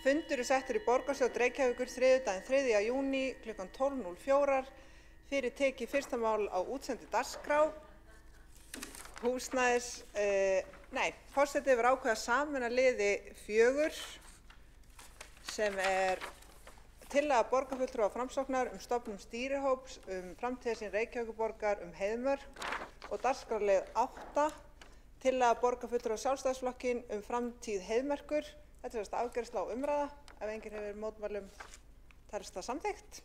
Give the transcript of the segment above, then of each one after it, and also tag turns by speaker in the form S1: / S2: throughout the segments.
S1: Fundur settur í borgarstjórn Reykjavíkur þriðjudaginn 3. júní kl. 12:04 fyrir tekið fyrsta mál á útsendi dagskrá. Forseti hefur ákveðið að sameina liði 4 sem tillaga borgarfulltrúa Framsóknar stofnun stýrihóps framtíðarsýn Reykjavíkurborgar Heiðmörk og dagskrárlið 8 tillaga borgarfulltrúa Sjálfstæðisflokkinn framtíð Heiðmerkur. Þetta er afgreiðsla á umræða. Ef enginn hefur mótmælum telst það samþykkt.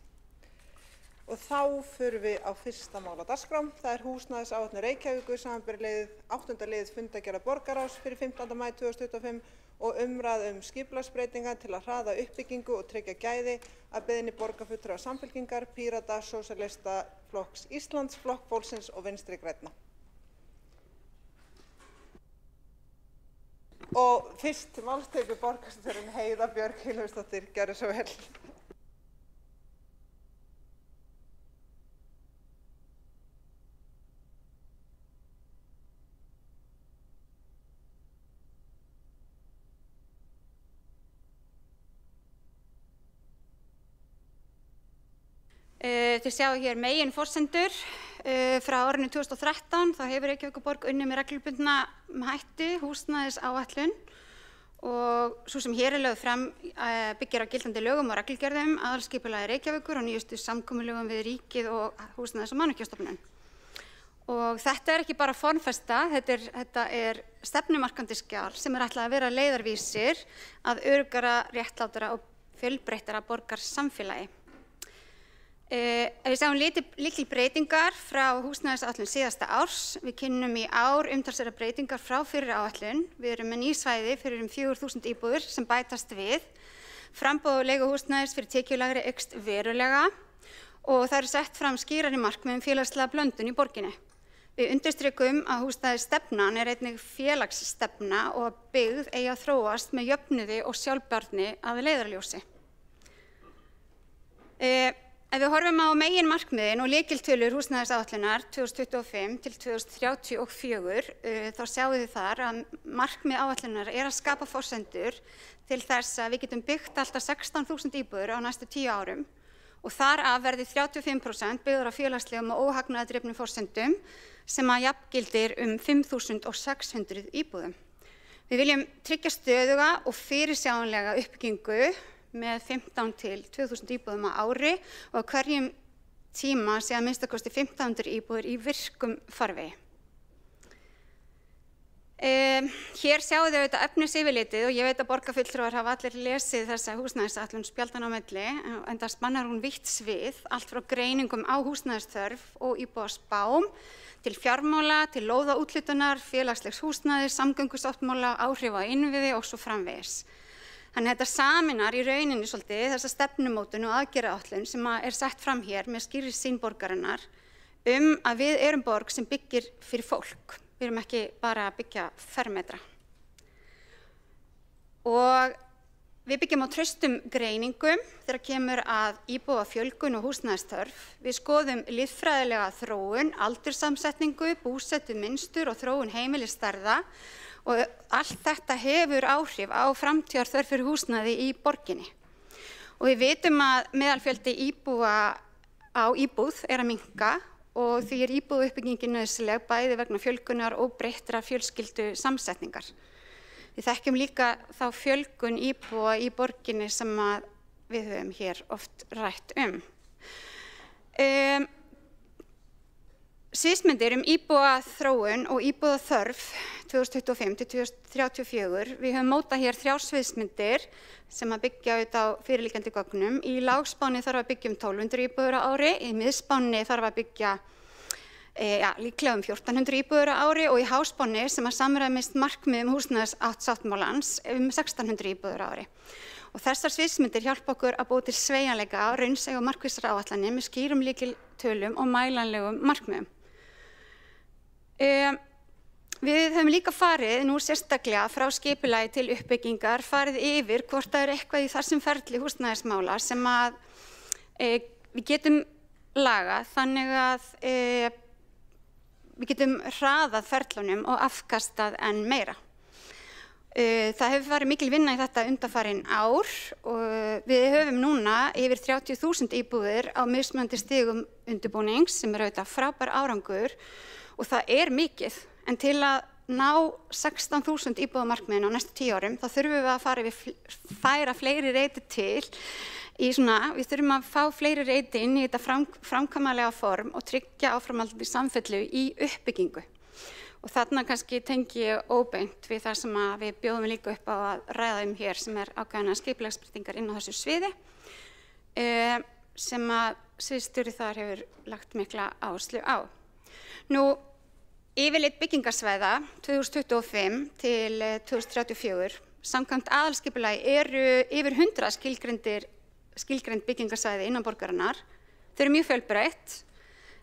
S1: Og þá förum við á fyrsta mál á dagskrá. Það er húsnæðisáætlun Reykjavíkur, samanber 8. lið fundargerðar borgarráðs fyrir 15. maí 2025 og umræða skipulagsbreytingar til að hraða uppbyggingu og tryggja gæði að beiðni borgarfulltrúa Samfylkingar, Pírata, Sósíalistaflokks Íslands, Flokks fólksins og Vinstri grænna. Og fyrst máls tekur borgarstjórinn Heiða Björg Hilmarsdóttir. Gjörðu svo vel.
S2: Þið sjáu hér meginforsendur frá árinu 2013. Þá hefur Reykjavíkurborg unnið með reglubundna hætti húsnæðisáætlun og sú sem hér er lögð fram byggir á gildandi lögum og reglugerðum, aðalskipulagi Reykjavíkur og nýjustu samkomulögum við ríkið og Húsnæðis- og mannvirkjastofnun. Og þetta er ekki bara formfesta, þetta er stefnumarkandi skjal sem er ætlað að vera leiðarvísir að öruggara, réttlátara og fjölbreyttara borgarsamfélagi. Ef við sjáum lykilbreytingar frá húsnæðisáætlun síðasta árs, við kynnum í ár umtalsverðar breytingar frá fyrri áætlun. Við erum með ný svæði fyrir 4.000 íbúðir sem bætast við. Framboð leiguhúsnæðis fyrir tekjulægri eykst verulega og það eru sett fram skýrari markmið félagslega blöndun í borginni. Við undirstrikum að húsnæðisstefnan er einnig félagsstefna og að byggð eigi að þróast með jöfnuði og sjálfbærni að leiðarljósi. Ef við horfum á meginmarkmiðin og lykiltölur húsnæðisáætlunar 2025 til 2034, þá sjáum við þar að markmið áætlunar er að skapa forsendur til þess að við getum byggt alltaf 16.000 íbúðir á næstu 10 árum og þar af verði 35% byggðar á félagslegum og óhagnaðardrifnum forsendum sem að jafngildir 5.600 íbúðum. Við viljum tryggja stöðuga og fyrirsjáanlega uppbyggingu með 15 til 2.000 íbúðum á ári og á hverjum tíma sé að minnsta kosti 1.500 íbúðir í virkum farvegi. Hér sjáu þau þetta efnisyfirlitið og ég veit að borgarfulltrúar hafa allir lesið þessa húsnæðisáætlun spjaldan á milli enda spannar hún vítt svið, allt frá greiningum á húsnæðisþörf og íbúðaspám til fjármála, til lóðaúthlutunar, félagslegs húsnæðis, samgöngusáttmála, áhrif á innviði og svo framvegis. Þannig að þetta saminar í rauninni svolítið þessa stefnumótun og aðgerðaáætlun sem er sett fram hér með skýrri sýn borgarinnar að við erum borg sem byggir fyrir fólk. Við erum ekki bara að byggja fermetra. Og við byggjum á traustum greiningum þegar kemur að íbúafjölgun og húsnæðisþörf. Við skoðum lýðfræðilega þróun, aldursamsetningu, búsettumynstur og þróun heimilisstærða og allt þetta hefur áhrif á framtíðarþörf fyrir húsnæði í borginni. Og við vitum að meðalfjöldi íbúa á íbúð er að minnka og því er íbúðauppbyggingin nauðsynleg bæði vegna fjölgunar og breyttrar fjölskyldu samsetningar. Við þekkjum líka þá fjölgun íbúa í borginni sem við höfum hér oft rætt Sviðsmyndir íbúaþróun og íbúðaþörf 2025 til 2034. Við höfum mótað hér 3 sviðsmyndir sem að byggja á fyrirliggjandi gögnum. Í lágspánni þarf að byggja 1.200 íbúðir á ári, í miðspánni þarf að byggja líklega 1.400 íbúðir á ári og í háspánni sem að samræmist markmiðum húsnæðisáttmálans 1.600 íbúðir á ári. Og þessar sviðsmyndir hjálpa okkur að búa til sveigjanleika, raunsæjar og markvissar áætlanir með skýrum lykiltölum og mælanlegum markmiðum. Við höfum líka farið nú sérstaklega frá skipulagi til uppbyggingar, farið yfir hvort það er eitthvað í þessum ferli húsnæðismála sem að við getum lagað þannig að við getum hraðað ferlunum og afkastað enn meira. Það hefur farið mikil vinna í þetta undanfarin ár og við höfum núna yfir 30.000 íbúðir á mismunandi stigum undirbúnings sem auðvitað frábær árangur og það mikið. En til að ná 16.000 íbúðamarkmiðin á næstu 10 árum þá þurfum við að færa fleiri reiti til við þurfum að fá fleiri reiti inn í þetta framkvæmanlega form og tryggja áframhaldandi samfellu í uppbyggingu. Og þarna kannski tengi ég óbeint við það sem við bjóðum líka upp á að ræða hér sem ákveðnar skipulagsbreytingar inn á þessu sviði sem sviðsstjóri þar hefur lagt mikla áherslu á. Nú, yfirlit byggingarsvæða 2025 til 2034 samkvæmt aðalskipulagi eru yfir 100 skilgreind byggingarsvæði innan borgarinnar. Þau mjög fjölbreytt.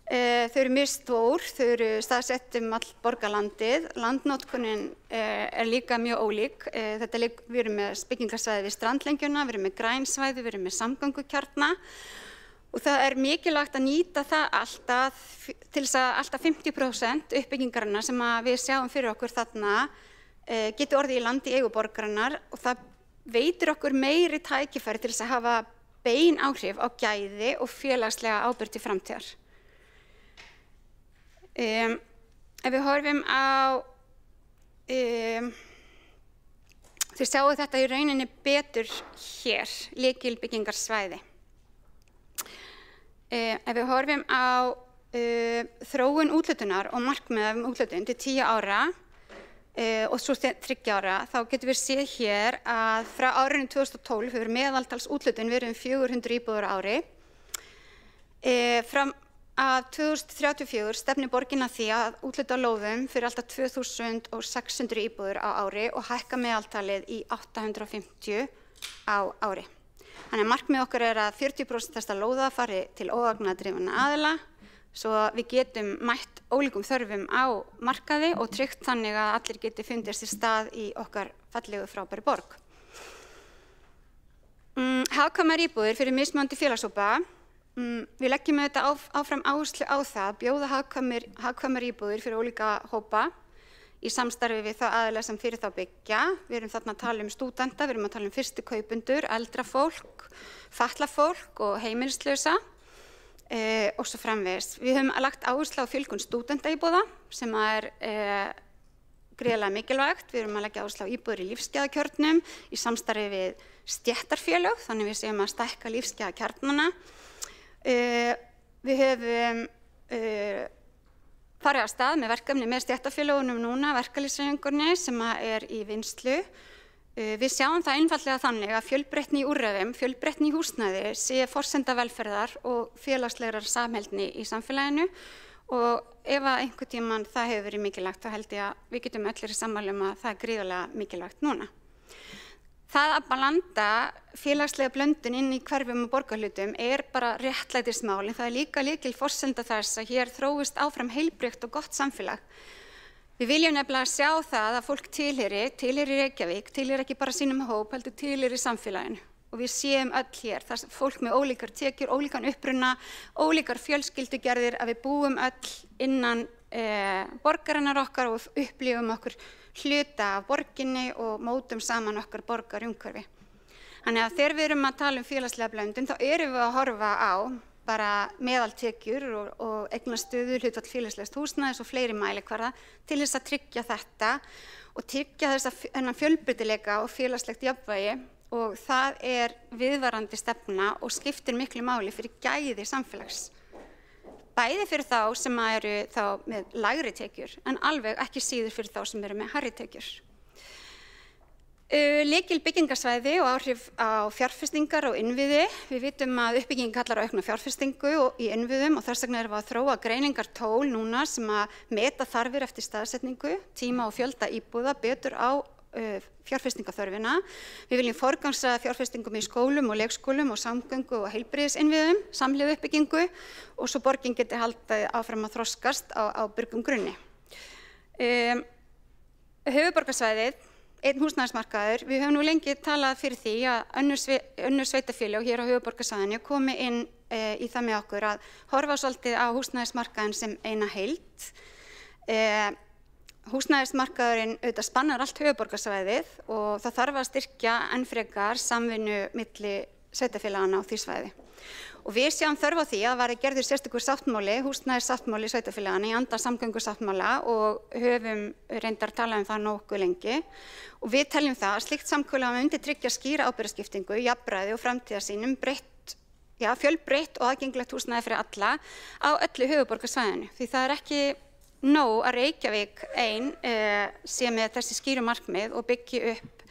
S2: Þau mjög stór, þau staðsett all borgarlandið. Landnotkunin líka mjög ólík. Við erum með byggingarsvæði við strandlengjuna, við erum með grænsvæði, við erum með samgöngukjarna og það mikilvægt að nýta það alltaf til þess að alltaf 50% uppbyggingarinnar sem við sjáum fyrir okkur þarna geti orðið í landi í eigu borgarinnar og það veitir okkur meiri tækifæri til þess að hafa bein áhrif á gæði og félagslega ábyrgð til framtíðar. Ef við horfum á, þið sjáu þetta í rauninni betur hér, lykilbyggingarsvæði. Ef við horfum á þróun úthlutunar og markmið úthlutun til 10 ára og svo 30 ára, þá getum við séð hér að frá árinu 2012 hefur meðaltals úthlutun verið 400 íbúðir á ári. Fram að 2034 stefnir borgin að því að úthluta lóðum fyrir alltaf 2.600 íbúðir á ári og hækka meðaltalið í 850 á ári. Þannig að markmið okkar að 40% þessa lóða fari til óhagnaðardrifinna aðila svo við getum mætt ólíkum þörfum á markaði og tryggt þannig að allir geti fundið sér stað í okkar fallegu frábæru borg. Hagkvæmar íbúðir fyrir mismunandi félagshópa. Við leggjum áfram áherslu á það að bjóða hagkvæmar íbúðir fyrir ólíka hópa í samstarfi við þá aðila sem fyrir þá byggja. Við erum þarna að tala stúdenta, við erum að tala fyrstu kaupendur, eldra fólk, fatlað fólk og heimilislausa og svo framvegis. Við höfum lagt áherslu á fjölgun stúdentaíbúða sem gríðarlega mikilvægt. Við erum að leggja áherslu á íbúðir í lífsgæðakjörnum í samstarfi við stéttarfélög, þannig við séum að stækka lífsgæðakjarnana. Við höfum farið af stað með verkefni með stéttarfélögunum núna, verkalýðshreyfingunni sem í vinnslu. Við sjáum það einfaldlega þannig að fjölbreytni í úrræðum, fjölbreytni í húsnæði sé forsenda velferðar og félagslegrar samheldni í samfélaginu og ef einhvern tímann það hefur verið mikilvægt þá held ég að við getum öll verið sammála að það gríðarlega mikilvægt núna. Það að blanda félagslega blöndun inn í hverfum og borgarhlutum bara réttlætismál en það líka lykilforsenda þess að hér þróist áfram heilbrigt og gott samfélag. Við viljum nefnilega sjá það að fólk tilheyri Reykjavík, tilheyri ekki bara sínum hóp, heldur tilheyri samfélaginu. Og við séum öll hér, það fólk með ólíkar tekjur, ólíkan uppruna, ólíkar fjölskyldugerðir að við búum öll innan borgarinnar okkar og upplifum okkur hluta af borginni og mótum saman okkar borgarumhverfi. Þannig að þegar við erum að tala félagslega blöndun þá erum við að horfa á bara meðaltekjur og eignastöðu, hlutfall félagslegs húsnæðis og fleiri mælikvarða til þess að tryggja þetta og tryggja þennan fjölbreytileika og félagslegt jafnvægi og það viðvarandi stefna og skiptir miklu máli fyrir gæði samfélags. Bæði fyrir þá sem eru þá með lægri tekjur en alveg ekki síður fyrir þá sem eru með hærri tekjur. Lykil byggingarsvæði og áhrif á fjárfestingar og innviði. Við vitum að uppbygging kallar á aukna fjárfestingu í innviðum og þess vegna erum við að þróa greiningartól núna sem að meta þarfir eftir staðsetningu, tíma og fjölda íbúða betur á fjárfestingaþörfina. Við viljum forgangsraða fjárfestingum í skólum og leikskólum og samgöngu og heilbrigðisinnviðum, samhliða uppbyggingu og svo borgin geti haldið áfram að þroskast á byrgum grunni. Höfuðborgarsvæðið, einn húsnæðismarkaður, við höfum nú lengi talað fyrir því að önnur sveitarfélög hér á höfuðborgarsvæðinu komi inn í það með okkur að horfa svolítið á húsnæðismarkaðinn sem eina heild. húsnæðismarkaðurinn auðvitað spannar allt höfuðborgarsvæðið og það þarf að styrkja enn frekar samvinnu milli sveitarfélagana á því svæði. Og við sjáum þörf á því að verði gerður sérstakur sáttmáli, húsnæðissáttmáli sveitarfélagana í anda samgöngusáttmála og höfum reyndar talað um það nokkuð lengi. Og við teljum það að slíkt samkomulag myndi tryggja skýra ábyrgðarskiptingu, jafnræði og framtíðarsýn fjölbreytt og aðgengilegt húsnæði fyrir alla á öllu höfuðborgarsvæðinu. Því það ekki nóg að Reykjavík ein sé með þessi skýru markmið og byggja upp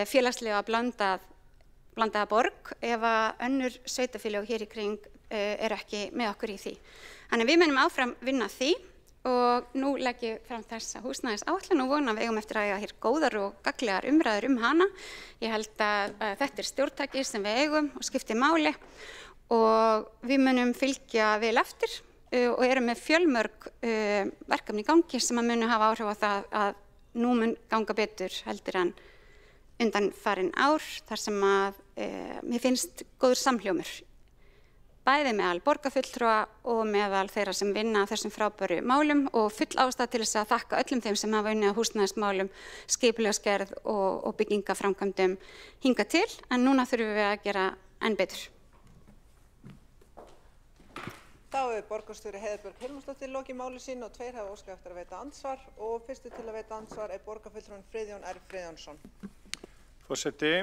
S2: félagslega blandaða borg ef að önnur sveitarfélög hér í kring ekki með okkur í því. Þannig við munum áfram vinna því og nú legg ég fram þessa húsnæðisáætlun og vona að við eigum eftir að eiga hér góðar og gagnlegar umræður hana. Ég held að þetta stjórntæki sem við eigum og skiptir máli og við munum fylgja vel eftir og erum með fjölmörg verkefni í gangi sem að munu hafa áhrif á það að nú mun ganga betur heldur en undanfarin ár þar sem að mér finnst góður samhljómur. Bæði meðal borgarfulltrúa og meðal þeirra sem vinna að þessum frábæru málum og full ástæða til þess að þakka öllum þeim sem hafa unnið að húsnæðismálum, skipulagsgerð og byggingaframkvæmdum hingað til, en núna þurfum við að gera enn betur.
S1: Þá hefur borgarstjóri Heiðbjörg Hilmarsdóttir lokið máli sínu og 2 hafa óskað eftir að veita andsvar og fyrstu til að veita andsvar borgarfulltrúinn Friðjón R. Friðjónsson.
S3: Forseti,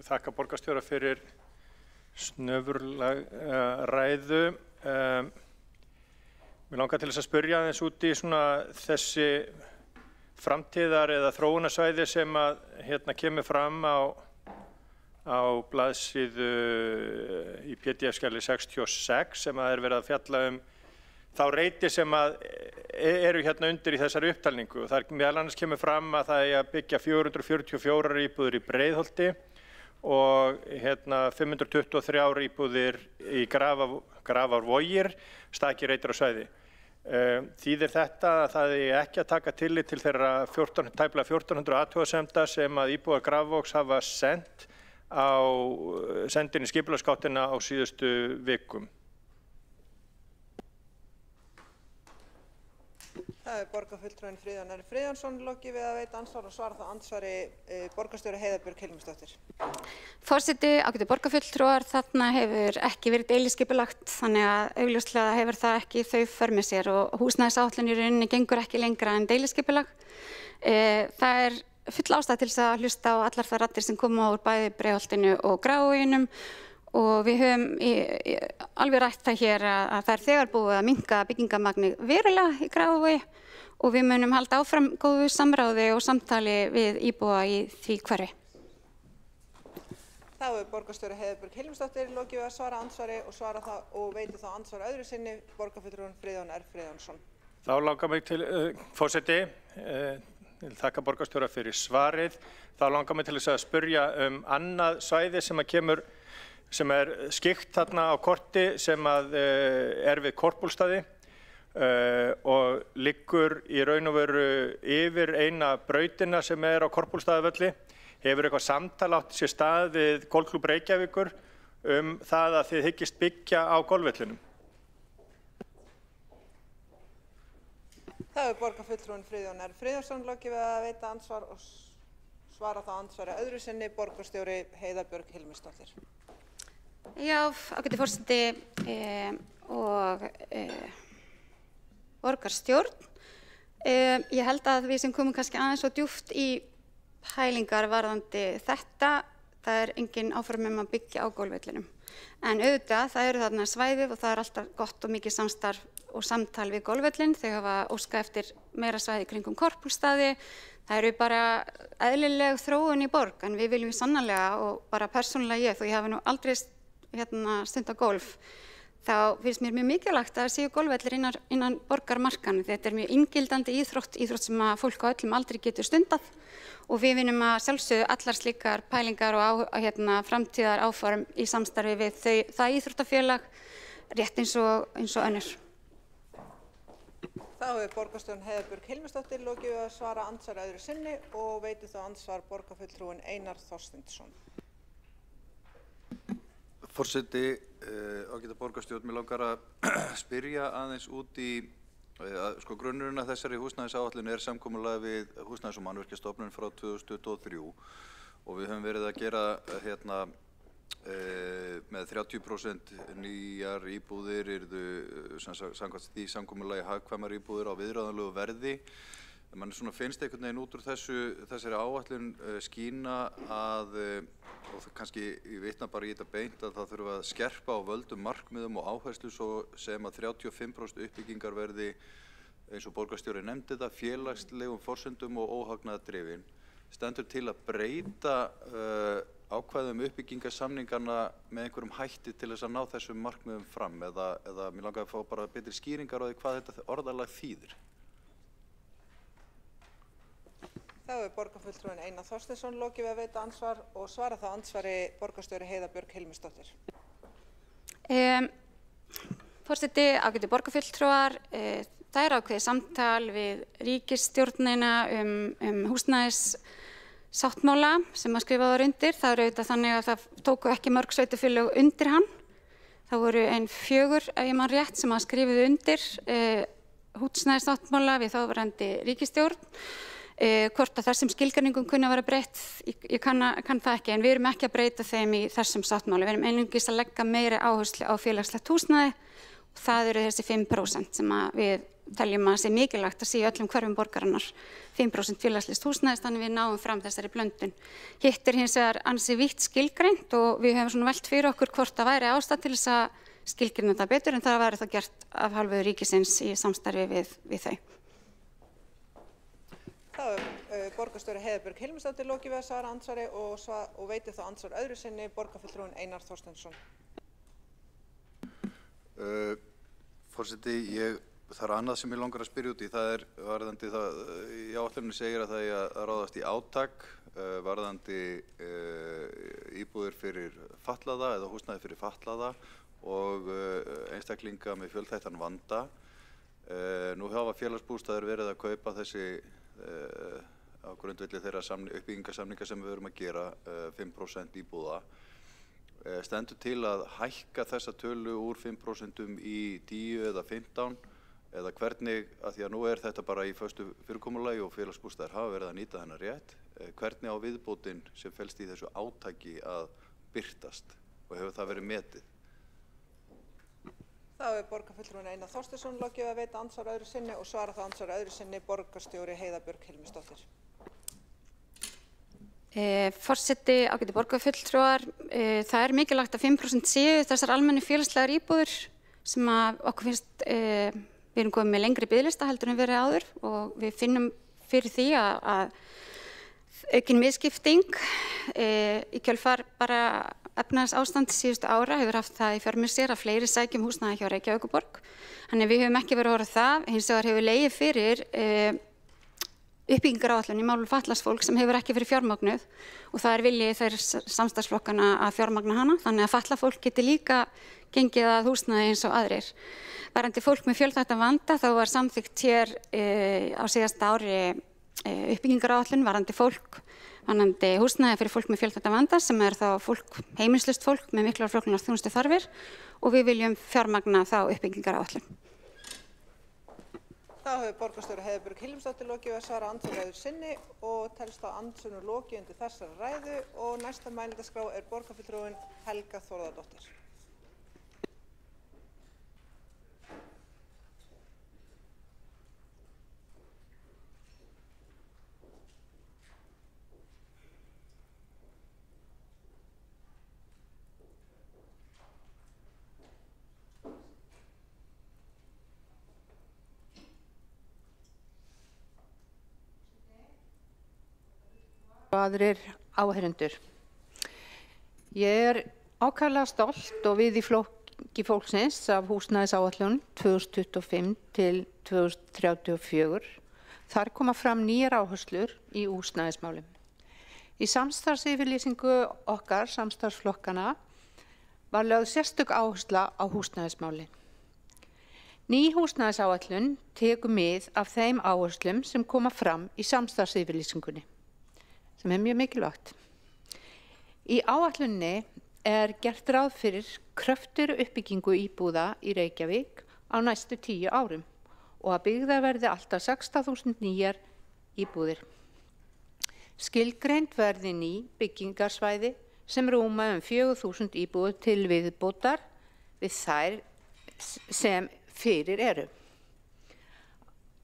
S3: þakka borgarstjóra fyrir snöfurlega ræðu. Mér langar til þess að spyrja aðeins út í þessi framtíðar eða þróunarsvæði sem að kemur fram á blaðsíðu í PDF-skjali 66 sem að verið að fjalla þá reiti sem að eru undir í þessari upptalningu. Það meðal annars kemur fram að það að byggja 444 íbúðir í Breiðholti og 523 íbúðir í Grafarvogir, Stakir, Reitur og Svæði. Þýðir þetta að það ekki að taka tillit til þeirra tæplega 1400 athugasemda sem að íbúar Grafarvogs hafa sendt inn í skipulagsgáttina á síðustu vikum.
S1: Það borgarfulltrúinn Friðjón R. Friðjónsson lokið við að veita andsvar og svara þá andsvari borgarstjóri Heiðbjörg Hilmarsdóttir.
S2: Forseti, ágætu borgarfulltrúar, þarna hefur ekki verið deiliskipulagt, þannig að augljóslega hefur það ekki þau för með sér og húsnæðisáætlun í rauninni gengur ekki lengra en deiliskipulag. Það full ástæða til þess að hlusta á allar þær raddir sem koma úr bæði Breiðholtinu og Grafarvoginum og við höfum alveg rætt það hér að það þegar búið að minnka byggingamagni verulega í Grafarvogi og við munum halda áfram góðu samráði og samtali við íbúa í því hverfi.
S1: Þá hefur borgarstjóri Heiðbjörg Hilmarsdóttir lokið við að svara andsvari og veiti þá andsvar öðru sinni borgarfulltrúinn Friðjón R. Friðjónsson.
S3: Þá langar mig til, forseti, þakka borgarstjóra fyrir svarið. Þá langar mig til þess að spyrja annað svæði sem skikkt þarna á korti sem við Korpúlfsstaði og liggur í raun og veru yfir eina brautina sem á Korpúlfsstaðavölli. Hefur eitthvað samtal átt sér stað við Golfklúbb Reykjavíkur það að þið hyggist byggja á golfvellinum?
S1: Það hefur borgarfulltrúinn Friðjón R. Friðjónsson lokið við að veita andsvar og svara þá andsvari öðru sinni borgarstjóri Heiðbjörg Hilmarsdóttir.
S2: Já, ágæti forseti og borgarstjórn. Ég held að við sem komum kannski aðeins svo djúpt í pælingar varðandi þetta, það engin áform að byggja á golfvellinum. En auðvitað, það eru þarna svæðið og það alltaf gott og mikið samstarf og samtal við golfvellin. Þau hafa óskað eftir meira svæði kringum Korpúlfsstaði. Það eru bara eðlileg þróun í borg, en við viljum sannarlega og bara persónulega þó ég hafi nú aldrei stundað golf, þá finnst mér mjög mikilvægt að séu golfvellir innan borgarmarkanum. Þetta mjög inngildandi íþrótt sem að fólk á öllum aldrei getur stundað og við vinnum að sjálfsögðu allar slíkar pælingar og framtíðar áform í samstarfi við það íþróttafélag rétt eins og önnur.
S1: Þá hefur borgarstjórinn Heiðbjörg Hilmarsdóttir lokið við að svara andsvar öðru sinni og veitir þá andsvar borgarfulltrúinn Einar Þorsteinsson.
S4: Forseti, ágæta borgarstjórn, mig langar að spyrja aðeins út í Sko grunnurinn að þessari húsnæðisáætlun samkomulag við Húsnæðis- og mannvirkjastofnun frá 2023 og við höfum verið að gera með 30% nýjar íbúðir yrðu samkvæmt því samkomulagi hagkvæmar íbúðir á viðráðanlegu verði. Man finnst einhvern veginn út úr þessari áætlun skína að, og kannski ég vitna bara í þetta beint, að það þurfa að skerpa á völdum markmiðum og áherslu svo sem að 35% uppbyggingar verði, eins og borgarstjóri nefndi þetta, félagslegum forsendum og óhagnaðardrifin. Stendur til að breyta ákvæðum uppbyggingarsamningarna með einhverjum hætti til þess að ná þessum markmiðum fram eða mér langar að fá bara betri skýringar á því hvað þetta orðalag þýðir.
S1: Þá borgarfulltrúinn Einar Þorsteinsson lokið við að veita ansvar og svara þá ansvari borgarstjóri Heiða Björg Hilmisdóttir.
S2: Forseti, ágætu borgarfulltrúar, það ákveðið samtal við ríkisstjórnina húsnæðissáttmála sem að skrifa var undir. Það auðvitað þannig að það tóku ekki mörg sveitarfélög undir hann. Það voru 4, ef ég man rétt, sem að skrifuðu undir húsnæðissáttmála við þáverandi ríkisstjórn. Hvort að þessum skilgreiningum kunni að vera breytt, ég kann það ekki, en við erum ekki að breyta þeim í þessum sáttmála. Við erum einungis að leggja meiri áherslu á félagslegt húsnæði og það eru þessi 5% sem við teljum að sé mikilvægt að sé í öllum hverfum borgarinnar, 5% félagslegt húsnæðis, þannig við náum fram þessari blöndun. Hitt hins vegar ansi vítt skilgreint og við hefum velt fyrir okkur hvort það væri ástæða til þess að skilgreina þetta betur, en það væri þá gert af hálfu ríkisins í samstarfi við þau.
S1: Þá borgarstjóri Heiða Björg Hilmisdóttir lokið við að svara ansvari og veitir þá ansvar öðru sinni borgarfulltrúinn Einar Þorsteinsson.
S4: Forseti, það er annað sem ég langar að spyrja út í. Það varðandi það, í áætluninni segir að það eigi að ráðast í átak varðandi íbúðir fyrir fatlaða eða húsnæði fyrir fatlaða og einstaklinga með fjölþættan vanda. Nú hafa félagsbústaðir verið að kaupa þessi á grundvelli þeirra uppbyggingarsamninga sem við verum að gera 5% íbúða. Stendur til að hækka þessa tölu úr 5% í 10 eða 15 eða hvernig, að því að nú þetta bara í föstu fyrirkomulagi og félagsbústaðir hafa verið að nýta þennan rétt, hvernig á viðbótin sem felst í þessu átaki að birtast og hefur það verið metið?
S1: Þá borgarfulltrúinn Einar Þorsteinsson lokið við að veita ansvar öðru sinni og svara þá ansvar öðru sinni borgarstjóri Heiða Björg Hilmisdóttir.
S2: Forseti, ágætu borgarfulltrúar, það mikilvægt að 5% séu þessar almennu félagslegar íbúðir sem að okkur finnst, við erum komið með lengri biðlista heldur en verið áður og við finnum fyrir því að aukin misskipting í kjölfar bara efnahagsástand síðustu ára hefur haft það í för með sér að fleiri sækjum húsnæði hjá Reykjavíkurborg. Þannig við höfum ekki verið að horfa á það, hins vegar hefur legið fyrir uppbyggingaráætlun í málum fatlaðs fólks sem hefur ekki verið fjármagnuð og það viljið þeir samstarfsflokkana að fjármagna hana, þannig að fatlað fólk geti líka gengið að húsnæði eins og aðrir. Varðandi fólk með fjölþættan vanda þá var samþykkt hér á síðasta ári uppbyggingaráætlun varðandi húsnæði fyrir fólk með fjölþættan vanda sem þá heimilislaust fólk með miklar flóknar þjónustu þarfir og við viljum fjármagna þá uppbyggingaráætlun.
S1: Þá hefur borgarstjóri Heiða Björg Hilmisdóttir lokið við að svara ansvari öðru sinni og telst á andsvörum lokið undir þessari ræðu og næsta mælendaskrá borgarfulltrúinn Helga Þórðardóttir.
S5: Og aðrir áheyrendur. Ég ákaflega stolt og við í Flokki fólksins af húsnæðisáætlun 2025 til 2034. Þar koma fram nýjar áherslur í húsnæðismálum. Í samstarfsyfirlýsingu okkar, samstarfsflokkana, var lögð sérstök áhersla á húsnæðismáli. Ný húsnæðisáætlun tekur mið af þeim áherslum sem koma fram í samstarfsyfirlýsingunni, sem mjög mikilvægt. Í áætlunni gert ráð fyrir kröftugri uppbyggingu íbúða í Reykjavík á næstu 10 árum og að byggðar verði alltaf 16.000 nýjar íbúðir. Skilgreind verði ný byggingarsvæði sem rúma 4.000 íbúðir til viðbótar við þær sem fyrir eru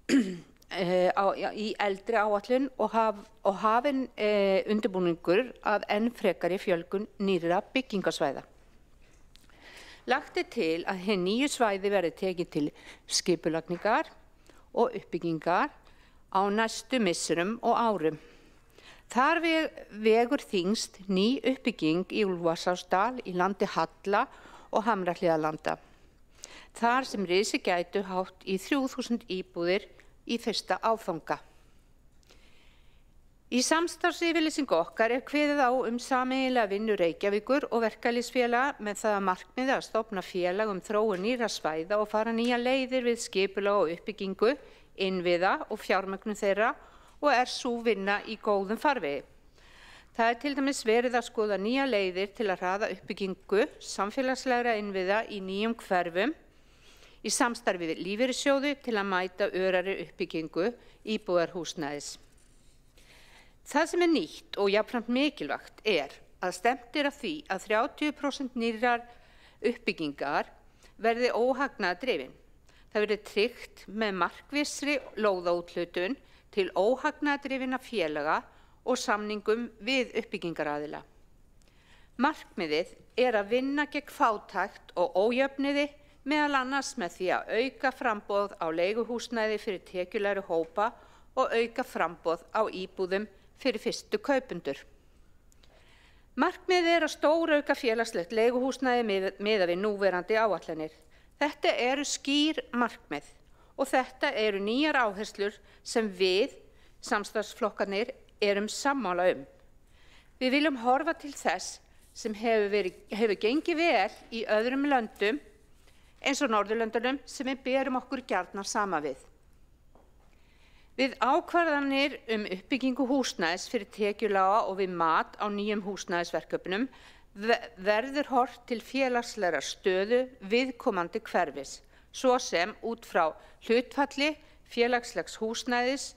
S5: í eldri áætlun og hafin undirbúningur að enn frekari fjölgun nýrra byggingarsvæða. Lagt til að hin nýju svæði verði tekið til skipulagningar og uppbyggingar á næstu misserum og árum. Þar vegur þyngst ný uppbygging í Úlfarsárdal í landi Halla og Hamrahlíðarlanda. Þar sem risi gætu hátt í 3.000 íbúðir í fyrsta áfanga. Í samstarfsyfirlýsingu okkar kveðið á sameiginlega vinnu Reykjavíkur og verkalýðsfélaga með það að markmiði að stofna félag þróun nýrra svæða og fara nýja leiðir við skipulag og uppbyggingu, innviða og fjármögnun þeirra og sú vinna í góðum farvegi. Það til dæmis verið að skoða nýja leiðir til að hraða uppbyggingu samfélagslegra innviða í nýjum hverfum í samstarfi við lífeyrissjóði til að mæta örari uppbyggingu íbúðarhúsnæðis. Það sem nýtt og jafnframt mikilvægt að stefnt að því að 30% nýrrar uppbyggingar verði óhagnaðardrifin. Það verði tryggt með markvissri lóðaúthlutun til óhagnaðardrifinna félaga og samningum við uppbyggingaraðila. Markmiðið að vinna gegn fátækt og ójöfnuði, meðal annars með því að auka framboð á leiguhúsnæði fyrir tekjulægri hópa og auka framboð á íbúðum fyrir fyrstu kaupendur. Markmiðið að stórauka félagslegt leiguhúsnæði miðað við núverandi áætlanir. Þetta skýr markmið og þetta nýjar áherslur sem við, samstarfsflokkarnir, sammála Við viljum horfa til þess sem hefur gengið vel í öðrum löndum, eins og Norðurlöndunum sem við berum okkur gjarnan saman við. Við ákvarðanir uppbyggingu húsnæðis fyrir tekjulága og við mat á nýjum húsnæðisverkefnum verður horft til félagslegrar stöðu viðkomandi hverfis, svo sem út frá hlutfalli félagslegs húsnæðis,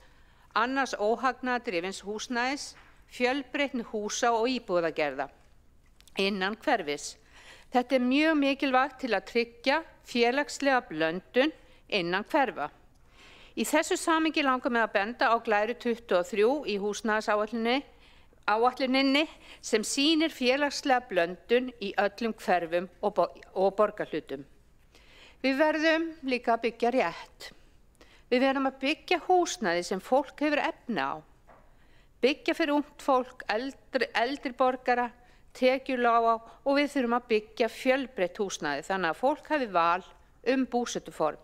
S5: annars óhagnaðardrifins húsnæðis, fjölbreytni húsa og íbúðagerða innan hverfis. Þetta mjög mikilvægt til að tryggja félagslega blöndun innan hverfa. Í þessu samhengi langar mig að benda á glæru 23 í húsnæðisáætluninni sem sýnir félagslega blöndun í öllum hverfum og borgarhlutum. Við verðum líka að byggja rétt. Við verðum að byggja húsnæði sem fólk hefur efni á. Byggja fyrir ungt fólk, eldri borgara, tekjulága og við þurfum að byggja fjölbreytt húsnæði þannig að fólk hafi val búsetuform.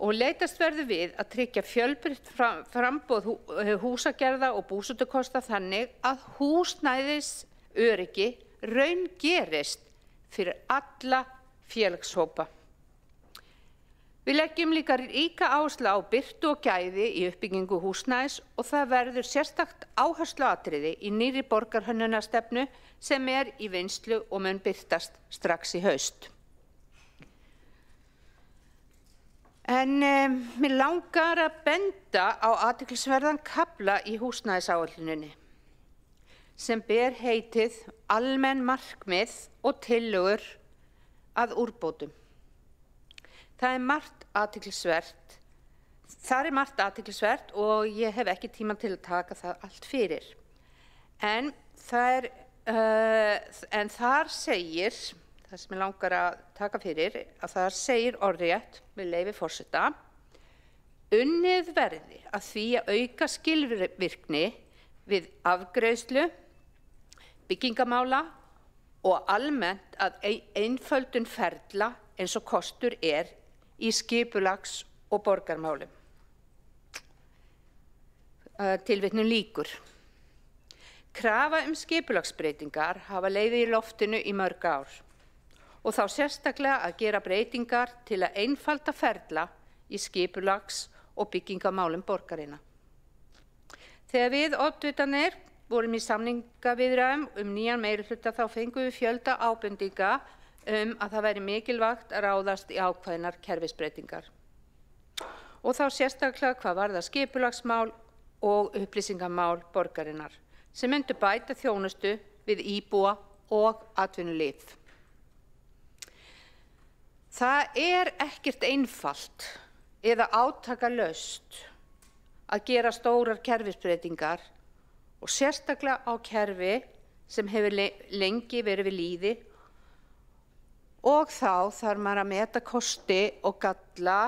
S5: Og leitast verður við að tryggja fjölbreytt framboð húsagerða og búsetukosta þannig að húsnæðisöryggi raungerist fyrir alla félagshópa. Við leggjum líka ríka áherslu á birtu og gæði í uppbyggingu húsnæðis og það verður sérstakt áhersluatriði í nýrri borgarhönnunarstefnu sem í vinnslu og mun birtast strax í haust. En mig langar að benda á athyglisverðan kafla í húsnæðisáætluninni sem ber heitið almenn markmið og tillögur að úrbótum. Það margt athyglisvert. Það margt athyglisvert og ég hef ekki tíma til að taka það allt fyrir. En þar segir, það sem ég langar að taka fyrir, að þar segir orðrétt með leyfi forseta, unnið verði að því að auka skilvirkni við afgreiðslu, byggingamála og almennt að einföldun ferla eins og kostur í skipulags- og borgarmálum. Tilvitnun lýkur. Krafa skipulagsbreytingar hafa legið í loftinu í mörg ár og þá sérstaklega að gera breytingar til að einfalda ferla í skipulags- og byggingamálum borgarinnar. Þegar við oddvitarnir vorum í samningaviðræðum nýjan meirihluta þá fengum við fjölda ábendinga að það væri mikilvægt að ráðast í ákveðnar kerfisbreytingar. og þá sérstaklega hvað varðar skipulagsmál og upplýsingamál borgarinnar sem myndu bæta þjónustu við íbúa og atvinnulíf. Það ekkert einfalt eða átakalaust að gera stórar kerfisbreytingar og sérstaklega á kerfi sem hefur lengi verið við lýði og þá þarf maður að meta kosti og galla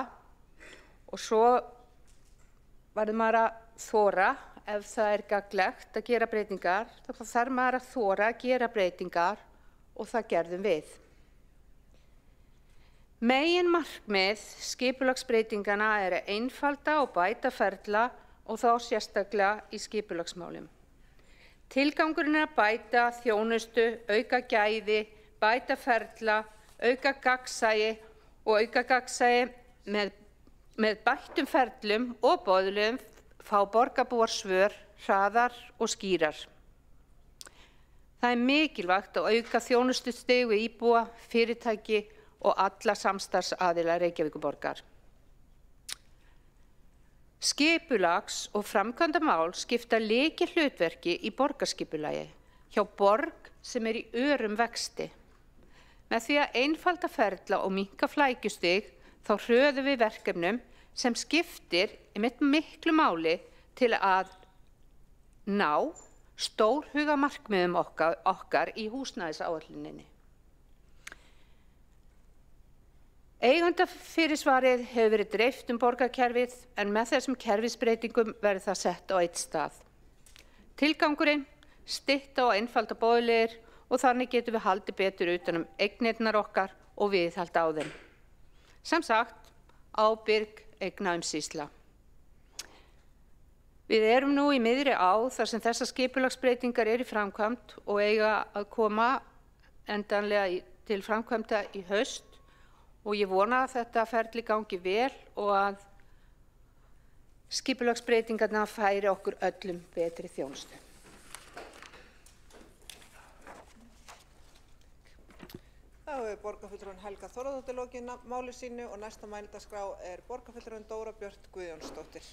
S5: og svo verður maður að þora ef það gagnlegt að gera breytingar, þá þarf maður að þora að gera breytingar og það gerðum við. Meginmarkmið skipulagsbreytingana að einfalda og bæta ferla og þá sérstaklega í skipulagsmálum. Tilgangurinn að bæta þjónustu, auka gæði, bæta ferla, auka gagnsæi og auka gagnsæi með bættum ferlum og boðlum fá borgarbúar svör, hraðar og skýrar. Það mikilvægt að auka þjónustustig við íbúa, fyrirtæki og alla samstarfsaðila Reykjavíkurborgar. Skipulags- og framkvæmdamál skipta lykilhlutverki í borgarskipulagi hjá borg sem í örum vexti. Með því að einfalda ferla og minnka flækjustig þá hröðum við verkefnum sem skiptir miklu máli til að ná stórhuga markmiðum okkar í húsnæðisáætluninni. Eigendafyrirsvarið hefur verið dreift borgarkerfið en með þessum kerfisbreytingum verður það sett á einn stað. Tilgangurinn, stytta og einfalda boðleiðir og þannig getum við haldið betur utan eignirnar okkar og viðhalda á þeim. Sem sagt, ábyrg eignaumsýsla. Við erum nú í miðri á þar sem þessar skipulagsbreytingar í framkvæmd og eiga að koma endanlega til framkvæmda í haust. Og ég vona að þetta ferli gangi vel og að skipulagsbreytingarna færi okkur öllum betri þjónustu.
S1: Þá hefur borgarfulltrúinn Helga Þórðardóttir lokið máli sínu og næsta mælendaskrá borgarfulltrúinn Dóra Björt Guðjónsdóttir.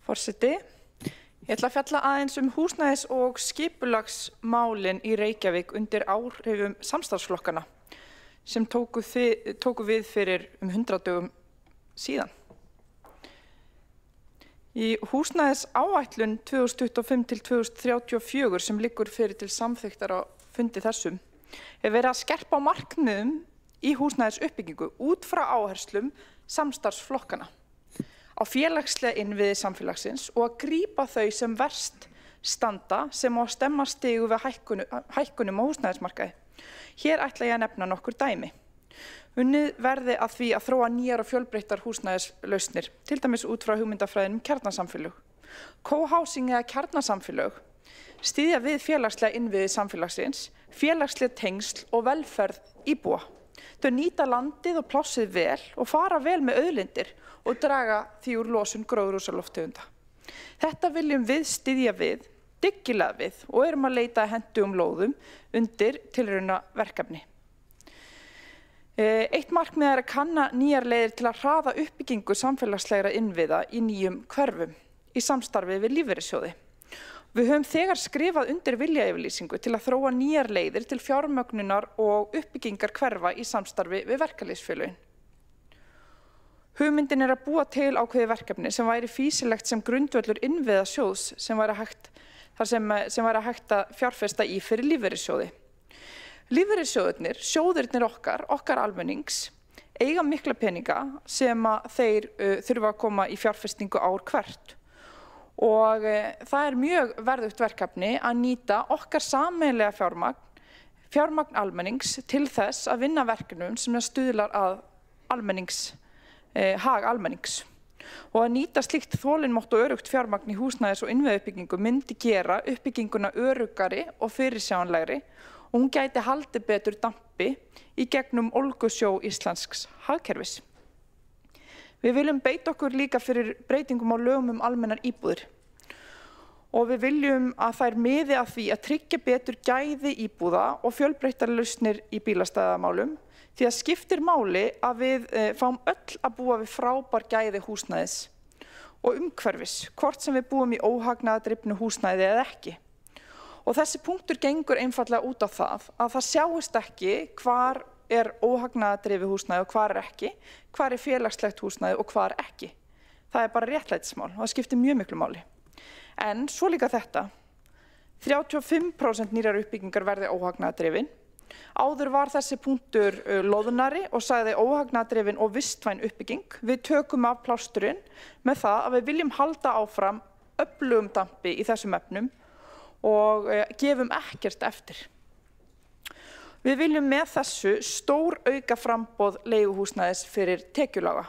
S6: Forseti, ég ætla að fjalla aðeins húsnæðis- og skipulagsmálin í Reykjavík undir áhrifum samstarfsflokkana sem tóku við fyrir 100 dögum síðan. Í húsnæðisáætlun 2025–2034 sem liggur fyrir til samþykktar á fundi þessum verið að skerpa á markmiðum í húsnæðisuppbyggingu út frá áherslum samstarfsflokkana á félagslega innviði samfélagsins og að grípa þau sem verst standa sem á að stemma stigu við hækkunum á húsnæðismarkaði. Hér ætla ég að nefna nokkur dæmi. Unnið verði að því að þróa nýjar og fjölbreyttar húsnæðislausnir, til dæmis út frá hugmyndafræðinum kjarnasamfélög. Co-housing eða kjarnasamfélög styðja við félagslega innviði samfélagsins, félagslega tengsl og velferð íbúa. Þau nýta landið og plássið vel og fara vel með auðlindir og draga því úr losun gróðurhúsalofttegunda. Þetta viljum við styðja við, dyggilega við og erum að leita hentugum lóðum undir tilraunaverkefni. Eitt markmið að kanna nýjar leiðir til að hraða uppbyggingu samfélagslegra innviða í nýjum hverfum í samstarfi við lífeyrissjóði. Við höfum þegar skrifað undir viljayfirlýsingu til að þróa nýjar leiðir til fjármögnunar og uppbyggingar hverfa í samstarfi við verkalýðsfélögin. Hugmyndin að búa til ákveðið verkefni sem væri fýsilegt sem grundvöllur innviðasjóðs sem væri hægt að fjárfesta í fyrir lífeyrissjóði. Lífeyrissjóðirnir, sjóðirnir okkar almennings, eiga mikla peninga sem þeir þurfa að koma í fjárfestingu ár hvert. Og það mjög verðugt verkefni að nýta okkar sameiginlega fjármagn almennings til þess að vinna verkefnum sem stuðlar að hag almennings. og að nýta slíkt þolinmótt og öruggt fjármagn í húsnæðis- og innviðauppbyggingu myndi gera uppbygginguna öruggari og fyrirsjáanlegri og hún gæti haldið betur dampi í gegnum ólgusjó íslensks hagkerfis. Við viljum beita okkur líka fyrir breytingum á lögum almennar íbúðir og við viljum að þær miði að því að tryggja betur gæði íbúða og fjölbreyttar lausnir í bílastæðamálum því að skiptir máli að við fáum öll að búa við frábær gæði húsnæðis og umhverfis, hvort sem við búum í óhagnaðardrifnu húsnæði eða ekki. Og þessi punktur gengur einfallega út á það að það sjáist ekki hvar óhagnaðardrifið húsnæði og hvar ekki, hvar félagslegt húsnæði og hvar ekki. Það bara réttlætismál og það skiptir mjög miklu máli. En svo líka þetta, 35% nýrar uppbyggingar verði óhagnaðardrifin. Áður var þessi punktur loðnari og sagði óhagnaðardrifin og vistvæn uppbygging. Við tökum af plásturinn með það að við viljum halda áfram öflugum dampi í þessum efnum og gefum ekkert eftir. Við viljum með þessu stór auka framboð leiguhúsnæðis fyrir tekjulága.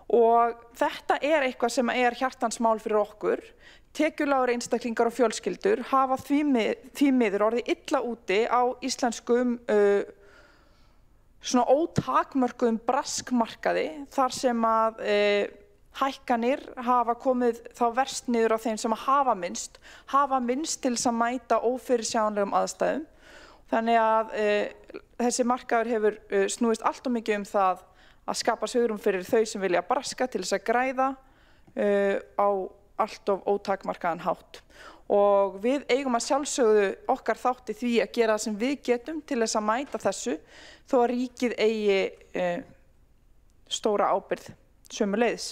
S6: Og þetta eitthvað sem hjartans mál fyrir okkur. Tekjulágar einstaklingar og fjölskyldur hafa því miður orðið illa úti á íslenskum svona ótakmörkuðum braskmarkaði þar sem að hækkanir hafa komið þá verst niður á þeim sem hafa minnst til þess að mæta ófyrirsjáanlegum aðstæðum. Þannig að þessi markaður hefur snúist allt of mikið það að skapa svigrúm fyrir þau sem vilja braska til þess að græða á allt of ótakmarkaðan hátt. Og við eigum að sjálfsögðu okkar þátt í því að gera það sem við getum til þess að mæta þessu þó að ríkið eigi stóra ábyrgð sömuleiðis.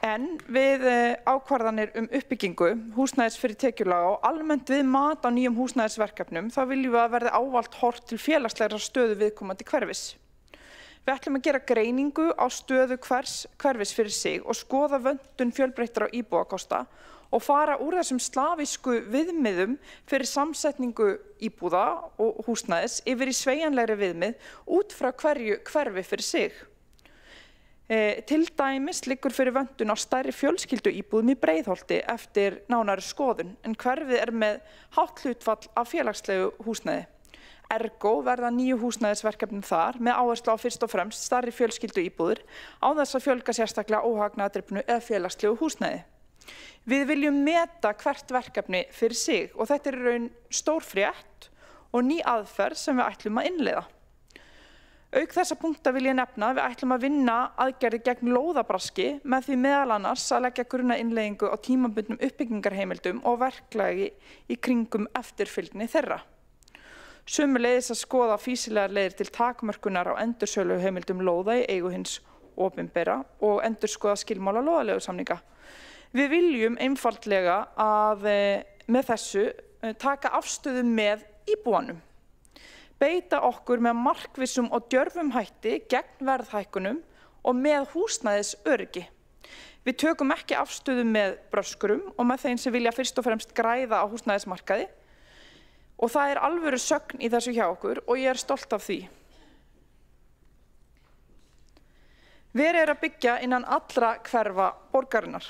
S6: En við ákvarðanir uppbyggingu húsnæðis fyrir tekjulága og almennt við mat á nýjum húsnæðisverkefnum þá viljum við að verði ávallt horft til félagslegrar stöðu viðkomandi hverfis. Við ætlum að gera greiningu á stöðu hverfis fyrir sig og skoða vöntun fjölbreyttra íbúðakosta og fara úr þessum slavísku viðmiðum fyrir samsetningu íbúða og húsnæðis yfir í sveigjanlegri viðmið út frá hverju hverfi fyrir sig. Til dæmis liggur fyrir vöntun á stærri fjölskylduíbúðum í Breiðholti eftir nánari skoðun en hverfið með hátt hlutfall af félagslegu húsnæði. Ergo verða nýju húsnæðisverkefnin þar með áherslu á fyrst og fremst stærri fjölskylduíbúðir án þess að fjölga sérstaklega óhagnaðardrifnu eða félagslegu húsnæði. Við viljum meta hvert verkefni fyrir sig og þetta í raun stór frétt og ný aðferð sem við ætlum að innleiða. Auk þessa punkta vil ég nefna að við ætlum að vinna aðgerðir gegn lóðabraski með því meðal annars að leggja grunna innleiðingu á tímabundnum uppbyggingarheimildum og verklagi í kringum eftirfylgni þeirra. Sömuleiðis að skoða fýsilegar leiðir til takmörkunar á endursöluheimildum lóða í eigu hins opinbera og endurskoða skilmála lóðaleigusamninga. Við viljum einfaldlega að með þessu taka afstöðu með íbúanum. Beita okkur með markvissum og djörfum hætti gegn verðhækkunum og með húsnæðisöryggi. Við tökum ekki afstöðu með bröskurum og með þeim sem vilja fyrst og fremst græða á húsnæðismarkaði. Og það alvöru sögn í þessu hjá okkur og ég stolt af því. Verið að byggja innan allra hverfa borgarinnar.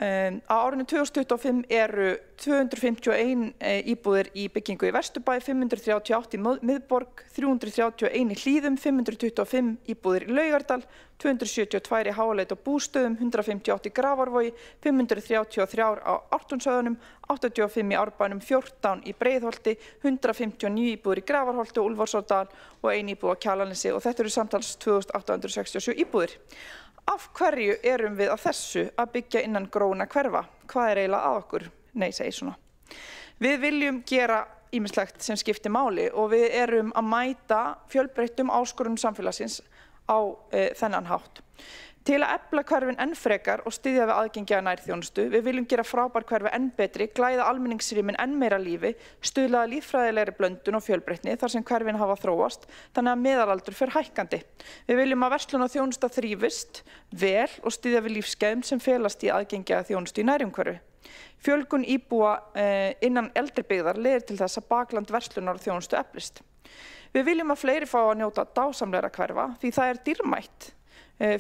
S6: Á árinu 2025 eru 251 íbúðir í byggingu í Vesturbæ, 538 í Miðborg, 331 í Hlíðum, 525 íbúðir í Laugardal, 272 í Háaleit og Bústöðum, 158 í Grafarvogi, 533 á Ártúnshöfðunum, 85 í Árbænum, 14 í Breiðholti, 159 íbúðir í Grafarholti og Úlfarsárdal og 1 íbúð á Kjalarnesi og þetta eru samtals 2867 íbúðir. Af hverju erum við að þessu að byggja innan gróna hverfa? Hvað eiginlega að okkur? Nei, segi svona. Við viljum gera ýmislegt sem skiptir máli og við erum að mæta fjölbreyttum áskorunum samfélagsins á þennan hátt. Til að efla hverfin enn frekar og styðja við aðgengi að nærþjónustu, við viljum gera frábær hverfi enn betri, glæða almenningsrýmin enn meira lífi, stuðla að líffræðilegri blöndun og fjölbreytni þar sem hverfin hafa þróast, þannig að meðalaldur fer hækkandi. Við viljum að verslun og þjónusta þrífist vel og styðja við lífsgæðum sem felast í aðgengi að þjónustu í nærumhverfi. Fjölgun íbúa innan eldri byggðar leiðir til þess að bakland verslunar og þjónustu eflist. Við viljum að fleiri fá að njóta dásamlegra hverfa því það er dýrmætt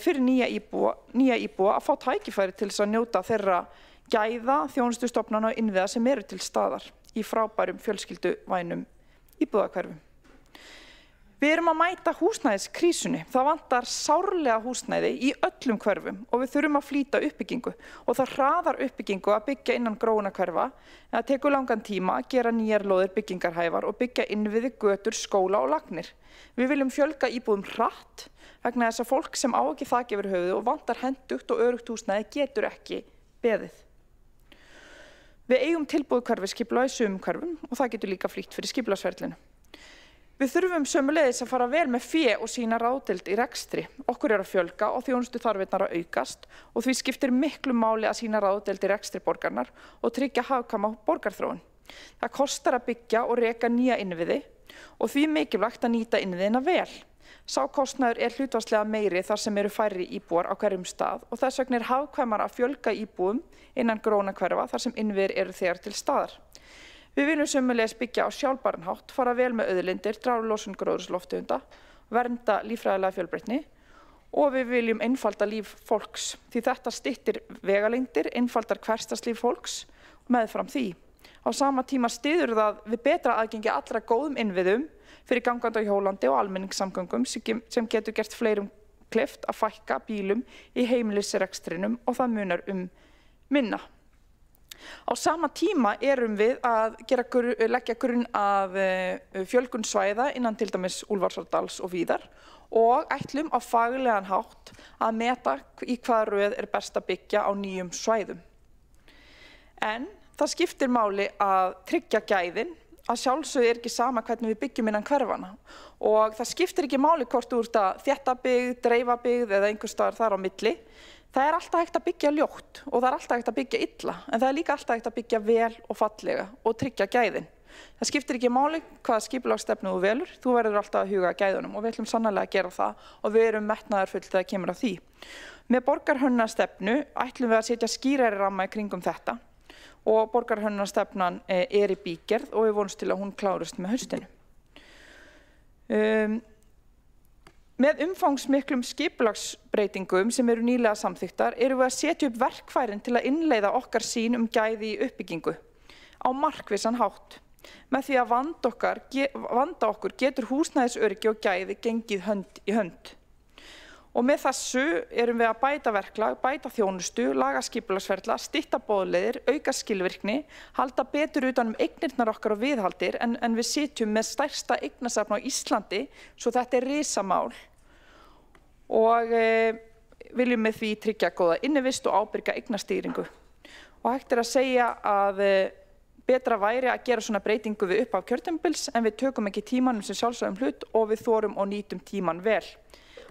S6: fyrir nýja íbúa að fá tækifæri til þess að njóta þeirra gæða, þjónustustofnana og innviða sem eru til staðar í frábærum fjölskylduvænum íbúðahverfum. Við erum að mæta húsnæðiskrísunni. Það vantar sárlega húsnæði í öllum hverfum og við þurfum að flýta uppbyggingu og það hraðar uppbyggingu að byggja innan gróinna hverfa en það tekur langan tíma að gera nýjar lóðir byggingarhæfar og byggja innviði, götur, skóla og lagnir. Við viljum fjölga íbúðum hratt vegna þess að fólk sem á ekki þak yfir höfuðið og vantar hentugt og örugt húsnæði getur ekki beðið. Við eigum tilbúið hverfisskipulag í sumum hverfum og það getur líka flýtt fyrir skipulagsferlinu. Við þurfum sömuleiðis að fara vel með fé og sína ráðdeild í rekstri. Okkur er að fjölga og þjónustuþarfirnar að aukast og því skiptir miklu máli að sína ráðdeild í rekstri borgarinnar og tryggja hagkvæma borgarþróun. Það kostar að byggja og reka nýja innviði og því mikilvægt að nýta innviðina vel. Sá kostnaður er hlutfallslega meiri þar sem eru færri íbúar á hverjum stað og þess vegna er hagkvæmara að fjölga íbúum innan gróinna hverfa þar sem innviðir eru þegar til staðar. Við viljum sömuleiðis byggja á sjálfbæran hátt, fara vel með auðlindir, draga úr losun gróðurhúsalofttegunda, vernda líffræðilega fjölbreytni og við viljum einfalda líf fólks því þetta styttir vegalengdir, einfaldar hversdagslíf fólks meðfram því. Á sama tíma styður það við betra aðgengi allra góðum innviðum fyrir gangandi og hjólandi og almenningssamgöngum sem getur gert fleirum kleift að fækka bílum í heimilisrekstrinum og það munar minna. Á sama tíma erum við að leggja grunn að fjölgun svæða innan til dæmis Úlfarsárdals og víðar og ætlum á faglegan hátt að meta í hvaða röð er best að byggja á nýjum svæðum. En það skiptir máli að tryggja gæðin, að sjálfsögðu er ekki sama hvernig við byggjum innan hverfana og það skiptir ekki máli hvort þú ert að þétta byggð, dreifa byggð eða einhvers staðar þar á milli. Það er alltaf hægt að byggja ljótt og það er alltaf hægt að byggja illa, en það er líka alltaf hægt að byggja vel og fallega og tryggja gæðin. Það skiptir ekki máli hvaða skipulagsstefnu þú velur, þú verður alltaf að huga að gæðunum og við ætlum sannarlega að gera það og við erum metnaðarfull þegar kemur að því. Með borgarhönnunarstefnu ætlum við að setja skýrari ramma í kringum þetta og borgarhönnunarstefnan er í bígerð og við vonumst til að hún klárist með haustinu. Með umfangsmiklum skipulagsbreytingum sem eru nýlega samþykktar erum við að setja upp verkfærin til að innleiða okkar sýn gæði í uppbyggingu á markvissan hátt. Með því að vanda okkur getur húsnæðisöryggi og gæði gengið hönd í hönd. Og með þessu erum við að bæta verklag, bæta þjónustu, laga skipulagsferla, stytta boðleiðir, auka skilvirkni, halda betur utan eignirnar okkar og viðhaldir en við sitjum með stærsta eignasafn á Íslandi, svo þetta er risamál. Og viljum með því tryggja góða innivist og ábyrga eignastýringu. Og hægt er að segja að betra væri að gera svona breytingu við upphaf kjörtímabils en við tökum ekki tímanum sem sjálfsögðum hlut og við þorum og nýtum tíman vel.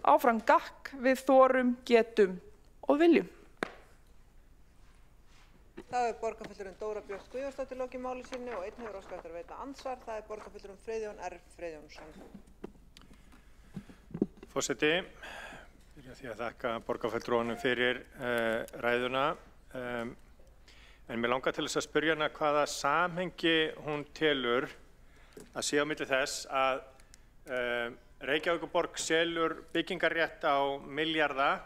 S6: Áfram gakk, við þorum, getum og viljum.
S1: Það er borgarfulltrúinn Dóra Björt Guðjónsdóttir lokið máli sinni og einn hefur óskað eftir að veita andsvar. Það er borgarfulltrúinn Friðjón R. Friðjónsson.
S3: Forseti, byrja því að þakka borgarfulltrúanum fyrir ræðuna. En mér langar til þess að spyrja hana hvaða samhengi hún telur að sé á milli þess að Reykjavíkurborg selur byggingarrétt á milljarða,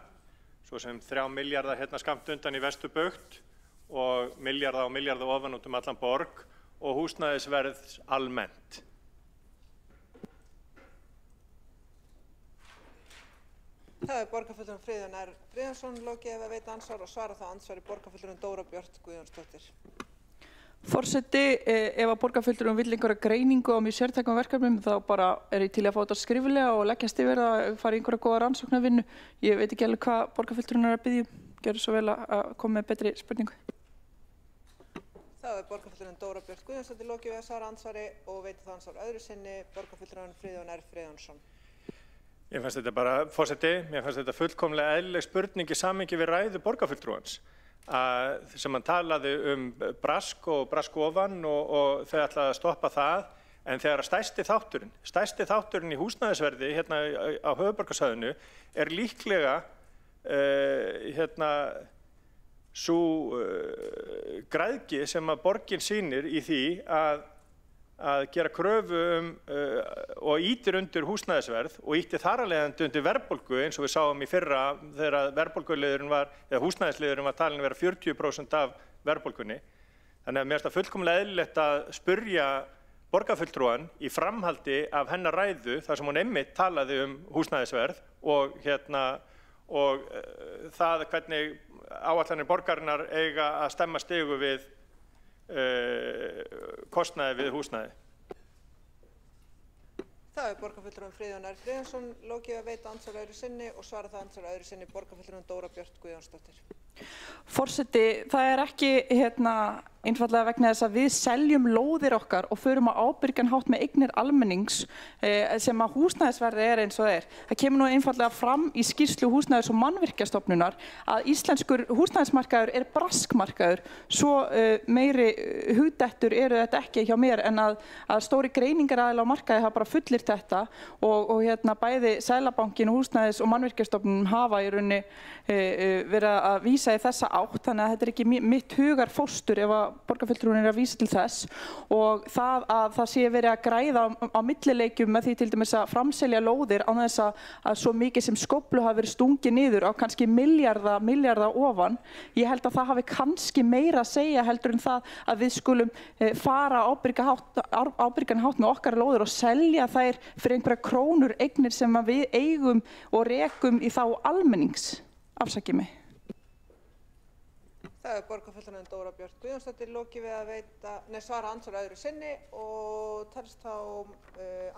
S3: svo sem 3 milljarða hérna skammt undan í Vesturbugt og milljarða ofan út allan borg og húsnæðisverð almennt.
S1: Það er borgarfulltrúinn Friðjón R. Friðjónsson lokið að veita andsvar og svara þá andsvari borgarfulltrúinn Dóra Björt Guðjónsdóttir.
S6: Forseti, ef að borgarfulltrúinn vill einhverja greiningu á mjög sértækum verkefnum þá bara er ég til að fá þetta skriflega og leggjast yfir að fara í einhverja góða rannsóknarvinnu. Ég veit ekki alveg hvað borgarfulltrúinn er að biðja. Gjörðu svo vel að koma með betri spurningu.
S1: Það er borgarfulltrúinn Dóra Björt Guðjónsdóttir lokið við að svara andsvari og veita það ansvar öðru sinni borgarfulltrúinn Friðjón R. Friðjónsson.
S3: Ég fannst þetta bara, forseti, mér fannst þetta fullkomlega eðlileg spurning í samhengi við ræðu borgarfulltrúans. Sem hann talaði brask og brask ofan og þau ætlaði að stoppa það en þegar stærsti þátturinn í húsnæðisverði hérna á höfuðborgarsvæðinu er líklega sú græðgi sem að borgin sýnir í því að að gera kröfu og ýtir undir húsnæðisverð og ýtti þar af leiðandi undir verðbólgu eins og við sáum í fyrra þegar verðbólguliðurinn eða húsnæðisliðurinn var talin vera 40% af verðbólgunni. Þannig að mér finnst það fullkomlega eðlilegt að spurja borgarfulltrúan í framhaldi af hennar ræðu þar sem hún einmitt talaði húsnæðisverð og það hvernig áætlanir borgarinnar eiga að stemma stigu við kostnaði við húsnæði.
S1: Það borgarfulltrúinn Friðjón R. Friðjónsson lokið að veita andsvar öðru sinni og svara það andsvar öðru sinni borgarfulltrúinn Dóra Björt Guðjónsdóttir.
S6: Forseti, það ekki einfallega vegna þess að við seljum lóðir okkar og förum á ábyrgan hátt með eignir almennings sem að húsnæðisverði eins og það Það kemur nú einfallega fram í skýrslu Húsnæðis- og mannvirkjastofnunar að íslenskur húsnæðismarkaður braskmarkaður, svo meiri hugdettur eru þetta ekki hjá mér en að stóri greiningaraðilar á markaði hafa bara fullyrt þetta og bæði Seðlabankinn og Húsnæðis- og mannvirkjastofnun hafa í rauninni verið að vísa í þessa átt, þannig að þetta ekki mitt hugarfóstur ef að borgarfulltrúinn að vísa til þess og það að það sé verið að græða á millileikjum með því til dæmis að framselja lóðir á þess að svo mikið sem skóflu hafi verið stungið niður á kannski milljarða ofan. Ég held að það hafi kannski meira að segja heldur en það að við skulum fara ábyrgan hátt með okkar lóðir og selja þær fyrir einhverja krónur eignir sem við eigum og rekum í þá almennings. Afsakið mig.
S1: Það borgarfulltrúinn Dóra Björt Guðjónsdóttir lokið við að svara andsvar öðru sinni og telst þá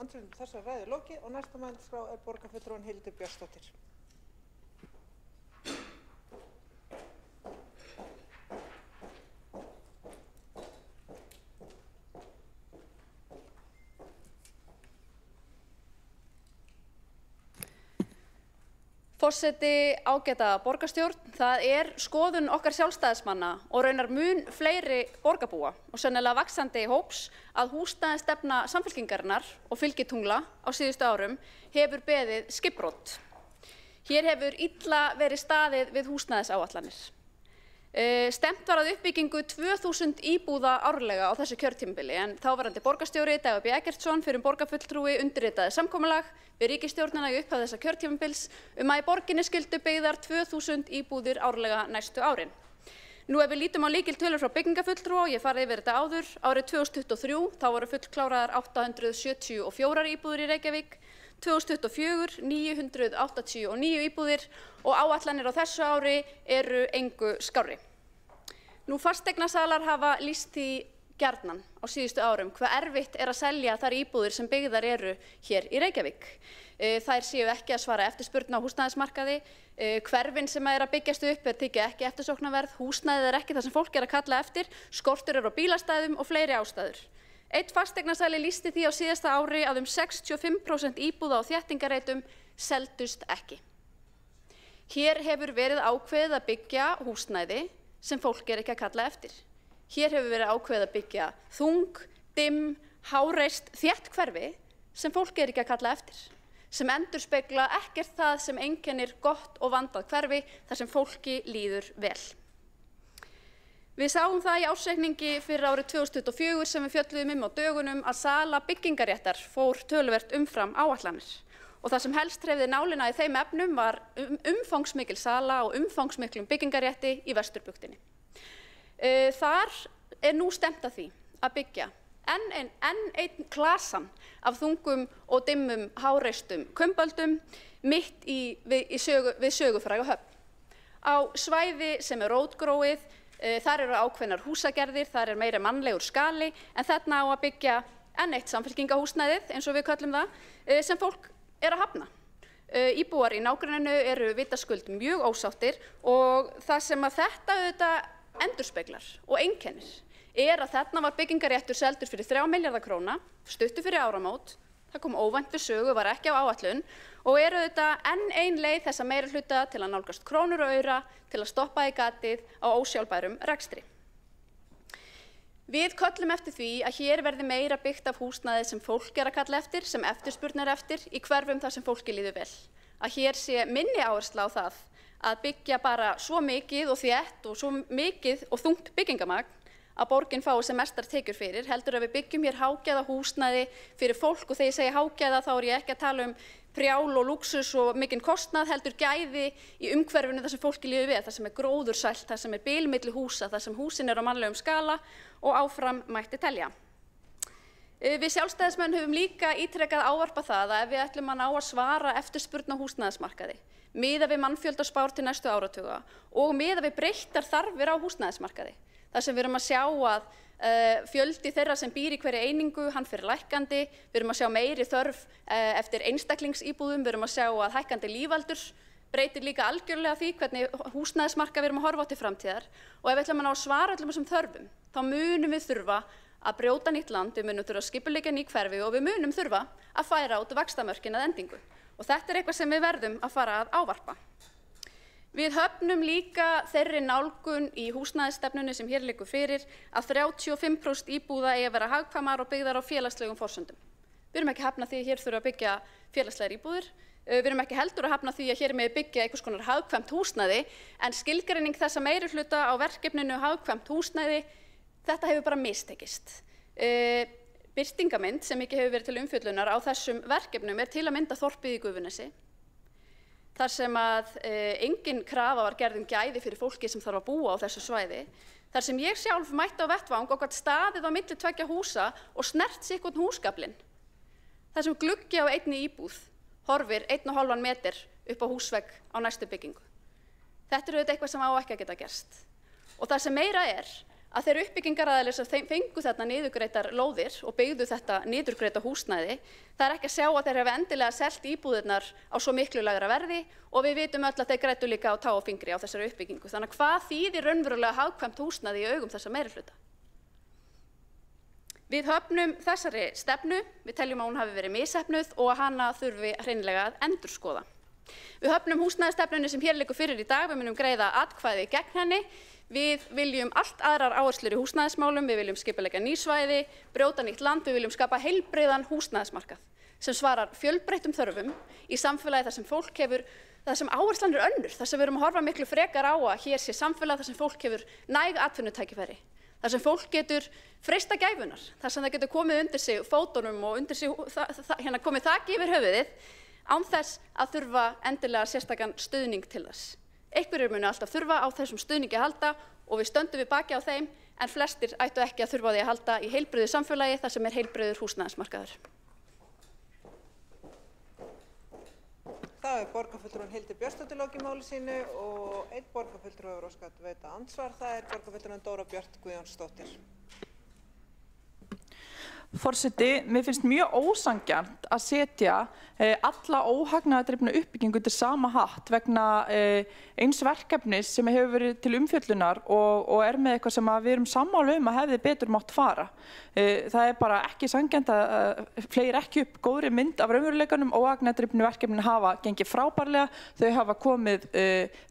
S1: andsvörum þessar ræðu lokið og næsta mælskrá borgarfulltrúinn Hildur Björnsdóttir.
S7: Forseti, ágæta borgarstjórn, það skoðun okkar sjálfstæðismanna og raunar mun fleiri borgarbúa og sennilega vaxandi hóps að húsnæðisstefna Samfylkingarinnar og fylgitungla á síðustu árum hefur beðið skipbrot. Hér hefur illa verið staðið við húsnæðisáætlanir. Stefnt var að uppbyggingu 2000 íbúða árlega á þessu kjörtímabili en þáverandi borgarstjóri Dagur B. Eggertsson fyrir borgarfulltrúi undirritaði samkomulag við ríkisstjórnina í upphaf þessa kjörtímabils að í borginni skyldu byggðar 2000 íbúðir árlega næstu árin. Nú ef við lítum á lykiltölur frá byggingafulltrúa og ég farið yfir þetta áður, árið 2023 þá voru fullkláraðar 874 íbúðir í Reykjavík, 2024 989 íbúðir og áætlanir á þessu ári eru engu skárri. Nú fasteignasalar hafa lýst því gjarnan á síðustu árum hve erfitt að selja þær íbúðir sem byggðar eru hér í Reykjavík. Þær séu ekki að svara eftirspurn á húsnæðismarkaði, hverfin sem að byggjast upp tekið ekki eftirsóknarverð, húsnæðið ekki það sem fólk að kalla eftir, skortur á bílastæðum og fleiri ástæður. Einn fasteignasali lýsti því á síðasta ári að 65% íbúða á þéttingareitum seldust ekki. Hér hefur verið ákveðið að byggja húsnæði sem fólk ekki að kalla eftir. Hér hefur verið ákveðið að byggja þung, dimm, háreist, þétt hverfi sem fólk ekki að kalla eftir, sem endurspegla ekkert það sem einkennir gott og vandað hverfi þar sem fólki líður vel. Við sáum það í ársreikningi fyrir árið 2024 sem við fjölluðum á dögunum að sala byggingaréttar fór töluvert umfram áætlanir og það sem helst hreyfði nálina í þeim efnum var umfangsmikil sala og umfangsmiklum byggingarétti í Vesturbugtinni. Þar nú stefnt að því að byggja enn einn klasan af þungum og dimmum háreistum kumböldum mitt við sögufræga Höfn. Á svæði sem rótgróið, þar eru ákveðnar húsagerðir, þar meira mannlegur skali en þarna á að byggja enn eitt samfylkingahúsnæðið eins og við köllum það sem fólk að hafna. Íbúar í nágrenninu eru vitaskuld mjög ósáttir og það sem að þetta auðvitað endurspeglar og einkennir að þarna var byggingaréttur seldur fyrir 3 milljarða króna, stuttu fyrir áramót, það kom óvænt við sögu, var ekki á áætlun og auðvitað enn ein leið þessa meirihluta til að nálgast krónur og aura til að stoppa í gatið á ósjálfbærum rekstri. Við köllum eftir því að hér verði meira byggt af húsnæði sem fólk að kalla eftir, sem eftirspurn eftir í hverfum þar sem fólki líður vel. Að hér sé minni áhersla á það að byggja bara svo mikið og þétt og svo mikið og þungt byggingamagn að borgin fái sem mestar tekjur fyrir, heldur að við byggjum hér hágæða húsnæði fyrir fólk, og þegar ég segi hágæða þá ég ekki að tala prjál og lúxus og mikinn kostnað, heldur gæði í umhverfinu þar sem fólki líður við, þar sem gróðursælt, þar sem bil milli húsa, þar sem húsin á mannlegum skala og áfram mætti telja. Við sjálfstæðismenn höfum líka ítrekað ávarpa það að ef við ætlum að ná að svara eftirspurn á húsnæðismarkaði, miðað við mannfjöldaspár til næstu áratuga og miðað við breyttar þarfir á húsnæðismarkaði, þar sem við erum að sjá að fjöldi þeirra sem býr í hverri einingu, hann fer lækkandi, við erum að sjá meiri þörf eftir einstaklingsíbúðum, við erum að sjá að hækkandi lífaldur breytir líka algjörlega því hvernig húsnæðismarkað við erum að horfa á til framtíðar, og ef við ætlum að ná að svara öllum þessum þörfum, þá munum við þurfa að brjóta nýtt land, við munum þurfa að skipuleggja ný hverfi og við munum þurfa að færa út vaxtamörkin að endingu. Og þetta eitthvað sem við verðum að fara að ávarpa. Við höfnum líka þeirri nálgun í húsnæðisstefnunni sem hér liggur fyrir að 35% íbúða eigi að vera hagkvæmar og byggðar á félagslegum forsendum. Við erum ekki að hafna því að hér þurfa að byggja félagslegar íbúðir. Við erum ekki heldur að hafna því að hér með byggja einhvers konar hagkvæmt húsnæði, en skilgreining þessa meirihluta á verkefninu hagkvæmt húsnæði, þetta hefur bara mistekist. Birtingamynd sem ekki hefur verið til umfjöllunar á þessum verkefnum til að mynda þorpið í Gufunesi, þar sem að engin krafa var gerð gæði fyrir fólki sem þarf að búa á þessu svæði, þar sem ég sjálf mætti á vettvang og gat staðið á milli tveggja húsa og snert sitthvorn húsgaflinn, þar sem gluggi á einni íbúð horfir 1,5 meter upp á húsvegg á næstu byggingu. Þetta auðvitað eitthvað sem á ekki að geta gerst. Og það sem meira að þeir uppbyggingaraðilar sem fengu þarna niðurgreiddar lóðir og byggðu þetta niðurgreidda húsnæði, það ekki að sjá að þeir hafa endilega selt íbúðirnar á svo miklu lægra verði, og við vitum öll að þeir greiddu líka á tá og fingri á þessari uppbyggingu. Þannig að hvað þýðir raunverulega hagkvæmt húsnæði í augum þessa meirihluta? Við höfnum þessari stefnu, við teljum að hún hafi verið misheppnuð og að hana þurfi hreinlega að endurskoða. Við höfnum húsnæðisstefnunni sem hér liggur fyrir í dag, við munum greiða atkvæði gegn henni. Við viljum allt aðrar áherslur í húsnæðismálum, við viljum skipuleggja ný svæði, brjóta nýtt land, við viljum skapa heilbrigðan húsnæðismarkað sem svarar fjölbreyttum þörfum í samfélagi þar sem fólk hefur, þar sem áherslan önnur, þar sem við erum að horfa miklu frekar á að hér sé samfélag þar sem fólk hefur næg atvinnutækifæri, þar sem fólk getur freista gæfunar, þar sem það getur komið undir sig fótunum og undir sig, komið þaki yfir höfuðið án þess að þurfa endilega sérstakan stuðning til þess. Einhverjir munu alltaf þurfa á þessum stuðningi að halda og við stöndum við baki á þeim, en flestir ættu ekki að þurfa á því að halda í heilbrigðu samfélagi þar sem heilbrigður húsnæðismarkaður.
S1: Það borgarfulltrúinn Hildur Björnsdóttir lokið máli sínu og einn borgarfulltrúi hefur óskað að veita andsvar, það borgarfulltrúinn Dóra Björt Guðjónsdóttir.
S6: Forseti, mér finnst mjög ósanngjarnt að setja alla óhagnaðardrifna uppbyggingu til sama hatt vegna eins verkefnis sem hefur verið til umfjöllunar og með eitthvað sem við erum sammála að hefði betur mátt fara. Það bara ekki sanngjarnt að fleiri ekki upp góðri mynd af raunveruleikanum. Óhagnaðardrifnu verkefnin hafa gengið frábærlega, þau hafa komið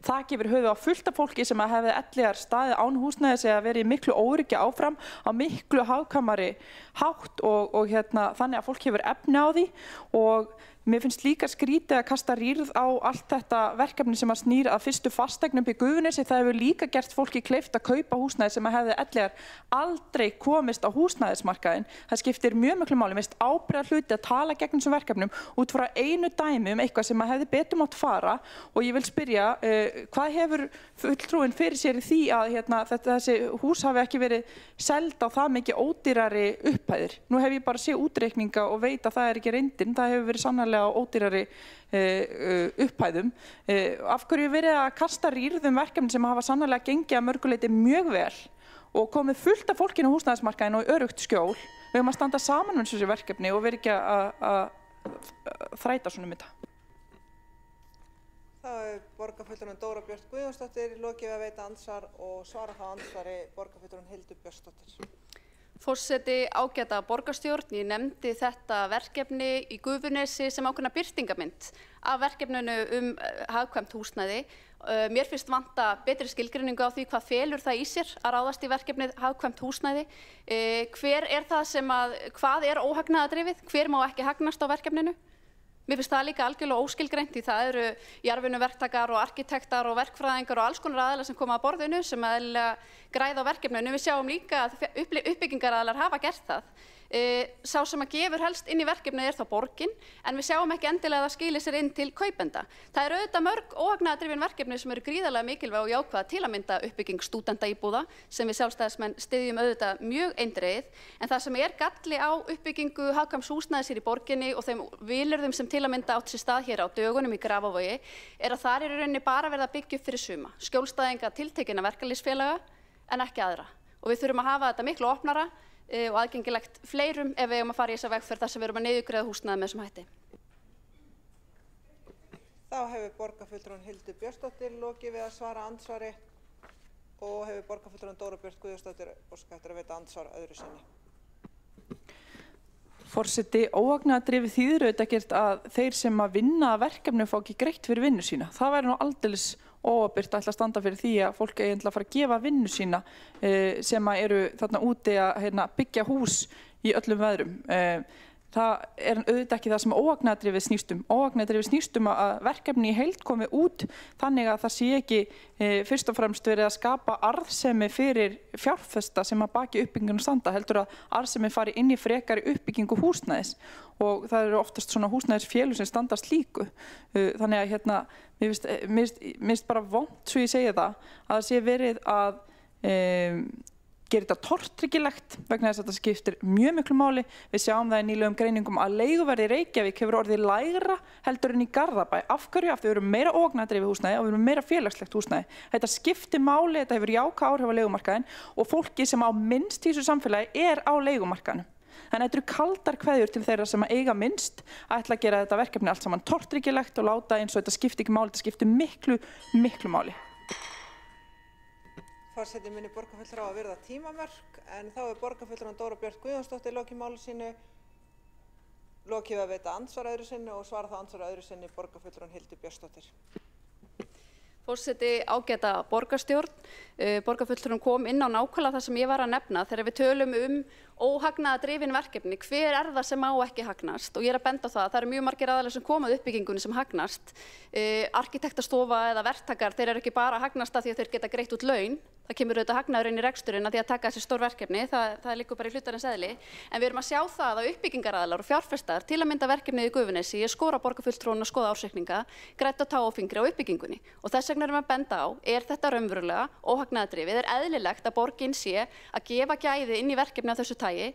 S6: þak yfir höfuð á fullt af fólki sem hefði ellegar staðið án húsnæðis eða verið í miklu óöryggi áfram á miklu hagkvæmari hátt og þannig að fólk hefur efni á því. Og mér finnst líka skrítið að kasta rýrð á allt þetta verkefni sem að snýr að fyrstu fasteignum í Gufunesi. Það hefur líka gert fólki kleift að kaupa húsnæði sem hefði ellegar aldrei komist á húsnæðismarkaðinn. Það skiptir mjög miklu máli, mér finnst ábyrgðarhluti að tala gegn þessum verkefnum út frá einu dæmi eitthvað sem hefði betur mátt fara. Og ég vil spyrja, hvað hefur fulltrúinn fyrir sér í því að þessi hús hafi ekki verið seld á það mikið ódýrari upphæðir? Nú hef ég bara séð útreikninga og veit að það ekki reyndin, það hefur verið sannarlega á ódýrari upphæðum. Af hverju verið að kasta rýrðum verkefni sem hafa sannarlega gengið að mörgu leyti mjög vel og komið fullt af fólkinu á húsnæðismarkaðinn og öruggt skjól? Við höfum að standa saman með þessu verkefni og verið ekki að þræta svona þetta.
S1: Það borgarfulltrúinn Dóra Björt Guðjónsdóttir lokið að veita andsvar og svara þá andsvari borgarfulltrúinn Hildur Björnsdóttir.
S7: Forseti, ágæta borgarstjórn, ég nefndi þetta verkefni í Gufunesi sem ákveðna birtingamynd af verkefninu hagkvæmt húsnæði. Mér finnst vanta betri skilgreiningu á því hvað felur það í sér að ráðast í verkefnið hagkvæmt húsnæði. Hvað er óhagnaðardrifið? Hver má ekki hagnast á verkefninu? Mér finnst það líka algjörlega óskilgreint því það eru jarðvinnuverktakar og arkitektar og verkfræðingar og alls konar aðilar sem koma að borðinu sem eðlilega græða á verkefninu. Við sjáum líka að uppbyggingaraðilar hafa gert það. Sá sem að gefur helst inn í verkefnið þá borgin, en við sjáum ekki endilega að það skilir sér inn til kaupenda. Það eru auðvitað mörg óhagnaðardrifin verkefni sem eru gríðarlega mikilvæg og jákvæð, til að mynda uppbygging stúdentaíbúða sem við sjálfstæðismenn styðjum auðvitað mjög eindregið, en það sem er galli á uppbyggingu hagkvæms húsnæðis hér í borginni og þeim vilyrðum sem til að mynda átt sér stað hér á dögunum í Grafarvogi er að þar er í rauninni bara verið að byggja upp fyrir suma, skjólstæðinga tiltekinna verkalýðsfélaga en ekki aðra. Og við þurfum að hafa þetta miklu opnara og aðgengilegt fleirum ef við eigum að fara í þessa vegferð þar sem við erum að niðurgreiða húsnæði með þessum hætti.
S1: Þá hefur borgarfulltrúin Hildur Björnsdóttir lokið við að svara andsvari og hefur borgarfulltrúin Dóra Björt Guðjónsdóttir óskað eftir að veita andsvar öðru sinni.
S6: Forseti, óhagnaðardrifið þýðir auðvitað ekkert að þeir sem að vinna að verkefni fá ekki greitt fyrir vinnu sína. Það væri nú aldeilis óábyrgt að ætla að standa fyrir því að fólk eigi að fara að gefa vinnu sína sem að eru þarna úti að byggja hús í öllum veðrum. Það er auðvitað ekki það sem óhagnaðardrifið snýst um. Óhagnaðardrifið snýst um að verkefni í heild komi út þannig að það sé ekki fyrst og fremst verið að skapa arðsemi fyrir fjárfesta sem að baki uppbyggingunum standa, heldur að arðsemi fari inn í frekari uppbyggingu húsnæðis og það eru oftast svona húsnæðisfélög sem standa slíku. Þannig að mér finnst bara vont, svo ég segi það, að það sé verið að gera þetta tortryggilegt vegna þess að þetta skiptir mjög miklu máli. Við sjáum það í nýlegum greiningum að leiguverð í Reykjavík hefur orðið lægra heldur en í Garðabæ. Af hverju? Af því við erum meira óhagnaðardrifið húsnæði og við erum meira félagslegt húsnæði. Þetta skiptir máli, þetta hefur jákvæð áhrif á leigumarkaðinn og fólki sem á minnst í þessu samfélagi er á leigumarkaðnum. Þannig að þetta eru kaldar kveðjur til þeirra sem að eiga minnst að ætla að gera þetta verkefni allt saman tortryggilegt og láta eins og þetta skipti ekki máli, þetta skiptir miklu, miklu máli.
S1: Forseti minni borgarfulltrúa að virða tímamörk, en þá er borgarfulltrúin Dóra Björt Guðjónsdóttir lokið máli sínu, lokið að veita andsvar öðru sinni og svara þá andsvar öðru sinni borgarfulltrúin Hildur Björnsdóttir.
S7: Forseti, ágæta borgarstjórn, borgarfulltrúin kom inn á nákvæmlega það sem ég var að nefna þegar við tölum óhagnaðardrifin verkefni, hver er það sem á ekki hagnast, og ég er að benda á það eru mjög margir aðilar sem koma að uppbyggingunni sem hagnast. Arkitektastofa eða verktakar, þeir eru ekki bara að hagnast af því að þeir geta greitt út laun, það kemur auðvitað hagnaður inn í reksturinn að því að taka þessi stór verkefni, það liggur bara í hlutarins eðli, en við erum að sjá það að uppbyggingaraðilar og fjárfestar til að mynda verkefnið í Gufunesi, ég skora borgarfulltrúin að skoða ársreikninga, grætt á tá og fingri á uppbyggingunni og þess vegna erum við að benda á, er þetta raunverulega óhagnaðardrifið, er eðlilegt að borgin sé að gefa gæði inn í verkefni af þessu tagi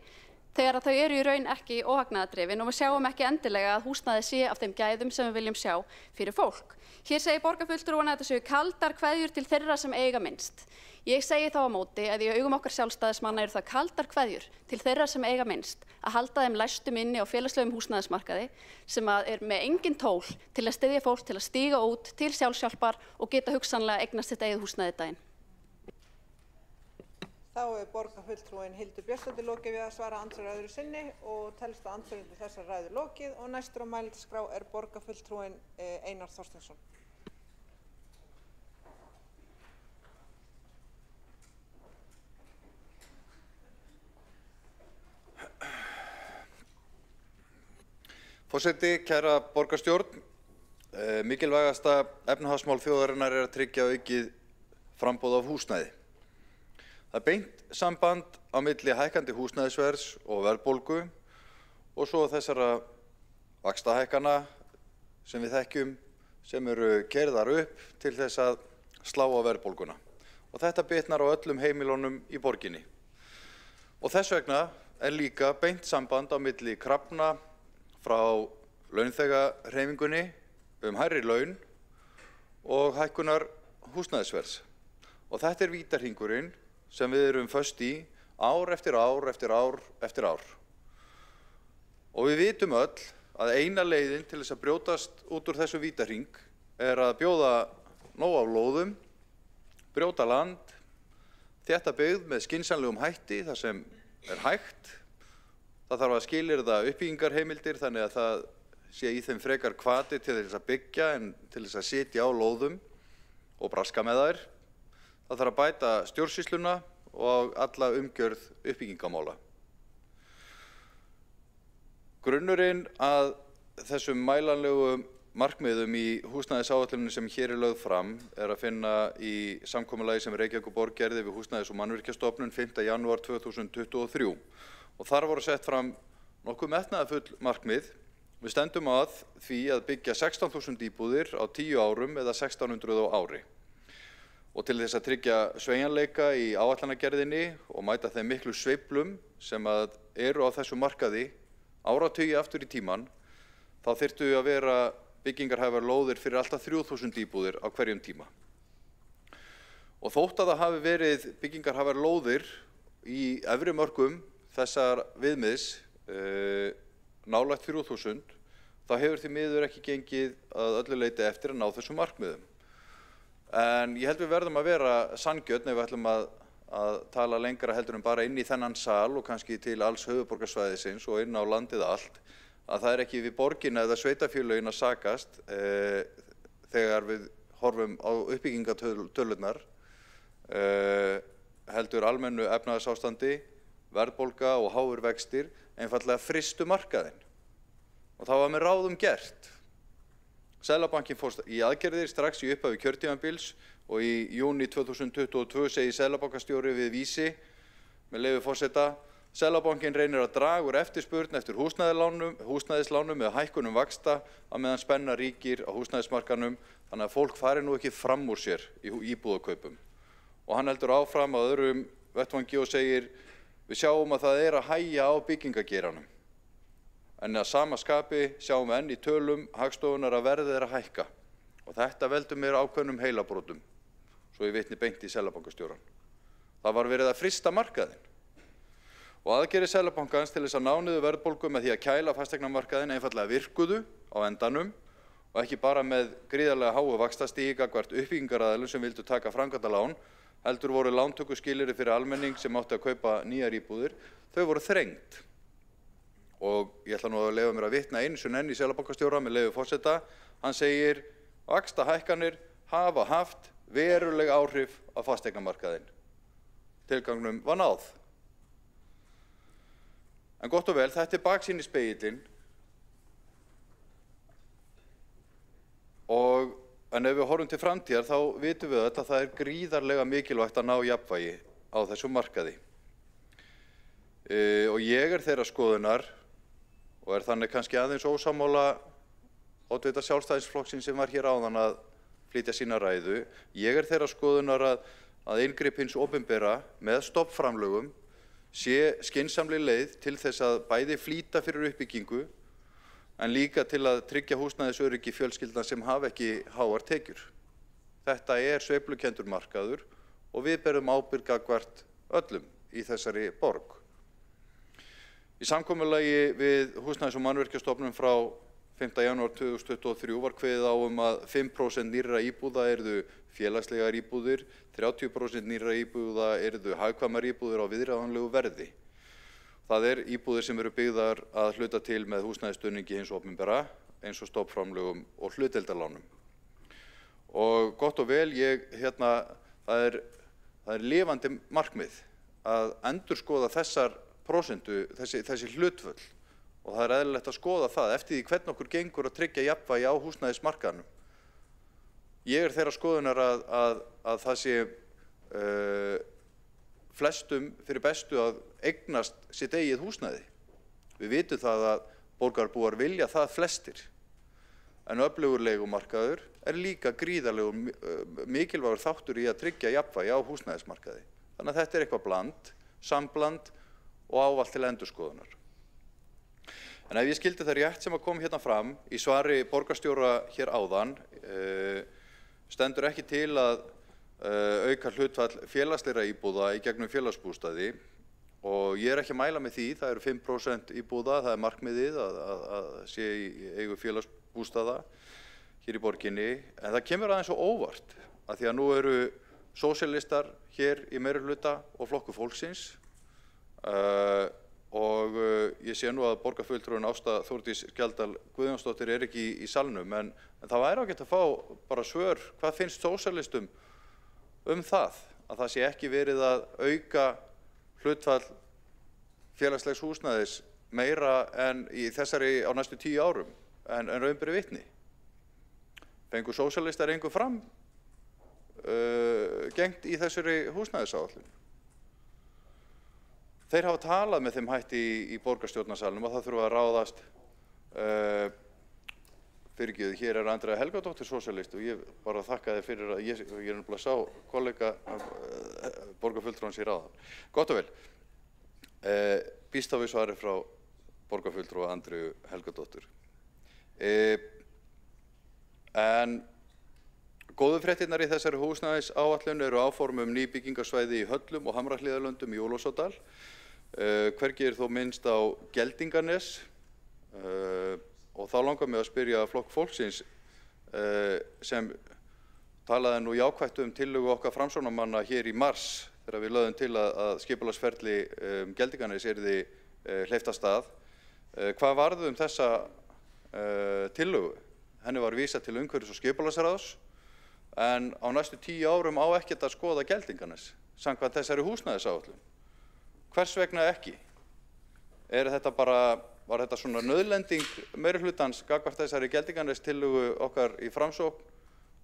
S7: þegar þau eru í raun ekki óhagnaðardrifin og við sjáum ekki endilega að húsnæði sé af þeim gæðum sem við viljum sjá fyrir fólk. Hér segir borgarfulltrúin að þetta séu kaldar kveðjur til þeirra sem eiga minnst. Ég segi þá á móti að í augum okkar sjálfstæðismanna eru það kaldar kveðjur til þeirra sem eiga minnst að halda þeim læstum inni á félagslegum húsnæðismarkaði sem er með engin tól til að styðja fólk til að stíga út til sjálfshjálpar og geta hugsanlega eignast sitt eigið húsnæði daginn.
S1: Þá er borgarfulltrúin Hildur Björnsdóttir lokið við að svara andsvar öðru sinni og telst að andsvarinn til þessar ræðu lokið og næstur á mælendaskrá er borgarfulltrúin Einar Þorsteinsson.
S4: Forseti, kæra borgarstjórn, mikilvægasta efnahagsmál þjóðarinnar er að tryggja aukið framboð af húsnæði. Það er beint samband á milli hækkandi húsnæðisverðs og verðbólgu og svo þessara vaxtahækkana sem við þekkjum sem eru keyrðar upp til þess að slá á verðbólguna. Og þetta bitnar á öllum heimilunum í borginni. Og þess vegna er líka beint samband á milli krafna frá launþegahreyfingunni hærri laun og hækkunar húsnæðisverðs. Og þetta er vítahringurinn sem við erum föst í ár eftir ár eftir ár eftir ár. Og við vitum öll að eina leiðin til þess að brjótast út úr þessu vítahring er að bjóða nóg af lóðum, brjóta land, þétta byggð með skynsamlegum hætti þar sem er hægt. Það þarf að skilyrða uppbyggingarheimildir þannig að það sé í þeim frekar hvati til þess að byggja en til þess að sitja á lóðum og braska með þær. Það þarf að bæta stjórnsýsluna og alla umgjörð uppbyggingamála. Grunnurinn að þessum mælanlegu markmiðum í húsnæðisáætluninni sem hér lögð fram að finna í samkomulagi sem Reykjavíkurborg gerði við Húsnæðis- og mannvirkjastofnun 5. janúar 2023 og þar voru sett fram nokkuð metnaðarfull markmið. Við stefndum að því að byggja 16.000 íbúðir á 10 árum eða 1600 á ári. Og til þess að tryggja sveigjanleika í áætlanagerðinni og mæta þeim miklu sveiflum sem eru á þessu markaði áratugi aftur í tímann, þá þyrftu að vera byggingarhæfar lóðir fyrir alltaf 3000 íbúðir á hverjum tíma. Og þótt að það hafi verið byggingarhæfar lóðir í efri mörkum þessar viðmiðs nálægt 3000, þá hefur því miður ekki gengið að öllu leyti eftir að ná þessum markmiðum. En ég held við verðum að vera sanngjörn ef við ætlum að tala lengra heldur en bara inn í þennan sal og kannski til alls höfuðborgarsvæðisins og inn á landið allt, að það ekki við borgina eða sveitarfélögin að sakast þegar við horfum á uppbyggingatölurnar, heldur almennu efnahagsástandi, verðbólga og háir vextir einfaldlega frystu markaðinn. Og það var með ráðum gert. Seðlabankinn fór í aðgerðir strax í upphafi kjörtímabils og í júní 2022 segir seðlabankastjóri við Vísi, með leyfi forseta, Seðlabankinn reynir að draga úr eftirspurn eftir húsnæðislánum með hækkunum vaxta á meðan spenna ríkir á húsnæðismarkaðnum þannig að fólk fari nú ekki fram úr sér í íbúðakaupum. Og hann heldur áfram á öðrum vettvangi og segir, við sjáum að það að hægja á byggingageiranum. En að sama skapi sjáum við enn í tölum Hagstofunnar að verðið að hækka. Og þetta veldur mér ákveðnum heilabrotum, svo ég vitni beint í Seðlabankastjórann. Það var verið að frysta markaðinn. Og aðgerðir Seðlabankans til þess að ná niður verðbólgu með því að kæla fasteignamarkaðinn einfaldlega virkuðu á endanum og ekki bara með gríðarlega háu vaxtastigi gagnvart uppbyggingaraðilum sem vildu taka framkvæmdalán, heldur voru lántökuskilyrði fyrir almenning sem átti að kaupa nýjar íbúðir, þau voru þrengd. Og ég ætla nú að leyfa mér að vitna einu sinni enn í Seðlabankastjóra með leyfi forseta. Hann segir, vaxtahækkanir hafa haft veruleg áhrif á fasteignamarkaðinn. Tilgangnum var náð. En gott og vel, þetta baksýn í spegillinn. En ef við horfum til framtíðar þá vitum við að það gríðarlega mikilvægt að ná jafnvægi á þessum markaði. Og ég þeirra skoðunar og þannig kannski aðeins ósammála oddvita Sjálfstæðisflokksins sem var hér áðan að flytja sína ræðu. Ég þeirra skoðunar að inngrip hins opinbera með stofnframlögum sé skynsamleg leið til þess að bæði flýta fyrir uppbyggingu en líka til að tryggja húsnæðisöryggi fjölskyldna sem hafa ekki háar tekjur. Þetta sveiflukenndur markaður og við berum ábyrgð gagnvart öllum í þessari borg. Í samkomulagi við Húsnæðis- og mannvirkjastofnun frá 5. janúar 2023 var kveðið á að 5% nýrra íbúða yrðu félagslegar íbúðir, 30% nýrra íbúða yrðu hagkvæmar íbúðir á viðráðanlegu verði. Það íbúðir sem eru byggðar að hluta til með húsnæðisstuðningi hins opinbera, eins og stofnframlögum og hlutdeildarlánum. Og gott og vel, það lifandi markmið að endurskoða þessar prósentu, þessi hlutföll. Og það eðlilegt að skoða það eftir því hvernig okkur gengur að tryggja jafnvægi á húsnæðismarkaðnum. Ég þeirra skoðunar að það sé flestum fyrir bestu að eignast sitt eigið húsnæði. Við vitum það að borgarbúar vilja það flestir. En öflugur leigumarkaður líka gríðarlegur mikilvægur þáttur í að tryggja jafnvægi á húsnæðismarkaði. Þannig að þetta eitthvað bland, sambland og ávallt til endurskoðunar. En ef ég skildi það rétt sem að kom hérna fram í svari borgarstjóra hér áðan, stendur ekki til að auka hlutfall félagslegra íbúða í gegnum félagsbústaði og ég ekki að mæla með því, það eru 5% íbúða, það markmiðið að sé í eigu félagsbústaða hér í borginni, en það kemur aðeins svo óvart að því að nú eru sósíalistar hér í meirihluta og Flokkur fólksins og ég sé nú að borgarfulltrúinn Ásta Þórdís Skjaldal Guðjónsdóttir ekki í salnum, en það væri ágætt að fá bara svör, hvað finnst sósíalistum það, að það sé ekki verið að auka hlutfall félagslegs húsnæðis meira en í þessari á næstu 10 árum. en raun ber vitni. Fengu sósíalistar engu fram gengt í þessari húsnæðisáætlun. Þeir hafa talað með þeim hætti í borgarstjórnarsalnum og það þurfa að ráðast fyrirgefðu, hér er Andrea Helgadóttir sósíalist og ég bara þakka þér fyrir að ég er nefnilega sá kollega borgarfulltrúans í ráðan. Gott og vel. Býst þá við svari frá borgarfulltrúa Andreu Helgadóttur. En góðu fréttirnar í þessari húsnæðisáætlun eru áform nýbyggingarsvæði í Höllum og Hamrahlíðarlöndum í Ólafssárdal. Hvergi þó minnst á Geldinganes og þá langar mig að spyrja Flokk fólksins sem talaði nú jákvætt tillögu okkar framsóknarmanna hér í mars þegar við lögðum til að skipulagsferli Geldinganes yrði hleypt af stað. Hvað varð þessa tillögu? Henni var vísað til umhverfis- og skipulagsráðs en á næstu 10 árum á ekkert að skoða Geldinganes samkvæmt þessari húsnæðisáætlun. Hvers vegna ekki? Var þetta svona nauðlending meirihlutans gagnvart þessari Geldinganes tillögu okkar í Framsókn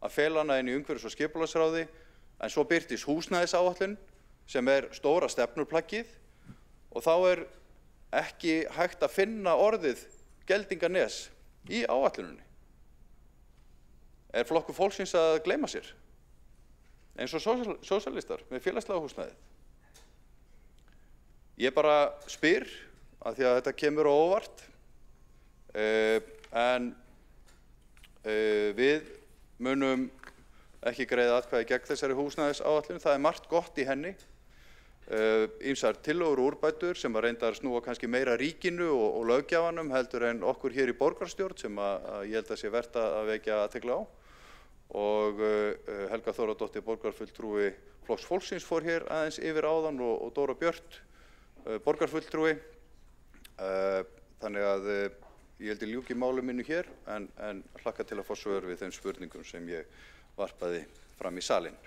S4: að fela hana inn í umhverfis- og skipulagsráði en svo birtist húsnæðisáætlun sem stóra stefnuplaggið og þá ekki hægt að finna orðið Geldinganes í áætluninni. Flokkur fólksins að gleyma sér eins og sósíalistar með félagslega húsnæði? Ég bara spyr af því að þetta kemur á óvart en við munum ekki greiða atkvæði gegn þessari húsnæðisáætlun. Það margt gott í henni, ýmsar tillögur og úrbætur sem að reyndar snúa kannski meira ríkinu og löggjafanum heldur en okkur hér í borgarstjórn sem að ég held að sé vert að vekja athygli á. Og Helga Þórðardóttir borgarfulltrúi Flokks fólksins fór hér aðeins yfir áðan og Dóra Björt borgarfulltrúi. Þannig að ég held ég ljúki máli mínu hér en hlakka til að fá svör við þeim spurningum sem ég varpaði fram í salinn.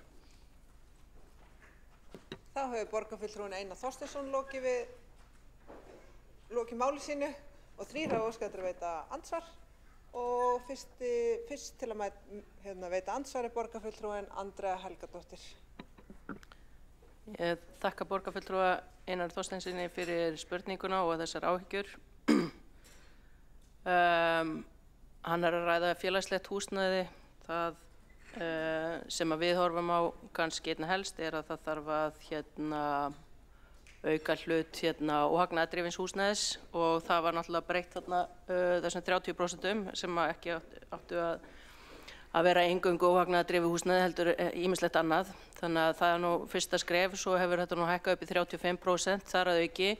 S1: Þá hefur borgarfulltrúinn Einar Þorsteinsson lokið máli sínu og 3 hafa óskað eftir að veita andsvar. Og fyrst til að veita andsvar borgarfulltrúinn Andrea Helgadóttir.
S8: Ég þakka borgarfulltrúa Einar Þorsteinsinni fyrir spurninguna og þessar áhyggjur. Hann að ræða félagslegt húsnæði. Það sem við horfum á kannski einna helst að það þarf að auka hlut óhagnaðardrifins húsnæðis og það var náttúrulega breytt þessum 30% sem ekki áttu að vera eingöngu óhagnaðardrifið húsnæði heldur ýmislegt annað. Þannig að það nú fyrsta skref, svo hefur þetta nú hækkað upp í 35% þar að auki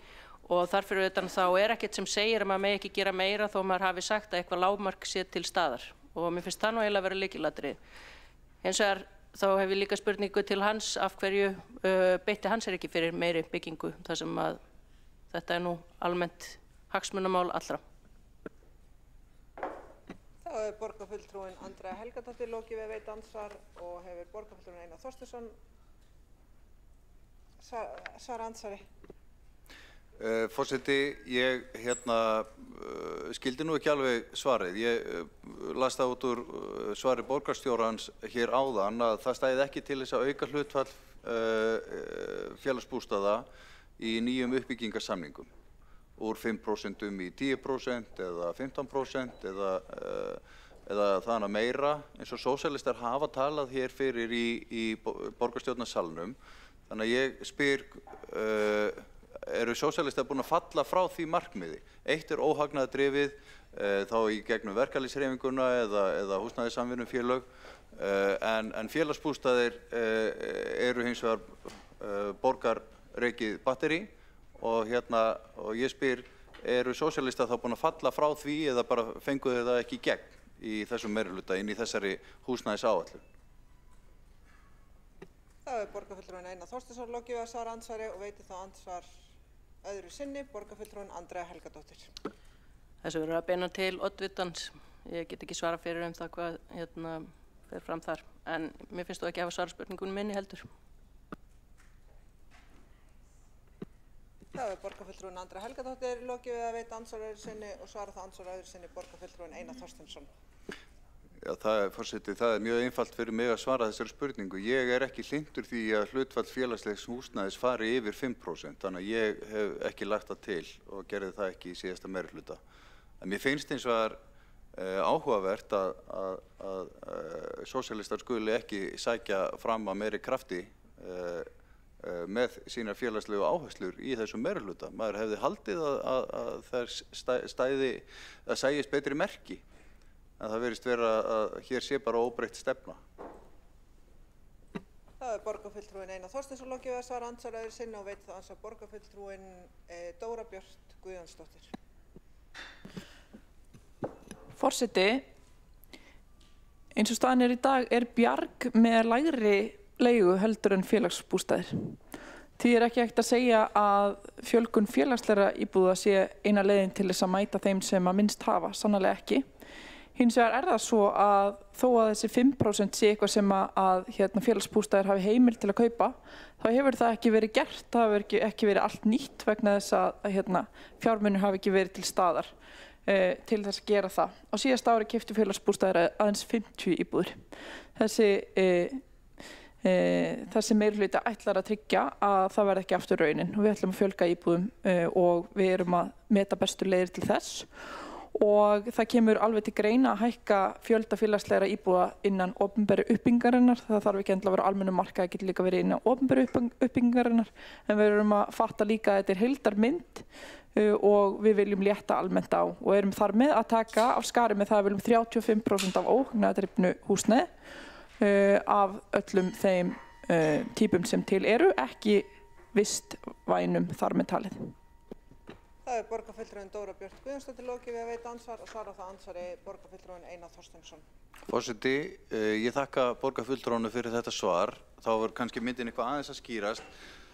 S8: og þar fyrir utan þá ekkert sem segir að maður megi ekki gera meira þó maður hafi sagt að eitthvað lágmark sé til staðar og mér finnst það nú eiginlega vera lykilatriði. Hins vegar þá hef ég líka spurningu til hans af hverju beitti hans ekki fyrir meiri byggingu þar sem að þetta nú almennt hagsmunamál allra.
S1: Þá hefur borgarfulltrúinn Andrea Helgadóttir lokið við að veita andsvar og hefur borgarfulltrúinn Einar Þorsteinsson svara andsvari.
S4: Forseti, ég skildi nú ekki alveg svarið. Ég las það út úr svari borgarstjórans hér áðan að það stæði ekki til þess að auka hlutfall félagsbústaða í nýjum uppbyggingarsamningum úr 5% í 10% eða 15% eða þaðan að meira eins og sósíalistar hafa talað hér fyrir í borgarstjórnarsalnum. Þannig að ég spyr eru sósíalistar búin að falla frá því markmiði? Eitt óhagnaðardrifið þá í gegnum verkalýðshreyfinguna eða húsnæðissamvinnufélög en félagsbústaðir eru hins vegar borgarrekið batteri og ég spyr eru sósíalistar þá búin að falla frá því eða bara fenguðu það ekki í gegn í þessum meirihluta inn í þessari húsnæðisáætlun?
S1: Þá hefur borgarfulltrúinn Einar Þorsteinsson lokið við að svara andsvari og veitir þá andsvar öðru sinni borgarfulltrúinn Andrea Helgadóttir.
S8: Þessu verður að beina til oddvitans. Ég get ekki svara fyrir það hvað fer fram þar. En mér finnst þú ekki að hafa svara spurningunum minni heldur.
S1: Þá borgarfulltrúinn Andrea Helgadóttir lokið við að veita andsvar öðru sinni og svara það andsvar öðru sinni borgarfulltrúinn Einar Þorsteinsson.
S4: Já, forseti, það mjög einfalt fyrir mig að svara þessari spurningu. Ég ekki hlynntur því að hlutfall félagslegs húsnæðis fari yfir 5%, þannig að ég hef ekki lagt það til og gerði það ekki í síðasta meirihluta. En mér finnst eins og áhugavert að sósíalistar skuli ekki sækja fram að meiri krafti með sínar félagslegu áherslur í þessum meirihluta. Maður hefði haldið að það sæjist betri merki. En það verðist vera að hér sé bara óbreytt stefna.
S1: Það borgarfulltrúinn Einar Þorsteinsson lokið við að svara andsvar öðru sinni og veit það andsvar borgarfulltrúinn Dóra Björt Guðjónsdóttir.
S6: Forseti, eins og staðan í dag Bjarg með lægri leigu heldur en félagsbústaðir. Því ekki hægt að segja að fjölgun félagslegra íbúða sé eina leiðin til þess að mæta þeim sem að minnst hafa, sannarlega ekki. Hins vegar það svo að þó að þessi 5% sé eitthvað sem að félagsbústaðir hafi heimild til að kaupa, þá hefur það ekki verið gert, það hefur ekki verið allt nýtt vegna þess að fjármunir hafi ekki verið til staðar til þess að gera það. Á síðasta ári keyptu félagsbústaðir aðeins 50 íbúðir. Þessi meirihluti ætlar að tryggja að það verði ekki aftur raunin og við ætlum að fjölga íbúðum og við erum að meta bestu leiðir til þess og það kemur alveg til greina að hækka fjölda félagslegra íbúða innan opinberu uppbyggingarinnar. Það þarf ekki endilega að vera almennum markaði, það getur líka verið innan opinberu uppbyggingarinnar, en við erum að fatta líka að þetta heildarmynd og við viljum létta almennt á og erum þar með að taka af skari með það að við viljum 35% af óhagnaðardrifnu húsnæði af öllum þeim típum sem til eru, ekki vistvænum þar með talið.
S1: Það borgarfulltrúinn Dóra Björt Guðjónsdóttir lokið við að veita andsvar og svara það andsvari borgarfulltrúinn Einar Þorsteinsson.
S4: Forseti, ég þakka borgarfulltrúnum fyrir þetta svar. Þá var kannski myndin eitthvað aðeins að skýrast.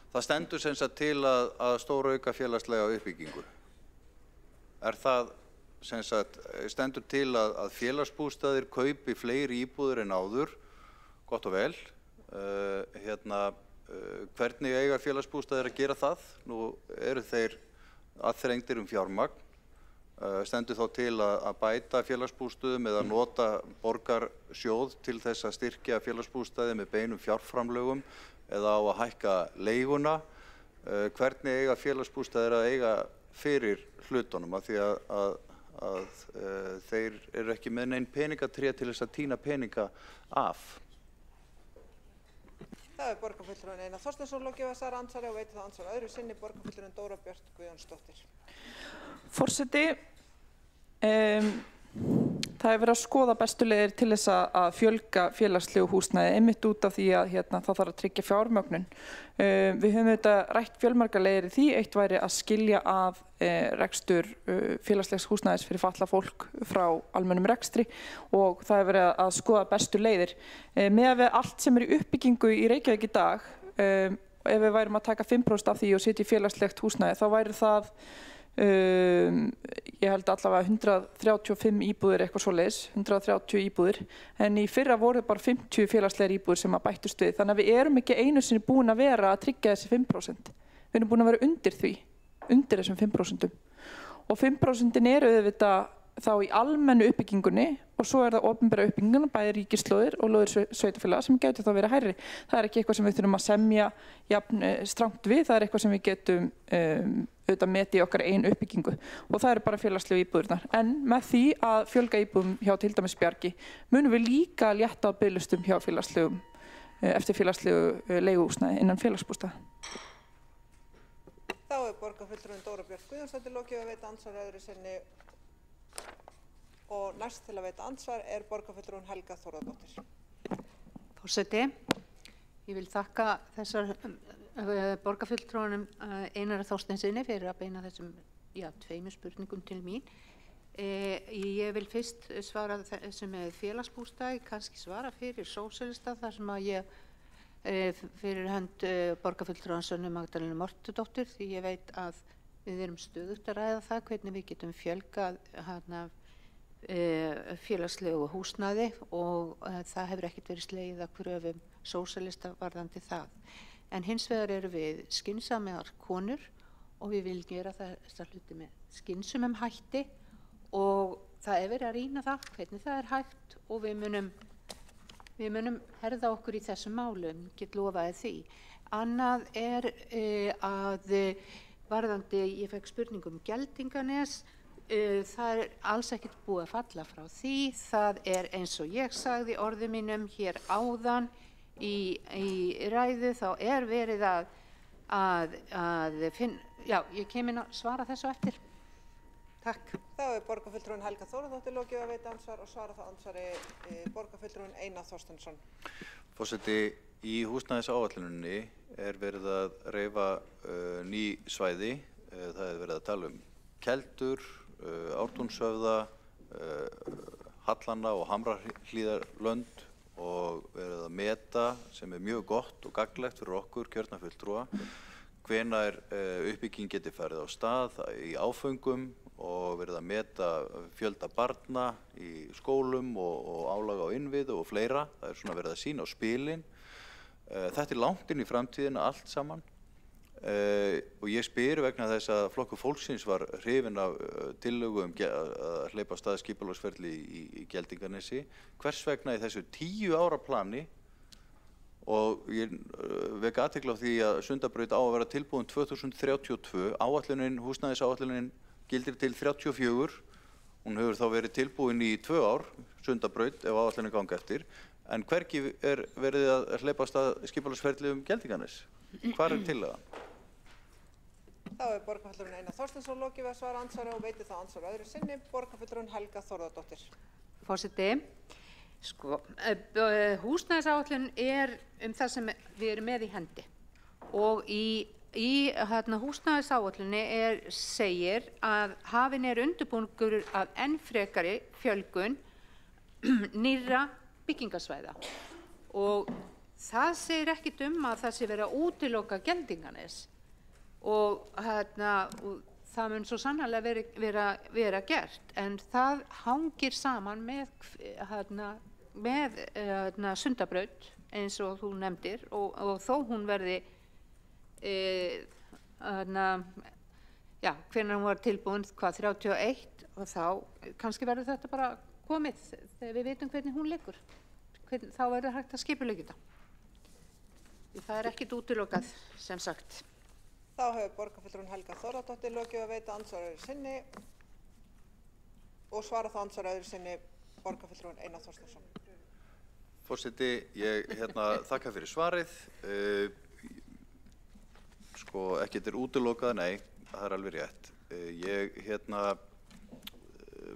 S4: Það stendur sem sagt til að stórauka félagslega uppbyggingu. Það sem sagt stendur til að félagsbústaðir kaupi fleiri íbúðir en áður, gott og vel. Hvernig eiga félagsbústaðir að gera það? Nú eru þeir aðþrengdir fjármagn. Stendur þá til að bæta félagsbústöðum eða nota borgarsjóð til þess að styrkja félagsbústaði með beinum fjárframlögum eða á að hækka leiguna. Hvernig eiga félagsbústaðir að eiga fyrir hlutunum af því að þeir eru ekki með neinn peningatré til þess að tína peninga af?
S1: Það borgarfulltrúinn Einar Þorsteinsson lokið við að svara andsvari og veit það andsvar öðru sinni borgarfulltrúinn Dóra Björt Guðjónsdóttir.
S6: Forseti, það verið að skoða bestu leiðir til þess að fjölga félagslegu húsnæði einmitt út af því að það þarf að tryggja fjármögnun. Við höfum auðvitað rætt fjölmargar leiðir í því. Eitt væri að skilja af rekstur félagslegs húsnæðis fyrir fatlað fólk frá almennum rekstri og það hefur verið að skoða bestu leiðir. Með allt sem í uppbyggingu í Reykjavík í dag, ef við værum að taka 5% af því og setja í félagslegt húsnæði, þá væri það ég held allavega 135 íbúðir eitthvað svoleiðis, 130 íbúðir, en í fyrra voru bara 50 félagslegar íbúðir sem að bættust við, þannig að við erum ekki einu sinni búin að vera að tryggja þessi 5%. Við erum búin að vera undir þessum 5%. Og 5% eru auðvitað þá í almennu uppbyggingunni og svo það opinbera uppbygginguna, bæði ríkislóðir og lóðir sveitarfélaga sem gætu þá verið hærri. Það ekki eitthvað sem við þurfum að semja strangt við, það eitthvað sem við getum auðvitað metið í okkar eigin uppbyggingu og það eru bara félagslegu íbúðirnar. En með því að fjölga íbúðum hjá til dæmis Bjargi munum við líka létta á biðlistum hjá eftir félagslegu leiguhúsnæði innan félagsbústaða.
S1: Þá borgarfulltrúinn Dóra Björt Guðjónsdóttir lokið að veita andsvar öðru sinni og næst til að veita andsvar borgarfulltrúinn Helga Þórðardóttir.
S5: Forseti, ég vil þakka þessar borgarfulltrúnum Einari Þorsteinsinni fyrir að beina þessum tveimur spurningum til mín. Ég vil fyrst svara þessum með félagsbústaði, kannski svara fyrir sósíalista þar sem að ég fyrir hönd borgarfulltrúan Sönnu Magdalenu Mortudóttur því ég veit að við erum stöðugt að ræða það hvernig við getum fjölgað félagslegu húsnæði og það hefur ekkert verið slegið að kröfum sósíalista varðandi það. En hins vegar eru við skynsamlegar konur og við viljum gera þessa hluti með skynsumum hætti og það verið að rýna það hvernig það hægt og við munum herða okkur í þessum málum, get lofaði því. Annað að varðandi, ég fekk spurningum Geldinganes, það alls ekkert búið að falla frá því, það eins og ég sagði orði mínum hér áðan í ræðu, þá verið að finna, já, ég kem inn að svara þessu eftir. Takk.
S1: Þá borgarfulltrúinn Helga Þórðardóttir lokið að veita andsvar og svara það andsvari borgarfulltrúinn Einar Þorsteinsson.
S4: Forseti, í húsnæðisáætluninni verið að reifa ný svæði. Það verið að tala Keldur, Ártúnshöfða, Hallana og Hamrahlíðarlönd og verið að meta sem mjög gott og gagnlegt fyrir okkur kjörna fulltrúa hvenær uppbygging geti farið á stað í áföngum og verið að meta fjölda barna í skólum og álag á innviði og fleira. Það svona verið að sýna á spilin. Þetta langt inn í framtíðina allt saman og ég spyr vegna þess að Flokkur fólksins var hrifinn af tillögu að hleypa af stað skipulagsferli í Geldinganesi. Hvers vegna í þessu 10 ára plani og ég vek athygli á því að Sundabraut á að vera tilbúin 2032, húsnæðisáætlunin gildir til 34, hún hefur þá verið tilbúin í 2 ár, Sundabraut, ef áætlunin gangi eftir, en hvergi verið að hleypa af stað skipulagsferli Geldinganes? Hvar tillagan?
S1: Þá borgarfulltrúinn Einar Þorsteinsson lokið við að svara andsvari og veitir það andsvar öðru sinni, borgarfulltrúinn Helga Þórðardóttir.
S5: Forseti, húsnæðisáætlun það sem við erum með í hendi og í húsnæðisáætlunni segir að hafin undirbúningur að enn frekari fjölgun nýrra byggingasvæða og það segir ekkert að það sé verið að útiloka Geldinganes og það mun svo sannarlega vera gert en það hangir saman með Sundabraut eins og þú nefndir og þó hún verði hvenær hún var tilbúin, 31 og þá kannski verður þetta bara komið þegar við vitum hvernig hún liggur. Þá verður hægt að skipuleggja þetta. Það ekkert útilokað sem sagt.
S1: Þá hefur borgarfulltrúinn Helga Þórðardóttir lokið að veita andsvar öðru sinni og svara það andsvar öðru sinni borgarfulltrúinn Einar Þorsteinsson.
S4: Forseti, ég þakka fyrir svarið. Ekkert útilokað, nei, það alveg rétt. Ég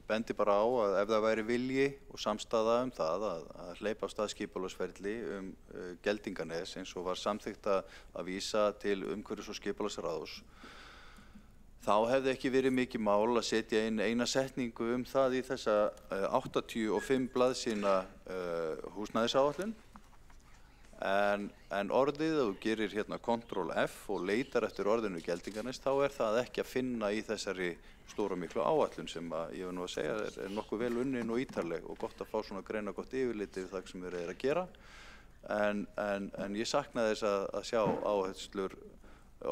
S4: bendi bara á að ef það væri vilji og samstaða það að hleypa af stað skipulagsferli Geldinganes eins og var samþykkt að vísa til umhverfis- og skipulagsráðs, þá hefði ekki verið mikið mál að setja inn eina setningu það í þessa 85 blaðsíðna húsnæðisáætlun. En orðið, ef þú gerir Ctrl F og leitar eftir orðinu Geldinganes, þá það ekki að finna í þessari stóra miklu áætlun sem ég vil nú að segja nokkuð vel unnin og ítarleg og gott að fá svona greina gott yfirlit yfir það sem við erum að gera. En ég sakna þess að sjá áherslur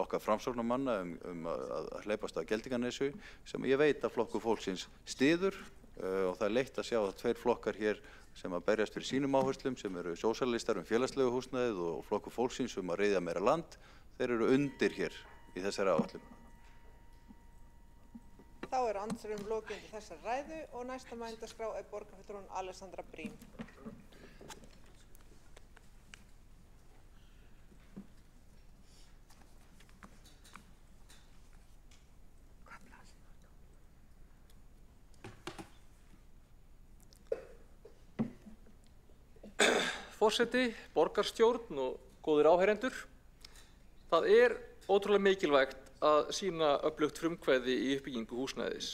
S4: okkar framsóknarmanna að hleypast að Geldinganesu sem ég veit að Flokkur fólksins styður og það leitt að sjá að 2 flokkar hér sem að berjast fyrir sínum áherslum sem eru sósíalistar félagslegu húsnæðið og Flokkur fólksins að reiða meira land, þeir eru undir hér í þessari áætlun.
S1: Þá andsvörum lokið undir þessari ræðu og næsta mælendaskrá borgarfulltrúinn Alexandra Briem.
S9: Forseti, borgarstjórn og góðir áheyrendur. Það ótrúlega mikilvægt að sýna öflugt frumkvæði í uppbyggingu húsnæðis.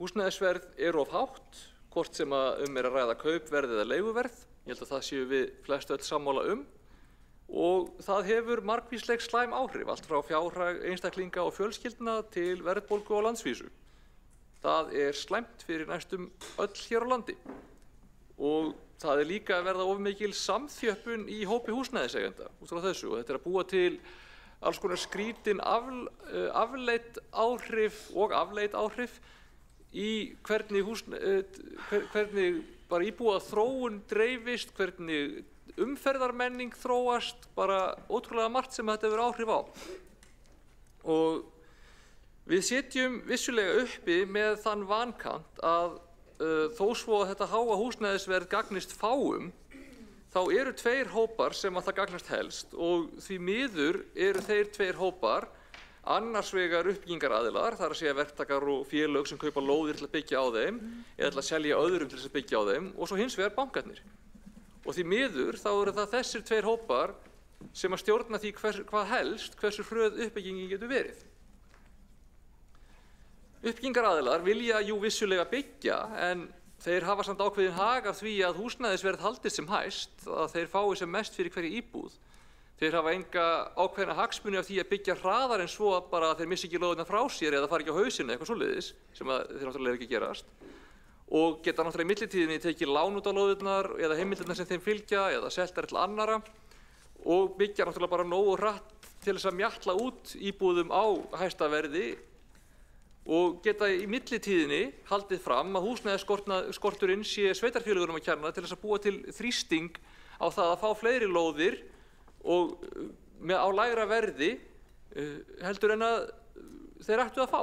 S9: Húsnæðisverð of hátt, hvort sem að ræða kaupverð eða leiguverð. Ég held að það séu við flest öll sammála og það hefur margvísleg slæm áhrif, allt frá fjárhag einstaklinga og fjölskyldna til verðbólgu á landsvísu. Það slæmt fyrir næstum öll hér á landi og það líka að verða of mikil samþjöppun í hópi húsnæðiseigenda út frá þessu og þetta að búa til alls konar skrítin afleidd áhrif og afleidd áhrif í hvernig bara íbúa þróun dreifist, hvernig umferðarmenning þróast, bara ótrúlega margt sem þetta hefur áhrif á. Og við sitjum vissulega uppi með þann vankant að þó svo að þetta háa húsnæðisverð gagnist fáum, þá eru tveir hópar sem að það gagnast helst og því miður eru þeir tveir hópar annars vegar uppbyggingaraðilar, það er að segja verktakar og félög sem kaupa lóðir til að byggja á þeim eða til að selja öðrum til þess að byggja á þeim og svo hins vegar bankarnir. Og því miður þá eru það þessir tveir hópar sem að stjórna því hvað helst, hversu hröð uppbyggingin getur verið. Uppbyggingaraðilar vilja jú vissulega byggja en þeir hafa samt ákveðin hag af því að húsnæðisverð haldist sem hæst, að þeir fái sem mest fyrir hverja íbúð. Þeir hafa enga ákveðna hagsmuni af því að byggja hraðar en svo að bara þeir missi ekki lóðina frá sér eða fara ekki á hausinn eða eitthvað svoleiðis, sem þeir náttúrulega ekki gerast. Og geta náttúrulega í millitíðinni tekið lán út á lóðirnar eða heimildirnar sem þeim fylgja eða seltar til annara og byggja náttúrulega bara nógu hratt til þess að mjatla út íbúðum á hæsta verði og geta í millitíðinni haldið fram að húsnæðisskorturinn sé sveitarfélögunum að kenna til þess að búa til þrýsting á það að fá fleiri lóðir og á lægra verði heldur en að þeir ættu að fá.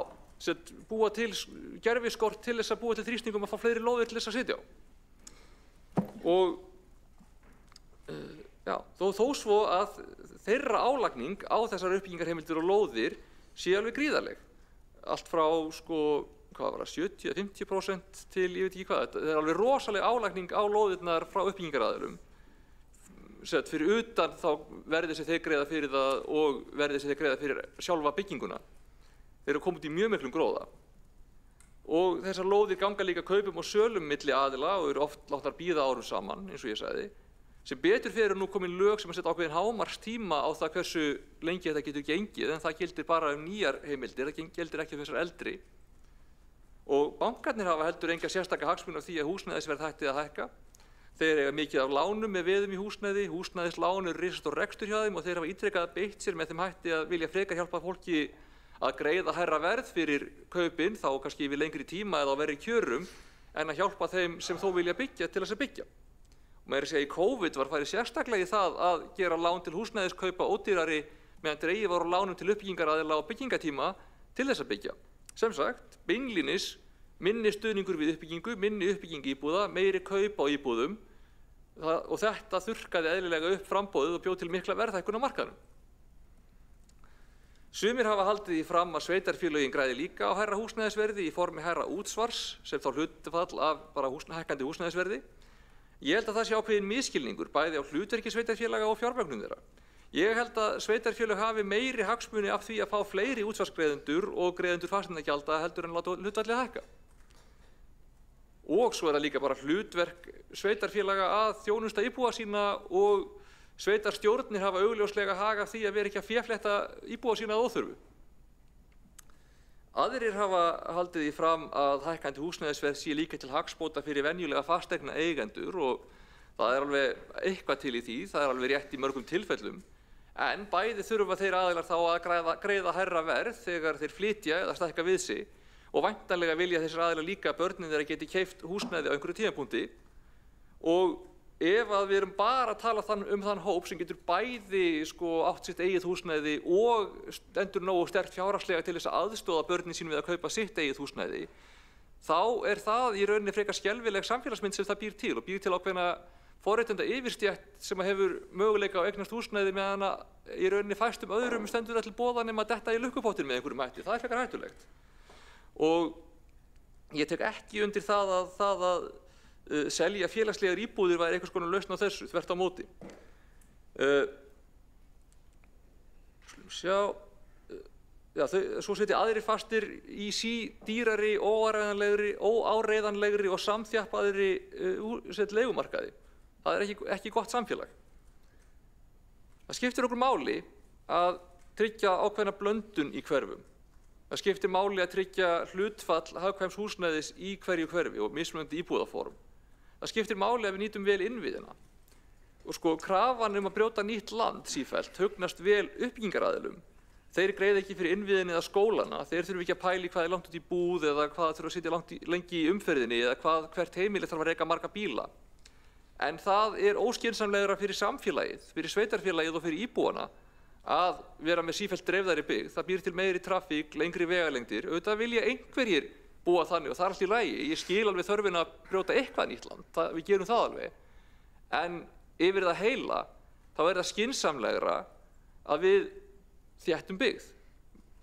S9: Búa til gerviskort til þess að búa til þrýstingum að fá fleiri lóðir til þess að sitja á. Og þó svo að þeirra álagning á þessar uppbyggingarheimildir og lóðir sé alveg gríðarleg. Allt frá, hvað var það, 70–50% til, ég veit ekki hvað, þetta er alveg rosaleg álagning á lóðirnar frá uppbyggingaraðilum. Fyrir utan þá verðið sem þeir greiða fyrir það og verðið sem þeir greiða fyrir sjálfa bygginguna. Þeir eru komið í mjög miklum gróða. Og þessar lóðir ganga líka kaupum og sölum milli aðila og eru oft látnar bíða árum saman, eins og ég sagði. Sem betur fyrir nú komin lög sem að setja ákveðin hámarkstíma á það hversu lengi þetta getur gengið, en það gildir bara nýjar heimildir, það gildir ekki þessar eldri. Og bankarnir hafa heldur enga sérstaka hagsmuni af því að húsnæðisverð hætti að hækka. Þeir eiga mikið af lánum með veðum í húsnæði, húsnæðislán eru risastór rekstur hjá þeim og þeir hafa ítrekað beitt sér með þeim hætti að vilja frekar hjálpa fólki að greiða hærra verð fyrir kaupin, þá kannski yfir lengri tíma eða á verri kjörum, en að hjálpa þeim sem þó vilja byggja til þess að byggja. Og meira að segja í COVID var farið sérstaklega í það að gera lán til húsnæðiskaupa ódýrari meðan dregið var úr lánum til uppbyggingaraðila á byggingatíma til þess að byggja. Sem sagt, beinlínis minni stuðningur við uppbyggingu, minni uppbygging íbúða, meiri kaup á íbúðum og þetta þurrkaði eðlilega upp framboðið og bjóð til mikla verðhækkun á markaðnum. Sumir hafa haldið því fram að sveitarfélögin græði líka á hærra húsnæðisverði í formi hærra útsvars sem þá hlutfall af bara hækkandi húsnæðisverði. Ég held að það sé ákveðin misskilningur bæði á hlutverki sveitarfélaga og fjármögnun þeirra. Ég held að sveitarfélög hafi meiri hagsmuni af því að fá fleiri útsvarsgreiðendur og greiðendur fasteignagjalda heldur en láta hlutfallið hækka. Og svo er það líka bara hlutverk sveitarfélaga að þjónusta íbúa sína og sveitarstjórnir hafa augljóslega hag af því að vera ekki að féflétta íbúa sína að óþörfu. Aðrir hafa haldið því fram að hækkandi húsnæðisverð sé líka til hagsbóta fyrir venjulega fasteigna eigendur og það er alveg eitthvað til í því, það er alveg rétt í mörgum tilfellum. En bæði þurfa þeir aðilar þá að greiða hærra verð þegar þeir flytja eða stækka við sig og væntanlega vilja þessir aðilar líka að börnin þeirra geti keypt húsnæði á einhverju tímapunkti. Og ef að við erum bara að tala þann hóp sem getur bæði átt sitt eigið húsnæði og stendur nógu sterkt fjárhagslega til þess að aðstoða börnin sín við að kaupa sitt eigið húsnæði, þá er það í rauninni frekar skelfileg samfélagsmynd sem það býr til og býr til ákveðna forréttinda yfirstétt sem hefur möguleika á eignast húsnæði meðan að í rauninni fæstum öðrum stendur það til boða nema að detta í lukkupottin með einhverjum hætti. Það er frekar hættulegt. Og ég tek ekki undir það að selja félagslegar íbúðir væri einhvers konar lausn á þessu, þvert á móti. Svo setja aðrir fastir í dýrari, óáreiðanlegri og samþjappaðri leigumarkaði. Það er ekki gott samfélag. Það skiptir okkur máli að tryggja ákveðna blöndun í hverfum. Það skiptir máli að tryggja hlutfall hagkvæms húsnæðis í hverju hverfi og mismunandi íbúðaform. Það skiptir máli að við nýtum vel innviðina. Og krafan að brjóta nýtt land sífellt hugnast vel uppbyggingaraðilum þeir greiða ekki fyrir innviðin eða skólana, þeir þurfa ekki að pæli hvað langt út í búð eða hvað þurfa að sitja lengi í umferðinni eða hvert heimili þarf að reka marga bíla. En það óskynsamlegra fyrir samfélagið, fyrir sveitarfélagið og fyrir íbúana að vera með sífellt dreifðari byggð. Það býr til meiri trafík, lengri vegalengdir. Auðvitað vilja einhverjir búa þannig og það allt í lagi. Ég skil alveg þörfina að brjóta eitthvað nýtt land, við gerum það alveg. En yfir það heila þá það skynsamlegra að við þéttum byggð.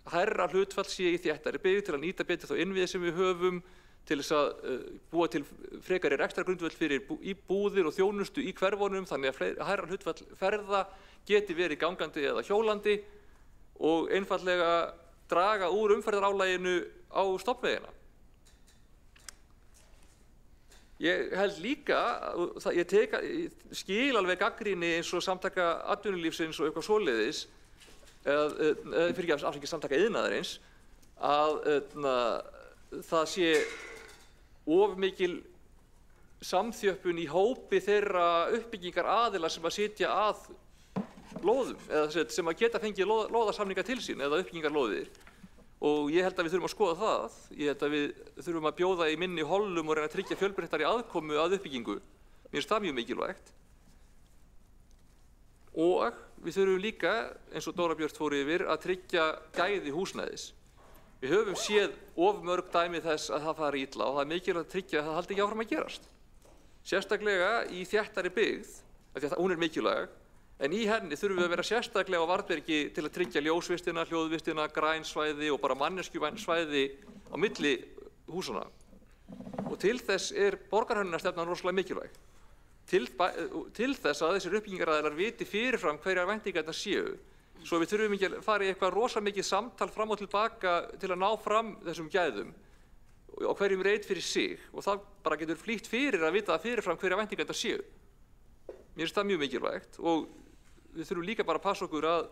S9: Hærra hlutfall sé í þéttari byggð til að nýta betur þá innviði sem við höfum, til þess að búa til frekari rekstrargrundvöll fyrir búðir og þjónustu í hverfunum, þannig að hærra hlutfall ferða geti verið gangandi eða hjólandi og einfaldlega draga úr umferðarálaginu á stofnvegina. Ég held líka, ég skil alveg gagnrýni eins og samtaka atvinnulífsins og eitthvað svoleiðis, ekki samtaka iðnaðarins, að það sé of mikil samþjöppun í hópi þeirra uppbyggingar aðila sem að sitja að lóðum eða sem að geta fengið lóðarsamninga til sín eða uppbyggingarlóðir. Og ég held að við þurfum að skoða það. Ég held að við þurfum að bjóða í minni hollum og reyna að tryggja fjölbreyttari aðkomu að uppbyggingu. Mér finnst það mjög mikilvægt. Og við þurfum líka, eins og Dóra Björt fór yfir, að tryggja gæði húsnæðis. Við höfum séð of mörg dæmi þess að það fari illa og það mikilvægt að tryggja að það haldi ekki áfram að gerast. Sérstaklega í þéttari byggð, af því að hún mikilvæg, en í henni þurfum við að vera sérstaklega á varðbergi til að tryggja ljósvistina, hljóðvistina, grænsvæði og bara manneskjuvæn svæði á milli húsana. Og til þess borgarhönnunarstefnan rosalega mikilvæg. Til þess að þessir uppbyggingaraðilar viti fyrirfram hverjar væntingarnar séu, svo við þurfum ekki að fara í eitthvað rosalega mikið samtal fram og tilbaka til að ná fram þessum gæðum á hverjum reit fyrir sig og það bara getur flýtt fyrir að vita fyrirfram hverjar væntingarnar séu. Mér finnst það mjög mikilvægt og við þurfum líka bara að passa okkur að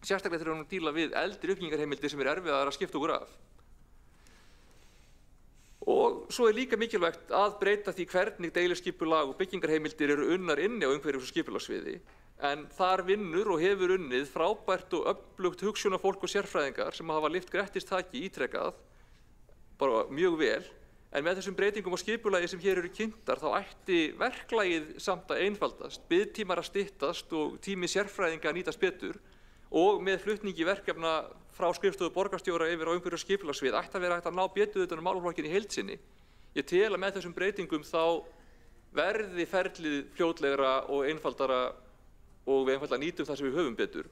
S9: sérstaklega þurfum við að díla við eldri uppbyggingarheimildir sem erfiðar að skipta okkur af. Og svo líka mikilvægt að breyta því hvernig deiliskipulag og byggingarheimildir eru unnar inni á umhverfis- og skipulagssviði, en þar vinnur og hefur unnið frábært og öflugt hugsjónafólk og sérfræðingar sem hafa lyft grettistaki ítrekað, bara mjög vel. En með þessum breytingum á skipulagi sem hér eru kynntar þá ætti verklagið samt að einfaldast, biðtímar að styttast og tími sérfræðinga að nýtast betur og með flutningi verkefna frá skrifstofu borgarstjóra yfir á umhverfis- og skipulagssvið ætti að vera hægt að ná betur utan um málaflokkinn í heild sinni. Ég tel að með þessum breytingum þá verði ferlið fljótlegra og einfaldara og við einfaldlega nýtum það sem við höfum betur.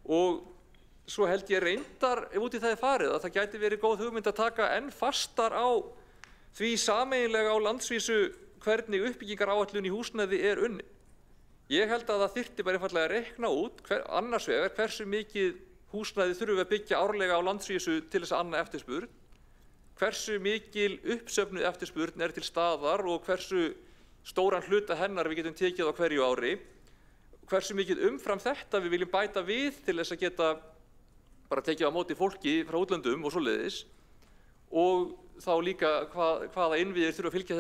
S9: Og svo held ég reyndar, ef út í það farið, að það gæti verið góð hugmynd að taka enn fastar á því sameiginlega á landsvísu hvernig uppbyggingaráætlun í húsnæði unnin. Ég held að það þyrfti bara einfaldlega að reikna út annars vegar hversu mikið húsnæði þurfum við að byggja árlega á landsvísu til þess að anna eftirspurn, hversu mikil uppsöfnuð eftirspurn til staðar og hversu stóran hluta hennar við getum tekið á hverju ári, hversu mikið umfram þetta við viljum bæta við til þess að geta bara tekið á móti fólki frá útlöndum og svoleiðis og þá líka hvaða innviðir þurfa að fylgja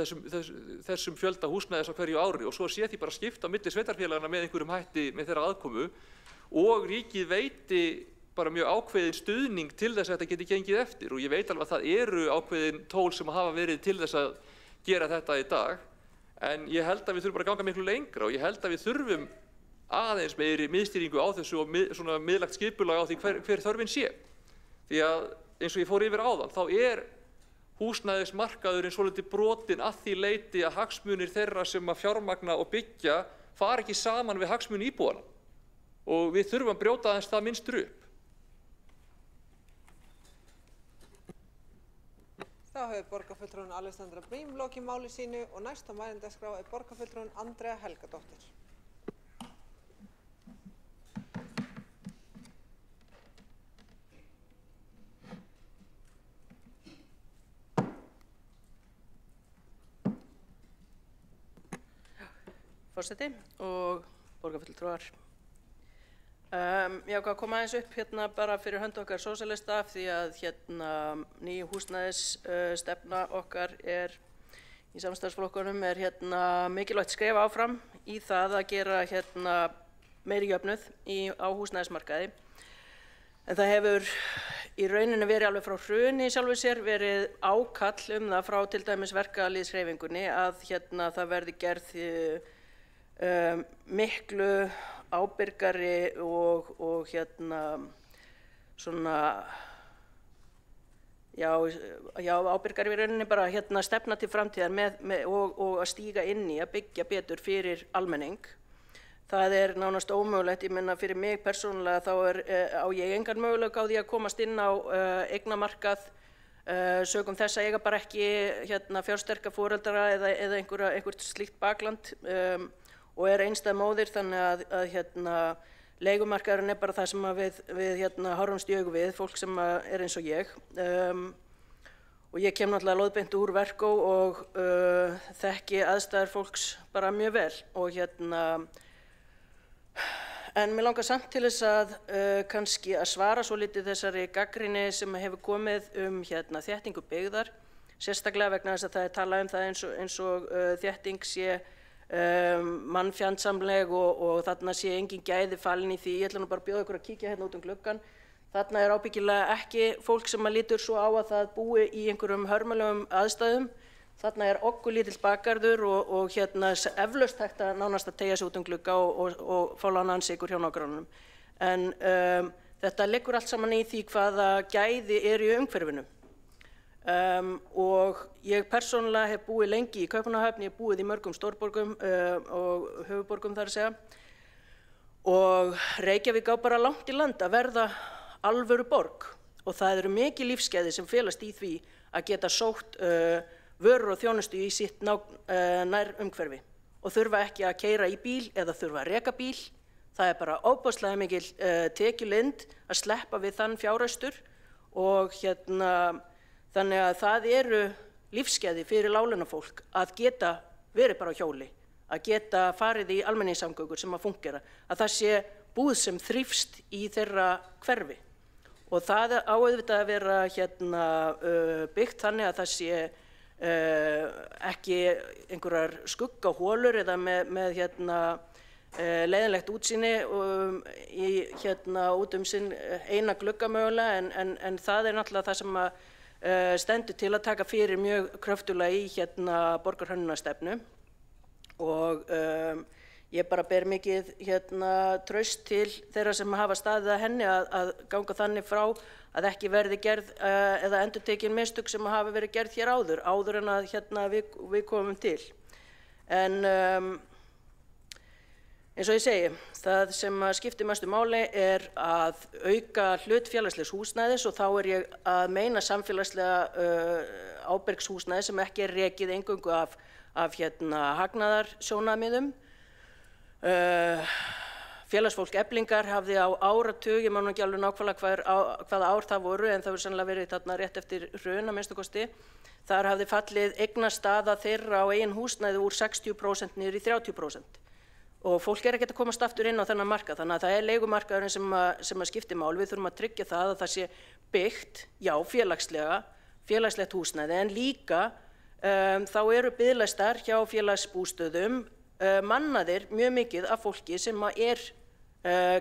S9: þessum fjölda húsnæðis á hverju ári og svo sé því bara skipt á milli sveitarfélagana með einhverjum hætti með þeirra aðkomu og ríkið veiti bara mjög ákveðin stuðning til þess að þetta geti gengið eftir og ég veit alveg að það eru ákveðin tól sem hafa verið til þess að gera þetta í dag en ég held að við þurfum bara að ganga miklu lengra og ég held að við þurfum aðeins meiri miðstýringu á þessu og svona miðlægt skipulag á því hver þörfin sé. Því að eins og ég fór yfir áðan, þá húsnæðismarkaðurinn svolítið brotinn að því leyti að hagsmunir þeirra sem að fjármagna og byggja fara ekki saman við hagsmuni íbúanna. Og við þurfum að brjóta aðeins það minnstur upp.
S1: Þá hefur borgarfulltrúinn Alexandra Brím lokið máli sínu og næst á mælendaskrá borgarfulltrúinn Andrea Helgadóttir.
S8: Forseti og borgarfulltrúar. Ég ákvað að koma aðeins upp hérna bara fyrir hönd okkar sósíalista því að hérna nýju húsnæðisstefna okkar í samstarfsflokkunum hérna mikilvægt skref áfram í það að gera hérna meiri jöfnuð á húsnæðismarkaði En það hefur í rauninni verið alveg frá hruni sjálfu sér verið ákall það frá til dæmis verkalýðshreyfingunni að það verði gerð miklu ábyrgari og svona ábyrgari í rauninni bara stefna til framtíðar og að stíga inn í að byggja betur fyrir almenning. Það nánast ómögulegt, ég meina fyrir mig persónulega þá á ég engan möguleika á því að komast inn á eignamarkað sögum þess að eiga bara ekki fjársterka foreldra eða einhvert slíkt bakland og einstæð móðir, þannig að leigumarkaðurinn bara það sem við horfumst í augu við, fólk sem eins og ég. Og ég kem náttúrulega lóðbeint úr Verkó og þekki aðstæður fólks bara mjög vel og en mér langar samt til þess að kannski að svara svo lítið þessari gagnrýni sem hefur komið þéttingu byggðar, sérstaklega vegna þess að það talað það eins og þétting sé mannfjandsamleg og þarna sé engin gæði falin í því. Ég ætla nú bara að bjóða ykkur að kíkja út gluggann. Þarna ábyggilega ekki fólk sem lítur svo á að það búi í einhverjum hörmulegum aðstæðum. Þarna oggulítill bakgarður og eflaust hægt að nánast að teygja sig út glugga og fá lánaðan sykur hjá nágrannanum. En þetta liggur allt saman í því hvaða gæði í umhverfinu. Og ég persónulega hef búið lengi í Kaupmannahöfn, ég hef búið í mörgum stórborgum og höfuðborgum þar að segja. Og Reykjavík á bara langt í land að verða alvöru borg og það eru mikið lífsgæði sem felast í því að geta sótt vörur og þjónustu í sitt nær umhverfi og þurfa ekki að keyra í bíl eða þurfa að reka bíl. Það bara ofboðslega mikil tekjulind að sleppa við þann fjáraustur og þannig að það eru lífsgæði fyrir láglaunafólk að geta verið bara á hjóli, að geta farið í almenningssamgöngur sem að fúnkera, að það sé búð sem þrífst í þeirra hverfi. Og það á auðvitað að vera byggt þannig að það sé ekki einhverjar skuggahólur eða með leiðinlegt útsýni út sinn eina glugga mögulega, en það náttúrulega það sem að stendur til að taka fyrir mjög kröftulega í borgarhönnunarstefnu og ég bara ber mikið traust til þeirra sem hafa staðið að henni að ganga þannig frá að ekki verði gerð eða endurtekin mistök sem hafa verið gerð hér áður en að við komum til. En eins og ég segi, það sem skiptir mestu máli að auka hlut félagslegs húsnæðis og þá ég að meina samfélagslega ábyrgshúsnæði sem ekki rekið eingöngu af hagnaðarsjónarmiðum. Félagsfólk Eflingar hafði á áratug, ég man ekki alveg nákvæmlega hvaða ár það voru, en það hefur sennilega verið þarna rétt eftir hrun að minnsta kosti. Þar hafði fallið eignastaða þeirra á eigin húsnæði úr 60% niður í 30%. Og fólk ekki að komast aftur inn á þennan markað, þannig að það leigumarkaðurinn sem að skipti mál. Við þurfum að tryggja það að það sé byggt, já, félagslegt húsnæði, en líka þá eru biðlistar hjá félagsbústöðum mannaðir mjög mikið af fólki sem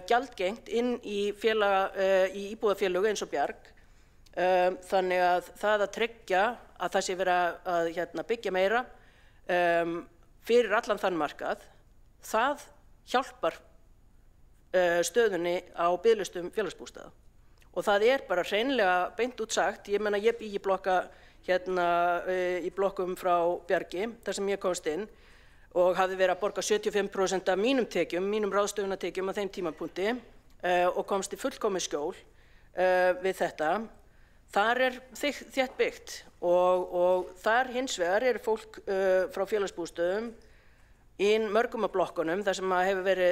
S8: gjaldgengt inn í íbúðafélög eins og Bjarg. Þannig að það að tryggja að það sé verið að byggja meira fyrir allan þann markað, það hjálpar stöðunni á biðlistum félagsbústaða. Og það bara hreinlega beint út sagt, ég meina ég bý í blokkum frá Bjargi, þar sem ég komst inn, og hafði verið að borga 75% af mínum tekjum, mínum ráðstöfunartekjum á þeim tímapunkti og komst í fullkomið skjól við þetta. Þar þétt byggt og þar hins vegar fólk frá félagsbústöðum í mörgum af blokkunum þar sem hefur verið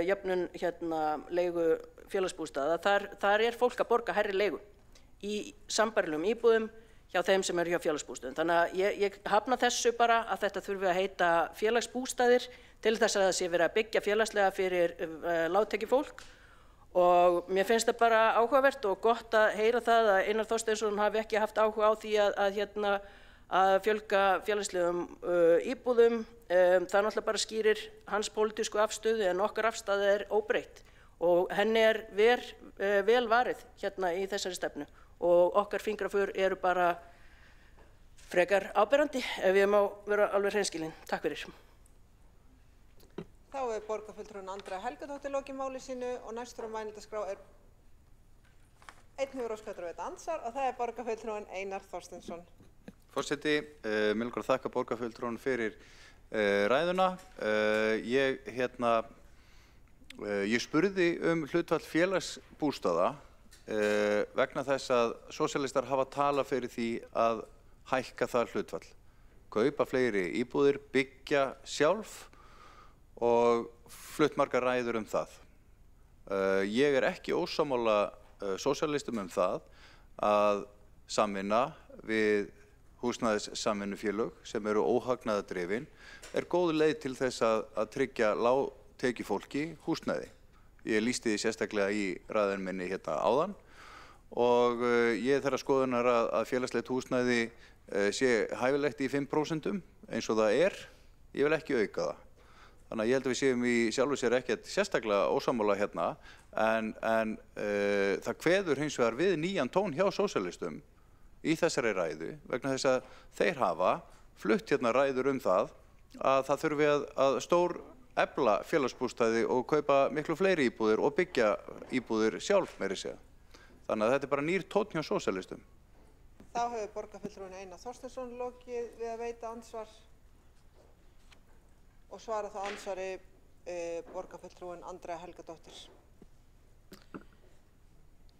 S8: jöfnun leigu félagsbústaða, þar fólk að borga hærri leigu í sambærilegum íbúðum hjá þeim sem hjá félagsbústöðum. Þannig að ég hafna þessu bara að þetta þurfi að heita félagsbústaðir til þess að það sé verið að byggja félagslega fyrir lágtekjufólk og mér finnst það bara áhugavert og gott að heyra það að Einar Þorsteinsson hafi ekki haft áhuga á því að fjölga félagslegum íbúðum. Það náttúrulega bara skýrir hans pólitísku afstöðu en okkar afstaða óbreytt og henni vel varið hérna í þessari stefnu og okkar fingraför eru bara frekar áberandi ef ég má vera alveg hreinskilin. Takk fyrir.
S1: Þá borgarfulltrúin Andrea Helgadóttir lokið máli sínu og næstur á mælendaskrá einn hefur óskað að veita andsvar og það borgarfulltrúin Einar Þorsteinsson.
S4: Forseti, mig langar að þakka borgarfulltrúin fyrir ræðuna. Ég spurði hlutfall félagsbústaða vegna þess að sósíalistar hafa talað fyrir því að hækka það hlutfall. Kaupa fleiri íbúðir, byggja sjálf og flutt margar ræður það. Ég ekki ósammála sósíalistum það að samvinna við húsnæðissamvinnufélög sem eru óhagnaðardrifin góð leið til þess að tryggja lágtekjufólki húsnæði. Ég lýsti því sérstaklega í ræðunni minni hérna áðan og ég þeirrar skoðunar að félagslegt húsnæði sé hæfilegt í 5% eins og það ég vil ekki auka það. Þannig að ég held að við séum í sjálfu sér ekkert sérstaklega ósammála hérna en það kveður hins vegar við nýjan tón hjá sósíalistum í þessari ræðu vegna þess að þeir hafa flutt hérna ræður það að það þurfi að stór efla félagsbústaði og kaupa miklu fleiri íbúðir og byggja íbúðir sjálf meira að segja. Þannig að þetta bara nýr tónn hjá sósíalistum.
S1: Þá hefur borgarfulltrúin Einar Þorsteinsson lokið við að veita ansvar og svara þá ansvari borgarfulltrúin Andrea Helgadóttir.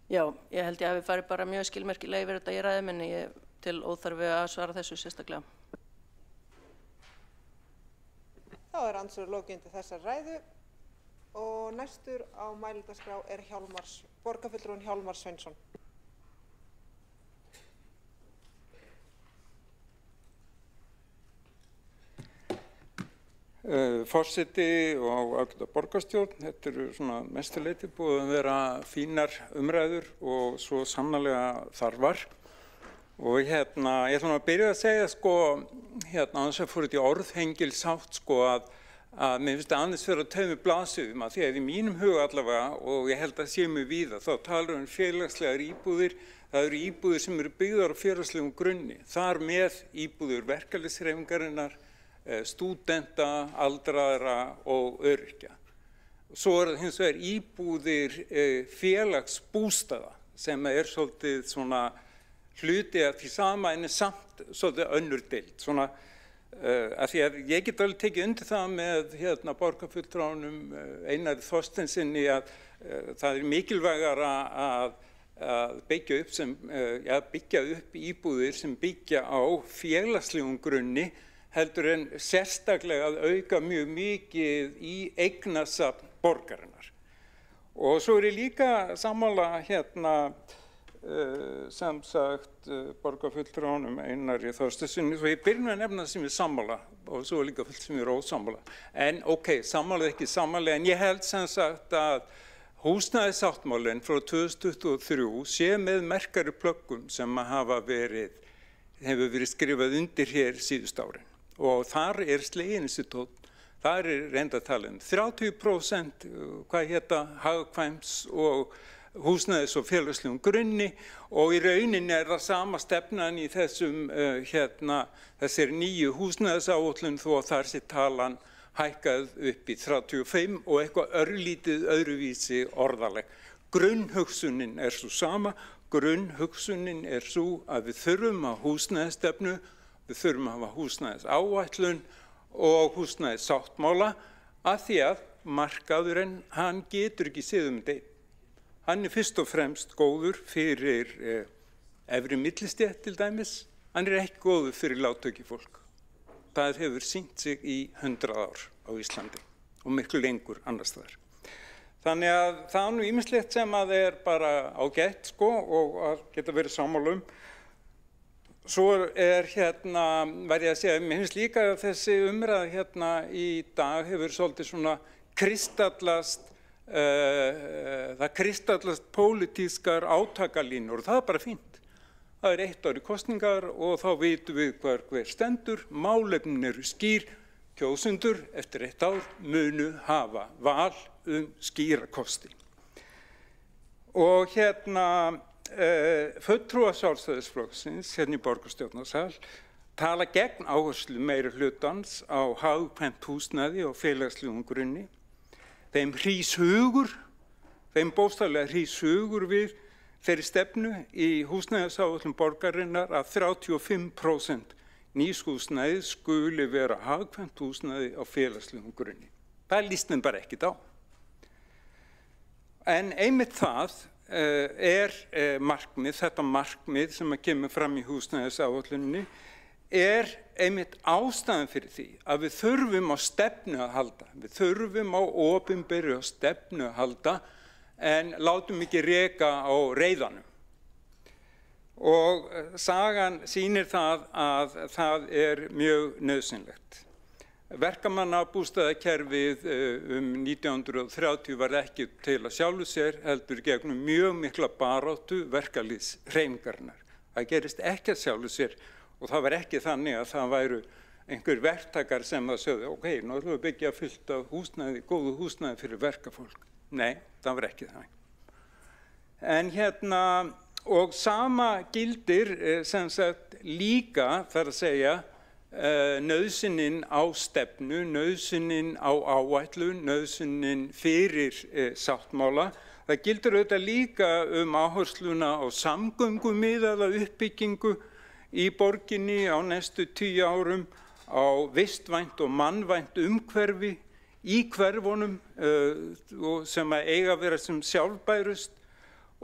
S8: Já, ég held ég hafi farið bara mjög skilmerkilega yfir þetta í ræðum en ég til óþarfi að svara þessu sérstaklega.
S1: Þá ansvar lokið undir þessar ræðu og næstur á mælendaskrá borgarfulltrúin Hjálmar Sveinsson.
S10: Forseti og ágæta borgarstjórn, þetta eru svona mestuleyti búið að vera fínar umræður og svo sannarlega þarfar. Og ég ætla að byrja að segja annars að fór þetta í orðhengilsátt að mér finnst aðeins vera að taumi blaðsöðum að því að í mínum huga allavega og ég held að sé mig víða þá talar félagslegar íbúðir, það eru íbúðir sem eru byggðar á félagslegum grunni, þar með íbúðir verkalýðshreyfingarinnar, stúdenta, aldraðra og öryrkja. Svo það hins vegar íbúðir félagsbústaða sem svolítið svona hluti af því sama en samt svolítið önnur deild. Af því að ég get alveg tekið undir það með borgarfulltrúnum Einari Þorsteinsinni að það mikilvægara að byggja upp íbúðir sem byggja á félagslegum grunni heldur en sérstaklega að auka mjög mikið í eignasafn borgarinnar. Og svo ég líka sammála sem sagt borgarfulltrúnum Einari Þorsteinsinni, svo ég byrjum að nefna það sem sammála og svo líka fullt sem ósammála. En sammála ekki sammála, en ég held sem sagt að húsnæðissáttmálinn frá 2023 sé með merkari plöggum sem hefur verið skrifað undir hér síðust árin. Og þar sleginn þessi tónn, þar reynda að tala 30% hagkvæms og húsnæðis og félagslegum grunni og í rauninni það sama stefnan í þessari nýju húsnæðisáætlun þó að þar sé talan hækkað upp í 35 og eitthvað örlítið öðruvísi orðaleg. Grunnhugsunin svo sama, grunnhugsunin svo að við þurfum að húsnæðisstefnu, við þurfum að hafa húsnæðisáætlun og húsnæðissáttmála að því að markaðurinn, hann getur ekki séð þetta einn. Hann fyrst og fremst góður fyrir efri millistétt til dæmis, hann ekki góður fyrir lágtekjufólk. Það hefur sýnt sig í 100 ár á Íslandi og miklu lengur annars staðar. Þannig að það nú ýmislegt sem að bara ágætt og að geta verið sammála Svo verð ég að segja, mér finnst líka að þessi umræða í dag hefur svolítið svona kristallast, það kristallast pólitískar átakalínur og það bara fínt. Það 1 ár í kosningar og þá vitum við hver stendur, málefnin skýr, kjósendur eftir 1 ár munu hafa val skýra kosti. Og fulltrúar Sjálfstæðisflokksins í borgarstjórnarsal tala gegn áherslu meiri hlutans á hagkvæmt húsnæði og félagslegum grunni. Þeim hrís hugur, þeim bókstaflega hrís hugur við þeirri stefnu í húsnæðisáætlun borgarinnar að 35% nýs húsnæði skuli vera hagkvæmt húsnæði á félagslegum grunni. Það líst þeim bara ekkert á. En einmitt það markmið, þetta markmið sem kemur fram í húsnæðisáætluninni einmitt ástæðan fyrir því að við þurfum á stefnu að halda. Við þurfum á opinberri stefnu að halda en látum ekki reka á reiðanum. Og sagan sýnir það að það mjög nauðsynlegt. Verkamannabústaðakerfið 1930 var ekki til að sjálfu sér heldur gegnum mjög mikla baráttu verkalýðshreyfingarinnar. Það gerist ekki að sjálfu sér og það var ekki þannig að það væru einhver verktakar sem það sögðu ok, nú ætlum við að byggja fullt af húsnæði, góðu húsnæði fyrir verkafólk. Nei, það var ekki þannig. En og sama gildir sem sagt líka þar að segja nauðsynnin á stefnu, nauðsynnin á áætlun, nauðsynnin fyrir sáttmála. Það gildir auðvitað líka áhersluna á samgöngumiðaða uppbyggingu í borginni á næstu 10 árum, á vistvænt og mannvænt umhverfi í hverfunum sem eiga að vera sem sjálfbærust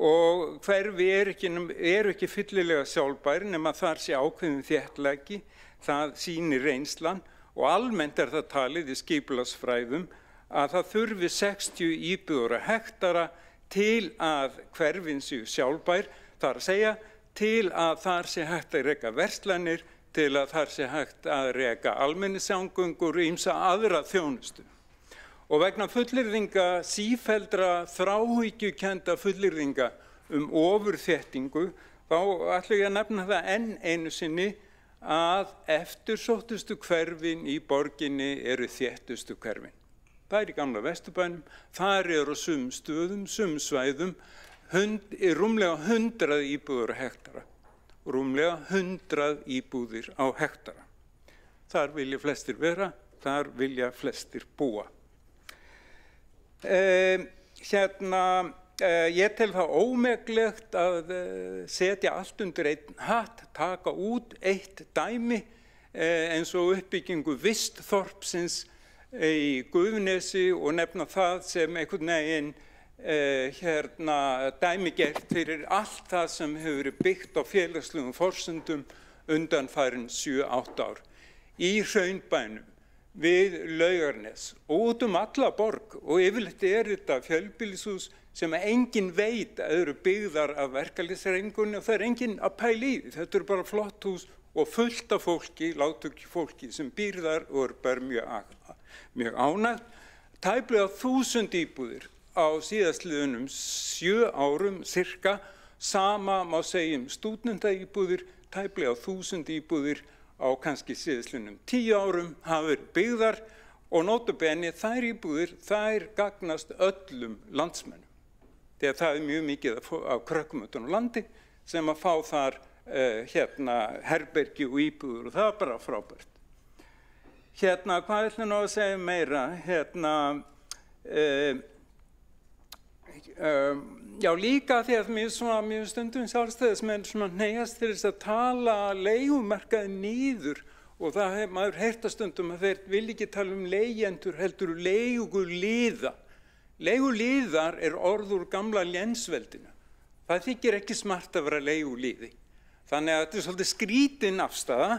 S10: og hverfi ekki fyllilega sjálfbær nema þar sé ákveðin þéttleiki. Það sýnir reynslan og almennt það talið í skipulagsfræðum að það þurfi 60 íbúðir á hektara til að hverfin séu sjálfbær, þar að segja til að þar sé hægt að reka verslanir, til að þar sé hægt að reka almenningssamgöngur og ýmsa aðra þjónustu. Og vegna fullyrðinga sífelldra þráhyggjukennda fullyrðinga ofurþéttingu, þá ætla ég að nefna það enn einu sinni að eftirsóttustu hverfin í borginni eru þéttustu hverfin. Það í gamla Vesturbænum, þar á sumum stöðum, sumum svæðum, rúmlega 100 íbúðir á hektara. Rúmlega 100 íbúðir á hektara. Þar vilja flestir vera, þar vilja flestir búa. Ég tel það ómeglegt að setja allt undir einn hatt, taka út eitt dæmi eins og uppbyggingu vistþorpsins í Gufunesi og nefna það sem einhvern veginn dæmigert fyrir allt það sem hefur verið byggt á félagslegum forsendum undanfarin 7-8 ár. Í Hraunbænum, við Laugarnes og út alla borg og yfirleitt þetta fjölbýlishús sem enginn veit að eru byggðar af verkalýðshreyfingunni og það enginn að pæla í því. Þetta eru bara flott hús og fullt af fólki, lágtekju fólki sem býr þar og bara mjög ánægt. Tæplega 1000 íbúðir á síðastliðnum 7 árum cirka, sama má segja stúdentaíbúðir, tæplega 1000 íbúðir á kannski síðastliðnum 10 árum hafa verið byggðar og nota bene þær íbúðir, þær gagnast öllum landsmennum. Þegar það mjög mikið af krökkumötun á landi sem að fá þar herbergi og íbúður og það bara frábært. Hvað ætlum nú að segja meira? Já, líka því að mér stundum sjálfstæðismenn hneigjast til þess að tala leigumarkaði niður og það maður heyrt stundum að þeir vil ekki tala leigjendur heldur leiguliða. Leiguliðar orð úr gamla lénsveldinu. Það þykir ekki smart að vera leiguliði. Þannig að þetta svolítið skrítin afstaða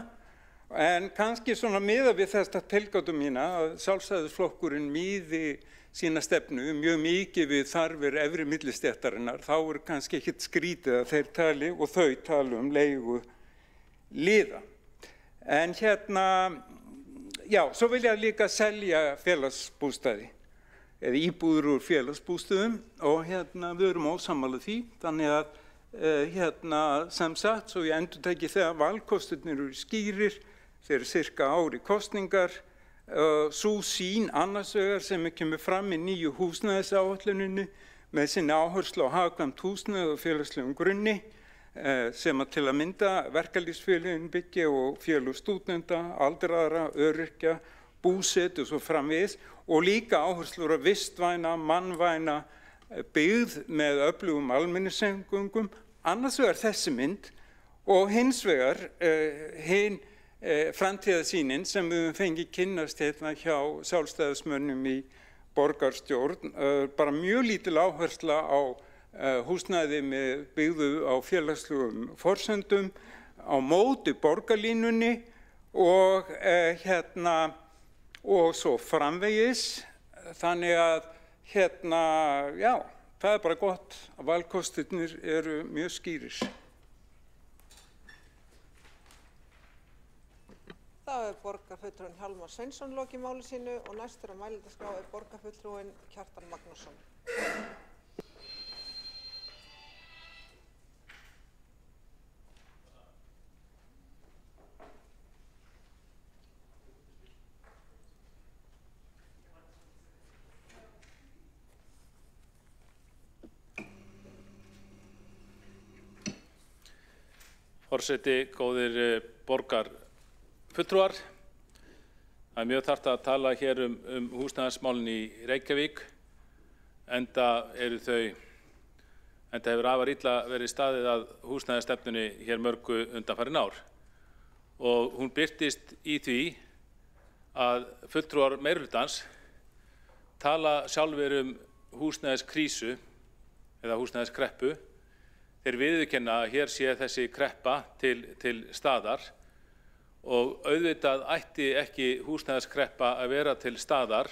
S10: en kannski miðað við þetta tilgátu mína að Sjálfstæðisflokkurinn miði sína stefnu mjög mikið við þarfir efri millistéttarinnar, þá kannski ekkert skrítið að þeir tali og þau tala leiguliða. En já, svo vil ég líka selja félagsbústaði eða íbúður úr félagsbústöðum og við erum ósammála því, þannig að sem sagt, svo ég endurtaki þegar valkostirnir eru skýrir, þeir sirka ári kosningar, sú sýn annars vegar sem kemur fram í nýju húsnæðisáætluninni með sinni áherslu á hagkvæmt húsnæði og félagslegum grunni sem að til að mynda verkalýðsfélögin byggja og félög stúdenta, aldraðra, öryrkja, búsetu og svo framvegis og líka áherslur á vistvæna, mannvæna byggð með öflugum almenningssamgöngum. Annars vegar þessi mynd og hins vegar hin framtíðarsýnin sem við höfum fengið kynnast hérna hjá sjálfstæðismönnum í borgarstjórn, bara mjög lítil áhersla á húsnæði með byggðu á félagslegum forsendum, á móti borgarlínunni og og svo framvegis. Þannig að já, það bara gott að valkostirnir eru mjög skýrir.
S1: Þá borgarfulltrúinn Hjálmar Sveinsson lokið máli sínu og næstur á mælendaskrá borgarfulltrúinn Kjartan Magnússon.
S11: Forseti, góðir borgarfulltrúar. Það mjög þarft að tala hér húsnæðismálin í Reykjavík, enda hefur afar illa verið staðið að húsnæðisstefnunni hér mörgu undanfarin ár. Og hún birtist í því að fulltrúar meirihlutans tala sjálfir húsnæðiskrísu eða húsnæðiskreppu. Þeir viðurkenna að hér sé þessi kreppa til staðar og auðvitað ætti ekki húsnæðiskreppa að vera til staðar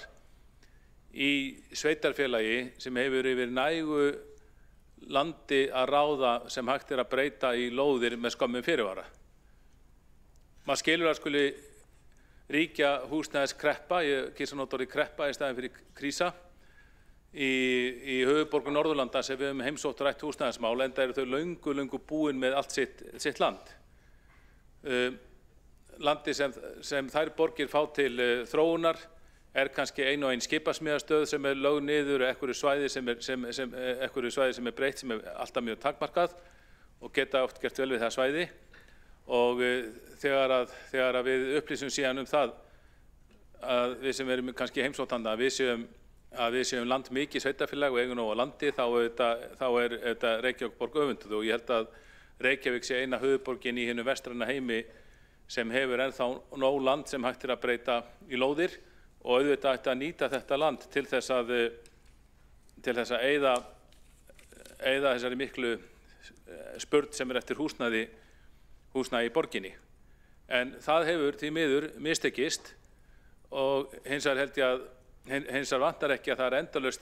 S11: í sveitarfélagi sem hefur yfir nægu landi að ráða sem hægt að breyta í lóðir með skömmum fyrirvara. Maður skilur að skuli ríkja húsnæðiskreppa, ég kýsa nota orðið kreppa í staðinn fyrir krísa, í höfuðborgum Norðurlanda sem við höfum heimsótt rætt húsnæðismál, enda eru þau löngu búin með allt sitt land. Landi sem þær borgir fá til þróunar kannski ein og ein skipasmíðastöð sem lögð niður einhverju svæði sem breytt, sem alltaf mjög takmarkað og geta oft gert vel við það svæði. Og þegar við upplýsum síðan það að við sem erum kannski heimsóttanda, að við séum land mikið sveitarfélag og eigum nóg á landi, þá er Reykjavíkurborg öfunduð og ég held að Reykjavík sé eina höfuðborgin í hinum vestræna heimi sem hefur ennþá nóg land sem hægt að breyta í lóðir og auðvitað ætti að nýta þetta land til þess að eyða þessari miklu spurn sem eftir húsnæði í borginni. En það hefur því miður mistekist og hins vegar held ég að hins vegar vantar ekki að það endalaust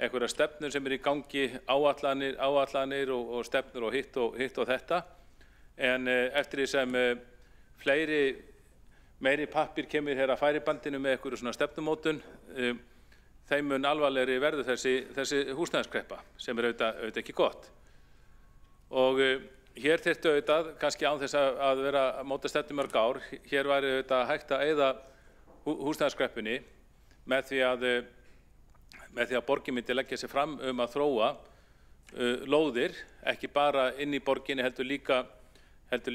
S11: einhverja stefnur sem í gangi, áætlanir og stefnur og hitt og þetta. En eftir því sem meiri pappír kemur hér að færibandinu með einhverju svona stefnumótun, þeim mun alvarlegri verður þessi húsnæðiskreppa sem auðvitað ekki gott. Og hér þyrfti auðvitað, kannski án þess að vera að móta stefnu mörg ár, hér væri auðvitað hægt að eyða húsnæðiskreppunni með því að borgin myndi leggja sig fram að þróa lóðir, ekki bara inn í borginni heldur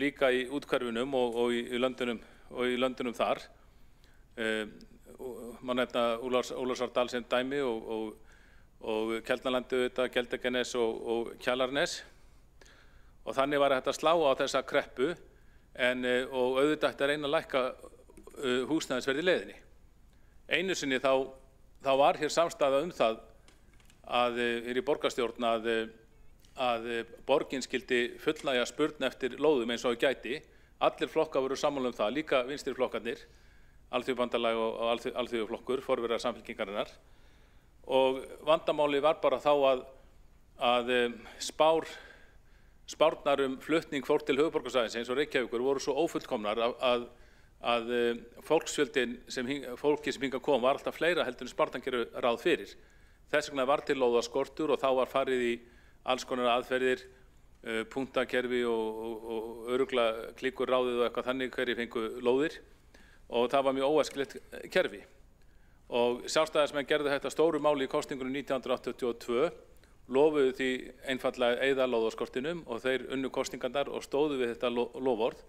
S11: líka í úthverfunum og í löndunum þar. Má nefna Ólafsárdal sem dæmi og Keldnalandi auðvitað, Geldinganes og Kjalarnes. Og þannig var hægt að slá á þessa kreppu og auðvitað ætti að reyna að lækka húsnæðisverð í leiðinni. Einu sinni þá var hér samstaða það að í borgarstjórn að borgin skyldi fullnægja spurn eftir lóðum eins og gæti. Allir flokkar voru sammála það, líka vinstri flokkarnir, Alþýðubandalag og Alþýðuflokkur, forverar Samfylkingarinnar. Og vandamáli var bara þá að spárnar flutning fólk til höfuðborgarsvæðisins eins og Reykjavíkur voru svo ófullkomnar að fólkið sem hingað kom var alltaf fleira heldur en spárnar geru ráð fyrir. Þess vegna var til lóðaskortur og þá var farið í alls konar aðferðir, punktakerfi og örugglega klíkurráðið og eitthvað þannig hverjir fengu lóðir og það var mjög óæskilegt kerfi. Og sjálfstæðismenn gerðu þetta stóru máli í kosningunum 1982 lofuðu því einfaldlega að eyða lóðaskortinum og þeir unnu kosningarnar og stóðu við þetta loforð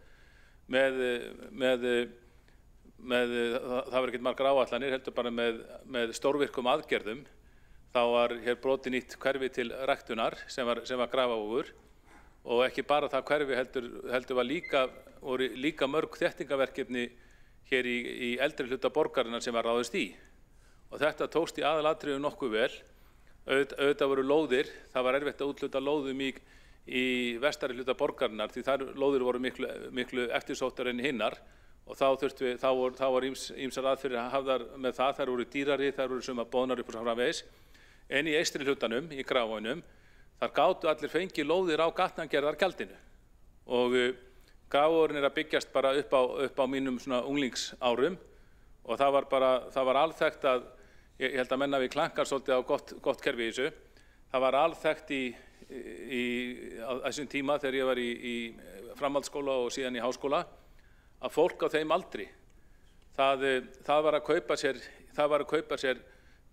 S11: það var ekkert margar áætlanir, heldur bara með stórvirkum aðgerðum. Þá var hér brotið nýtt hverfi til ræktunar sem var Grafarvogur og ekki bara það hverfi heldur voru líka mörg þéttingaverkefni hér í eldri hluta borgarinnar sem var ráðist í. Og þetta tókst í aðalatriðum nokkuð vel. Auðvitað voru lóðir, það var erfitt að úthluta lóðum í vestari hluta borgarinnar því þar lóðir voru miklu eftirsóttar en hinnar og þá voru ýmsar aðferðir hafðar með það, þær voru dýrari, þær voru sumar boðnar upp og svo framvegis. En í eystri hlutanum, í Grafarvoginum, þar gátu allir fengið lóðir á gatnagerðargjaldinu og Grafarvogurinn að byggjast bara upp á mínum svona unglingsárum og það var alþekkt að, ég held að menna við klankar svolítið á gott kerfi í þessu, það var alþekkt á þessum tíma þegar ég var í framhaldsskóla og síðan í háskóla að fólk á þeim aldri, það var að kaupa sér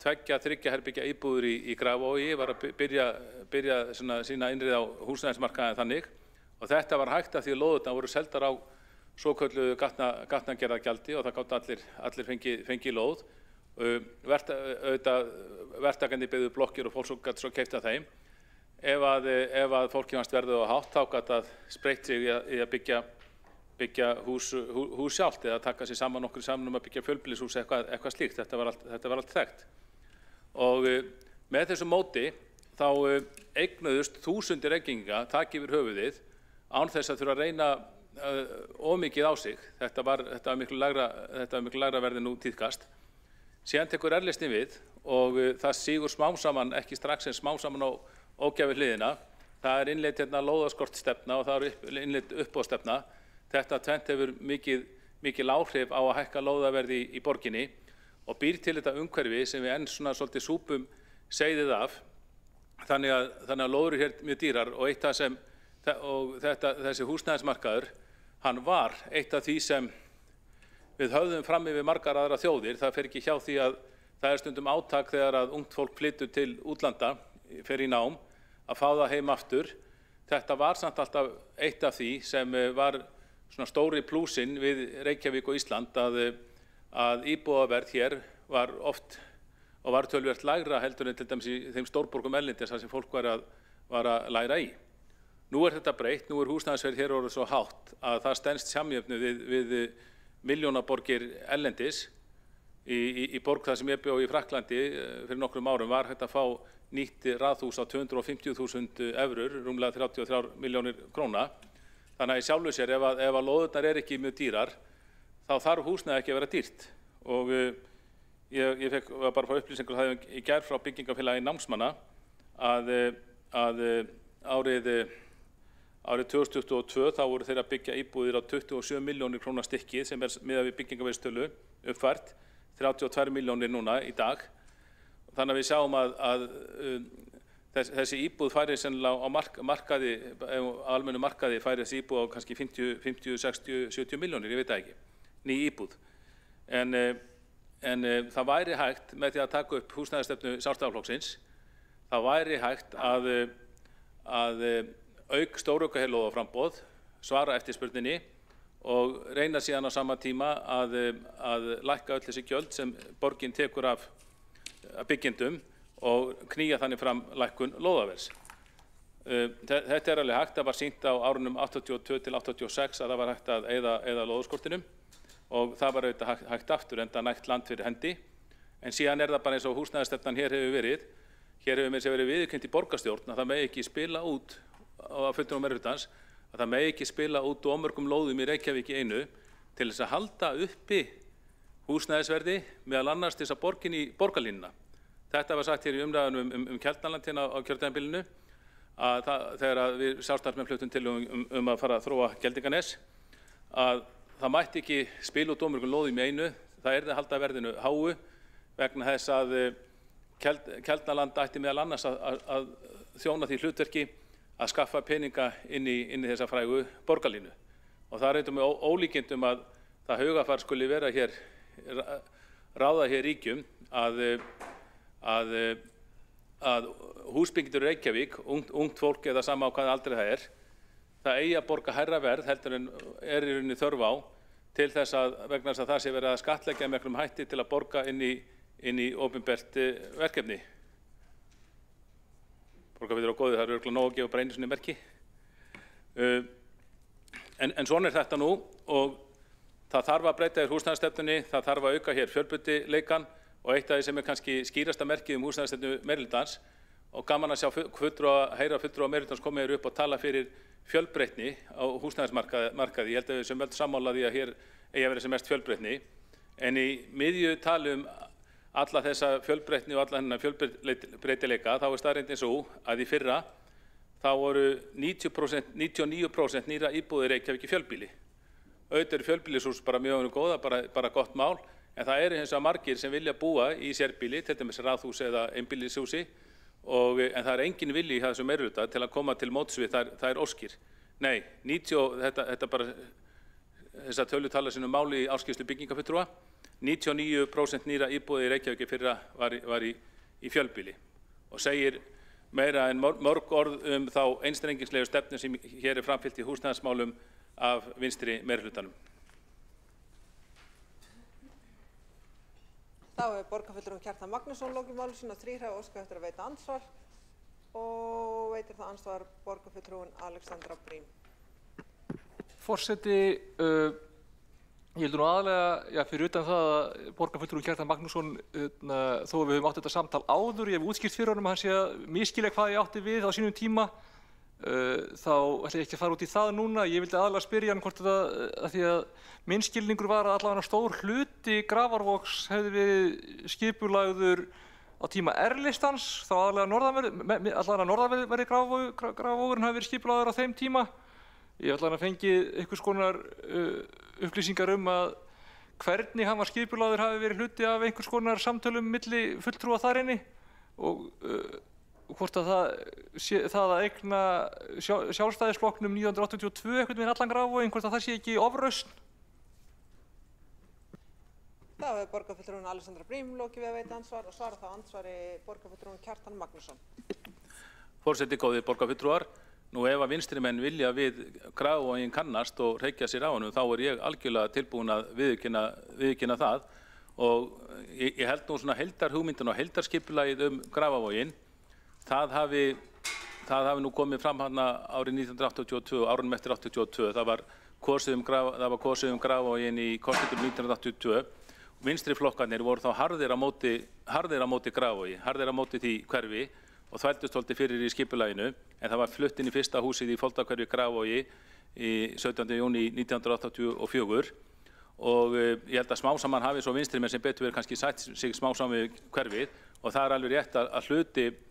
S11: 2-3 herbergja íbúðir í Grafarvogi, var að byrja sína innrið á húsnæðismarkaðinn þannig og þetta var hægt af því að lóðurnar voru seldar á svokölluðu gatnagerðargjaldi og það gátu allir fengið lóð. Verktakandi byggðu blokkir og fólk gat svo keypt af þeim. Ef að fólki fannst verðið á hátt þá gat að spreytt sig í að byggja hús sjálft eða taka sér saman okkur saman að byggja fjölbýlishús eitthvað slíkt. Þetta var allt þekkt. Og með þessu móti þá eignuðust þúsundir Reykvíkinga tak yfir höfuðið án þess að þurfa að reyna of mikið á sig. Þetta var miklu lægra verði nú tíðkast. Síðan tekur R-listinn við og það sígur smám saman, ekki strax en smám saman á ógæfi hliðina. Það innleidd lóðaskortstefna og það innleidd uppboðsstefna. Þetta tvennt hefur mikil áhrif á að hækka lóðaverði í borginni og býr til þetta umhverfi sem við enn svona svolítið súpum seiðið af. Þannig að lóður hér mjög dýrar og þessi húsnæðismarkaður, hann var eitt af því sem við höfðum fram yfir margar aðra þjóðir. Það fer ekki hjá því að það stundum átak þegar að ungt fólk flytur til útlanda, fer í nám, að fá það heim aftur. Þetta var samt alltaf eitt af því sem var svona stóri plúsinn við Reykjavík og Ísland að íbúðaverð hér var oft og var töluvert lægra heldur en til dæmis í þeim stórborgum erlendis þar sem fólk var að læra í. Nú þetta breytt, nú húsnæðisverð hér orðið svo hátt að það stenst samjöfnu við milljónaborgir erlendis. Í borg þar sem ég bjó í Frakklandi fyrir nokkrum árum var hægt að fá nýtt raðhús á 250.000 evrur, rúmlega 33 milljónir króna. Þannig að í sjálfu sér ef að lóðurnar ekki mjög dýrar, þá þarf húsnæði ekki að vera dýrt. Og ég fekk bara frá upplýsingur það í gær frá byggingafélagi námsmanna að árið 2022 þá voru þeir að byggja íbúðir á 27 milljónir króna stykkið sem miðað við byggingaverðstölu uppfært, 32 milljónir núna í dag. Þannig að við sjáum að þessi íbúð færi sennilega á markaði, almennu markaði færi þessi íbúð á kannski 50, 60, 70 milljónir, ég veit það ekki, ný íbúð. En það væri hægt með því að taka upp húsnæðisstefnu Sjálfstæðisflokksins, það væri hægt að stórauka lóðaframboð, svara eftirspurninni og reyna síðan á sama tíma að lækka öll þessi gjöld sem borgin tekur af byggjendum og knýja þannig fram lækkun lóðaverðs. Þetta alveg hægt, það var sýnt á árunum 82 til 86 að það var hægt að eyða lóðaskortinum og það var auðvitað hægt aftur enda nægt land fyrir hendi. En síðan það bara eins og húsnæðisstefnan hér hefur verið. Hér hefur mér verið viðurkennt í borgarstjórn að það megi ekki spila út á fundinum meirihlutans, að það megi ekki spila út ómörgum lóðum í Reykjavík í einu til þess að halda uppi húsnæðisverði meðal annars til þess að borgin í borgarlínuna. Þetta var sagt hér í umræðunum Keldnaland hérna á kjörtímabilinu að þegar við sjálfstæðismenn fluttum til að fara að þróa Geldinganes að það mætti ekki spila út ómörgum lóðum í einu, það yrði að halda verðinu háu vegna þess að Keldnaland ætti meðal annars að þjóna því hlutverki að skaffa peninga inn í þessa frægu borgarlínu. Og það reyndum með ólíkindum að það hugafar skuli vera hér, ráða hér ríkjum að að húsbyggjendur í Reykjavík, ungt fólk eða sama á hvaða aldri það eigi að borga hærra verð heldur en í rauninni þörf á til þess að vegna þess að það sé verið að skattleggja með einhverjum hætti til að borga inn í opinbert verkefni. Borgarfjörður og góðir, það eru örugglega nóg að gefa bara einu sinni merki. En svona þetta nú og það þarf að breyta húsnæðisstefnunni, það þarf að auka hér fjölbreytileikann og eitt af því sem kannski skýrasta merkið húsnæðisstefnu meirihlutans og gaman að sjá heyra fulltrúa meirihlutans koma hér upp og tala fyrir fjölbreytni á húsnæðismarkaði. Ég held að við sem vel sammála því að hér eigi að vera sem mest fjölbreytni. En í miðju tali alla þessa fjölbreytni og alla hennar fjölbreytileika þá staðreyndin svo að í fyrra þá voru 99% nýra íbúðir í Reykjavík í fjölbýli. Auðvitað eru fjölbýlishús bara mjög góða, bara gott mál, en það eru hins vegar margir sem vilja búa í sérbýli, til dæmis raðhús eða einbýlishúsi, en það er engin vilji í þessum meirihluta til að koma til móts við þær óskir. Nei, þetta bara, þess að tölu tala sínu máli í áskýrslu byggingafulltrúa, 99% nýra íbúða í Reykjavík fyrra var í fjölbýli og segir meira en mörg orð þá einstrengislegu stefnu sem hér er framfylgt í húsnæðismálum af vinstri meirihlutanum.
S1: Þá hefur borgarfulltrúinn Kjartan Magnússon lokið máli sínu og 3 hafa óskað eftir að veita andsvar og veitir það andsvar borgarfulltrúinn Alexandra Brím.
S9: Forseti, ég heldur nú aðalega, fyrir utan það að borgarfulltrúinn Kjartan Magnússon, þó að við höfum átt þetta samtal áður, ég hef útskýrt fyrir honum að hann sé að misskilja hvað ég átti við á sínum tíma, þá ætla ég ekki að fara út í það núna. Ég vildi aðalega spyrja hann hvort þetta, að því að minn skilningur var að allavega stór hluti Grafarvogs hefði verið skipulagður á tíma R-listans, þá allavega norðanverði Grafarvogurinn hafi verið skipulagður á þeim tíma. Ég ætla að fengið einhvers konar upplýsingar að hvernig hann var skipulagður hafi verið hluti af einhvers konar samtölum milli fulltrúa þar inni og hvort að það að eigna sjálfstæðisflokknum 1982 einhvern veginn allan Grafarvoginn, hvort að það sé ekki ofrausn.
S1: Þá hefur borgarfulltrúinn Alexandra Brím lokið við að veita andsvar og svara þá andsvari borgarfulltrúinn Kjartan Magnússon.
S11: Forseti, góðir borgarfulltrúar, nú ef að vinstrimenn vilja við Grafarvoginn kannast og hreykja sér á honum, þá er ég algjörlega tilbúin að viðurkenna það og ég held nú svona heildarhugmyndin og heildarskipulagið Grafarvoginn, það hafi nú komið fram hérna árið 1982, árunum eftir 82, það var kosið Grafarvoginn í kosningum 1982. Vinstri flokkarnir voru þá harðir á móti Grafarvogi, harðir á móti því hverfi og þvældust svolítið fyrir í skipulaginu, en það var flutt inn í fyrsta húsið í Foldahverfi Grafarvogi í 17. júní 1984 og ég held að smá saman hafi svo vinstrimenn sem betur verið kannski sætt sig smá saman við hverfið og það er alveg rétt að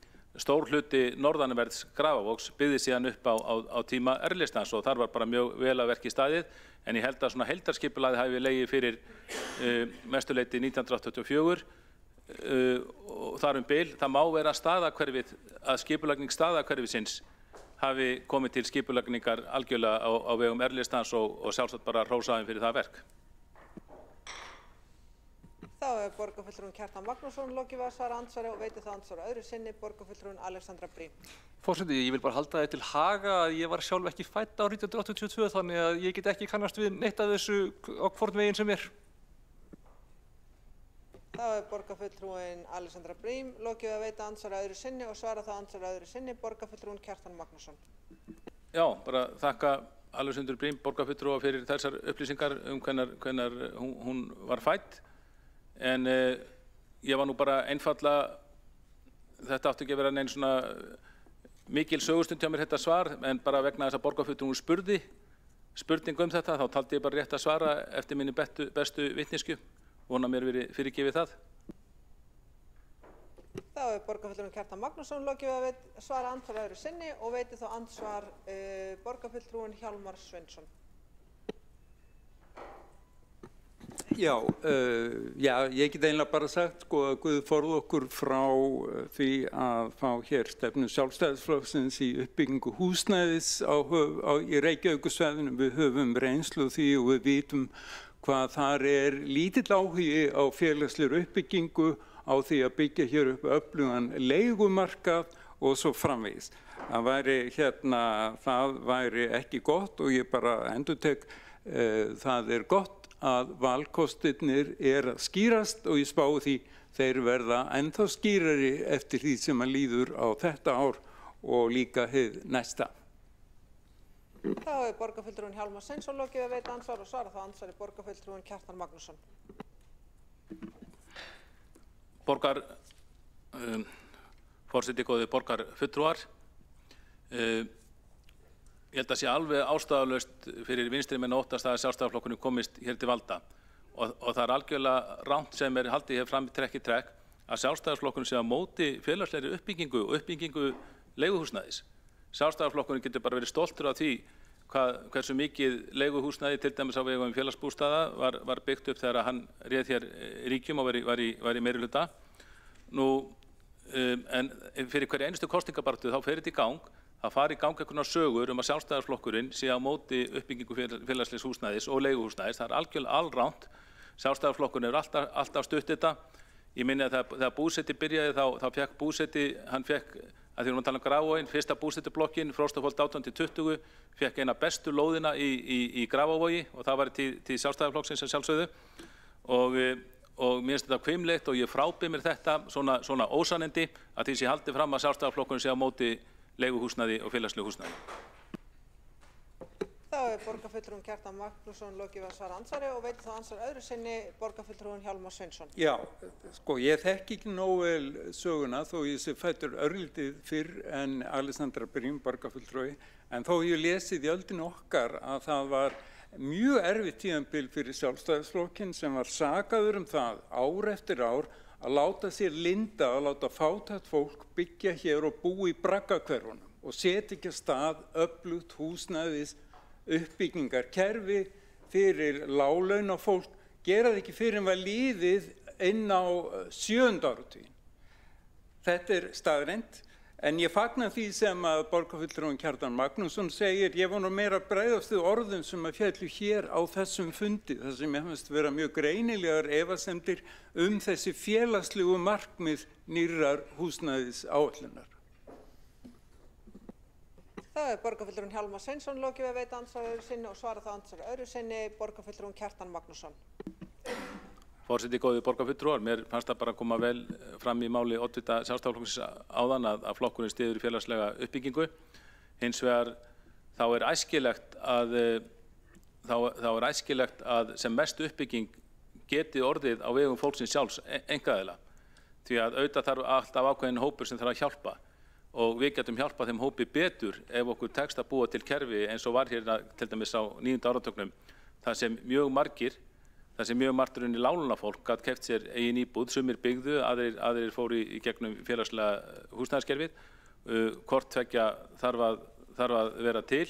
S11: stór hluti norðanverðs Grafarvogs byggði síðan upp á tíma R-listans og þar var bara mjög vel að verki staðið, en ég held að svona heildarskipulagið hafi legið fyrir mestuleyti 1984 og þar bil. Það má vera staðahverfið, að skipulagning staðahverfisins hafi komið til skipulagningar algjörlega á vegum R-listans og sjálfsagt bara hrósaðum fyrir það verk.
S1: Þá hefur borgarfulltrúinn Kjartan Magnússon lokið við að svara andsvari og veitir það andsvar öðru sinni borgarfulltrúinn Alexandra Brím.
S9: Forseti, ég vil bara halda þið til haga að ég var sjálf ekki fædd árið 1982 þannig að ég get ekki kannast við neitt af þessu á hvorn veginn sem er.
S1: Þá hefur borgarfulltrúinn Alexandra Brím lokið við að veita andsvari öðru sinni og svara það andsvari öðru sinni borgarfulltrúinn Kjartan Magnússon.
S11: Já, bara þakka Alexandru Brím borgarfulltrúa fyrir þessar upplýsingar hvenær hún var fædd. En ég var nú bara einfaldlega, þetta átti ekki að vera neinn svona mikil sögustund hjá mér þetta svar, en bara vegna þess að borgarfulltrúinn spurði spurning þetta, þá taldi ég bara rétt að svara eftir minni bestu vitneskju, vona mér verið fyrirgefið það.
S1: Þá hefur borgarfulltrúinn Kjartan Magnússon lokið við að svara andsvar öðru sinni og veitir þá andsvar borgarfulltrúinn Hjálmar Sveinsson.
S10: Já, ég get eiginlega bara sagt sko að Guð forði okkur frá því að fá hér stefnu Sjálfstæðisflokksins í uppbyggingu húsnæðis í Reykjavíkursvæðinu. Við höfum reynslu því og við vitum hvað þar lítill áhugi á félagslegur uppbyggingu, á því að byggja hér upp öflugan leigumarkað og svo framvegis. Það væri ekki gott og ég bara endurtek, það gott að valkostirnir að skýrast og ég spái því þeir verða ennþá skýrari eftir því sem að líður á þetta ár og líka hið næsta.
S1: Þá borgarfulltrúinn Hjálmar Sveinsson lokið að veita andsvar og svara þá andsvari borgarfulltrúinn Kjartan Magnússon.
S11: Forseti, góðir borgarfulltrúar. Ég held að sé alveg ástæðulaust fyrir vinstri menn að óttast að Sjálfstæðisflokkurinn komist hér til valda og það algjörlega rangt sem haldið hér fram í trekk í trekk að Sjálfstæðisflokkurinn sé á móti félagslegri uppbyggingu og uppbyggingu leiguhúsnæðis. Sjálfstæðisflokkurinn getur bara verið stoltur af því hversu mikið leiguhúsnæði til dæmis á vegum félagsbústaða var byggt upp þegar hann réð hér ríkjum og var í meirihluta. En fyrir hverja einustu kosningabaráttu þá fer þetta í gang. Það fari í gang einhverjar sögur að Sjálfstæðisflokkurinn sé á móti uppbyggingu félagslegs húsnæðis og leiguhúsnæðis. Það algjörlega alrangt. Sjálfstæðisflokkurinn hefur alltaf stutt þetta. Ég minni að þegar búseti byrjaði þá fekk búseti, hann fekk, að því við erum að tala Grafarvoginn, fyrsta búsetublokkin, Frostafold 18–20, fekk eina bestu lóðina í Grafarvogi og það var til Sjálfstæðisflokksins að sjálfsögðu. Og mér finnst þetta hvimleitt og ég frábið mér þetta svona ósannindi að því sé haldið fram að Sjálfstæðisflokkurinn sé á móti leiguhúsnæði og félagslegu húsnæði.
S1: Þá borgarfulltrúinn Kjartan Magnússon lokið að svara andsvari og veitir þá andsvar öðru sinni borgarfulltrúinn Hjálmar Sveinsson.
S10: Já, ég þekki ekki nógu vel söguna þó ég sé fæddur örlítið fyrr en Alexandra Brím borgarfulltrúi, en þó ég lesið í öldinu okkar að það var mjög erfitt tímabil fyrir Sjálfstæðisflokkinn sem var sakaður það ár eftir ár að láta sér linda, að láta fátækt fólk byggja hér og búa í braggahverfunum og setja ekki af stað öflugt húsnæðis uppbyggingarkerfi fyrir láglaunafólk, gera það ekki fyrir en var líðið inn á 7. áratuginn. Þetta staðreynd. En ég fagna því sem að borgarfulltrúinn Kjartan Magnússon segir, ég var nú meira að bregðast við orðum sem að féllu hér á þessum fundi, þar sem ég finnst vera mjög greinilegar efasemdir þessi félagslegu markmið nýrrar húsnæðisáætlunar.
S1: Það borgarfulltrúinn Hjálmar Sveinsson lokið að veita andsvar öðru sinni og svara þá andsvar öðru sinni borgarfulltrúinn Kjartan Magnússon.
S11: Forseti, góðir borgarfulltrúar, mér fannst það bara koma vel fram í máli oddvita Sjálfstæðisflokksins áðan að flokkurinn styður félagslega uppbyggingu. Hins vegar þá er æskilegt að sem mest uppbygging geti orðið á vegum fólksins sjálfs einkaaðila. Því að auðvitað þarf alltaf ákveðin hópur sem þarf að hjálpa og við getum hjálpað þeim hópi betur ef okkur tekst að búa til kerfi eins og var hérna til dæmis á 9. áratugnum. Það sem mjög margturinn í láglunafólk gat keypt sér eigin íbúð, sumir byggðu, aðrir fóru í gegnum félagslega húsnæðiskerfið. Hvort tveggja þarf að vera til.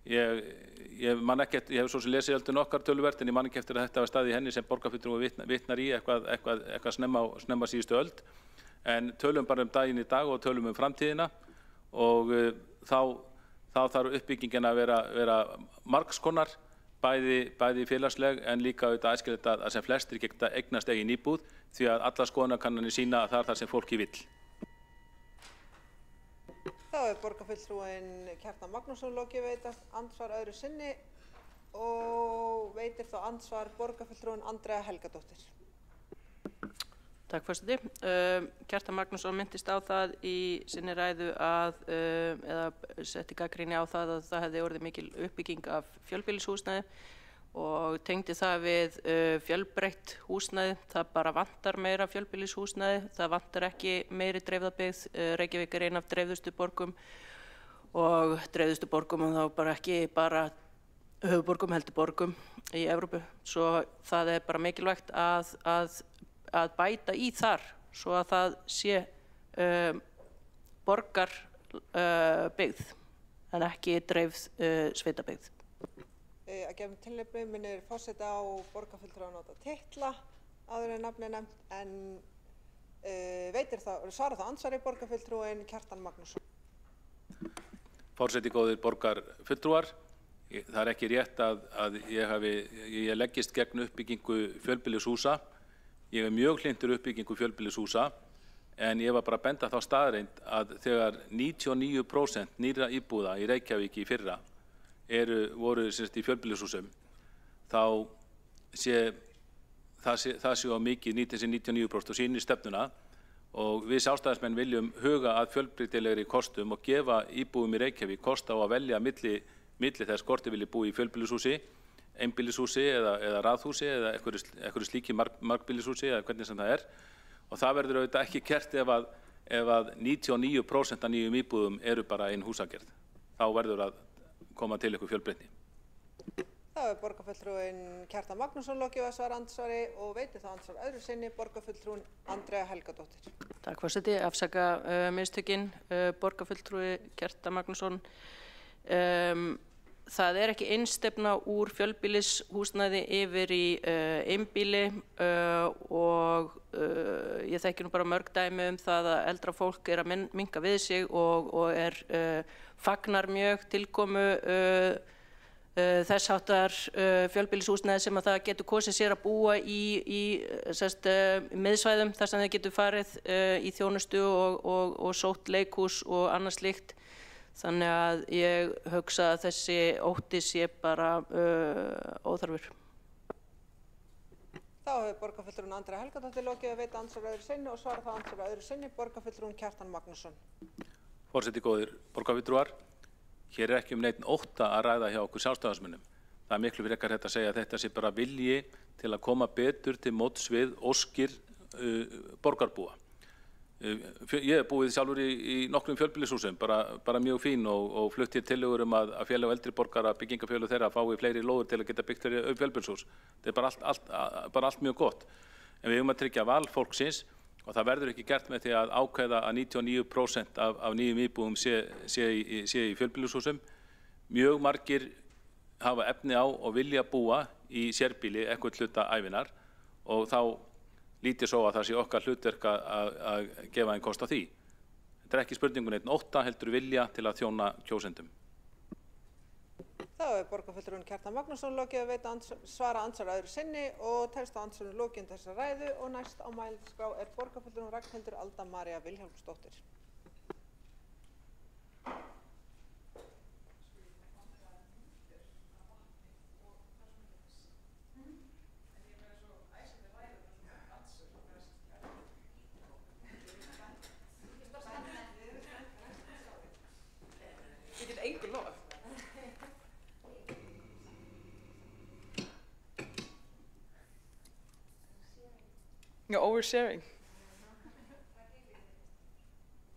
S11: Ég man ekkert, ég hef svo sem lesið öldun okkar töluvert en ég man ekki eftir að þetta var staðið í henni sem borgarfulltrúi vitnar í eitthvað snemma síðustu öld. En tölum bara daginn í dag og tölum framtíðina og þá þarf uppbyggingin að vera margskonar. Bæði félagsleg en líka auðvitað æskilegt að sem flestir geta eignast eigin íbúð því að allar skoðanakannanir sýna að það það sem fólki vill.
S1: Þá borgarfulltrúinn Kjartan Magnússon lokið að veita andsvar öðru sinni og veitir þá andsvar borgarfulltrúinn Andrea Helgadóttir.
S8: Takk forseti. Kjartan Magnússon minntist á það í sinni ræðu eða setti gagnrýni á það að það hefði orðið mikil uppbygging af fjölbýlishúsnæði og tengdi það við fjölbreytt húsnæði. Það bara vantar meira fjölbýlishúsnæði, það vantar ekki meiri dreifðabyggð. Reykjavík er ein af dreifðustu borgum og dreifðustu borgum og þá bara ekki bara höfuðborgum heldur borgum í Evrópu. Svo það er bara mikilvægt að bæta í þar svo að það sé borgarbyggð en ekki dreifð sveitabyggð.
S1: Að gefum tilnefni minnir forseti á borgarfulltrúa að nota titla áður en nafni nefnt en svara það andsvari borgarfulltrúinn Kjartan Magnússon.
S11: Forseti, góðir borgarfulltrúar, Það er ekki rétt að ég leggist gegn uppbyggingu fjölbýlishúsa. Ég er mjög hlynntur uppbyggingu fjölbýlishúsa, en ég var bara að benda þá staðreynd að þegar 99% nýrra íbúða í Reykjavík í fyrra voru í fjölbýlishúsum, þá það sé á mikið nýtt þessi 99% og sýnir stefnuna, og við sjálfstæðismenn viljum huga að fjölbreytilegri kostum og gefa íbúum í Reykjavík kost á að velja milli þess hvort þið vilja búa í fjölbýlishúsi, einbýlishúsi eða raðhúsi eða einhverju slíki margbýlishúsi eða hvernig sem það er. Og það verður auðvitað ekki gert ef að 99% af nýjum íbúðum eru bara ein húsagerð. Þá verður að koma til eitthvað fjölbreytni.
S1: Þá borgarfulltrúinn Kjartan Magnússon lokið að svara andsvari og veitir þá andsvar öðru sinni borgarfulltrúinn Andrea Helgadóttir.
S8: Takk forseti, afsaka mistökin, borgarfulltrúi Kjartan Magnússon. Það er ekki einstefna úr fjölbýlishúsnæði yfir í einbýli og ég þekki nú bara mörg dæmi það að eldra fólk er að minnka við sig og fagnar mjög tilkomu þess háttar fjölbýlishúsnæði sem að það getur kosið sér að búa í miðsvæðum þar sem það getur farið í þjónustu og sótt leikhús og annað slíkt. Þannig að ég hugsa að þessi ótti sé bara óþarfur.
S1: Þá hefur borgarfulltrúinn Andrea Helgadóttir lokið að veita andsvar öðru sinni og svara þá andsvar öðru sinni borgarfulltrúinn Kjartan Magnússon.
S11: Forseti góðir borgarfulltrúar, hér er ekki neinn ótta að ræða hjá okkur sjálfstæðismönnum. Það er miklu frekar hægt að segja að þetta sé bara vilji til að koma betur til móts við óskir borgarbúa. Ég hef búið sjálfur í nokkrum fjölbýlishúsum, bara mjög fín og flutt hér tillögur að félag eldri borgara, byggingafélög þeirra fái fleiri lóðir til að geta byggt þeirri fjölbýlishús. Þetta er bara allt mjög gott. En við höfum að tryggja val fólksins og það verður ekki gert með því að ákveða að 99% af nýjum íbúðum sé í fjölbýlishúsum. Mjög margir hafa efni á og vilja búa í sérbýli eitthvað hluta ævinar og þá lítið svo að það sé okkar hlutverk að gefa einn kost á því. Þetta er ekki spurningun einn ótta, heldur vilja til að þjóna kjósendum.
S1: Þá hefur borgarfulltrúinn Kjartan Magnússon lokið að veita svara andsvar öðru sinni og telst á andsvarinu lokið þessa ræðu og næst á mælendaskrá er borgarfulltrúinn Ragnhildur Alda María Vilhjálmsdóttir.
S6: Já, oversharing.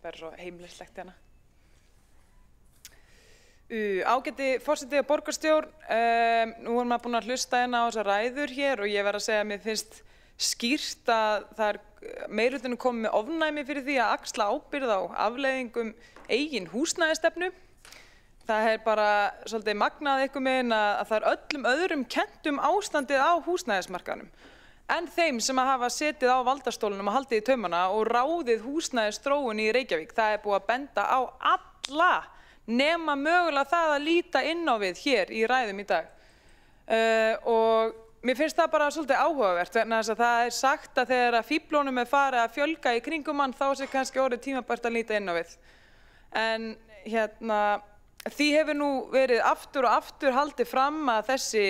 S6: Það er svo heimilislegt hérna. Ágæti forseti og borgarstjórn, nú erum við búin að hlusta hérna á þessar ræður hér og ég verð að segja að mér finnst skýrt að það er meirihlutinn komið með ofnæmi fyrir því að axla ábyrgð á afleiðingum eigin húsnæðisstefnu. Það er bara svolítið magnað einhvern veginn að það er öllum öðrum kennt ástandið á húsnæðismarkaðnum en þeim sem að hafa setið á valdastólunum og haldið í taumana og ráðið húsnæðisþróun í Reykjavík. Það er búið að benda á alla nema mögulega það að líta inn á við hér í ræðum í dag. Og mér finnst það bara svolítið áhugavert vegna þess að það er sagt að þegar að fíflónum er farið að fjölga í kringum hann þá sé kannski orðið tímabært að líta inn á við. En því hefur nú verið aftur og aftur haldið fram að þessi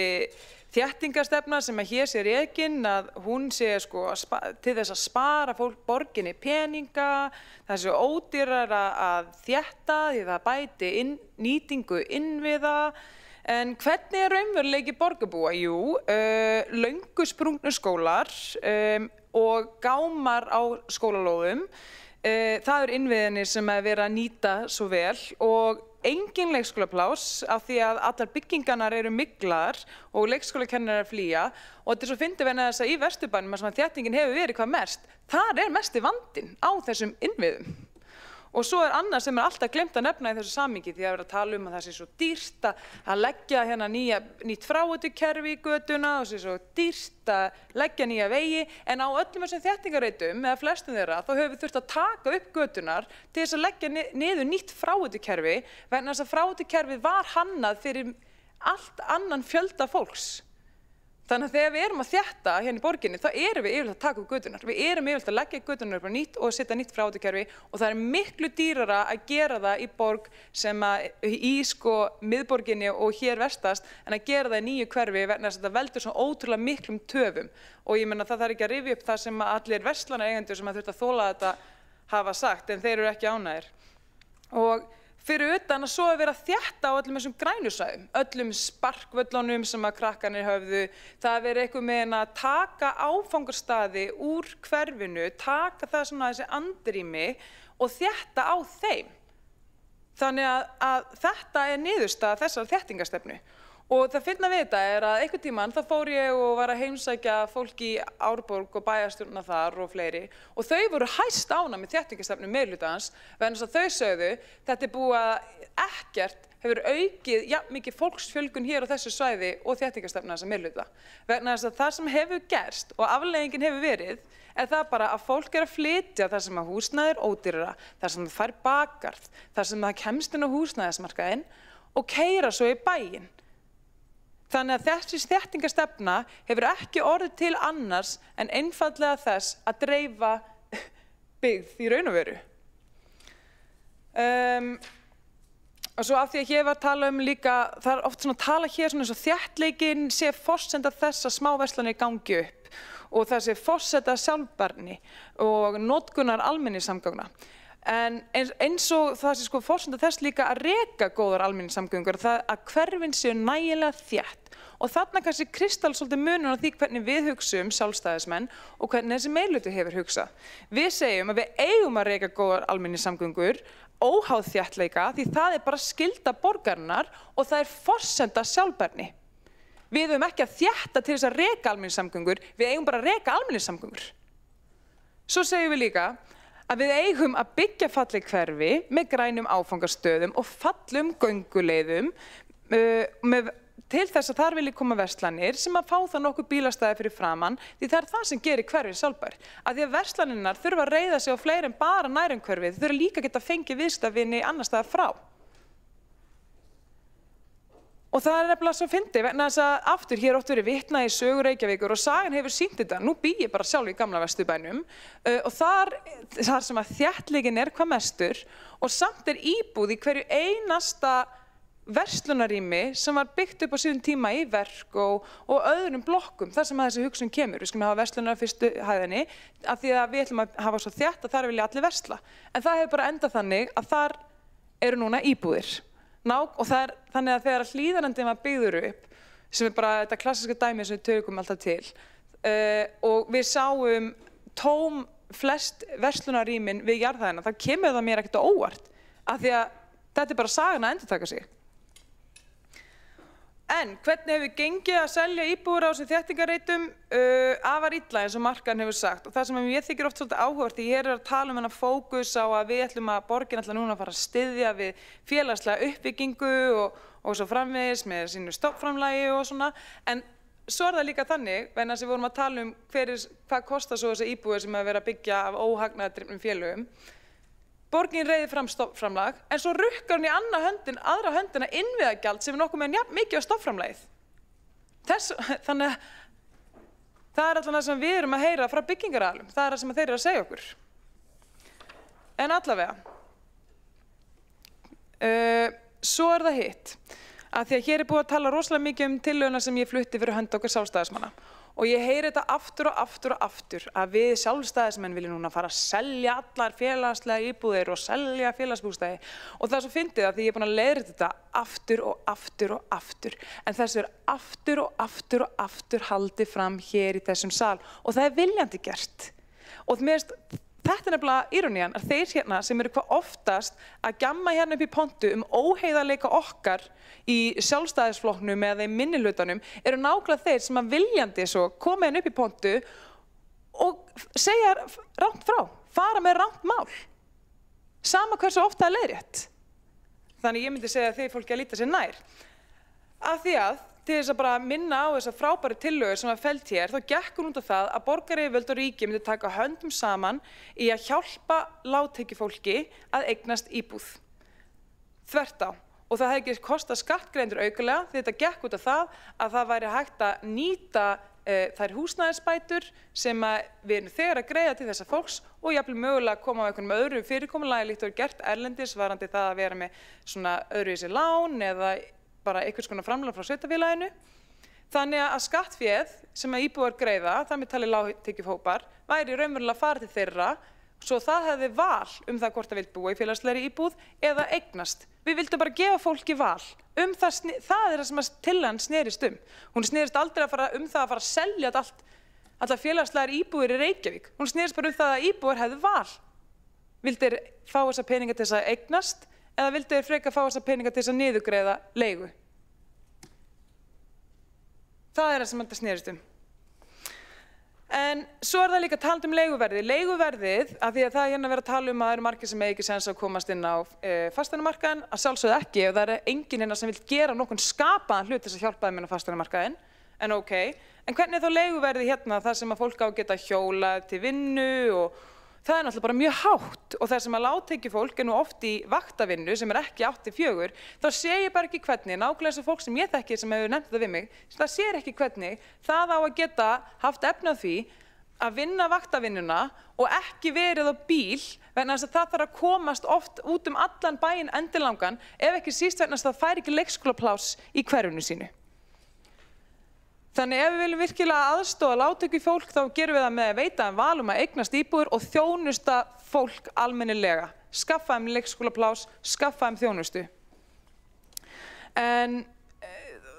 S6: þéttingarstefna sem að hér sé rekin að hún sé til þess að spara fólk borginni peninga, það sé ódýrara að þétta því það bæti nýtingu innviða. En hvernig er raunveruleiki borgarbúa? Jú, löngu sprungnu skólar og gámar á skólalóðum. Það eru innviðinir sem er verið að nýta svo vel og engin leikskólapláss af því að allar byggingarnar eru myglaðar og leikskólakennarar flýja og þetta er svo fyndið vegna þess að í Vesturbænum þar sem þéttingin hefur verið hvað mest, þar er mesti vandinn á þessum innviðum. Og svo er annað sem er alltaf glemt að nefna í þessu samhengi því að vera að tala um að það sé svo dýrt að leggja hérna nýtt fráveitukerfi í götuna og sé svo dýrt að leggja nýja vegi en á öllum þessum þéttingarreitum eða flestum þeirra þá höfum við þurft að taka upp götunar til þess að leggja niður nýtt fráveitukerfi vegna þess að fráveitukerfið var hannað fyrir allt annan fjölda fólks. Þannig að þegar við erum að þétta hérna í borginni, þá erum við yfirleitt að taka upp göturnar. Við erum yfirleitt að leggja göturnar upp á nýtt og setja nýtt fráveitukerfi og það er miklu dýrara að gera það í borg sem í miðborginni og hér vestast en að gera það í nýju hverfi vegna þess að þetta veldur svo ótrúlega miklum töfum. Og ég meina það þarf ekki að rifja upp það sem allir verslanaeigendur sem þurft að þola þetta hafa sagt, en þeir eru ekki ánægðir. Og fyrir utan að svo er verið að þétta á öllum þessum grænusvæðum, öllum sparkvöllunum sem að krakkarnir höfðu, það er verið eitthvað með að taka áfangarstaði úr hverfinu, taka það svona þessi andrými og þétta á þeim. Þannig að þetta er niðurstaða þessar þéttingarstefnu. Og það finna við þetta er að einhvern tímann þá fór ég og var að heimsækja fólk í Árborg og bæjarstjórna þar og fleiri og þau voru hæst ánægð með þéttingarstefnu meirihlutans vegna þess að þau sögðu þetta er búið að ekkert hefur aukið jafn mikið fólksfjölgun hér á þessu svæði og þéttingarstefna þessa meirihluta. Vegna þess að það sem hefur gerst og afleiðingin hefur verið er það bara að fólk er að flytja þar sem að húsnæði er ódýrara, þar sem það fær bakarð, þar sem það kemst inn á húsnæðismarkaðinn og keyra svo í bæinn. Þannig að þessi þéttingarstefna hefur ekki orðið til annars en einfaldlega þess að dreifa byggð í raun og veru. Og svo af því að hér var að tala líka, það er oft svona að tala hér svona eins og þéttleikinn sé forsenda þess að smáverslanir gangi upp og það sé forsenda sjálfbærni og notkunar almenningssamgangna. En eins og það sé forsenda þess líka að reka góðar almenningssamgöngur, það að hverfin séu nægilega þétt. Og þarna kannski kristall svolítið munur á því hvernig við hugsum sjálfstæðismenn og hvernig þessi meirihluti hefur hugsað. Við segjum að við eigum að reka góðar almenningssamgöngur, óháð þéttleika, því það er bara skylda borgarinnar og það er forsenda sjálfbærni. Við höfum ekki að þétta til þess að reka almenningssamgöngur, við eigum bara að reka almenningssamgöngur. Svo segjum við líka að við eigum að byggja falleg hverfi með grænum áfangastöðum og fallum gönguleiðum til þess að þar vilji koma verslanir sem að fá það nokkuð bílastæði fyrir framann því það er það sem gerir hverfið sjálfbær. Að því að verslanirnar þurfa að reiða sig á fleiri en bara nærumhverfið, þau þurfa líka að geta fengið viðskiptavini annars staðar frá. Og það er nefnilega svo fyndið vegna þess að aftur hér oft verið vitnað í sögu Reykjavíkur og sagan hefur sýnt þetta. Nú bý ég bara sjálf í gamla Vesturbænum og þar sem að þéttleikinn er hvað mestur og samt er íbúð í hverju einasta verslunarrými sem var byggt upp á síðan tíma í verk og öðrum blokkum þar sem að þessi hugsun kemur. Við skulum hafa verslunar á fyrstu hæðinni af því að við ætlum að hafa svo þétt að þar vilja allir versla. En það hefur bara endað þannig að þar eru núna íbúðir. Og það er þannig að þegar Hlíðarendinn var byggður upp, sem er bara þetta klassiska dæmi sem við tökum alltaf til, og við sáum tóm flest verslunarrýmin við jarðhæðina, þá kemur það mér ekkert á óvart, af því að þetta er bara sagan að endurtaka sig. En hvernig hefur gengið að selja íbúðir á þessum þéttingarreitum? Afar illa eins og markaðurinn hefur sagt og það sem ég þykir oft svolítið áhugavert því hér er að tala um þennan fókus á að við ætlum að borgin ætla núna að fara að styðja við félagslega uppbyggingu og svo framvegis með sínu stofnframlagi og svona en svo er það líka þannig vegna þess að við vorum að tala um hvað kostar svo þessi íbúðir sem að vera að byggja af óhagnaðardrifnum félögum. Borgin reiðir fram stofnframlag, en svo rukkar hún í aðra höndina innviðagjald sem er nokkuð með jafn mikið á stofnframlagið. Þannig að það er alltaf það sem við erum að heyra frá byggingaraðilum, það er það sem þeir eru að segja okkur. En allavega, svo er það hitt, að því að hér er búið að tala rosalega mikið um tillöguna sem ég flutti fyrir hönd okkar sjálfstæðismanna. Og ég heyri þetta aftur og aftur og aftur að við sjálfstæðismenn viljum núna fara að selja allar félagslega íbúðir og selja félagsbústaði og það er svo fyndið að því ég er búin að leiðrétta þetta aftur og aftur og aftur en þessu er aftur og aftur og aftur haldið fram hér í þessum sal og það er viljandi gert og þetta er nefnilega írónían að þeir hérna sem eru hvað oftast að gjamma hérna upp í pontu óheiðarleika okkar í sjálfstæðisflokknum eða í minnihlutanum eru nákvæmlega þeir sem að viljandi svo koma hérna upp í pontu og segja rangt frá, fara með rangt mál. Sama hversu ofta er leiðrétt. Þannig ég myndi segja að þeir fólki að líta sér nær. Af því að til þess að bara minna á þessa frábæru tillögur sem var fellt hér, þá gekk hún út af það að borgaryfirvöld og ríki myndi taka höndum saman í að hjálpa lágtekjufólki að eignast íbúð. Þvert á. og það hefði ekki kostað skattgreiðendur aukalega því þetta gekk út af það að það væri hægt að nýta þær húsnæðisbætur sem við erum þegar að greiða til þessa fólks og jafnvel mögulega að koma á einhvern með öðru fyrirkomulagi líkt og er gert erlendis varandi það að vera með svona öðruvísi lán eða bara einhvers konar framlag frá sveitarfélaginu. Þannig að skattféð sem að íbúar greiða, þar með talið lágtekjufópar, væri raunverulega farið til þeirra svo það hefði val það hvort það vill búa í félagslegri íbúð eða eignast. Við vildum bara gefa fólki val. Það er það sem tillagan snerist Hún snerist aldrei það að fara að selja allar félagslegar íbúðir í Reykjavík. Hún snerist bara það að íbúar hefðu val. Vildir fá þessa peninga til þess að eignast eða vildir frekar fá þessa peninga til þess að niðurgreiða leigu? Það er það sem þetta snerist En svo er það líka talað leiguverðið. Leiguverðið, af því að það er verið að tala að það eru margir sem ekki sens að komast inn á fasteignamarkaðinn, að sjálfsögðu ekki, ef það er enginn hérna sem vil gera nokkurn skapaðan hlut til þess að hjálpa þeim inn á fasteignamarkaðinn, en ok. En hvernig er þá leiguverðið hérna þar sem að fólk á að geta hjólað til vinnu og það er náttúrulega bara mjög hátt og þar sem að lágtekjufólk nú oft í vaktavinnu sem ekki 8-4, þá sé ég bara ekki hvernig, nákvæmlega eins og fólk sem ég þekki sem hefur nefnt þetta við mig, það sér ekki hvernig það á að geta haft efni á því að vinna vaktavinnuna og ekki verið á bíl vegna þess að það þarf að komast oft út allan bæinn endilangan ef ekki síst vegna þess að það fær ekki leikskólapláss í hverfinu sínu. Þannig ef við viljum virkilega aðstoða lágtekjufólk þá gerum við það með að veita val að eignast íbúðir og þjónusta fólk almennilega. Skaffa þeim leikskólapláss, skaffa þeim þjónustu. En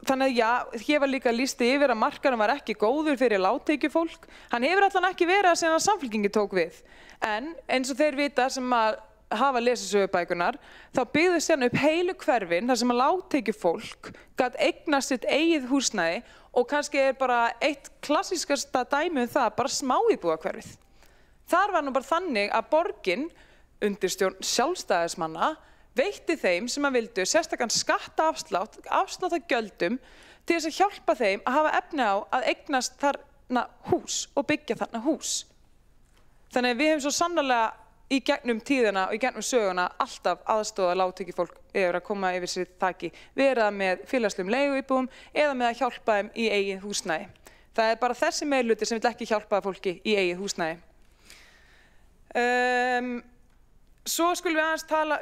S6: þannig að já, hér var líka lýst yfir að markaðurinn var ekki góður fyrir lágtekjufólk. Hann hefur allan ekki verið að sem að Samfylkingin tók við. En eins og þeir vita sem að hafa lesið sögubækurnar, þá byggðust hérna upp heilu hverfin þar sem að lágtekjufólk gat eignast sitt eigið húsnæði og kannski er bara eitt klassískasta dæmi það bara smáíbúðahverfið. Þar var nú bara þannig að borgin undir stjórn sjálfstæðismanna veitti þeim sem að vildu sérstakann skattaafslátt af gjöldum til þess að hjálpa þeim að hafa efni á að eignast þarna hús og byggja þarna hús. Þannig að við hefum svo sannarlega í gegnum tíðina og í gegnum söguna alltaf aðstoða lágtekjufólk yfir að koma yfir sér þaki, vera með félagslegum leiguíbúðum eða með að hjálpa þeim í eigið húsnæði. Það er bara þessi meirihluti sem vill ekki hjálpa fólki í eigið húsnæði. Svo skulum við aðeins tala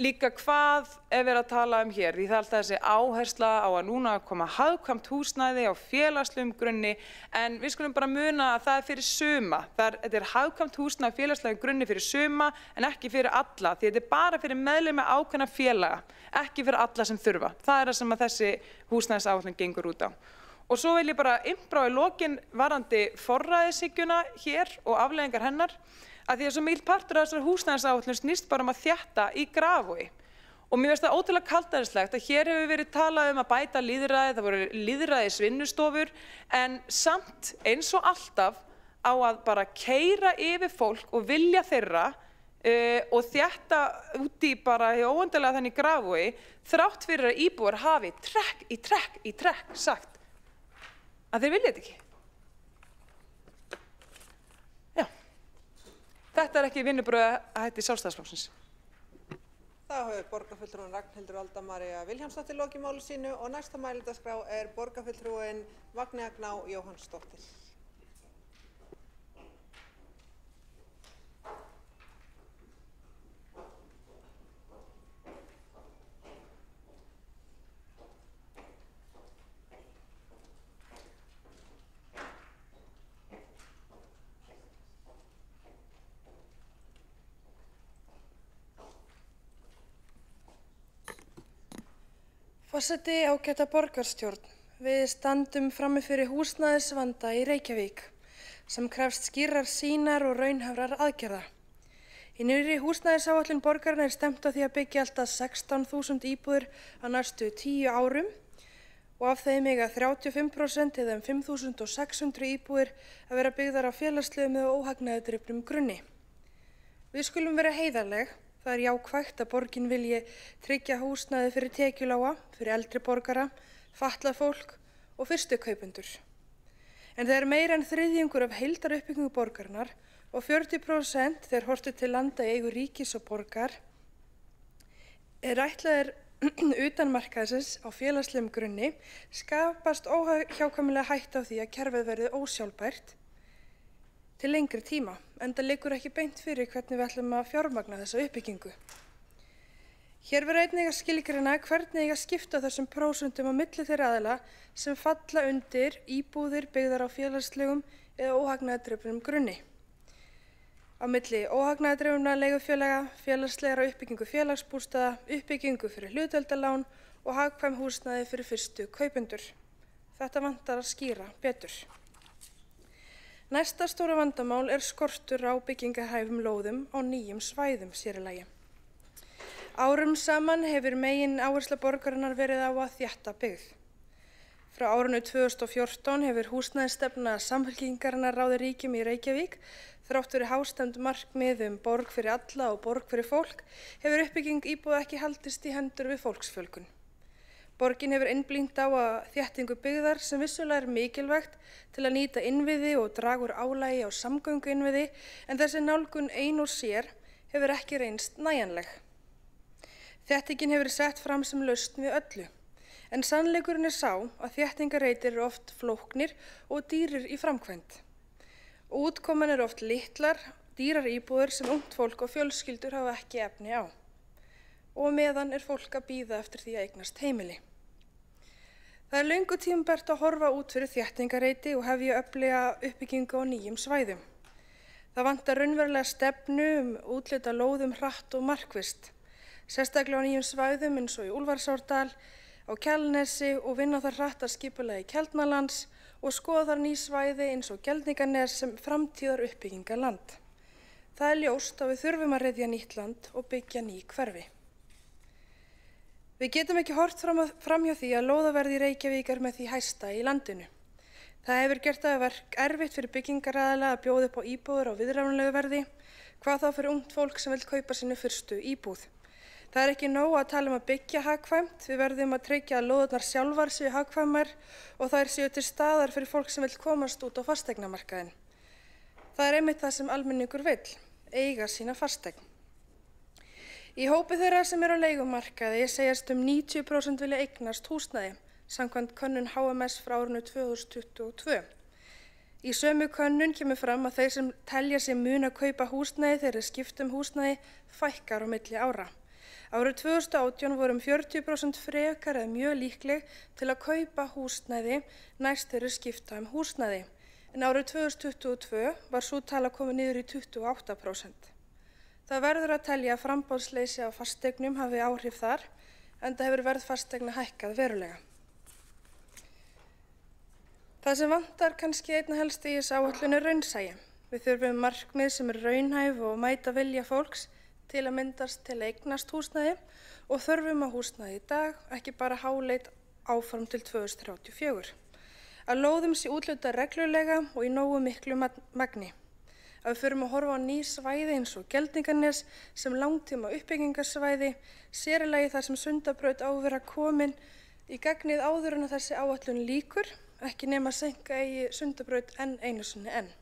S6: líka hvað er verið að tala hér. Því það er alltaf þessi áhersla á að núna koma hagkvæmt húsnæði á félagslegum grunni en við skulum bara muna að það er fyrir suma. Þetta er hagkvæmt húsnæði á félagslegum grunni fyrir suma en ekki fyrir alla því þetta er bara fyrir meðlimi ákveðna félaga, ekki fyrir alla sem þurfa. Það er það sem að þessi húsnæðisáætlun gengur út á. Og svo vil ég bara impra í lokin varðandi forræðishyggjuna hér og afleiðingar hennar. Að því að svo mikil partur af þessari húsnæðisáætlun snýst bara að þétta í Grafarvogi. Og mér finnst það ótrúlega kaldhæðnislegt að hér hefur verið talað að bæta lýðræði, það voru lýðræðisvinnustofur, en samt eins og alltaf á að bara keyra yfir fólk og vilja þeirra og þétta úti bara óendanlega þannig í Grafarvogi, þrátt fyrir að íbúar hafi trekk í trekk sagt að þeir vilja þetta ekki. Þetta er ekki vinnubröð að hætti Sjálfstæðisflokksins.
S1: Þá hefur borgarfulltrúin Ragnhildur Alda María Vilhjálmsdóttir lokið máli sínu og næsta mælendaskrá er borgarfulltrúin Magnea Gná Jóhannsdóttir.
S12: Forseti, ágæta borgarstjórn, við standum frammi fyrir húsnæðisvanda í Reykjavík sem krefst skýrrar sýnar og raunhæfrar aðgerða. Í nýrri húsnæðisáætlun borgarinnar er stefnt á því að byggja alltaf 16.000 íbúðir á næstu 10 árum og af þeim eiga 35% eða 5.600 íbúðir að vera byggðar á félagslegum eða óhagnaðardrifnum grunni. Við skulum vera heiðarleg. Það er jákvætt að borgin vilji tryggja húsnæði fyrir tekjulága, fyrir eldri borgara, fatlað fólk og fyrstu kaupendur. En það er meira en þriðjungur af heildaruppbyggingu borgarinnar og 40% þegar horft til landa í eigu ríkis og borgar er ætlaðir utan markaðsins á félagslegum grunni skapast óhjákvæmilega hætta á því að kerfið verði ósjálfbært til lengri tíma, enda liggur ekki beint fyrir hvernig við ætlum að fjármagna þessa uppbyggingu. Hér verður einnig að skilgreina hvernig eiga að skipta þessum prósentum á milli þeirra aðila sem falla undir íbúðir byggðar á félagslegum eða óhagnaðardrifnum grunni. Á milli óhagnaðardrifna leigufélaga, félagslegra uppbyggingu félagsbústaða, uppbyggingu fyrir hlutdeildarlán og hagkvæm húsnæði fyrir fyrstu kaupendur. Þetta vantar að skýra betur. Næsta stóra vandamál er skortur á byggingarhæfum lóðum á nýjum svæðum sér í lagi. Árum saman hefur megin áhersla borgarinnar verið á að þétta byggð. Frá árinu 2014 hefur húsnæðisstefna Samfylkingarinnar ráðið ríkjum í Reykjavík. Þrátt fyrir hástemmd markmið borg fyrir alla og borg fyrir fólk hefur uppbygging íbúða ekki haldist í hendur við fólksfjölgun. Borgin hefur einblínt á að þéttingu byggðar sem vissulega er mikilvægt til að nýta innviði og draga úr álagi á samgönguinnviði, en þessi nálgun ein og sér hefur ekki reynst nægjanleg. Þéttingin hefur verið sett fram sem lausn við öllu, en sannleikurinn er sá að þéttingarreitir eru oft flóknir og dýrir í framkvæmd. Útkoman eru oft litlar, dýrar íbúðir sem ungt fólk og fjölskyldur hafa ekki efni á. Og meðan er fólk að bíða eftir því að eignast heimili. Það er löngu tímabært að horfa út fyrir þéttingareiti og hefja öfluga uppbyggingu á nýjum svæðum. Það vantar raunverulega stefnu úthlutað lóðum hratt og markvisst, sérstaklega á nýjum svæðum eins og í Úlfarsárdal, á Kjalarnesi og vinna þar hratt að skipulagi Keldnalands og skoða þar ný svæði eins og Geldinganes sem framtíðar uppbyggingarland. Það er ljóst að við þurfum að ryðja nýtt land og byggja ný hverfi. Við getum ekki horft framhjá því að lóðaverð í Reykjavík er með því hæsta í landinu. Það hefur gert það verk erfitt fyrir byggingaraðila að bjóða upp á íbúðir á viðráðanlegu verði, hvað þá fyrir ungt fólk sem vil kaupa sínu fyrstu íbúð. Það er ekki nóg að tala að byggja hagkvæmt, við verðum að tryggja að lóðarnar sjálfar séu hagkvæmar og þær séu til staðar fyrir fólk sem vil komast út á fasteignamarkaðinn. Það er einmitt það sem almenningur vill, eiga sína fasteign. Í hópi þeirra sem eru á leigumarkaði segjast 90% vilja eignast húsnæði, samkvæmt könnun HMS frá árinu 2022. Í sömu könnun kemur fram að þeir sem telja sig muna að kaupa húsnæði þegar skipta húsnæði fækkar á milli ára. Árið 2018 voru 40% frekar eða mjög líkleg til að kaupa húsnæði næst þeirra skipta húsnæði, en árið 2022 var sú tala komið niður í 28%. Það verður að telja að framboðsleysi á fasteignum hafi áhrif þar, enda hefur verð fasteigna hækkað verulega. Það sem vantar kannski einna helst í þessu áætlun er raunsæi. Við þurfum markmið sem er raunhæf og mæta vilja fólks til að myndast til að eignast húsnæði og þörfum á húsnæði í dag, ekki bara háleit áform til 2034. Að lóðum sé úthlutað reglulega og í nógu miklu magni. Að við förum að horfa á ný svæði eins og Geldinganes sem langtíma uppbyggingarsvæði, sér í lagi þar sem Sundabraut á að vera komin í gagnið áður en að þessi áætlun lýkur, ekki nema að seinka eigi Sundabraut enn einu sinni enn.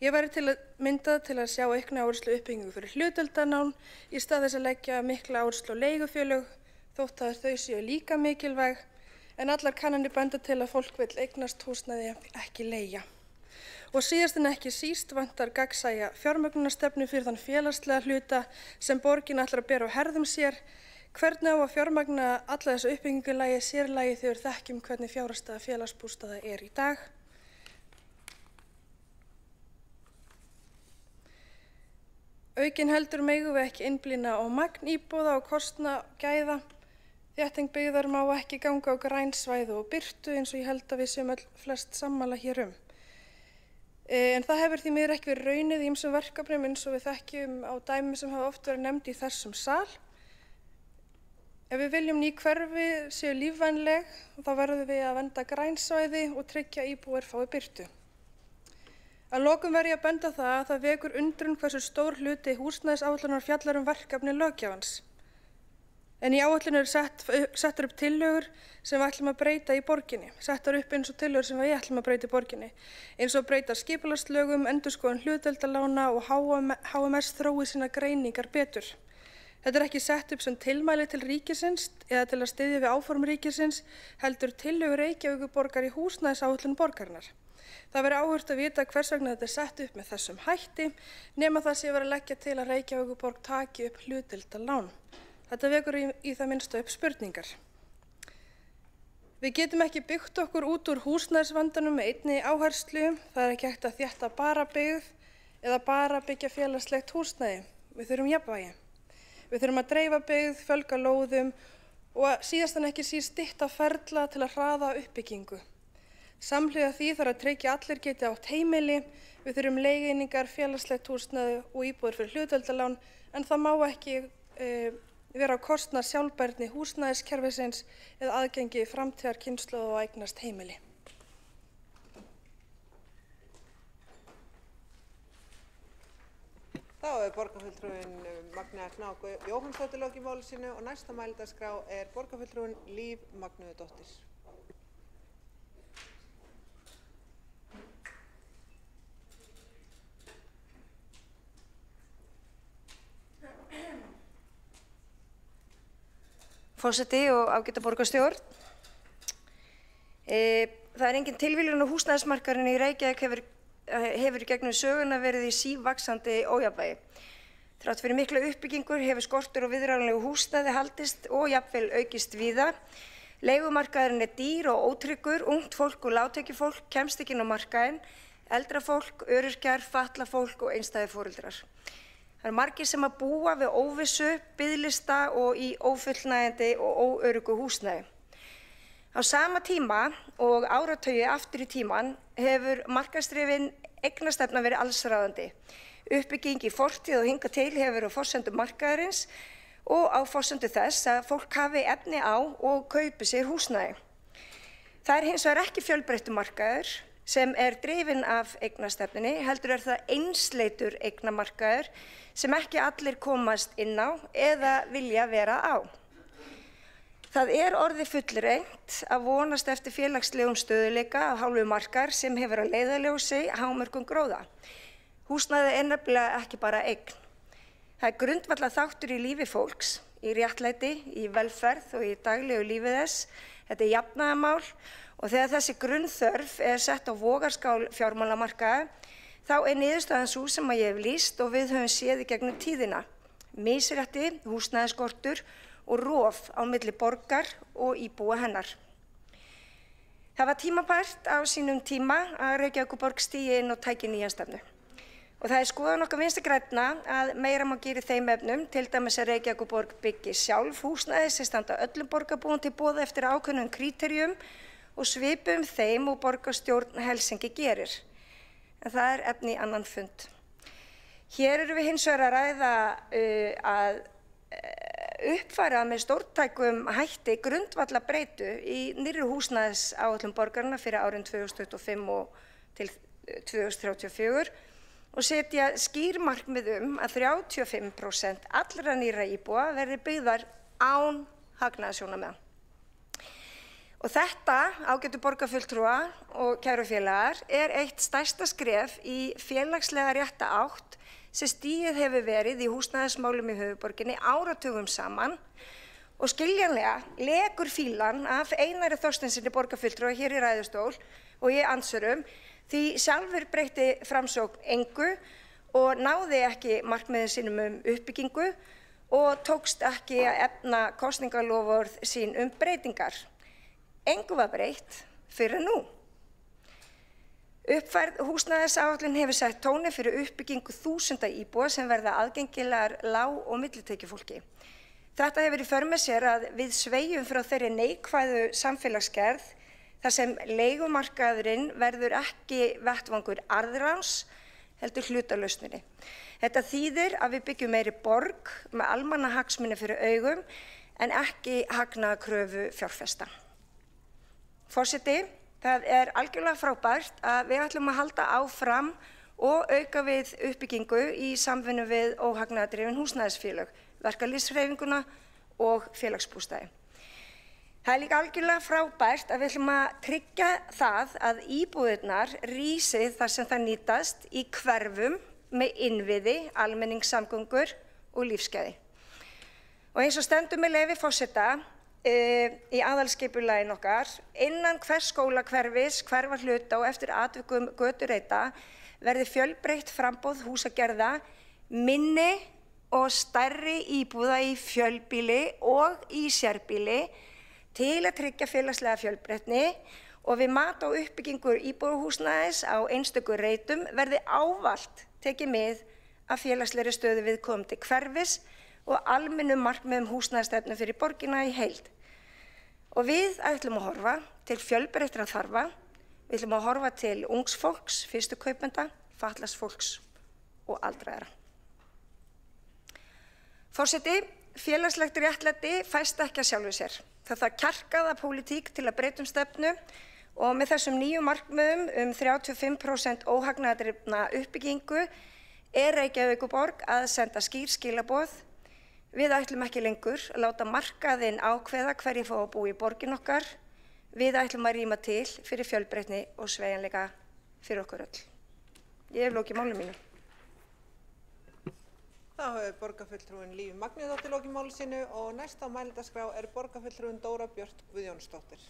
S12: Ég væri til að mynda til að sjá aukna áherslu uppbyggingu fyrir hlutdeildarlán í stað þess að leggja mikla áherslu á leigufélög, þótt að þau séu líka mikilvæg, en allar kannanir benda til að fólk vill eignast húsnæði ekki leigja. Og síðast en ekki síst vantar gagnsæja fjármögnunarstefnu fyrir þann félagslega hluta sem borgin ætlar að bera á herðum sér. Hvernig á að fjármagna alla þessu uppbyggingulagi sérlagi þegar þekkjum hvernig fjárhagsstaða félagsbústaða er í dag? Aukin heldur megum við ekki einblína á magn íbúða og kostnað gæða. Þétting byggðar má ekki ganga á grænsvæði og birtu eins og ég held að við séum flest sammála hér En það hefur því miður ekki verið raunin í ýmsum verkefnum eins og við þekkjum á dæmi sem hafa oft verið nefnd í þessum sal. Ef við viljum ný hverfi séu lífvænleg, þá verðum við að vernda grænsvæði og tryggja íbúar fái birtu. Að lokum verð ég að benda það að það vekur undrun hversu stór hluti húsnæðisáætlunar fjallar verkefni löggjafans. En í áætlun eru settar upp tillögur sem við ætlum að breyta í borginni, settar upp eins og tillögur sem við ætlum að breyta í borginni, eins og breyta skipulagslögum, endurskoðun hlutdeildarlána og HMS þrói sína greiningar betur. Þetta er ekki sett upp sem tilmæli til ríkisins eða til að styðja við áform ríkisins, heldur tillögur Reykjavíkurborgar í húsnæðisáætlun borgarinnar. Það verður áhugavert að vita hvers vegna þetta er sett upp með þessum hætti, nema það sé verið að leggja til að Reykjavíkurborg taki upp hlutdeildarlán. Þetta vekur í það minnsta upp spurningar. Við getum ekki byggt okkur út úr húsnæðisvandanum með einni áherslu. Það er ekki hægt að þétta bara byggð eða bara byggja félagslegt húsnæði. Við þurfum jafnvægi. Við þurfum að dreifa byggð, fjölga lóðum og síðast en ekki síst stytta ferla til að hraða uppbyggingu. Samhliða því þarf að tryggja að allir geti átt heimili. Við þurfum leigueiningar, félagslegt húsnæði og íbúðir fyrir hlutdeildarlán, en það má ekki vera á kostnað sjálfbærni húsnæðiskerfisins eða aðgengi framtíðar kynslóða og eignast heimili.
S1: Þá er borgarfulltrúinn Magnea Knák Jóhannsdóttir lokið máli sínu og næsta mælendaskrá er borgarfulltrúinn Líf Magnúðardóttir.
S13: Forseti og ágæta borgarstjórn. Það er engin tilviljun að húsnæðismarkaðurinn í Reykjavík hefur í gegnum söguna verið í sívaxandi ójafnvægi. Þrátt fyrir mikla uppbyggingur hefur skortur og viðráðanlegu húsnæði haldist og jafnvel aukist víða. Leigumarkaðurinn er dýr og ótryggur, ungt fólk og lágtekjufólk kemst ekki inn á markaðinn, eldra fólk, öryrkjar, fatlað fólk og einstæðir foreldrar. Það eru margir sem að búa við óvissu, biðlista og í ófullnægjandi og óöruggu húsnæði. Á sama tíma og áratugi aftur í tíman hefur markaðsdrifin eignastefna verið allsráðandi. Uppbygging í fortíð og hingað til hefur verið á forsendum markaðarins og á forsendu þess að fólk hafi efni á og kaupi sér húsnæði. Það er hins vegar ekki fjölbreyttur markaður sem er drifinn af eignastefnunni, heldur er það einsleitur eignamarkaður sem ekki allir komast inn á eða vilja vera á. Það er orðið fullreynt að vonast eftir félagslegum stöðugleika af hálfu markaðar sem hefur að leiðarljósi hámörkum gróða. Húsnæði er nefnilega ekki bara eign. Það er grundvallarþáttur í lífi fólks, í réttlæti, í velferð og í daglegu lífi þess. Þetta er jafnaðarmál og þegar þessi grunnþörf er sett á vogarskál fjármálamarkaða, þá er niðurstaðan sú sem ég hef lýst og við höfum séð í gegnum tíðina. Misrétti, húsnæðisskortur og rof á milli borgar og íbúa hennar. Það var tímabært á sínum tíma að Reykjavíkurborg stigi inn og tæki nýja stefnu. Og það er skoðun okkar Vinstri grænna að meira má gera í þeim efnum, til dæmis að Reykjavíkurborg byggi sjálf húsnæði sem standa öllum borgarbúum til boða eftir ákveðnum kríteríum og svipum þeim og borgarstjórn Helsinki gerir. En það er efni í annan fund. Hér erum við hins vegar að ræða að uppfæra með stórtækum hætti grundvallarbreytu í nýrri húsnæðisáætlun borgarinnar fyrir árin 2025 og til 2034 og setja skýr markmið að 35% allra nýrra íbúa verði byggðar án hagnaðarsjónarmiða. Og þetta, ágætu borgarfulltrúa og kæru félagar, er eitt stærsta skref í félagslega rétta átt sem stigið hefur verið í húsnæðismálum í höfuðborginni áratugum saman og skiljanlega lekur fílan af Einari Þorsteinsyni borgarfulltrúa hér í ræðustól og í andsvörum því sjálfur breytti Framsókn engu og náði ekki markmiðum sínum uppbyggingu og tókst ekki að efna kosningaloforð sín breytingar. Engu var breytt fyrir nú. Uppfærð húsnæðisáætlun hefur sett tóninn fyrir uppbyggingu þúsunda íbúa sem verða aðgengilegar lág- og millitekjufólki. Þetta hefur í för með sér að við sveigjum frá þeirri neikvæðu samfélagsgerð þar sem leigumarkaðurinn verður ekki vettvangur arðráns heldur hlutalausninni. Þetta þýðir að við byggjum meiri borg með almannahagsmuni fyrir augum en ekki hagnaðarkröfu fjárfesta. Forseti, það er algjörlega frábært að við ætlum að halda áfram og auka við uppbyggingu í samvinnu við óhagnaðardrifin húsnæðisfélög, verkalýðshreyfinguna og félagsbústaði. Það er líka algjörlega frábært að við ætlum að tryggja það að íbúðirnar rísi þar sem það nýtast í hverfum með innviði, almenningssamgöngur og lífsgæði. Og eins og stendur með leyfi forseta í aðalskipulaginu okkar, innan hvers skólahverfis, hverfahluta og eftir atvikum götureita verði fjölbreytt framboð húsagerða, minni og stærri íbúða í fjölbýli og í sérbýli til að tryggja félagslega fjölbreytni og við mat á uppbyggingu íbúðarhúsnæðis á einstöku reitum verði ávallt tekið mið af félagslegri stöðu viðkomandi hverfis og almennum markmiðum húsnæðisstefnu fyrir borgina í heild. Og við ætlum að horfa til fjölbreyttra þarfa, við ætlum að horfa til ungs fólks, fyrstu kaupenda, fatlaðs fólks og aldraðra. Forseti, félagslegt réttlæti fæst ekki að sjálfu sér. Það þarf kjarkaða pólitík til að breyta stefnu og með þessum nýju markmiðum 35% óhagnaðardrifna uppbyggingu Reykjavíkurborg að senda skýr skilaboð. Við ætlum ekki lengur að láta markaðinn ákveða hverjir fá að búa í borgin okkar. Við ætlum að rýma til fyrir fjölbreytni og sveigjanleika fyrir okkur öll. Ég hef lokið máli mínu.
S1: Þá hefur borgarfulltrúin Lífi Magnúsdóttir lokið máli sínu og næst á mælendaskrá borgarfulltrúin Dóra Björt Guðjónsdóttir.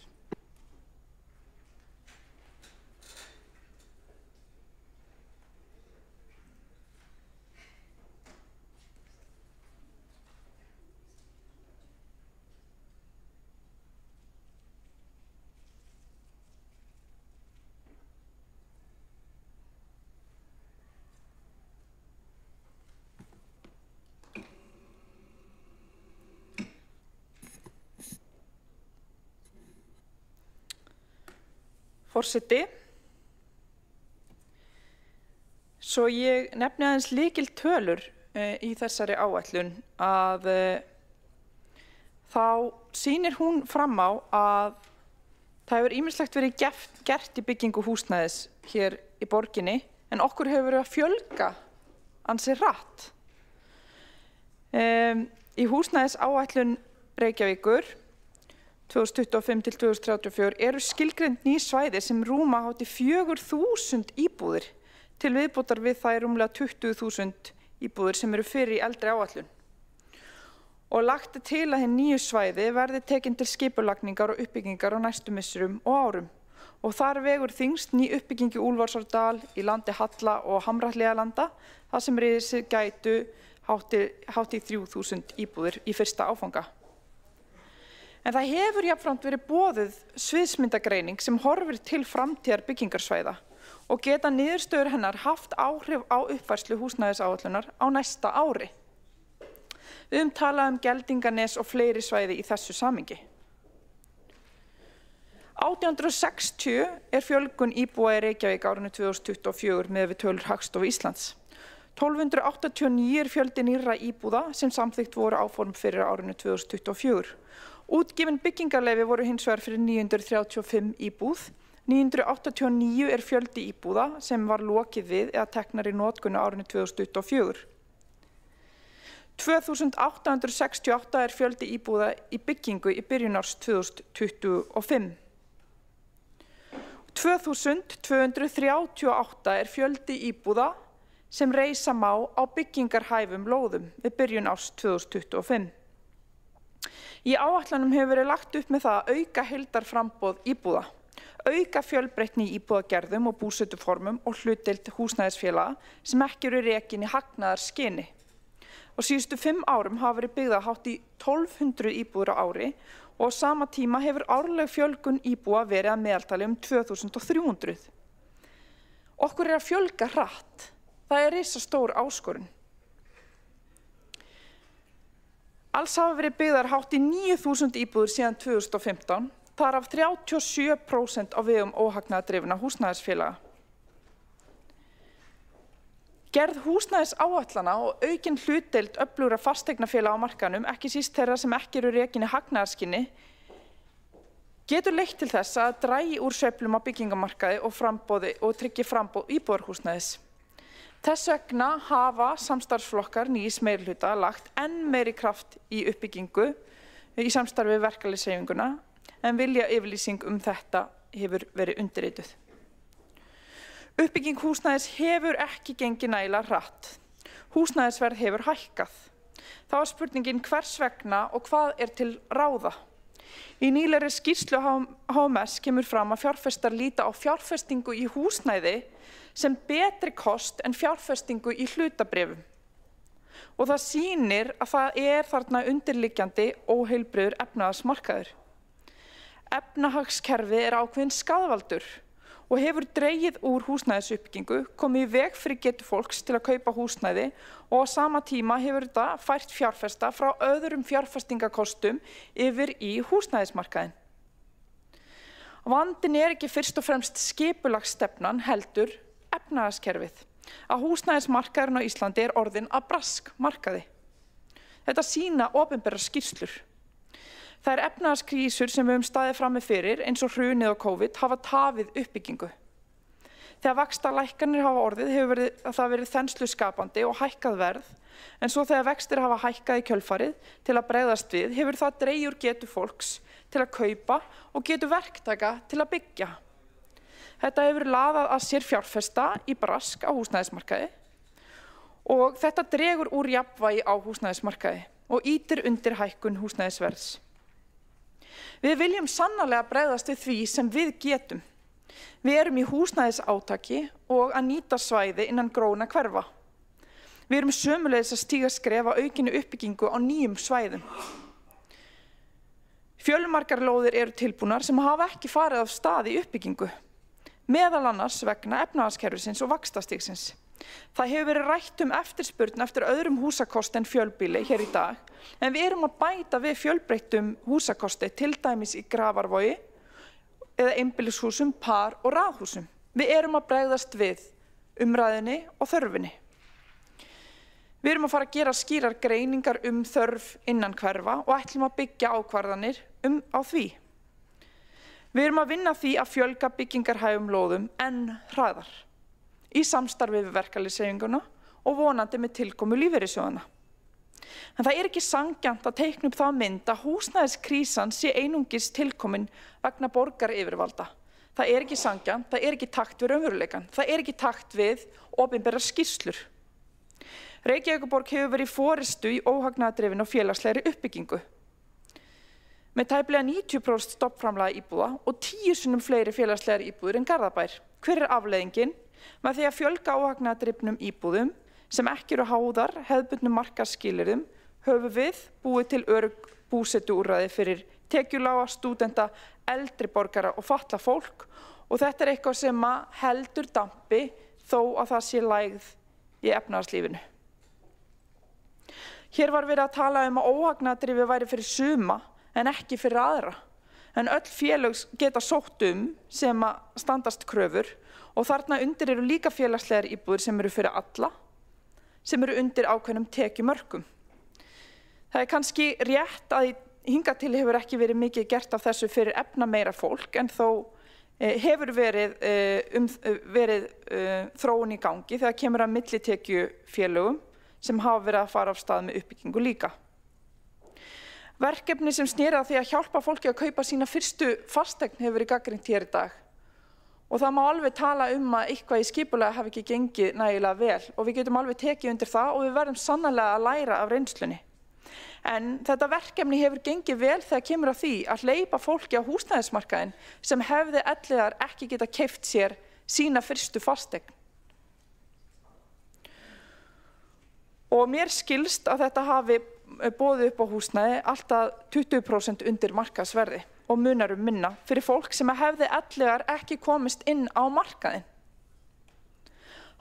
S6: Forseti, svo ég nefni aðeins lykiltölur í þessari áætlun að þá sýnir hún fram á að það hefur ýmislegt verið gert í byggingu húsnæðis hér í borginni en okkur hefur verið að fjölga ansi hratt. Í húsnæðisáætlun Reykjavíkur 2025 til 2034 eru skilgreind ný svæði sem rúma hátt í 4.000 íbúðir til viðbótar við það rúmlega 20.000 íbúðir sem eru fyrir í eldri áætlun. Og lagt til að hinn nýju svæði verði tekin til skipulagningar og uppbyggingar á næstu misserum og árum. Og þar vegur þyngst ný uppbyggingi Úlfarsárdal í landi Halla og Hamrahlíðarlanda, þar sem risið gætu hátt í 3.000 íbúðir í fyrsta áfanga. En það hefur jafnframt verið boðuð sviðsmyndagreining sem horfir til framtíðar byggingarsvæða og geta niðurstöður hennar haft áhrif á uppfærslu húsnæðisáætlunar á næsta ári. Við talað Geldinganes og fleiri svæði í þessu samhengi. 1860 fjölgun íbúa í Reykjavík árinu 2024 með við tölur Hagstofu Íslands. 1289 fjöldi nýrra íbúða sem samþykkt voru áform fyrir árinu 2024. Útgefin byggingarleyfi voru hins vegar fyrir 935 íbúð. 989 fjöldi íbúða sem var lokið við eða teknar í notkun á árinu 2024. 2868 fjöldi íbúða í byggingu í byrjun árs 2025. 2238 fjöldi íbúða sem reisa má á byggingarhæfum lóðum við byrjun árs 2025. Í áætlunum hefur verið lagt upp með það að auka heildarframboð íbúða, auka fjölbreytni í íbúðagerðum og búsetuformum og hlutdeild húsnæðisfélaga sem ekki eru rekin í hagnaðarskyni. Á síðustu 5 árum hafa verið byggðar hátt í 1200 íbúðir á ári og á sama tíma hefur árleg fjölgun íbúa verið að meðaltali 2300. Okkur að fjölga hratt. Það risastór áskorun. Alls hafa verið byggðar hátt í 9.000 íbúðir síðan 2015, þar af 37% á vegum óhagnaðardrifinna húsnæðisfélaga. Gerð húsnæðisáætlana og aukin hlutdeild öflugra fasteignafélaga á markaðnum, ekki síst þeirra sem ekki eru rekin í hagnaðarskyni, getur leitt til þess að dragi úr sveiflum á byggingamarkaði og tryggi framboð íbúðarhúsnæðis. Þess vegna hafa samstarfsflokkar nýs meirihluta lagt enn meiri kraft í uppbyggingu í samstarfi við verkalýðshreyfinguna en viljayfirlýsing þetta hefur verið undirrituð. Uppbygging húsnæðis hefur ekki gengið nægilega hratt. Húsnæðisverð hefur hækkað. Þá er spurningin hvers vegna og hvað til ráða. Í nýlegri skýrslu HMS kemur fram að fjárfestar líta á fjárfestingu í húsnæði sem betri kost en fjárfestingu í hlutabréfum. Og það sýnir að það þarna undirliggjandi óheilbrigður efnahagsmarkaður. Efnahagskerfið ákveðinn skaðvaldur og hefur dregið úr húsnæðisuppbyggingu, komið í veg fyrir getu fólks til að kaupa húsnæði og á sama tíma hefur þetta fært fjárfesta frá öðrum fjárfestingakostum yfir í húsnæðismarkaðinn. Vandinn ekki fyrst og fremst skipulagsstefnan heldur efnahagskerfið. Að húsnæðismarkaðurinn á Íslandi orðinn að braskmarkaði. Þetta sýna opinberar skýrslur. Þær efnahagskrísur sem við höfum staðið frammi fyrir, eins og hrunið og COVID, hafa tafið uppbyggingu. Þegar vaxtalækkanir hafa orðið, hefur það verið þensluskapandi og hækkað verð, en svo þegar vextir hafa hækkað í kjölfarið til að bregðast við, hefur það dregið úr getu fólks til að kaupa og getu verktaka til að byggja. Þetta hefur laðað að sér fjárfesta í brask á húsnæðismarkaði og þetta dregur úr jafnvægi á húsnæðismarkaði og ýtir undir hækkun húsnæðisverðs. Við viljum sannarlega bregðast við því sem við getum. Við erum í húsnæðisátaki og að nýta svæði innan gróna hverfa. Við erum sömuleiðis að stíga skref á aukinni uppbyggingu á nýjum svæðum. Fjölmargar lóðir eru tilbúnar sem hafa ekki farið af stað í uppbyggingu, meðal annars vegna efnahagskerfisins og vaxtastigsins. Það hefur verið rætt eftirspurn eftir öðrum húsakosti en fjölbýli hér í dag, en við erum að bæta við fjölbreyttum húsakosti, til dæmis í Grafarvogi eða einbýlishúsum, par og raðhúsum. Við erum að bregðast við umræðunni og þörfinni. Við erum að fara að gera skýrar greiningar þörf innan hverfa og ætlum að byggja ákvarðanir á því. Við erum að vinna því að fjölga byggingarhæfum lóðum enn hraðar, í samstarfi við verkalýðshreyfinguna og vonandi með tilkomu lífeyrissjóðanna. En það ekki sanngjarnt að teikna upp þá mynd að húsnæðiskrísan sé einungis tilkomin vegna borgaryfirvalda. Það ekki sanngjarnt, það ekki takt við raunveruleikann, það ekki takt við opinberar skýrslur. Reykjavíkurborg hefur verið í forystu í óhagnaðardrifinni og félagslegri uppbyggingu. Með tæplega 90% stofnframlaga íbúða og 10 sinnum fleiri félagslegar íbúðir en Garðabær. Hver afleiðingin? Með því að fjölga óhagnaðardrifnum íbúðum sem ekki eru háðar hefðbundnum markaðsskilyrðum höfum við búið til örugg búsetuúrræði fyrir tekjulága, stúdenta, eldri borgara og fatlað fólk og þetta eitthvað sem heldur dampi þó að það sé lægð í efnahagslífinu. Hér var verið að tala að óhagnaðardrifið væri fyrir suma en ekki fyrir aðra. En öll félög geta sótt sem standast kröfur og þarna undir eru líka félagslegar íbúðir sem eru fyrir alla, sem eru undir ákveðnum tekjumörkum. Það kannski rétt að hingað til hefur ekki verið mikið gert af þessu fyrir efnameira fólk, en þó hefur verið þróun í gangi þegar kemur að millitekjufélögum sem hafa verið að fara af stað með uppbyggingu líka. Verkefni sem sneri að því að hjálpa fólki að kaupa sína fyrstu fasteign hefur verið gagnrýnt hér í dag. Og það má alveg tala að eitthvað í skipulega hafi ekki gengið nægilega vel og við getum alveg tekið undir það og við verðum sannarlega að læra af reynslunni. En þetta verkefni hefur gengið vel þegar kemur að því að hleypa fólki á húsnæðismarkaðinn sem hefði ellegar ekki geta keypt sér sína fyrstu fasteign. Og mér skilst að þetta hafi boðið upp á húsnæði alltaf 20% undir markaðsverði og munar minna fyrir fólk sem hefði ellegar ekki komist inn á markaðinn.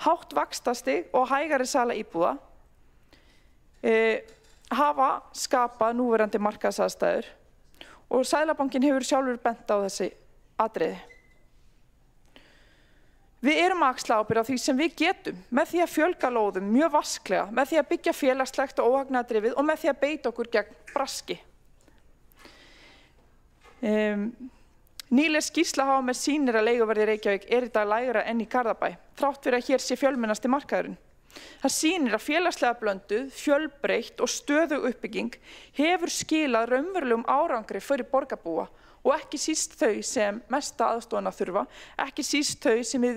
S6: Hátt vaxtastig og hægari sala íbúða hafa skapað núverandi markaðsaðstæður og Seðlabankinn hefur sjálfur bent á þessi atriði. Við erum að axla ábyrgð á því sem við getum með því að fjölga lóðum mjög vasklega, með því að byggja félagslegt og óhagnaðardrifið og með því að beita okkur gegn braski. Nýleg skýrsla HMS sýnir að leiguverð í Reykjavík í dag lægra enn í Garðabæ, þrátt fyrir að hér sé fjölmennasti markaðurinn. Það sýnir að félagslega blönduð, fjölbreytt og stöðug uppbygging hefur skilað raunverulegum árangri fyrir borgarbúa og ekki síst þau sem mesta aðstoðina þurfa, ekki síst þau sem í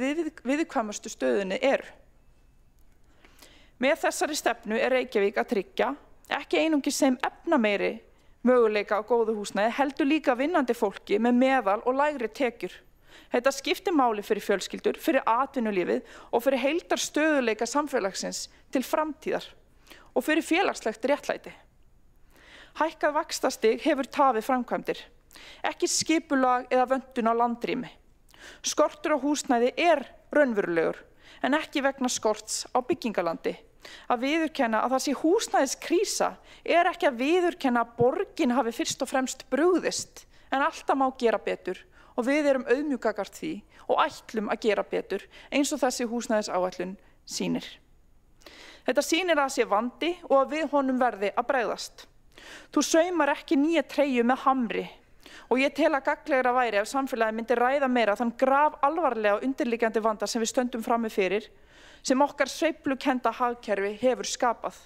S6: viðkvæmustu stöðunni eru. Með þessari stefnu Reykjavík að tryggja Ekki einungis þeim efnameiri möguleika á góðu húsnæði, heldur líka vinnandi fólki með meðal- og lægri tekjur. Þetta skiptir máli fyrir fjölskyldur, fyrir atvinnulífið og fyrir heildarstöðuleika samfélagsins til framtíðar og fyrir félagslegt réttlæti. Hækkað vaxtastig hefur tafið framkvæmdir, ekki skipulag eða vöntun á landrými. Skortur á húsnæði raunverulegur, en ekki vegna skorts á byggingalandi. Að viðurkenna að það sé húsnæðiskrísa ekki að viðurkenna að borgin hafi fyrst og fremst brugðist, en alltaf má gera betur og við erum auðmjúk gagnvart því og ætlum að gera betur eins og þessi húsnæðisáætlun sýnir. Þetta sýnir að það sé vandi og að við honum verði að bregðast. Þú saumar ekki nýja treyju með hamri og ég tel að gagnlegra væri ef samfélagið myndi ræða meira þann graf alvarlega og undirliggjandi vanda sem við stöndum frammi fyrir, sem okkar sveiflukennda hagkerfi hefur skapað.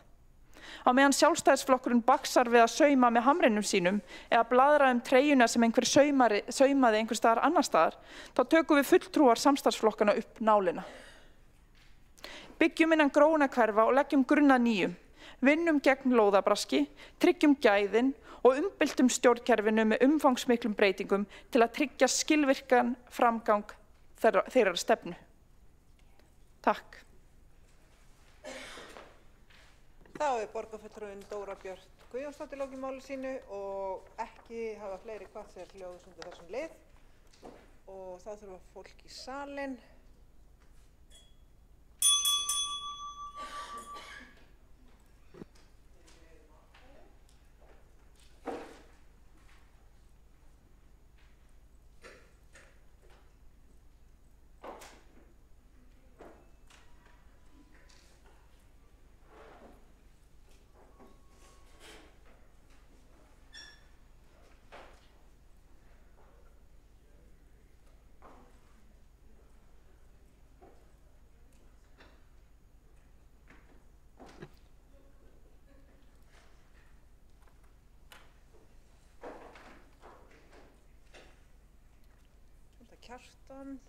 S6: Á meðan Sjálfstæðisflokkurinn baxar við að sauma með hamrinum sínum eða blaðra treyjuna sem einhver saumaði einhver staðar annar staðar, þá tökum við fulltrúar samstarfsflokkana upp nálina. Byggjum innan grónahverfa og leggjum grunn að nýjum. Vinnum gegn lóðabraski, tryggjum gæðin og umbyltum stjórnkerfinu með umfangsmiklum breytingum til að tryggja skilvirkan framgang þeirrar stefnu. Takk.
S1: Þá borgarfulltrúinn Dóra Björt Guðjónsdóttir lokið máli sínu og ekki hafa fleiri hvatt sér hljóðs undir þessum lið og þá þurfa fólk í salinn. Kjartan.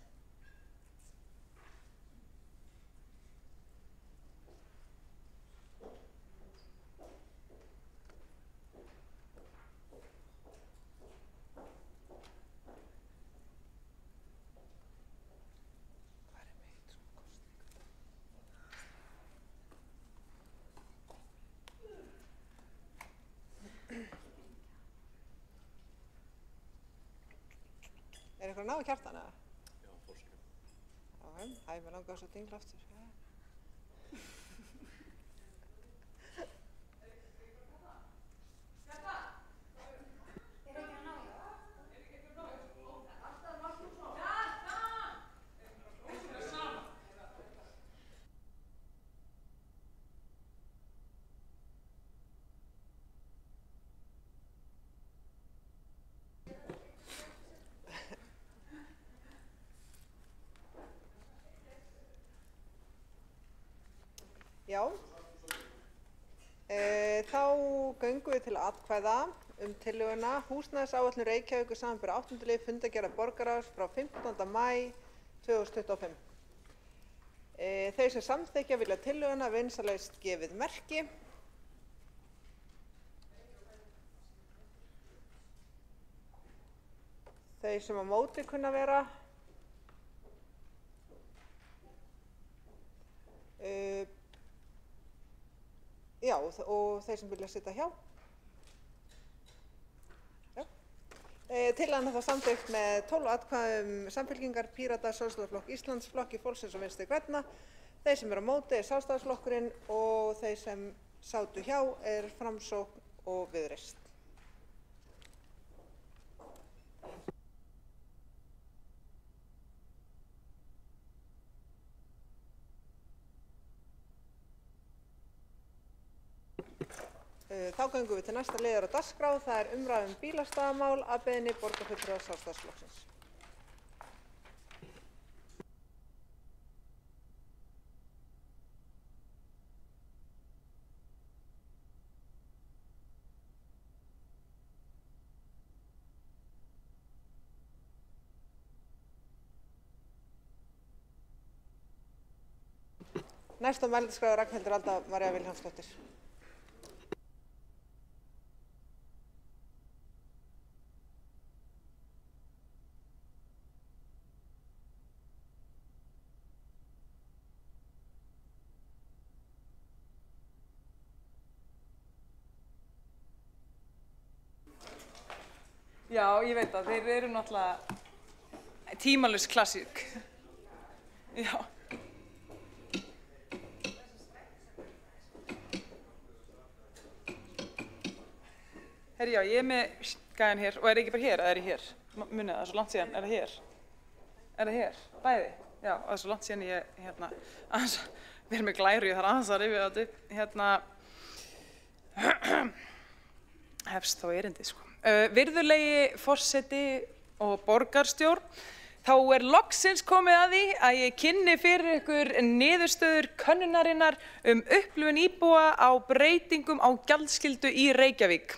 S1: Eitthvað ná í Kjartan eða? Já, fórstu. Já, mér langar svo dingla aftur. Já, þá göngum við til atkvæða tillöguna húsnæðisáætlun Reykjavíkur samanber 8. lið fundargerðar borgarráðs frá 15. maí 2025. Þau sem samþykkja vilja tillöguna vinsamlegast gefið merki. Þau sem á móti kunna vera. Já, og þeir sem vilja sitja hjá. Tillagan er þá samþykkt með 12 atkvæðum Samfylkingar, Pírata, Sjálfstæðisflokk Íslands, Flokki fólksins og Vinstri grænna. Þeir sem eru á móti Sjálfstæðisflokkurinn og þeir sem sátu hjá Framsókn og Viðreisn. Þá göngum við til næsta liðar á dagskrá, það umræða bílastæðamál að beiðni borgarfulltrúa Sjálfstæðisflokksins. Næst á mælendaskrá Ragnhildur Alda María Vilhjálmsdóttir.
S6: Já, ég veit það, þeir eru náttúrulega tímalaus klassík. Já. Herri, já, ég með gæjan hér, og ekki bara hér, eða ég hér? Munið, það svo langt síðan, það hér? Það hér? Bæði? Já, það svo langt síðan ég, aðeins, við erum með glæru, ég þarf aðeins að rifja þetta upp, hefst þá erindi, sko. Virðulegi forseti og borgarstjórn, þá loksins komið að því að ég kynni fyrir ykkur niðurstöður könnunarinnar upplifun íbúa á breytingum á gjaldskyldu í Reykjavík.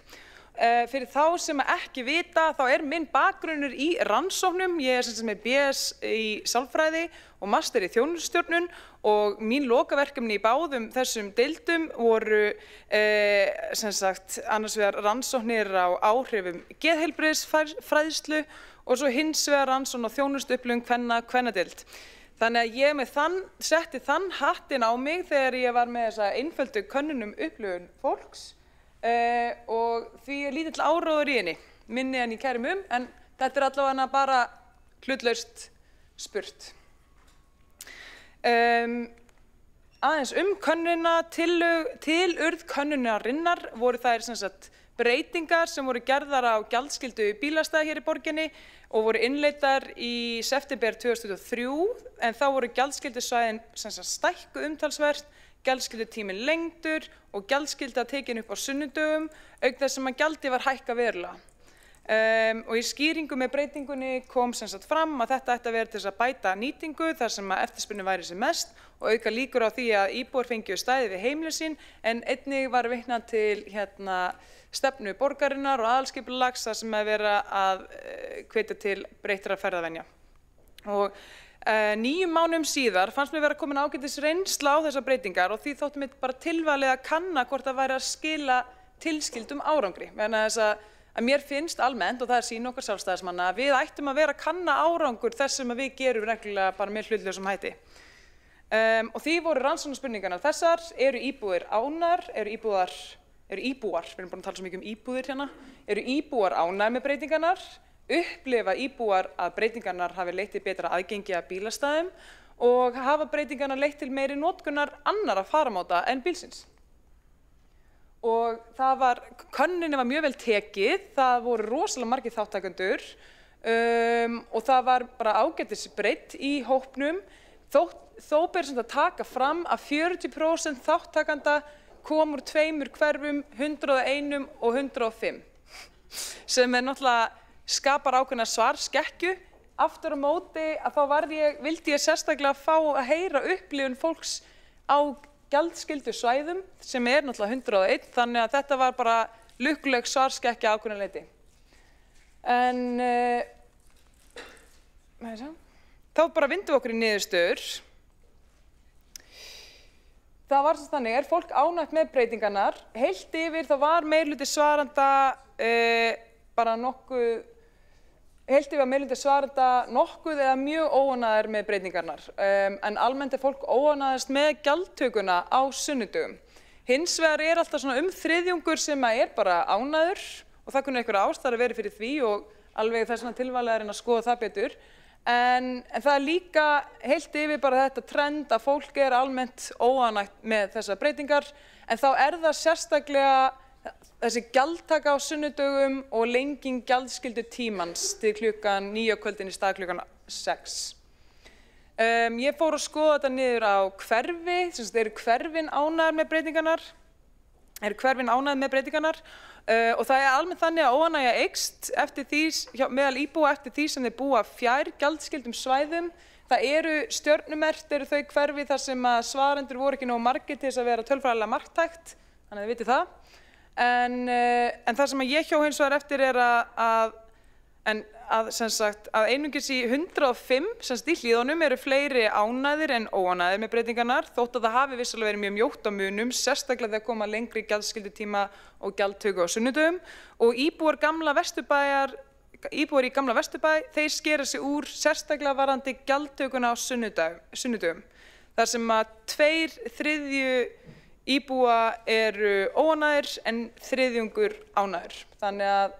S6: Fyrir þá sem ekki vita, þá minn bakgrunnur í rannsóknum. Ég sem sagt með BS í sálfræði og master í þjónustustjórnun og mín lokaverkefni í báðum þessum deildum voru sem sagt annars vegar rannsóknir á áhrifum geðheilbrigðisfræðslu og svo hins vegar rannsókn á þjónustuupplifun kvennadeild. Þannig að ég setti þann hattinn á mig þegar ég var með þessa einföldu könnun upplifun fólks. Og því lítill áróður í henni, minni en ég kærum en þetta allavega bara hlutlaust spurt. Aðeins könnunina, tilurð könnunarinnar voru þær sem sagt breytingar sem voru gerðar á gjaldskyldu bílastæða hér í borginni og voru innleiddar í september 2003 en þá voru gjaldskyldusvæðin sem sagt stækkuð umtalsvert, gjaldskyldutíminn lengdur og gjaldskylda tekin upp á sunnudögum auk þess sem að gjaldi var hækkað verulega. Og í skýringu með breytingunni kom sem sagt fram að þetta ætti að vera til þess að bæta nýtingu þar sem að eftirspurnin væri sem mest og auka líkur á því að íbúar fengju stæði við heimili sín en einnig var vitnað til stefnu borgarinnar og aðalskipulags þar sem að vera að hvetja til breyttra ferðavenja. Og 9 mánuðum síðar fannst mér vera komin ágætis reynsla á þessar breytingar og því þótti mér bara tilvalið að kanna hvort það væri að skila tilskildum árangri. Vegna þess að mér finnst almennt, og það sýn okkar sjálfstæðismanna, að við ættum að vera að kanna árangur þess sem við gerum reglulega bara með hlutlausum hætti. Og því voru rannsóknarspurningarnar þessar, eru íbúar ánægðir, eru íbúar, við erum búin að tala svo mikið íbúðir hérna, eru íbúar ánægðir með breytingarnar, upplifa íbúar að breytingarnar hafi leitt til betra aðgengi að bílastæðum og hafa breytingarnar leitt til meiri notkunar annarra faramáta en bílsins. Og könnuninni var mjög vel tekið, það voru rosalega margir þátttakendur og það var bara ágætis breytt í hópnum. Þó ber sem að taka fram að 40% þáttakanda kom úr 2 hverfum, 101 og 105, sem náttúrulega skapar ákveðna svarskekkju. Aftur á móti að þá vildi ég sérstaklega fá að heyra upplifun fólks á gjaldskyldu svæðum sem náttúrulega 101, þannig að þetta var bara lukkuleg svarskekkja ákveðna leyti. En þá bara vindum við okkur í niðurstöður. Það var svo þannig, fólk ánægt með breytingarnar, heilt yfir þá var meirihluti svarenda bara nokkuð eða mjög óánægðir með breytingarnar, en almennt fólk óánægðast með gjaldtökuna á sunnudögum. Hins vegar alltaf svona þriðjungur sem bara ánægður og það kunni einhverja ástæður að vera fyrir því og alveg þess vegna tilvalið að reyna að skoða það betur. En það líka heilt yfir bara þetta trend að fólk almennt óánægt með þessar breytingar, en þá það sérstaklega þessi gjaldtaka á sunnudögum og lenging gjaldskyldu tímans til klukkan 9 á kvöldin í stað klukkan 6. Ég fór að skoða þetta niður á hverfi, sem sagt eru hverfin ánægðir með breytingarnar, og það almennt þannig að óánægja eykst meðal íbúa eftir því sem þeir búa fjær gjaldskyldum svæðum. Það eru stjörnumerkt, þau hverfi þar sem að svarendur voru ekki nógu margir til þess að vera tölfræðilega marktækt, þannig að þið vitið það. En það sem ég hjó hins vegar eftir að einungis í 105 í hlíðunum eru fleiri ánægðir en óánægðir með breytingarnar, þótt að það hafi vissulega verið mjög mjótt á munum, sérstaklega þegar koma lengri gjaldskyldutíma og gjaldtöku á sunnudögum. Og íbúar í gamla Vesturbæ, þeir skera sig úr sérstaklega varðandi gjaldtökuna á sunnudögum, þar sem að 2/3 íbúa eru óánægðir en þriðjungur ánægður. Þannig að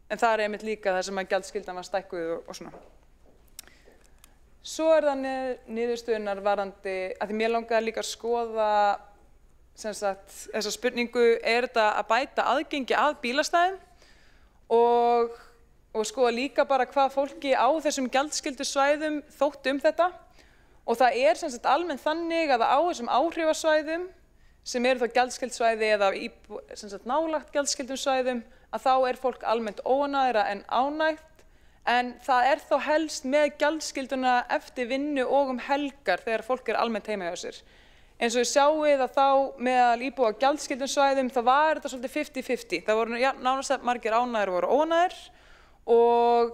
S6: en það einmitt líka það sem að gjaldskyldan var stækkuð og svona. Svo það niðurstöðunar varðandi, að því mér langaði líka að skoða sem sagt, þessa spurningu, þetta að bæta aðgengi að bílastæðum og skoða líka bara hvað fólki á þessum gjaldskyldu svæðum þótti þetta. Og það sem sagt almennt þannig að á þessum áhrifasvæðum sem eru þá gjaldskyldsvæði eða sem sagt nálægt gjaldskyldum svæðum, að þá fólk almennt óánægðara en ánægt, en það þá helst með gjaldskylduna eftir vinnu og helgar þegar fólk almennt heima hjá sér. Eins og þið sjáið að þá meðal íbúa á gjaldskyldum svæðum, þá var þetta svolítið 50-50. Það voru nánast margir ánægðir og voru óánægðir og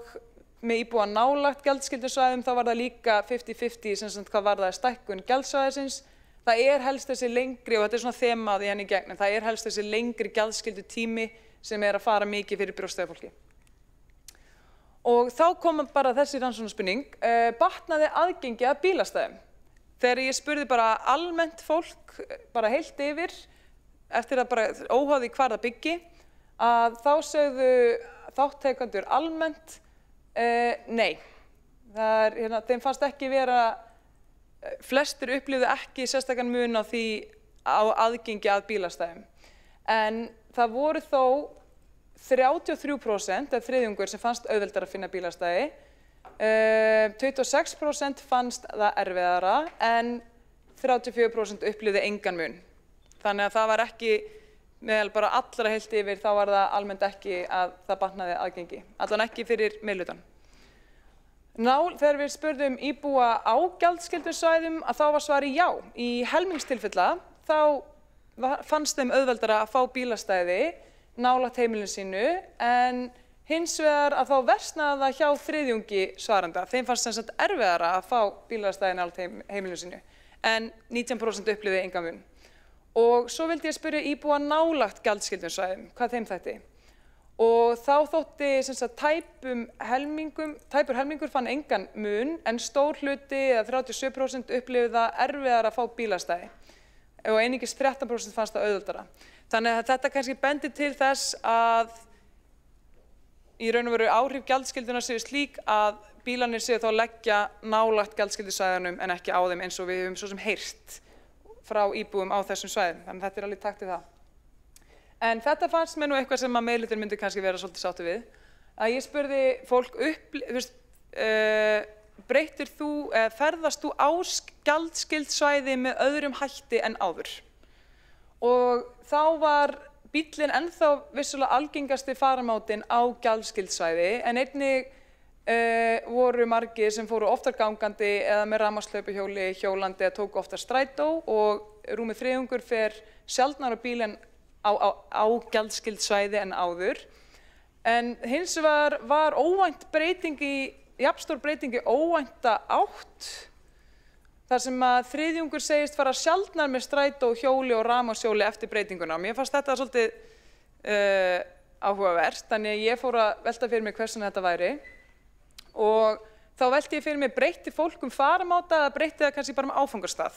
S6: með íbúa nálægt gjaldskyldum svæðum þá var það líka 50-50 sem sagt hvað var það stækkun gjaldsvæðisins. Það helst þessi lengri, og þetta svona þemað í henni í gegn, það helst þessi lengri gjaldskyldu tími sem að fara mikið fyrir brjóstæðafólki. Og þá kom bara þessi rannsóknarspurning, batnaði aðgengi að bílastæðum. Þegar ég spurði bara almennt fólk, bara heilt yfir, eftir að bara óháði hvar það byggi, að þá sögðu þátttakendur almennt, nei, þeim fannst ekki vera, flestir upplifðu ekki sérstakann mun á því á aðgengi að bílastæðum. En það voru þó 33% eða þriðjungur sem fannst auðveldara að finna bílastæði, 26% fannst það erfiðara en 34% upplifðu engan mun. Þannig að það var ekki, meðal bara allra heilt yfir, þá var það almennt ekki að það batnaði aðgengi. Allan ekki fyrir meirihlutann. Þegar við spurðum íbúa á gjaldskyldum svæðum að þá var svari já. Í helmingstilfella þá fannst þeim auðveldara að fá bílastæði nálægt heimilinu sínu, en hins vegar að þá versnaði það hjá þriðjungi svarenda. Þeim fannst sem sagt erfiðara að fá bílastæði nálægt heimilinu sínu, en 19% upplifðu engan mun. Og svo vildi ég spyrja íbúa nálægt gjaldskyldum svæðum, hvað þeim þætti. Og þá þótti sem sagt tæpur helmingur fann engan mun, en stór hluti eða 37% upplifðu það erfiðara að fá bílastæði og einungis 13% fannst það auðveldara. Þannig að þetta kannski bendir til þess að í raun og veru áhrif gjaldskyldunar séu slík að bílarnir séu þá leggja nálægt gjaldskyldusvæðunum en ekki á þeim, eins og við höfum svo sem heyrt frá íbúum á þessum svæðum. Þannig að þetta alveg takt í það. En þetta fannst mér nú eitthvað sem að meirihluti myndi kannski vera svolítið sáttur við. Að ég spurði fólk ferðast þú á gjaldskyld svæði með öðrum hætti en áður? Og þá var bíllinn ennþá vissulega algengasti faramáttinn á gjaldskyld svæði, en einnig voru margir sem fóru oftar gangandi eða með rafmagnslaupahjóli, hjólandi eða tóku oftar strætó, og rúmið þriðjungur fer sjaldnar á bílinn á gjaldskyld svæði en áður. En hins vegar var jafnstór breyting í óvænta átt, þar sem að þriðjungur segist fara sjaldnar með strætó, hjóli og rafmagnshjóli eftir breytinguna. Mér fannst þetta svolítið áhugavert, þannig ég fór að velta fyrir mig hversu þetta væri. Og þá velti ég fyrir mig, breytti fólk faramáta eða breytti það kannski bara áfangastað.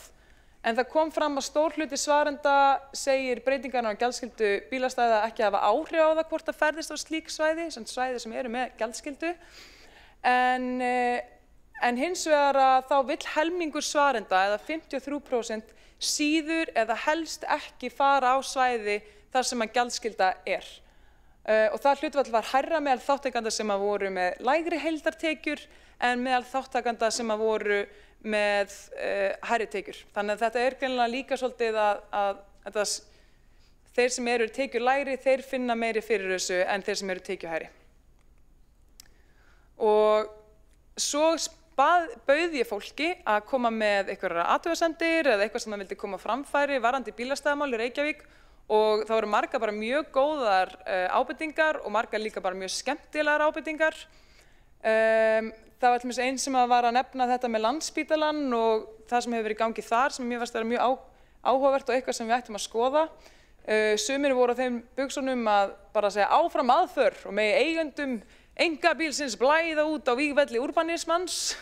S6: En það kom fram að stór hluti svarenda segir breytingarna á gjaldskyldu bílastæða ekki hafa áhrif á það hvort það ferðist á slík svæði, svæði sem eru með gjaldskyldu. En hins vegar að þá vill helmingur svarenda, eða 53%, síður eða helst ekki fara á svæði þar sem að gjaldskylda er. Og það hlutfall var hærra meðal þáttakenda sem að voru með lægri heildartekjur en meðal þáttakenda sem að voru með hærri tekjur. Þannig að þetta greinilega líka svolítið að þeir sem eru tekjur lægri, þeir finna meiri fyrir þessu en þeir sem eru tekjur hærri. Og svo bauð ég fólki að koma með einhverjar athugasemdir eða eitthvað sem það vildi koma á framfæri varðandi bílastæðamál í Reykjavík, og það voru margar bara mjög góðar ábendingar og margar líka bara mjög skemmtilegar ábendingar. Það var til dæmis einn sem var að nefna þetta með Landspítalann og það sem hefur verið í gangi þar, sem mér fannst vera mjög áhugavert og eitthvað sem við ættum að skoða. Sumir voru á þeim buxunum að bara segja áfram aðför og megi eigendum einkabílsins blæða út á vígvelli úrbanismans.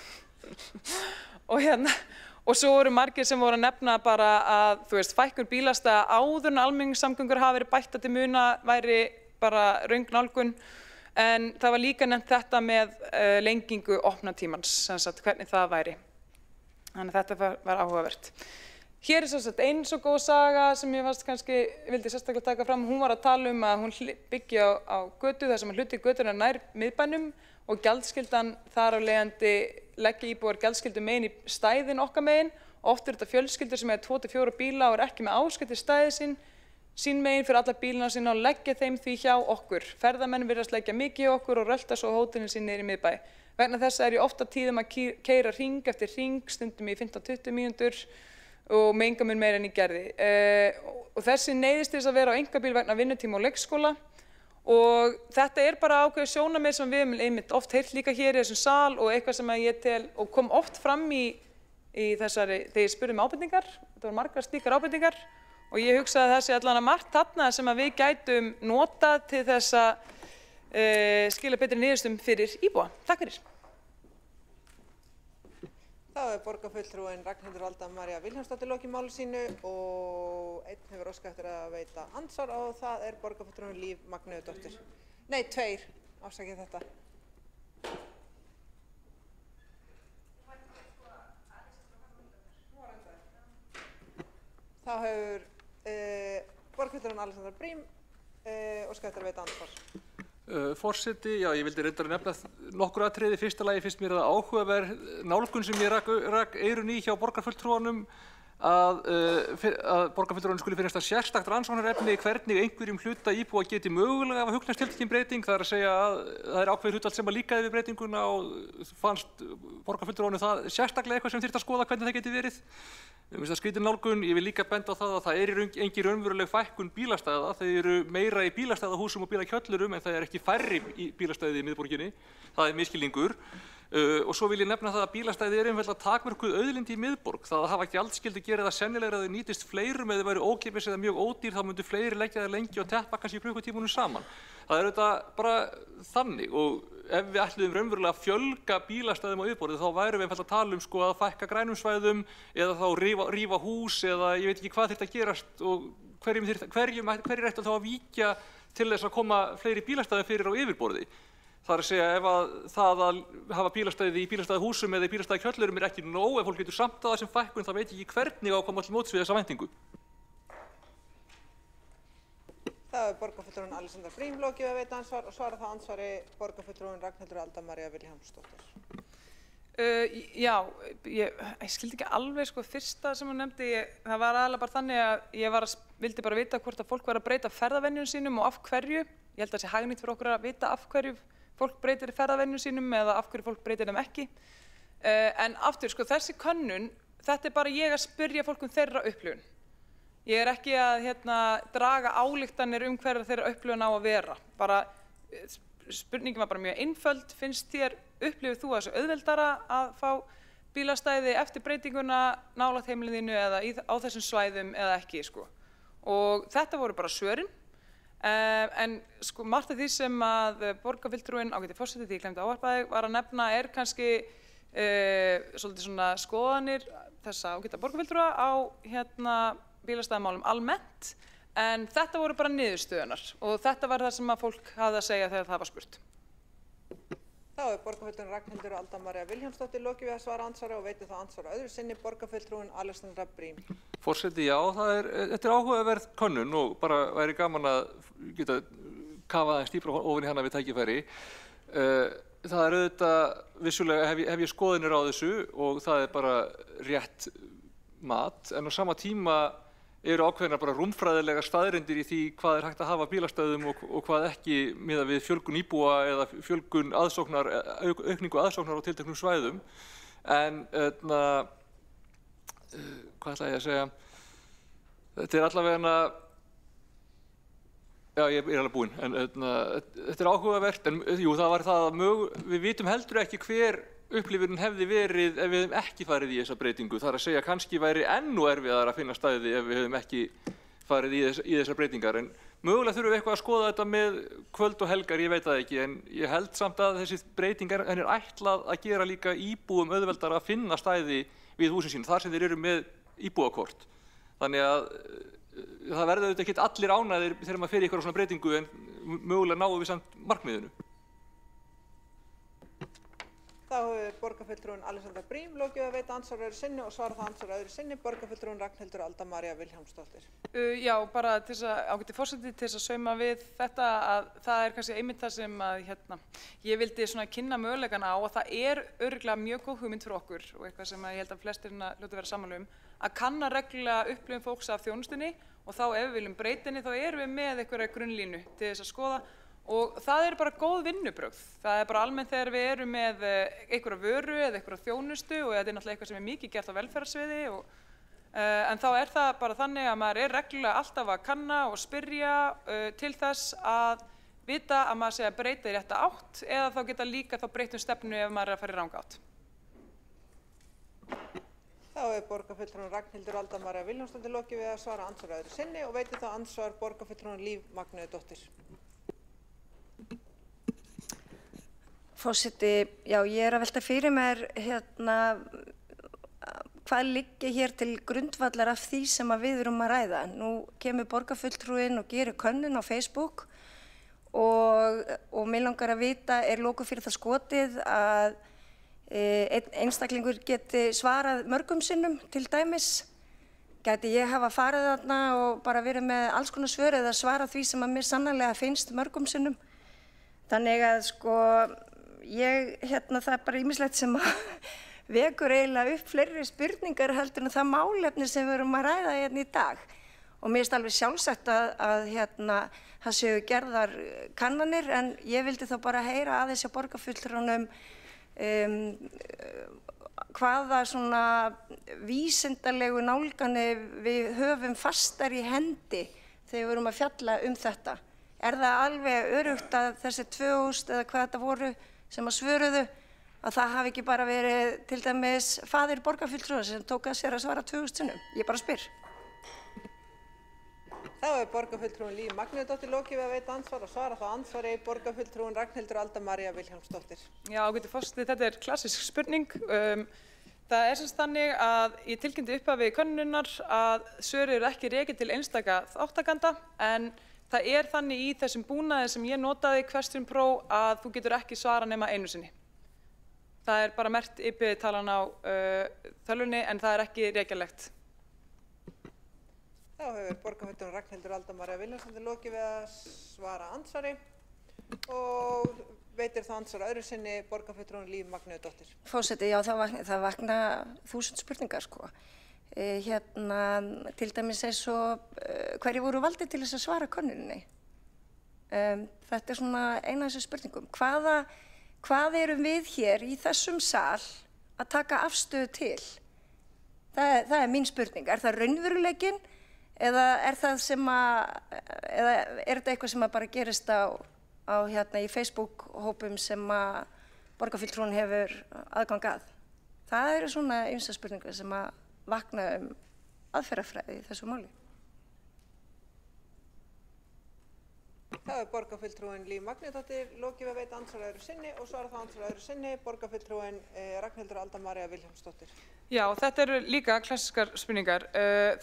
S6: Og svo voru margir sem voru að nefna bara að, fækkun bílastæða áður en almenningssamgöngur hafa verið bættar til muna væri bara röng nálgun. En það var líka nefnt þetta með lengingu opnatímans, sem sagt hvernig það væri. Þannig að þetta var áhugavert. Hér sem sagt ein svo góð saga sem ég vildi sérstaklega taka fram. Hún var að tala að hún byggi á götu þar sem hluti götunnar nær miðbænum og gjaldskyldan þar af leiðandi leggja íbúar gjaldskyldu megin í stæðin okkar megin. Oft þetta fjölskyldur sem 2 til 4 bíla og ekki með áskrift í stæði sín megin fyrir alla bílana sína og leggja þeim því hjá okkur. Ferðamenn virðast leggja mikið hjá okkur og rölta svo hótelin sín niður í miðbæ. Vegna þess ég ofta tíðum að keyra hring eftir hring, stundum í 15-20 mínútur og með enga mun meira en ég gerði. Og þessi neyðist þess að vera á einkabíl vegna vinnutíma og leikskóla og þetta bara ákveðið sjónarmið sem við höfum oft heyrt líka hér í þessum sal og eitthvað sem ég tel og kom oft fram í þessari, þegar ég spurði ábendingar, þetta voru margar slíkar ábendingar og ég hugsaði að það sé allan að margt þarna sem við gætum notað til þess að skila betri niðurstöðum fyrir íbúa. Takk fyrir.
S1: Þá borgarfulltrúinn Ragnhildur Alda María Vilhjálmsdóttir lokið máli sínu og einn hefur óskað eftir að veita andsvar og það borgarfulltrúinn Líf Magneuðdóttir. Nei, 2, afsakið þetta. Þá hefur borgarfulltrúinn Alexandra Brím óskað eftir að veita andsvar.
S9: Forseti, já, ég vildi reyndar nefna nokkur atriði. Í fyrsta lagi finnst mér það áhugaverð nálgun sem ég rak eyrun í hjá borgarfulltrúanum að borgarfulltrúanum skuli finnast það sérstakt rannsóknarefni hvernig einhverjum hluta íbúa geti mögulega hafa hugnast tiltekin breyting. Það að segja að það ákveðið hlutfall sem líkaði við breytinguna og fannst borgarfulltrúanum það sérstaklega eitthvað sem þyrfti að skoða hvernig það geti verið. Mér finnst það skrýtin nálgun. Ég vil líka benda á það að það engin raunveruleg fækkun bílastæða. Þau meira í bílastæðahúsum og bílakjöllurum en það ekki færri bílastæði í miðborginni. Það misskilningur. Og svo vil ég nefna það að bílastæði einfaldlega takmörkuð auðlind í miðborg. Það að hafa gjaldskyldu gerir það sennilegra að þau nýtist fleirum eða væru ókeypis eða mjög ódýr, þá myndu fleiri leggja það lengi og teppa kannski klukkutímunum saman. Það auðvitað bara þannig og ef við ætluðum raunverulega að fjölga bílastæðum á yfirborðið þá værum við einfaldlega að tala að fækka grænum svæðum eða þá rífa hús eða ég veit ekki hvað þyrfti að gerast og hverjir ættu þá að víkja til þess að koma fleiri bílastæði fyrir á yfirborði. Það að segja ef það að hafa bílastæði í bílastæðahúsum eða í bílastæðakjöllurum ekki nóg, ef fólk getur samt að það sem fækkun þá veit ég ekki hvernig á að koma til móts við þessa væntingu.
S1: Það borgarfulltrúinn Alexandra Brím lokið að veita ansvar og svara það ansvari borgarfulltrúinn Ragnhildur Alda María Vilhjálmsdóttir.
S6: Já, ég skildi ekki alveg fyrsta sem hún nefndi. Það var aðalega bara þannig að ég vildi bara vita hvort að fólk var að breyta ferðavenjum sínum og af hverju. Ég held að það sé hagnýtt fyrir okkur að vita af hverju fólk breytir ferðavenjum sínum eða af hverju fólk breytir þeim ekki. En aftur, þessi könnun, þetta bara ég að spyrja fólk þeirra upplifun. Ég ekki að draga ályktanir hverja þeirra upplifun á að vera. Spurningin var bara mjög einföld. Finnst þér, upplifir þú þessu auðveldara að fá bílastæði eftir breytinguna nálægt heimilinu þínu eða á þessum svæðum eða ekki? Og þetta voru bara svörin. En margt af því sem að borgarfulltrúinn, ágæti forseti því ég glemdi að ávarpa þig, var að nefna kannski svolítið svona skoðanir þessa ágæta borgarfulltrúa á bílastæðamálum almennt, en þetta voru bara niðurstöðunar og þetta var það sem að fólk hafði að segja þegar það var spurt.
S1: Þá borgarfulltrúinn Ragnhildur Alda María Vilhjálmsdóttir lokið við að svara ansvari og veitir það ansvar öðru sinni borgarfulltrúinn Alexandra Brím. Forseti,
S9: já, þetta áhugaverð könnun og bara væri gaman að geta kafað aðeins dýpra ofan í hana við tækifæri. Það auðvitað, vissulega hef ég skoðanir á þessu og það bara rétt mat, en á sama tíma eru ákveðnar bara rúmfræðilegar staðreyndir í því hvað hægt að hafa bílastæðum og hvað ekki miðað við fjölgun íbúa eða fjölgun aukningu aðsóknar á tilteknum svæðum. En hvað ætla ég að segja? Þetta allavega já, ég alveg búinn, en þetta áhugavert, en jú, það var það að við vitum heldur ekki hver upplifunin hefði verið ef við hefum ekki farið í þessa breytingu. Það að segja kannski væri enn erfiðar að finna stæði ef við hefum ekki farið í þessar breytingar. En mögulega þurfum við eitthvað að skoða þetta með kvöld og helgar, ég veit það ekki, en ég held samt að þessi breyting er ætlað að gera líka íbúum auðveldar að finna stæði við húsin sín, þar sem þeir eru með íbúakort. Þannig að það verður auðvitað ekki allir ánægðir þegar maður fer í eitthvað svona breytingu en mögulega náum við samt markmiðinu.
S1: Þá hefur borgarfulltrúinn Alexandra Briem lokið við að veita andsvar öðru sinni og svara það andsvar öðru sinni borgarfulltrúinn Ragnhildur Alda María Vilhjálmsdóttir.
S6: Já, bara til þess að ágæti forseti til þess að sauma við þetta að það er kannski einmitt það sem að ég vildi svona kynna möguleikana á að það er örugglega mjög góð hugmynd fyrir okkur og eitthvað sem ég held að flestir hljóti vera sammála að kanna reglulega upplifun fólks af þjónustunni og þá ef við viljum breyta henni þá erum við með einhverja grunnlínu til þess að skoða og það er bara góð vinnubrögð. Það er bara almennt þegar við erum með einhverja vöru eða einhverja þjónustu og þetta er náttúrulega eitthvað sem er mikið gert á velferðarsviði en þá er það bara þannig að maður er reglulega alltaf að kanna og spyrja til þess að vita að maður sé að breyta í rétta átt eða þá geta líka þá breytt stefnu ef maður er að fara í ranga átt.
S1: Þá er borgarfulltrúinn Ragnhildur Alda María Vilhjálmsdóttir lokið við að svara andsvar öðru sinni og veitir þá andsvar borgarfulltrúinn Líf Magnúðardóttir.
S13: Forseti, já, ég að velta fyrir mér hvað liggi hér til grundvallar af því sem að við erum að ræða. Nú kemur borgarfulltrúinn og gerir könnun á Facebook og mig langar að vita, er loku fyrir það skotið að einstaklingur geti svarað mörgum sinnum til dæmis? Gæti ég hafa farið þarna og bara verið með alls konar svör eða svara því sem að mér sannarlega finnst mörgum sinnum? Þannig að það er bara ýmislegt sem vekur eiginlega upp fleiri spurningar heldur en það málefni sem við erum að ræða hérna í dag. Og mér finnst alveg sjálfsagt að það séu gerðar kannanir en ég vildi þá bara heyra aðeins hjá borgarfulltrúnum hvaða svona vísindalegu nálganir við höfum fastar í hendi þegar við erum að fjalla þetta. Er það alveg öruggt að þessi 2000 eða hvað þetta voru sem að svöruðu að það hafi ekki bara verið til dæmis faðir borgarfulltrúa sem tók að sér að svara 2000 sinnum? Ég bara spyr.
S1: Þá er borgarfulltrúinn Líf Magnúðardóttir lokið við að veita andsvar og svara þá andsvari borgarfulltrúinn Ragnhildur Alda María Vilhjálmsdóttir.
S6: Já, ágæti forseti, þetta er klassísk spurning. Það er semst þannig að í tilkynntu upphafi könnunar að svör eru ekki rekin til einstaka þáttakanda en það er þannig í þessum búnaði sem ég notaði Question Pro að þú getur ekki svara nema einu sinni. Það er bara merkt IP-talan á tölvunni en það er ekki rekjanlegt.
S1: Þá hefur borgarfulltrúinn Ragnhildur Alda María Vilhjálmsdóttir lokið við að svara andsvari og veitir það andsvar öðru sinni borgarfulltrúinn Líf Magnúðardóttir.
S13: Forseti, já, það vakna 1000 spurningar sko. Til dæmis eins og hverju voru valdir til þess að svara könnuninni? Þetta er svona eina af þessum spurningum. Hvað erum við hér í þessum sal að taka afstöðu til? Það er mín spurning. Er það raunveruleikinn eða er þetta eitthvað sem bara gerist í Facebook-hópum sem að borgarfulltrúinn hefur aðgang að? Það eru svona ýmsar spurningar sem að vakna aðferðafræði í þessu máli.
S1: Þá er borgarfulltrúinn Líf Magnúðardóttir lokið við að veita andsvar öðru sinni og svara það andsvar öðru sinni borgarfulltrúinn Ragnhildur Alda María Vilhjálmsdóttir.
S6: Já, þetta eru líka klassískar spurningar.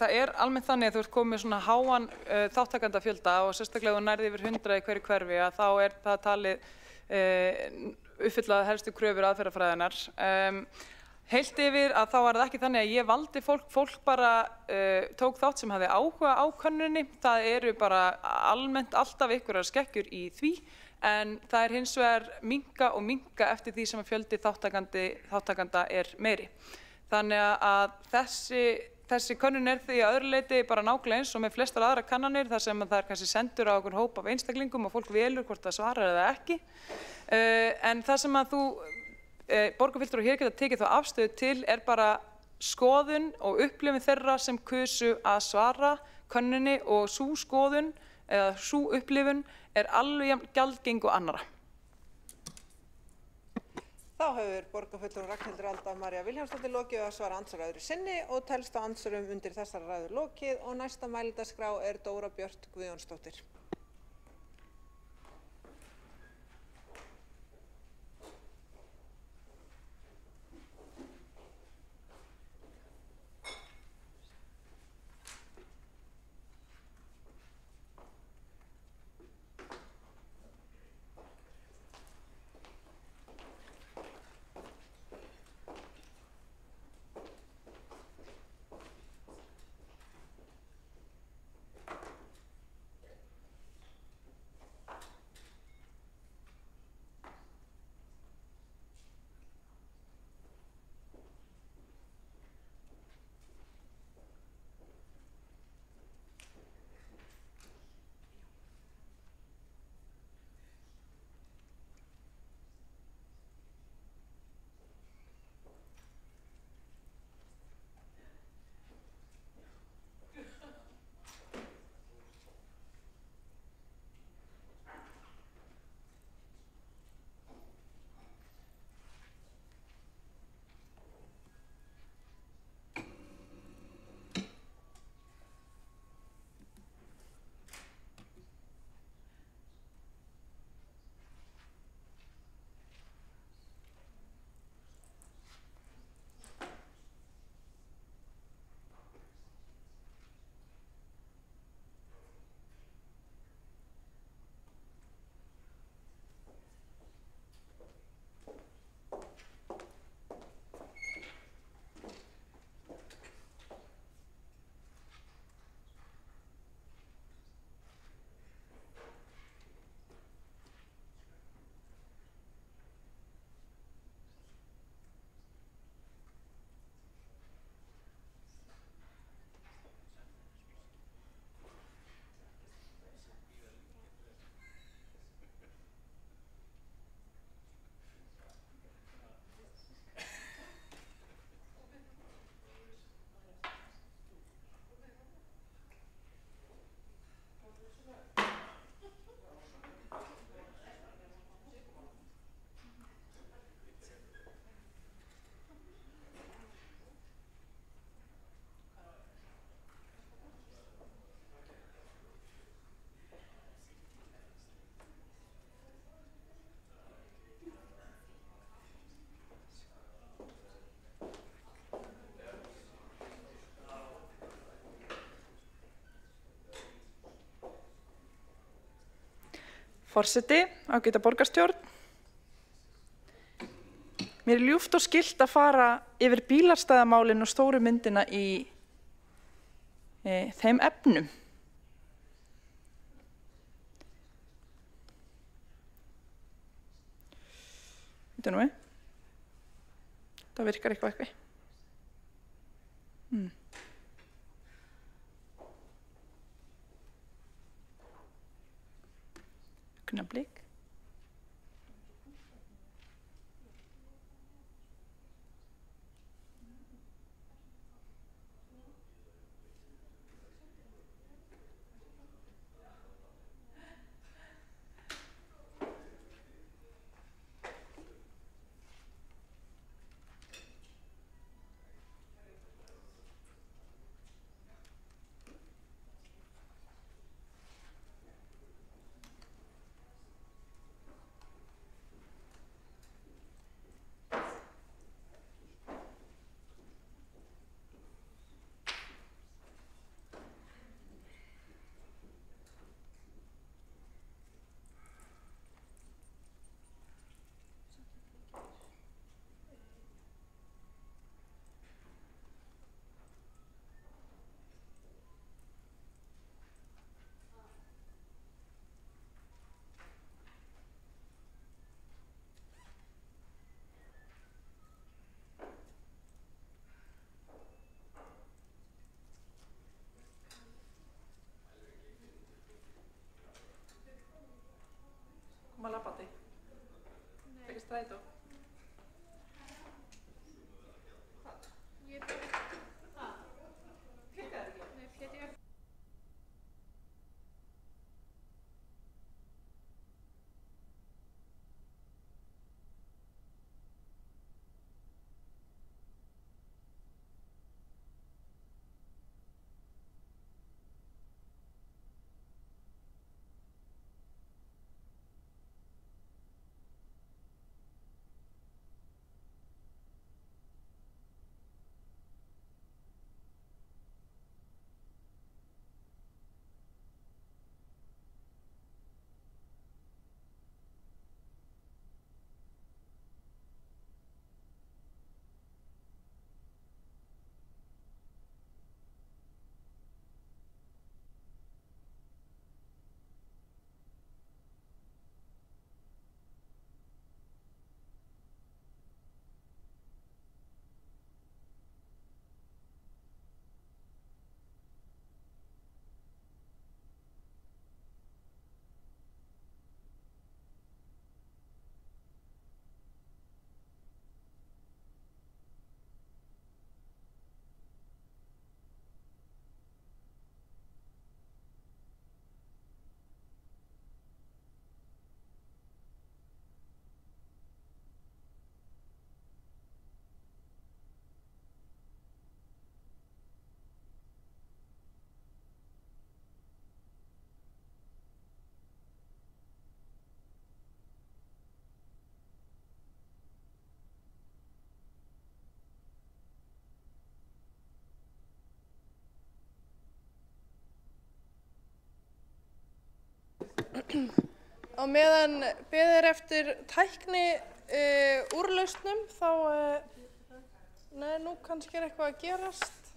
S6: Það er almennt þannig að þú ert komið svona háan þáttakandafjölda og sérstaklega þú nærði yfir 100 í hverju hverfi að þá er það talið uppfylla helstu kröfur aðferðafræðinnar. Heilt yfir að þá var það ekki þannig að ég valdi fólk bara tók þátt sem hafði áhuga á könnuninni. Það eru bara almennt alltaf einhverjar skekkjur í því en það er hins vegar minnka eftir því sem að fjöldi þáttakanda er meiri. Þannig að þessi könnun er því að öðru leyti bara nákvæmlega eins og með flestar aðra kannanir þar sem það er kannski sendur á okkur hóp af einstaklingum og fólk velur hvort það svarar eða ekki. En það sem að borgarfulltrúar hér geta tekið þá afstöðu til er bara skoðun og upplifun þeirra sem kusu að svara könnunni og sú skoðun eða sú upplifun er alveg jafn gjaldgeng og annarra.
S1: Þá hefur borgarfulltrúinn Ragnhildur Alda María Vilhjálmsdóttir lokið að svara andsvar öðru sinni og telst á andsvörum undir þessar ræður lokið og næsta mælendaskrá er Dóra Björt Guðjónsdóttir.
S6: Forseti, ágæta borgarstjórn. Mér er ljúft og skylt að fara yfir bílastæðamálin og stóru myndina í þeim efnum. Þetta nú það virkar eitthvað ekki. Augnablik. Koma labbandi. Ekki strætó.
S12: Á meðan beðið er eftir tækni úrlausnum þá, nei, nú kannski er eitthvað að gerast.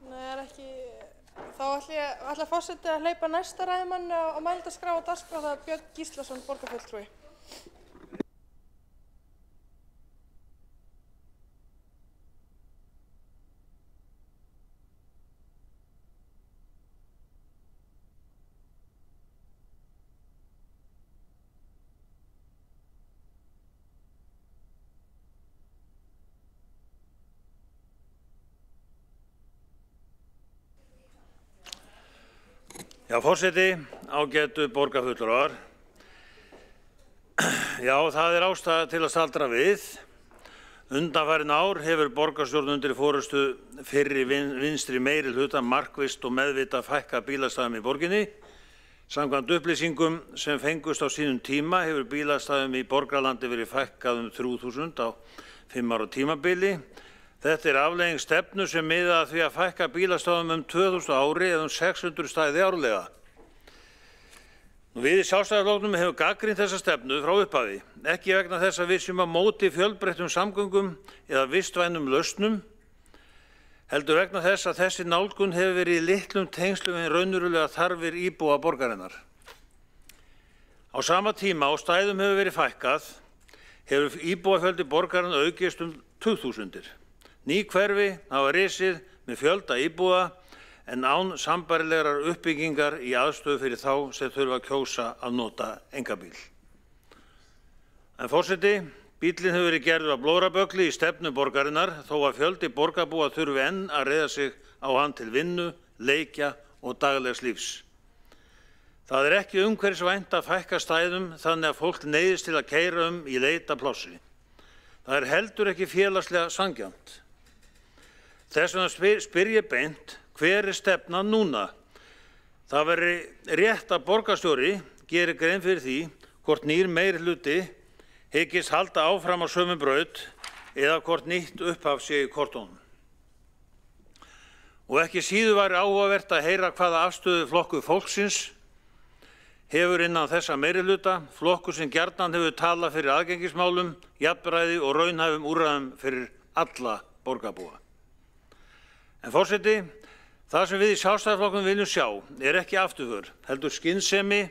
S12: Nei, er ekki, þá ætla forseti að hleypa næsta ræðumann á mælendaskrá og dagskrá, það er Björn Gíslason, borgarfulltrúi.
S14: Já, forseti, ágætu borgarfulltrúar. Já, það er ástæða til að staldra við. Undanfarin ár hefur borgarstjórn undir forystu fyrri vinstri meirihluta markvisst og meðvitað fækkað bílastæðum í borginni. Samkvæmt upplýsingum sem fengust á sínum tíma hefur bílastæðum í borgarlandi verið fækkað 3000 á 5 ára tímabili. Þetta er afleiðing stefnu sem miðar að því að fækka bílastæðum 2000 ári eða 600 stæði árlega. Við í Sjálfstæðisflokknum hefum gagnrýnt þessa stefnu frá upphafi, ekki vegna þess að við séum á móti fjölbreyttum samgöngum eða vistvænum lausnum, heldur vegna þess að þessi nálgun hefur verið í litlum tengslum við raunverulega þarfir íbúa borgarinnar. Á sama tíma og stæðum hefur verið fækkað, hefur íbúafjöldi borgarinnar aukist 2000. Ný hverfi hafa risið með fjölda íbúa en án sambærilegrar uppbyggingar í aðstöðu fyrir þá sem þurfa að kjósa að nota einkabíl. En forseti, bíllinn hefur verið gerður af blóraböggli í stefnu borgarinnar þó að fjöldi borgarbúa þurfi enn að reiða sig á hann til vinnu, leikja og daglegs lífs. Það er ekki umhverfisvænt að fækka stæðum þannig að fólk neyðist til að keyra í leit að plássi. Það er heldur ekki félagslega sanngjarnt. Þess vegna spyr ég beint, hver er stefnan núna? Það veri rétt að borgarstjóri gerir grein fyrir því hvort nýr meirihluti hyggist halda áfram á sömu braut eða hvort nýtt upphaf sé í kortunum. Og ekki síður væri áhugavert að heyra hvaða afstöðu Flokkur fólksins hefur innan þessa meirihluta, flokkur sem gjarnan hefur talað fyrir aðgengismálum, jafnræði og raunhæfum úrræðum fyrir alla borgarbúa. En forseti, það sem við í Sjálfstæðisflokknum viljum sjá er ekki afturför, heldur skynsemi,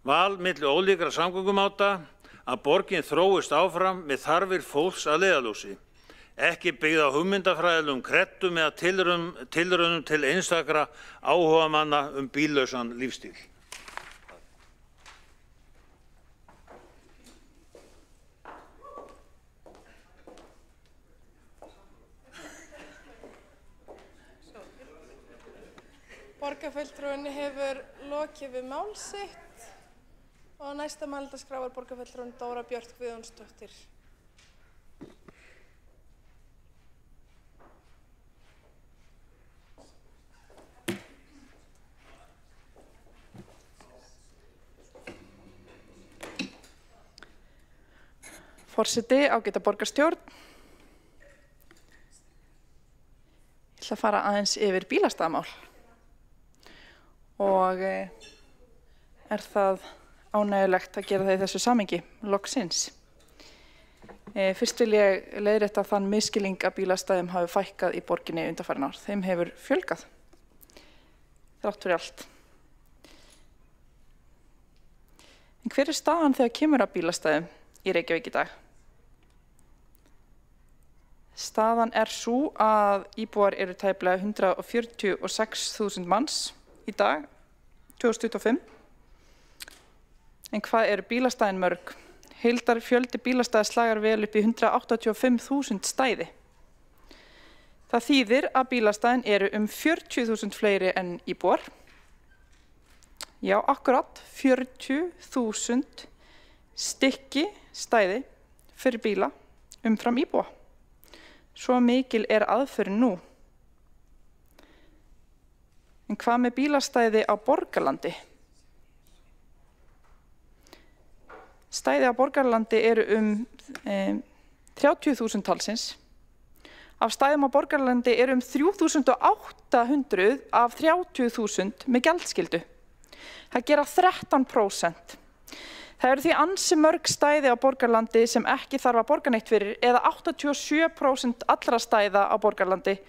S14: val milli ólíkra samgöngumáta, að borgin þróist áfram með þarfir fólks að leiðarljósi, ekki byggð á hugmyndafræðilegum kreddum eða tilraunum til einstakra áhugamanna bíllausan lífstíl.
S12: Borgarfulltrúinn hefur lokið við mál sitt og næsta mælendaskrá er borgarfulltrúinn Dóra Björt Guðjónsdóttir.
S6: Forseti, ágæta borgarstjórn. Ég ætla að fara aðeins yfir bílastæðamál. Og er það ánægjulegt að gera það í þessu samhengi, loksins. Fyrst vil ég leiðrétta þann misskilning að bílastæðum hafi fækkað í borginni undanfarin ár. Þeim hefur fjölgað, þrátt fyrir allt. En hver er staðan þegar kemur að bílastæðum í Reykjavík í dag? Staðan er sú að íbúar eru tæplega 146.000 manns í dag, 2025. En hvað eru bílastæðin mörg? Heildar fjöldi bílastæða slagar vel upp í 185.000 stæði. Það þýðir að bílastæðin eru 40.000 fleiri en íbúar. Já, akkurat 40.000 stykki stæði fyrir bíla umfram íbúa. Svo mikil er aðförin nú. En hvað með bílastæði á Borgarlandi? Stæði á Borgarlandi eru 30.000 talsins. Af stæðum á Borgarlandi eru 3.800 af 30.000 með gjaldskyldu. Það gera 13%. Það eru því ansi mörg stæði á Borgarlandi sem ekki þarf að borga neitt fyrir eða 87% allra stæða á Borgarlandi,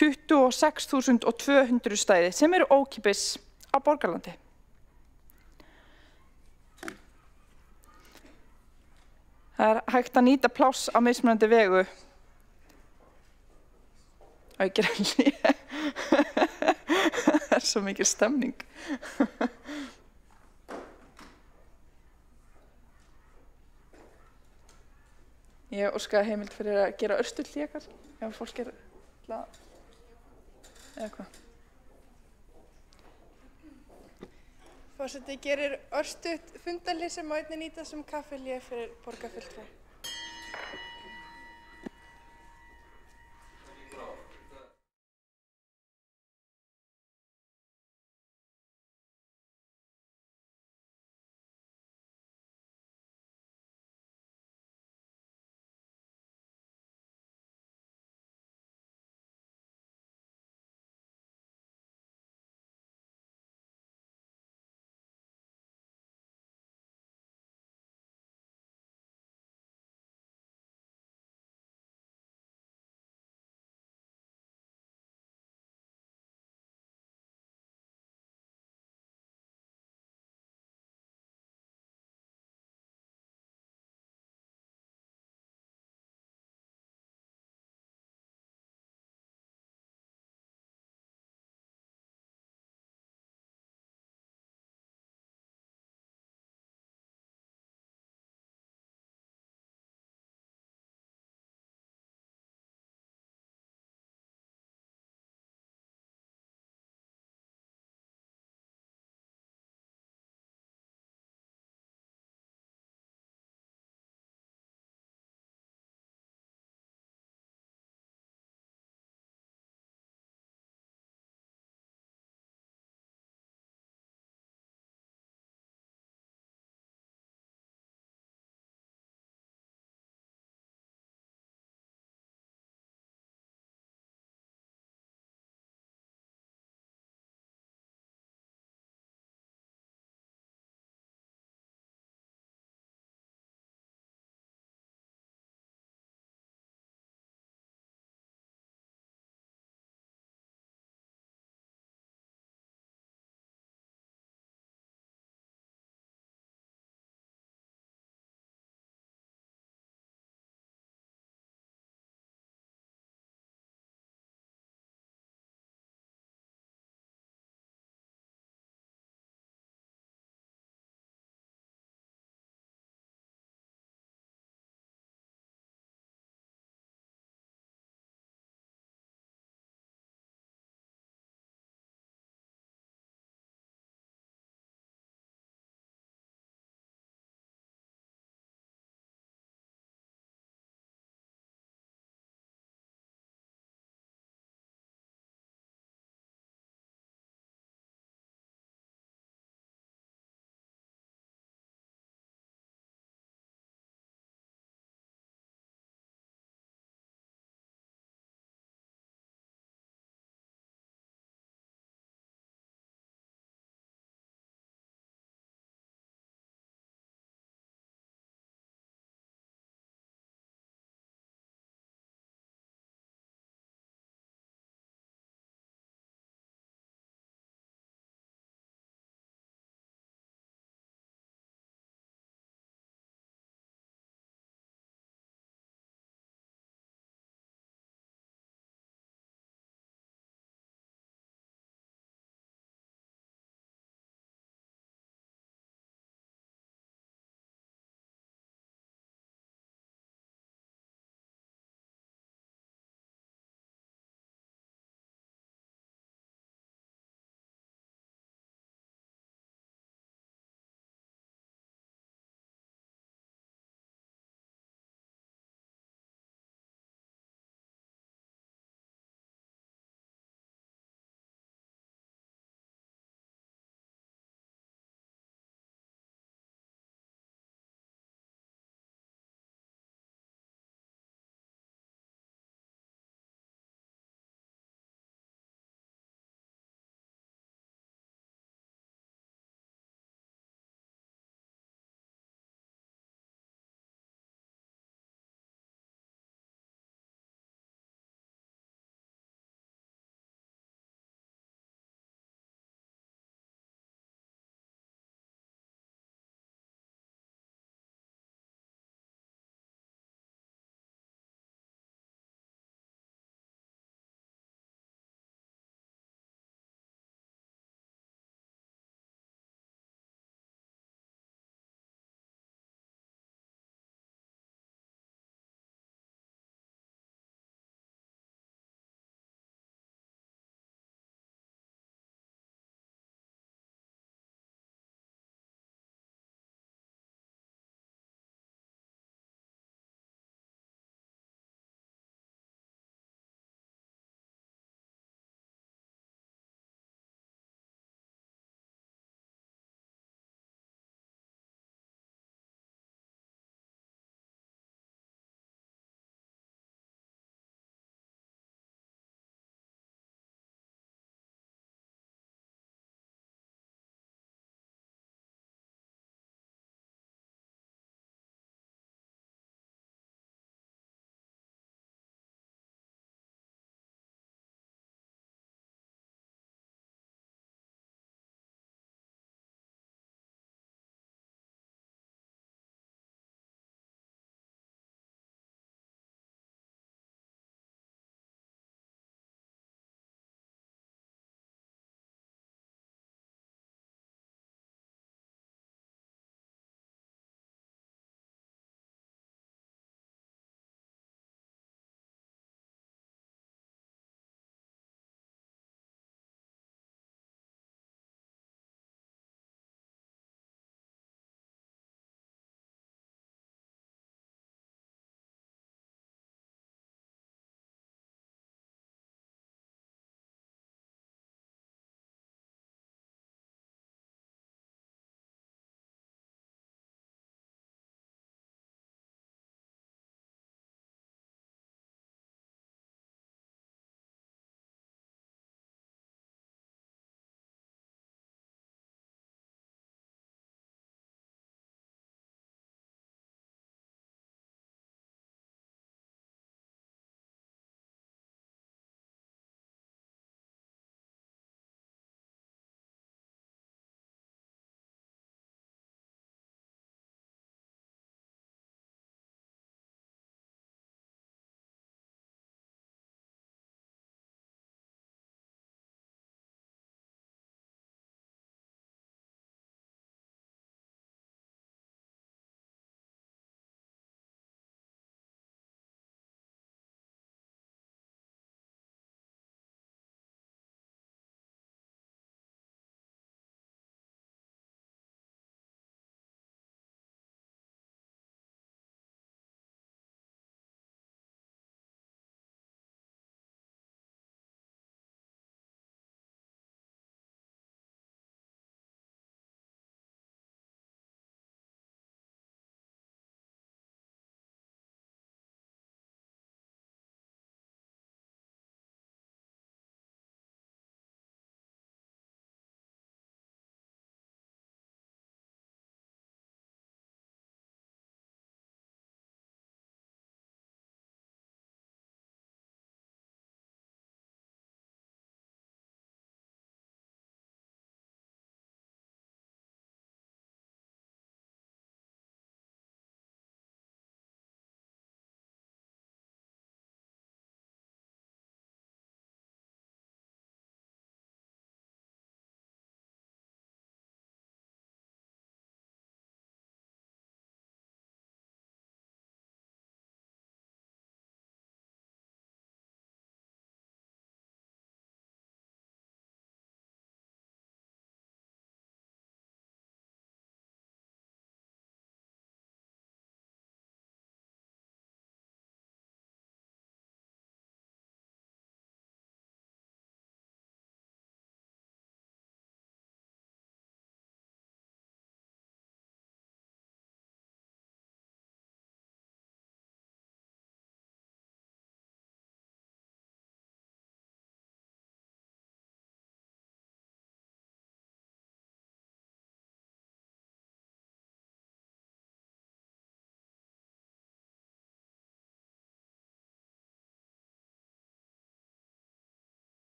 S6: 26.200 stæði sem eru ókeypis á Borgarlandi. Það er hægt að nýta pláss á mismunandi vegu. Það er svo mikil stemning. Ég óskaði heimild fyrir að gera örstutt hlé, ef fólk er glað. Eða hvað?
S12: Forseti gerir örstutt fundarhlé sem má einnig nýta sem kaffihlé fyrir borgarfulltrúa.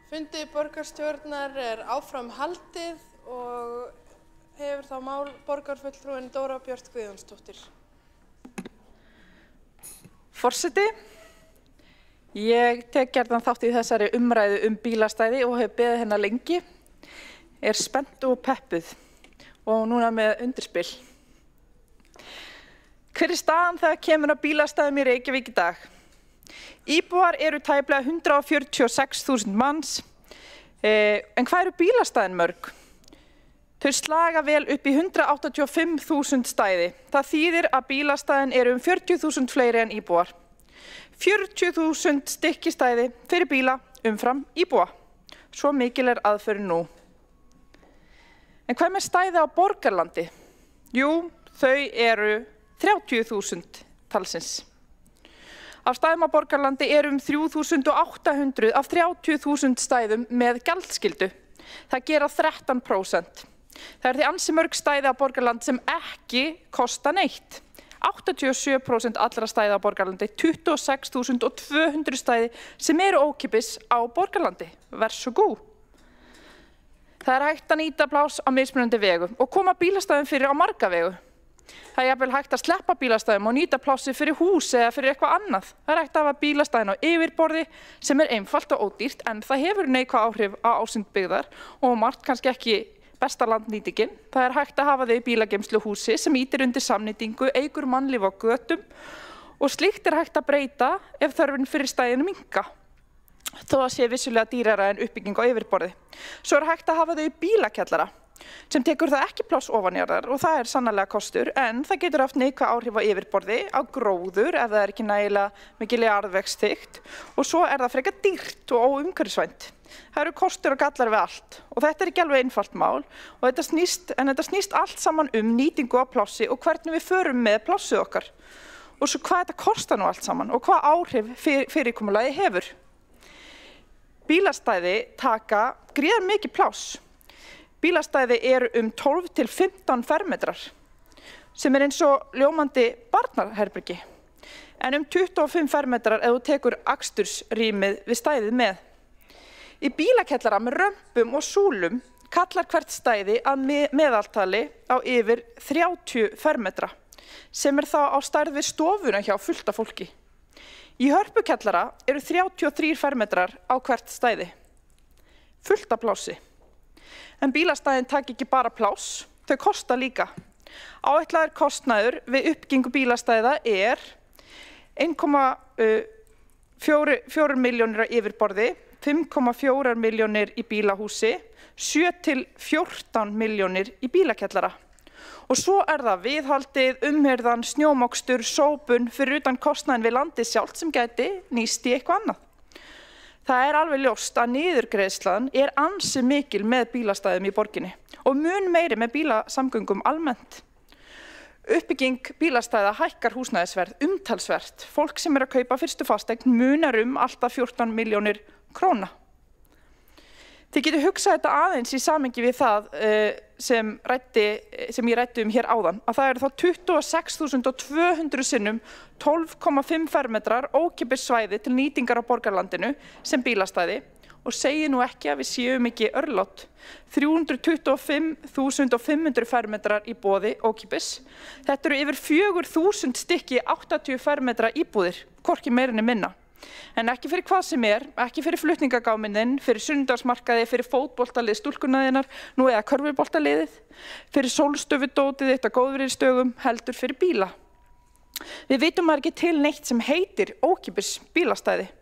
S12: Fundi borgarstjórnar áfram haldið og hefur þá mál borgarfulltrúinn Dóra Björt Guðjónsdóttir.
S6: Forseti, ég tek gjarnan þátt í þessari umræðu bílastæði og hef beðið hennar lengi. Spennt og peppuð og núna með undirspil. Hver staðan þegar kemur að bílastæðum í Reykjavík í dag? Íbúar eru tæplega 146.000 manns, en hvað eru bílastæðin mörg? Þau slaga vel upp í 185.000 stæði. Það þýðir að bílastæðin eru 40.000 fleiri en íbúar. 40.000 stykkistæði fyrir bíla umfram íbúa. Svo mikil aðferðin nú. En hvað með stæði á Borgarlandi? Jú, þau eru 30.000 talsins. Af stæðum á Borgarlandi eru 3.800 af 30.000 stæðum með gjaldskyldu. Það gera 13%. Það því ansi mörg stæði á Borgarlandi sem ekki kosta neitt. 87% allra stæði á Borgarlandi, 26.200 stæði sem eru ókeypis á Borgarlandi. Ver svo góð. Það hægt að nýta pláss á mismunandi vegu og koma bílastæðum fyrir á marga vegu. Það jafnvel hægt að sleppa bílastæðum og nýta plássi fyrir hús eða fyrir eitthvað annað. Það hægt að hafa bílastæðin á yfirborði sem einfalt og ódýrt en það hefur neikvæð áhrif á ásýnd byggðar og margt kannski ekki besta landnýtingin. Það hægt að hafa þau í bílageymslu húsi sem ýtir undir samnýtingu, eykur mannlíf á götum og slíkt hægt að breyta ef þörfin fyrir stæðinu minnka. Þó að sé vissulega dýrara en uppbygging á yfirborði. Svo hægt að hafa þau í bílakjallara sem tekur það ekki pláss ofanjarðar og það sannarlega kostur en það getur haft neikvæð áhrif á yfirborði, á gróður ef það ekki nægilega mikil jarðvegsþykkt og svo það frekar dýrt og óumhverfisvænt. Það eru kostur og gallar við allt og þetta ekki alveg einfalt mál og þetta snýst allt saman nýtingu á plássi og hvernig við förum með plássið okkar og svo hvað þetta kostar nú allt saman og hvað áhrif fyrirkomulagið hefur. Bílastæði taka gríðarlega mikið pláss. Bílastæði eru 12 til 15 fermetrar sem eins og ljómandi barnaherbergi en 25 fermetrar ef þú tekur akstursrýmið við stæðið með. Í bílakjallara með römpum og súlum kallar hvert stæði að meðaltali á yfir 30 fermetra sem þá á stærð við stofuna hjá fullt af fólki. Í hörpukjallara eru 33 fermetrar á hvert stæði. Fullt af plássi. En bílastæðin taka ekki bara pláss, þau kosta líka. Áætlaður kostnaður við uppbyggingu bílastæða 1,4 milljónir á yfirborði, 5,4 milljónir í bílahúsi, 7 til 14 milljónir í bílakjallara. Og svo það viðhaldið, umhirðan, snjómokstur, sópun fyrir utan kostnaðin við landið sjálft sem gæti nýst í eitthvað annað. Það alveg ljóst að niðurgreiðslan ansi mikil með bílastæðum í borginni og mun meiri með bílasamgöngum almennt. Uppbygging bílastæða hækkar húsnæðisverð umtalsvert. Fólk sem að kaupa fyrstu fasteign munar alltaf 14 milljónir króna. Þið getur hugsað þetta aðeins í samhengi við það sem ég ræddi hér áðan, að það eru þá 26.200 sinnum 12,5 fermetrar ókeypis svæði til nýtingar á Borgarlandinu sem bílastæði og segi nú ekki að við séum ekki örlátt. 325.500 fermetrar í boði ókeypis. Þetta eru yfir 4.000 stykki 80 fermetra íbúðir, hvorki meirinni minna. En ekki fyrir hvað sem ekki fyrir flutningagáminn, fyrir sunnudagsmarkaði, fyrir fótboltalið stúlkunaðinnar, nú eða körfuboltaliðið, fyrir sólstöfudótið eitt á góðviðrisdögum, heldur fyrir bíla. Við vitum ekki til neitt sem heitir ókeypis bílastæði.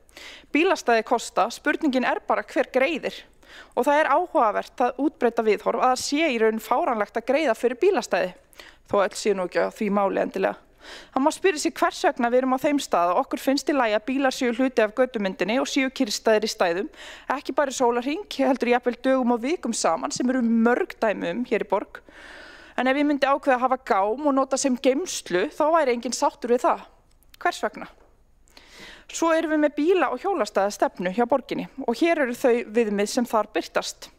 S6: Bílastæði kosta, spurningin bara hver greiðir. Og það áhugavert að útbreyta viðhorf að það sé í raun fáránlegt að greiða fyrir bílastæði, þó öll sé nú ekki á því máli endilega. Það má spyrja sig hvers vegna við erum á þeim stað og okkur finnst í lagi að bílar séu hluti af götumyndinni og séu kyrrstæðir í stæðum, ekki bara í sólarhring, heldur jafnvel dögum og vikum saman sem eru mörg dæmi hér í borg. En ef ég myndi ákveða að hafa gám og nota sem geymslu, þá væri enginn sáttur við það. Hvers vegna? Svo erum við með bíla- og hjólastæðastefnu hjá borginni og hér eru þau viðmið sem þar birtast.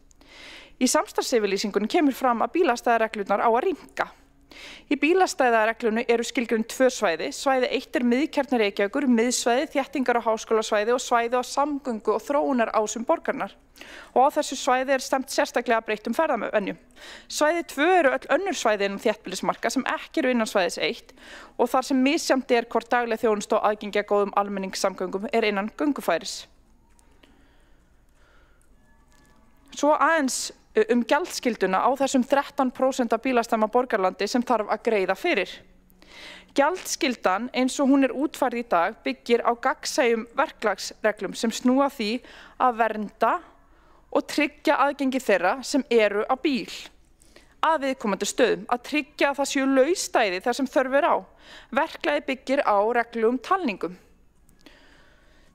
S6: Í samstarfsyfirlýsingunni kemur fram að bílastæðareglurnar á að rýmka. Í bílastæðareglunni eru skilgreind 2 svæði. Svæði 1 miðkjarni Reykjavíkur, miðsvæði, þéttingar- og háskólasvæði og svæði á samgöngu- og þróunarásum borgarinnar. Og á þessu svæði stefnt sérstaklega breyttum ferðavenjum. Svæði 2 eru öll önnur svæði innan þéttbýlismarka sem ekki eru innan svæðis 1 og þar sem misjafnt hvort dagleg þjónusta og aðgengi að góðum almenningssamgöngum innan göngufæris. Svo aðeins gjaldskylduna á þessum 13% af bílastæðum á borgarlandi sem þarf að greiða fyrir. Gjaldskyldan eins og hún útfærð í dag byggir á gagnsæjum verklagsreglum sem snúa því að vernda og tryggja aðgengi þeirra sem eru á bíl að viðkomandi stöðum, að tryggja að það séu lausstæði þar sem þörf á. Verklagið byggir á reglum talningum.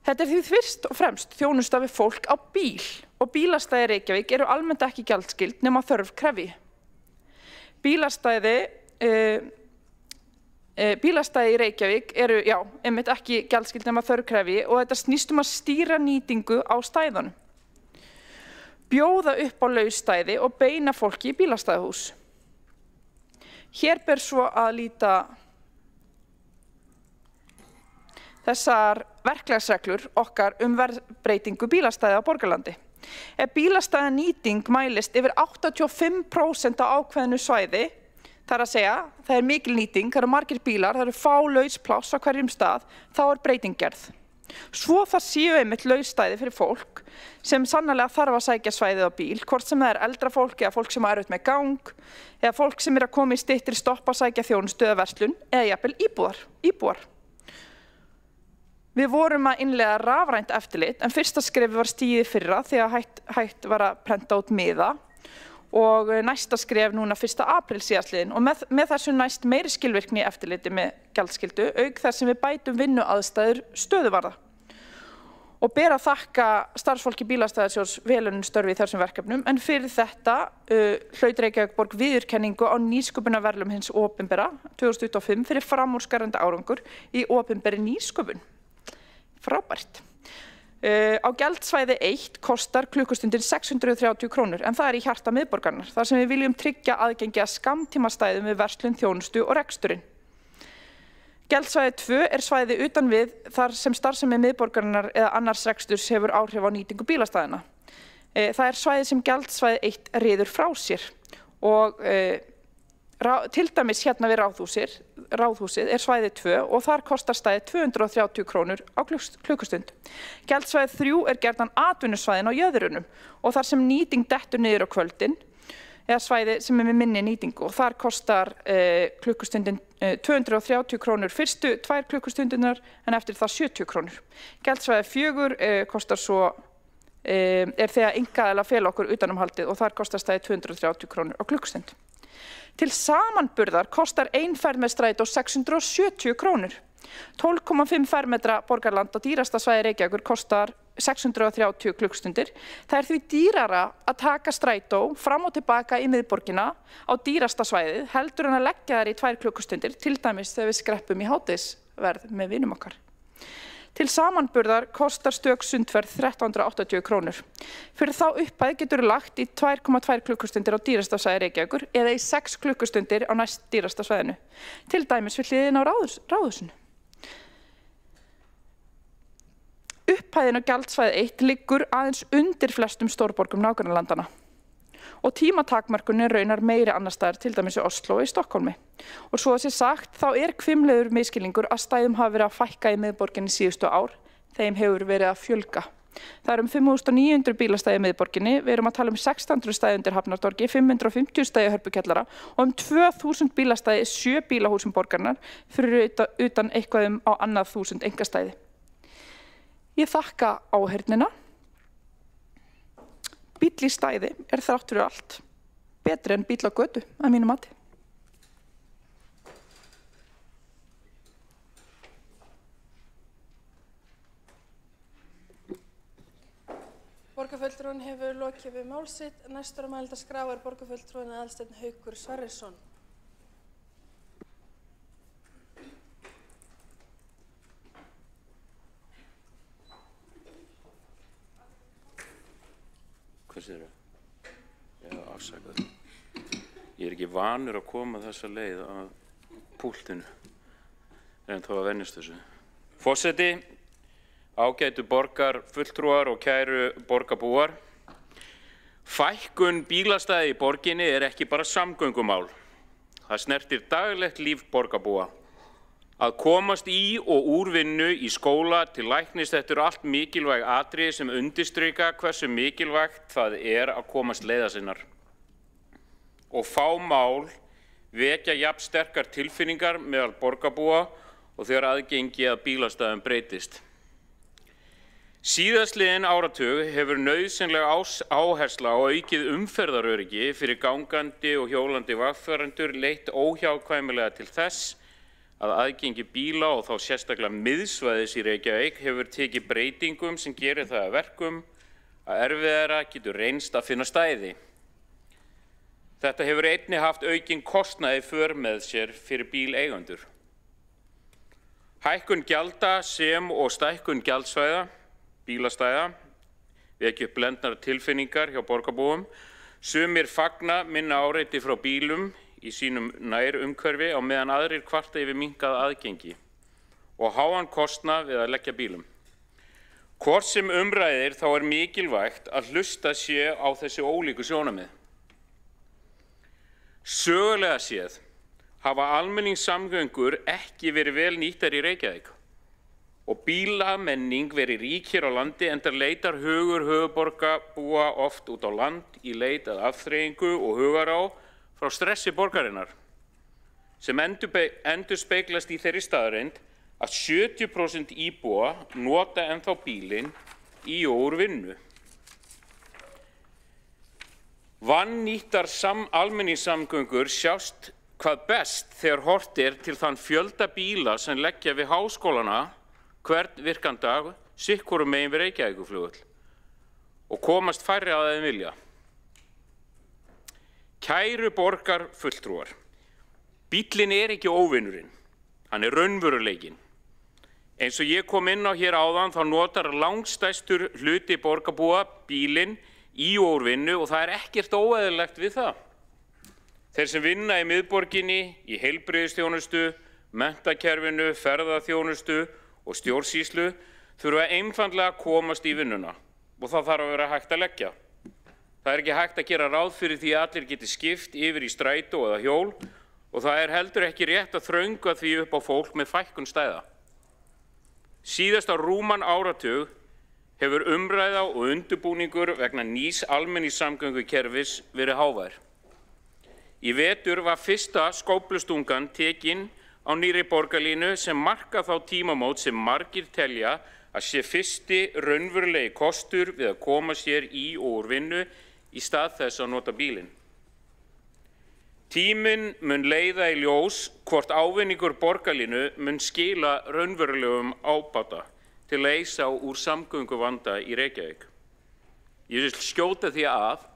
S6: Þetta því fyrst og fremst þjónusta við fólk á bíl og bílastæði Reykjavík eru almennt ekki gjaldskyld nema þörf krefji. Bílastæði í Reykjavík eru, einmitt ekki gjaldskyld nema þörf krefji og þetta snýst að stýra nýtingu á stæðunum. Bjóða upp á lausstæði og beina fólki í bílastæðahús. Hér ber svo að líta þessar verklagsreglur okkar verðbreytingu bílastæða á borgarlandi. Ef bílastæðanýting mælist yfir 85% á ákveðnu svæði, þar að segja, það mikil nýting, það eru margir bílar, það eru fá lauspláss á hverjum stað, þá breyting gerð. Svo það séu einmitt lausstæði fyrir fólk sem sannarlega þarf að sækja svæðið á bíl, hvort sem það eldra fólk eða fólk sem erfitt með gang, eða fólk sem að koma í styttri stopp að sækja þjónustu eða verslun, eða jafnvel íbúar. Við vorum að innleiða rafrænt eftirlit en fyrsta skrefi var stigið fyrra þegar hægt var að prenta út miða og næsta skref núna 1. apríl síðastliðinn og með þessu næst meiri skilvirkni í eftirliti með gjaldskyldu auk þess sem við bætum vinnuaðstæður stöðuvarða. Og ber að þakka starfsfólki Bílastæðasjóðs velunum störfi í þessum verkefnum en fyrir þetta hlaut Reykjavíkurborg viðurkenningu á nýsköpunarverðlaun hins opinbera 2025 fyrir framúrskarandi árangur í opinberri nýsköpun. Frábært. Á gjaldsvæði 1 kostar klukkustundin 630 krónur en það í hjarta miðborgarinnar þar sem við viljum tryggja aðgengi að skammtímastæðum við verslun, þjónustu og reksturinn. Gjaldsvæði 2 svæði utan við þar sem starfsemi miðborgarinnar eða annars reksturs hefur áhrif á nýtingu bílastæðina. Það svæði sem gjaldsvæði 1 ryður frá sér og til dæmis hérna við ráðhúsið svæði 2 og þar kostar stæðið 230 krónur á klukkustund. Gjaldsvæði 3 gjarnan atvinnusvæðin á jöðrunum og þar sem nýting dettur niður á kvöldin eða svæði sem með minni nýtingu og þar kostar klukkustundin 230 krónur fyrstu 2 klukkustundinar en eftir það 70 krónur. Gjaldsvæði 4 kostar svo þegar einkaaðilar fela okkur utanumhaldið og þar kostar stæðið 230 krónur á klukkustund. Til samanburðar kostar ein ferð með strætó 670 krónur. 12,5 fermetra borgarland á dýrasta svæði Reykjavíkur kostar 630 klukkstundir. Það því dýrara að taka strætó fram og tilbaka í miðborgina á dýrasta svæðið heldur en að leggja þær í 2 klukkustundir, til dæmis þegar við skreppum í hádegisverð með vinum okkar. Til samanburðar kostar stök sundferð 1380 krónur. Fyrir þá upphæð getur lagt í 2,2 klukkustundir á dýrasta svæði Reykjavíkur eða í 6 klukkustundir á næst dýrasta svæðinu. Til dæmis við hliðin á ráðhúsinu. Upphæðin á gjaldsvæði 1 liggur aðeins undir flestum stórborgum nágrannalandana. Og tímatakmarkunin raunar meiri annars staðar, til dæmis í Oslo og í Stokkólmi. Og svo þessi sagt, þá hvimleiður misskilningur að stæðum hafa verið að fækka í miðborginni síðustu ár, þeim hefur verið að fjölga. Það 5.900 bílastæði í miðborginni, við erum að tala 1600 stæði undir Hafnartorgi, 550 stæði Hörpukjallara og 2000 bílastæði í 7 bílahúsum borgarinnar fyrir utan eitthvað á annað 1000 einkastæði. Ég þakka áheyrnina. Bíll í stæði þrátt fyrir allt betri en bíll á götu að mínu mati.
S12: Borgarfulltrúinn hefur lokið við mál sitt. Næstur á mælendaskrá borgarfulltrúinn Aðalsteinn Haukur Sverrisson.
S15: Hvað sér það? Já, afsakað. Ég er ekki vanur að koma þessa leið að púltinu, en þá að venjast þessu. Forseti, ágætu borgarfulltrúar og kæru borgarbúar. Fækkun bílastæða í borginni er ekki bara samgöngumál. Það snertir daglegt líf borgarbúa. Að komast í og úr vinnu í skóla til læknis, þetta eru allt mikilvæg atriði sem undirstrika hversu mikilvægt það er að komast leiða sinnar. Og fá mál vekja jafn sterkar tilfinningar meðal borgarbúa og þegar aðgengi að bílastæðum breytist. Síðastliðinn áratug hefur nauðsynleg áhersla á aukið umferðaröryggi fyrir gangandi og hjólandi vegfarendur leitt óhjákvæmilega til þess að aðgengi bíla og þá sérstaklega miðsvæðis í Reykjavík hefur tekið breytingum sem gerir það að verkum að erfiðara getur reynst að finna stæði. Þetta hefur einnig haft aukinn kostnað í för með sér fyrir bíleigendur. Hækkun gjalda sem og stækkun gjaldsvæða, bílastæða, vekja upp blendnar tilfinningar hjá borgarbúum. Sumir fagna minna áreiti frá bílum í sínum nærumhverfi á meðan aðrir kvarta yfir minnkað aðgengi og háan kostnað við að leggja bílum. Hvort sem umræðir þá er mikilvægt að hlusta sé á þessi ólíku sjónarmið. Sögulega séð hafa almenningssamgöngur ekki verið vel nýttar í Reykjavík og bílamenning verið rík hér á landi enda leitar hugur höfuðborgarbúa oft út á land í leit að afþreyingu og hugará frá stressi borgarinnar sem endurspeglast í þeirri staðreynd að 70% íbúa nota ennþá bílinn í og úr vinnu. Vannýttar almenningssamgöngur sjást hvað best þegar horft er til þann fjölda bíla sem leggja við háskólana hvern virkan dag sitt-hvorum megin við Reykjavíkurflugvöll og komast færri að þeim vilja. Kæru borgarfulltrúar, bíllinn er ekki óvinurinn, hann er raunveruleikinn. Eins og ég kom inn á hér áðan þá notar langstærstur hluti borgarbúa bílinn í og úr vinnu og það er ekkert óeðlilegt við það. Þeir sem vinna í miðborginni, í heilbrigðisþjónustu, menntakerfinu, ferðaþjónustu og stjórnsýslu þurfa einfaldlega að komast í vinnuna og það þarf að vera hægt að leggja. Það er ekki hægt að gera ráð fyrir því að allir geti skipt yfir í strætó eða hjól og það er heldur ekki rétt að þröngva því upp á fólk með fækkun stæða. Síðasta rúman áratug hefur umræða og undirbúningur vegna nýs almenningssamgöngukerfis verið hávær. Í vetur var fyrsta skóflustungan tekin á nýrri borgarlínu sem marka þá tímamót sem margir telja að sé fyrsti raunverulegi kostur við að koma sér í og úr vinnu í stað þess að nota bílinn. Tíminn mun leiða í ljós hvort ávinningur borgarlínu mun skila raunverulegum ábata til að leysa úr samgönguvanda í Reykjavík. Ég vil skjóta því að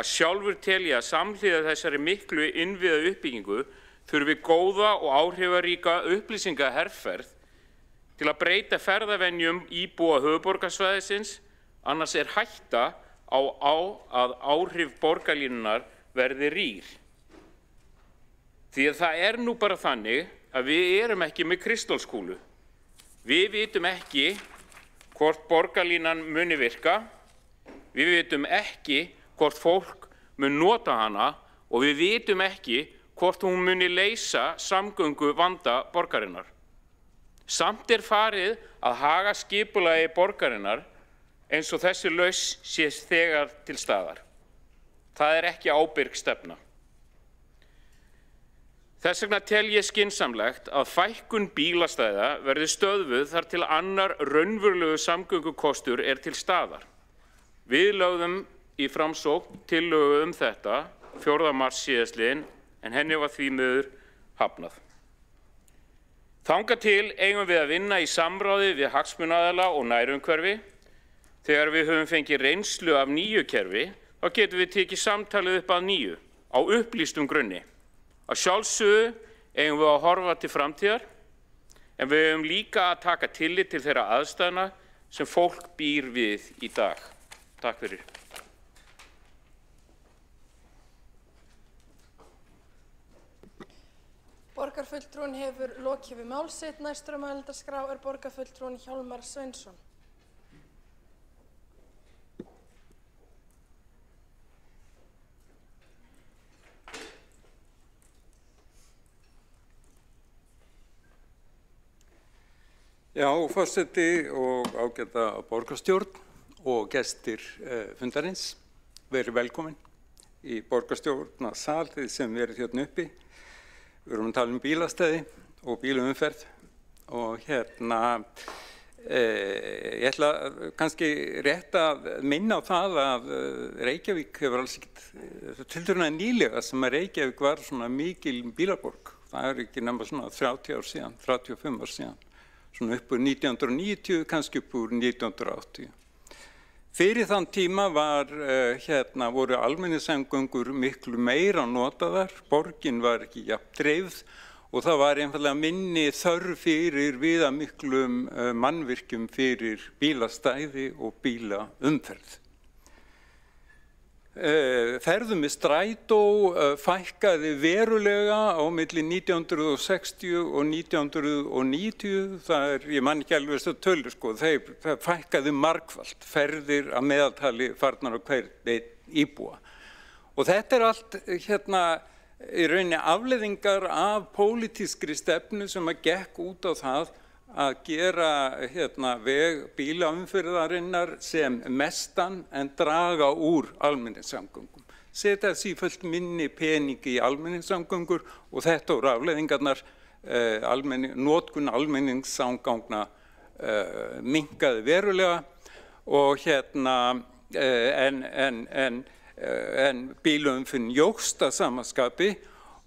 S15: sjálfur telja að samhliða þessari miklu innviða uppbyggingu þurfi góða og áhrifaríka upplýsingaherferð til að breyta ferðavenjum íbúa höfuðborgarsvæðisins, annars er hætta á að áhrif borgarlínunnar verði rýr. Því að það er nú bara þannig að við erum ekki með kristalskúlu. Við vitum ekki hvort borgarlínan muni virka, við vitum ekki hvort fólk mun nota hana og við vitum ekki hvort hún muni leysa samgöngu vanda borgarinnar. Samt er farið að haga skipulagi borgarinnar eins og þessi lausn sé þegar til staðar. Það er ekki ábyrg stefna. Þess vegna tel ég skynsamlegt að fækkun bílastæða verði stöðvuð þar til annar raunverulegu samgöngukostur er til staðar. Við lögðum í Framsókn tillögu þetta 4. mars síðastliðinn en henni var því miður hafnað. Þangað til eigum við að vinna í samráði við hagsmunaaðila og nærumhverfi. Þegar við höfum fengið reynslu af nýju kerfi, þá getum við tekið samtalið upp að nýju á upplýstum grunni. Að sjálfsögðu eigum við að horfa til framtíðar, en við eigum líka að taka tillit til þeirra aðstæðna sem fólk býr við í dag. Takk fyrir.
S12: Borgarfulltrúinn hefur lokið við mál sitt. Næstur á mælendaskrá er borgarfulltrúinn Hjálmar Sveinsson.
S10: Já, forseti og ágæta borgarstjórn og gestir fundarins, verið velkomin í borgarstjórnarsal þið sem verið hérna uppi. Við erum að tala bílastæði og bílaumferð og ég ætla kannski rétt að minna á það að Reykjavík hefur alls ekkert tiltölulega nýlega sem að Reykjavík var svona mikil bílaborg. Það er ekki nema svona 30 ár síðan, 35 ár síðan. Svona upp úr 1990, kannski upp úr 1980. Fyrir þann tíma voru almenningssamgöngur miklu meira notaðar, borgin var ekki jafn dreifð og það var einfallega minni þörf fyrir viðamiklum mannvirkjum fyrir bílastæði og bílaumferð. Ferðum með strætó fækkaði verulega á milli 1960 og 1990, ég man ekki alveg þess að tölu sko, það fækkaði margfalt, ferðir að meðaltali farnar á hvern íbúa. Og þetta allt í rauninni afleiðingar af pólitískri stefnu sem að gekk út á það að gera veg bílaumferðarinnar sem mestan en draga úr almenningssamgöngum. Setja sífellt minni peningi í almenningssamgöngur og þetta voru afleiðingarnar, notkun almenningssamgangna minnkaði verulega og en bílaumferðin jókst að sama skapi.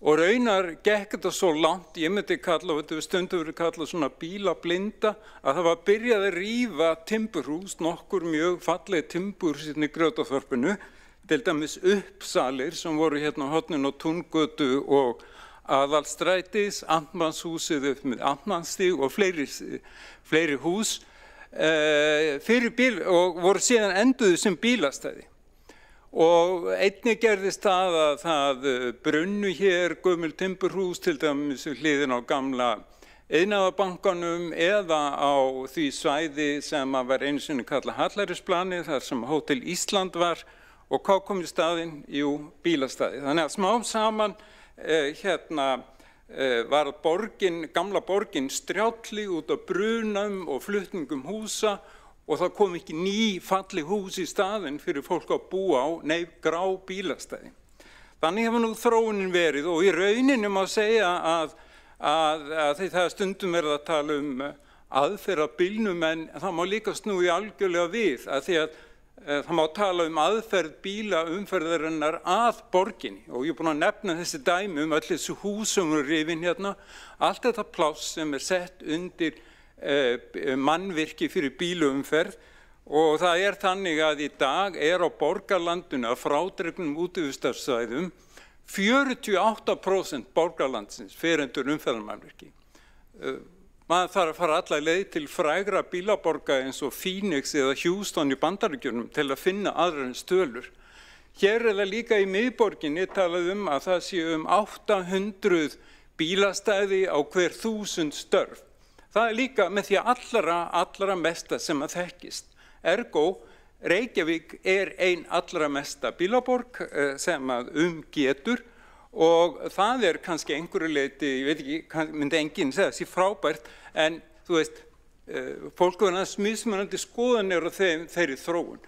S10: Og raunar gekk þetta svo langt, ég myndi kalla, þetta við stundum verið kalla svona bílablinda, að það var byrjað að rífa timburhús, nokkur mjög falleg timburhús í Grjótaþorpinu, til dæmis uppsalir sem voru hérna á horninu á Túngötu og Aðalstrætis, Amtmannshúsið upp með Amtmannsstíg og fleiri hús, og voru síðan enduðu sem bílastæði. Og einnig gerðist það að það brunnu hér gömul timburhús til dæmis hliðin á gamla iðnaðarbankanum eða á því svæði sem var einu sinni kallað Hallærisplanið þar sem Hótel Ísland var og hvað kom í staðinn? Jú, bílastæði. Þannig að smám saman var gamla borgin strjálli út af brunum og flutningum húsa og það kom ekki ný falleg hús í staðinn fyrir fólk að búa á, grá bílastæði. Þannig hefur nú þróunin verið og í rauninni má segja að það stundum verið að tala aðferð af bílnum en það má líka snúi algjörlega við að því að það má tala aðferð bílaumferðarinnar að borginni og ég er búin að nefna þessi dæmi öll þessi hús sem eru rifin hérna, allt þetta pláss sem sett undir mannvirki fyrir bílaumferð og það þannig að í dag á borgarlandinu að frádregnum útivistarsvæðum 48% borgarlandsins fer undir umferðarmannvirki. Maður þarf að fara alla leið til frægra bílaborga eins og Phoenix eða Houston í Bandaríkjunum til að finna aðrar en Stölur. Hér það líka í miðborginni talað að það séu 800 bílastæði á hver 1000 störf. Það líka með því allra mesta sem að þekkist. Ergo, Reykjavík ein allra mesta bílaborg sem að getur og það kannski einhverju leyti, ég veit ekki, myndi enginn segja þessi frábært, en þú veist, fólk verður mismunandi skoðanir á þeirri þróun.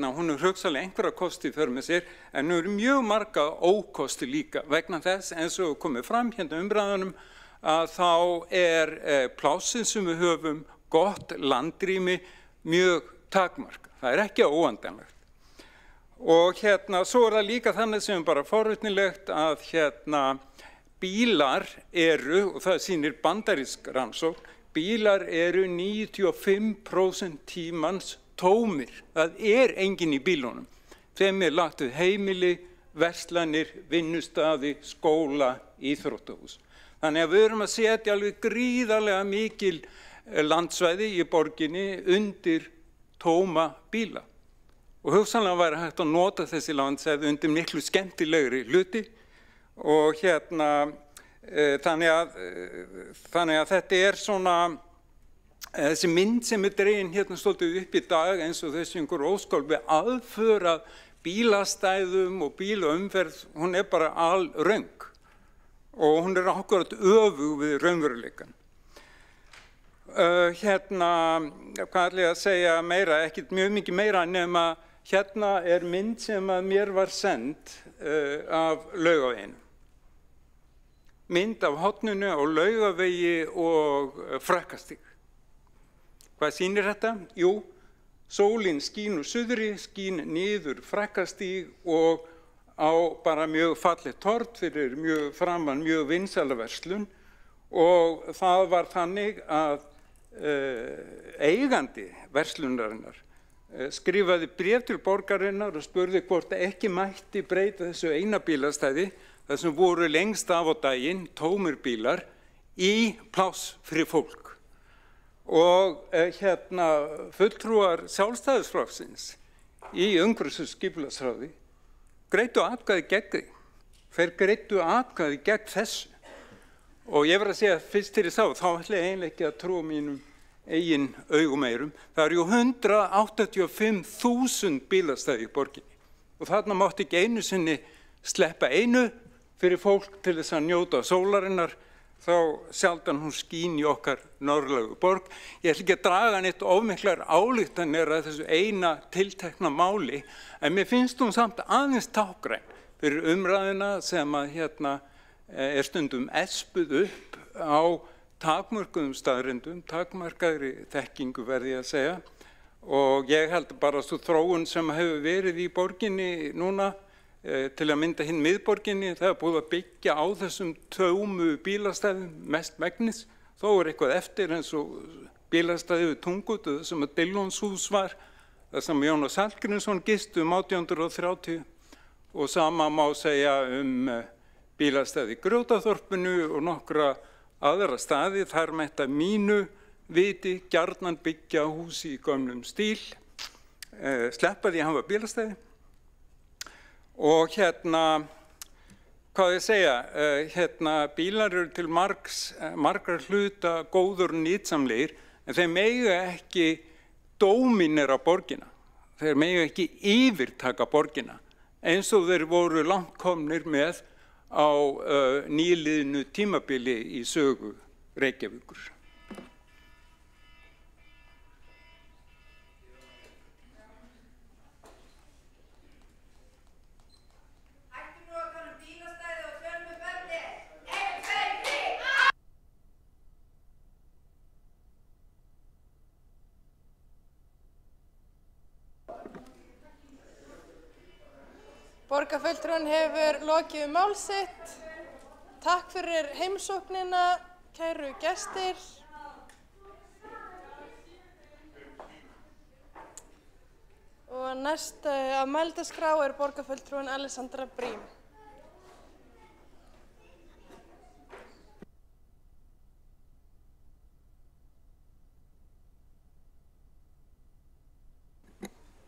S10: Hún hugsanlega einhverja kosti fyrir með sér, en hún mjög marga ókosti líka vegna þess eins og komið fram hérna umræðunum að þá plássin sem við höfum gott landrými mjög takmark. Það ekki óendanlegt. Og svo það líka þannig sem bara forvitnilegt að bílar og það sýnir bandarísk rannsókn, bílar 95% tímans tómir. Það enginn í bílunum. Þeim lagt við heimili, verslanir, vinnustaði, skóla, íþróttahús. Þannig að við erum að setja alveg gríðarlega mikil landsvæði í borginni undir tóma bíla. Og hugsanlega væri hægt að nota þessi landsvæði undir miklu skemmtilegri hluti og Þannig að þetta svona, þessi mynd sem dregin hérna stoltið upp í dag eins og þessi einhver óskálfi aðför að bílastæðum og bílaumferð, hún bara alröng og hún akkurat öfug við raunveruleikann. Hvað ætla ég að segja meira, ekkert mjög mikið meira nema hérna mynd sem að mér var send af Laugaveginum. Mynd af horninu á Laugavegi og Frakkastíg. Hvað sýnir þetta? Jú, sólin skín úr suðri, skín niður Frakkastíg og á bara mjög fallegt torg fyrir framan mjög vinsæla verslun og það var þannig að eigandi verslunarinnar skrifaði bréf til borgarinnar og spurði hvort ekki mætti breyta þessu eina bílastæði þar sem voru lengst af á daginn tómir bílar í pláss fyrir fólk. Og fulltrúar Sjálfstæðisflokksins í umhverfis- og skipulagsráði greiddu atkvæði gegn því. Þeir greiddu atkvæði gegn þessu. Og ég verð að segja fyrst til þá ætla ég eiginlega ekki að trúa mínum eigin augum eyrum. Það eru 185.000 bílastæði í borginni. Og þarna mátti ekki einu sinni sleppa einu fyrir fólk til þess að njóta sólarinnar, þá sjaldan hún skín í okkar norðlægu borg. Ég ætla ekki að draga neitt ofmiklar ályktanir að þessu eina tiltekna máli, en mér finnst hún samt aðeins tákgræn fyrir umræðina sem að stundum espuð upp á takmörkuðum staðreyndum, takmarkaðri þekkingu verð ég að segja. Og ég held bara svo þróun sem hefur verið í borginni núna, til að mynda hinn miðborginni, það búið að byggja á þessum tómu bílastæðum mest megnis. Þó eitthvað eftir eins og bílastæði við Tungutu sem að Dillonshús var, það sem Jónas Hallgrímsson gistu 1830 og sama má segja bílastæði í Grjótaþorpinu og nokkra aðra staði. Þar mætti að mínu viti gjarnan byggja húsi í gömlum stíl, sleppa því að hafa bílastæði. Og hvað ég segja, bílar eru til margar hluta góður og nýtsamlegir, en þeir mega ekki dóminera borgina. Þeir mega ekki yfirtaka borgina, eins og þeir voru langt komnir með á nýliðnu tímabili í sögu Reykjavíkur.
S12: Borgarfulltrúinn hefur lokið mál sitt. Takk fyrir heimsóknina, kæru gestir. Og næst á mælendaskrá borgarfulltrúinn Alessandra Brím.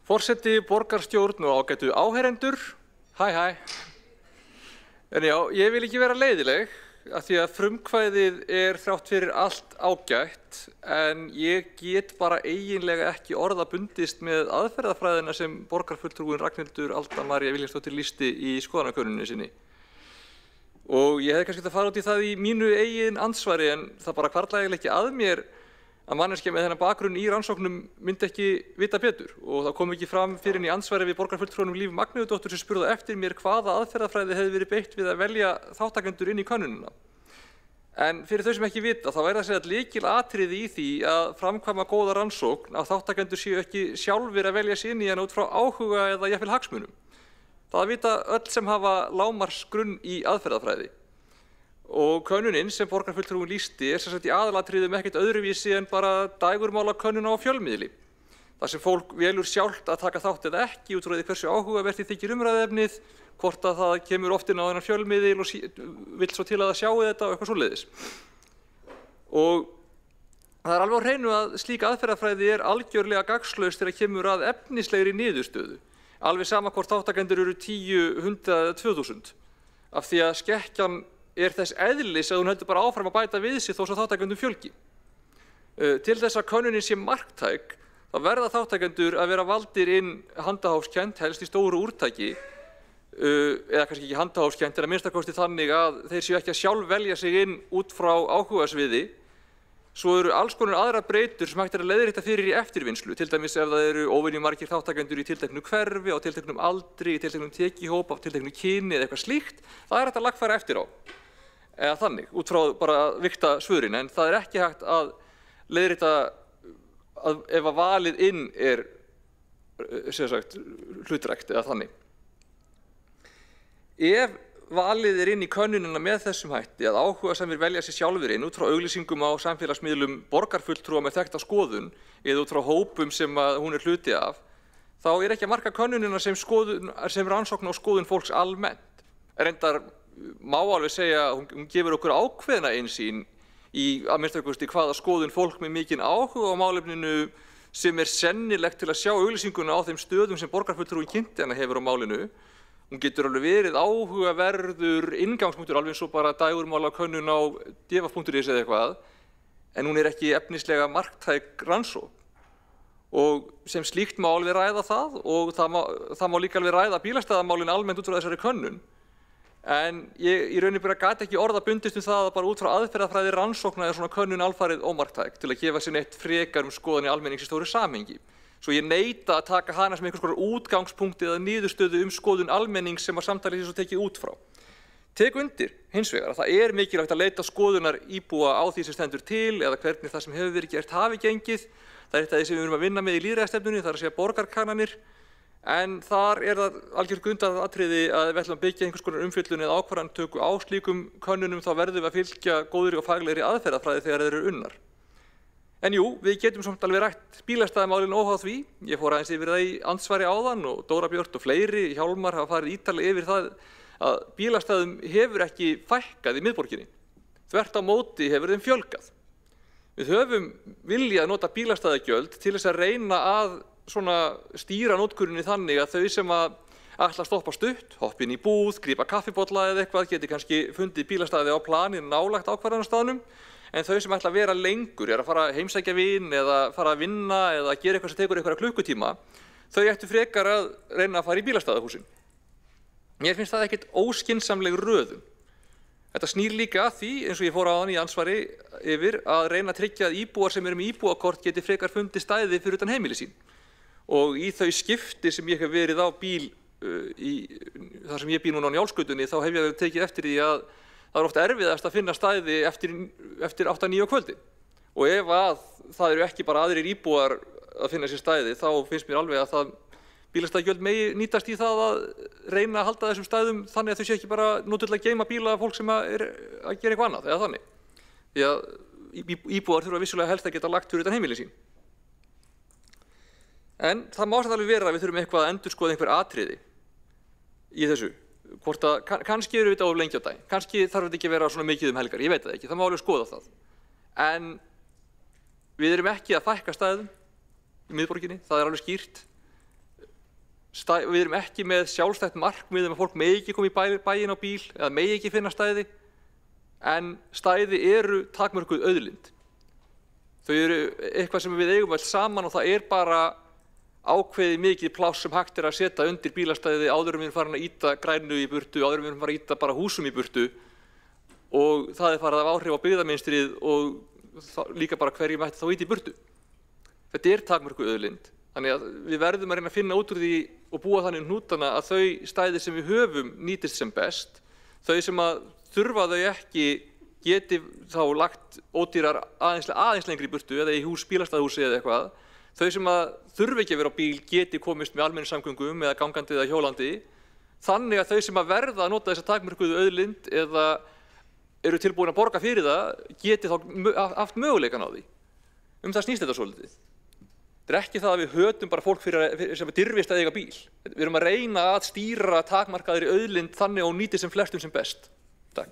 S9: Forseti, borgarstjórn og ágætu áheyrendur. Hæ. En já, ég vil ekki vera leiðileg af því að frumkvæðið þrátt fyrir allt ágætt, en ég get bara eiginlega ekki orða bundist með aðferðafræðina sem borgarfulltrúinn Ragnhildur Alda María Vilhjálmsdóttir lýsti í skoðanakönnuninni sinni. Og ég hefði kannski að fara út í það í mínu eigin andsvari, en það bara hvarflaði eiginlega ekki að mér að manneskja með þennan bakgrunn í rannsóknum myndi ekki vita betur, og það kom ekki fram fyrir í ansvari við borgarfulltrúanum Líf Magnúsdóttur sem spurði eftir mér hvaða aðferðafræði hefði verið beitt við að velja þátttakendur inn í könnunina. En fyrir þau sem ekki vita, þá það segja lykilatriði í því að framkvæma góða rannsókn að þáttakendur séu ekki sjálfir að velja sig inn í hana út frá áhuga eða jafnvel hagsmunum. Það vita öll sem hafa lágmarksgrunn í aðferðafræði. Og könnunin sem borgarfulltrúinn lýsti sem sagt í aðalatriðum ekkert öðruvísi en bara dægurmálakönnun á fjölmiðli. Þar sem fólk velur sjálft að taka þátt eða ekki út frá því hversu áhugavert því þykir umræðuefnið, hvort að það kemur oft inn á þennan fjölmiðil og vill svo til að það sjáu þetta og eitthvað svoleiðis. Og það alveg á hreinu að slík aðferðafræði algjörlega gagnslaus þegar kemur að efnislegri niðurstöðu. Alveg sama hvort þáttakendur eru 10, 100 eða 2000. Af því að skekkjan er þess eðlis að hún heldur bara áfram að bæta við sig þó svo þáttakendum fjölgi. Til þess að könnunin sé marktæk, þá verða þáttakendur að vera valdir inn handahófskennt, helst í stóru úrtaki, eða kannski ekki handahófskennt, en að minnstakosti þannig að þeir séu ekki að sjálf velja sig inn út frá áhugasviði. Svo eru alls konar aðrar breytur sem hægt að leiðrétta fyrir í eftirvinnslu, til dæmis ef það eru óvenjumargir þáttakendur í tilteknu hverfi, á tilteknum aldri, í tilteknum tekihóp, á tilteknu kyni eða eitthvað slíkt, það er hægt að lagfæra eftir á. Eða þannig, út frá bara að vigta svörin, en það er ekki hægt að leiðrétta að ef að valið inn er hlutdrægt eða þannig. Ef valið er inn í könnunina með þessum hætti að áhugasamir velja sér sjálfur inn út frá auglýsingum á samfélagsmiðlum borgarfulltrúa með þekkta skoðun eða út frá hópum sem hún er hluti af, þá er ekki að marka könnunina sem rannsókn á skoðun fólks almennt. Reyndar má alveg segja að hún gefur okkur ákveðna innsýn í að minnstakosti hvaða skoðun fólk með mikinn áhuga á málefninu sem er sennilegt til að sjá auglýsinguna á þeim stöðum sem borgarfulltrúin kynnti hana hefur á málinu. Hún getur alveg verið áhugaverður inngangspunktur, alveg eins og bara dægurmálakönnun á df.is eða eitthvað, en hún er ekki efnislega marktæk rannsókn. Og sem slíkt má alveg ræða það og það má líka alveg ræða bílastæðamálin almennt út frá þessari könnun. En ég í rauninni bara gat ekki orða bundist það að bara út frá aðferðafræði rannsókna er svona könnun alfarið ómarktæk til að gefa sér neitt frekar skoðanir almennings í stóru samhengi. Svo ég neita að taka hana sem einhvers konar útgangspunkti eða niðurstöðu skoðun almennings sem að samtalið svo tekið út frá. Tek undir hins vegar að það er mikilvægt að leita skoðunar íbúa á því sem stendur til eða hvernig það sem hefur verið gert hafi gengið. Það er eitt af því sem við erum að vinna með í lýðræðisstefnunni, það er að segja borgarkannanir. En þar er það algjör grundvallaratriði að við ætlum að byggja einhvers konar umfjöllun eða ákvarðanatöku á slíkum könnunum, þá verðum við að fylgja góðri og faglegri aðferðafræði þegar þeir eru unnar. En jú, við getum samt alveg rætt bílastæðamálin óháð því. Ég fór aðeins yfir það í andsvari áðan og Dóra Björt og fleiri, Hjálmar, hafa farið ítarlega yfir það að bílastæðum hefur ekki fækkað í miðborginni. Þvert á móti hefur þeim fjölgað. Við höfum viljað nota bílastæðagjöld til þess að reyna að stýra notkuninni þannig að þau sem að ætla að stoppa stutt, hoppa inn í búð, grípa kaffibolla eða eitthvað, geti kannski fundið bílastæði á planinu nálægt ákvarðanastaðnum. En þau sem ætla að vera lengur, er að fara að heimsækja vin eða fara að vinna eða gera eitthvað sem tekur einhverja klukkutíma, þau ættu frekar að reyna að fara í bílastæðahúsin. Mér finnst það ekkert óskynsamleg röðun. Þetta snýr líka að því, eins og ég fór áðan í ansvari yfir, að reyna að tryggja að íbúar sem eru með íbúakort geti frekar fundið stæði fyrir utan heimili sín. Og í þau skipti sem ég hef verið á bíl, þar sem ég bý núna á Njálsgötunni, þá hef ég tekið eftir því að það er oft erfiðast að finna stæði eftir 8-9 á kvöldi. Og ef að það eru ekki bara aðrir íbúar að finna sér stæði, þá finnst mér alveg að það bílastæðagjöld megi nýtast í það að reyna að halda þessum stæðum þannig að þau sé ekki bara notuð til að geyma bíla fólk sem er að gera eitthvað annað, eða þannig. Því að íbúar þurfa vissulega helst að geta lagt fyrir utan heimili sín. En það má samt alveg vera að við þurfum eitthvað að endurskoða einhver atriði í þessu. Hvort að kannski eru við þetta of lengi á dag, kannski þarf þetta ekki að vera svona mikið helgar, ég veit það ekki, það má alveg skoða það. En við erum ekki að fækka stæðum í miðborginni, það er alveg skýrt. Við erum ekki með sjálfstætt markmið að fólk megi ekki koma í bæinn á bíl eða megi ekki finna stæði, en stæði eru takmörkuð auðlind. Þau eru eitthvað sem við eigum öll saman og það er bara ákveðið mikið pláss sem hægt er að setja undir bílastæði áður en við erum farin að ýta grænu í burtu, áður en við erum farin að ýta bara húsum í burtu og það er farið að áhrif á byggðamynstrið og líka bara hverjum ætti þá ýta í burtu. Þetta er takmörkuð auðlind, þannig að við verðum að reyna að finna út úr því og búa þannig hnútana að þau stæði sem við höfum nýtist sem best, þau sem að þurfa þau ekki geti þá lagt ódýrar aðeins lengri í burtu eða í bílastæðahúsi eða eitthvað. Þau sem að þurfi ekki að vera á bíl geti komist með almenningssamgöngum eða gangandi eða hjólandi, þannig að þau sem að verða að nota þessa takmörkuðu auðlind eða eru tilbúin að borga fyrir það geti þá haft möguleikan á því. Það snýst þetta svolítið. Þetta er ekki það að við hötum bara fólk sem er dirfist að eiga bíl. Við erum að reyna að stýra takmarkaðri auðlind þannig og nýti sem flestum sem best. Takk.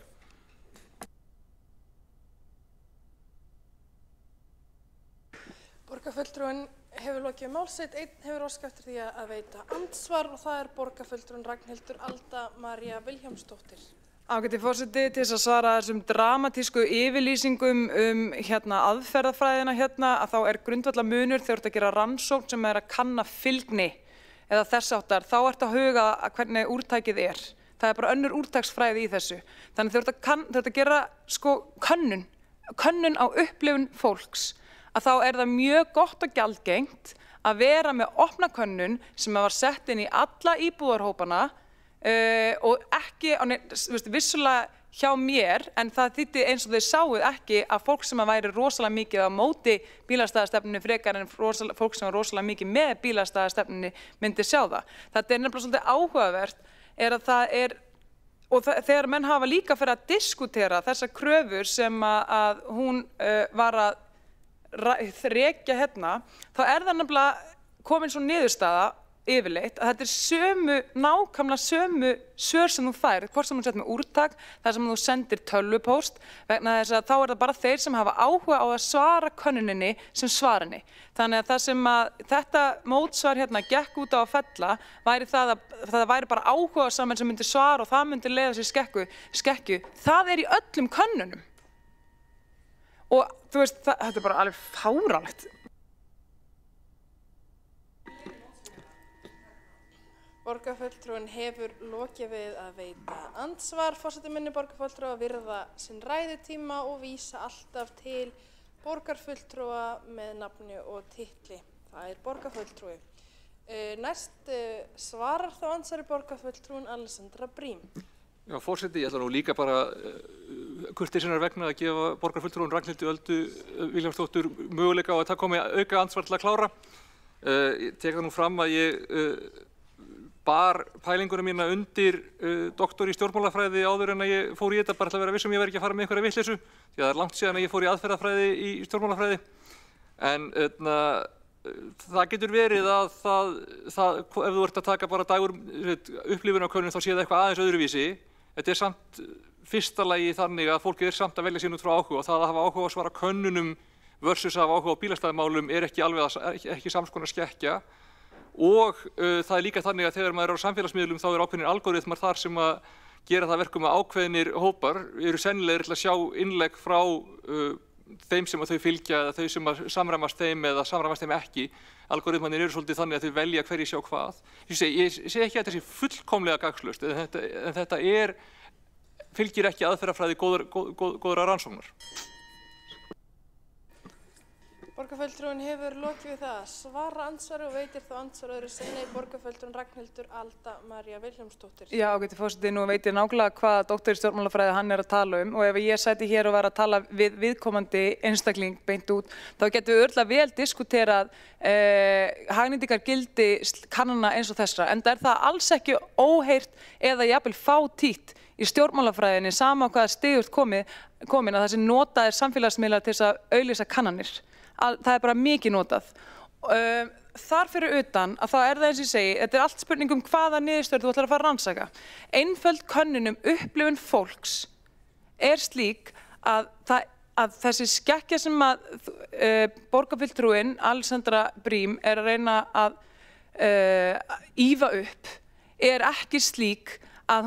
S12: Borgarfulltrúinn hefur lokið máls sitt, einn hefur óskað eftir því að veita andsvar og það er borgarfulltrúinn Ragnhildur Alda María Vilhjálmsdóttir.
S6: Ágæti forseti, til þess að svara þessum dramatísku yfirlýsingum aðferðafræðina að þá grundvallar munur þegar þú ert að gera rannsókn sem að kanna fylgni eða þess áttar, þá ert að huga að hvernig úrtækið er. Það bara önnur úrtaksfræði í þessu. Þannig þegar þú ert að gera könnun á upplifun fólks, að þá það mjög gott og gjaldgengt að vera með opna könnun sem var sett inn í alla íbúðarhópana og ekki, vissulega hjá mér, en það þýddi eins og þau sáuð ekki að fólk sem væri rosalega mikið á móti bílastæðastefnunni frekar en fólk sem var rosalega mikið með bílastæðastefnunni myndi sjá það. Þetta nefnilega svolítið áhugavert, að það og þegar menn hafa líka fyrir að diskutera þessar kröfur sem að hún var að rekja þá það nefnilega komin svo niðurstaða yfirleitt að þetta nákvæmlega sömu svör sem þú fær, hvort sem þú sett með úrtak, þar sem þú sendir tölvupóst, vegna þess að þá það bara þeir sem hafa áhuga á að svara könnuninni sem svara henni. Þannig að það sem þetta mótsvar gekk út á að fella væri það að það væri bara áhugasamir sem myndi svara og það myndi leiða sér skekkju. Það í öllum könnunum. Og þú veist, þetta bara alveg fáránlegt.
S12: Borgarfulltrúinn hefur lokið við að veita andsvar. Forseti minnir borgarfulltrúa að virða sinn ræðutíma og vísa alltaf til borgarfulltrúa með nafni og titli. Það borgarfulltrúi. Næst svarar þá andsvari borgarfulltrúinn Alessandra Brím.
S9: Já, forseti, ég ætla nú líka bara kurteisinnar vegna að gefa borgarfulltrúinn Ragnhildi Öldu Vilhjálmsdóttur möguleika á að það komi auka andsvar til að klára. Ég tek það nú fram að ég bar pælinguna mína undir doktor í stjórnmálafræði áður en að ég fór í þetta, bara til að vera viss ég verði ekki að fara með einhverja vitleysu, því að það langt síðan að ég fór í aðferðafræði í stjórnmálafræði. En það getur verið að ef þú ert að taka bara dagur upplifunarkönnun þá sé það eitthvað aðeins öðruvísi. Þetta samt fyrsta lagi þannig að fólkið samt að velja sín út frá áhuga og það að hafa áhuga á að svara könnunum versus að hafa áhuga á bílastæðamálum ekki sams konar skekkja. Og það líka þannig að þegar maður á samfélagsmiðlum þá ákveðnir algoritmar þar sem að gera það verkum að ákveðnir hópar eru sennilegir til að sjá innlegg frá þeim sem að þau fylgja eða þau sem að samræmast þeim eða samræmast þeim ekki. Algoritmarnir eru svolítið þannig að þau velja hverjir sjá hvað. Ég segi ekki að þetta sé fullkomlega gagnslaust, en þetta fylgir ekki aðferðafræði góðra rannsóknar.
S12: Borgarfulltrúinn hefur lokið við það að svara andsvari og veitir þá andsvar öðru sinni borgarfulltrúinn Ragnhildur Alda María Vilhjálmsdóttir.
S6: Já, ágæti forseti, nú veit ég nákvæmlega hvað doktor í stjórnmálafræði hann að tala og ef ég sæti hér og var að tala við viðkomandi einstakling beint út, þá getum við örugglega vel diskuterað hagnýtingargildi kannana eins og þessara, enda það alls ekki óheyrt eða jafnvel fátítt í stjórnmálafræðinni sama á hvaða stig komin að þessi notaðir samfélagsmiðlar til þess að auglýsa kannanir. Það bara mikið notað. Þar fyrir utan að þá það eins og ég segi, þetta allt spurning hvaða niðurstöður þú ætlar að fara að rannsaka. Einföld könnun upplifun fólks slík að þessi skekkja sem að borgarfulltrúinn Alessandra Brím að reyna að ýfa upp ekki slík að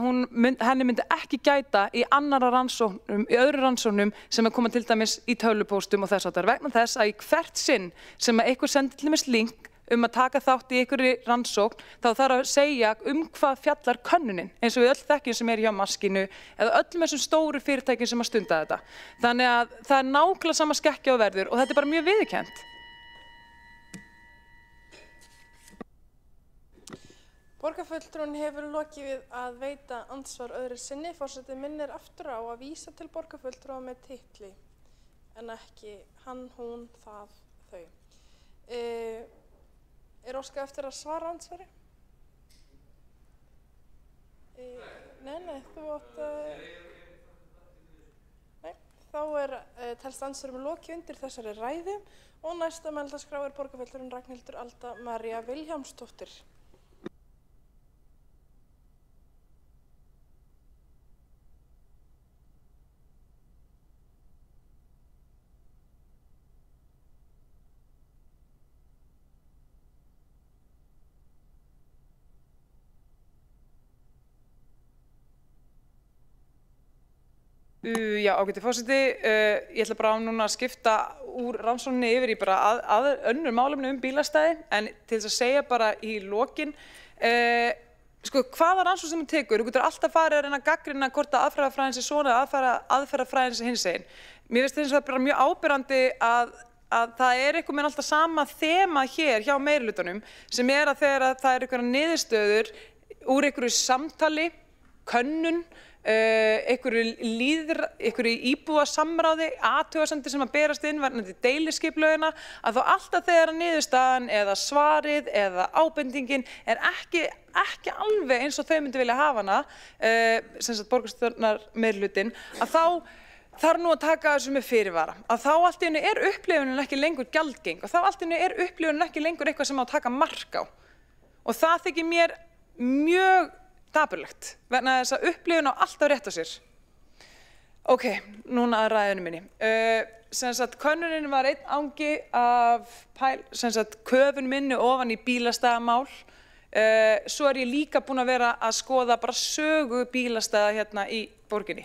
S6: henni myndi ekki gæta í öðru rannsóknum sem koma til dæmis í tölvupóstum og þess áttar, vegna þess að í hvert sinn sem að einhver sendir til dæmis link að taka þátt í einhverri rannsókn, þá þarf að segja hvað fjallar könnunin, eins og við öll þekkjum sem hjá Maskinu eða öllum þessum stóru fyrirtækjum sem að stunda þetta. Þannig að það nákvæmlega sama skekkja og verður og þetta bara mjög viðurkennt.
S12: Borgarfulltrúinn hefur lokið við að veita andsvar öðru sinni. Forseti minnir aftur á að vísa til borgarfulltrúa með titli en ekki hann, hún, það, þau. Óskað eftir að svara andsvari? Nei, þú átt Nei, þá telst andsvarum lokið undir þessari ræðu og næsta mælendaskrá borgarfulltrúinn Ragnhildur Alda María Vilhjálmsdóttir.
S6: Já, ágæti forseti, ég ætla bara núna að skipta úr rannsókninni yfir í bara önnur málefni bílastæði, en til þess að segja bara í lokin, sko, hvaða rannsókn sem þú tekur, þú getur alltaf farið að reyna að gagnrýna hvort að aðferðafræðin sé svona eða aðferðafræðin sé hinsegin. Mér finnst þess að bara mjög áberandi að það er einhvern veginn alltaf sama þema hér hjá meirihlutanum, sem að þegar það er einhverjar niðurstöður úr einhverju samtali, könnun, einhverju íbúasamráði, athugasemdir sem að berast inn varðandi deiliskipulagina, að þá alltaf þegar niðurstaðan eða svarið eða ábendingin er ekki alveg eins og þau myndi vilja hafa hana, sem sagt borgarstjórnar meirihlutin, að þá þarf nú að taka þessu með fyrirvara. Að þá allt í einu er upplifunin ekki lengur gjaldgeng og þá allt í einu er upplifunin ekki lengur eitthvað sem á að taka mark á. Og það þykir mér mjög dapurlegt, vegna þess að upplifun á alltaf rétt á sér. Ok, núna að ræðinu minni. Sem sagt, könnunin var einn angi af köfun minni ofan í bílastæðamál. Svo er ég líka búin að vera að skoða bara sögu bílastæða hérna í borginni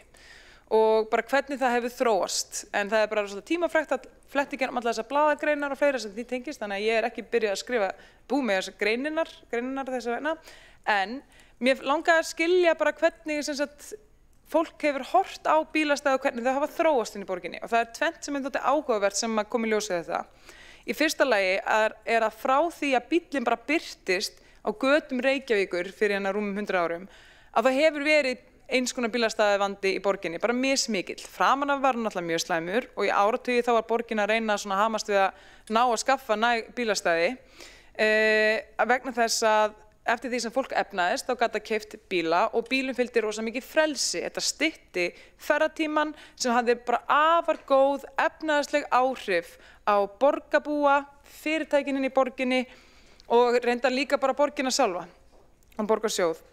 S6: og bara hvernig það hefur þróast. En það er bara svona tímafrekt að fletti gerum allar þessar blaðagreinar og fleira sem því tengist, þannig að ég er ekki byrjað að skrifa með þessar greinar þess vegna. En mér langaði að skilja bara hvernig sem sagt, fólk hefur hort á bílastæði og hvernig þau hafa þróast inn í borginni. Og það er tvennt sem er þótti áhugavert sem að koma í ljós við þetta. Í fyrsta lagi er að frá því að bíllinn bara birtist á götum Reykjavíkur fyrir hérna rúmum 100 árum, að það hefur verið eins konar bílastæðavandi í borginni, bara mismikill. Framan af var hann náttúrulega mjög slæmur og í áratugi þá var borgin að reyna að hamast við að ná að skaffa bílastæði vegna þess að eftir því sem fólk efnaðist þá gat það keypt bíla og bílum fylgdi rosa mikið frelsi. Þetta stytti ferðatímann sem hafði bara afar góð efnaðsleg áhrif á borgarbúa, fyrirtækin inn í borginni og reyndar líka bara borgina sjálfa og borgarsjóð.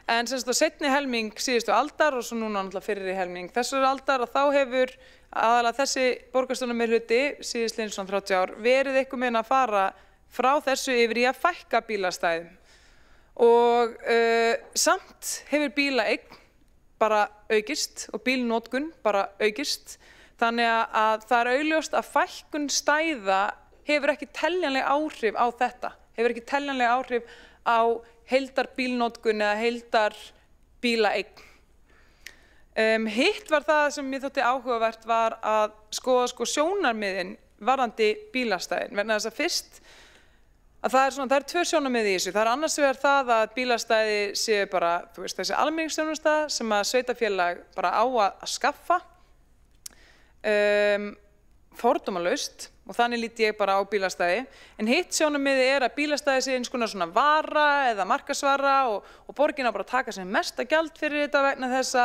S6: En sem sagt á seinni helming síðustu aldar og svo núna náttúrulega fyrri helming þessar aldar og þá hefur aðalega þessi borgarstjórnarmeirihluti síðastliðin svona 30 ár verið eitthvað með að fara frá þessu yfir í að fækka bílastæðum. Og samt hefur bílaeign bara aukist og bílnotkun bara aukist. Þannig að það er augljóst að fækkun stæða hefur ekki teljanleg áhrif á þetta, hefur ekki teljanleg áhrif á heildar bílnotkun eða heildar bílaeign. Hitt var það sem mér þótti áhugavert var að skoða sjónarmiðin varðandi bílastæðin. Vegna þess að fyrst að það er tvö sjónarmið í þessu. Það er annars vegar það að bílastæði séu bara þessi almenningsþjónusta sem að sveitarfélag bara á að skaffa fordómalaust og þannig lít ég bara á bílastæði. En hitt sjónarmiði er að bílastæði sé eins konar svona vara eða markaðsvara og borgin á bara að taka sem mesta gjald fyrir þetta vegna þess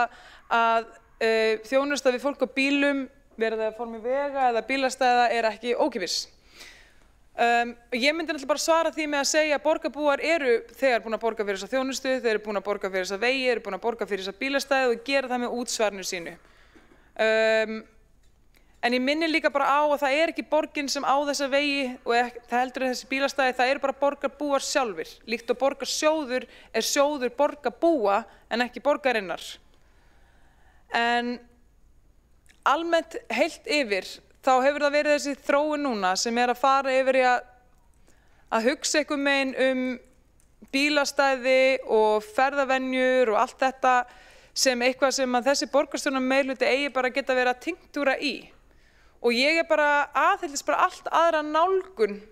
S6: að þjónusta við fólk á bílum, verið það í formi vega eða bílastæða, er ekki ókeypis. Ég myndi náttúrulega bara svara því með að segja að borgarbúar eru þegar búin að borga fyrir þessa þjónustu, þeir eru búin að borga fyrir þessa vegi, eru búin að borga fyrir þessa bílastæði og gera það með útsvarinu sínu. En ég minni líka bara á að það er ekki borgin sem á þessa vegi og það heldur þessi bílastæði, það eru bara borgarbúar sjálfir. Líkt og borgarsjóður er sjóður borgarbúa en ekki borgarinnar. En almennt heilt yfir þá hefur það verið þessi þróun núna sem er að fara yfir í að hugsa einhvern veginn bílastæði og ferðavenjur og allt þetta sem eitthvað sem að þessi borgarstjórnarmeirihluti eigi bara að geta verið að tinctúra í. Og ég er bara aðhyllist bara allt aðra nálgun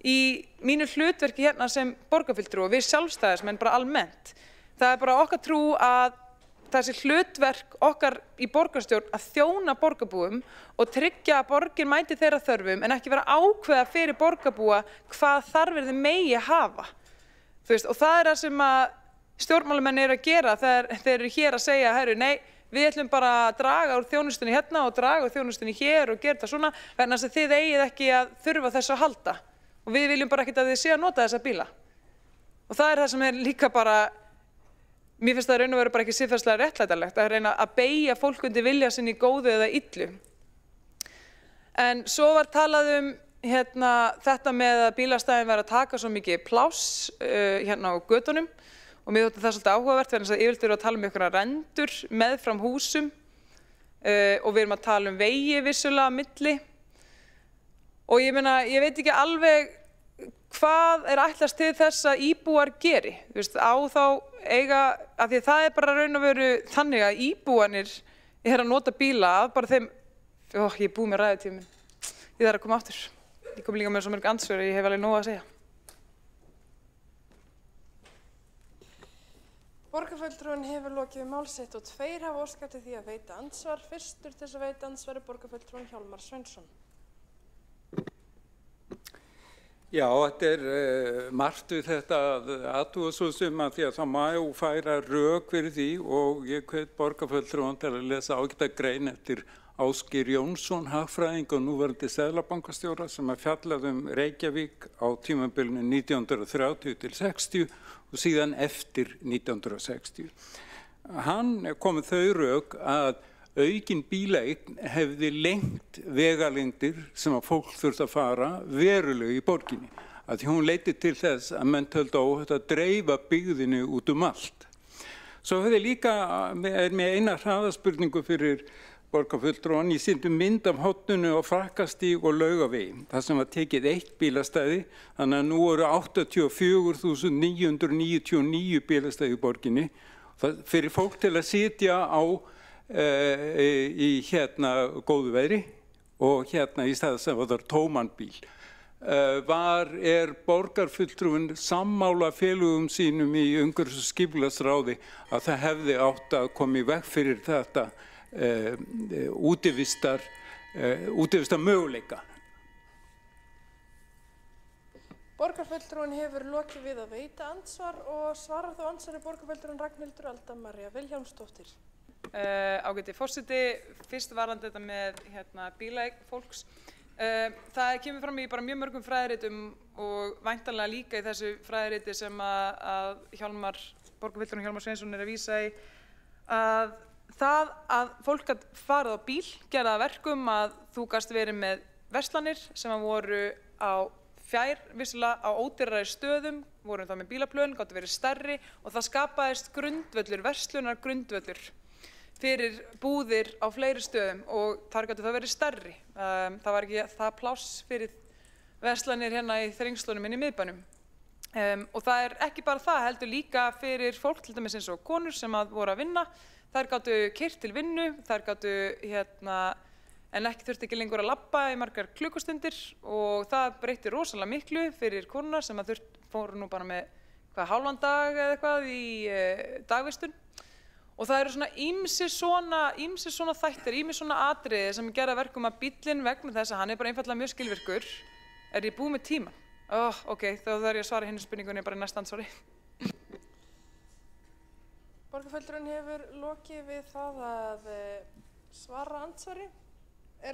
S6: í mínu hlutverki hérna sem borgarfulltrúi og við sjálfstæðismenn bara almennt. Það er bara okkar trú að þessi hlutverk okkar í borgarstjórn að þjóna borgarbúum og tryggja að borgin mæti þeirra þörfum en ekki vera ákveða fyrir borgarbúa hvað þarfir þið megi hafa. Og það er það sem að stjórnmálamenn eru að gera þegar þeir eru hér að segja, herru, nei, við ætlum bara að draga úr þjónustunni hérna og draga úr þjónustunni hér og gera þetta svona vegna þess að þið eigið ekki að þurfa þess að halda og við viljum bara ekkert að þið séu að nota þessa bíla. Og það er það sem er líka bara, mér finnst það raun og veru bara ekki siðferðislega réttlætanlegt að reyna að beygja fólk undir vilja sinni í góðu eða illu. En svo var talað þetta með að bílastæðin væri að taka svo mikið pláss hérna á götunum og mér þótti það svolítið áhugavert vegna þess að yfirleitt eru að tala um einhverjar rendur meðfram húsum og við erum að tala vegi vissulega á milli. Og ég meina, ég veit ekki alveg hvað ætlast til þess að íbúar geri. Þú veist, á þá eiga, af því að það bara raun og veru þannig að íbúanir að nota bíla að bara þeim, ég er búið með ræðutíminn, ég þarf að koma aftur. Ég kom líka með svo mörg andsvör og ég hef alveg nóg að segja.
S12: Borgarfulltrúinn hefur lokið mál sitt og 2 hafa óskað eftir því að veita andsvar. Fyrstur til þess að veita andsvar er borgarfulltrúinn Hjálmar Sveinsson.
S10: Já, þetta margt við þetta að athuga svo sem að því að það má færa rök fyrir því og ég hvet borgarfulltrúann til að lesa ágæta grein eftir Ásgeir Jónsson, hagfræðing og núverandi seðlabankastjóra sem að fjallað Reykjavík á tímabilinu 1930 til 60 og síðan eftir 1960. Hann kom með þau rök að aukin bílaeign hefði lengt vegalengdir sem að fólk þurfti að fara verulega í borginni. Að hún leiddi til þess að menn töldu óhætt að dreifa byggðinu út allt. Svo hefði líka með eina hraðaspurningu fyrir borgarfulltrúann. Ég sýndi mynd af Horninu á Frakkastíg og Laugavegi. Það sem var tekið 1 bílastæði, þannig að nú eru 84.999 bílastæði í borginni. Það fyrir fólk til að sitja á í góðu veðri og í stað sem var tóman bíl. Borgarfulltrúinn sammála félögum sínum í umhverfis- og skipulagsráði að það hefði átt að koma í veg fyrir þetta útivistar möguleika.
S12: Borgarfulltrúinn hefur lokið við að veita andsvar og svarar þá andsvari borgarfulltrúinn Ragnhildur Alda María Vilhjálmsdóttir.
S6: Ágæti forseti, fyrst varðandi þetta með bílaeign fólks. Það kemur fram í bara mjög mörgum fræðiritum og væntanlega líka í þessu fræðiriti sem að borgarfulltrúinn Hjálmar Sveinsson að vísa í, að það að fólk gat farið á bíl gerði að verkum að þú gast verið með verslanir sem voru á fjær, vissulega á ódýrari stöðum, voru þá með bílaplön, gáttu verið stærri og það skapaðist grundvöllur, verslunar grundvöllur fyrir búðir á fleiri stöðum og þar gáttu það verið stærri. Það var ekki það pláss fyrir verslanir í þrengslunum í miðbænum. Og það ekki bara það, heldur líka fyrir fólk, til dæmis eins og konur sem voru að vinna. Þær gátu keyrt til vinnu, þær gátu en þurfti ekki lengur að labba í margar klukkustundir og það breytti rosalega miklu fyrir konuna sem fóru nú bara með hálfan dag eða eitthvað í dagvistun. Og það eru ýmsir svona þættir, ýmsir svona atriði sem gera verkum að bíllinn vegna þess að hann bara einfaldlega mjög skilvirkur. Ég búið með tíma? Ok, þá þarf ég að svara hinni spurningunni bara í næsta andsvari.
S12: Borgarfulltrúinn hefur lokið við það að svara andsvari.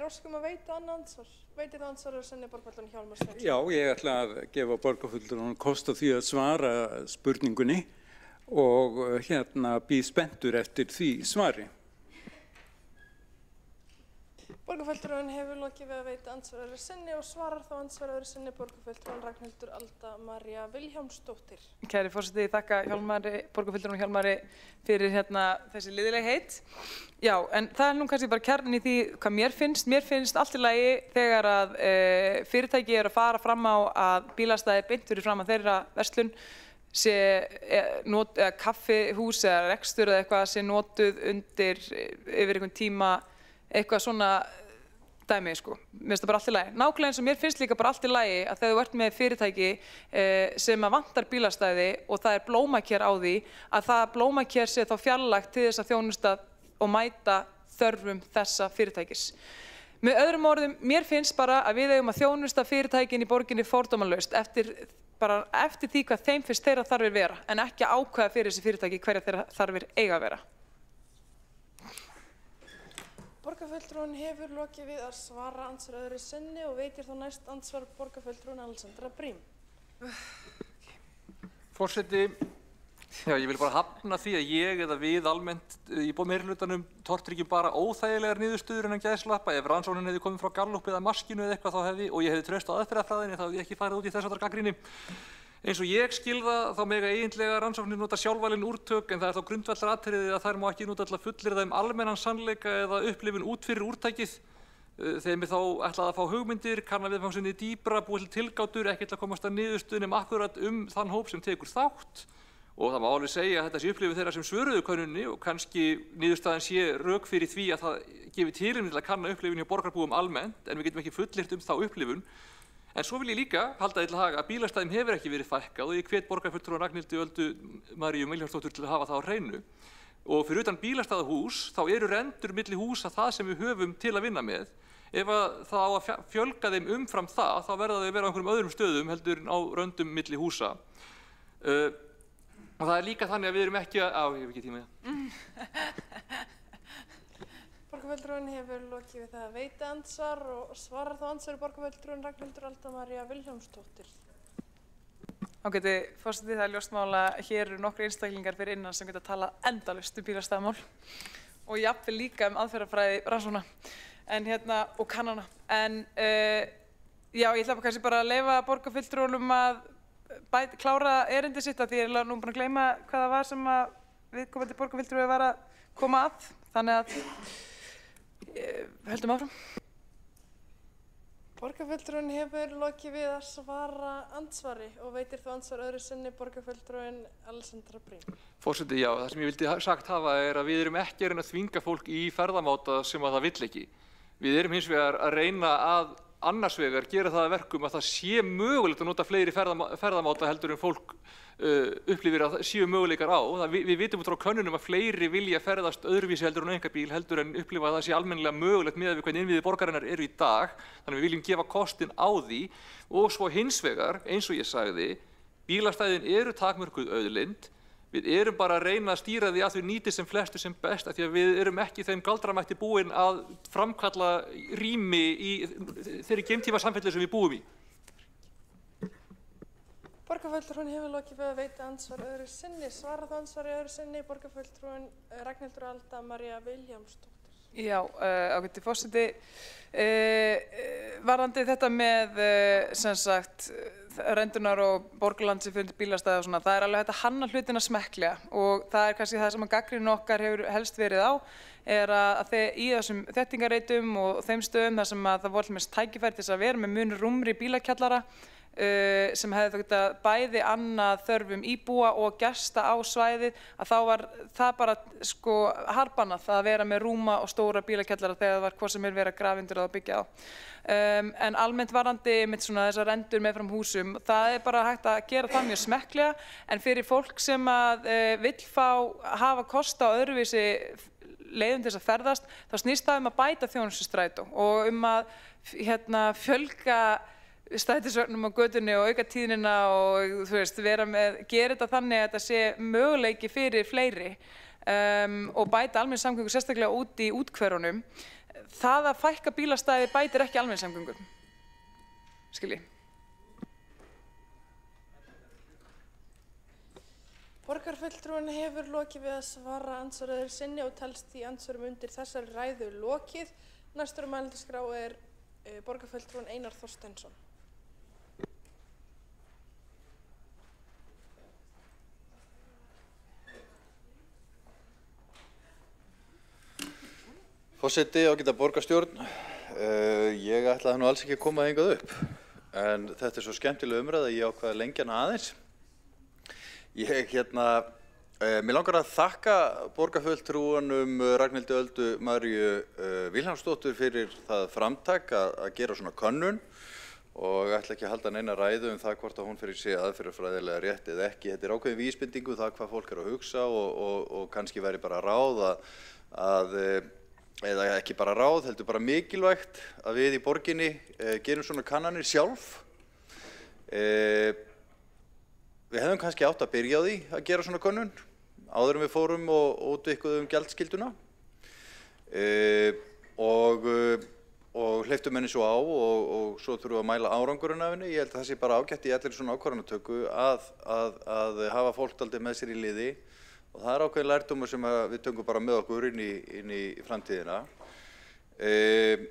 S12: Óskum að veita annað andsvar? Veitir það andsvar sinni borgarfulltrúinn Hjálmar Sveinsson?
S10: Já, ég ætla að gefa borgarfulltrúnum kost á því að svara spurningunni og býð spenntur eftir því svari.
S12: Borgarfulltrúinn hefur lokið við að veita andsvar sinni og svarar þá andsvar sinni borgarfulltrúinn Ragnhildur Alda María Vilhjálmsdóttir.
S6: Kæri forseti, ég þakka borgarfulltrúnum Hjálmari fyrir þessi liðlegheit. Já, en það nú kannski bara kjarninn í því hvað mér finnst. Mér finnst allt í lagi þegar að fyrirtæki að fara fram á að bílastæði beint fyrir fram að þeirra verslun eða kaffihús eða rekstur eða eitthvað sé notuð undir yfir einhvern tíma eitthvað svona dæmi, Mér finnst það bara allt í lagi. Nákvæmlega eins og mér finnst líka bara allt í lagi að þegar þú ert með fyrirtæki sem vantar bílastæði og það blómaker á því, að það blómaker sé þá fjarlægt til þess að þjónusta og mæta þörfum þessa fyrirtækis. Með öðrum orðum, mér finnst bara að við eigum að þjónusta fyrirtækin í borginni fordómalaust eftir því hvað þeim finnst þeirra þarfir vera, en ekki ákveða fyrir þessi fyrirtæki hverja þeirra þarfir eiga að vera.
S12: Borgarfulltrúinn hefur lokið við að svara andsvar sinni og veitir þá næst andsvar borgarfulltrúinn Alexandra Brím.
S9: Forseti, ég vil bara hafna því að ég eða við almennt í meirihlutanum tortryggjum bara óþægilegar niðurstöður innan gæsalappa. Ef rannsóknin hefði komið frá Gallup eða Maskínu eða eitthvað og ég hefði traust á aðferðafræðinni þá hefði ég ekki farið út í þess háttar gagnrýni. Eins og ég skil það, þá mega eiginlega rannsóknir nota sjálfvalin úrtök, en það er þá grundvallaratriðið að þær má ekki nota til að fullyrða almennan sannleika eða upplifun út fyrir úrtækið. Þeim er þá ætlað að fá hugmyndir, kanna viðfangsefnið dýpra, búa til tilgátur, ekki að komast að niðurstöðu nema akkurat þann hóp sem tekur þátt. Og það má alveg segja að þetta sé upplifun þeirra sem svöruðu könnuninni og kannski niðurstaðan sé rök fyrir því að það gefi tilefni til að kanna upplifun hjá borgarbúum almennt, en við getum ekki fullyrt þá upplifun. En svo vil ég líka halda því til haga að bílastæðum hefur ekki verið fækkað og ég hvet borgarfulltrúa Ragnhildi Öldu Maríu Vilhjálmsdóttur til að hafa það á hreinu. Og fyrir utan bílastæðahús þá eru rendur milli húsa það sem við höfum til að vinna með. Ef það á að fjölga þeim umfram það, þá verða þau að vera á einhverjum öðrum stöðum heldur en á röndum milli húsa. Og það er líka þannig að við erum ekki ég hef ekki tíma í það.
S12: Borgarfulltrúinn hefur lokið við það að veita andsvar og svarar þá andsvari borgarfulltrúinn Ragnhildur Alda María Vilhjálmsdóttir.
S6: Ágæti forseti, það er ljóst mál að hér eru nokkru einstaklingar fyrir innan sem geta talað endalaust bílastæðamál og jafnvel líka aðferðafræði rannsókna og kannana. En já, ég ætla kannski bara að leyfa borgarfulltrúunum að klára erindi sitt að því ég er nú búin að gleyma hvað það var sem að viðkomandi borgarfulltrúi var að koma að. Þannig að höldum áfram.
S12: Borgarfulltrúinn hefur lokið við að svara andsvari og veitir þá andsvar öðru sinni borgarfulltrúinn Alessandra Brím.
S9: Forseti, já, það sem ég vildi sagt hafa er að við erum ekki að reyna að þvinga fólk í ferðamáta sem að það vill ekki. Við erum hins vegar að reyna að annars vegar gera það að verkum að það sé mögulegt að nota fleiri ferðamáta heldur en fólk upplifir að það séu möguleikar á. Við vitum út frá könnunum að fleiri vilja ferðast öðruvísi heldur en einkabíl heldur en upplifa að það sé almennilega mögulegt miðað við hvernig innviðir borgarinnar eru í dag. Þannig að við viljum gefa kostin á því og svo hins vegar, eins og ég sagði, bílastæðin eru takmörkuð auðlind. Við erum bara að reyna að stýra því að þau nýti sem flestu sem best af því að við erum ekki þeim galdramætti búin að framkalla rými í þeirri geimtíma samfellu sem við búum í.
S12: Borgarfulltrúinn hefur lokið við að veita andsvar öðru sinni. Svarað andsvari öðru sinni borgarfulltrúinn Ragnhildur Alda María Vilhjálmsdóttir.
S6: Já, ágæti forseti. Varðandi þetta með sem sagt rendunar og borgarlandsi fyrir bílastæði og svona, það er alveg hægt að hanna hlutina smekklega og það er kannski það sem að gagnrýnin okkar hefur helst verið á er að í þessum þéttingarreitum og þeim stöðum þar sem að það voru mest tækifæri til þess að vera með mun rúmri bílakjallara sem hefði þetta bæði annað þörfum íbúa og gesta á svæðið að þá var það bara sko harbannað að vera með rúma og stóra bílakjallara þegar það var hvað sem verið að grafa undir það að byggja á. En almennt varðandi með svona þessar rendur meðfram húsum, það er bara hægt að gera það mjög smekklega en fyrir fólk sem að vill hafa kost á öðruvísi leiðum til þess að ferðast, þá snýst það að bæta þjónustustrætó og að fjölga strætisvögnum á götunni og auka tíðnina og þú veist, gera þetta þannig að þetta sé möguleiki fyrir fleiri og bæta almenningssamgöngur sérstaklega út í úthverfunum. Það að fækka bílastæði bætir ekki almenningssamgöngur. Skilji.
S12: Borgarfulltrúinn hefur lokið við að svara andsvar öðru sinni og telst því andsvörum undir þessari ræðu lokið. Næstur á mælendaskrá er borgarfulltrúinn Einar Þorsteinsson.
S4: Forseti, ágæta borgarstjórn, ég ætlaði nú alls ekki að koma hingað upp, en þetta er svo skemmtileg umræða að ég ákvað að lengja hana aðeins. Mér langar að þakka borgarfulltrúanum Ragnhildi Öldu Maríu Vilhjálmsdóttur fyrir það framtak að gera svona könnun og ætla ekki að halda neina ræðu það hvort að hún fyrir sig aðferðafræðilega rétt eða ekki. Þetta er ákveðin vísbendingu það hvað fólk er að hugsa og kannski væri bara ráð eða ekki bara ráð, heldur bara mikilvægt að við í borginni gerum svona kannanir sjálf. Við hefðum kannski átt að byrja á því að gera svona könnun áður en við fórum og útvikkuðum gjaldskylduna og hleyptum henni svo á og svo þurfum við að mæla árangurinn af henni. Ég held að það sé bara ágætt í allir svona ákvarðanatöku að hafa fólk dálítið með sér í liði. Og það er ákveðin lærdómur sem við tökum bara með okkur inn í framtíðina. Ég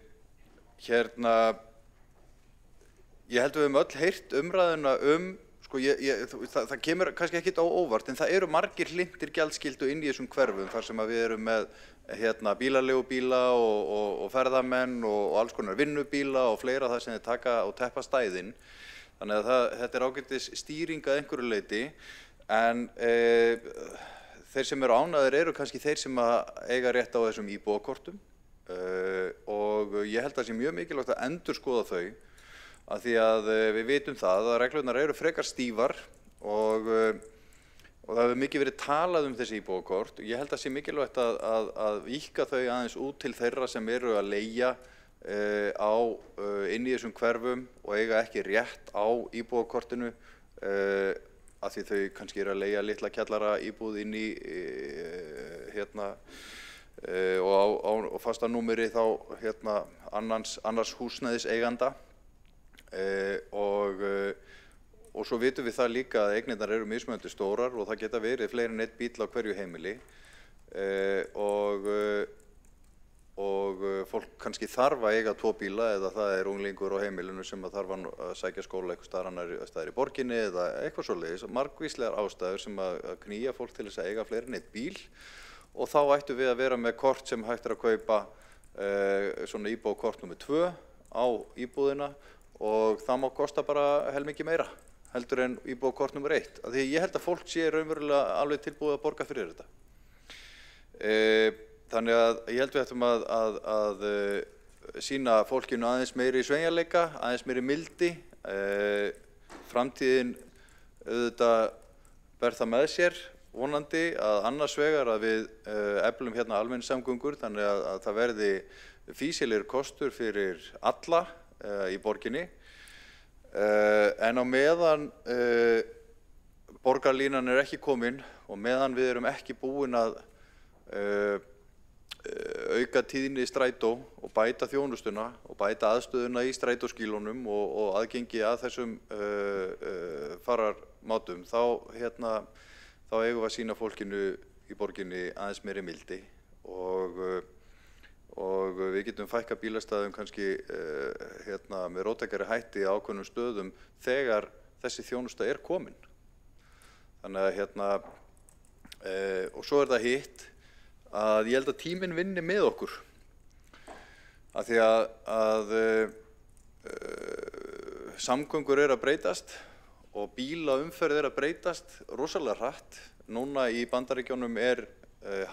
S4: held að við höfum öll heyrt umræðuna sko, það kemur kannski ekkit á óvart, en það eru margir hlindir gjaldskyldu inn í þessum hverfum þar sem að við erum með bílaleigubíla og ferðamenn og alls konar vinnubíla og fleira það sem þeir taka og teppa stæðin. Þannig að þetta ágætis stýring að einhverju leyti, en þeir sem eru ánægðir eru kannski þeir sem eiga rétt á þessum íbúakortum og ég held að það sé mjög mikilvægt að endurskoða þau, af því að við vitum það að reglurnar eru frekar stífar og það hefur mikið verið talað þessi íbúakort. Ég held að það sé mikilvægt að víkka þau aðeins út til þeirra sem eru að leigja inn í þessum hverfum og eiga ekki rétt á íbúakortinu af því þau kannski eru að leigja litla kjallara íbúð inn í og á fasta númeri þá annars húsnæðis eiganda og svo vitum við það líka að eignirnar eru mismunandi stórar og það geta verið fleiri en einn bíll á hverju heimili og fólk kannski þarf að eiga 2 bíla eða það er unglingur á heimilinu sem þarf að sækja skóla eitthvað staðar í borginni eða eitthvað svoleiðis. Margvíslegar ástæður sem að knýja fólk til þess að eiga fleiri en einn bíl og þá ættum við að vera með kort sem hægt að kaupa svona íbúðakort nr. 2 á íbúðina og það má kosta bara helmingi meira heldur en íbúðakort nr. 1. Af því ég held að fólk sé raunverulega alveg tilbúið að borga fyrir þetta. Þannig að ég held við ættum að sýna fólkinu aðeins meiri sveigjanleika, aðeins meiri mildi. Framtíðin auðvitað ber það með sér vonandi að annars vegar að við eflum almenningssamgöngur þannig að það verði fýsilegur kostur fyrir alla í borginni. En á meðan borgarlínan er ekki komin og meðan við erum ekki búin að auka tíðni í strætó og bæta þjónustuna og bæta aðstöðuna í strætóskýlunum og aðgengi að þessum fararmátum þá eigum við að sýna fólkinu í borginni aðeins meiri mildi og við getum fækka bílastæðum kannski með róttækari hætti á ákveðnum stöðum þegar þessi þjónusta er komin. Þannig að og svo er það hitt að ég held að tíminn vinni með okkur af því að samgöngur að breytast og bílaumferð að breytast rosalega hratt. Núna í Bandaríkjunum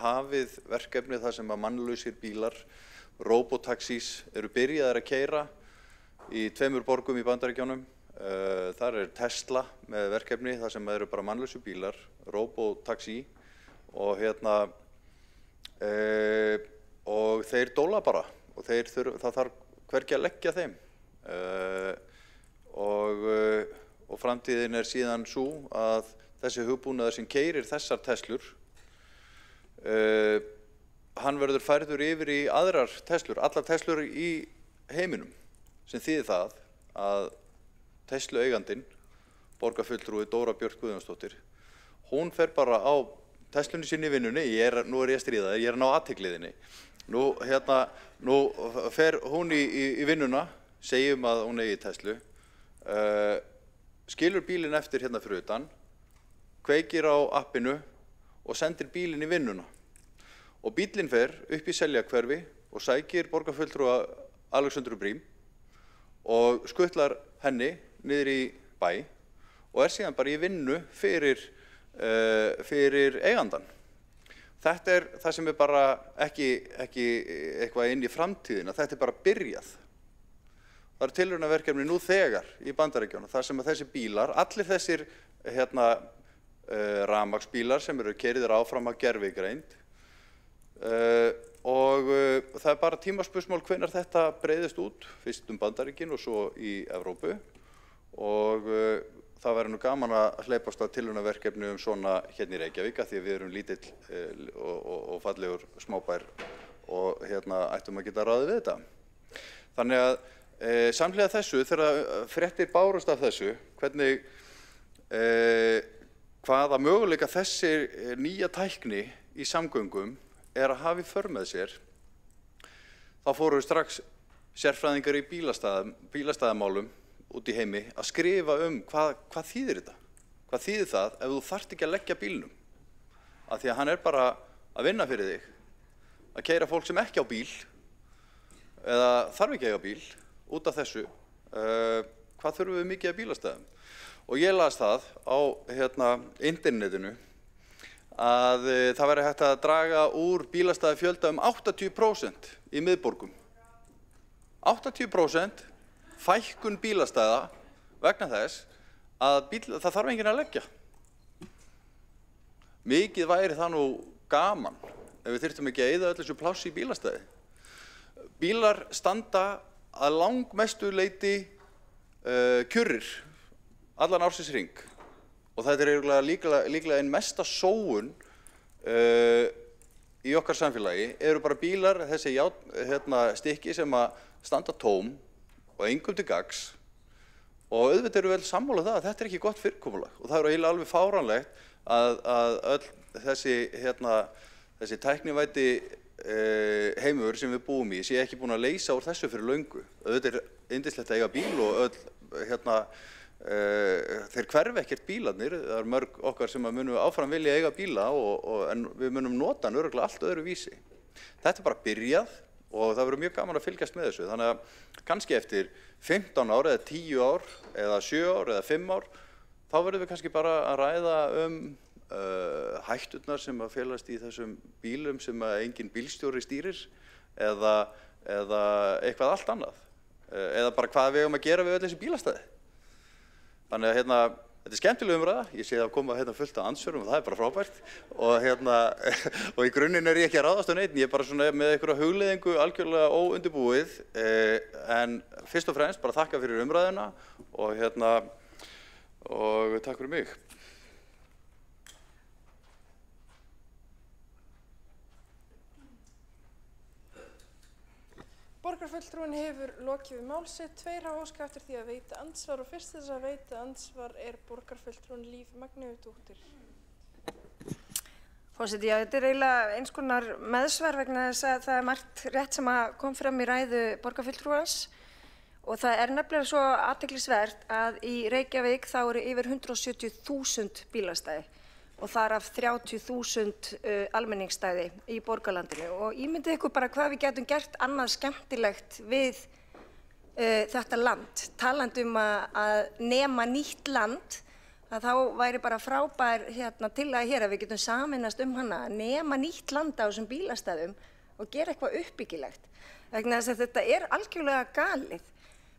S4: hafið verkefni þar sem að mannlausir bílar, robotaxís eru byrjaðir að keyra í 2 borgum í Bandaríkjunum. Þar Tesla með verkefni þar sem eru bara mannlausir bílar, robotaxí og og þeir dóla bara og það þarf hvergi að leggja þeim og framtíðin síðan sú að þessi hugbúnaður sem keyrir þessar Teslur hann verður færður yfir í aðrar Teslur, allar Teslur í heiminum sem þýðir það að Teslu-eigandinn, borgarfulltrúi Dóra Björk Guðjónsdóttir, hún fer bara á Teslunni sinni í vinnunni, nú er ég að stríða þér, ég er að ná athygliðinni. Nú fer hún í vinnuna, segjum að hún eigi Teslu, skilur bílinn eftir fyrir utan, kveikir á appinu og sendir bílinn í vinnuna. Og bílinn fer upp í Seljakverfi og sækir borgarfulltrúa Alexandru Brím og skuttlar henni niður í bæ og síðan bara í vinnu fyrir eigandan. Þetta það sem bara ekki eitthvað inn í framtíðina, þetta bara byrjað. Það tilraunaverkefni nú þegar í Bandaríkjunum, þar sem að þessi bílar, allir þessir rafmagnsbílar sem eru keyrðir áfram af gervigreind og það bara tímaspursmál hvenær þetta breiðist út, fyrst Bandaríkin og svo í Evrópu og það væri nú gaman að hleypast að tilraunaverkefni svona í Reykjavík því að við erum lítill og fallegur smábær og ættum að geta ráðið við þetta. Þannig að samhliða þessu, þegar fréttir bárust af þessu, hvaða möguleika þessi nýja tækni í samgöngum að hafa í för með sér, þá fóru strax sérfræðingar í bílastæðamálum út í heimi að skrifa hvað þýðir þetta? Hvað þýðir það ef þú þarft ekki að leggja bílnum? Af því að hann bara að vinna fyrir þig, að keyra fólk sem ekki á bíl eða þarf ekki að eiga bíl út af þessu. Hvað þurfum við mikið af bílastæðum? Og ég las það á internetinu að það væri hægt að draga úr bílastæðafjölda 80% í miðborgum. 80% fækkun bílastæða vegna þess að það þarf enginn að leggja. Mikið væri það nú gaman ef við þyrftum ekki að eyða öll þessu plássi í bílastæði. Bílar standa að langmestu leyti kjurrir allan ársins hring og þetta er líklega ein mesta sóun í okkar samfélagi eru bara bílar, þessi stykki sem að standa tóm og engum til gagns og auðvitað eru vel sammála það að þetta er ekki gott fyrirkomulag og það er eiginlega alveg fáránlegt að öll þessi tæknivæddi heimur sem við búum í sé ekki búin að leysa úr þessu fyrir löngu. Auðvitað er yndislegt að eiga bíl og öll þeir hverfi ekkert bílarnir, það er mörg okkar sem að munum áfram vilja eiga bíla en við munum nota hann örugglega allt öðru vísi. Þetta er bara byrjað og það verður mjög gaman að fylgjast með þessu, þannig að kannski eftir 15 ár eða 10 ár eða 7 ár eða 5 ár þá verðum við kannski bara að ræða hætturnar sem að felast í þessum bílum sem að engin bílstjóri stýrir eða eitthvað allt annað eða bara hvað við eigum að gera við öll þessi bílastæði. Þannig að þetta er skemmtileg umræða, ég sé að koma fullt af andsvörum og það er bara frábært og í grunninn er ég ekki að ráðast á neitt, ég er bara svona með einhverja hugleiðingu algjörlega óundirbúið en fyrst og fremst bara þakka fyrir umræðuna og takk fyrir mig.
S12: Borgarfulltrúinn hefur lokið við mál sitt. 2 hafa óskað eftir því að veita andsvar og fyrst þess að veita andsvar er borgarfulltrúinn Líf Magnúsdóttir.
S13: Forseti, já, þetta er eiginlega eins konar meðsvar vegna þess að það er margt rétt sem kom fram í ræðu borgarfulltrúans og það er nefnilega svo athyglisvert að í Reykjavík þá eru yfir 170.000 bílastæði og þar af 30.000 almenningsstæði í borgarlandinu og ímyndið ykkur bara hvað við getum gert annað skemmtilegt við þetta land. Talandi að nema nýtt land, að þá væri bara frábær tillaga hér að við getum sameinast hana, nema nýtt land á þessum bílastæðum og gera eitthvað uppbyggilegt. Vegna þess að þetta er algjörlega galið.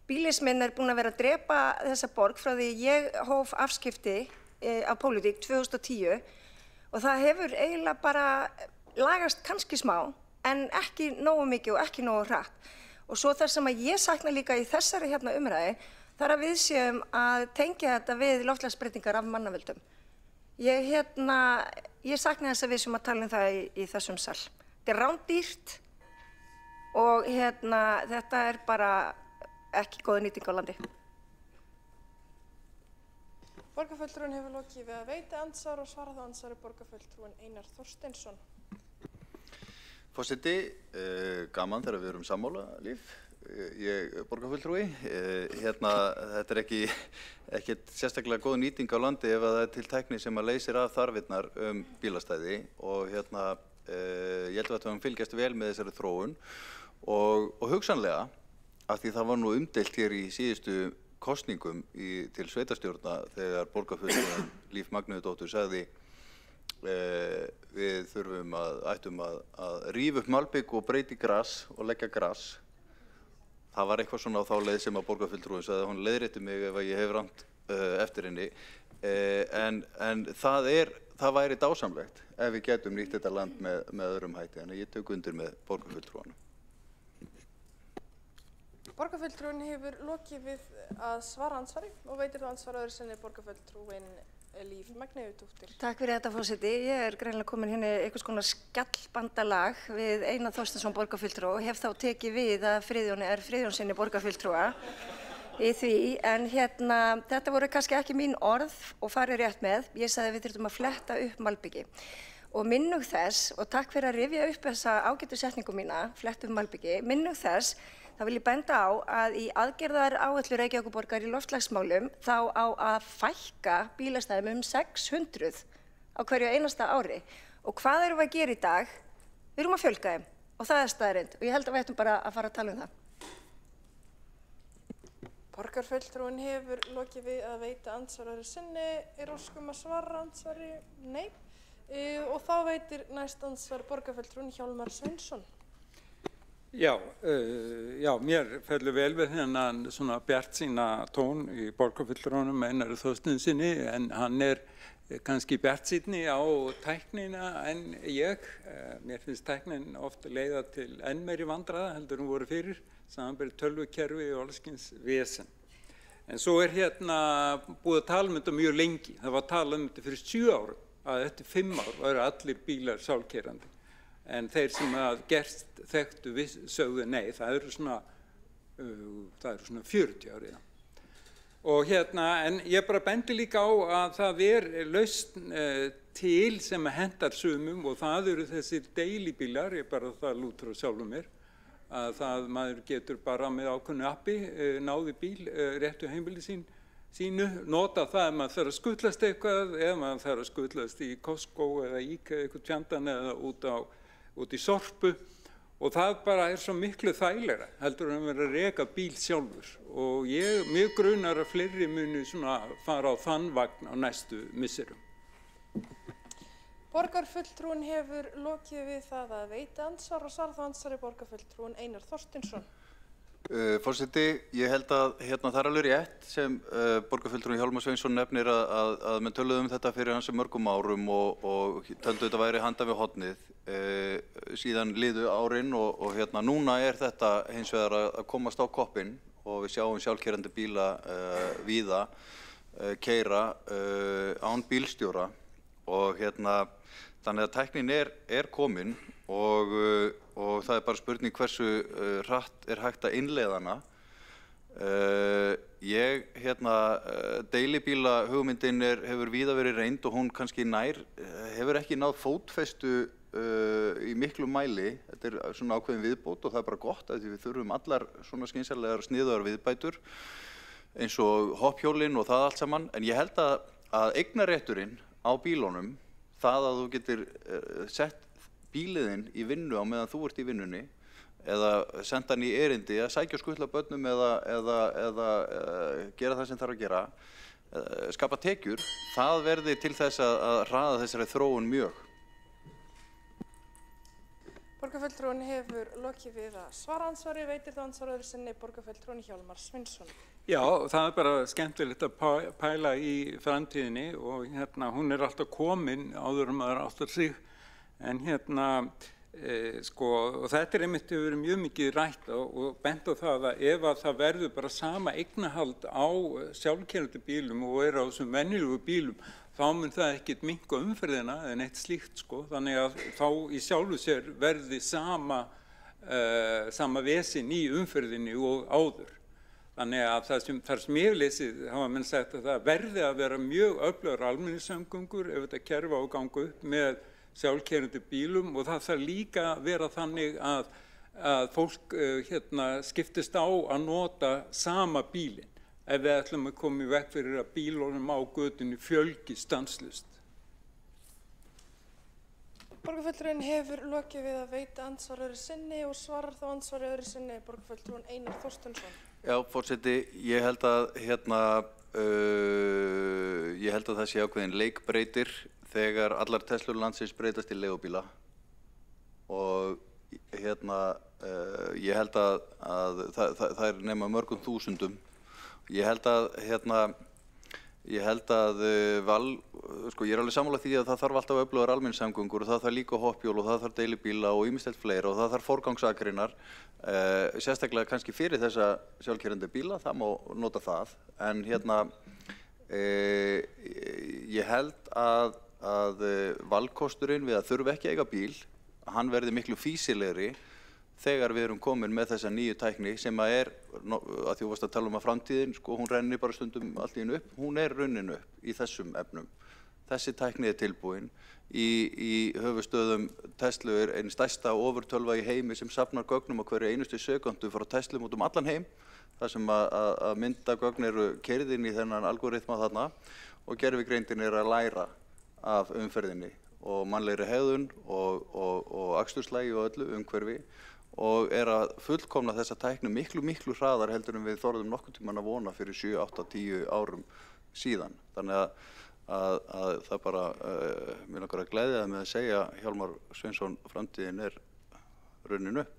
S13: Bílisminn er búinn að vera að drepa þessa borg frá því ég hóf afskipti af pólitík 2010 og það hefur eiginlega bara lagast kannski smá en ekki nógu mikið og ekki nógu hratt. Og svo það sem að ég sakna líka í þessari umræðu, það er að við séum að tengja þetta við loftslagsbreytingar af mannavöldum. Ég sakna þess að við séum að tala það í þessum sal. Þetta er rándýrt og þetta er bara ekki góð nýting á landi.
S12: Borgarfulltrúinn hefur lokið við að veita andsvar og svarað á andsvari borgarfulltrúinn Einar Þorsteinsson.
S4: Forseti, gaman þegar við erum sammála, Líf. Ég borgarfulltrúi. Þetta er ekkert sérstaklega góð nýting á landi ef það er til tækni sem að leysir af þarfirnar bílastæði og ég held að við höfum fylgjast vel með þessari þróun og hugsanlega, af því það var nú umdeilt hér í síðustu kosningum til sveitarstjórna þegar borgarfulltrúinn Líf Magnúsdóttir sagði við ættum að rífa upp malbik og breyti gras og leggja gras. Það var eitthvað svona á þá leið sem að borgarfulltrúinn sagði að hún leiðrétti mig ef ég hef rangt eftir henni en það væri dásamlegt ef við getum nýtt þetta land með öðrum hætti en ég tök undir með borgarfulltrúanum.
S12: Borgarfulltrúinn hefur lokið við að svara andsvari og veitir þá andsvar öðru sinni borgarfulltrúinn Líf Magnúsdóttir.
S13: Takk fyrir þetta, forseti. Ég er greinilega komin hérna í einhvers konar skjallbandalag við Einar Þorsteinsson borgarfulltrúa og hef þá tekið við að Friðjóni Friðjónssyni borgarfulltrúa í því. En þetta voru kannski ekki mín orð og farið rétt með. Ég sagði að við þurftum að fletta upp malbiki. Og minnug þess, og takk fyrir að rifja upp þessa ágætu setningu mína, fletta upp malbiki, minnug þess þá vil ég benda á að í aðgerðaráætlun Reykjavíkurborgar í loftslagsmálum þá á að fækka bílastæðum 600 á hverju einasta ári. Og hvað erum við að gera í dag? Við erum að fjölga þeim og það er staðreynd og ég held að við ættum bara að fara að tala það.
S12: Borgarfulltrúinn hefur lokið við að veita andsvarari sinni. Er óskum að svara andsvari? Nei. Og þá veitir næst andsvar borgarfulltrúinn Hjálmar Sveinsson.
S10: Já, mér fellur vel við þennan svona bjartsýna tón í borgarfulltrúnum Einari Þorsteinssyni en hann kannski bjartsýnni á tæknina en ég. Mér finnst tæknin oft leiða til enn meiri vandræða heldur en voru fyrir, samanber tölvukerfi og alls kyns vesen. En svo búið að tala um þetta mjög lengi. Það var talað um þetta fyrir 7 árum, að eftir 5 ár væru allir bílar sjálfkeyrandi. En þeir sem að gerst þekktu sögðu nei, það eru svona 40 árið. Og en ég bara bendi líka á að það lausn til sem hendar sumum og það eru þessir deilibílar, ég bara það lútur á sjálfum mér, að maður getur bara með ákveðnu appi náði bíl réttu heimili sínu, nota það ef maður þarf að skutlast eitthvað, ef maður þarf að skutlast í Costco eða IKEA eitthvað tjandan eða út í Sorpu og það bara svo miklu þægilegra heldur en að vera að reka bíl sjálfur og mig grunar að fleiri muni svona fara á þann vagn á næstu misserum.
S12: Borgarfulltrúinn hefur lokið við það að veita andsvar og svarar þá andsvari borgarfulltrúinn Einar Þorsteinsson.
S4: Forseti, ég held að það er alveg rétt sem borgarfulltrúinn Hjálmar Sveinsson nefnir að menn töluðu um þetta fyrir hans mörgum árum og töldu þetta væri handan við hornið. Síðan liðu árin og núna þetta hins vegar að komast á koppinn og við sjáum sjálfkeyrandi bíla víða keyra án bílstjóra og þannig að tæknin er komin og það er bara spurning hversu hratt er hægt að innleiða hana. Deilibíla hugmyndin hefur víða verið reynd og hún kannski hefur ekki náð fótfestu í miklu mæli. Þetta er svona ákveðin viðbót og það er bara gott að við þurfum allar svona skynsamlegar sniðugar viðbætur eins og hoppjólin og það allt saman. En ég held að eignarrétturinn á bílunum, það að þú getur sett bíliðinn í vinnu á meðan þú ert í vinnunni eða senda hann í erindi að sækja og skutla börnum eða gera það sem þarf að gera, skapa tekjur, það verði til þess að hraða þessari þróun mjög.
S12: Borgarfulltrúinn hefur lokið við að svara andsvari, veitir þá andsvar öðru sinni borgarfulltrúinn Hjálmar Sveinsson.
S10: Já, það er bara skemmtilegt að pæla í framtíðinni og hún alltaf komin áður en maður áttar sig en og þetta einmitt hefur verið mjög mikið rætt og bent á það að ef að það verður bara sama eignarhald á sjálfkeyrandi bílum og á þessum venjulegu bílum þá mun það ekkert minnka umferðina en eitt slíkt þannig að þá í sjálfu sér verði sama vesinn í umferðinni og áður. Þannig að þar sem ég hef lesið hafa menn sagt að það verði að vera mjög öflugar almenningssamgöngur ef þetta kerfi á að ganga upp með sjálfkeyrandi bílum og það þarf líka að vera þannig að fólk skiptist á að nota sama bílinn ef við ætlum að koma í veg fyrir að bílunum á götunni fjölgi stanslaust.
S12: Borgarfulltrúinn hefur lokið við að veita andsvar öðru sinni og svarar þá andsvari öðru sinni borgarfulltrúinn Einar Þorsteinsson.
S4: Já, forseti, ég held að það sé ákveðin leikbreytir þegar allar Teslur landsins breytast í leigubíla og ég held að það nema mörgum þúsundum. Ég held að ég er alveg sammála því að það þarf alltaf öflugar almenningssamgöngur og það þarf líka hoppjól og það þarf deilibíla og ýmislegt fleira og það þarf forgangsakreinar, sérstaklega kannski fyrir þessa sjálfkeyrandi bíla, það má nota það. En ég held að valkosturinn við að þurfa ekki að eiga bíl, hann verði miklu fýsilegri þegar við erum komin með þessa nýju tækni sem að þú varst að tala um að framtíðin, hún rennir bara stundum allt í einu upp, hún runnin upp í þessum efnum. þessi tækni tilbúin. Í höfuðstöðum Tesla einn stærsta ofurtölva í heimi sem safnar gögnum á hverju einustu sekundu frá Teslum út allan heim, þar sem að myndagögn eru keyrð inn í þennan algoritma þarna og gervigreindin að læra af umferðinni og mannlegri hegðun og aksturslægi og öllu umhverfi og að fullkomna þessa tækni miklu hraðar heldur en við þorðum nokkurn tímann að vona fyrir 7, 8, 10 árum síðan. Þannig að það bara, mér langar að gleðja það með að segja Hjálmar Sveinsson, framtíðin runnin upp.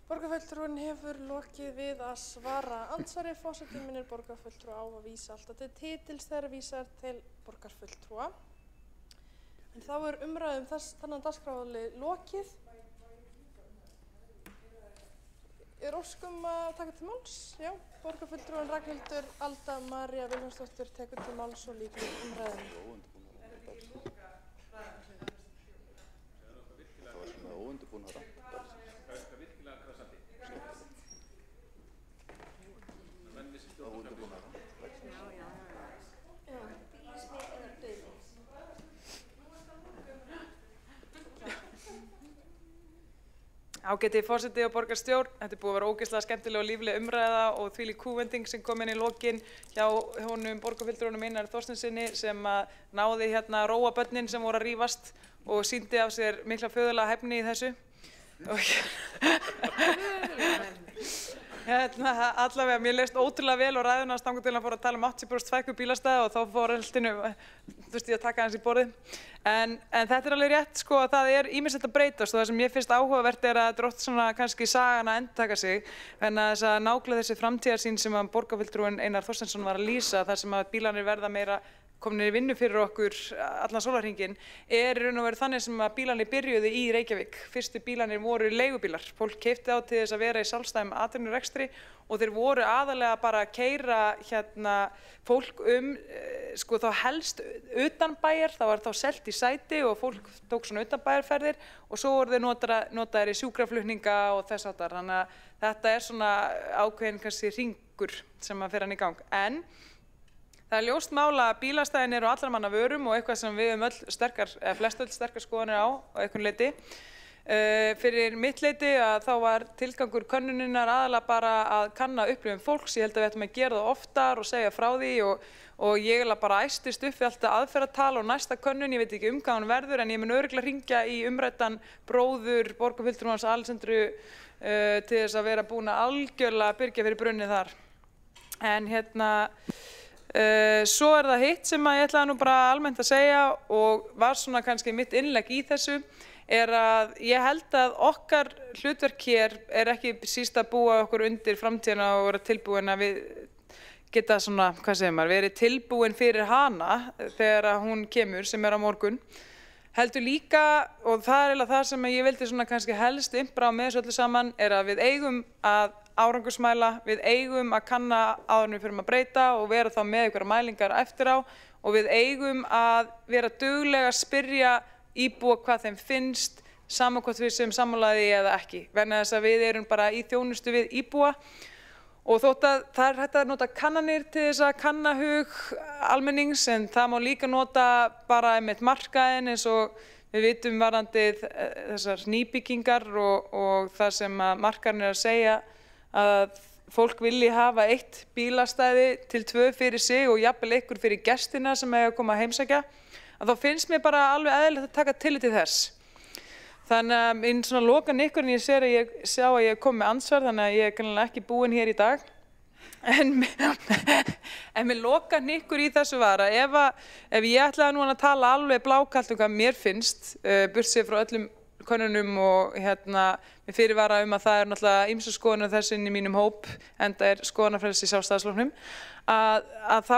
S12: Borgarfulltrúinn hefur lokið við að svara andsvari. Forseti minnir borgarfulltrúa á að vísa alltaf til titils þegar vísar til borgarfulltrúa. En þá umræðum þennan dagskráli lokið. Óskum að taka til máls? Já, borgarfulltrúinn Ragnhildur Alda María Vilhjálmsdóttir tekur til máls og lýkur umræðunni.
S4: Það var svona óundirbúin að
S6: Ágæti forseti og borgarstjórn, þetta búið að vera ógeðslega skemmtileg og lífleg umræða og þvílík kúvending sem kom inn í lokin hjá honum borgarfulltrúanum Einari Þorsteinssyni sem náði hérna að róa börnin sem voru að rífast og sýndi af sér mikla föðurlega hæfni í þessu. Allavega, mér leist ótrúlega vel og ræðuna stangur til að fóra að tala 80% fækkun bílastæða og þá fór heltinu, þurfti ég að taka hans í borðið. En þetta alveg rétt, sko, að það ýmislegt að breytast og það sem ég finnst áhugavert að þetta oft svona kannski sagan að endurtaka sig en að þess að nákvæmlega þessi framtíðarsýn sem að borgarfulltrúinn Einar Þorsteinsson var að lýsa, þar sem að bílarnir verða meira komin í vinnu fyrir okkur allan sólarhringinn, í raun og veru þannig sem að bílarnir byrjuðu í Reykjavík. Fyrstu bílarnir voru leigubílar. Fólk keypti á til þess að vera í sjálfstæðum atvinnurekstri og þeir voru aðalega bara að keyra fólk sko þá helst utanbæjar, það var þá selt í sæti og fólk tók svona utanbæjarferðir og svo voru þeir notaðir í sjúkraflutninga og þess háttar. Þannig að þetta svona ákveðin kannski hringur sem að fer hann í gang. En það ljóst mála að bílastæðin eru allra manna vörum og eitthvað sem við flestöll sterkar skoðanir á einhvern leyti. Fyrir mitt leyti að þá var tilgangur könnuninnar aðalega bara að kanna upplifun fólks. Ég held að við ættum að gera það oftar og segja frá því og ég bara æstist upp við alltaf aðferðatal og næsta könnun, ég veit ekki hvað hún verður en ég mun örugglega hringja í umræddan bróður borgarfulltrúans Alexandru til þess að vera búin að algjörlega byrgja fyrir brunnið þar. En svo það hitt sem ég ætlaði nú bara almennt að segja og var svona kannski mitt innlegg í þessu að ég held að okkar hlutverk hér ekki síst að búa okkur undir framtíðina og vera tilbúin að við geta svona, hvað segir maður, verið tilbúin fyrir hana þegar hún kemur sem á morgun. Heldur líka, og það eiginlega það sem ég vildi svona kannski helst impra á með þessu öllu saman, að við eigum að árangursmæla, við eigum að kanna áður en við förum að breyta og vera þá með einhverjar mælingar eftir á og við eigum að vera duglega að spyrja íbúa hvað þeim finnst, sama hvort við séum sammála því eða ekki, vegna þess að við erum bara í þjónustu við íbúa og þótt að það hægt að nota kannanir til þess að kanna hug almennings en það má líka nota bara einmitt markaðinn eins og við vitum varðandi þessar nýbyggingar og það sem að markaðinn að segja að fólk vilji hafa 1 bílastæði til 2 fyrir sig og jafnvel ykkur fyrir gestina sem eiga að koma að heimsækja, að þá finnst mér bara alveg eðlilegt að taka tillit til þess. Þannig að minn svona lokan ykkur en ég sjá að ég kom með ansvar þannig að ég kannilega ekki búin hér í dag. En mér lokan ykkur í þessu var að ef ég ætlaði nú að tala alveg blákalt hvað mér finnst, burtséð frá öllum könnunum og með fyrirvara að það náttúrulega ýmsar skoðanir þessu inn í mínum hóp enda skoðanafrelsi í Sjálfstæðisflokknum að þá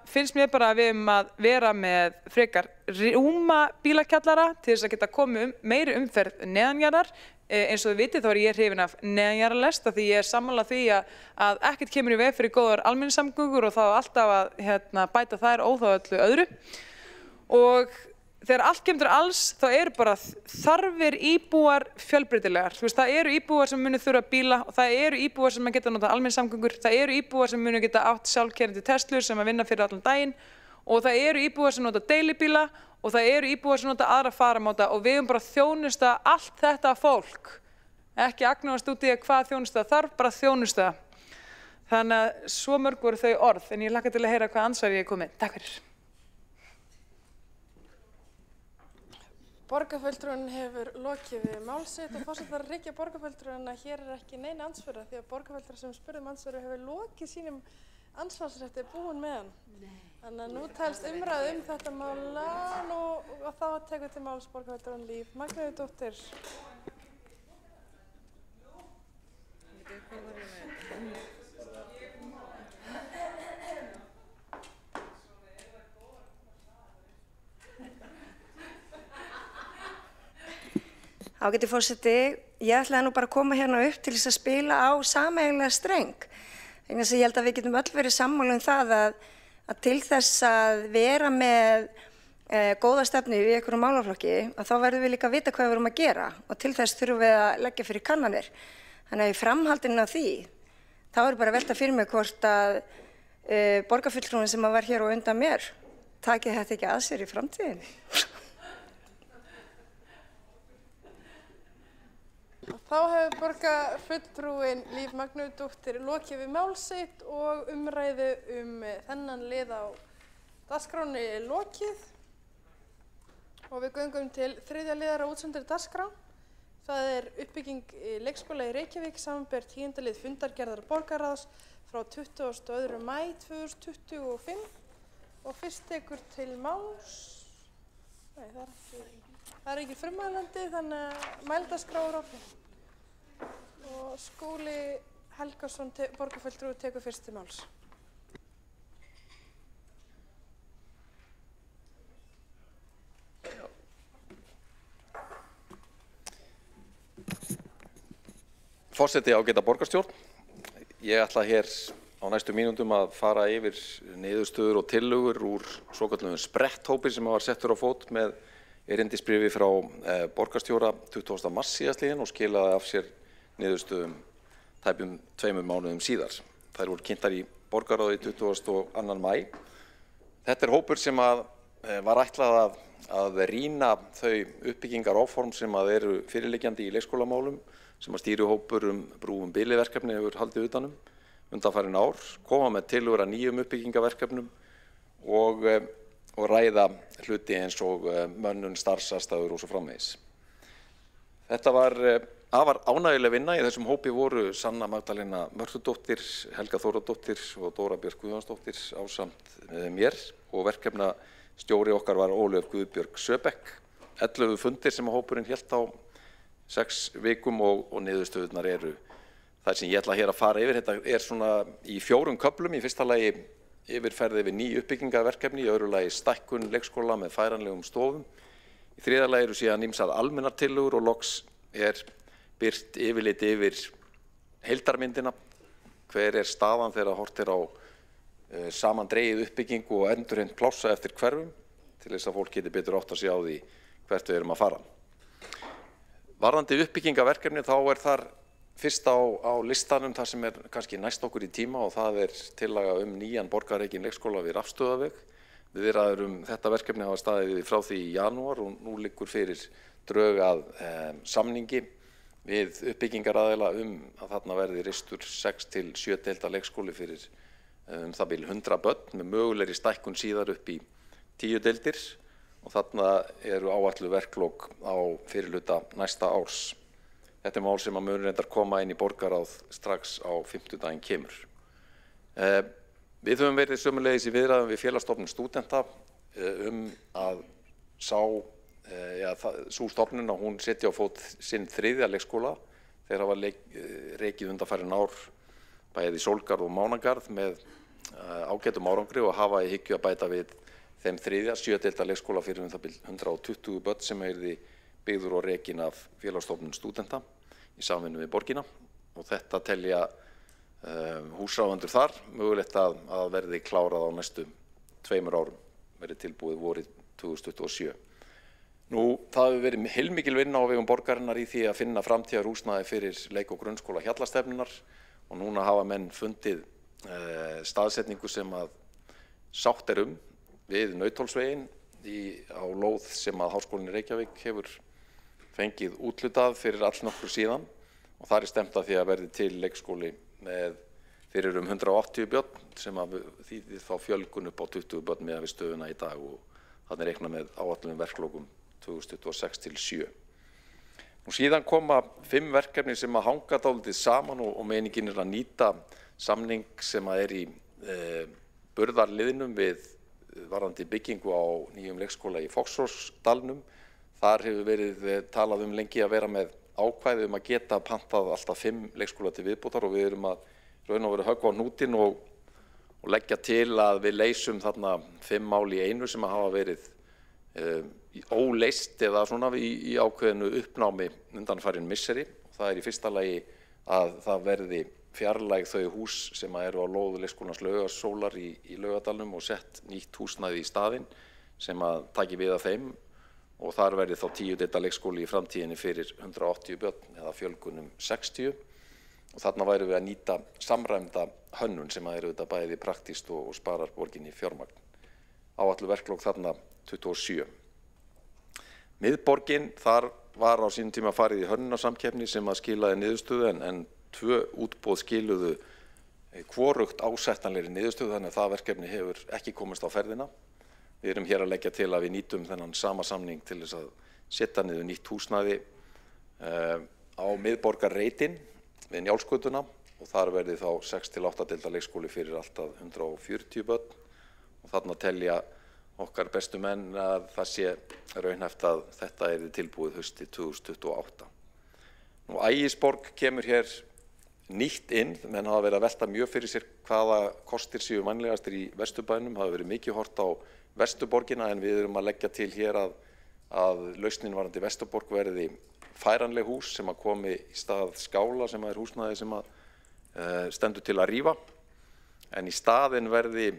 S6: finnst mér bara að við að vera með frekar rúma bílakjallara til þess að geta komið meiri umferð neðanjarðar eins og þið vitið þá ég hrifin af neðanjarðarlest því ég sammála því að ekkert kemur í veg fyrir góðar almenningssamgöngur og þá alltaf að bæta þær óþá öllu öðru og þegar allt kemur til alls þá eru bara þarfir íbúar fjölbreytilegar. Þú veist, það eru íbúar sem munu þurfa bíla og það eru íbúar sem geta notað almenningssamgöngur, það eru íbúar sem munu geta átt sjálfkeyrandi Teslur sem vinna fyrir allan daginn og það eru íbúar sem nota deilibíla og það eru íbúar sem nota aðra faramáta og við bara þjónusta allt þetta fólk. Ekki agnúast út í hvað þjónusta þarf, bara þjónusta. Þannig að svo mörg voru þau orð, en ég hlakka til að heyra hvað ansvar ég er komið. Takk fyrir.
S12: Borgarfulltrúinn hefur lokið við mál sitt og forseti þarf að hryggja borgarfulltrúinn að hér ekki nein andsvöra því að borgarfulltrúinn sem spurði andsvöru hefur lokið sínum ansvarsrétti búin með hann. Þannig að nú telst umræðu þetta mál og þá tekur til máls borgarfulltrúinn Líf Magnúsdóttir.
S13: Ágæti forseti, ég ætlaði nú bara að koma hérna upp til þess að spila á sameiginlega streng. Þannig að ég held að við getum öll verið sammála það að til þess að vera með góða stefnu í einhverjum málaflokki að þá verðum við líka að vita hvað við erum að gera og til þess þurfum við að leggja fyrir kannanir. Þannig að í framhaldinu af því, þá er bara að velta fyrir mig hvort að borgarfulltrúinn sem var hér og undan mér taki þetta ekki að sér í framtíðinni.
S12: Þá hefur borgarfulltrúinn Líf Magnúsdóttir lokið við mál sitt og umræðu þennan lið á dagskránni lokið. Og við göngum til þriðja liðar á útsendri dagskrá. Það er uppbygging leikskóla í Reykjavík samanber 10. lið fundargerðar borgarráðs frá 22. maí 2025 og fyrst tekur til máls. Nei, það er ekki frummælandi þannig að mældagskrá er opið. Og Skúli Helgason, borgarfulltrúi, tekur fyrst til máls.
S16: Forseti ágæta borgarstjórn. Ég ætla hér á næstu mínútum að fara yfir niðurstöður og tillögur úr svokölluðum spretthópi sem var settur á fót með erindisbréfi frá borgarstjóra 20. mars síðastliðinn og skilaði af sér niðurstöðum tæpum 2 mánuðum síðar. Þær voru kynntar í borgarráði 22. maí. Þetta er hópur sem var ætlað að rýna þau uppbyggingaráform sem eru fyrirliggjandi í leikskólamálum sem stýrihópur brúum biliverkefni hefur haldið utanum undanfarin ár, koma með tillögur að nýjum uppbyggingaverkefnum og ræða hluti eins og mönnun, starfsaðstæður og svo framvegis. Þetta var afar ánægjuleg vinna. Í þessum hópi voru Sanna Magdalena Mörtudóttir, Helga Þóradóttir og Dóra Björk Guðjónsdóttir ásamt mér og verkefnastjóri okkar var Ólöf Guðbjörg Söbekk. 11 fundir sem hópurinn hélt á 6 vikum og niðurstöðurnar eru þar sem ég ætla hér að fara yfir. Þetta er svona í 4 köflum. Í fyrsta lagi yfirferð yfir ný uppbyggingaverkefni, í öðru lagi stækkun leikskóla með færanlegum stofum. Í þriðja lagi eru síðan ýmsar almennar tillögur og loks er birt yfirlit yfir heildarmyndina. Hver er staðan þegar horft er á samandregið uppbyggingu og endurheimt plássa eftir hverfum til þess að fólk geti betur átt að sjá því hvert við erum að fara. Varðandi uppbyggingaverkefni þá er þar fyrst á listanum það sem er kannski næst okkur í tíma og það er tillaga nýjan borgarrekinn leikskóla við Rafstöðaveg. Viðræður þetta verkefni hafa staðið frá því í janúar og nú liggur fyrir drög að samningi við uppbyggingaraðila að þarna verði reistur 6 til 7 deilda leikskóli fyrir það bil 100 börn með mögulegri stækkun síðar upp í 10 deildir. Og þarna eru áætluð verklok á fyrirhluta næsta árs. Þetta er mál sem að mun reyndar koma inn í borgarráð strax á 50. kemur. Við höfum verið sömuleiðis í viðræðum við Félagsstofnun stúdenta að sú stofnun að hún setji á fót sinn 3. leikskóla. Þeir hafa rekið undanfarin ár bæði Sólgarð og Mánagarð með ágætum árangri og hafa í hyggju að bæta við þeim 3. 7 deilda leikskóla fyrir það bil 120 börn sem yrði byggður og rekin af Félagsstofnun stúdenta í samvinnu við borgina og þetta telja húsráðendur þar mögulegt að verði klárað á næstu 2 árum, verði tilbúið vorið 2027. Það hefur verið heilmikil vinna á vegum borgarinnar í því að finna framtíðarhúsnæði fyrir leik- og grunnskóla hjallastefnunar og núna hafa menn fundið staðsetningu sem að sátt við Nautholtsveginn á lóð sem að Háskólinn í Reykjavík hefur fengið úthlutað fyrir allnokkur síðan og þar stefnt að því að verði til leikskóli fyrir 180 börn sem að þýðir þá fjölgun upp á 20 börn miðað við stöðuna í dag og þarna reiknað með áætlunum verklokum 2026 til 7. Síðan koma 5 verkefni sem að hanga dálítið saman og meiningin að nýta samning sem að í burðarliðnum við varðandi byggingu á nýjum leikskóla í Foxhórsdalnum. Þar hefur verið talað lengi að vera með ákvæði að geta pantað alltaf 5 leikskóla til viðbótar og við erum að raun og veru höggva á hnútinn og leggja til að við leysum þarna 5 mál í einu sem að hafa verið óleyst eða svona í ákveðinu uppnámi undanfarin misseri. Það í fyrsta lagi að það verði fjarlægð þau hús sem eru á lóð leikskólans Laugardalssólar í Laugardalnum og sett nýtt húsnæði í staðinn sem að taki við af þeim og þar verði þá 10 deilda leikskóli í framtíðinni fyrir 180 börn eða fjölgunum 60 og þarna værum við að nýta samræmda hönnun sem að þetta bæði praktískt og sparar borginni fjármagn. Áætluð verklok þarna 27. Miðborgin, þar var á sínum tíma farið í hönnunarsamkeppni sem að skilaði niðurstöðu en 2 útboð skiluðu hvorugt ásættanlegri niðurstöðu þannig að það verkefni hefur ekki komist á ferðina. Við erum hér að leggja til að við nýtum þennan sama samning til þess að setja niður nýtt húsnæði á miðborgarreitin við Njálsgötuna og þar verði þá 6-8 deilda leikskóli fyrir alltaf 140 börn og þarna telja okkar bestu menn að það sé raunhæft að þetta tilbúið haustið 2028. Ægisborg kemur hér nýtt inn, menn hafa verið að velta mjög fyrir sér hvaða kostir séu vænlegastir í Vesturbænum, hafa verið mikið hort á Vesturborgina en við erum að leggja til hér að lausnin varðandi Vesturborg verði færanleg hús sem að komi í stað skála sem að húsnæði sem að stendur til að rífa en í staðinn verði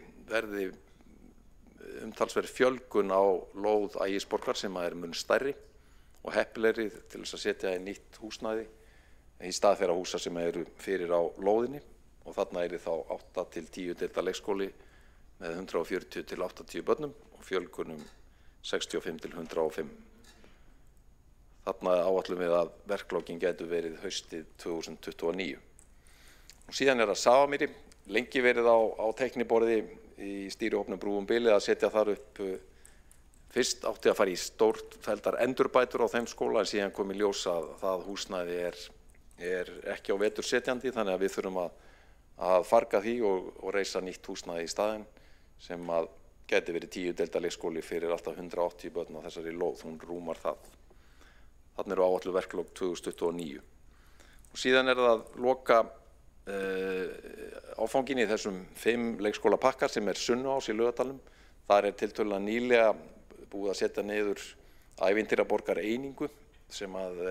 S16: umtalsverð fjölgun á lóð Ægisborgar sem að mun stærri og heppilegri til þess að setja í nýtt húsnæði í stað þeirra húsa sem eru fyrir á lóðinni og þarna þá 8-10 deilda leikskóli með 140 til 80 börnum og fjölgunum 65 til 105. Þarna áætlum við að verklokin getur verið haustið 2029. Og síðan það Safamýri, lengi verið á teikniborði í stýrihópnum Brú bilið að setja þar upp fyrst átti að fara í stórfelldar endurbætur á þeim skóla en síðan kom í ljós að það húsnæði er ekki á vetur setjandi þannig að við þurfum að farga því og reisa nýtt húsnæði í staðinn sem að geti verið 10 deilda leikskóli fyrir alltaf 180 börn á þessari lóð, hún rúmar það. Þarna eru áætluð verklok 2029. Og síðan það loka áfangin í þessum 5 leikskólapakkar sem Sunnuás í Laugardalnum. Þar tiltölulega nýlega búið að setja niður ævintýraborgar einingu sem að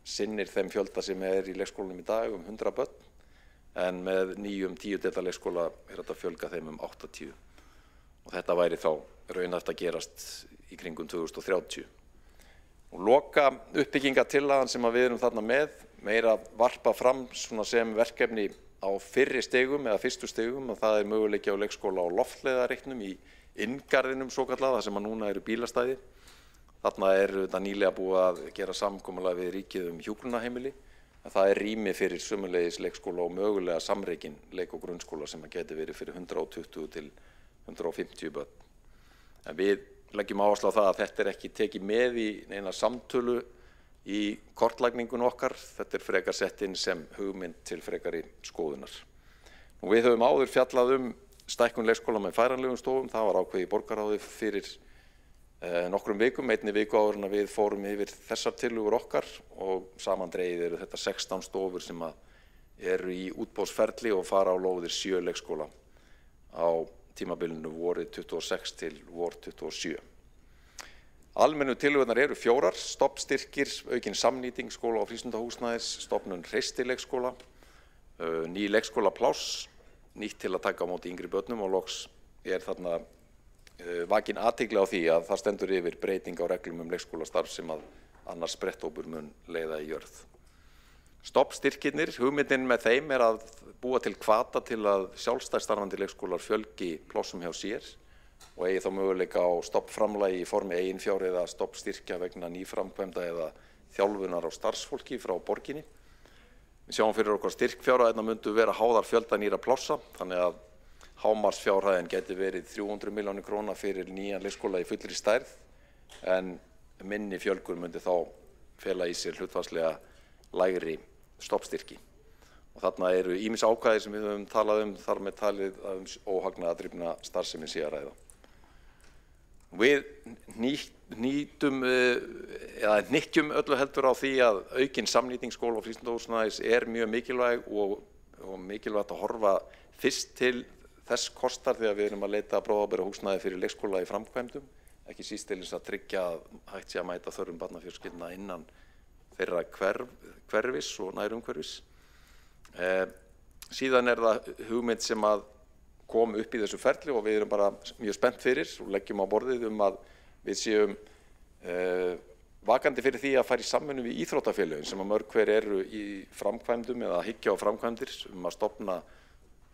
S16: sinnir þeim fjölda sem í leikskólanum í dag 100 börn en með nýjum 10 deilda leikskóla þetta fjölga þeim 80 og þetta væri þá raunhæft að gerast í kringum 2030. Og loka uppbyggingartillagan sem við erum þarna með meira varpa fram svona sem verkefni á fyrri stigum eða fyrstu stigum og það möguleiki á leikskóla á loftleiðareiknum í inngarðinum svokallaða sem að núna eru bílastæði. Þarna þetta nýlega búið að gera samkomulag við ríkið hjúkrunarheimili. Það rými fyrir sömuleiðis leikskóla og mögulega samreikin leik- og grunnskóla sem að geti verið fyrir 120 til 150 börn. En við leggjum áherslu á það að þetta ekki tekið með í neina samtölu í kortlagningun okkar. Þetta frekar sett inn sem hugmynd til frekari skoðunar. Og við höfum áður fjallað stækkun leikskóla með færanlegum stofum. Það var ákveðið í borgarráði fyrir nokkrum vikum, einni viku áður en við fórum yfir þessar tillögur okkar og samandregið eru þetta 16 stofur sem eru í útboðsferli og fara á lóðir 7 leikskóla á tímabilinu vorið 26 til vor 27. Almennu tillögurnar eru 4, stofnstyrkir, aukin samnýting skóla og frístundahúsnæðis, stofnun hreistileikskóla, ný leikskólapláss, nýtt til að taka á móti yngri börnum og loks þarna vakin athygli á því að það stendur yfir breyting á reglum leikskólastarf sem að annars spretthópur mun leiða í jörð. Stofnstyrkirnir, hugmyndin með þeim að búa til hvata til að sjálfstætt starfandi leikskólar fjölgi plássum hjá sér og eigi þá möguleika á stofnframlagi í formi eiginfjár eða stofnstyrkja vegna nýframkvæmda eða þjálfunar á starfsfólki frá borginni. Við sjáum fyrir okkur styrkfjárhæðirnar myndu vera háðar fjölda nýra plássa, þannig að hámarksfjárhæðin geti verið 300 milljónir króna fyrir nýjan leikskóla í fullri stærð, en minni fjölgun myndi þá fela í sér hlutfallslega lægri stofnstyrki. Og þarna eru ýmis ákvæði sem við höfum talað þar með talið að óhagnaðardrifna starfsemi sé að ræða. Við hnykkjum öllu heldur á því að aukin samnýting skóla- og frístundahúsnæðis mjög mikilvæg og mikilvægt að horfa fyrst til þess kostar þegar við erum að leita að bráðabera húsnæði fyrir leikskóla í framkvæmdum, ekki síst til þess að tryggja að hægt sé að mæta þörfum barnafjölskyldna innan þeirra hverfis og nærumhverfis. Síðan það hugmynd sem að kom upp í þessu ferli og við erum bara mjög spennt fyrir og leggjum á borðið að við séum vakandi fyrir því að fara í samvinnu við íþróttafélögin sem að mörg hver eru í framkvæmdum eða hyggja á framkvæmdir að stofna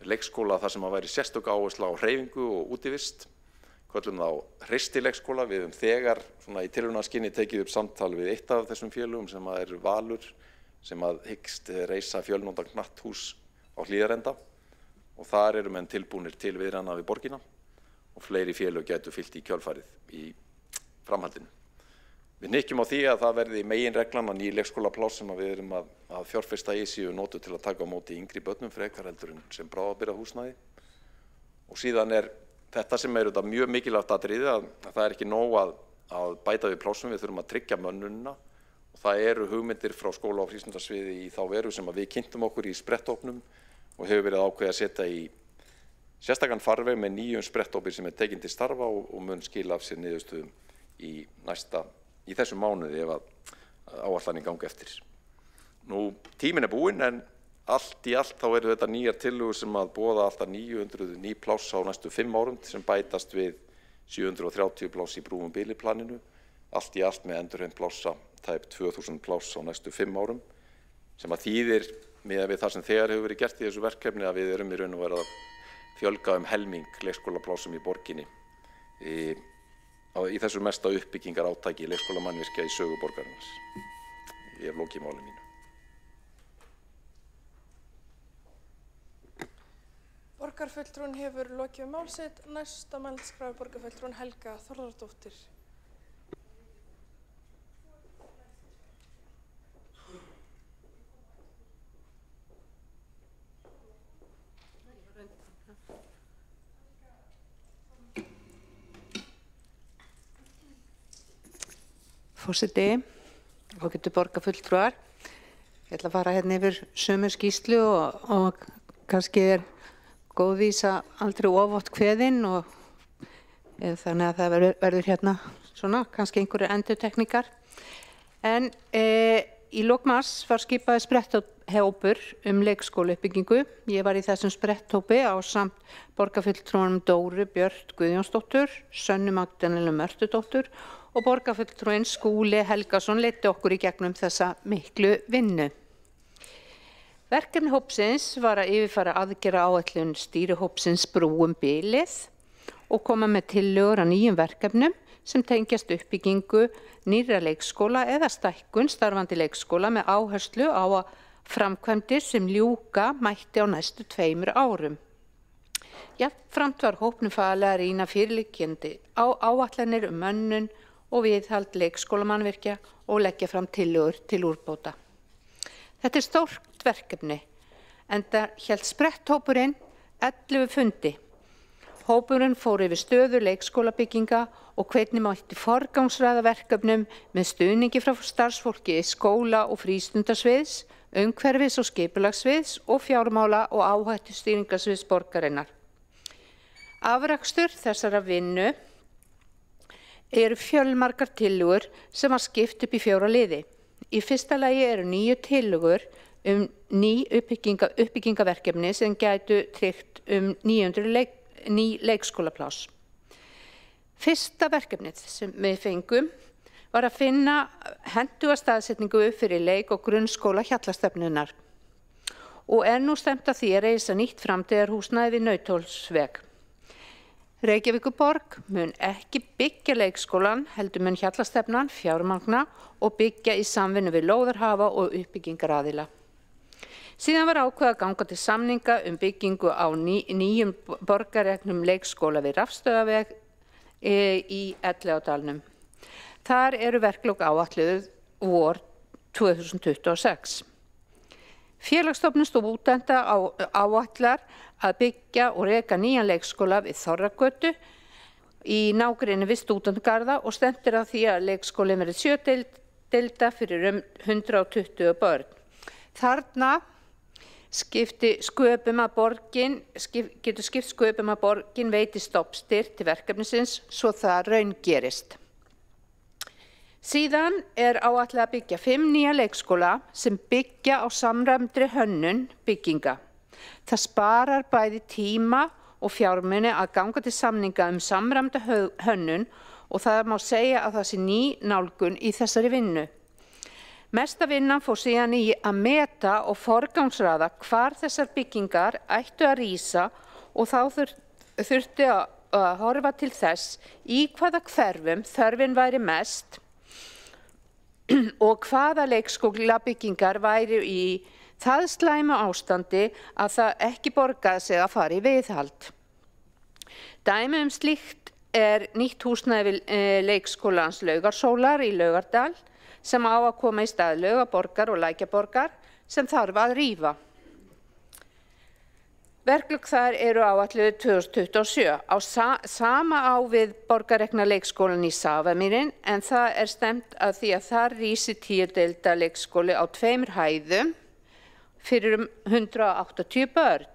S16: leikskóla þar sem að væri sérstök áhersla á hreyfingu og útivist. Köllum þá hreistileikskóla. Við höfum þegar í tilraunaskyni tekið upp samtal við eitt af þessum félögum sem að Valur, sem að hyggst reisa fjölnota knatthús á Hlíðarenda og þar eru menn tilbúnir til viðræðna við borgina og fleiri félög gætu fylgt í kjölfarið í framhaldinu. Við hnykkjum á því að það verði meginreglan að ný leikskólapláss sem við erum að fjárfesta í séu notuð til að taka á móti yngri börnum frekar heldur en sem bráðabirgðahúsnæði. Og síðan þetta sem þetta mjög mikilvægt atriði að það ekki nóg að bæta við plássum, við þurfum að tryggja mönnunina og það eru hugmyndir frá skóla- og frístundasviði í þá veru sem við kynntum okkur í spretthópnum og hefur verið ákveðið að setja í sérstakann farveg með nýjum spretthópi sem tekinn til starfa og mun skila af sér niðurstöðum í þessum mánuði ef að áætlanir gangi eftir. Tíminn búinn en allt í allt þá eru þetta nýjar tillögur sem að boða alltaf 900 ný pláss á næstu 5 árum sem bætast við 730 pláss í brúum biliplaninu, allt í allt með endurheimt plássa tæp 2000 pláss á næstu 5 árum sem að þýðir miðað við það sem þegar hefur verið gert í þessu verkefni að við erum í raun og veru að fjölga helming leikskólaplássum í borginni í þessu mesta uppbyggingar átaki leikskólamannvirkja í sögu borgarinnar. Ég hef lokið máli mínu.
S12: Borgarfulltrúin hefur lokið mál sitt. Næsta mælskrá borgarfulltrúin Helga Þórðardóttir.
S5: Forseti, ágætu borgarfulltrúar. Ég ætla að fara yfir sömu skýrslu og kannski góðvísa aldrei ofátt kveðin og þannig að það verður svona kannski einhverjar endurtekningar. En í lok mars var skipaður spretthópur leikskólauppbyggingu. Ég var í þessum spretthópi ásamt borgarfulltrúanum Dóru Björt Guðjónsdóttur, Sönnu Magdalenu Mörtudóttur og borgarfulltrúinn Skúli Helgason leiddi okkur í gegnum þessa miklu vinnu. Verkefni hópsins var að yfirfara aðgerðaáætlun stýrihópsins Brúum bilið og koma með tillögur að nýjum verkefnum sem tengjast uppbyggingu nýrra leikskóla eða stækkun starfandi leikskóla með áherslu á framkvæmdir sem ljúka mætti á næstu 2 árum. Jafnframt var hópnum falið að rýna fyrirliggjandi áætlanir mönnun og viðhald leikskólamannvirkja og leggja fram tillögur til úrbóta. Þetta stórt verkefni, enda hélt spretthópurinn 11 fundi. Hópurinn fór yfir stöðu leikskólabygginga og hvernig mætti forgangsraða verkefnum með stuðningi frá starfsfólki skóla- og frístundasviðs, umhverfis- og skipulagssviðs og fjármála- og áhættustýringarsviðs borgarinnar. Afrakstur þessara vinnu eru fjölmargar tillögur sem var skipt upp í 4 liði. Í fyrsta lagi eru 9 tillögur ný uppbyggingaverkefni sem gætu tryggt 900 ný leikskólapláss. Fyrsta verkefnið sem við fengum var að finna hentuga staðsetningu fyrir leik- og grunnskóla Hjallastefnunnar og nú stefnt að því að reisa nýtt framtíðarhúsnæði við Nautholtsveg. Reykjavíkurborg mun ekki byggja leikskólan, heldur mun Hjallastefnan fjármagna og byggja í samvinnu við lóðarhafa og uppbyggingaraðila. Síðan var ákveðið að ganga til samninga byggingu á nýjum borgarregnum leikskóla við Rafstöðaveg í Elliðaárdalnum. Þar eru verklok áætluð vor 2026. Félagsstofnun stúdenta áætlar að byggja og reka nýjan leikskóla við Þorragötu í nágrenni við stúdentagarða og stefnt að því að leikskólinn verði 7 deilda fyrir 120 börn. Þarna getur skipt sköpum að borgin veiti stofnstyrk til verkefnisins svo það raungerist. Síðan áætlað að byggja 5 nýja leikskóla sem byggja á samræmdri hönnun bygginga. Það sparar bæði tíma og fjármuni að ganga til samninga samræmda hönnun og það má segja að það sé ný nálgun í þessari vinnu. Mesta vinnan fór síðan í að meta og forgangsraða hvar þessar byggingar ættu að rísa og þá þurfti að horfa til þess í hvaða hverfum þörfin væri mest og hvaða leikskólabyggingar væri í það slæmu ástandi að það ekki borgaði sig að fara í viðhald. Dæmi slíkt nýtt húsnæði leikskólans Laugarsólar í Laugardal sem á að koma í stað Laugaborgar og Lækjaborgar sem þarf að rífa. Verklok þar eru áætluð 2027. Sama á við borgarrekna leikskólan í Safamýrin en það stefnt að því að þar rísi 10 deilda leikskóli á 2 hæðum fyrir 180 börn.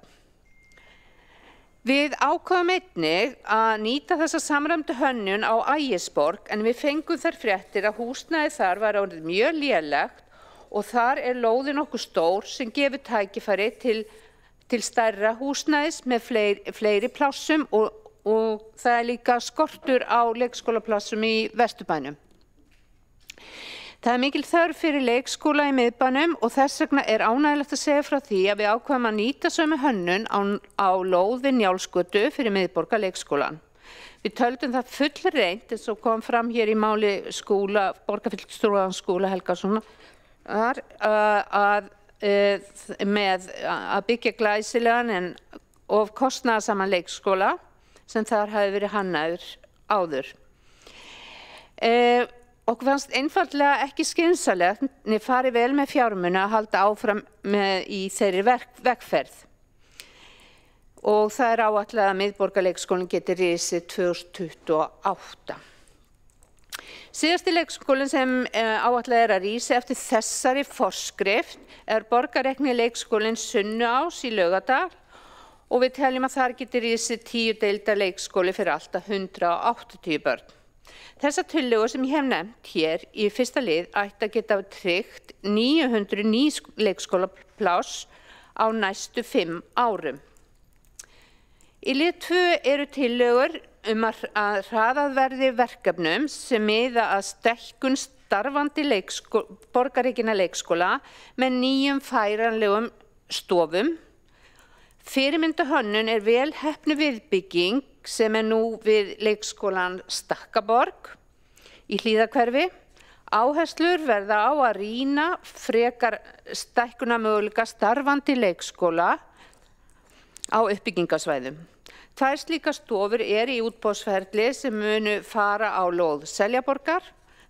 S5: Við ákváðum einnig að nýta þessa samræmdu hönnun á Ægisborg en við fengum þær fréttir að húsnæði þar var orðið mjög lélegt og þar lóðin nokkuð stór sem gefur tækifæri til stærra húsnæðis með fleiri plássum og það líka skortur á leikskólaplássum í Vesturbænum. Það mikil þörf fyrir leikskóla í miðbænum og þess vegna ánægjulegt að segja frá því að við ákváðum að nýta sömu hönnun á lóð við Njálsgötu fyrir miðborgar leikskólan. Við töldum það fullreynt eins og kom fram hér í máli borgarfulltrúans Skúla Helgasonar með að byggja glæsilegan en of kostnaðarsaman leikskóla sem þar hafi verið hannaður áður. Okkur fannst einfaldlega ekki skynsamlegt né farið vel með fjármuni að halda áfram í þeirri vegferð. Og það áætlað að miðborgarleikskólinn geti risið 2028. Síðasti leikskólinn sem áætlað að rísa eftir þessari forskrift borgarrekni leikskólinn Sunnuás í Laugardal og við teljum að þar geti risið 10 deilda leikskóli fyrir alltaf 180 börn. Þessar tillögur sem ég hef nefnt hér í fyrsta lið ætti að geta tryggt 900 ný leikskólapláss á næstu 5 árum. Í lið 2 eru tillögur að hraðað verði verkefnum sem miða að stækkun starfandi borgarrekinna leikskóla með nýjum færanlegum stofum. Fyrirmynda hönnun vel heppnu viðbygging sem nú við leikskólan Stakkaborg í Hlíðahverfi. Áherslur verða á að rýna frekar stækkunarmöguleika starfandi leikskóla á uppbyggingasvæðum. 2 slíkar stofur í útboðsferli sem munu fara á lóð Seljaborgar.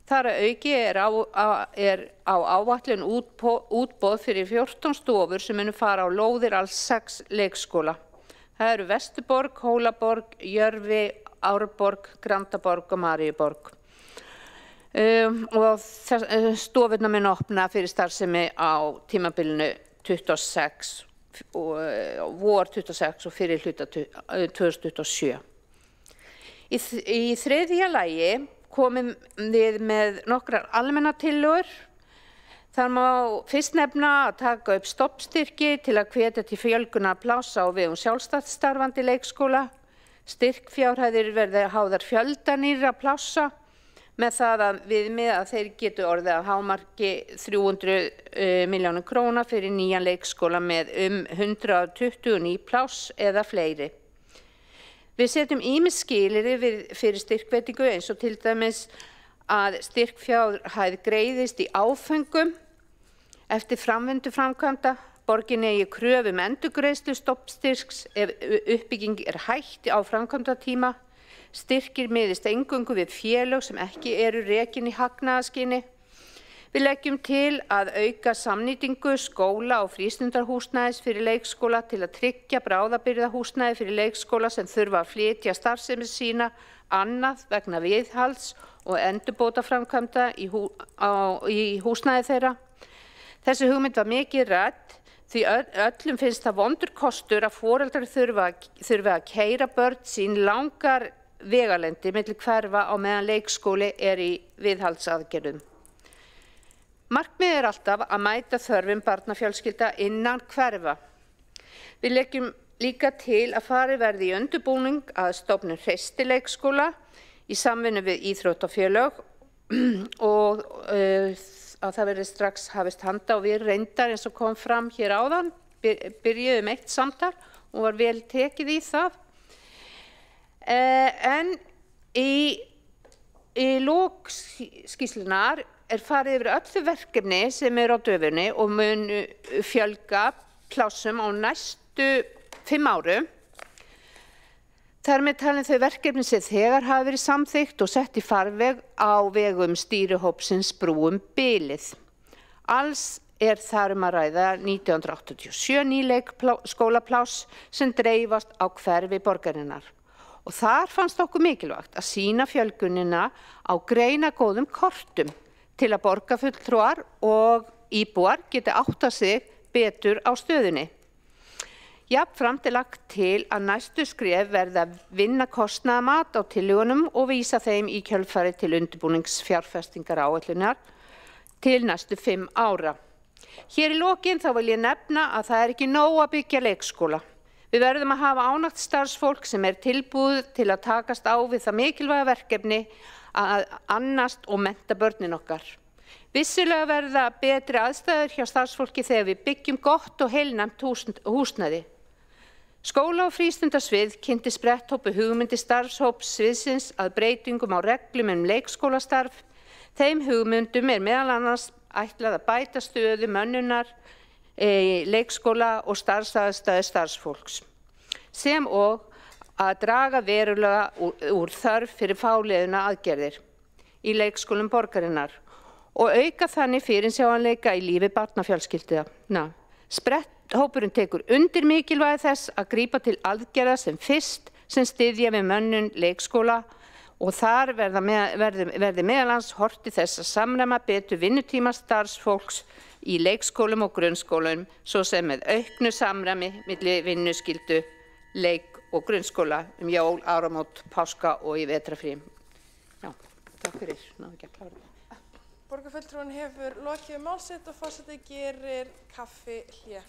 S5: Þar að auki á áætlun útboð fyrir 14 stofur sem munu fara á lóðir alls 6 leikskóla. Það eru Vesturborg, Hólaborg, Jörfi, Árborg, Grandaborg og Maríuborg. Og stofurnar mun opna fyrir starfsemi á tímabilinu 26 vor 26 og fyrir hluta 2027. Í þriðja lagi komum við með nokkrar almennar tillögur. Það má fyrst nefna að taka upp stofnstyrki til að hvetja til fjölgunar plássa á vegum sjálfstætt starfandi leikskóla. Styrkfjárhæðir verði háðar fjölda nýrra plássa með það að viðmið að þeir getu orðið að hámarki 300 milljónir króna fyrir nýjan leikskóla með 120 ný pláss eða fleiri. Við setjum ýmis skilyrði fyrir styrkveitingu eins og til dæmis að styrkfjárhæð greiðist í áföngum eftir framvindu framkvæmda, borgin eigi kröfu endurgreiðslu stofnstyrks ef uppbygging hætt á framkvæmdatíma, styrkir miðist eingöngu við félög sem ekki eru rekin í hagnaðarskyni. Við leggjum til að auka samnýtingu skóla og frístundarhúsnæðis fyrir leikskóla til að tryggja bráðabirgðahúsnæði fyrir leikskóla sem þurfa að flytja starfsemi sína annað vegna viðhalds og endurbótaframkvæmda í húsnæði þeirra. Þessi hugmynd var mikið rædd því öllum finnst það vondur kostur að foreldrar þurfa að keyra börn sín langar vegalendi milli hverfa á meðan leikskóli í viðhaldsaðgerðum. Markmiðið alltaf að mæta þörfum barnafjölskylda innan hverfa. Við leggjum líka til að farið verði í undirbúning að stofnun hreistileikskóla í samvinnu við íþróttafélög og að það verði strax hafist handa og við reyndar eins og kom fram hér áðan, byrjuðum eitt samtal og var vel tekið í það. En í lok skýrslunnar farið yfir öll þau verkefni sem á döfinni og mun fjölga plássum á næstu 5 árum. Þar með talin þau verkefni sem þegar hafa verið samþykkt og sett í farveg á vegum stýrihópsins Brúum bilið. Alls þar að ræða 1987 nýleik skólapláss sem dreifast á hverfi borgarinnar. Og þar fannst okkur mikilvægt að sýna fjölgunina á greinagóðum kortum til að borgarfulltrúar og íbúar geti áttað sig betur á stöðunni. Jafnframt lagt til að næstu skref verði að vinna kostnaðarmat á tillögunum og vísa þeim í kjölfarið til undirbúningsfjárfestingaráætlunar til næstu 5 ára. Hér í lokin þá vil ég nefna að það ekki nóg að byggja leikskóla. Við verðum að hafa ánægt starfsfólk sem tilbúið til að takast á við það mikilvæga verkefni að annast og mennta börnin okkar. Vissulega verða betri aðstæður hjá starfsfólki þegar við byggjum gott og heilnæmt húsnæði. Skóla- og frístundasvið kynnti spretthópi hugmyndi starfshóps sviðsins að breytingum á reglum leikskólastarf. Þeim hugmyndum meðal annars ætlað að bæta stöðu mönnunar, leikskóla og starfsaðstæður starfsfólks, sem og að draga verulega úr þörf fyrir fáliðuna aðgerðir í leikskólum borgarinnar og auka þannig fyrirsjáanleika í lífi barnafjölskyldna. Spretthópurinn tekur undir mikilvægi þess að grípa til aðgerða sem fyrst sem styðja við mönnun leikskóla og þar verði meðal annars horft til þess að samræma betur vinnutíma starfsfólks í leikskólum og grunnskólum, svo sem með auknu samræmi milli vinnuskyldu, leik- og grunnskóla jól, áramót, páska og í vetrarfrí. Já, takk fyrir. Náðu ekki að klára það.
S12: Borgarfulltrúinn hefur lokið mál sitt og forseti gerir kaffihlé.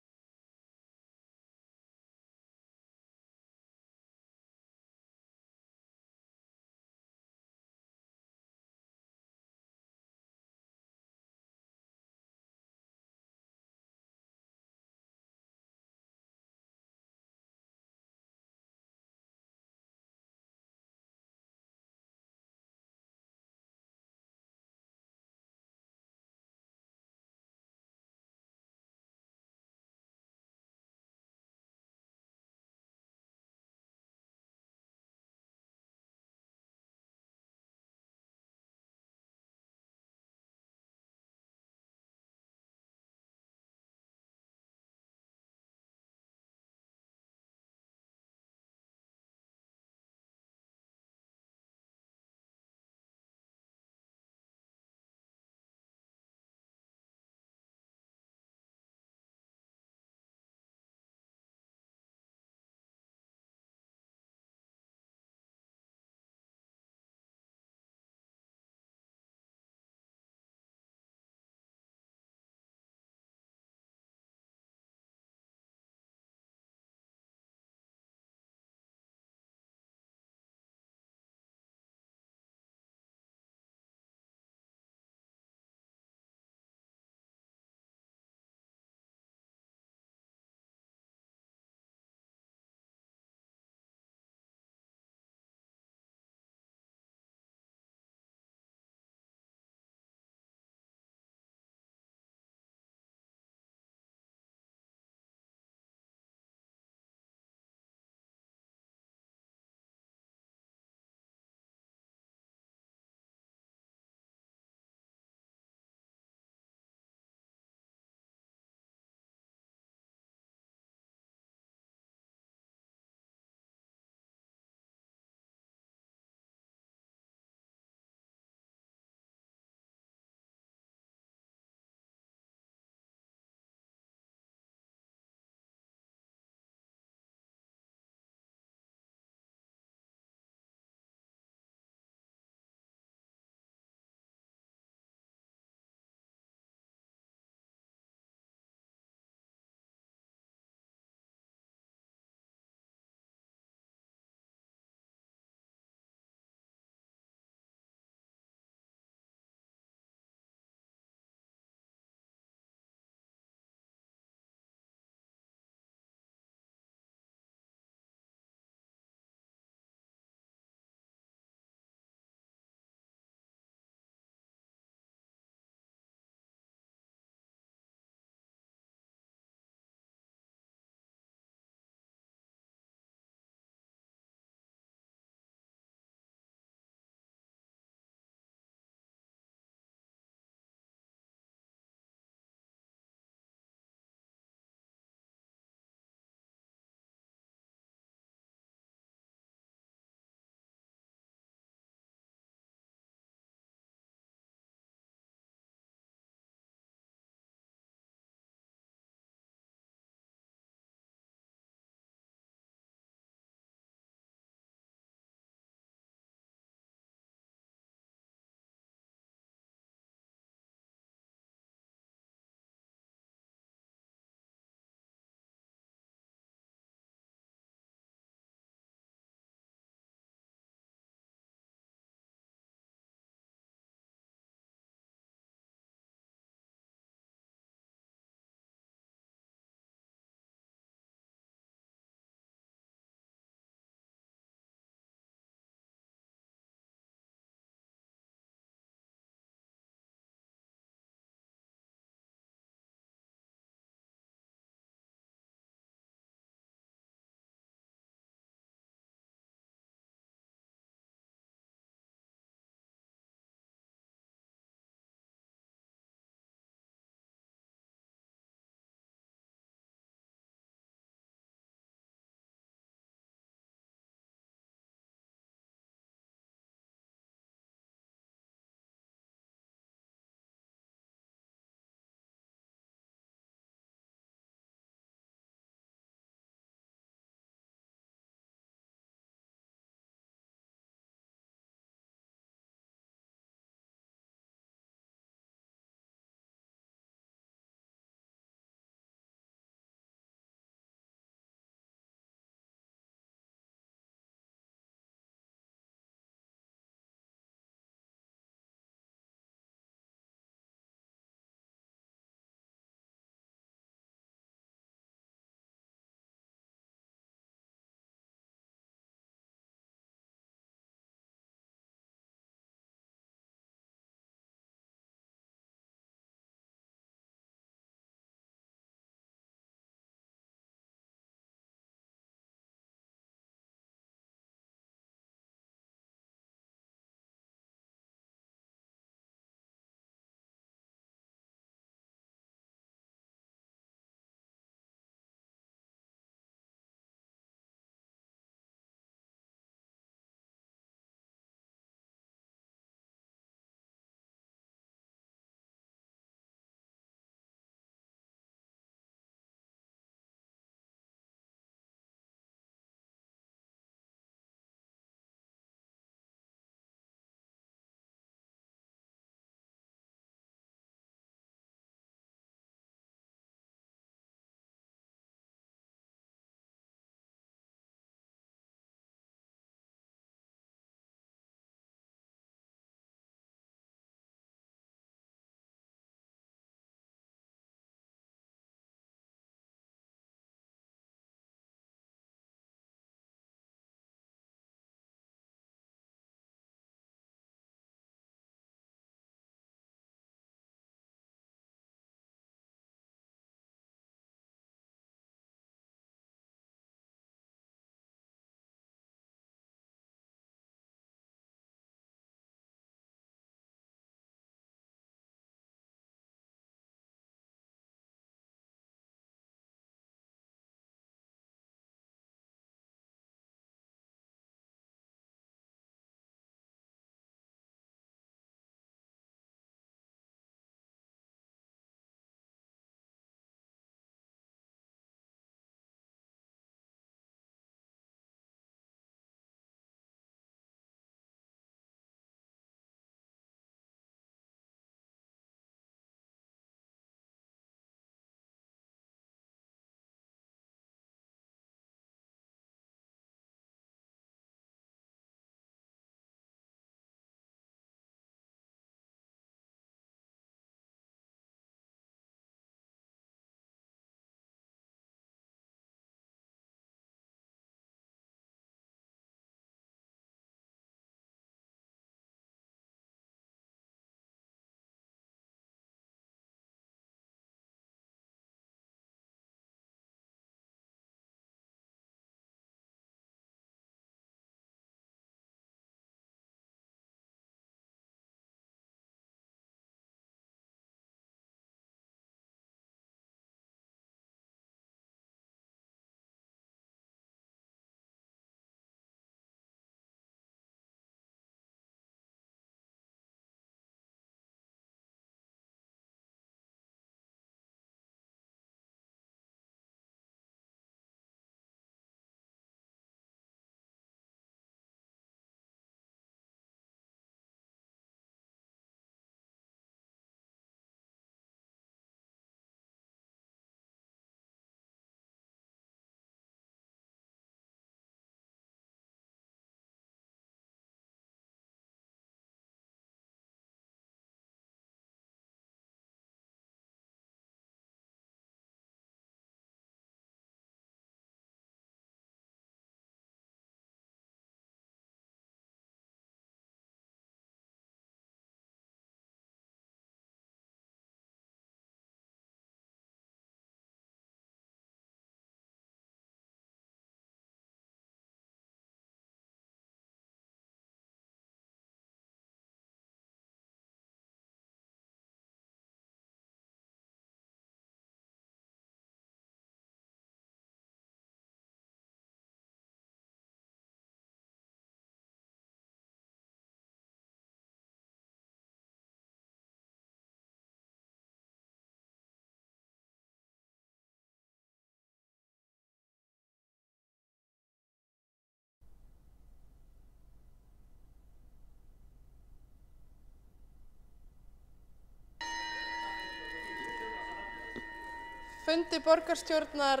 S12: Fundi borgarstjórnar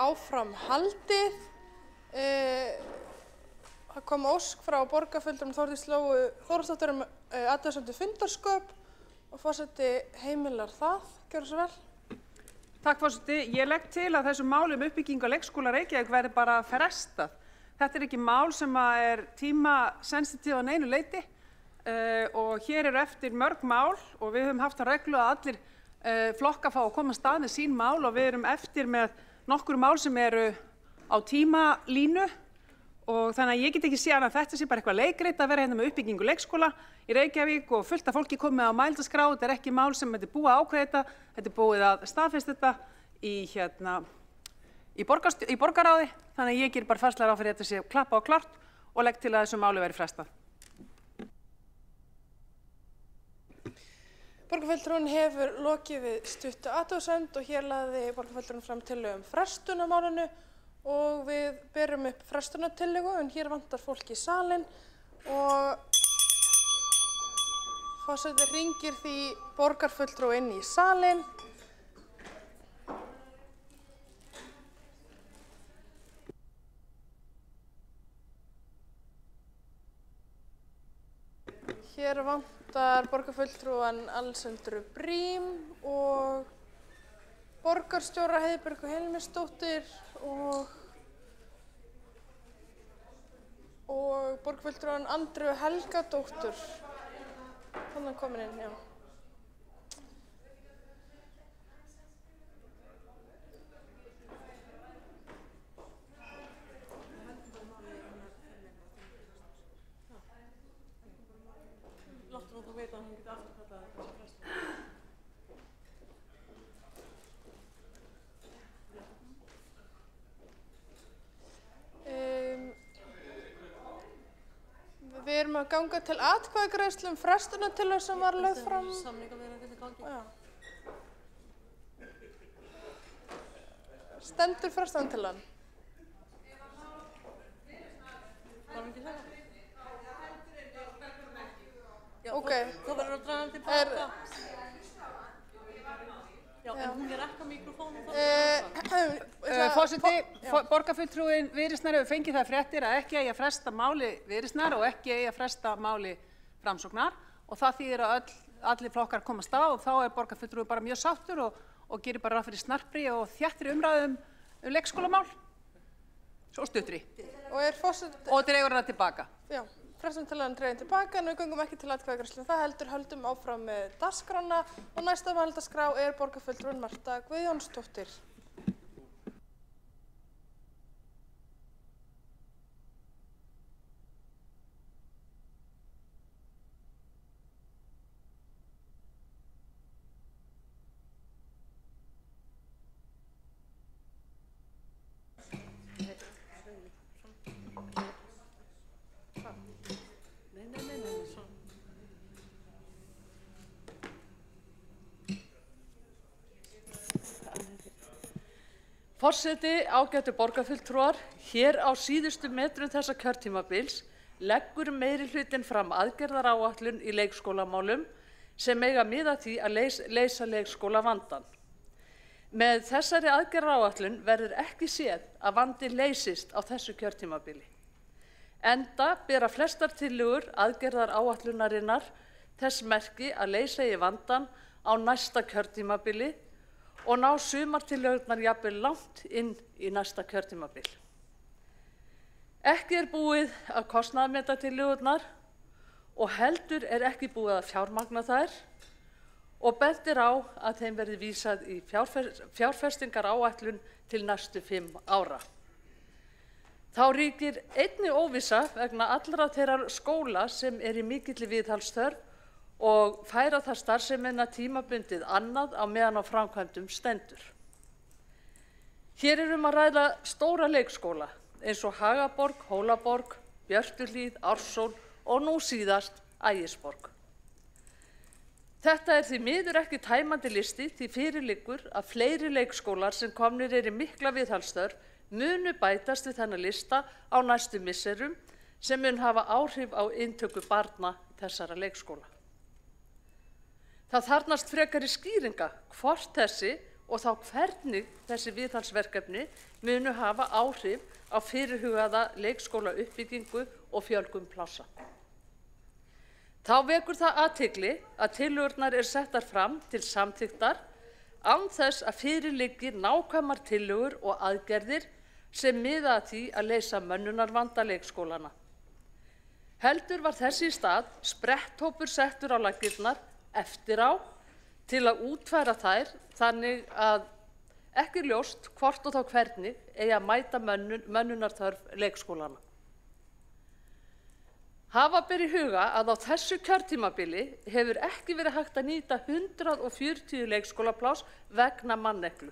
S12: áfram haldið. Það kom ósk frá borgarfulltrúum Þórdísi Lóu Þórðardóttur athugasemd við fundarsköp og forseti heimilar það. Gjörðu svo vel.
S17: Takk forseti. Ég legg til að þessu máli uppbyggingu á leikskóla Reykjavík verði bara frestað. Þetta ekki mál sem tímasensitív á neinu leyti og hér eftir mörg mál og við höfum haft á reglu að allir flokkar fá að koma af stað með sín mál og við erum eftir með nokkur mál sem eru á tímalínu og þannig að ég get ekki séð að þetta sé bara eitthvað leikrit að vera hérna með uppbyggingu leikskóla í Reykjavík og fullt af fólki komið á mælendaskrá. Þetta ekki mál sem þetta búið að ákveða þetta búið að staðfesta þetta í borgarráði. Þannig að ég ger bara fastlega ráð fyrir þetta sé klappa og klárt og legg til að þessu máli verði frestað.
S12: Borgarfulltrúinn hefur lokið við stuttu athugasemd og hér lagði borgarfulltrúinn fram tillögu frestun á málinu og við berum upp frestunartillögu en hér vantar fólk í salinn og forseti hringir því borgarfulltrúa inn í salinn. Hér vantar borgarfulltrúan Alexandru Brím og borgarstjóra Heiðbjörgu Hilmisdóttir og borgarfulltrúan Andreu Helgadóttur. Þannig komin inn, já.
S17: Láttu þú vita að hún geti afturkallað þessa frestun.
S12: Við erum að ganga til atkvæðagreiðslu frestunartillögu sem var lögð fram.
S17: Samningaviðræður í gangi.
S12: Já. Stendur frestunartillagan?
S17: Var hún ekki það?
S12: Ok.
S17: Þú verður að draga hann tilbaka. Já, en hún ekki á mikrofónum. Forseti, borgarfulltrúinn Viðreisnar hefur fengið það fréttir að ekki eigi að fresta máli Viðreisnar og ekki eigi að fresta máli Framsóknar og það þýðir að allir flokkar komast á og þá borgarfulltrúinn bara mjög sáttur og gerir bara ráð fyrir snarpri og þéttri umræðum leikskólamál. Svo stuttri. Og dregur það tilbaka.
S12: Já. Frestunartillagan dregin tilbaka en við göngum ekki til atkvæðagreiðslu. Það heldur höldum áfram með dagskrána og næsta mælendaskrá borgarfulltrúin Marta Guðjónsdóttir.
S18: Forseti, ágætu borgarfulltrúar, hér á síðustu metrum þessa kjörtímabils leggur meirihlutinn fram aðgerðaráætlun í leikskólamálum sem eiga mið að því að leysa leikskólavandann. Með þessari aðgerðaráætlun verður ekki séð að vandinn leysist á þessu kjörtímabili. Enda bera flestar tillögur aðgerðaráætlunarinnar þess merki að leysa í vandann á næsta kjörtímabili og ná sumartillögurnar jafnvel langt inn í næsta kjörtímabil. Ekki búið að kostnaðarmeta tillögurnar og heldur ekki búið að fjármagna þær og bendir á að þeim verði vísað í fjárfestingaráætlun til næstu 5 ára. Þá ríkir einnig óvissa vegna allra þeirra skóla sem í mikilli viðhaldsþörf og færa það starfsemina tímabundið annað á meðan á framkvæmdum stendur. Hér að ræða stóra leikskóla eins og Hagaborg, Hólaborg, Björtuhlíð, Ársól og nú síðast Ægisborg. Þetta því miður ekki tæmandi listi því fyrir liggur að fleiri leikskólar sem komnir í mikla viðhaldsþörf munu bætast við þennan lista á næstu misserum sem mun hafa áhrif á inntöku barna þessara leikskóla. Það þarfnast frekari skýringa hvort þessi og þá hvernig þessi viðhaldsverkefni munu hafa áhrif á fyrirhugaða leikskólauppbyggingu og fjölgun plássa. Þá vekur það athygli að tillögurnar eru settar fram til samþykktar án þess að fyrir liggi nákvæmar tillögur og aðgerðir sem miða að því að leysa mönnunarvanda leikskólana. Heldur var þess í stað spretthópur settur á laggirnar eftir á til að útfæra þær þannig að ekki er ljóst hvort og þá hvernig eigi að mæta mönnunarþörf leikskólana. Hafa ber í huga að á þessu kjörtímabili hefur ekki verið hægt að nýta 140 leikskólapláss vegna manneklu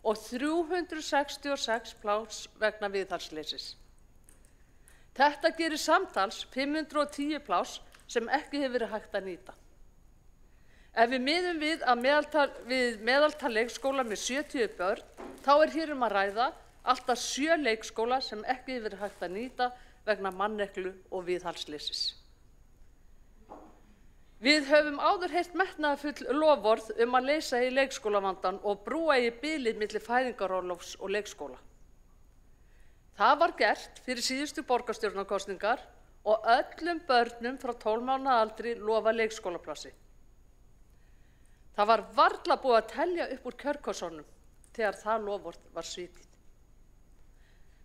S18: og 366 pláss vegna viðhaldsleysis. Þetta gerir samtals 510 pláss sem ekki hefur verið hægt að nýta. Ef við miðum við meðaltal leikskóla með 70 börn, þá er hér að ræða allt að 7 leikskóla sem ekki hefur verið hægt að nýta vegna manneklu og viðhaldsleysis. Við höfum áður heyrt metnaðarfull loforð að leysa í leikskólavandann og brúa í bilið milli fæðingarorlofs og leikskóla. Það var gert fyrir síðustu borgarstjórnarkosningar og öllum börnum frá 12 mánaða aldri lofað leikskólaplássi. Það var varla búið að telja upp úr kjörkössunum þegar það loforð var svikið.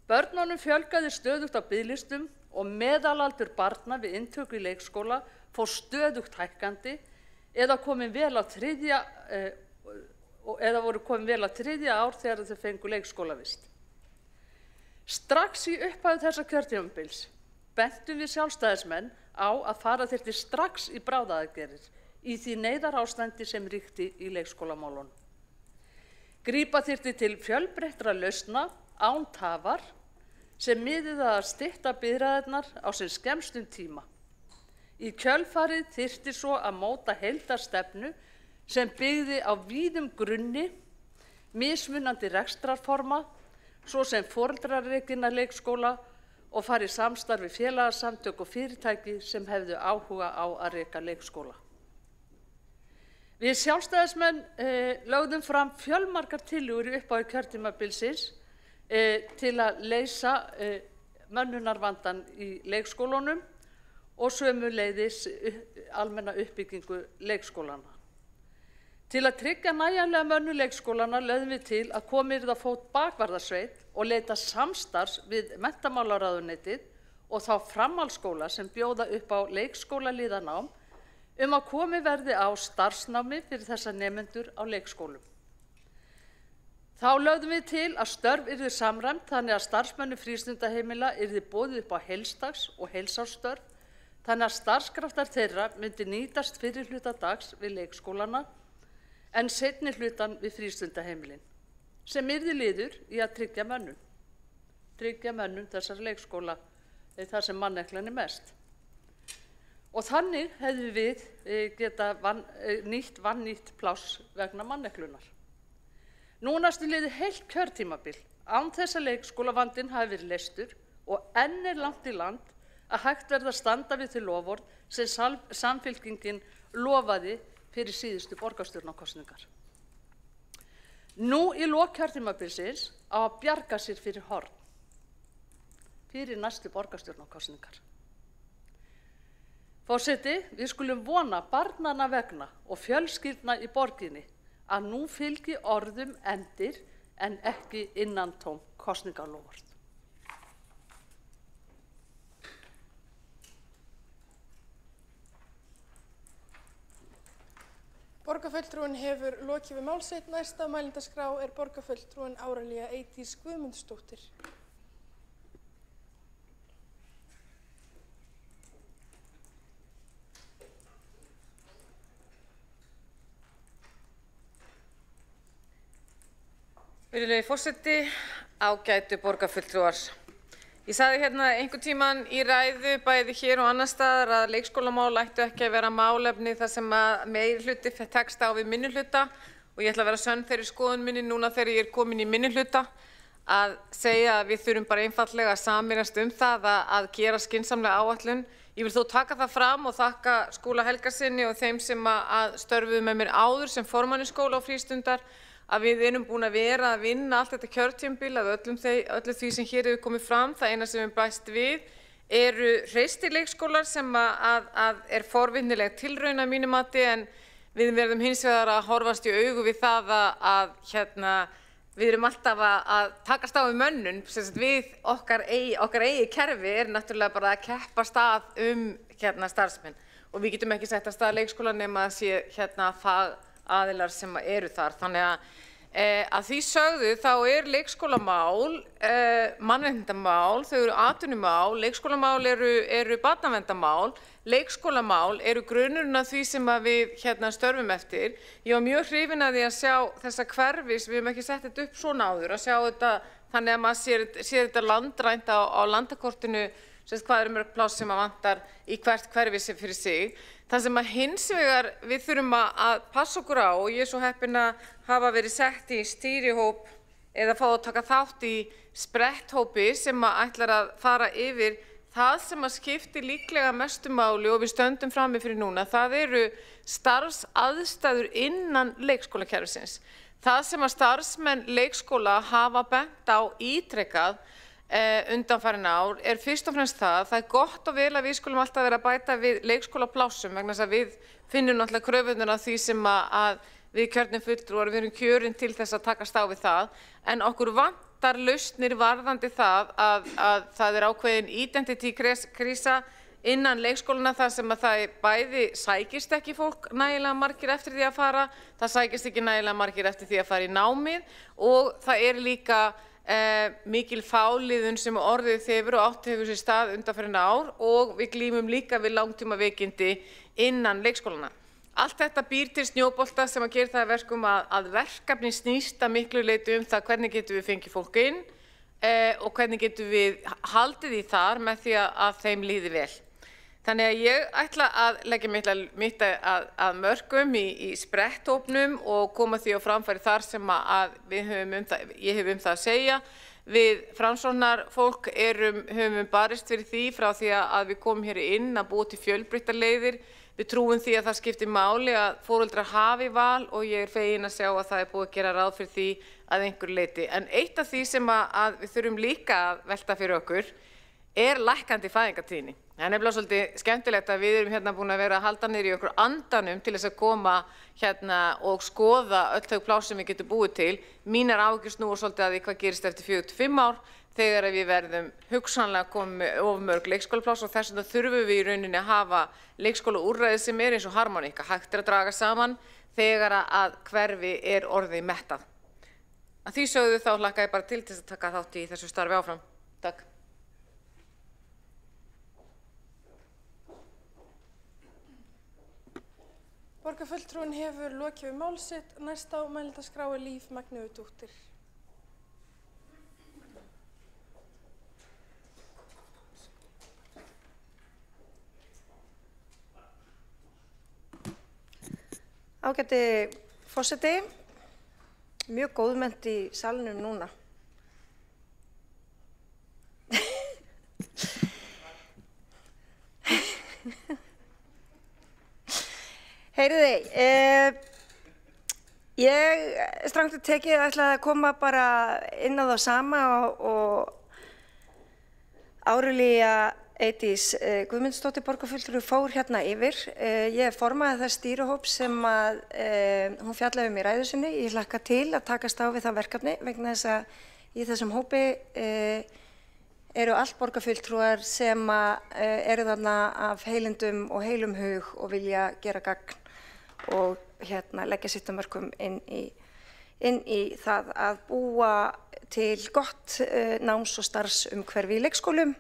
S18: Börnunum fjölgaði stöðugt á biðlistum og meðalaldur barna við inntöku í leikskóla fór stöðugt hækkandi eða voru komin vel á þriðja ár þegar þau fengu leikskólavist. Strax í upphafi þessa kjörtímabils bentum við sjálfstæðismenn á að fara þyrfti strax í bráðaaðgerðir í því neyðarástandi sem ríkti í leikskólamálunum. Grípa þyrfti til fjölbreyttra lausna án tafar sem miðuðu að stytta biðraðirnar á sem skemmstum tíma. Í kjölfarið þyrfti svo að móta heildarstefnu sem byggði á víðum grunni, mismunandi rekstrarforma, svo sem foreldrarekinna leikskóla og fari í samstarf við félagasamtök og fyrirtæki sem hefðu áhuga á að reka leikskóla. Við sjálfstæðismenn lögðum fram fjölmargar tillögur í upphafi kjörtímabilsins til að leysa mönnunarvandann í leikskólunum og sömuleiðis almenna uppbyggingu leikskólana. Til að tryggja nægjanlega mönnun leikskólana lögðum við til að komið yrði á fót bakvarðarsveit og leita samstarfs við menntamálaráðuneytið og þá framhaldsskóla sem bjóða upp á leikskólaliðanám að komið verði á starfsnámi fyrir þessa nemendur á leikskólum. Þá lögðum við til að störf yrðu samræmd þannig að starfsmönnum frístundaheimila yrði boðið upp á heilsdags- og heilsársstörf þannig að starfskraftar þeirra myndi nýtast fyrri hluta dags við leikskólana en seinni hlutan við frístundaheimilin, sem yrði liður í að tryggja mönnun þessar leikskóla þar sem manneklan er mest. Og þannig hefðum við getað vannýtt pláss vegna manneklunar. Núna liðið heilt kjörtímabil án þess að leikskólavandinn hafi verið leystur og enn er langt í land að hægt verði að standa við þau loforð sem Samfylkingin lofaði fyrir síðustu borgarstjórnarkosningar. Nú í lok kjörtímabilsins á að bjarga sér fyrir horn, fyrir næstu borgarstjórnarkosningar. Forseti, við skulum vona barnanna vegna og fjölskyldna í borginni að nú fylgi orðum efndir en ekki innantóm kosningaloforð.
S12: Borgarfulltrúinn hefur lokið við mál sitt. Næsta á mælendaskrá er borgarfulltrúin Árelía Eydís Guðmundsdóttir.
S19: Virðulegi forseti, ágætu borgarfulltrúar. Ég sagði hérna einhvern tímann í ræðu bæði hér og annar staðar að leikskólamál ættu ekki að vera málefni þar sem að meirihluti tekst á við minnihluta og ég ætla að vera sönn þeirri skoðun minni núna þegar ég er komin í minnihluta að segja að við þurfum bara einfaldlega að sameinast það að gera skynsamlega áætlun. Ég vil þó taka það fram og þakka Skúla Helgasyni og þeim sem að störfuðu með mér áður sem formanni skóla og frístundar að við erum búin að vera að vinna allt þetta kjörtímabil að öllu því sem hér hefur komið fram. Það eina sem við bæst við eru hreistileikskólar sem að er forvinnileg tilraun að mínu mati, en við verðum hins vegar að horfast í augu við það að við erum alltaf að takast á við mönnun, við okkar eigi kerfi er náttúrulega bara að keppast að starfsmenn og við getum ekki sett að stað leikskóla nema að sé fagaðilar sem eru þar. Þannig að því sögðu þá er leikskólamál, mannréttindamál, þau eru atvinnumál, leikskólamál eru barnaverndarmál, leikskólamál eru grunnurinn að því sem að við störfum eftir. Ég var mjög hrifin að því að sjá þessa hverfis, við höfum ekki sett þetta upp svona áður, að sjá þetta þannig að maður sér þetta landrænt á landakortinu, hvað eru mörg pláss sem að vantar í hvert hverfi fyrir sig. Það sem að hins vegar við þurfum að passa okkur á, og ég er svo heppin að hafa verið sett í stýrihóp eða fá að taka þátt í spretthópi sem að ætlar að fara yfir það sem að skipti líklega mestu máli og við stöndum frammi fyrir núna, það eru starfsaðstæður innan leikskólakerfisins. Það sem að starfsmenn leikskóla hafa bent á ítrekað undanfarin ár er fyrst og fremst það er gott og vel að við skulum alltaf vera að bæta við leikskólaplássum vegna þess að við finnum náttúrulega kröfurnar af því sem að við kjörnum fulltrúar, við erum kjörin til þess að takast á við það, en okkur vantar lausnir varðandi það að það er ákveðin identity krísa innan leikskólana þar sem að það bæði sækist ekki fólk nægilega margir eftir því að fara, það sækist ekki nægilega margir eftir því að fara í námið og það er líka mikil fáliðun sem orðið hefur og átt hefur sér stað undanfarin ár og við glímum líka við langtíma veikindi innan leikskólana. Allt þetta býr til snjóbolta sem að gera það verkum að verkefni snýst að miklu leyti það hvernig getum við fengið fólk inn og hvernig getum við haldið í þar með því að þeim líði vel. Þannig að ég ætla að leggja mitt að mörkum í spretthópnum og koma því á framfæri þar sem að ég hef það að segja. Við Framsóknarfólk höfum barist fyrir því frá því að við komum hér inn að búa til fjölbreyttar leiðir. Við trúum því að það skiptir máli að foreldrar hafi val og ég er fegin að sjá að það er búið að gera ráð fyrir því að einhverju leyti. En eitt af því sem að við þurfum líka að velta fyrir okkur er lækkandi fæðingartíðni. Það er nefnilega svolítið skemmtilegt að við erum búin að vera að halda niður í okkur andanum til þess að koma og skoða öll þau pláss sem við getum búið til. Mínar áhyggjur snúa svolítið að því hvað gerist eftir 4-5 ár þegar við verðum hugsanlega komið með of mörg leikskólapláss og þess vegna þurfum við í rauninni að hafa leikskólaúrræði sem er eins og harmoníka, hægt að draga saman þegar að hverfi er orðið mettað. Að því sögðu þá hlakka ég bara til þess að taka þátt í þessu starfi áfram. Takk.
S12: Borgarfulltrúinn hefur lokið við mál sitt. Næst á mælendaskrá er Líf Magnúðardóttir.
S13: Ágæti forseti, mjög góðmennt í salnum núna. Heyriði, ég strangt tekið ætlaði að koma bara inn á það sama og Árelía Eydís Guðmundsdóttir borgarfulltrúi fór hérna yfir. Ég formaði það stýrihóp sem hún fjallaði í ræðu sinni. Ég hlakka til að takast á við það verkefni vegna þess að í þessum hópi eru allt borgarfulltrúar sem eru þarna af heilindum og heilum hug og vilja gera gagn og leggja sitt af mörkum inn í það að búa til gott náms- og starfsumhverfi í leikskólum.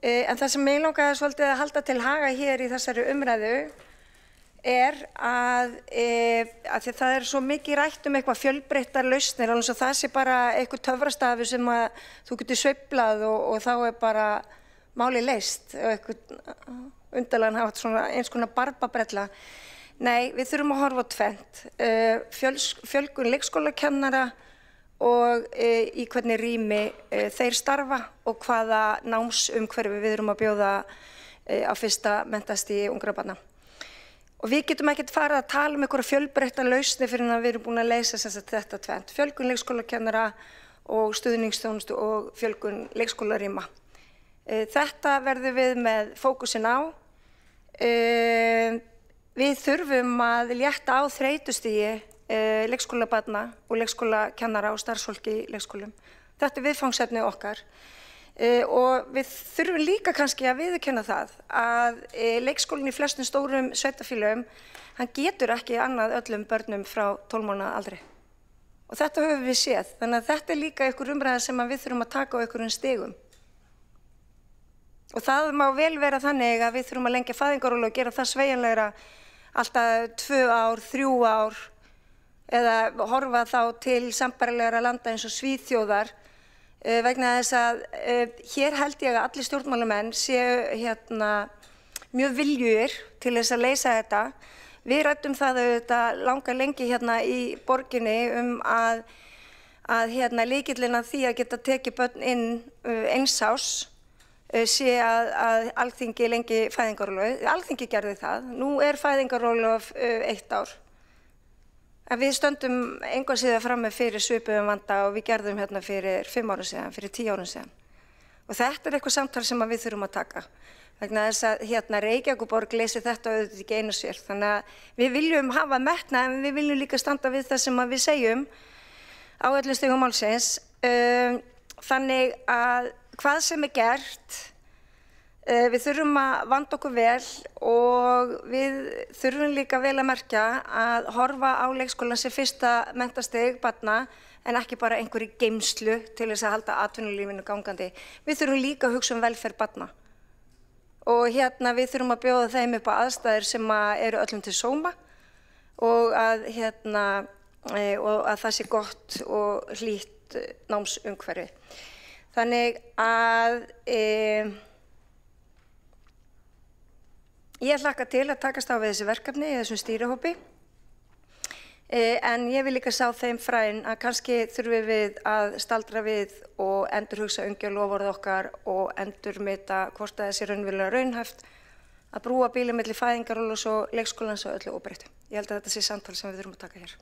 S13: En það sem mig langaði svolítið að halda til haga hér í þessari umræðu er að það er svo mikið rætt eitthvað fjölbreyttar lausnir, alveg svo það sé bara eitthvað töfrastafi sem að þú getur sveiflað og þá er bara málið leyst og eitthvað undarlegan haft svona eins konar barbabrella. Nei, við þurfum að horfa á tvennt, fjölgun leikskólakennara og í hvernig rými þeir starfa og hvaða námsumhverfi við erum að bjóða á fyrsta menntastigi ungra barna. Og við getum ekkert farið að tala einhverja fjölbreyttar lausnir fyrir að við erum búin að leysa þetta tvennt, fjölgun leikskólakennara og stuðningsþjónustu og fjölgun leikskólarýma. Þetta verðum við með fókusin á. Við þurfum að létta á þreytustigi leikskólabarna og leikskólakennara og starfsfólki í leikskólum. Þetta er viðfangsefni okkar. Og við þurfum líka kannski að viðurkenna það að leikskólinn í flestum stórum sveitarfélögum, hann getur ekki annað öllum börnum frá 12 mánaða aldri. Og þetta höfum við séð, þannig að þetta er líka einhver umræða sem við þurfum að taka á einhverjum stigum. Og það má vel vera þannig að við þurfum að lengja fæðingarorlof og gera það sveigjanlegra alltaf 2 ár, 3 ár, eða horfa þá til sambærilegra landa eins og Svíþjóðar, vegna þess að hér held ég að allir stjórnmálamenn séu mjög viljugir til þess að leysa þetta. Við ræddum það auðvitað langa lengi í borginni að lykillinn að því að geta tekið börn inn eins árs sé að Alþingi lengi fæðingarorlof. Alþingi gerði það. Nú er fæðingarorlof 1 ár. En við stöndum engu að síður frammi fyrir svipuðum vanda og við gerðum fyrir 5 árum síðan, fyrir 10 árum síðan. Og þetta er eitthvað samtal sem við þurfum að taka. Vegna þess að Reykjavíkurborg leysir þetta auðvitað ekki einu sér. Þannig að við viljum hafa metnað en við viljum líka standa við það sem við segjum á öllum stigum málsins. Þannig að hvað sem er gert, við þurfum að vanda okkur vel og við þurfum líka vel að merkja að horfa á leikskólann sem fyrsta menntastig barna en ekki bara einhverju geymslu til þess að halda atvinnulífinu gangandi. Við þurfum líka að hugsa velferð barna og við þurfum að bjóða þeim upp á aðstæður sem eru öllum til sóma og að það sé gott og hlýtt námsumhverfi. Þannig að ég hlakka til að takast á við þessi verkefni í þessum stýrihópi, en ég vil líka sá þeim fræn að kannski þurfum við að staldra við og endurhugsa umgjörð okkar og endurmeta hvort það sé raunverulega raunhæft að brúa bilið milli fæðingarorlofs og leikskólans og öllu óbreyttu. Ég held að þetta sé samtal sem við þurfum að taka hér.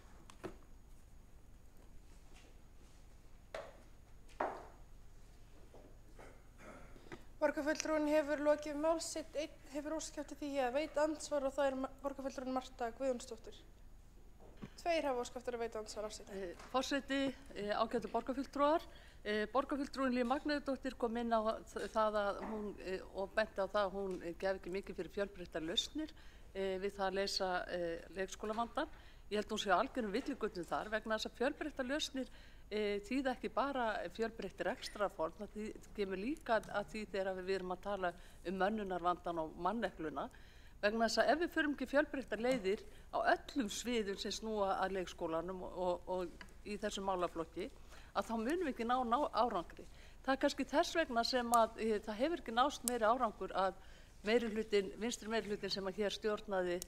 S12: Borgarfulltrúinn hefur lokið máls sitt, einn hefur óskað eftir því að veita andsvar og það er borgarfulltrúinn Marta Guðjónsdóttir. 2 hafa óskað eftir að veita andsvar af sitt.
S18: Forseti, ágætu borgarfulltrúar. Borgarfulltrúinn Líf Magnúsdóttir kom inn á það að hún, og benti á það að hún gef ekki mikið fyrir fjölbreyttar lausnir við það að leysa leikskólavandann. Ég held hún sé algjörum villigötum þar vegna þess að fjölbreyttar lausnir þýða ekki bara fjölbreyttir rekstrarform, það kemur líka að því þegar við erum að tala mönnunarvandann og mannekluna, vegna þess að ef við förum ekki fjölbreyttar leiðir á öllum sviðum sem snúa að leikskólanum og í þessum málaflokki, að þá munum við ekki ná árangri. Það er kannski þess vegna sem að það hefur ekki nást meiri árangur að vinstri meirihlutin sem að hér stjórnaði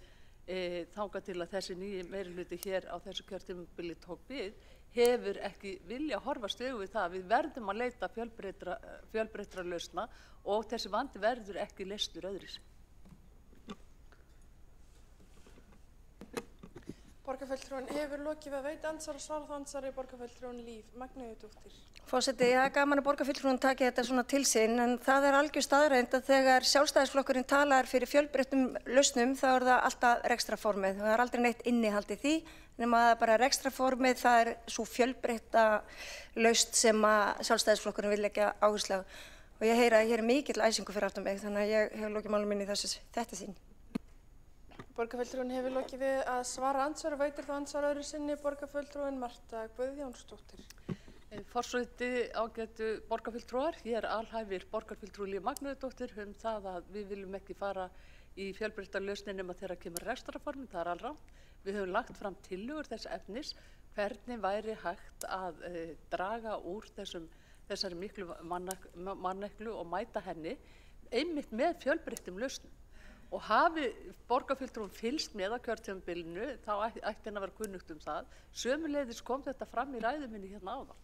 S18: þangað til að þessi nýji meirihluti hér á þessu kjörtímabili tók við, hefur ekki vilja að horfast í augu við það. Við verðum að leita fjölbreyttra lausna og þessi vandi verður ekki leystur öðruvísi.
S12: Borgarfulltrúinn hefur lokið við að veita andsvar og svara það andsvari borgarfulltrúinn Líf Magnúsdóttir.
S13: Forseti, það er gaman að borgarfulltrúinn taki þetta svona til sín, en það er algjör staðreynd að þegar Sjálfstæðisflokkurinn talar fyrir fjölbreyttum lausnum þá er það alltaf rekstrarformið. Það er aldrei neitt innihald í því, nema að það er bara rekstrarformið, það er svo fjölbreytta lausn sem að Sjálfstæðisflokkurinn vil leggja áherslu á. Og ég heyra að hér er mikill æsingur fyrir aftan mig, þannig að ég hef lokið máli minni í þetta sín.
S12: Borgarfulltrúinn hefur lokið við að svara andsvar og veitir það andsvar öðru sinni borgarfulltrúinn Marta Guðjónsdóttir.
S18: Forseti, ágætu borgarfulltrúar, hér alhæfir borgarfulltrúi Líf Magnúsdóttir það að við viljum ekki fara í fjölbreyttar lausnir nema þegar kemur rekstrarformin, það er alrangt. Við höfum lagt fram tillögur þess efnis hvernig væri hægt að draga úr þessari miklu manneklu og mæta henni einmitt með fjölbreyttum lausnum. Og hafi borgarfulltrúinn fylgst með á kjörtímabilinu þá ætti henni að vera kunnugt það. Sömuleiðis kom þetta fram í ræðu minni hérna áðan.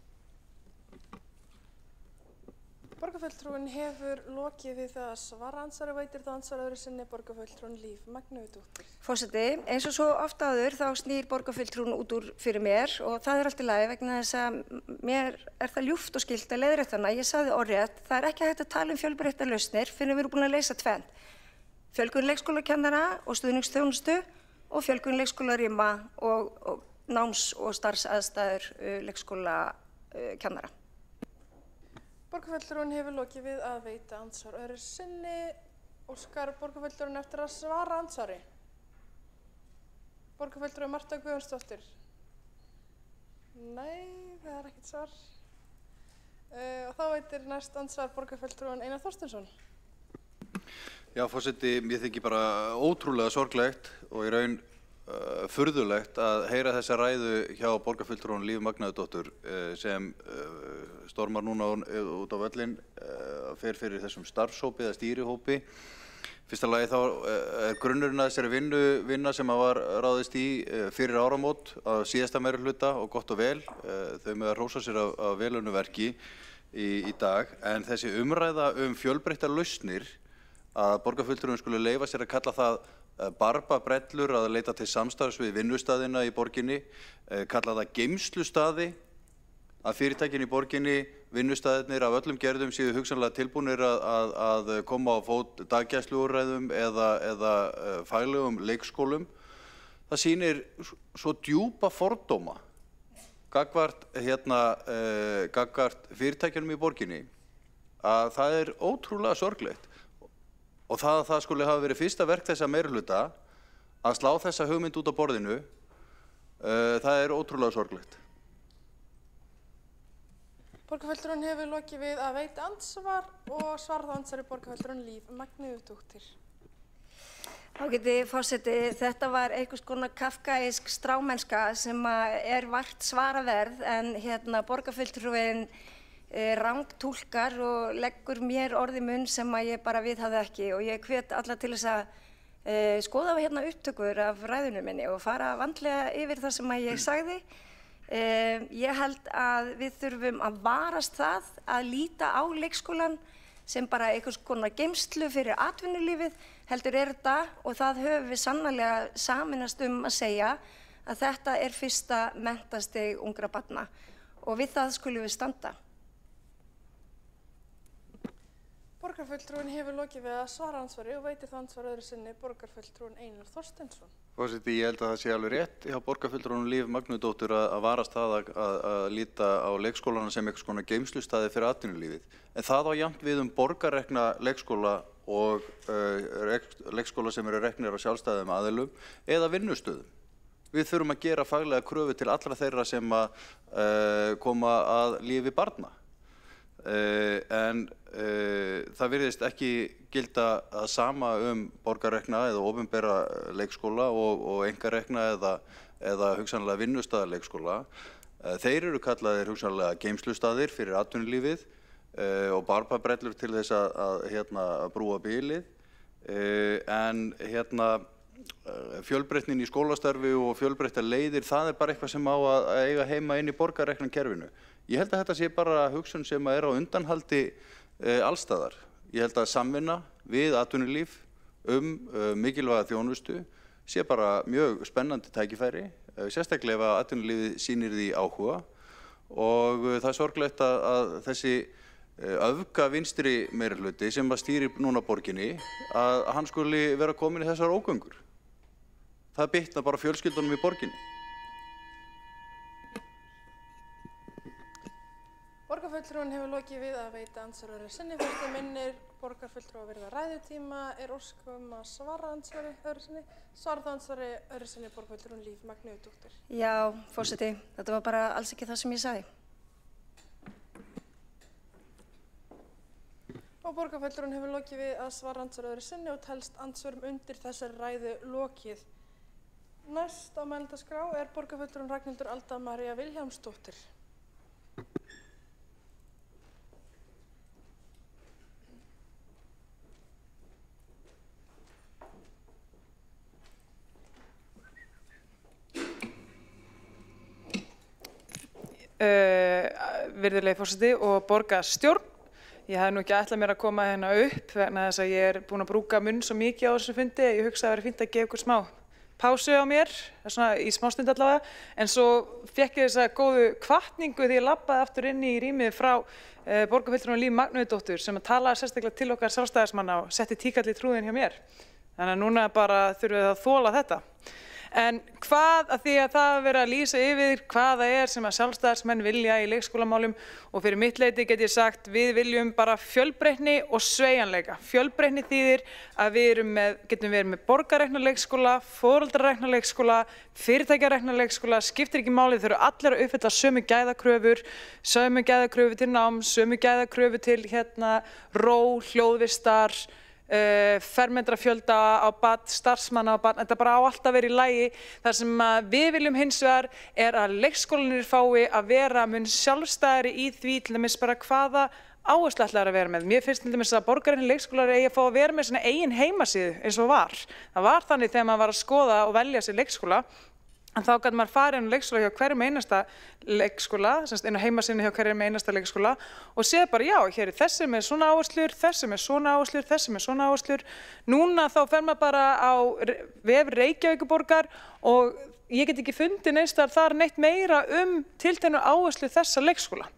S12: Borgarfulltrúinn hefur lokið við það að svara andsvari og veitir það andsvar öðru sinni borgarfulltrúinn Líf Magnúsdóttir.
S13: Forseti, eins og svo oft áður þá snýr borgarfulltrúinn út úr fyrir mér og það allt í lagi vegna þess að mér það ljúft og skylt að leiðrétta hana. Ég sagði orðrétt, það ekki hægt að tala fjölbreyttar lausnir fyrir við erum búin að leysa tvennt. Fjölgun leikskólakennara og stuðningsþjónustu og fjölgun leikskólarýma og náms- og starfsaðstæður leikskólakennara.
S12: Borgarfulltrúinn hefur lokið við að veita andsvar öðru sinni. Óskar borgarfulltrúinn eftir að svara andsvari. Borgarfulltrúi Marta Guðjónsdóttir. Nei, það ekkert svar. Og þá veitir næst andsvar borgarfulltrúinn Einar Þorsteinsson.
S4: Já, forseti, mér þykir bara ótrúlega sorglegt og í raun furðulegt að heyra þessa ræðu hjá borgarfulltrúinn Líf Magnúsdóttur sem stormar núna út á völlinn, fer fyrir þessum starfshópi eða stýrihópi. Fyrsta lagi þá grunnurinn að þessari vinna sem var ráðist í fyrir áramót af síðasta meirihluta og gott og vel. Þau með að hrósa sér af velunnu verki í dag, en þessi umræða fjölbreyttar lausnir að borgarfulltrúinn skuli leyfa sér að kalla það barbabrellur að leita til samstarfs við vinnustaðina í borginni, kalla það geymslustaði að fyrirtækin í borginni, vinnustaðirnir af öllum gerðum séu hugsanlega tilbúnir að koma á fót daggæsluúrræðum eða faglegum leikskólum. Það sýnir svo djúpa fordóma gagnvart fyrirtækjunum í borginni að það ótrúlega sorglegt. Og það skuli hafa verið fyrsta verk þessa meirihluta að slá þessa hugmynd út á borðinu, það ótrúlega sorglegt.
S12: Borgarfulltrúinn hefur lokið við að veita andsvar og svarað andsvari borgarfulltrúinn Líf Magnúsdóttir.
S13: Ágæti forseti, þetta var einhvers konar kafkaísk strámennska sem vart svaraverð en borgarfulltrúinn rangtúlkar og leggur mér orð í munn sem ég bara viðhafði ekki og ég hvet alla til þess að skoða upptökur af ræðunni minni og fara vandlega yfir það sem ég sagði. Ég held að við þurfum að varast það að líta á leikskólann sem bara einhvers konar geymslu fyrir atvinnulífið, heldur þetta og það höfum við sannarlega sameinast að segja að þetta fyrsta menntastig ungra barna og við það skulum við standa.
S12: Borgarfulltrúinn hefur lokið við að svara andsvari og veitir það andsvar öðru sinni borgarfulltrúinn Einar Þorsteinsson.
S4: Forseti, ég held að það sé alveg rétt hjá borgarfulltrúnum Líf Magnúsdóttur að varast það að líta á leikskólana sem einhvers konar geymslustaði fyrir atvinnulífið. En það á jafnt við borgarrekna leikskóla og leikskóla sem reknir á sjálfstæðum aðilum eða vinnustöðum. Við þurfum að gera faglega kröfu til allra þeirra sem koma að lífi barna. En það virðist ekki gilda að sama borgarrekna eða opinbera leikskóla og einkarekna eða hugsanlega vinnustaðarleikskóla. Þeir kallaðir hugsanlega geymslustaðir fyrir atvinnulífið og barbabrellur til þess að brúa bilið. En fjölbreytnin í skólastarfi og fjölbreyttar leiðir, það bara eitthvað sem á að eiga heima inn í borgarreknakerfinu. Ég held að þetta sé bara hugsun sem á undanhaldi allstaðar. Ég held að samvinna við atvinnulíf mikilvæga þjónustu sé bara mjög spennandi tækifæri, sérstaklega ef atvinnulífið sýnir því áhuga og það sorglegt að þessi öfga vinstri meirihluti sem stýrir núna borginni að hann skuli vera komin í þessar ógöngur. Það bitnar bara fjölskyldunum í borginni.
S12: Borgarfulltrúinn hefur lokið við að veita andsvar öðru sinni. Fyrstu minnir borgarfulltrúa virða ræðutíma óskum að svara andsvari öðru sinni. Svarað andsvari öðru sinni borgarfulltrúinn Líf Magnúsdóttir.
S13: Já, forseti, þetta var bara alls ekki það sem ég sagði.
S12: Og borgarfulltrúinn hefur lokið við að svara andsvari öðru sinni og telst andsvörum undir þessari ræðu lokið. Næst á mælendaskrá borgarfulltrúinn Ragnhildur Alda María Vilhjálmsdóttir.
S6: Virðulegi forseti og borgarstjórn. Ég hef nú ekki ætlað mér að koma hérna upp vegna þess að ég er búin að brúka munn svo mikið á þessu fundi. Ég hugsaði að það væri fínt að gefa ykkur smá pásu á mér, svona í smástund allavega. En svo fékk ég þessa góðu hvatningu því ég labbaði aftur inn í rýmið frá borgarfulltrúanum Líf Magnúðardóttur sem að talaði sérstaklega til okkar sjálfstæðismanna og setti tíkall í trúðin hjá mér. Þannig að núna bara þurfum við að þola þetta. En hvað, að því að það að vera að lýsa yfir hvað það sem að sjálfstæðismenn vilja í leikskólamálum og fyrir mitt leyti get ég sagt við viljum bara fjölbreytni og sveigjanleika. Fjölbreytni þýðir að við getum verið með borgarrekna leikskóla, foreldrarekna leikskóla, fyrirtækjarekna leikskóla, skiptir ekki máli, þau eru allir að uppfylla sömu gæðakröfur til náms, sömu gæðakröfur til ró, hljóðvistar, fermetrafjölda á barn, starfsmanna á barn, þetta bara á alltaf verið í lagi. Það sem við viljum hins vegar að leikskólanir fái að vera mun sjálfstæðari í því til dæmis bara hvaða áherslu ætlar að vera með. Mér finnst til dæmis að borgarreknir leikskólar eigi að fá að vera með svona eigin heimasíðu eins og var. Það var þannig þegar maður var að skoða og velja sér leikskóla. En þá gæti maður farið inn á leikskóla hjá hverjum einasta leikskóla, inn á heimasíðunni hjá hverjum einasta leikskóla og séð bara já, hér er þessi með svona áherslur, þessi með svona áherslur, þessi með svona áherslur. Núna þá fer maður bara á vef Reykjavíkurborgar og ég get ekki fundið neins staðar þar neitt meira tilteknar áherslu þessa leikskóla.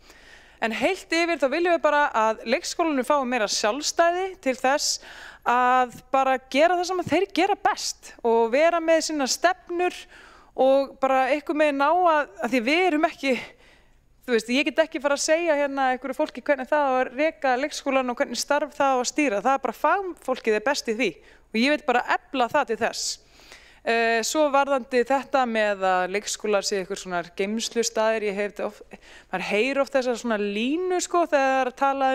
S6: En heilt yfir þá viljum við bara að leikskólanum fái meira sjálfstæði til þess að bara gera það sem þeir gera best og vera með sína stefnur og bara eitthvað með ná að því við erum ekki, þú veist, ég get ekki fara að segja hérna einhverju fólki hvernig það á að reka leikskólan og hvernig starf það á að stýra. Það er bara fagfólkið er best í því og ég vil bara efla það til þess. Svo varðandi þetta með að leikskólar sé eitthvað svona geymslustaðir, maður heyrir oft þessar svona línu sko þegar það er að tala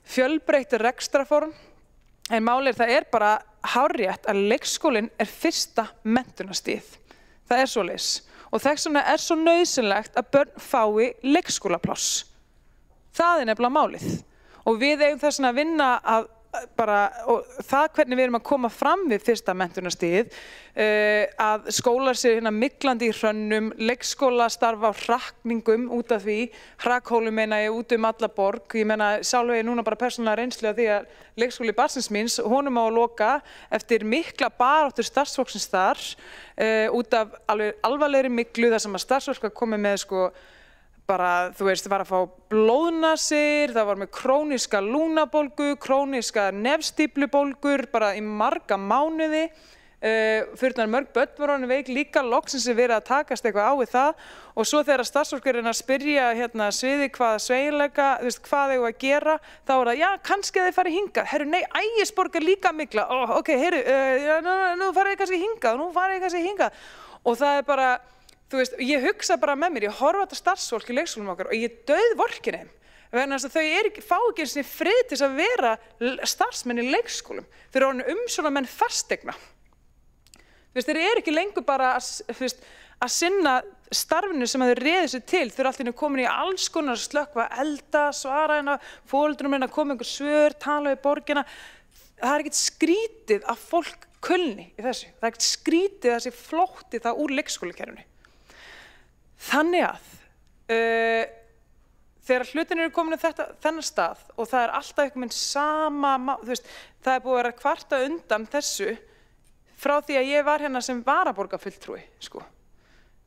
S6: fjölbreytt rekstrarform. En málið það er bara hárrétt að leikskólinn er fyrsta menntunarstigið. Það er svoleiðis og þess vegna er svo nauðsynlegt að börn fái leikskólapláss. Það er nefnilega málið og við eigum þess vegna að vinna og það hvernig við erum að koma fram við fyrsta menntunarstigið, að skólar séu miklandi í hrönnum, leikskólastarf á hrakningum út af því, hrakhólum meina ég út alla borg, ég meina sjálf ég núna bara persónulega reynslu af því að leikskóli barnsins míns, honum á að loka eftir mikla baráttu starfsfólksins þar, út af alvarlegri myglu þar sem að starfsfólk komið með sko bara, þú veist, það var að fá blóðnasir, það var með króníska lúnabólgu, króníska nefstíplubólgur, bara í marga mánuði. Fyrir mörg börn voru hann veik líka, loksins verið að takast eitthvað á við það. Og svo þegar starfsfólk er að spyrja sviði hvaða sveigjanleika, þú veist, hvað eigum að gera, þá er það, já, kannski þeir farið hingað. Herru, nei, Ægisborg er líka mikla. Ok, herru, nú farið þið kannski hingað, nú farið þið kannski hingað. Og það er bara, þú veist, ég hugsa bara með mér, ég horfa á þetta starfsfólk í leikskólum okkar og ég dauðvorkenni þeim. Vegna þess að þau fá ekki einu sinni frið til þess að vera starfsmenn í leikskólum. Þau eru orðnir umsjónarmenn fasteigna. Þú veist, þeir eru ekki lengur bara að sinna starfinu sem þau réðu sér til. Þau eru alltaf komin í alls konar slökkva, elda, svara hérna, foreldrum að koma einhver svör, tala við borgina. Það er ekkert skrítið að fólk kulni í þessu. Það er ekkert skrítið að þessi flótti það úr leikskólakerfinu. Þannig að þegar hlutin eru komin þennan stað og það er alltaf einhvern veginn sama, þú veist, það er búið að vera kvarta undan þessu frá því að ég var hérna sem varaborgarfulltrúi, sko.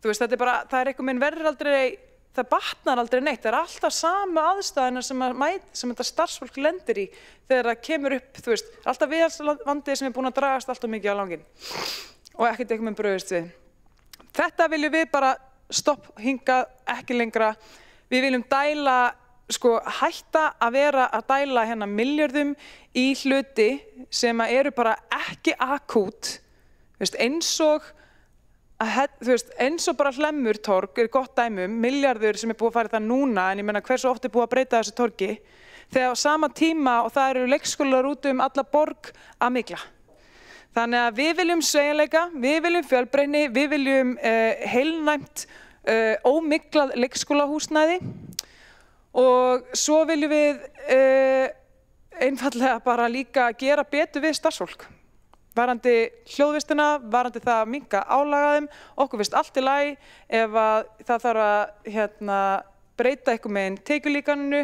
S6: Þú veist, þetta er bara, það er einhvern veginn verður aldrei, það batnar aldrei neitt, það er alltaf sama aðstæðina sem þetta starfsfólk lendir í þegar það kemur upp, þú veist, alltaf viðhaldsvandið sem er búin að dragast alltaf mikið á langinn og ekkert einhvern veginn brugðist við. Þetta viljum við bara stopp hingað, ekki lengra. Við viljum dæla, sko, hætta að vera að dæla hérna milljörðum í hluti sem eru bara ekki akút, eins og bara Hlemmurtorg er gott dæmi milljarður sem er búið að fara í það núna, en ég meina hversu oft er búið að breyta þessu torgi, þegar á sama tíma og það eru leikskólar út alla borg að mikla. Þannig að við viljum sveigjanleika, við viljum fjölbreytni, við viljum heilnæmt, ómiklað leikskólahúsnæði og svo viljum við einfaldlega bara líka gera betur við starfsfólk. Varandi hljóðvistina, varandi það að minnka álagaðum, okkur finnst allt í lagi ef að það þarf að breyta eitthvað með tekjulíkaninu,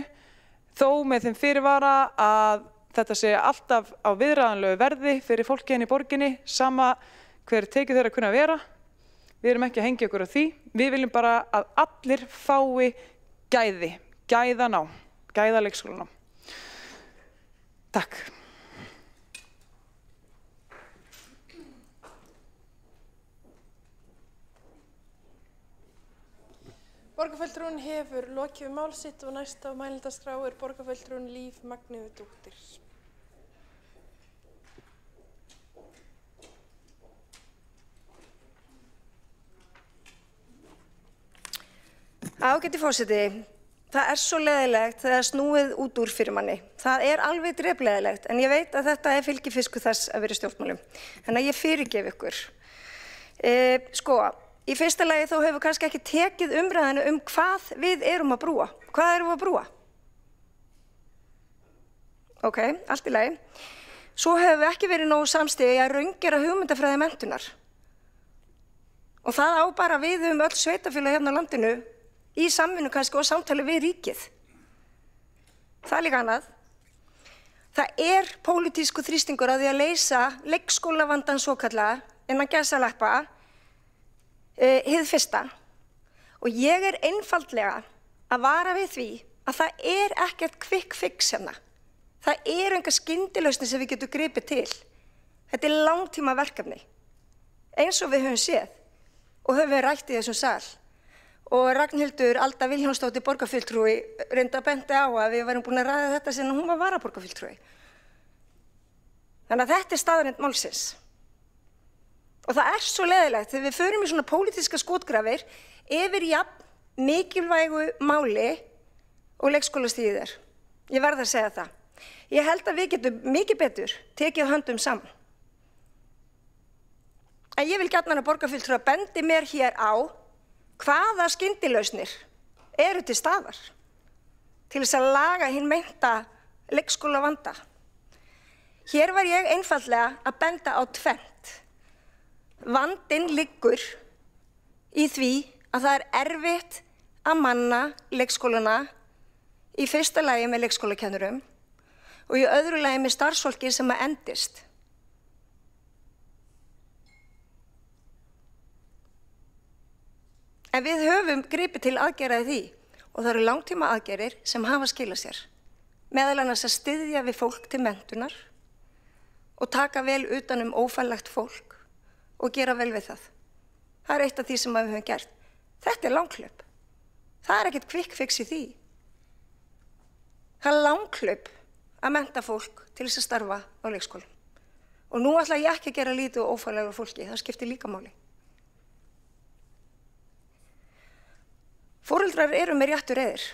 S6: þó með þeim fyrirvara að þetta sé alltaf á viðráðanlegu verði fyrir fólki í borginni, sama hver tekið þeirra kunna vera. Við erum ekki að hengja okkur á því. Við viljum bara að allir fái gæði, gæðanám, gæðaleikskólanám. Takk.
S12: Borgarfulltrúinn hefur lokið mál sitt og næst á mælendaskrá borgarfulltrúinn Líf Magnúsdóttir.
S13: Ágæti forseti, það svo leiðilegt þegar snúið út úr fyrir manni. Það alveg drepleiðilegt, en ég veit að þetta fylgifiskur þess að vera í stjórnmálum. Þannig að ég fyrirgef ykkur. Í fyrsta lagi þá hefur kannski ekki tekið umræðinu hvað við erum að brúa. Hvað erum við að brúa? Ok, allt í lagi. Svo hefur við ekki verið nógu samstíð að raungera hugmyndafræði menntunar. Og það á bara við öll sveitarfélög hérna á landinu í samvinnu kannski og samtali við ríkið. Það líka annað. Það pólitískur þrýstingur að því að leysa leikskólavandann svokallaða innan gæsalappa hið fyrsta. Og ég einfaldlega að vara við því að það ekkert quick fix hérna. Það engar skyndilausnir sem við getum gripið til. Þetta langtíma verkefni. Eins og við höfum séð og höfum rætt í þessum sal. Og Ragnhildur Alda Vilhjálmsdóttir borgarfulltrúi reyndi að benda á að við værum búin að ræða þetta sem hún var varaborgarfulltrúi. Þannig að þetta staðreynd málsins. Og það svo leiðilegt þegar við förum í svona pólitíska skotgrafir yfir jafn mikilvægu máli og leikskólastigið Ég verð að segja það. Ég held að við getum mikið betur tekið höndum saman. En ég vil gjarnan að borgarfulltrúar bendi mér hér á hvaða skyndilausnir eru til staðar til þess að laga hinn meinta leikskólavanda. Hér var ég einfaldlega að benda á tvennt. Vandinn liggur í því að það erfitt að manna leikskólana í fyrsta lagi með leikskólakennurum og í öðru lagi með starfsfólki sem endist. En við höfum gripið til aðgerða í því og það eru langtíma aðgerðir sem hafa skilað sér. Meðal annars að styðja við fólk til menntunar og taka vel utan ófært fólk og gera vel við það. Það eitt af því sem við höfum gert. Þetta langhlaup. Það ekkert quick fix í því. Það langhlaup að mennta fólk til þess að starfa á leikskólum. Og nú ætla ég ekki að gera lítið og ófærlega fólki. Það skiptir líka máli. Foreldrar eru með réttu reiðir.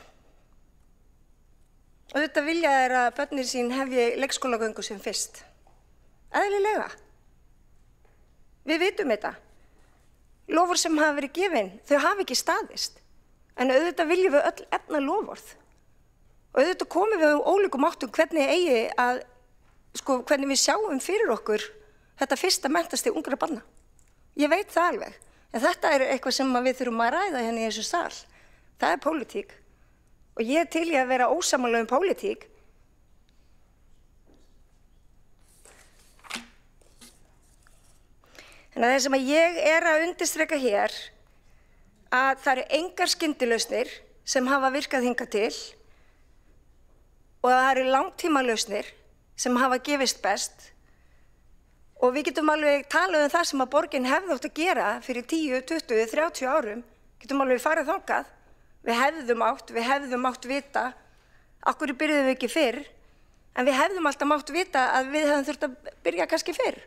S13: Og þetta vilja að börnin sín hefji leikskólagöngu sem fyrst. Eðlilega. Við vitum þetta. Lofur sem hafa verið gefin, þau hafa ekki staðist. En auðvitað viljum við öll efna lofvörð. Og auðvitað komum við ólíkum áttum hvernig við sjáum fyrir okkur þetta fyrsta menntastig ungra barna. Ég veit það alveg. En þetta eitthvað sem við þurfum að ræða hérna í þessu sal. Það pólitík. Og ég til í að vera ósammála pólitík. En það sem ég að undirstrika hér að það eru engar skyndilausnir sem hafa virkað hingað til og það eru langtímalausnir sem hafa gefist best og við getum alveg talað það sem að borgin hefði átt að gera fyrir 10, 20, 30 árum, getum alveg farið þangað. Við hefðum átt vita, af hverju byrjuðum við ekki fyrr, en við hefðum alltaf mátt vita að við hefðum þurft að byrja kannski fyrr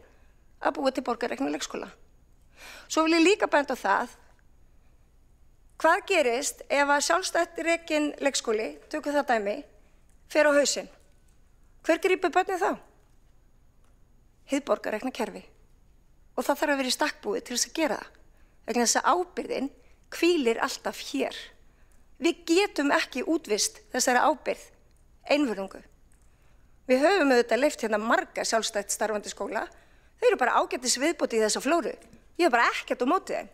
S13: að búa til borgarrekna leikskóla. Svo vil ég líka benda á það, hvað gerist ef að sjálfstætt rekin leikskóli, tökum það dæmi, fer á hausinn? Hver grípur börnin þá? Hið borgarrekna kerfi. Og það þarf að vera í stakk búið til þess að gera það. Vegna þess að ábyrgðin hvílir alltaf hér. Við getum ekki útvist þessari ábyrgð einvörðungu. Við höfum auðvitað leyft hérna marga sjálfstætt starfandi skóla. Þau eru bara ágætis viðbóti í þessa flóru. Ég hef bara ekkert á móti þeim.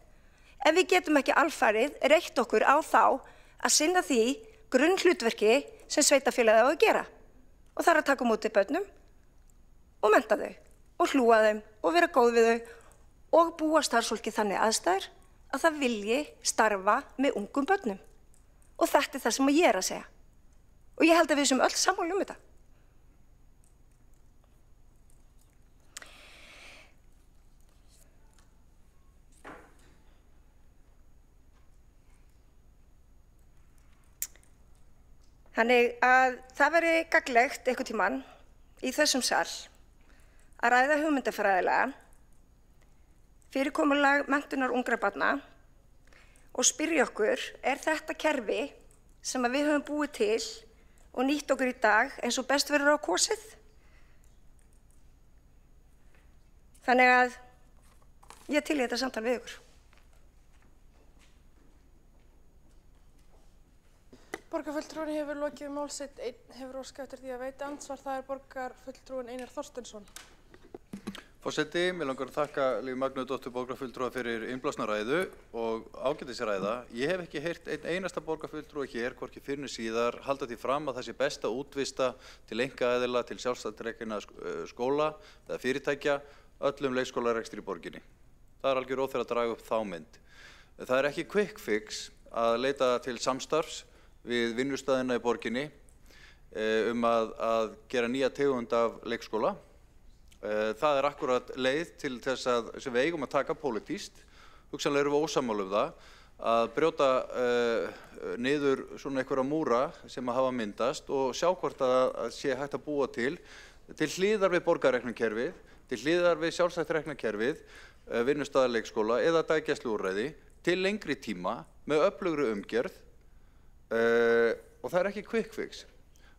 S13: En við getum ekki alfarið reitt okkur á þá að sinna því grunnhlutverki sem sveitarfélagið á að gera. Og það er að taka á móti börnum og mennta þau og hlúa þeim og vera góð við þau og búa starfsfólki þannig aðstæður að það vilji starfa með ungum börnum. Og þetta er það sem ég er að segja. Og ég held að við séum öll sammála um þetta. Þannig að það veri gagnlegt einhvern tímann í þessum sal að ræða hugmyndafræðilega fyrirkomulag menntunar ungra barna og spyrja okkur, er þetta kerfi sem við höfum búið til og nýtt okkur í dag eins og best verður á kosið? Þannig að ég til í þetta samtal við ykkur.
S12: Borgarfulltrúinn hefur lokið mál sitt, einn hefur óskað eftir því að veita andsvar, það er borgarfulltrúinn Einar Þorsteinsson.
S4: Forseti, mér langar að þakka Líf Magnúsdóttur borgarfulltrúa fyrir innblásna ræðu og ágætisræða. Ég hef ekki heyrt einn einasta borgarfulltrúa hér, hvorki fyrr né síðar, halda því fram að það sé best að útvista til einkaaðila, til sjálfstætt rekinna skóla eða fyrirtækja öllum leikskólarekstri í borginni. Það er algjör óþarfi að draga upp þá mynd. Það er ekki quick fix að leita til samstarfs við vinnustaðina í borginni að gera nýja tegund af leikskóla. Það er akkurat leið til þess sem við eigum að taka pólitískt. Hugsanlega erum við ósammála um það að brjóta niður svona einhverja múra sem að hafa myndast og sjá hvort að sé hægt að búa til hliðar við borgarreiknakerfið, til hliðar við sjálfstætt reiknakerfið, vinnustaðarleikskóla eða daggæsluúrræði til lengri tíma með öflugri umgjörð. Og það er ekki quick fix.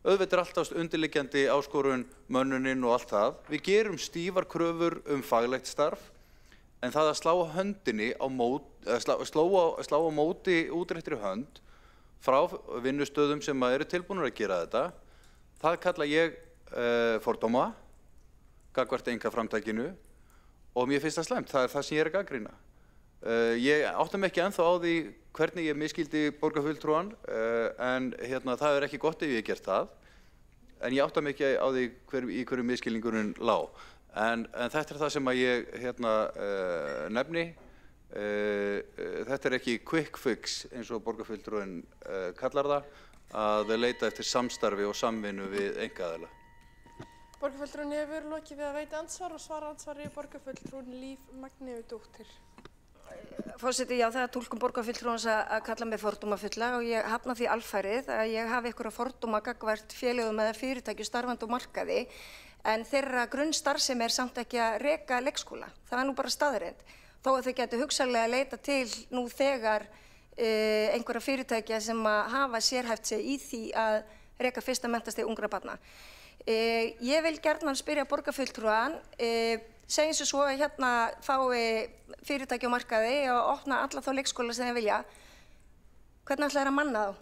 S4: Auðvitað er alltaf undirliggjandi áskorun, mönnunin og allt það. Við gerum stífar kröfur faglegt starf, en það að slá höndinni á móti útréttri hönd frá vinnustöðum sem eru tilbúnir að gera þetta, það kalla ég fordóma gagnvart einkaframtakinu og mér finnst það slæmt. Það er það sem ég er að gagnrýna. Ég átta mig ekki ennþá á því hvernig ég misskildi borgarfulltrúan, en það er ekki gott ef ég hef gert það, en ég átta mig ekki á því í hverju misskilningurinn lá. En þetta er það sem að ég nefni. Þetta er ekki quick fix eins og borgarfulltrúin kallar það, að leita eftir samstarfi og samvinnu við einkaaðila.
S12: Borgarfulltrúinn hefur lokið við að veita andsvar og svara andsvari borgarfulltrúinn Líf Magnúsdóttir.
S13: Forseti, já, það er túlkun borgarfulltrúans að kalla mig fordómafulla og ég hafna því alfarið að ég hafi einhverja fordóma gagnvart félögum eða fyrirtækjum starfandi á markaði, en þeirra grunnstarfsemi er samt ekki að reka leikskóla. Það er nú bara staðreynd. Þó að þau getur hugsanlega að leita til nú þegar einhverja fyrirtækja sem hafa sérhæft sig í því að reka fyrsta menntastigi ungra barna. Ég vil gjarnan spyrja borgarfulltrúan, segjum svo að hérna fái fyrirtæki á markaði og opna alla þá leikskóla sem þeir vilja. Hvernig ætla þeir að manna þá?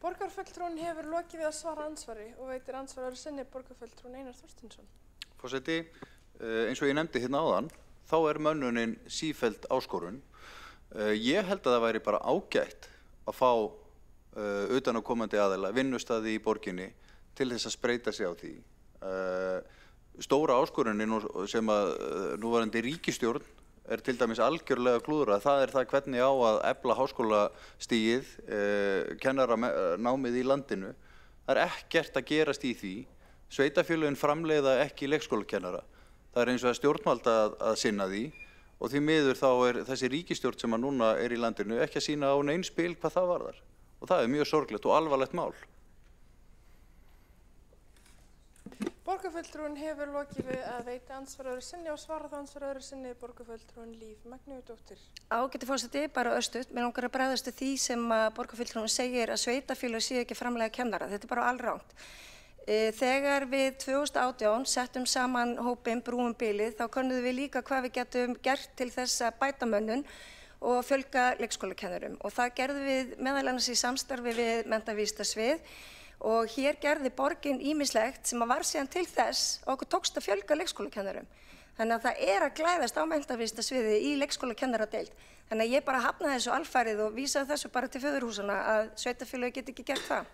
S12: Borgarfulltrúinn hefur lokið við að svara andsvari og veitir andsvar öðru sinni borgarfulltrúinn Einar Þorsteinsson.
S4: Forseti, eins og ég nefndi hérna áðan, þá er mönnunin sífelld áskorun. Ég held að það væri bara ágætt að fá utanaðkomandi aðila, vinnustaði í borginni, til þess að spreyta sig á því. Stóra áskorunin sem að núverandi ríkisstjórn er til dæmis algjörlega klúðrað, það er það hvernig á að efla háskólastigið, kennaranámið í landinu. Það er ekkert að gerast í því. Sveitarfélögin framleiða ekki leikskólakennara. Það er eins og að stjórnvalda að sinna því og því miður þá er þessi ríkisstjórn sem að núna er í landinu ekki að sýna á nein spil hvað það varðar. Og það er mjög sorglegt og alvarlegt mál.
S12: Borgarfulltrúinn hefur lokið við að veita andsvar öðru sinni og svara það andsvar öðru sinni borgarfulltrúinn Líf Magnúsdóttir.
S13: Ágæti forseti, bara örstutt. Mér langar að bregðast við því sem borgarfulltrúinn segir að sveitarfélög séu ekki framleiða kennara. Þetta er bara alrangt. Þegar við 2018 settum saman hópinn Brúum bilið, þá könnuðum við líka hvað við getum gert til þess að bæta mönnun og fjölga leikskólakennurum. Og það gerðum við meðal annars í samstarfi við menntavísindasvið og hér gerði borgin ýmislegt sem var síðan til þess að okkur tókst að fjölga leikskólakennurum. Þannig að það er að glæðast á menntavísindasviði í leikskólakennara-deild. Þannig að ég bara hafna þessu alfarið og vísa þessu bara til föðurhúsana að sveitarfélög get ekki gert það.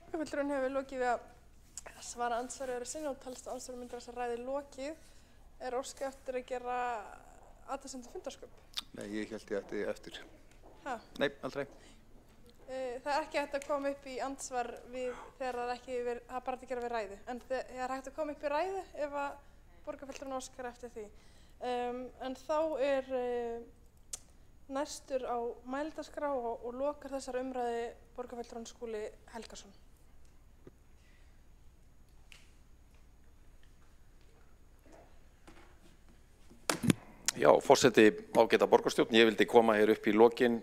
S12: Borgarfulltrúinn hefur lokið við að svara andsvari sinni og talst að andsvari myndir þess að ræði lokið. Er óskað eftir að gera athugasemd fundarsköp?
S4: Nei, ég held ég ætti eftir.
S12: Ha?
S4: Nei, aldrei.
S12: Það er ekki hægt að koma upp í andsvar við þegar það er bara að gera við ræðu. En það er hægt að koma upp í ræðu ef að borgarfulltrúinn óskar eftir því. En þá er næstur á mælendaskrá og lokar þessar umræðu borgarfulltrúinn Skúli Helgason.
S16: Já, forseti ágæta borgarstjórn, ég vildi koma hér upp í lokin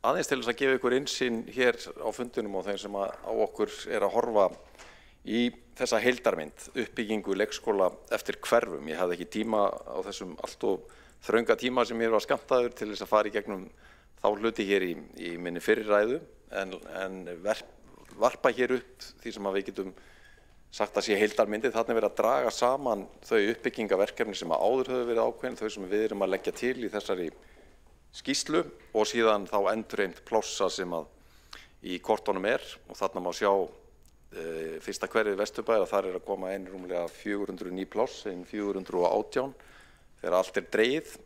S16: aðeins til þess að gefa ykkur innsýn hér á fundinum og þeim sem á okkur er að horfa í þessa heildarmynd, uppbyggingu leikskóla eftir hverfum. Ég hafði ekki tíma á þessum allt of þrönga tíma sem mér var skammtaður til þess að fara í gegnum þá hluti hér í minni fyrri ræðu en varpa hér upp því sem að við getum sagt að sé heildarmyndið. Þarna er verið að draga saman þau uppbyggingaverkefni sem áður höfðu verið ákveðin, þau sem við erum að leggja til í þessari skýrslu og síðan þá endurheimt plássa sem að í kortunum og þarna má sjá fyrsta hverfið Vesturbæjar að þar er að koma inn rúmlega 400 ný pláss, 418 þegar allt er dregið.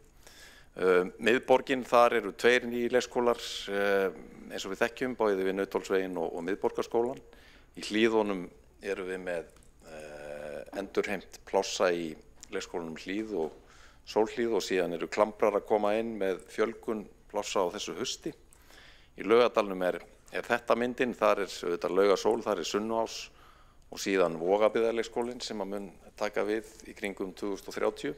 S16: Miðborgin, þar eru 2 nýjir leikskólar eins og við þekkjum, bæði við Nauthólsveginn og Miðborgarskólann. Í Hlíðunum erum við með endurheimt plássa í leikskólanum Hlíð og Sólhlíð og síðan eru Klambrar að koma inn með fjölgun plássa á þessu hausti. Í Laugardalnum er þetta myndin, þar er auðvitað Laugasól, þar er Sunnuás og síðan Vogabyggðarleikskólinn sem að mun taka við í kringum 2030.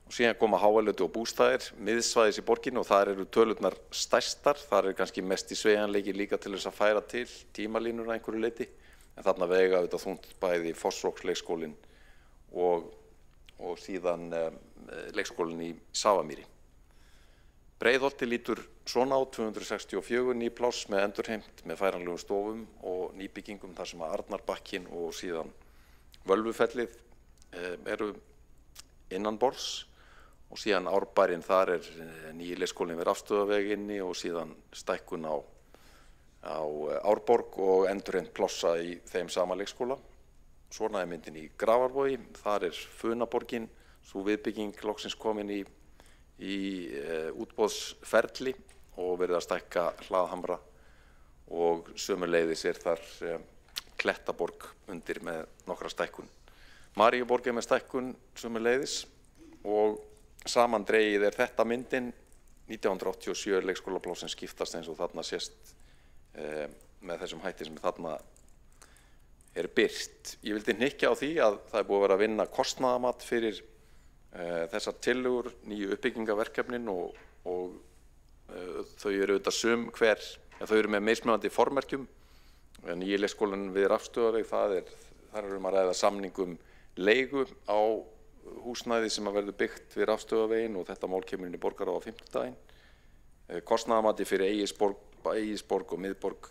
S16: Og síðan koma háalötu og bústaðir, miðsvæðis í borginni og þar eru tölurnar stærstar, þar er kannski mest í sveigjanleiki líka til þess að færa til tímalínur að einhverju leyti, en þarna vega auðvitað þungt bæði Fossvogsleikskólinn og síðan leikskólinn í Safamýri. Breiðholti lítur svona á 264 ný pláss með endurheimt með færanlegum stofum og nýbyggingum þar sem að Arnarbakkin og síðan Völvufellið eru innanborðs og síðan Árbærinn, þar er nýji leikskólinn við Rafstöðaveg inni og síðan stækkun á Árborg og endurheimt plássa í þeim sama leikskóla. Svona er myndin í Grafarvogi, þar er Funaborgin, svo viðbygging loksins komin í útboðsferli og verið að stækka Hlaðhamra og sömuleiðis er þar Klettaborg undir með nokkra stækkun. Maríuborg er með stækkun sömuleiðis og samandregið er þetta myndin 1987 leikskólaplásin skiptast eins og þarna sést með þessum hætti sem þarna er birt. Ég vildi hnykkja á því að það er búið að vera að vinna kostnaðarmat fyrir þessar tillögur, nýju uppbyggingaverkefnin og þau eru auðvitað sum hver, þau eru með mismunandi formerkjum. Nýji leikskólinn við Rafstöðaveg, þar er að ræða samningum leigu á húsnæði sem að verður byggt við Rafstöðaveginn og þetta mál kemur inn í borgarráð á 5. daginn. Kostnaðarmati fyrir Eiðisborg og Miðborg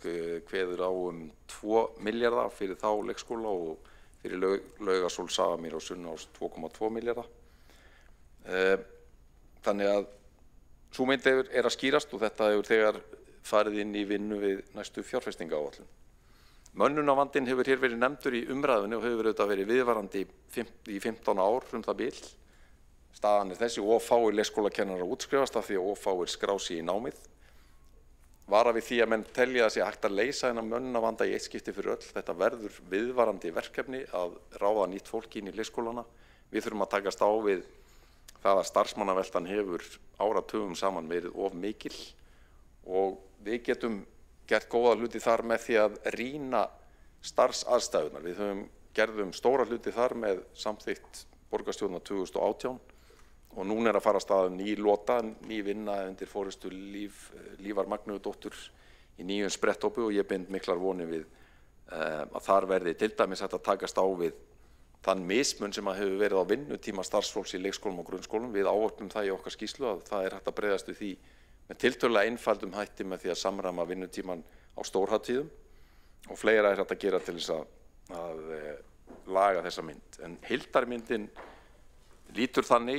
S16: kveður á 2 milljarða fyrir þá leikskóla og fyrir Laugasól, Safamýri og Sunnuás 2,2 milljarða. Þannig að sú mynd er að skýrast og þetta hefur þegar farið inn í vinnu við næstu fjárfestingaáætlun. Mönnunarvandinn hefur hér verið nefndur í umræðunni og hefur auðvitað verið viðvarandi í 15 ár það bil. Staðan er þessi, of fáir leikskólakennarar útskrifast af því að of fáir skrá sig í námið. Vara við því að menn telja að sé hægt að leysa þennan mönnunarvanda í eitt skipti fyrir öll. Þetta verður viðvarandi verkefni að ráða nýtt fólk inn í leikskólana. Við þurfum að takast á við það að starfsmannaveltan hefur áratugum saman verið of mikil og við getum gert góða hluti þar með því að rýna starfsaðstæðurnar. Við gerðum stóra hluti þar með samþykkt borgarstjórnar 2018 og núna er að fara af stað ný lota, ný vinna undir forystu Lífar Magnúðardóttur í nýjum spretthópi og ég bind miklar vonir við að þar verði til dæmis hægt að takast á við þann mismun sem hefur verið á vinnutíma starfsfólks í leikskólum og grunnskólum. Við ávörpum það í okkar skýrslu að það er hægt að bregðast við því með tiltölulega einfaldum hætti með því að samræma vinnutíman á stórhátíðum og fleira er hægt að gera til þess að laga þessa mynd. En heildarmyndin lítur þannig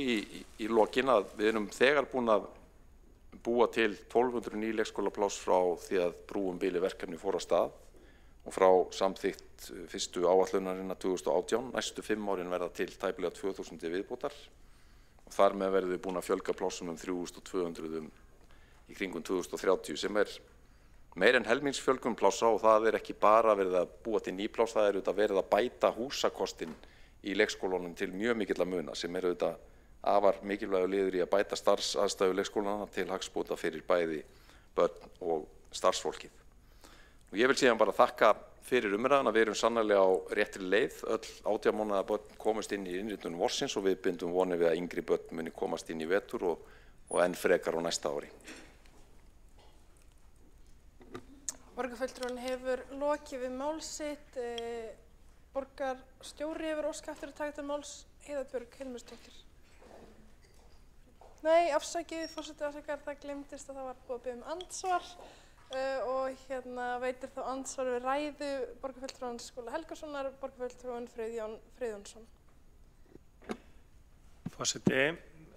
S16: í lokin að við erum þegar búin að búa til 1200 ný leikskólapláss frá því að brúum bili verkefni fór af stað og frá samþykkt fyrstu áætlunarinnar 2018. Næstu 5 árin verða til tæplega 2000 viðbótar og þar með verðum við búin að fjölga plássum 3200 í kringum 2030 sem meir en helmingsfjölgun plássa og það ekki bara verið að búa til ný pláss, það auðvitað verið að bæta húsakostinn í leikskólunum til mjög mikilla muna sem auðvitað afar mikilvægur liður í að bæta starfsaðstæður leikskólanna til hagsbóta fyrir bæði börn og starfsfólkið. Og ég vil síðan bara þakka fyrir umræðuna, við erum sannarlega á réttri leið, öll 18 mánaða börn komast inn í innritun vorsins og við bindum vonir við að yngri börn muni komast inn í vetur og enn frekar á næsta ári.
S12: Borgarfulltrúinn hefur lokið við mál sitt. Borgarstjóri hefur óskað eftir að taka til máls. Heiða Björg Hilmarsdóttir. Nei, afsakið, forseti afsakar, það glemdist að það var búið að biðja andsvar og veitir þá andsvar við ræðu borgarfulltrúans Skúla Helgasonar, borgarfulltrúinn Friðjón Friðjónsson.
S3: Forseti,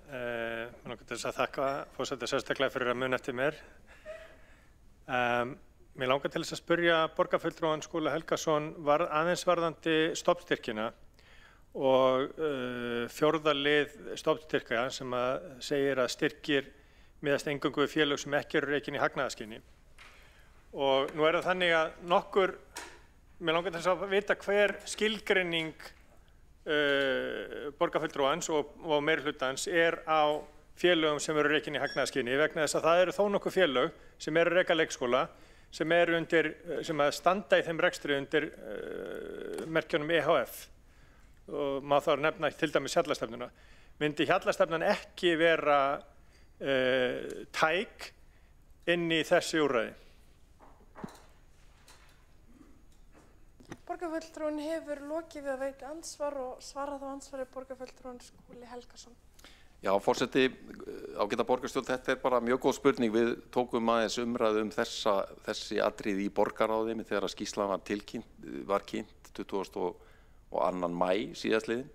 S3: mér langar til þess að þakka forseti sérstaklega fyrir að muna eftir mér. Mér langar til þess að spyrja borgarfulltrúan Skúla Helgason aðeins varðandi stofnstyrkina og fjórða lið stofnstyrkja sem segir að styrkir miðast eingöngu við félög sem ekki eru rekin í hagnaðarskyni. Og nú það þannig að mér langar til þess að vita hver skilgreining borgarfulltrúans og meirihlutans á félögum sem eru rekin í hagnaðarskyni vegna þess að það eru þó nokkuð félög sem eru reka leikskóla sem að standa í þeim rekstri undir merkjunum EHF og má þá nefna til dæmis hjallastefnuna. Myndi hjallastefnan ekki vera tæk inn í þessi úrræði?
S12: Borgarfulltrúinn hefur lokið við að veita andsvar og svara þá ansvari borgarfulltrúinn Skúli Helgason.
S16: Já, forseti, ágæta borgarstjórn, þetta bara mjög góð spurning. Við tókum aðeins umræðu þessi atriði í borgarráði þegar skýrslan var kynnt 22. maí síðastliðinn.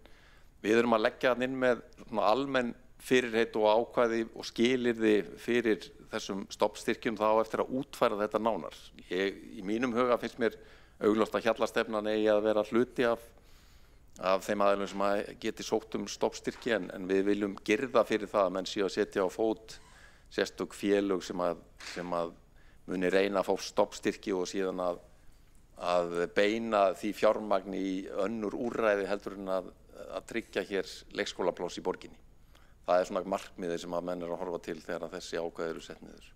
S16: Við erum að leggja hann inn með almenn fyrirheit og ákvæði og skilyrði fyrir þessum stofnstyrkjum þá eftir að útfæra þetta nánar. Í mínum huga finnst mér augljóst að hjallastefnan eigi að vera hluti af þeim aðilum sem geti sótt stofnstyrki en við viljum girða fyrir það að menn séu að setja á fót sérstök félög sem að muni reyna að fá stofnstyrki og síðan að beina því fjármagni í önnur úrræði heldur en að tryggja hér leikskólapláss í borginni. Það svona markmiðið sem að menn að horfa til þegar þessi ákvæði eru sett niður.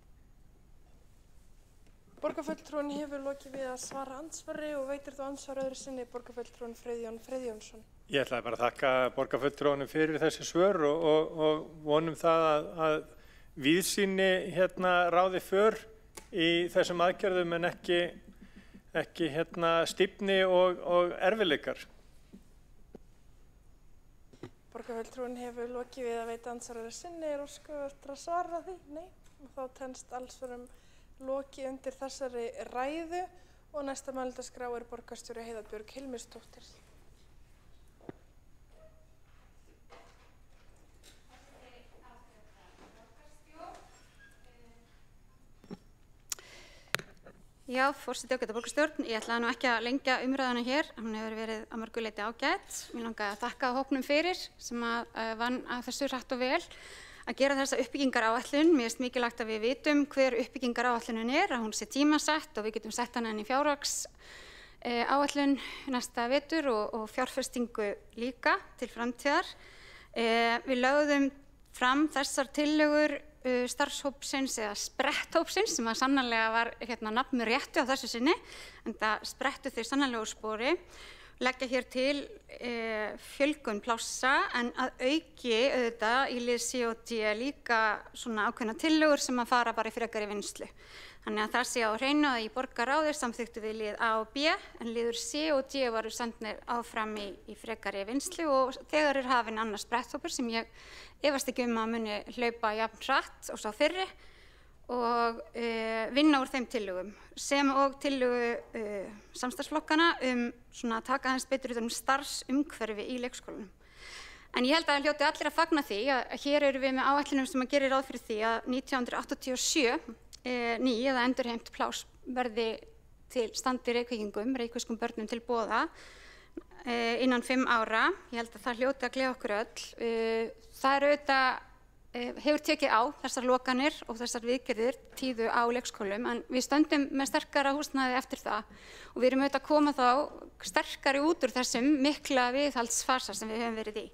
S12: Borgarfulltrúinn hefur lokið við að svara andsvari og veitir þá ansvar öðru sinni borgarfulltrúinn Friðjón Friðjónsson.
S3: Ég ætlaði bara að þakka borgarfulltrúanum fyrir þessi svör og vonum það að víðsýni ráði för í þessum aðgerðum en ekki stífni og erfiðleikar.
S12: Borgarfulltrúinn hefur lokið við að veita ansvar öðru sinni. Óskað eftir að svara því? Nei. Og þá telst allsvörum lokið undir þessari ræðu og næsta mælendaskrá borgarstjóri Heiða Björg Hilmarsdóttir.
S2: Já, forseti ágæta borgarstjórn, ég ætlaði nú ekki að lengja umræðuna hér, hún hefur verið að mörgu leyti ágætt. Mér langaði að þakka hópnum fyrir sem vann að þessu hratt og vel að gera þessa uppbyggingaráætlun. Mér finnst mikilvægt að við vitum hver uppbyggingaráætlunin að hún sé tímasett og við getum sett hana inn í fjárhagsáætlun næsta vetur og fjárfestingu líka til framtíðar. Við lögðum fram þessar tillögur starfshópsins eða spretthópsins sem að sannarlega var nafn með réttu á þessu sinni en það sprettu þau sannarlega úr spori. Leggja hér til fjölgun plássa en að auki auðvitað í lið C og D líka svona ákveðna tillögur sem að fara bara í frekari vinnslu. Þannig að það sé á hreinu að í borgarráði samþykktu við lið A og B en liður C og D varu sendnir áfram í frekari vinnslu og þegar hafinn annar spretthópur sem ég efast ekki að muni hlaupa jafn hratt og sá fyrri og vinna úr þeim tillögum sem og tillögu samstarfsflokkana svona að taka aðeins betur utan starfsumhverfi í leikskólanum. En ég held að hljóti allir að fagna því að hér erum við með áætlunum sem að gera ráð fyrir því að 1987 ný eða endurheimt pláss verði til standi Reykvíkingum, reykvískum börnum til boða innan 5 ára. Ég held að það hljóti að gleða okkur öll. Það er auðvitað hefur tekið á þessar lokanir og þessar viðgerðir tíðu á leikskólum, en við stöndum með sterkara húsnæði eftir það og við erum auðvitað að koma þá sterkari út úr þessum mikla viðhaldsfasa sem við höfum verið í.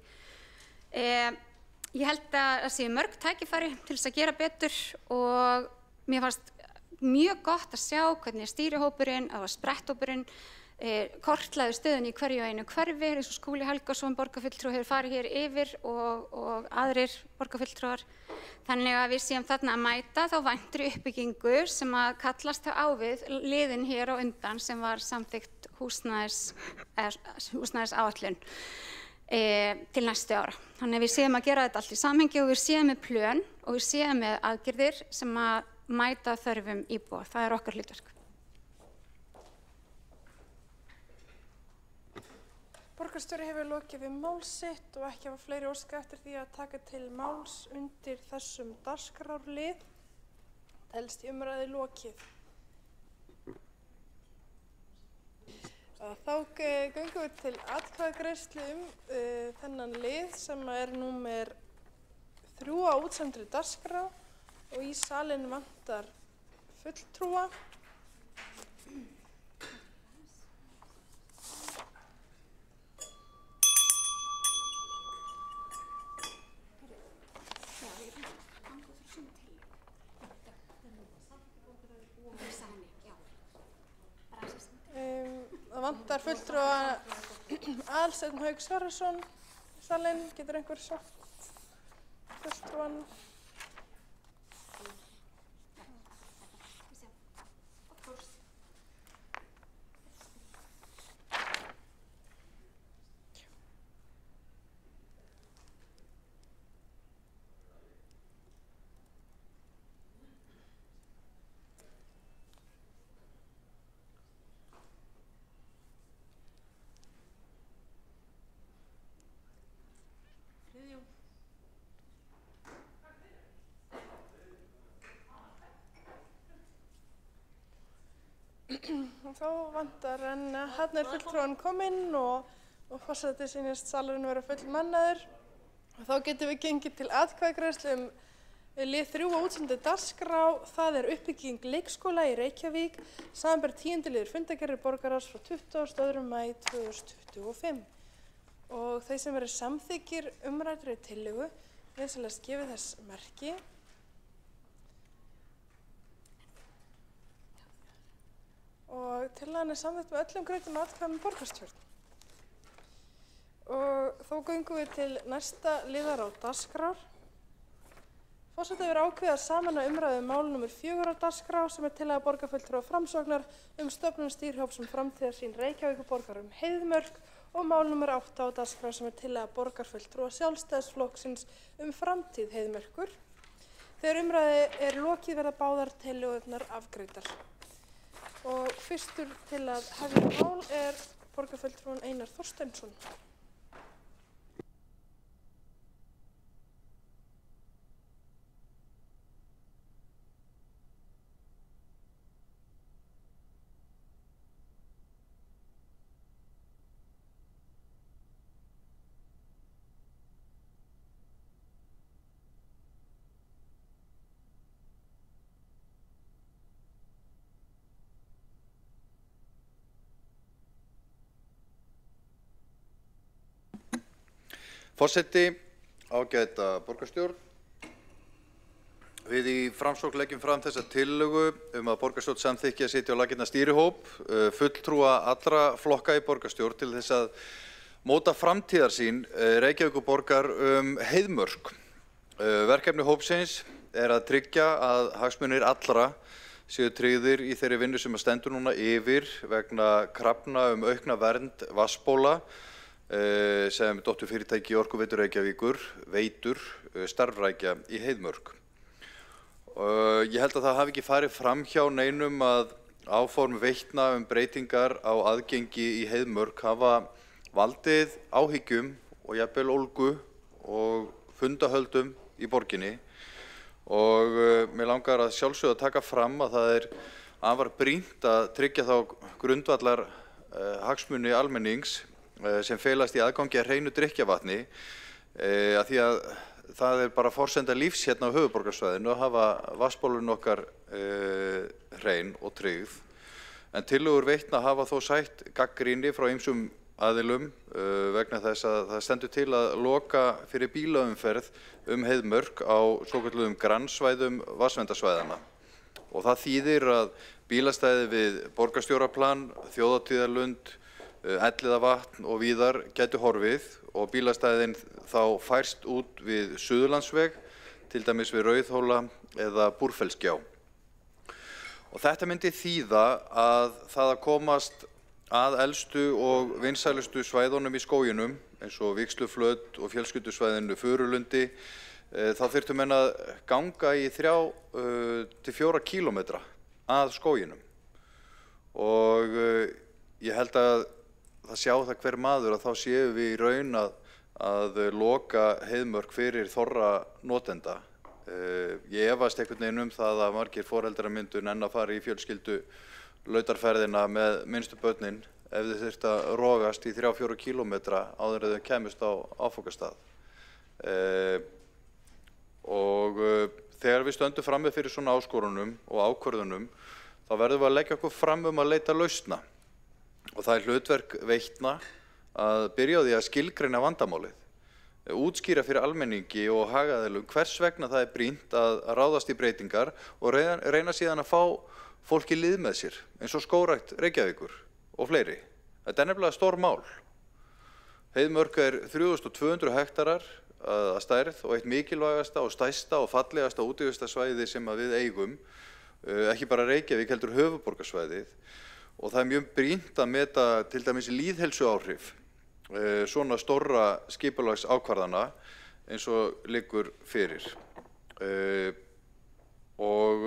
S2: Ég held að það séu mörg tækifæri til þess að gera betur og mér fannst mjög gott að sjá hvernig stýrihópurinn eða spretthópurinn kortlaði stöðunni í hverju og einu hverfi, eins og Skúli Helgason borgarfulltrúi hefur farið hér yfir og aðrir borgarfulltrúar. Þannig að við séum þarna að mæta þá væntri uppbyggingu sem að kallast á við liðin hér á undan sem var samþykkt húsnæðisáætlun til næstu ára. Þannig að við séum að gera þetta allt í samhengi og við séum með plön og við séum með aðgerðir sem að mæta þörfum íbúa. Það er okkar hlutverk.
S12: Borgarstjóri hefur lokið við mál sitt og ekki hafa fleiri óska eftir því að taka til máls undir þessum dagskrárlið. Telst í umræðu lokið. Þá göngum við til atkvæðagreiðslu þennan lið sem er númer 3 á útsendri dagskrá og í salinn vantar fulltrúa. Það vantar fulltrúa Aðalsteinn Hauk Sverrisson í salinn. Getur einhver sagt fulltrúan? Þá vantar en hann er fulltrúan kominn og forseti sýnist salurinn vera fullmannaður. Og þá getum við gengið til atkvæðagreiðslu lið 3 á útsendu dagskrá. Það er uppbygging leikskóla í Reykjavík, samanber 10. liður fundargerðar borgarráðs frá 22. maí 2025. Og þeir sem eru samþykkir umræddri tillögu vinsamlegast gefið þess merki. Og tillagan er samþykkt með öllum greiddum atkvæðum í borgarstjórn. Og þá göngum við til næsta liðar á dagskrár. Forseti hefur ákveðið að sameina umræðu mál nr. 4 á dagskrá sem er tillaga borgarfulltrúa Framsóknar stofnun stýrihóps framtíðarsýn Reykjavíkurborgar Heiðmörk og mál nr. 8 á dagskrá sem er tillaga borgarfulltrúa Sjálfstæðisflokksins framtíð Heiðmörkur. Þegar umræðu er lokið verða báðar tillögurnar afgreiddar. Og fyrstur til að hefja mál er borgarfulltrúinn Einar Þorsteinsson.
S4: Forseti, ágæta borgarstjórn. Við í Framsókn leggjum fram þessa tillögu að borgarstjórn samþykki að setja á laggirnar stýrihóp fulltrúa allra flokka í borgarstjórn til þess að móta framtíðarsýn Reykjavíkurborgar Heiðmörk. Verkefni hópsins er að tryggja að hagsmunir allra séu tryggðir í þeirri vinnu sem stendur núna yfir vegna krafna aukna vernd vatnsbóla sem dótturfyrirtæki Orkuveitu Reykjavíkur Veitur starfrækja í Heiðmörk. Ég held að það hafi ekki farið fram hjá neinum að áform Veitna breytingar á aðgengi í Heiðmörk hafa valdið áhyggjum og jafnvel ólgu og fundahöldum í borginni og mig langar að sjálfsögðu að taka fram að það afar brýnt að tryggja þá grundvallar hagsmuni almennings sem felast í aðgangi að hreinu drykkjarvatni af því að það bara forsenda lífs hérna á höfuðborgarsvæðinu að hafa vatnsbólurinn okkar hrein og tryggð. En tillögur Veitna hafa þó sætt gagnrýni frá ýmsum aðilum vegna þess að það stendur til að loka fyrir bílaumferð Heiðmörk á svokölluðum grannsvæðum vatnsverndarsvæðanna. Og það þýðir að bílastæði við Borgarstjóraplan, Þjóðhátíðarlund, Elliðavatn og víðar gætu horfið og bílastæðin þá færst út við Suðurlandsveg, til dæmis við Rauðhóla eða Búrfellsgjá. Og þetta myndi þýða að það að komast að elstu og vinsælustu svæðunum í skóginum, eins og Vígsluflöt og fjölskyldusvæðinu Furulundi, þá þyrftu menn að ganga í 3 til 4 kílómetra að skóginum. Og ég held að það sjá það hver maður að þá séum við í raun að loka Heiðmörk fyrir þorra notenda. Ég efast einhvern veginn það að margir foreldrar myndu nenn að fara í fjölskyldu lautarferðina með minnstu börnin ef þið þurft að rogast í 3-4 kílómetra áður en þau kemust á áfangastað. Og þegar við stöndum frammi fyrir svona áskorunum og ákvörðunum þá verðum við að leggja okkur fram að leita lausna. Og það hlutverk Veitna að byrja á því að skilgreina vandamálið, útskýra fyrir almenningi og hagaðilum hvers vegna það brýnt að ráðast í breytingar og reyna síðan að fá fólk í lið með sér, eins og Skógrækt Reykjavíkur og fleiri. Þetta nefnilega stór mál. Heiðmörk 3200 hektarar að stærð og eitt mikilvægasta og stærsta og fallegasta útivistarsvæði sem við eigum, ekki bara Reykjavík heldur höfuðborgarsvæðið. Og það mjög brýnt að meta til dæmis lýðheilsuáhrif svona stórra skipulagsákvarðana eins og liggur fyrir. Og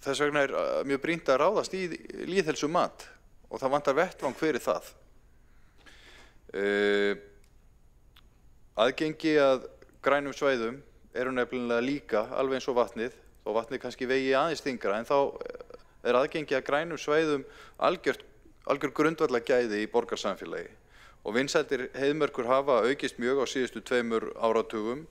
S4: þess vegna mjög brýnt að ráðast í lýðheilsumat og það vantar vettvang fyrir það. Aðgengi að grænum svæðum eru nefnilega líka alveg eins og vatnið, og vatnið kannski vegi aðeins þyngra, en þá aðgengi að grænum svæðum algjör grundvallagæði í borgarsamfélagi. Og vinsældir Heiðmörkur hafa aukist mjög á síðustu 2 áratugum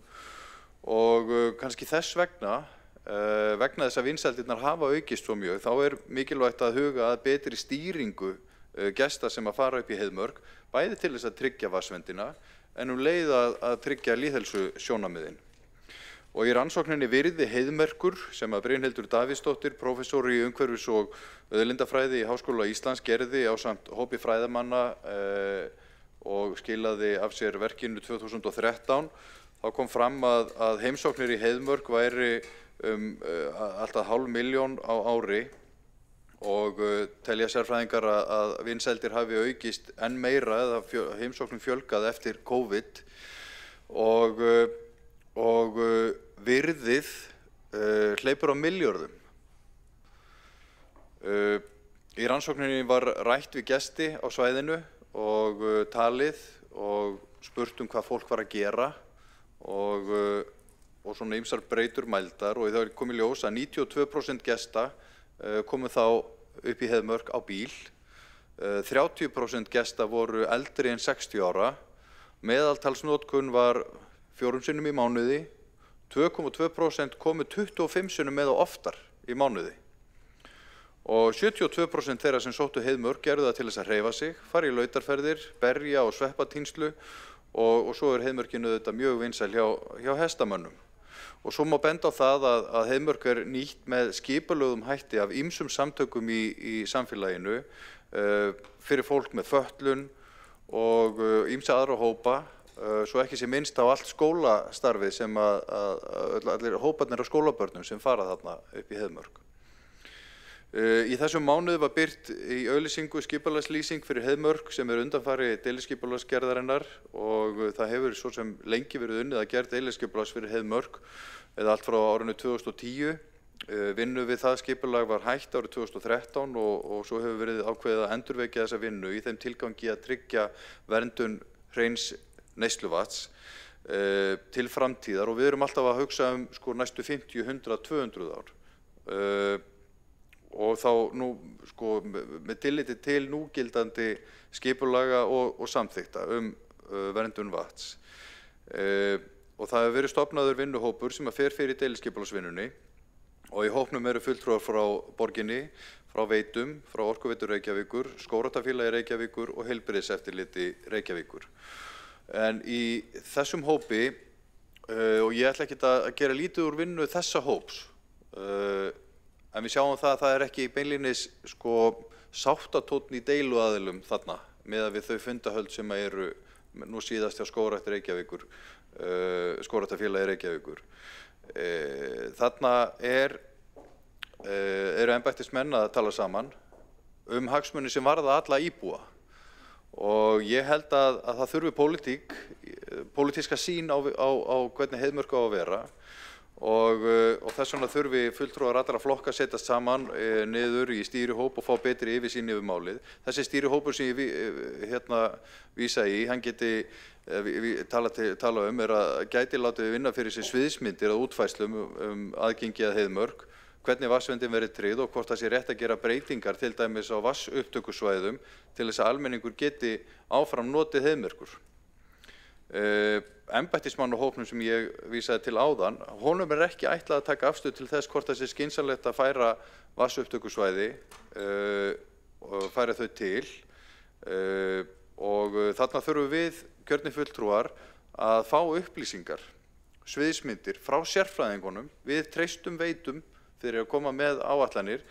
S4: og kannski þess vegna þess að vinsældirnar hafa aukist svo mjög, þá mikilvægt að huga að betri stýringu gesta sem að fara upp í Heiðmörk, bæði til þess að tryggja vatnsverndina en leið að tryggja lýðheilsusjónarmiðin. Og í rannsókninni Virði Heiðmerkur sem að Brynhildur Davíðsdóttir, prófessor í umhverfis- og auðlindafræði í Háskóla Íslands gerði ásamt hópi fræðamanna og skilaði af sér verkinu 2013, þá kom fram að heimsóknir í Heiðmörk væri allt að 500.000 á ári og telja sérfræðingar að vinsældir hafi aukist enn meira eða heimsóknum fjölgað eftir COVID og virðið hleypur á milljörðum. Í rannsókninni var rætt við gesti á svæðinu og talið og spurt hvað fólk var að gera og svona ýmsar breytur mældar og það kom í ljós að 92% gesta komu þá upp í Heiðmörk á bíl, 30% gesta voru eldri en 60 ára, meðaltalsnotkun var 4 sinnum í mánuði, 2,2% komu 25 sinnum með og oftar í mánuði. Og 72% þeirra sem sóttu Heiðmörk gerðu það til þess að hreyfa sig, fara í lautarferðir, berja og sveppatínslu og svo Heiðmörkin auðvitað mjög vinsæl hjá hestamönnum. Og svo má benda á það að Heiðmörk nýtt með skipulögðum hætti af ýmsum samtökum í samfélaginu fyrir fólk með fötlun og ýmsa aðra hópa, svo ekki sé minnst á allt skólastarfið sem allir hóparnir á skólabörnum sem fara þarna upp í Heiðmörk. Í þessum mánuði var birt í auglýsingu skipulagslýsing fyrir Heiðmörk sem undanfari deiliskipulagsgerðarinnar og það hefur svo sem lengi verið unnið að gerð deiliskipulags fyrir Heiðmörk eða allt frá árinu 2010. Vinnu við það skipulag var hætt árið 2013 og svo hefur verið ákveðið að endurvekja þessa vinnu í þeim tilgangi að tryggja verndun hreins neysluvatns til framtíðar og við erum alltaf að hugsa sko næstu 50, 100, 200 ár. Og þá nú sko með tilliti til núgildandi skipulaga og samþykta verndun vatns. Og það hefur verið stofnaður vinnuhópur sem fer fyrir deiliskipulagsvinnunni og í hópnum eru fulltrúar frá borginni, frá Veitum, frá Orkuveitu Reykjavíkur, Skógræktarfélagi Reykjavíkur og Heilbrigðiseftirliti Reykjavíkur. En í þessum hópi, og ég ætla ekkert að gera lítið úr vinnu þessa hóps, en við sjáum það að það ekki beinlínis sko sáttatónn í deiluaðilum þarna miðað við þau fundahöld sem eru nú síðast hjá Skógrækt Reykjavíkur, Skógræktarfélagi Reykjavíkur. Þarna eru embættismenn að tala saman hagsmuni sem varða alla íbúa og ég held að það þurfi pólitíska sýn á hvernig Heiðmörk á að vera. Og þess vegna þurfi fulltrúar allra flokka setjast saman niður í stýrihóp og fá betri yfirsýn yfir málið. Þessi stýrihópur sem ég vísa í, hann geti tala að gæti látið vinna fyrir sér sviðsmyndir að útfærslum aðgengi að Heiðmörk, hvernig vatnsverndin verið tryggð og hvort það sé rétt að gera breytingar til dæmis á vatnsupptökusvæðum til þess að almenningur geti áfram notið Heiðmörkur. Embættismannahópnum sem ég vísaði til áðan, honum ekki ætlað að taka afstöðu til þess hvort það sé skynsamlegt að færa vatnsupptökusvæði og færa þau til og þarna þurfum við kjörnir fulltrúar að fá upplýsingar, sviðsmyndir frá sérfræðingunum. Við treystum Veitum fyrir að koma með áætlanir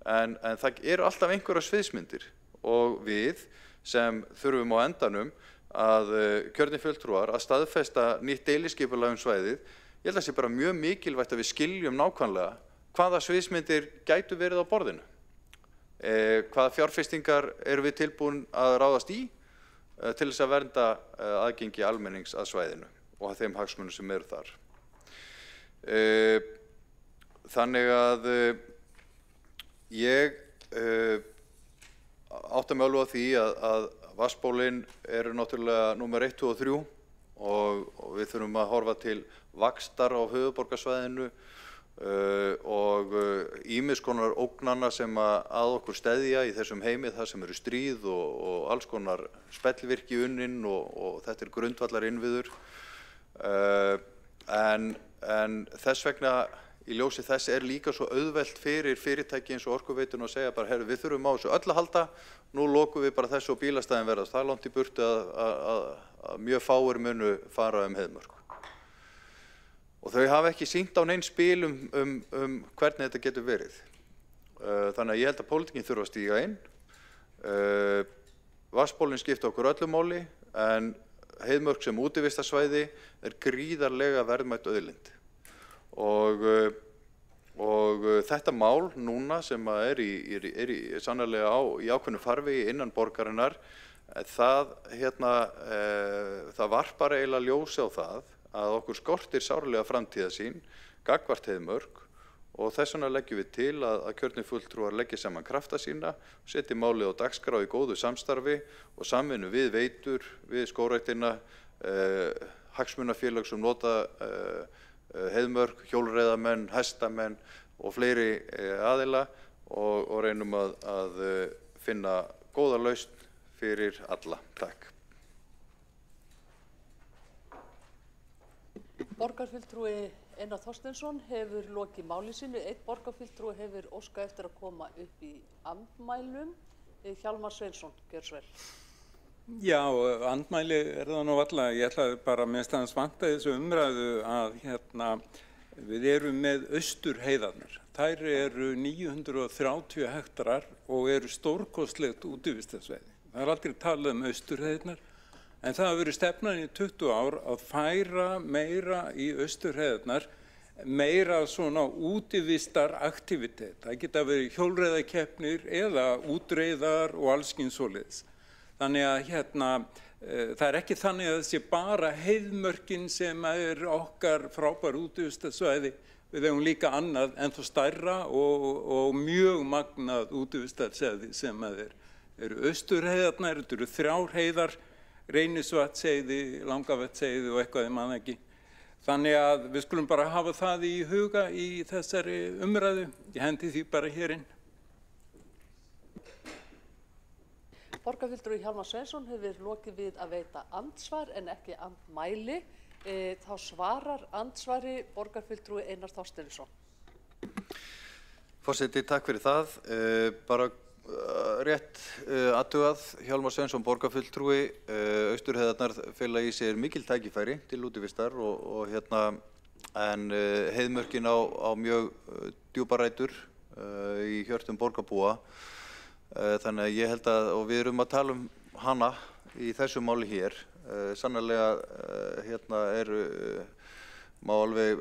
S4: en það eru alltaf einhverjar sviðsmyndir og við sem þurfum á endanum að kjörnir fulltrúar að staðfesta nýtt deiliskipulag svæðið. Ég held að það sé bara mjög mikilvægt að við skiljum nákvæmlega hvaða sviðsmyndir gætu verið á borðinu. Hvaða fjárfestingar erum við tilbúin að ráðast í til þess að vernda aðgengi almennings að svæðinu og að þeim hagsmunum sem eru þar. Þannig að ég átta mig alveg á því að vatnsbólin eru náttúrulega númer 1, 2 og 3 og við þurfum að horfa til vaxtar á höfuðborgarsvæðinu og ýmiss konar ógnana sem að okkur steðja í þessum heimi, það sem eru stríð og alls konar spellvirki unnin og þetta grundvallar innviður. En þess vegna í ljósi þess líka svo auðvelt fyrir fyrirtæki eins og Orkuveituna að segja bara, herru, við þurfum á þessu öll að halda, nú lokum við bara þessu og bílastæðin verðast. Það er langt í burtu að mjög fáir munu fara Heiðmörk. Og þau hafa ekki sýnt á nein spil hvernig þetta getur verið. Þannig að ég held að pólitíkin þurfa að stíga inn. Vatnsbólin skipta okkur öllu máli, en Heiðmörk sem útivistarsvæði gríðarlega verðmætt auðlind. Og þetta mál núna sem sannarlega í ákveðnu farvegi innan borgarinnar, það varpar eiginlega ljósi á það að okkur skortir sárlega framtíðarsýn gagnvart Heiðmörk og þess vegna leggjum við til að kjörnir fulltrúar leggja saman krafta sína, setji málið á dagskrá í góðu samstarfi og samvinnu við Veitur, við Skógræktina, hagsmunafélög sem nota Heiðmörk, hjólreiðamenn, hestamenn og fleiri aðila og reynum að finna góða lausn fyrir alla. Takk.
S18: Borgarfulltrúi Einar Þorsteinsson hefur lokið máli sínu. Einn borgarfulltrúi hefur óskað eftir að koma upp í andmælum. Hjálmar Sveinsson, gjörðu svo vel.
S10: Já, andmæli það nú alla. Ég ætlaði bara mest aðeins vanta þessu umræðu að við erum með austurheiðarnar. Þær eru 930 hektarar og eru stórkostlegt útivistarsvæði. Það aldrei talað austurheiðarnar, en það hafa verið stefnan í 20 ár að færa meira í austurheiðarnar meira svona útivistar aktivitet. Það geta verið hjólreiðakeppnir eða útreiðar og allskyns svoleiðis. Þannig að það er ekki þannig að það sé bara heiðmörkin sem er okkar frábær útivistarsvæði. Við eigum líka annað en þó stærra og mjög magnað útivistarsvæði sem eru austurheiðarnar, þetta eru 3 heiðar, Reynisvatnsheiði, Langavatnsheiði og eitthvað ég man ekki. Þannig að við skulum bara hafa það í huga í þessari umræðu. Ég hendi því bara hér inn.
S18: Borgarfulltrúi Hjálmar Sveinsson hefur lokið við að veita andsvar en ekki andmæli. Þá svarar andsvari borgarfulltrúi Einar Þorsteinsson.
S4: Forseti, takk fyrir það. Bara rétt athugað, Hjálmar Sveinsson borgarfulltrúi, Austurheiðarnar fela í sér mikil tækifæri til útivistar en heiðmörkin á mjög djúpar rætur í hjörtum borgarbúa. Þannig að ég held að, og við erum að tala um hana í þessu máli hér, sannarlega má alveg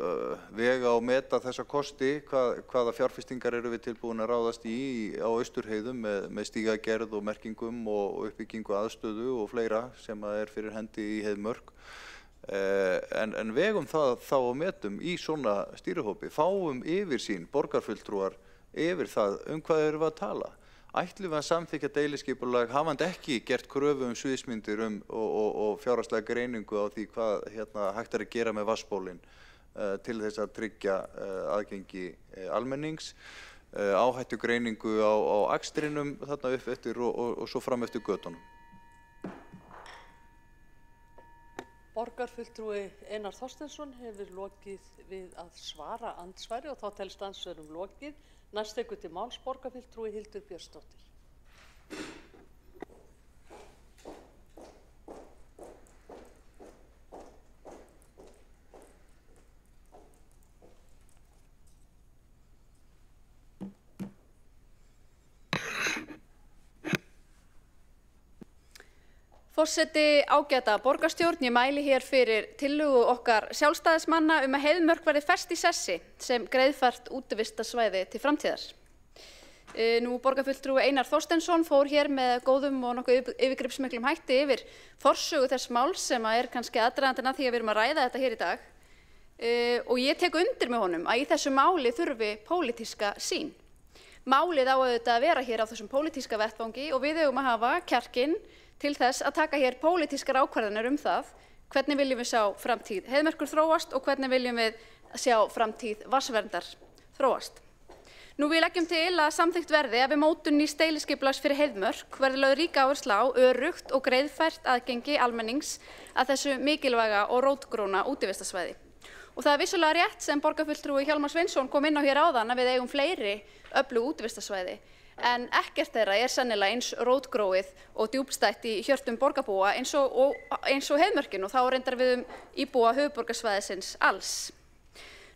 S4: vega og meta þessa kosti, hvaða fjárfestingar eru við tilbúin að ráðast í á Austurheiðum með stígagerð og merkingum og uppbyggingu aðstöðu og fleira sem er fyrir hendi í heiðmörk. En vegum það þá og metum í svona stýrihópi, fáum yfirsýn borgarfulltrúar yfir það hvað erum við að tala. Ætlum við að samþykkja deiliskipulag hafandi ekki gert kröfu sviðsmyndir og fjárhagslega greiningu á því hvað hægt er að gera með vatnsbólin til þess að tryggja aðgengi almennings, áhættu greiningu á akstrinum þarna upp eftir og svo fram eftir götunum.
S18: Borgarfulltrúi Einar Þorsteinsson hefur lokið við að svara andsvari og þá telst andsvörum lokið. Næst tekur til máls borgarfulltrúi Hildur Björnsdóttir.
S7: Forseti, ágæta borgarstjórn, ég mæli hér fyrir tillögu okkar sjálfstæðismanna að heiðmörk verði fest í sessi sem greiðfært útivistarsvæði til framtíðar. Nú borgarfulltrúi Einar Þorsteinsson fór hér með góðum og nokkuð yfirgripsmiklum hætti yfir forsögu þess máls sem er kannski aðdragandinn að því að við erum að ræða þetta hér í dag. Og ég tek undir með honum að í þessu máli þurfi pólitíska sýn. Málið á auðvitað að vera hér á þessum pólitíska vettvangi og við eigum að hafa kjarkinn til þess að taka hér pólitískar ákvarðanir það hvernig viljum við sjá framtíð heiðmerkur þróast og hvernig viljum við sjá framtíð vatnsverndar þróast. Nú við leggjum til að samþykkt verði að við mótun nýs deiliskipulags fyrir heiðmörk verði lögð rík áhersla á öruggt og greiðfært aðgengi almennings að þessu mikilvæga og rótgróna útivistarsvæði. Og það vissulega rétt sem borgarfulltrúi Hjálmar Sveinsson kom inn á hér áðan að við eigum fleiri öflug útivistarsvæði. En ekkert þeirra er sennilega eins rótgróið og djúpstætt í hjörtum borgarbúa eins og heiðmörkin og þá reyndar við íbúa höfuðborgarsvæðisins alls.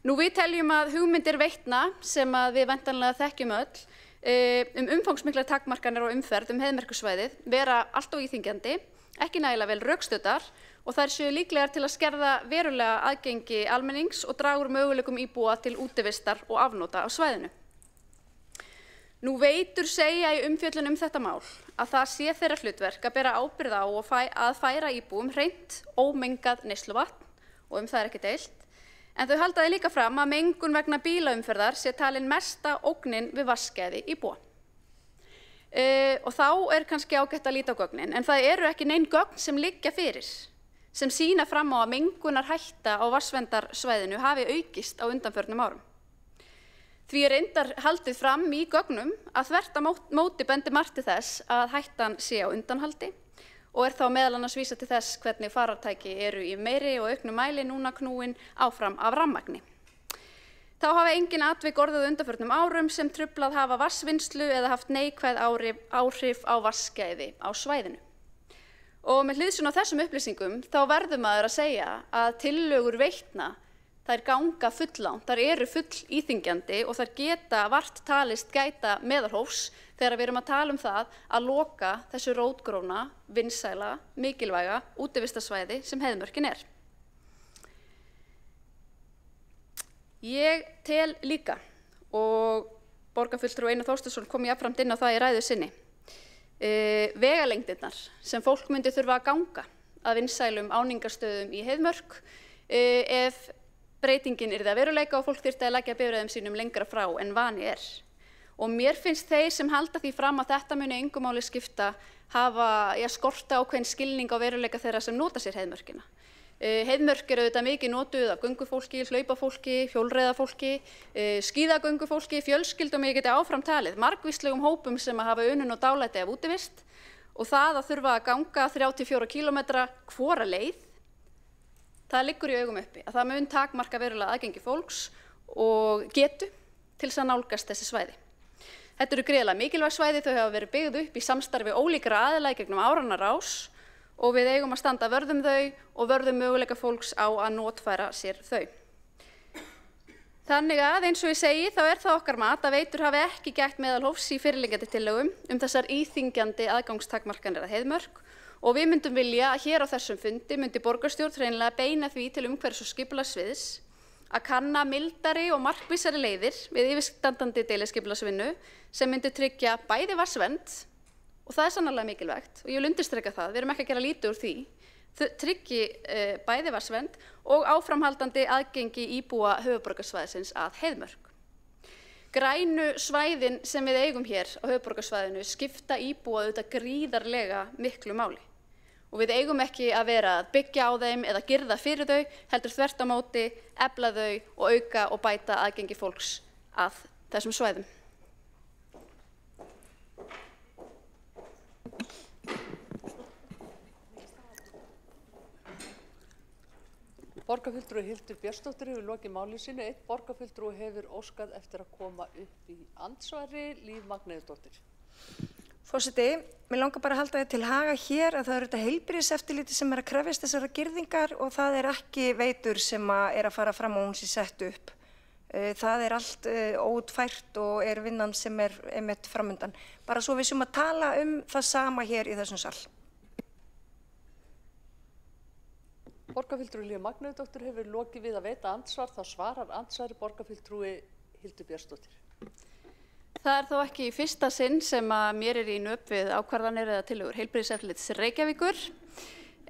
S7: Nú við teljum að hugmyndir Veitna sem við væntanlega þekkjum öll umfangsmiklar takmarkanir og umferð heiðmerkursvæðið vera allt of íþyngjandi, ekki nægilega vel rökstuddar og þær séu líklegar til að skerða verulega aðgengi almennings og draga úr möguleikum íbúa til útivistar og afnota á svæðinu. Nú Veitur segja í umfjöllun þetta mál að það sé þeirra hlutverk að bera ábyrgð á og að færa íbúum hreint ómengað neysluvatn og það er ekki deilt. En þau halda því líka fram að mengun vegna bílaumferðar sé talin mesta ógnin við vatnsgæði íbúa. Og þá er kannski ágætt að líta á gögnin, en það eru ekki nein gögn sem liggja fyrir, sem sýna fram á að mengunarhætta á vatnsverndarsvæðinu hafi aukist á undanförnum árum. Því er reyndar haldið fram í gögnum að þvert á móti bendi margt til þess að hættan sé á undanhaldi og þá meðal annars vísa til þess hvernig farartæki eru í meiri og auknum mæli núna knúin áfram af rafmagni. Þá hafa engin atvik orðið á undanförnum árum sem truflað hafa vatnsvinnslu eða haft neikvæð áhrif á vatnsgæði á svæðinu. Og með hliðsjón af þessum upplýsingum þá verður maður að segja að tillögur Veitna þær ganga fulllangt, þær eru full íþyngjandi og þær geta vart talist gæta meðalhófs þegar við erum að tala það að loka þessu rótgróna, vinsæla, mikilvæga útivistarsvæði sem heiðmörkin er. Ég tel líka, og borgarfulltrúi Einar Þorsteinsson kom jafnframt inn á það í ræðu sinni, vegalengdirnar sem fólk myndi þurfa að ganga að vinsælum áningarstöðum í Heiðmörk ef breytingin yrði að veruleika og fólk þyrfti að leggja bifreiðum sínum lengra frá en vani er. Og mér finnst þeir sem halda því fram að þetta muni engu máli skipta hafa skorta ákveðinn skilning á veruleika þeirra sem nota sér Heiðmörkina. Heiðmörk eru auðvitað mikið notuð af göngufólki, hlaupafólki, hjólreiðafólki, skíðagöngufólki, fjölskyldum, ég geti áfram talið, margvíslegum hópum sem hafa unun og dálæti af útivist og það að þurfa að ganga 34 kílómetra hvora leið, það liggur í augum uppi að það mun takmarka verulega aðgengi fólks og getu til þess að nálgast þessi svæði. Þetta eru gríðarlega mikilvæg svæði, þau hafa verið byggð upp í samstarfi ólíkra aðila í gegnum áranna rás og við eigum að standa vörð þau og vörðum möguleika fólks á að notfæra sér þau. Þannig að eins og ég segi þá það okkar mat að Veitur hafi ekki gætt meðalhófs í fyrirliggjandi tillögum þessar íþyngjandi aðgangstakmarkanir að Heiðmörk og við myndum vilja að hér á þessum fundi myndi borgarstjórn hreinlega beina því til umhverfis- og skipulagssviðs að kanna mildari og markvissari leiðir við yfirstandandi deiliskipulagsvinnu sem myndi tryggja bæði vatnsvernd, og það sannarlega mikilvægt og ég vil undirstrika það, við erum ekki að gera lítið úr því, tryggi bæði vatnsvernd og áframhaldandi aðgengi íbúa höfuðborgarsvæðisins að Heiðmörk. Grænu svæðin sem við eigum hér á höfuðborgarsvæðinu skipta íbúa auðvitað gríðarlega miklu máli. Og við eigum ekki að vera að byggja á þeim eða girða fyrir þau, heldur þvert á móti, efla þau og auka og bæta aðgengi fólks að þessum svæðum.
S18: Borgarfulltrúi Hildur Björnsdóttir hefur lokið máli sínu. Einn borgarfulltrúi hefur óskað eftir að koma upp í andsvari, Líf Magneiðsdóttir.
S13: Forseti, mér langar bara að halda þið til haga hér að það eru þetta heilbrigðiseftirliti sem að krefjast þessara girðingar og það ekki Veitur sem að fara fram og hún sé sett upp. Það allt óútfært og vinnan sem einmitt framundan. Bara svo við séum að tala það sama hér í þessum sal.
S18: Borgarfulltrúi Líf Magneiðsdóttir hefur lokið við að veita andsvar, þá svarar andsvari borgarfulltrúi Hildur Björnsdóttir.
S7: Það þó ekki í fyrsta sinn sem að mér í nöp við ákvarðanir eða tillögur Heilbrigðiseftirlits Reykjavíkur,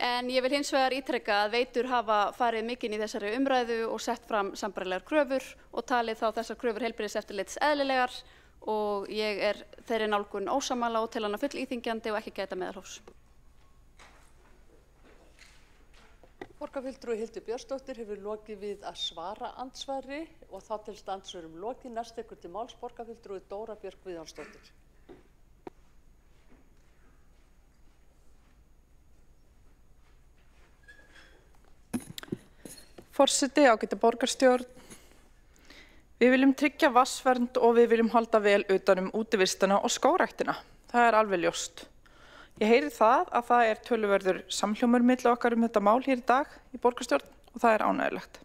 S7: en ég vil hins vegar ítreka að Veitur hafa farið mikinn í þessari umræðu og sett fram sambærilegar kröfur og talið þá þessar kröfur Heilbrigðiseftirlits eðlilegar og ég þeirri nálgun ósammála og til hana full íþyngjandi og ekki gæta meðalhófs.
S18: Borgarfulltrúi Hildur Björnsdóttir hefur lokið við að svara andsvari og þá telst andsvörum lokið. Næst tekur til máls borgarfulltrúi Dóra Björk Guðjónsdóttir.
S6: Forseti, ágæta borgarstjórn. Við viljum tryggja vatnsvernd og við viljum halda vel utan útivistana og skógræktina. Það alveg ljóst. Ég heyri það að það töluverður samhljómur milli okkar þetta mál hér í dag í borgarstjórn og það ánægjulegt.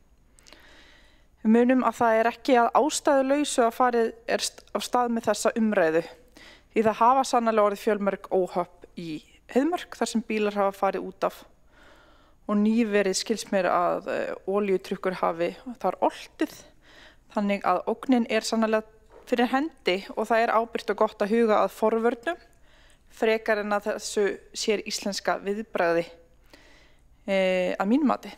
S6: Við munum að það ekki að ástæðulausu að farið af stað með þessa umræðu því það hafa sannarlega orðið fjölmörg óhöpp í Heiðmörk þar sem bílar hafa farið út af og nýverið skils mér að olíutrukkur hafi þar oltið þannig að ógnin sannarlega fyrir hendi og það ábyrgt og gott að huga að forvörnum frekar en að þessu sér íslenska viðbragði að mínu mati.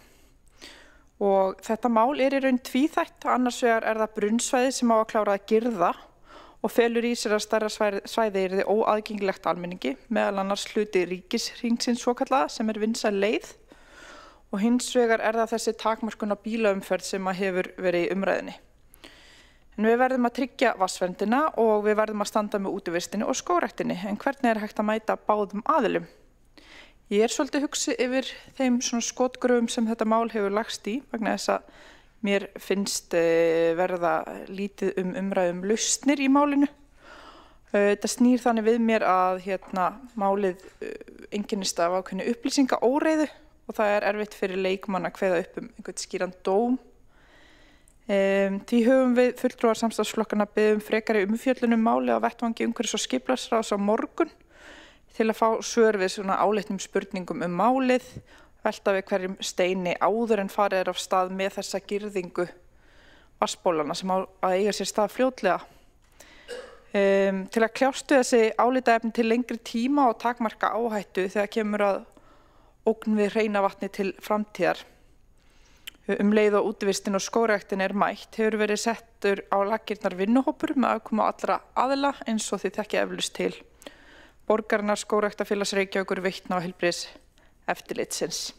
S6: Og þetta mál í raun tvíþætt, annars vegar það brunnsvæði sem á að klára að girða og felur í sér að stærra svæði yrði óaðgengilegt almenningi, meðal annars hluti ríkishringsins svokallaða sem vinsæl leið og hins vegar það þessi takmörkun á bílaumferð sem hefur verið í umræðinni. En við verðum að tryggja vatnsverndina og við verðum að standa með útivistinni og skógræktinni. En hvernig hægt að mæta báðum aðilum? Ég svolítið hugsi yfir þeim skotgröfum sem þetta mál hefur lagst í vegna þess að mér finnst verða lítið umræðum lausnir í málinu. Þetta snýr þannig við mér að málið einkennist af ákveðinni upplýsingaóreiðu og það erfitt fyrir leikmann að kveða upp einhvern skýran dóm. Því höfum við fulltrúar samstarfsflokkana beðið frekari umfjöllun máli á vettvangi umhverfis- og skipulagsráðs á morgun til að fá svör við áleitnum spurningum málið, velta við hverjum steini áður en farið af stað með þessa girðingu vatnsbólana sem á að eiga sér stað fljótlega. Til að kljást við þessi álitaefni til lengri tíma og takmarka áhættu þegar kemur að ógn við hreina vatni til framtíðar. Leið og útivistin og skógræktin mætt hefur verið settur á laggirnar vinnuhópur með aðkomu allra aðila eins og þið þekkið eflaust til. Borgarinnar, Skógræktarfélags Reykjavíkur, Veitna og Heilbrigðiseftirlitsins.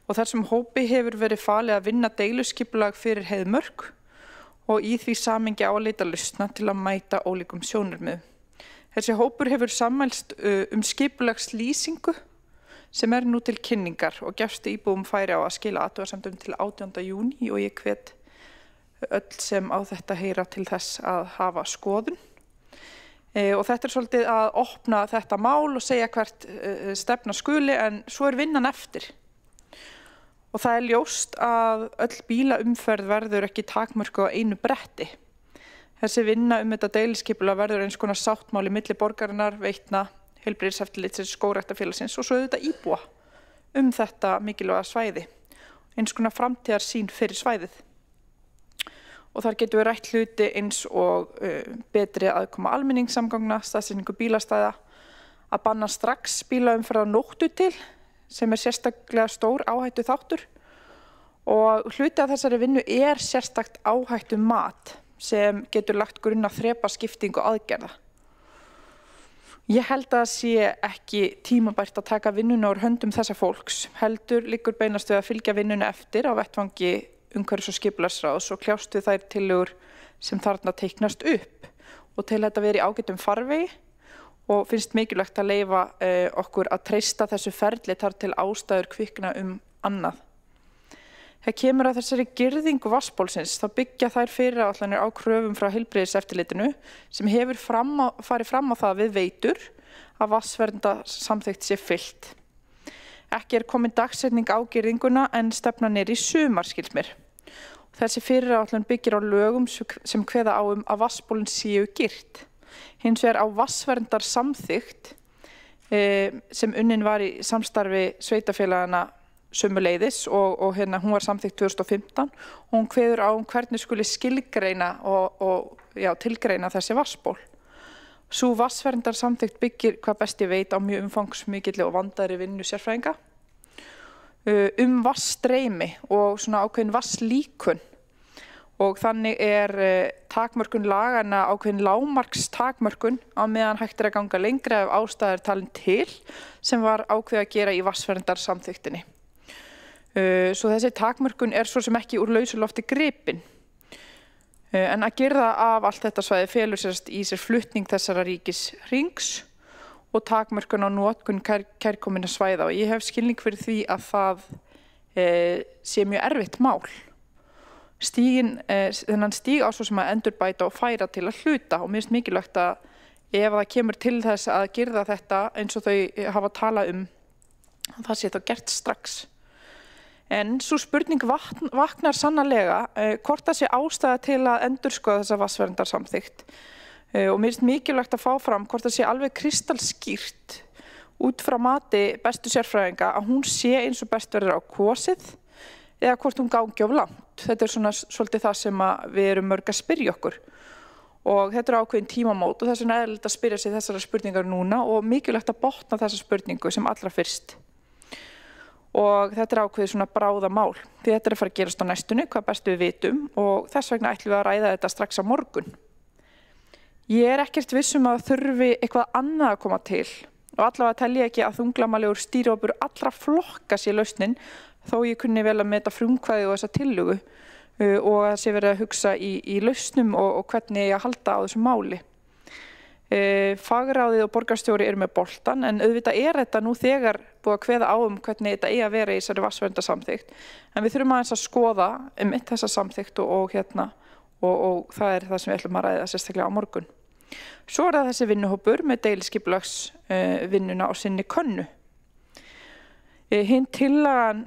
S6: Og þessum hópi hefur verið falið að vinna deiluskipulag fyrir Heiðmörk og í því samhengi áleita lausna til að mæta ólíkum sjónarmiðum. Þessi hópur hefur sammælst skipulagslýsingu sem nú til kynningar og gefst íbúum færi á að skila athugasemdum til 18. júní og ég hvet öll sem á þetta heyra til þess að hafa skoðun. Og þetta svolítið að opna þetta mál og segja hvert stefna skuli en svo vinnan eftir. Og það ljóst að öll bílaumferð verður ekki takmörkuð á einu bretti. Þessi vinna þetta deiliskipulag verður eins konar sáttmáli milli borgarinnar, Veitna, Heilbrigðiseftirlitsins, Skógræktarfélagsins og svo auðvitað íbúa þetta mikilvæga svæði. Eins konar framtíðarsýn fyrir svæðið. Og þar getum við rætt hluti eins og betri aðkoma almenningssamgangna, staðsetningu bílastæða, að banna strax bílaumferð á nóttu til, sem sérstaklega stór áhættu þáttur. Og hluti af þessari vinnu sérstakt áhættu mat sem getur lagt grunn að þrepaskiptingu aðgerða. Ég held að það sé ekki tímabært að taka vinnuna úr höndum þessa fólks, heldur liggur beinast við að fylgja vinnuna eftir á vettvangi umhverfis- og skipulagsráðs og kljást við þær tillögur sem þarna teiknast upp og til þetta vera í ágætum farvegi og finnst mikilvægt að leyfa okkur að treysta þessu ferli þar til ástæður kvikna annað. Þegar kemur að þessari girðingu vatnsbólsins þá byggja þær fyrirætlanir á kröfum frá Heilbrigðiseftirlitinu sem hefur farið fram á það við Veitur að vatnsverndarsamþykkt sé fylgt. Ekki komin dagsetning á girðinguna en stefnan í sumar skilst mér. Þessi fyrirætlan byggir á lögum sem kveða á að vatnsbólin séu girt. Hins vegar á vatnsverndarsamþykkt sem unnin var í samstarfi sveitarfélagana sömuleiðis og hún var samþykkt 2015 og hún kveður á hvernig skuli skilgreina og tilgreina þessi vatnsból. Sú vatnsverndarsamþykkt byggir hvað best ég veit á mjög umfangsmikilli og vandaðri vinnu sérfræðinga vatnsstreymi og svona ákveðin vatnslíkun og þannig takmörkun laganna ákveðin lágmarkstakmörkun á meðan hægt að ganga lengra ef ástæður talin til sem var ákveðið að gera í vatnsverndarsamþykktinni. Svo þessi takmörkun svo sem ekki úr lausu lofti gripin. En að girða af allt þetta svæði felur í sér flutning þessara ríkishrings og takmörkun á notkun kærkominna svæða og ég hef skilning fyrir því að það sé mjög erfitt mál. Þennan stíg á svo sem að endurbæta og færa til að hluta og mér finnst mikilvægt að ef það kemur til þess að girða þetta eins og þau hafa talað það sé þá gert strax. En sú spurning vaknar sannarlega hvort það sé ástæða til að endurskoða þessa vatnsverndarsamþykkt og mér finnst mikilvægt að fá fram hvort það sé alveg kristalskýrt út frá mati bestu sérfræðinga að hún sé eins og best verður á kosið eða hvort hún gangi of langt. Þetta svona svolítið það sem við erum mörg að spyrja okkur og þetta ákveðin tímamót og þess vegna eðlilegt að spyrja sig þessara spurningar núna og mikilvægt að botna þessa spurningu sem allra fyrst. Og þetta ákveðið svona bráðamál því þetta að fara að gerast á næstunni, hvað best við vitum og þess vegna ætlum við að ræða þetta strax á morgun. Ég ekkert viss að þurfi eitthvað annað að koma til og allavega tel ég ekki að þunglamalegur stýrihópur allra flokka sé lausnin þó ég kunni vel að meta frumkvæði og þessa tillögu og að sé verið að hugsa í lausnum og hvernig ég að halda á þessu máli. Fagráðið og borgarstjóri með boltan en auðvitað þetta nú þegar búið að kveða á hvernig þetta að vera í þessari vatnsverndarsamþykkt en við þurfum aðeins að skoða þessa samþykkt og það það sem við ætlum að ræða sérstaklega á morgun. Svo það þessi vinnuhópur með deiliskipulagsvinnuna á sinni könnu. Hinn tillagan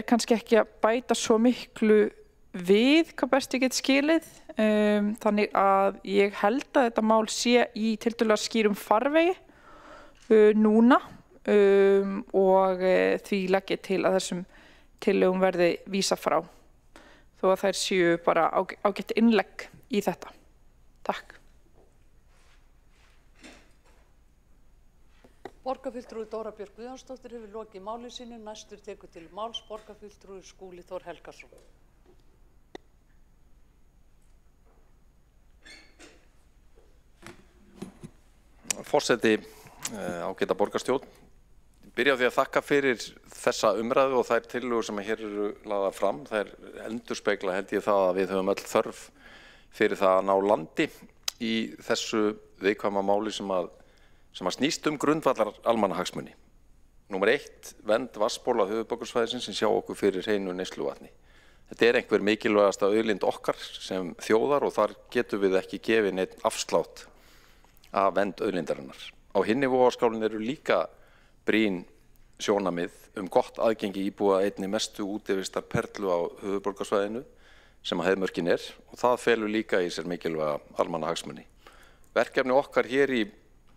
S6: kannski ekki að bæta svo miklu við hvað best ég get skilið þannig að ég held að þetta mál sé í tiltölulega skýrum farvegi núna og því legg ég til að þessum tillögum verði vísað frá. þó að þær séu bara ágætt innlegg í þetta. Takk.
S18: Borgarfulltrúi Dóra Björk Guðjónsdóttir hefur lokið máli sínu. Næstur tekur til máls borgarfulltrúi Skúli Þór Helgason.
S16: Forseti, ágæta borgarstjórn. Byrja á því að þakka fyrir þessa umræðu og þær tillögur sem hér eru lagðar fram. Þær endurspegla held ég það að við höfum öll þörf fyrir það að ná landi í þessu viðkvæma máli sem að snýst grundvallar almannahagsmuni. Númer 1, vernd vatnsbóla höfuðborgarsvæðisins sem sjá okkur fyrir hreinu neysluvatni. Þetta er einhver mikilvægasta auðlind okkar sem þjóðar og þar getum við ekki gefið neitt afslátt af vernd auðlindarinnar. Á hinni vogarskálinn eru líka brýn sjónarmið gott aðgengi íbúa einni mestu útivistar perlu á höfuðborgarsvæðinu sem að heiðmörkin og það felur líka í sér mikilvæga almannahagsmuni. Verkefni okkar hér í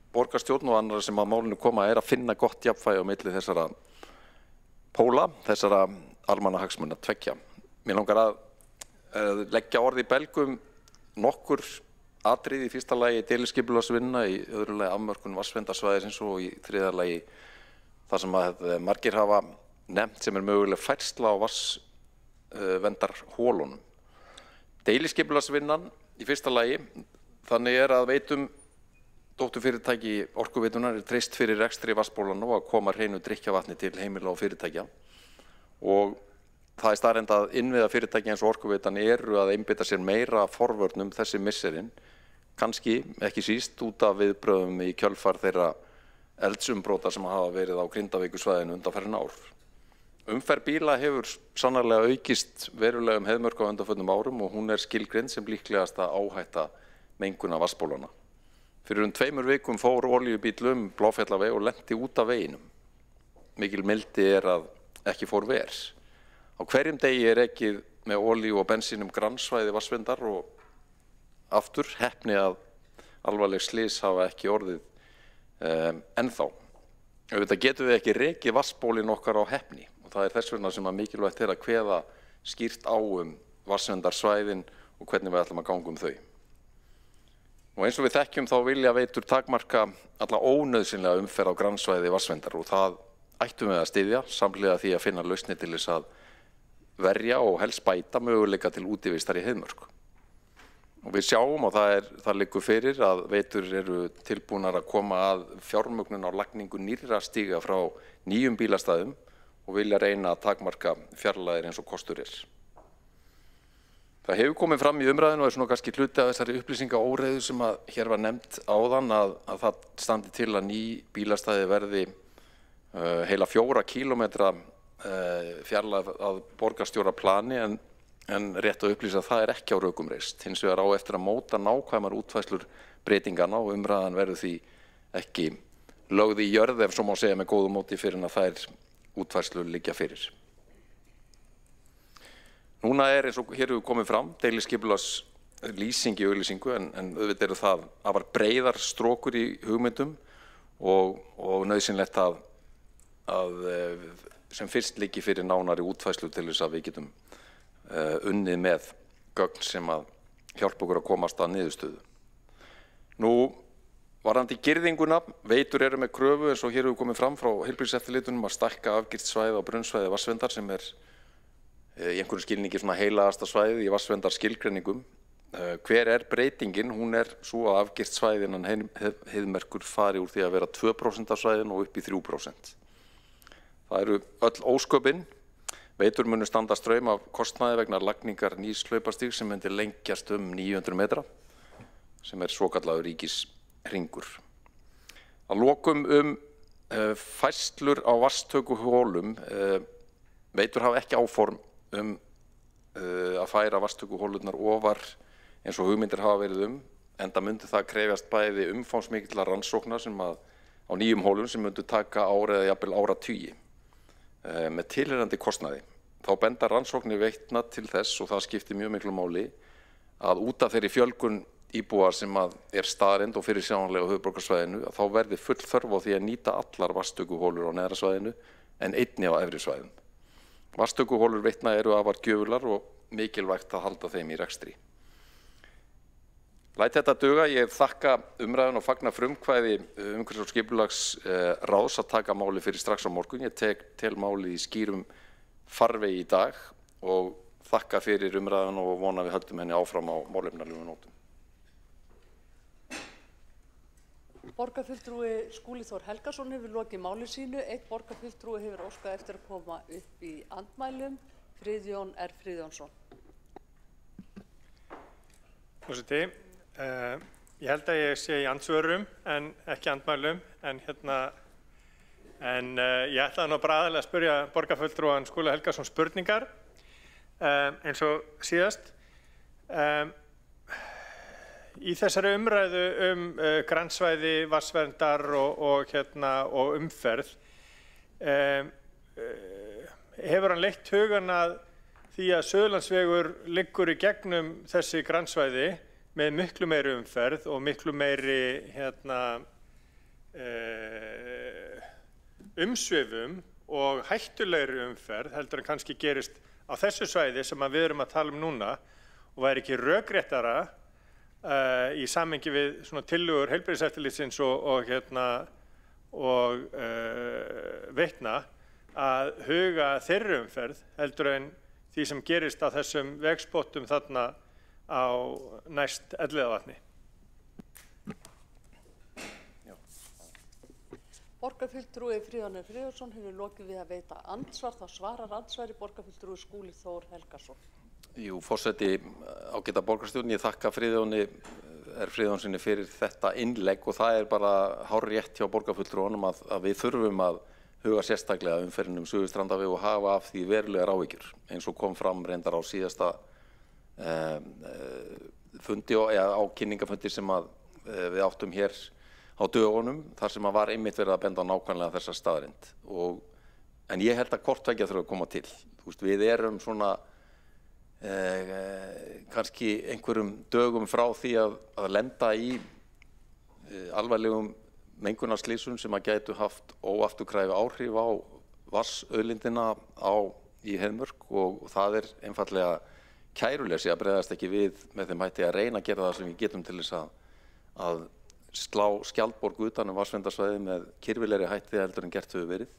S16: borgarstjórn og annarra sem að málinu koma að finna gott jafnvægi á milli þessara póla, þessara almannahagsmuna tveggja. Mér langar að leggja orð í belgum nokkur atriði í fyrsta lagi deiliskipulagsvinna, í öðru lagi afmörkun vatnsverndarsvæðisins og í þriðja lagi það sem að margir hafa nefnt sem möguleg færsla á vatnsverndarholunum. Deiliskipulagsvinnan í fyrsta lagi, þannig að veitum dótturfyrirtæki Orkuveitunar treyst fyrir rekstri vatnsbólanna og að koma hreinu drykkjarvatni til heimila og fyrirtækja og það er staðreynd að innviðafyrirtæki eins og Orkuveitan eru að einbeita sér meira forvörnum þessi misserinn, kannski ekki síst út af viðbrögðum í kjölfar þeirra eldsumbrota sem hafa verið á Grindavíkursvæðinu undanfarin ár. Umferð bíla hefur sannarlega aukist verulega heiðmörk á undanförnum árum og hún skilgreind sem líklegasta áhætta mengunar vatnsbólanna. Fyrir 2 vikum fór olíubíll Bláfjallaveg og lenti út af veginum. Mikil mildi að ekki fór ver. Á hverjum degi ekið með olíu og bensínum grannsvæði vatnsverndar og aftur heppni að alvarleg slys hafa ekki orðið ennþá. Auðvitað getum við ekki rekið vatnsbólin okkar á heppni og það þess vegna sem að mikilvægt að kveða skýrt á vatnsverndarsvæðin og hvernig við ætlum að ganga þau. Og eins og við þekkjum þá vilja Veitur takmarka alla ónauðsynlega umferð á grannsvæði vatnsverndar og það ættum við að styðja samhliða því að finna lausnir til þess að verja og helst bæta möguleika til útivistar í heiðmörk. Og við sjáum og það liggur fyrir að Veitur eru tilbúnar að koma að fjármögnun á lagningu nýrra stíga frá nýjum bílastæðum og vilja reyna að takmarka fjarlægðir eins og kostur Það hefur komið fram í umræðinu og svona kannski hluti af þessari upplýsingaóreiðu sem að hér var nefnt áðan að það standi til að ný bílastæði verði heila 4 kílómetra fjarlægð að borgarstjóraplani en rétt að upplýsa að það ekki á rökum reist. Hins vegar á eftir að móta nákvæmar útfærslur breytingana og umræðan verður því ekki lögð í jörð ef svo má segja með góðu móti fyrir en að þær útfærslur liggja fyrir. Núna eins og hér hefur komið fram deiliskipulagslýsing í auglýsingu en auðvitað eru það afar breiðar strókur í hugmyndum og nauðsynlegt að sem fyrst liggi fyrir nánari útfærslu til þess að við getum unnið með gögn sem að hjálpa okkur að komast að niðurstöðu. Nú varðandi girðinguna, Veitur eru með kröfu eins og hér hefur komið fram frá heilbrigðiseftirlitunum að stækka afgirt svæði á brunnsvæði vatnsverndar sem í einhverju skilningi svona heilagasta svæðið í vatnsverndar skilgreiningum. Hver breytingin? Hún svo að afgirt svæði innan heiðmerkur fari úr því að vera 2% af svæðinu og upp í 3%. Það eru öll ósköpin. Veitur munu standa straum af kostnaði vegna lagningar nýs hlaupastígs sem myndi lengjast 900 metra sem svokallaður ríkishringur. Að lokum færslur á vatnstökuholum. Veitur hafa ekki áform að færa vatnstökuholurnar ofar eins og hugmyndir hafa verið enda myndi það krefjast bæði umfangsmikilla rannsókna sem á nýjum holum sem myndu taka ára eða jafnvel áratugi með tilheyrandi kostnaði. Þá benda rannsóknir Veitna til þess og það skiptir mjög miklu máli að út af þeirri fjölgun íbúa sem staðreynd og fyrirsjáanlega á höfuðborgarsvæðinu að þá verði full þörf á því að nýta allar vatnstökuholur á neðra svæðinu en einnig á efri svæðum. Vatnstökuholur Veitna eru afar gjöfular og mikilvægt að halda þeim í rekstri. Læt þetta duga. Ég þakka umræðun og fagna frumkvæði umhverfis- og skipulagsráðs að taka máli fyrir strax á morgun. Ég tel máli í skýrum farvegi í dag og þakka fyrir umræðun og vona við höldum henni áfram á málefnalegum nótum.
S18: Borgarfulltrúi Skúli Þór Helgason hefur lokið máli sínu. Einn borgarfulltrúi hefur óskað eftir að koma upp í andmælum. Friðjón R. Friðjónsson.
S3: Forseti, ég held að ég sé í andsvörum en ekki andmælum, en ég ætlaði nú bara aðalega að spyrja borgarfulltrúan Skúla Helgason spurningar eins og síðast. Í þessari umræðu grannsvæði, vatnsverndar og umferð hefur hann leitt hugan að því að Suðurlandsvegur liggur í gegnum þessi grannsvæði með miklu meiri umferð og miklu meiri umsvifum og hættulegri umferð heldur en kannski gerist á þessu svæði sem við erum að tala um núna og væri ekki rökréttara í samhengi við svona tillögur heilbrigðiseftirlitsins og Veitna að huga þeirri umferð heldur en því sem gerist á þessum vegspottum þarna á næst Elliðavatni.
S18: Borgarfulltrúi Friðjón R. Friðjónsson hefur lokið við að veita andsvar. Þá svarar andsvari borgarfulltrúi Skúli Þór Helgason.
S16: Jú, forseti, ágæta borgarstjórn, ég þakka Friðjóni R. Friðjónssoni fyrir þetta innlegg og það er bara hárrétt hjá borgarfulltrúanum að við þurfum að huga sérstaklega umferðinum Suðurstrandarveg og hafa af því verulegar áhyggjur eins og kom fram reyndar á síðasta fundi á kynningafundi sem við áttum hér á dögunum þar sem var einmitt verið að benda á nákvæmlega þessa staðreynd en ég held að hvort tveggja þurfa að koma til. Þú veist, við erum svona kannski einhverjum dögum frá því að lenda í alvarlegum mengunarslysum sem að gætu haft óafturkræf áhrif á vatnsauðlindina í Heiðmörk og það einfaldlega kæruleysi að bregðast ekki við með þeim hætti að reyna að gera það sem við getum til þess að slá Skjaldborg utan vatnsverndarsvæði með kyrfilegri hætti heldur en gert hefur verið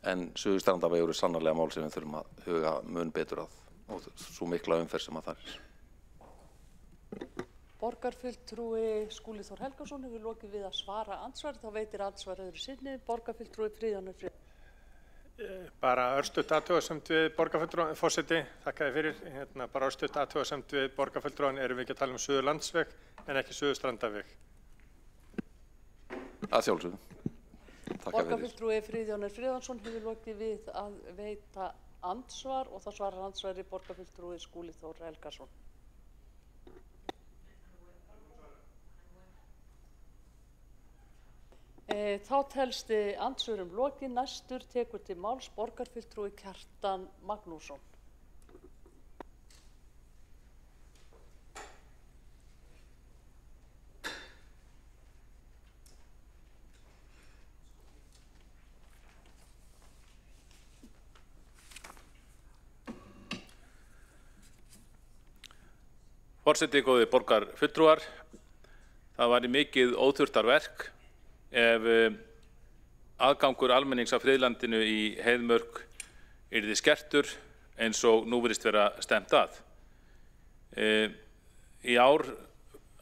S16: en Suðurstrandarvegur er sannarlega mál sem við þurfum að huga mun betur að og svo mikla umferð sem að það er.
S18: Borgarfulltrúi Skúli Þór Helgason hefur lokið við að svara andsvar. Þá veitir andsvar öðru sinni. Borgarfulltrúi Friðjón R. Friðjónsson.
S3: Bara örstutt athugasemd við borgarfulltrúan, forseti, þakka þér fyrir. Bara örstutt athugasemd við borgarfulltrúan erum við ekki að tala um Suðurlandsveg en ekki Suðurstrandarveg.
S16: Að sjálfsögðu.
S18: Borgarfulltrúi Friðjón R. Friðjónsson hefur lokið við að veita andsvar og þá svarar andsvari borgarfulltrúi Skúli Þór Helgason. Þá telst andsvörum lokið. Næstur tekur til máls borgarfulltrúi Kjartan Magnússon.
S11: Forseti, góðir borgarfulltrúar, það væri mikið óþurftarverk ef aðgangur almennings af friðlandinu í Heiðmörk yrði skertur eins og nú virðist vera stefnt að. Í ár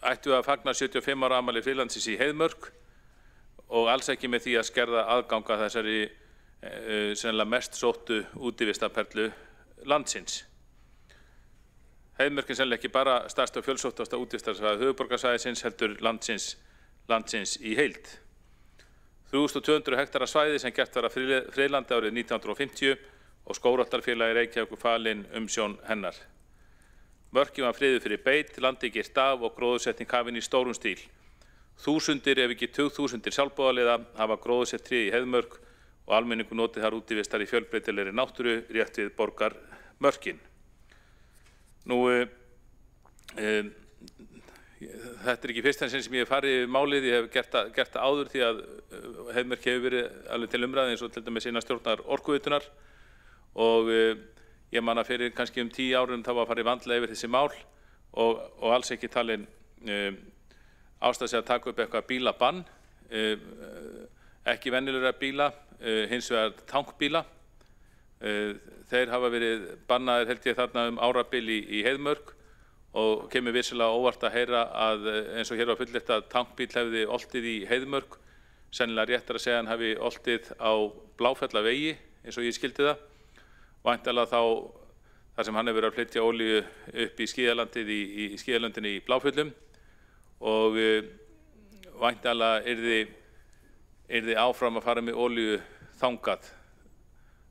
S11: ættum við að fagna 75 ára afmæli friðlandsins í Heiðmörk og alls ekki með því að skerða aðgang að þessari sennilega mest sóttu útivistarperlu landsins. Heiðmörk er sennilega ekki bara stærsta og fjölsóttasta útivistarsvæði höfuðborgarsvæðisins heldur landsins í heild. 3200 hektara svæði sem gert var að friðlandi árið 1950 og Skógræktarfélagi Reykjavíkur falin umsjón hennar. Mörkin var friðuð fyrir beit, landi girt af og gróðursetning hafin í stórum stíl. Þúsundir ef ekki tugþúsundir sjálfboðaliða hafa gróðursett tré í Heiðmörk og almenningur notið þar útivistar í fjölbreytilegri náttúru rétt við borgarmörkin. Þetta er ekki fyrsta sinn sem ég hef farið yfir málið, ég hef gert það áður því að Heiðmörk hefur verið alveg til umræðu eins og til dæmis innan stjórnar Orkuveitunnar og Ég man að fyrir kannski 10 árum þá var að fara í vandlega yfir þessi mál og alls ekki talin ástæða sig að taka upp eitthvað bílabann, ekki venjulegra bíla, hins vegar tankbíla. Þeir hafa verið bannaðir held ég þarna árabil í Heiðmörk og kemur vissulega óvart að heyra að eins og hér var fullyrt að tankbíl hefði oltið í Heiðmörk, sennilega réttar að segja hann hafi oltið á Bláfellavegi eins og ég skildi það, væntanlega þá þar sem hann hefur verið að flytja olíu upp í skíðalandið í skíðalöndinni í Bláfjöllum og væntanlega yrði áfram að fara með olíu þangað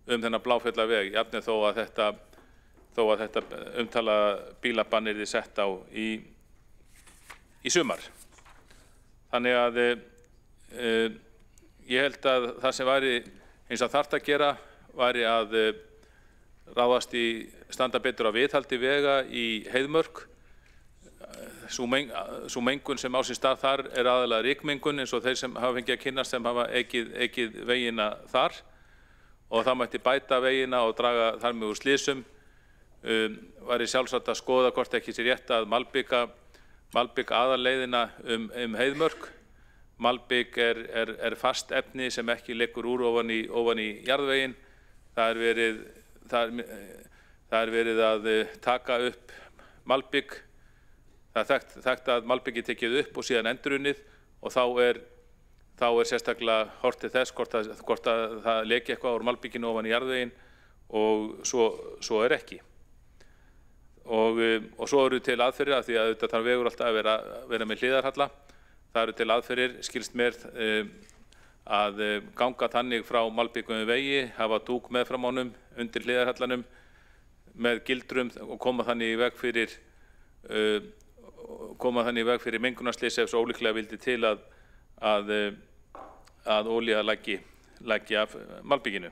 S11: þennan Bláfellaveg, jafnvel þó að þetta umtala bílabann yrði sett á í sumar. Þannig að ég held að það sem væri eins og þarft að gera væri að ráðast í standa betur á viðhaldi vega í Heiðmörk. Sú mengun sem á sér stað þar er aðalega rykmengun eins og þeir sem hafa fengið að kynnast sem hafa ekið vegina þar og það mætti bæta vegina og draga þar með úr slysum. Væri sjálfsagt að skoða hvort ekki sé rétt að malbika aðalleiðina Heiðmörk. Malbik er fast efni sem ekki liggur úr ofan í jarðveginn. Það er verið að taka upp malbik. Það er þekkt að malbiki tekið upp og síðan endurunnið og þá er sérstaklega horft til þess hvort að það leki eitthvað úr malbikinu ofan í jarðveginn og svo er ekki. Og svo eru til aðferðir af því að þetta þarf vegur alltaf að vera með hliðarhalla. Það eru til aðferðir, skilst mér, að ganga þannig frá malbikuðum vegi, hafa dúk meðfram honum undir hliðarhallanum með gildrum og koma þannig í veg fyrir mengunarslys ef svo ólíklega vildi til að olía læggi af malbikinu.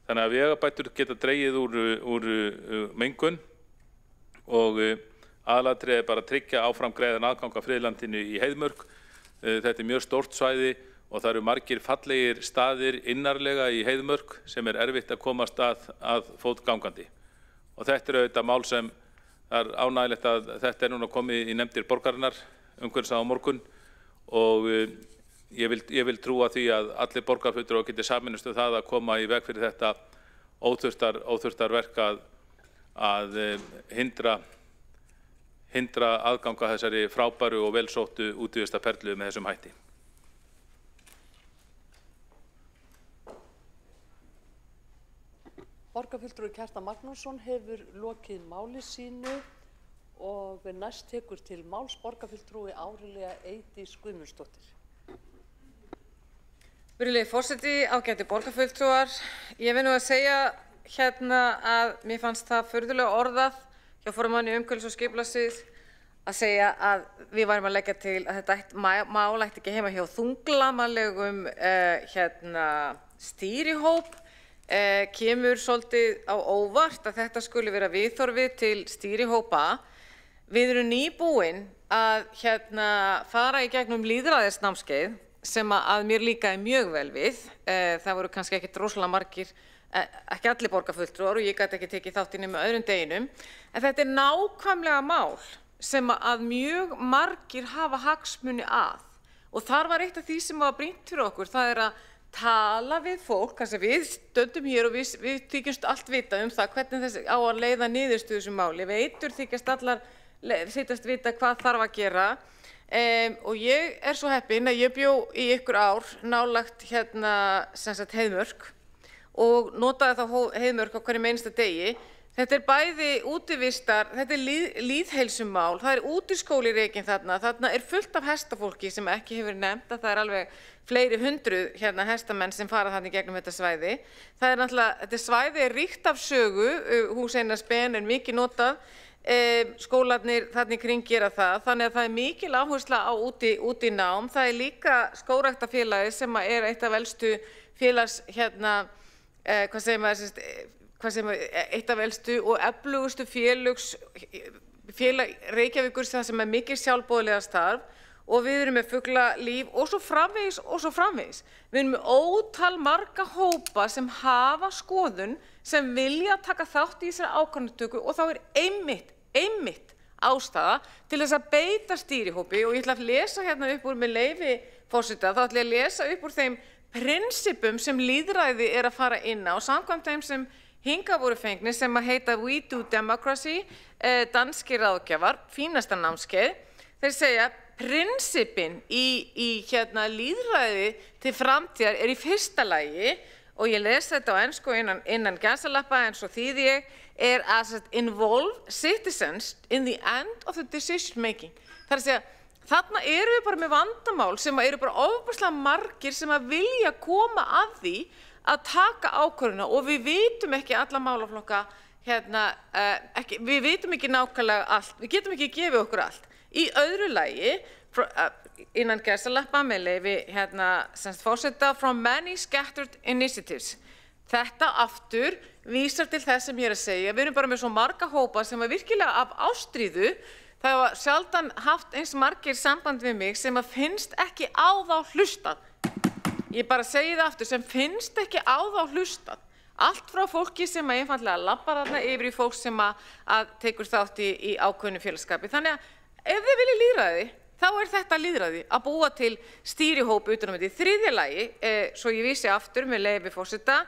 S11: Þannig að vegabætur geta dregið úr mengun og aðalatriðið er bara að tryggja áfram greiðan aðgang að friðlandinu í Heiðmörk. Þetta er mjög stórt svæði og það eru margir fallegir staðir innarlega í Heiðmörk sem er erfitt að komast að fótgangandi. Og þetta er auðvitað mál sem það er ánægilegt að þetta er núna komið í nefndir borgarinnar umhverfis á morgun og ég vil trúa því að allir borgarfulltrúar geti sameinast um það að koma í veg fyrir þetta óþurftar verk að hindra aðganga þessari frábæru og velsóttu útivistarperlu með þessum hætti.
S18: Borgarfulltrúi Kjartan Magnússon hefur lokið máli sínu og næst tekur til máls borgarfulltrúi Árelía Eydís Guðmundsdóttir.
S19: Virðulegi forseti, ágæti borgarfulltrúar, ég vil nú að segja hérna að mér fannst það furðulega orðað hjá formanni umhverfis- og skipulagssviðs að segja að við værum að leggja til að þetta mál ætti ekki heima hjá þunglamalegum stýrihóp. Kemur svolítið á óvart að þetta skuli vera viðhorfið til stýrihópa. Við erum nýbúin að fara í gegnum lýðræðisnámskeið sem að mér líkaði mjög vel við. Það voru kannski ekkert rosalega margir, ekki allir borgarfulltrúar og ég gat ekki tekið þátt í nema öðrum deginum. En þetta er nákvæmlega mál sem að mjög margir hafa hagsmuni að. Og þar var eitt af því sem var brýnt fyrir okkur, það er að tala við fólk, kannski við stöndum hér og við þykjumst allt vita það hvernig þessi á að leiða niðurstöðu þessu máli. Veitur þykjast allar þykjast vita hvað þarf að gera og ég er svo heppin að ég bjó í ykkur ár nálægt Heiðmörk og notaði þá Heiðmörk á hverjum einasta degi. Þetta er bæði útivistar, þetta er lýðheilsumál, það er útiskóli rekinn þarna er fullt af hestafólki sem ekki hefur nefnt að það er alveg fleiri hundruð hestamenn sem fara þarna í gegnum þetta svæði. Það er náttúrulega, þetta svæði er ríkt af sögu, hús Einars Ben er mikið notað, skólarnir þarna í kring gera það, þannig að það er mikil áhersla á úti nám. Það er líka skógræktarfélagið sem er eitt af elstu félags, eitt af elstu og öflugustu félag Reykjavíkur sem er mikið sjálfboðaliða starf og við erum með fuglalíf og svo framvegis og svo framvegis. Við erum með ótal marga hópa sem hafa skoðun sem vilja taka þátt í þessari ákvarðanatöku og þá einmitt ástæða til þess að beita stýrihópi og ég ætla að lesa hérna upp úr með leyfi forseta, þá ætla ég að lesa upp úr þeim prinsipum sem lýðræði að fara inn á, samkvæmt þeim sem hingað voru fengnir sem að heita We Do Democracy, danskir ráðgjafar, fínasta námskeið. Þeir segja prinsipin í lýðræði til framtíðar í fyrsta lagi, og ég les þetta á ensku innan gæsalappa en svo þýði ég, as involve citizens in the end of the decision making. Það að segja, þarna erum við bara með vandamál sem eru bara ofboðslega margir sem að vilja koma að því að taka ákvörðuna og við vitum ekki alla málaflokka, við vitum ekki nákvæmlega allt, við getum ekki gefið okkur allt. Í öðru lagi, innan gæsalappa með leyfi forseta, from many scattered initiatives. Þetta aftur vísar til þess sem ég að segja. Við erum bara með svo marga hópa sem að virkilega af ástríðu, það var sjaldan haft eins margir samband við mig sem að finnst ekki á þá hlustað. Ég bara segi það aftur, sem finnst ekki á þá hlustað. Allt frá fólki sem að einfaldlega lappar þarna yfir í fólk sem að tekur þátt í ákveðnu félagskapi. Þannig að ef þið viljið lýðræði, þá þetta lýðræði að búa til stýrihóp utan þetta. Í þriðja lagi, svo ég vísi aftur með leyfi forseta,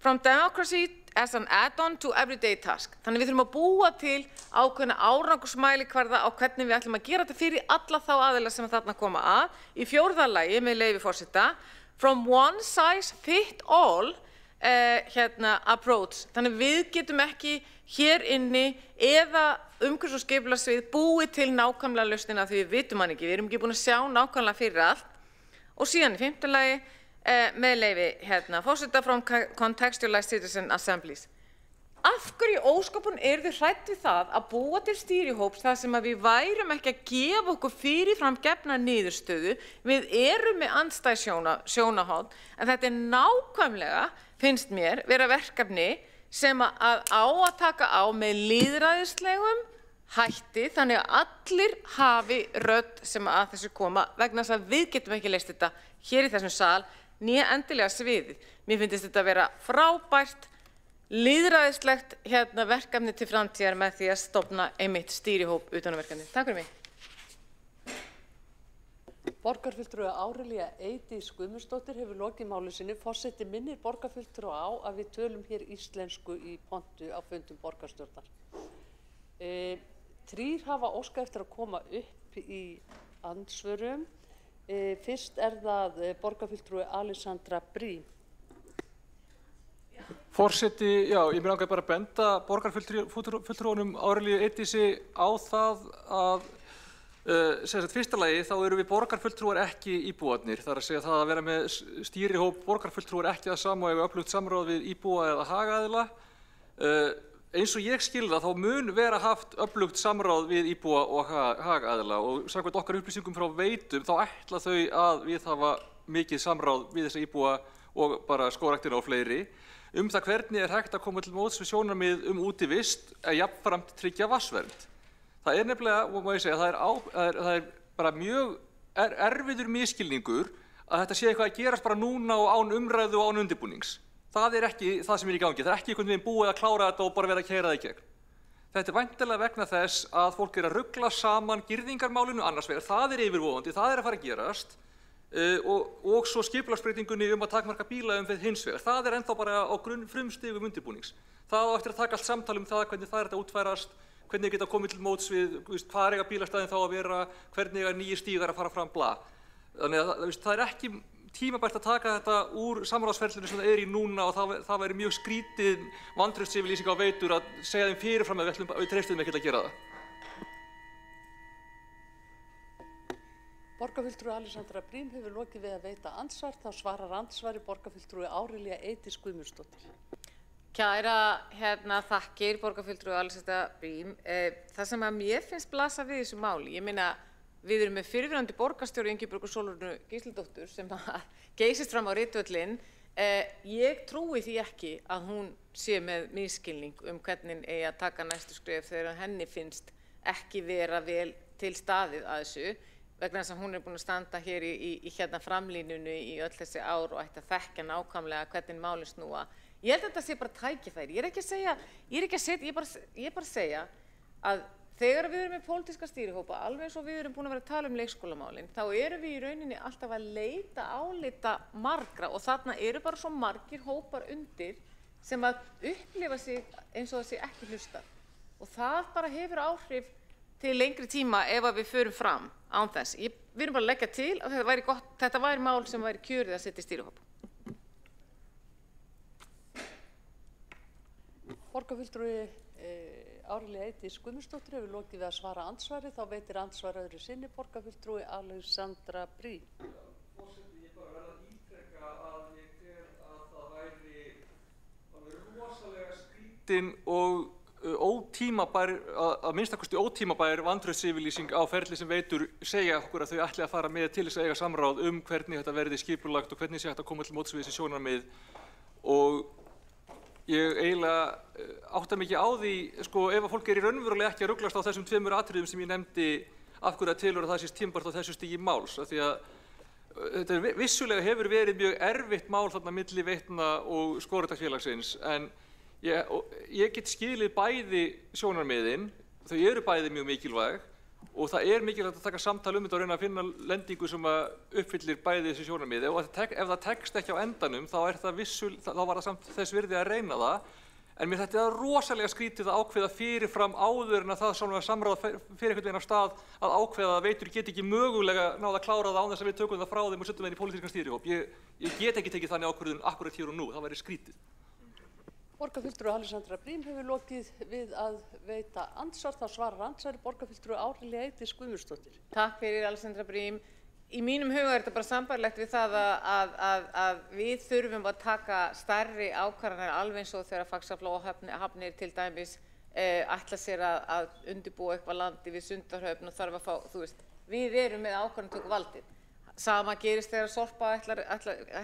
S19: from democracy as an add-on to everyday task. Þannig við þurfum að búa til ákveðna árangursmælikvarða á hvernig við ætlum að gera þetta fyrir alla þá aðila sem þarna koma að. Í fjórða lagi með leyfi forseta, from one size fit all approach. Þannig við getum ekki hér inni eða umhverfis- og skipulagssvið búið til nákvæmlega lausnina því við vitum hann ekki. Við erum ekki búin að sjá nákvæmlega fyrir allt. Og síðan í fimmta lagi með leyfi forseta, from contextualized citizen assemblies. Af hverju ósköpun eru þið hrædd við það að búa til stýrihóps þar sem að við værum ekki að gefa okkur fyrirfram gefna niðurstöðu, við erum með andstæð sjónarhorn, en þetta nákvæmlega, finnst mér, vera verkefni sem að taka á með lýðræðislegum hætti, þannig að allir hafi rödd sem að þessu koma, vegna þess að við getum ekki leyst þetta hér í þessum sal, nýja endilega sviðið. Mér finnst þetta að vera frábært, lýðræðislegt verkefni til framtíðar með því að stofna einmitt stýrihóp utan verkefni. Takk fyrir mig.
S18: Borgarfulltrúi Árelía Eydís Guðmundsdóttir hefur lokið máli sinni. Forseti minnir borgarfulltrúa á að við tölum hér íslensku í pontu á fundum borgarstjórnar. Þrír hafa óskað eftir að koma upp í andsvörum. Fyrst það borgarfulltrúi Alessandra Briem.
S9: Forseti, já, ég mér langaði bara að benda borgarfulltrúunum Árelíu Eydísi á það að fyrsta lagi þá eru við borgarfulltrúar ekki íbúarnir. Það að segja það að vera með stýrihóp borgarfulltrúar ekki að sama og eiga öflugt samráð við íbúa eða hagaðila. Eins og ég skil það, þá mun vera haft öflugt samráð við íbúa og hagaðila og samkvæmt okkar upplýsingum frá Veitum þá ætla þau að viðhafa mikið samráð við þessa íbúa og bara skógræktina og fleiri. Það hvernig hægt að koma til móts við sjónarmið útivist jafnframt tryggja vatnsvernd. Það nefnilega, má ég segja, það er bara mjög erfiður misskilningur að þetta sé eitthvað að gerast bara núna og án umræðu og án undirbúnings. Það ekki það sem í gangi. Það ekki einhvern veginn búið að klára þetta og bara vera að keyra það í gegn. Þetta væntanlega vegna þess að fólk að rugla saman girðingarmálinu annars vegar. Það yfirvofandi, það að fara að gerast. Og svo skipulagsbreytingunni að takmarka bílaumferð hins vegar. Það ennþá bara á frumstigum undirbúnings. Það á eftir að taka allt samtal það hvernig það þetta útfærast, hvernig geta komið til móts við, hvað eiga bílastæðin þá að vera, hvernig eiga nýjir stígar að fara fram, bla. Þannig að það ekki tímabært að taka þetta úr samráðsferlinu sem það í núna og það væri mjög skrítið vantraustsyfirlýsing á Veitur að segja þeim fyrirfram að við treystum ekki að gera það.
S18: Borgarfulltrúi Alessandra Briem hefur lokið við að veita andsvar, þá svarar andsvari borgarfulltrúi Árelía Eydís Guðmundsdóttir.
S19: Kæra þakkir borgarfulltrúi Alessandra Briem. Það sem að mér finnst blasa við þessu máli, ég meina við erum með fyrrverandi borgarstjóri Ingibjörgu Sólrúnu Gísladóttur sem geysist fram á ritvöllinn. Ég trúi því ekki að hún sé með misskilning hvernig eigi að taka næstu skref þegar henni finnst ekki vera vel til staðið að þessu. vegna þess að hún búin að standa hér í hérna framlínunni í öll þessi ár og ætti að þekkja nákvæmlega hvernig málin snúa. Ég held að þetta sé bara tækifæri. Ég er bara að segja að þegar við erum með pólitíska stýrihópa, alveg eins og við erum búin að vera að tala leikskólamálin, þá erum við í rauninni alltaf að leita álita margra og þarna eru bara svo margir hópar undir sem að upplifa sig eins og það sé ekki hlustað. Og það bara hefur áhrif til lengri tíma ef að við förum fram án þess. Við erum bara að leggja til að þetta væri mál sem væri kjörið að setja í stýrihópa.
S18: Borgarfulltrúi Árelía Eydís Guðmundsdóttir hefur lokið við að svara andsvari, þá veitir andsvar öðru sinni borgarfulltrúi Alexandra Briem.
S9: Forseti, ég bara verð að ítreka að ég tel að það væri rosalega skrítin og ótímabær, að minnstakosti ótímabær vantraustsyfirlýsing á ferli sem veitur segja okkur að þau ætli að fara með til þess að eiga samráð hvernig þetta verði skipulagt og hvernig sé hægt að koma til móts við þessi sjónarmið. Og ég eiginlega átta mikið á því, sko, ef að fólk í raunverulega ekki að ruglast á þessum tveimur atriðum sem ég nefndi af hverju það tilur að það sé tímabært á þessu stigi máls, af því að þetta vissulega hefur verið mjög erfitt mál þarna milli Veitna og Skógræktarfélagsins, en ég get skilið bæði sjónarmiðin, þau eru bæði mjög mikilvæg og það er mikilvægt að taka samtal þetta og reyna að finna lendingu sem uppfyllir bæði þessi sjónarmiði og ef það tekst ekki á endanum þá var það samt þess virði að reyna það, en mér þetta er rosalega skrítið að ákveða fyrirfram áður en að það svona samráð fyrir einhvern veginn af stað að ákveða að Veitur get ekki mögulega náða að klára það án þess að við tökum það frá þeim og setjum þeim í pólitískan stýrihóp. Ég get ekki tekið þannig ákvörðun akkurat hér og nú, það væri skrítið.
S18: Borgarfulltrúi Alexandra Briem hefur lokið við að veita andsvar, þá svarar andsvari borgarfulltrúi Árelía Eydís Guðmundsdóttir.
S19: Takk fyrir Alexandra Briem. Í mínum huga þetta bara sambærilegt við það að við þurfum að taka stærri ákvarðanir alveg eins og þegar Faxaflóahafnir til dæmis ætla sér að undirbúa eitthvað landi við Sundarhöfn og þarf að fá, þú veist, við erum með ákvarðanatökuvaldið. Sama gerist þegar Sorpa ætlar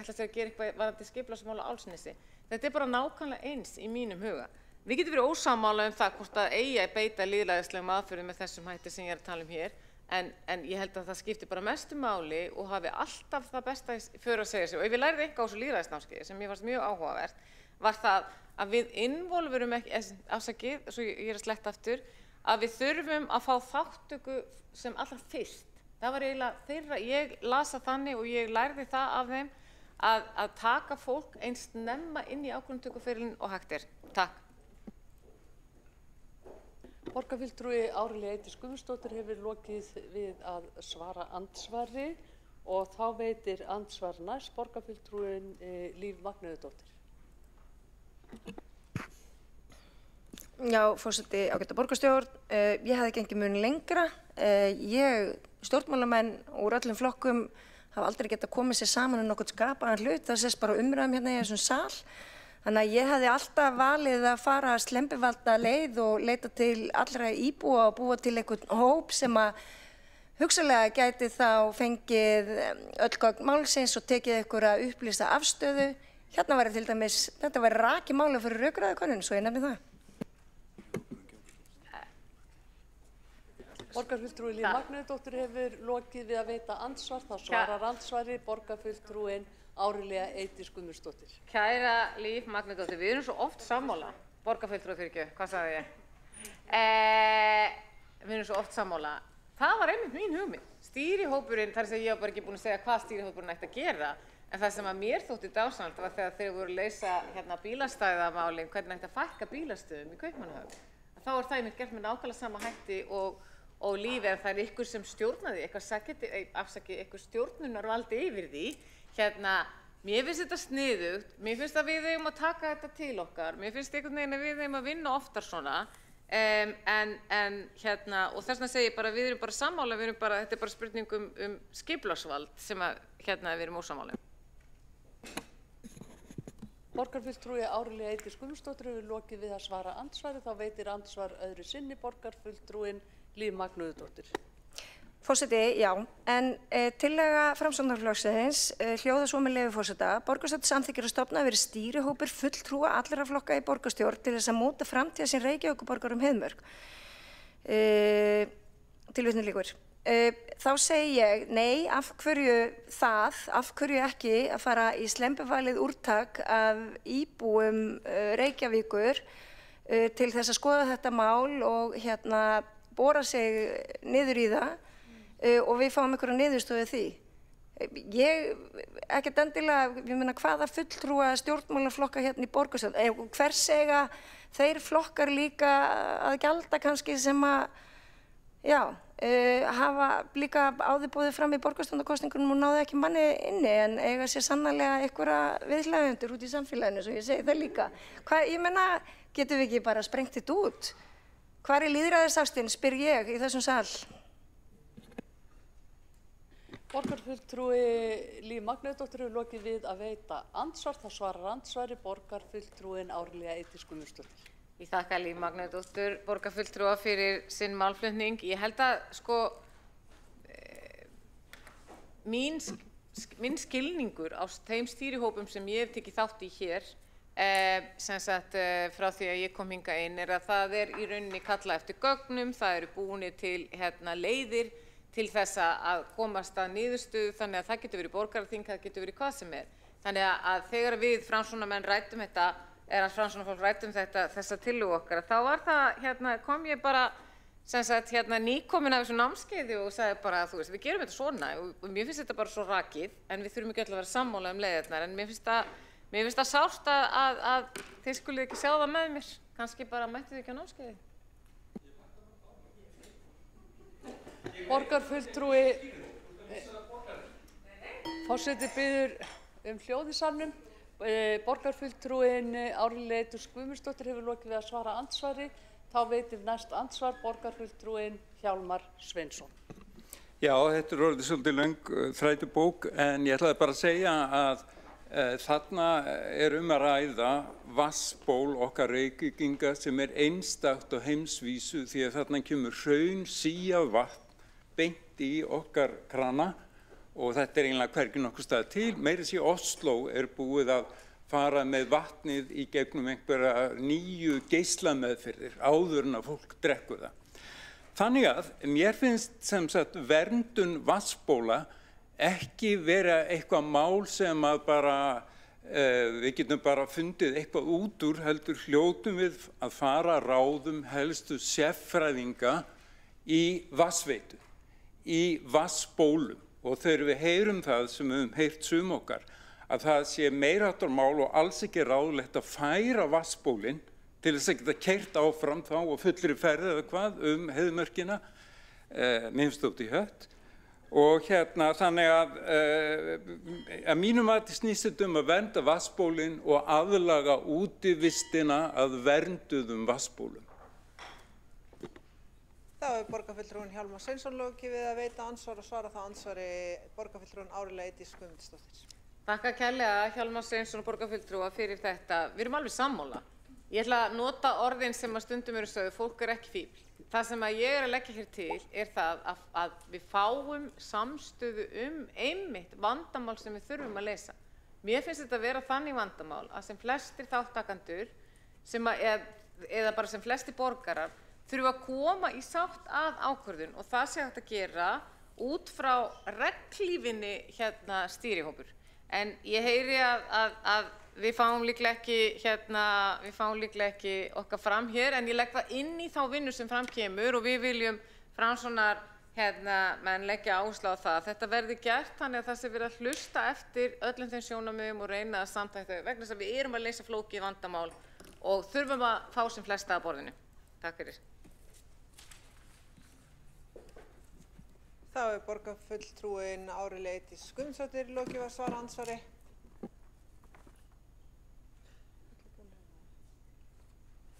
S19: sér að gera eitthvað varðandi skipulagsmál á Álfsnesi. Þetta er bara nákvæmlega eins í mínum huga. Við getum verið ósammála það hvort að eigi að beita lýðræðislegum aðferðum með þessum hætti sem ég er að tala hér, en ég held að það skiptir bara mestu máli og hafi alltaf það besta fyrir að segja sig. Og ef ég lærði eitthvað á þessu lýðræðisnámskeiði sem ég fannst mjög áhugavert, var það að við involverum ekki, afsakið, svo ég er að sletta aftur, að við þurfum að fá þáttöku sem allra fyrst. Það var eiginlega þeirra, ég las það þannig og ég lærði það af þeim, að taka fólk eins snemma inn í ákvörðunartökuferilinn og hægt er. Takk.
S18: Borgarfulltrúi Árelía Eydís Guðmundsdóttir hefur lokið við að svara andsvari og þá veitir andsvar næst borgarfulltrúin Líf Magnúðardóttir.
S13: Já, forseti, ágæta borgarstjórn, ég hefði gengið mun lengra. Stjórnmálamenn úr öllum flokkum hafa aldrei getað komið sér saman nokkurn skapaðan hlut, það sést bara umræðum hérna í þessum sal. Þannig að ég hefði alltaf valið að fara slembivalda leið og leita til allra íbúa og búa til einhvern hóp sem að hugsanlega gæti þá fengið öll gögn málsins og tekið einhverja upplýsta afstöðu. Hérna væri til dæmis, þetta væri rakið máli fyrir rökræðukönnun, svo ég nefni það.
S18: Borgarfulltrúi Líf Magnúðardóttir hefur lokið við að veita andsvar, þá svarar andsvari borgarfulltrúin Árelía Eydís Guðmundsdóttir.
S19: Kæra Líf Magnúðardóttir, við erum svo oft sammála, borgarfulltrúi fyrir ekki, hvað sagði ég? Við erum svo oft sammála. Það var einmitt mín hugmynd. Stýrihópurinn, þar sem ég var bara ekki búin að segja hvað stýrihópurinn ætti að gera, en það sem að mér þótti dásamlegt var þegar þeir voru að leysa hérna bílastæðamálin, hvernig ætti að fækka bílastöðum í Kaupmannahöfn. Þá er það einmitt gert með nákvæmlega sama hætti og Líf, en það er ykkur sem stjórnaði, ykkur stjórnunarvaldi yfir því. Hérna, mér finnst þetta sniðugt, mér finnst að við eigum að taka þetta til okkar, mér finnst einhvern veginn að við eigum að vinna oftar svona, hérna, og þess vegna segi ég bara, við erum bara sammála, þetta er bara spurning skipulagsvald sem að, hérna, við erum ósammála.
S18: Borgarfulltrúi Árelía Eydís Guðmundsdóttir hefur lokið við að svara andsvari, þá veitir andsvar öðru sinni borgarfulltrúin Líf Magnúðardóttir.
S13: Forseti, já, en tillaga Framsóknarflokksins hljóða svo með leyfi forseta. Borgarstjórn samþykkir að stofna verið stýrihópur fulltrúa allra flokka í borgarstjórn til þess að móta framtíðarsýn Reykjavíkurborgar Heiðmörk. Tilvitnun lýkur. þá segi ég nei, af hverju ekki að fara í slembufalið úrtak af íbúum Reykjavíkur til þess að skoða þetta mál og bora sig niður í það og við fáum einhverja niðurstöðu því. Ég ekkert endilega, ég meina hvaða fulltrúa stjórnmálaflokka hérna í borgarstjórn, hvers eiga þeir flokkar líka að gjalda kannski sem að, hafa líka áður boðið fram í borgarstjórnarkosningunum og náðu ekki manni inni en eiga sér sannarlega einhverja viðhlæðendur út í samfélaginu, svo ég segi það líka. Ég meina, getum við ekki bara sprengt þetta út? Hvar er lýðræðisástin, spyr ég í þessum sal?
S18: Borgarfulltrúi Líf Magnúsdóttir hefur lokið við að veita andsvar. Þá svarar andsvari borgarfulltrúin Árelía Eydís Guðmundsdóttir.
S19: Ég þakka Líf Magnúsdóttur borgarfulltrúa fyrir sinn málflutning. Ég held að minn skilningur á þeim stýrihópum sem ég hef tekið þátt í hér, sem sagt frá því að ég kom hingað inn, er að það í rauninni kallað eftir gögnum, það eru búnir til leiðir til þess að komast að niðurstöðu, þannig að það getur verið borgarþing, það getur verið hvað sem er. Þannig að þegar við Framsóknarmenn ræddum þetta, eða Framsóknarfólk ræddum þessa tillögu okkar, þá var það, kom ég bara sem sagt nýkomin af þessu námskeiði og sagði bara, þú veist, við gerum þetta svona og mér finnst þetta bara svo rakið, en við þurfum ekki öll að vera sammála leiðirnar, en mér finnst það sárt að þið skulið ekki sjá það með mér, kannski bara mættu þið ekki á námskeiði.
S18: Borgarfulltrúi, forseti biður hljóð í salnum. Borgarfulltrúin Árelía Eydís Guðmundsdóttir hefur lokið við að svara andsvari. Þá veitir næst andsvar borgarfulltrúin Hjálmar Sveinsson.
S10: Já, þetta orðið svolítið löng þrætubók en ég ætlaði bara að segja að þarna að ræða vatnsból okkar Reykvíkinga sem einstakt á heimsvísu því að þarna kemur hraun síað vatn beint í okkar krana og þetta eiginlega hvergi nokkuð stað til. Meira sér Osló búið að fara með vatnið í gegnum einhverja nýju geislameðferðir áður en að fólk drekkur það. Þannig að mér finnst sem sagt verndun vatnsbóla ekki vera eitthvað mál sem að bara við getum bara fundið eitthvað út úr, heldur hljótum við að fara ráðum helstu sérfræðinga í vatnsveitu, í vatnsbólum og þegar við heyrum það sem við höfum heyrt sum okkar að það sé meiriháttar mál og alls ekki ráðlegt að færa vatnsbólinn til þess að geta keyrt áfram þá og fullri ferð eða hvað heiðmörkina, mér finnst það út í hött. Og þannig að mínum að snýst þetta að vernda vatnsbólinn og aðlaga útivistina að vernduðum vatnsbólum.
S1: Þá borgarfulltrúin Hjálmar Sveinsson lokið við að veita ansvar og svara þá ansvari borgarfulltrúin Árelía Eydís Guðmundsdóttir.
S19: Þakka kærlega Hjálmar Sveinsson borgarfulltrúa fyrir þetta. Við erum alveg sammála. Ég ætla að nota orðin sem að stundum sögðu, fólk ekki fífl. Það sem að ég að leggja hér til það að við fáum samstöðu einmitt vandamál sem við þurfum að leysa. Mér finnst þetta að vera þannig vandamál að sem flestir þáttakendur eða bara sem flestir borgarar þurfa að koma í sátt að ákvörðun og það sé hægt að gera út frá reglífinni stýrihópur. En ég heyri að við fáum líklega ekki okkar fram hér, en ég legg það inn í þá vinnu sem fram kemur og við viljum Framsóknar menn leggja áherslu á það. Þetta verði gert þannig að það sé verið að hlusta eftir öllum þeim sjónarmiðum og reyna að samtækta þau vegna þess að við erum að leysa flókið vandamál og þurfum að fá sem flesta að borðinu. Takk fyrir.
S1: Þá borgarfulltrúin Árelía Eydís Guðmundsdóttir lokið við að svara andsvari.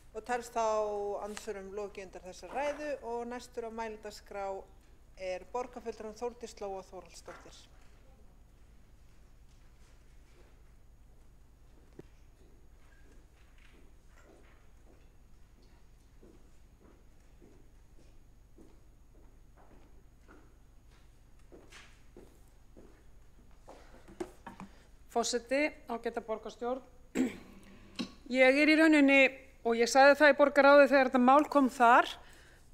S1: Og telst þá andsvörum lokið undir þessa ræðu og næstur á mælendaskrá borgarfulltrúin Þórdís Lóa Þórhallsdóttir.
S17: Forseti, ágæta borgarstjórn. Ég í rauninni, og ég sagði það í borgarráði þegar þetta mál kom þar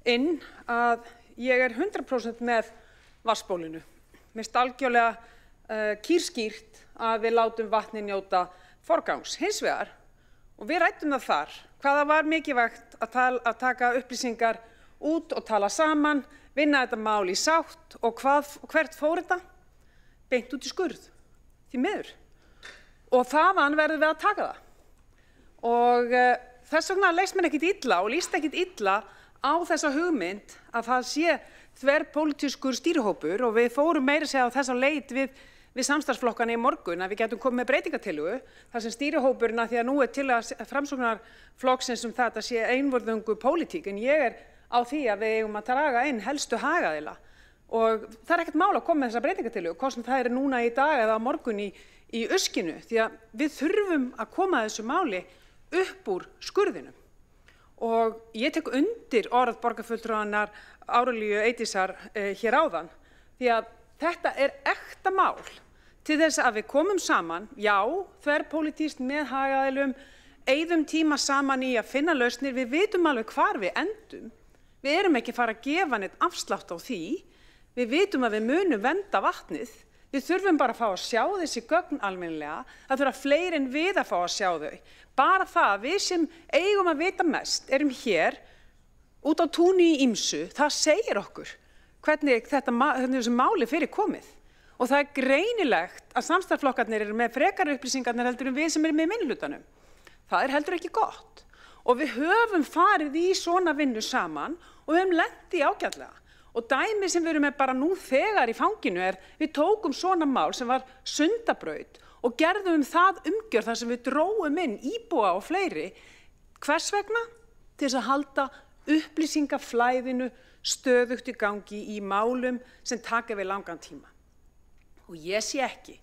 S17: inn, að ég 100% með vatnsbólinu. Mér finnst algjörlega kýrskýrt að við látum vatni njóta forgangs. Hins vegar, og við ræddum það þar, hvaða var mikilvægt að taka upplýsingar út og tala saman, vinna þetta mál í sátt og hvert fór þetta? Beint út í skurð, því miður. Og þaðan verðum við að taka það. Og þess vegna leist mér ekkit illa og líst ekkit illa á þessa hugmynd að það sé þverpólitískur stýrihópur og við fórum meira að segja á þessa leit við samstarfsflokkana í morgun að við getum komið með breytingatillögu þar sem stýrihópurinn að því að nú er til að Framsóknarflokksins þetta sé einvörðungu pólitík en ég er á því að við eigum að draga inn helstu hagaðila og það er ekkert mál að koma með þessa breytingatillögu, hvort sem það er núna í dag eða á morgun í uskinu því að við þurfum að koma að þessu máli upp úr skurðinum. Og ég tek undir orð borgarfulltrúannar Árelíu Eydísar hér áðan því að þetta er ekta mál til þess að við komum saman, já, þverpólitískt með hagaðilum, eyðum tíma saman í að finna lausnir, við vitum alveg hvar við endum, við erum ekki fara að gefa neitt afslátt á því, við vitum að við munum vernda vatnið, við þurfum bara að fá að sjá þessi gögn almennilega, það þurfa fleiri en við að fá að sjá þau. Bara það að við sem eigum að vita mest erum hér út á túni í ýmsu, það segir okkur hvernig þessu máli fyrir komið. Og það er greinilegt að samstarfsflokkarnir eru með frekari upplýsingarnir heldur en við sem erum með minnihlutanum. Það er heldur ekki gott. Og við höfum farið í svona vinnu saman og við höfum lent í ágætlega. Og dæmi sem við erum með bara nú þegar í fanginu er við tókum svona mál sem var Sundabraut og gerðum það umgjörð þar sem við dróum inn íbúa og fleiri. Hvers vegna? Til þess að halda upplýsingaflæðinu stöðugt í gangi í málum sem taka við langan tíma. Og ég sé ekki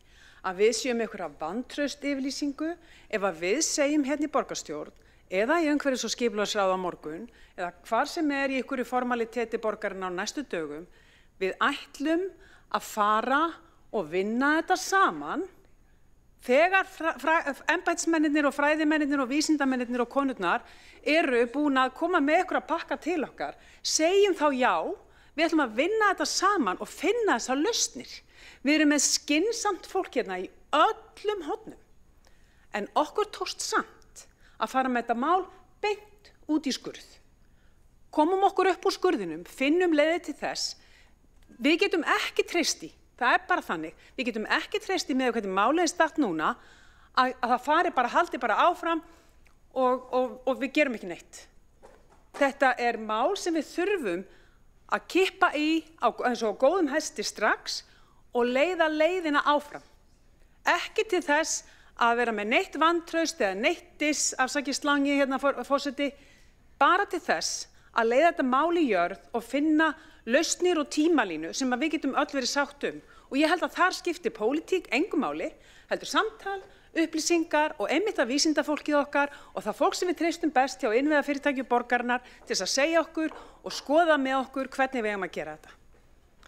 S17: að við séum einhverja vantraust yfirlýsingu ef að við segjum hérna í borgarstjórn eða í umhverfis- og skipulagsráði á morgun eða hvar sem er í einhverju formaliteti borgarinn á næstu dögum, við ætlum að fara og vinna þetta saman þegar embættismennirnir og fræðimennirnir og vísindamennirnir og konurnar eru búin að koma með ykkur að pakka til okkar, segjum þá já, við ætlum að vinna þetta saman og finna þessar lausnir. Við erum með skynsamt fólk hérna í öllum hornum, en okkur tókst samt að fara með þetta mál beint út í skurð. Komum okkur upp úr skurðinum, finnum leiðir til þess, við getum ekki treyst í, það er bara þannig, við getum ekki treyst í með hvernig málið er statt núna að það fari bara, haldi bara áfram og við gerum ekki neitt. Þetta er mál sem við þurfum að kippa í eins og góðum hesti strax og leiða leiðina áfram. Ekki til þess að vera með neitt vantraust eða neitt diss, afsakið slangi hérna forseti, bara til þess að leiða þetta mál í jörð og finna lausnir og tímalínu sem að við getum öll verið sátt um. Og ég held að þar skiptir pólitík engu máli, heldur samtal, upplýsingar og einmitt að vísindafólkið okkar og það fólk sem við treystum best hjá innviðafyrirtækjum borgarinnar til þess að segja okkur og skoða með okkur hvernig við eigum að gera þetta.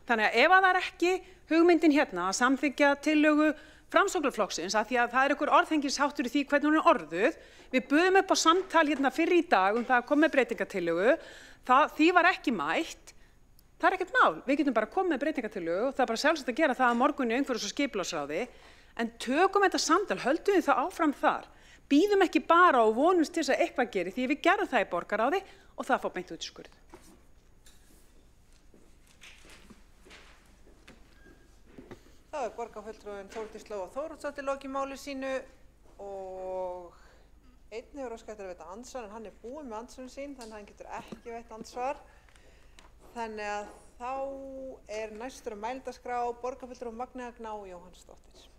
S17: Þannig að ef það er ekki hugmyndin hérna að samþykkja tillögu Framsóknarflokksins að því að það er einhver orðhengilsháttur í því hvernig hún er orðuð, við buðum upp á samtal hérna fyrr í dag það að koma með breytingatillögu, því var ekki mætt, það er ekkert mál, við getum bara komið með breytingatillögu og það er bara sjálfsagt að gera það að morgun í umhverfis- og skipulagsráði, en tökum þetta samtal, höldum við það áfram þar, bíðum ekki bara og vonumst til þess að eitthvað geri því við gerum það í borgarráði og það fór beint út í skurð.
S1: Þá er borgarfulltrúinn Þórdís Lóa Þóroddsdóttir lokið máli sínu og einn hefur óskað eftir að veita andsvar en hann er búinn með andsvarinn sín þannig að hann getur ekki veitt andsvar. Þannig að þá er næstur á mælendaskrá borgarfulltrúinn Magnea Gná Jóhannsdóttir.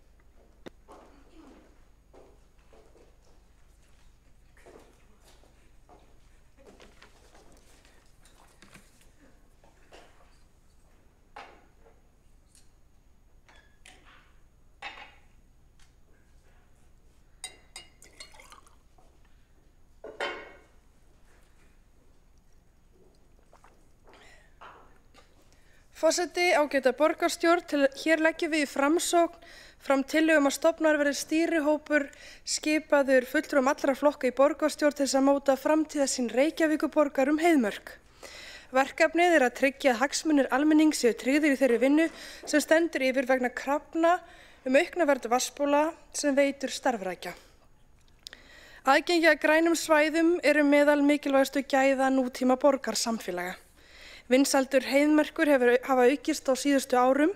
S12: Forseti, ágæta borgarstjórn, hér leggjum við í Framsókn fram tillögum að stofnaður verði stýrihópur skipaður fulltrúum allra flokka í borgarstjórn til þess að móta framtíðarsýn Reykjavíkurborgar heiðmörk. Verkefnið að tryggja að hagsmunir almennings séu tryggðir í þeirri vinnu sem stendur yfir vegna krafna aukna vernd vatnsbóla sem veitur starfrækja. Aðgengi að grænum svæðum eru meðal mikilvægustu gæða nútíma borgarsamfélaga. Vinsældur heiðmerkur hafa aukist á síðustu árum.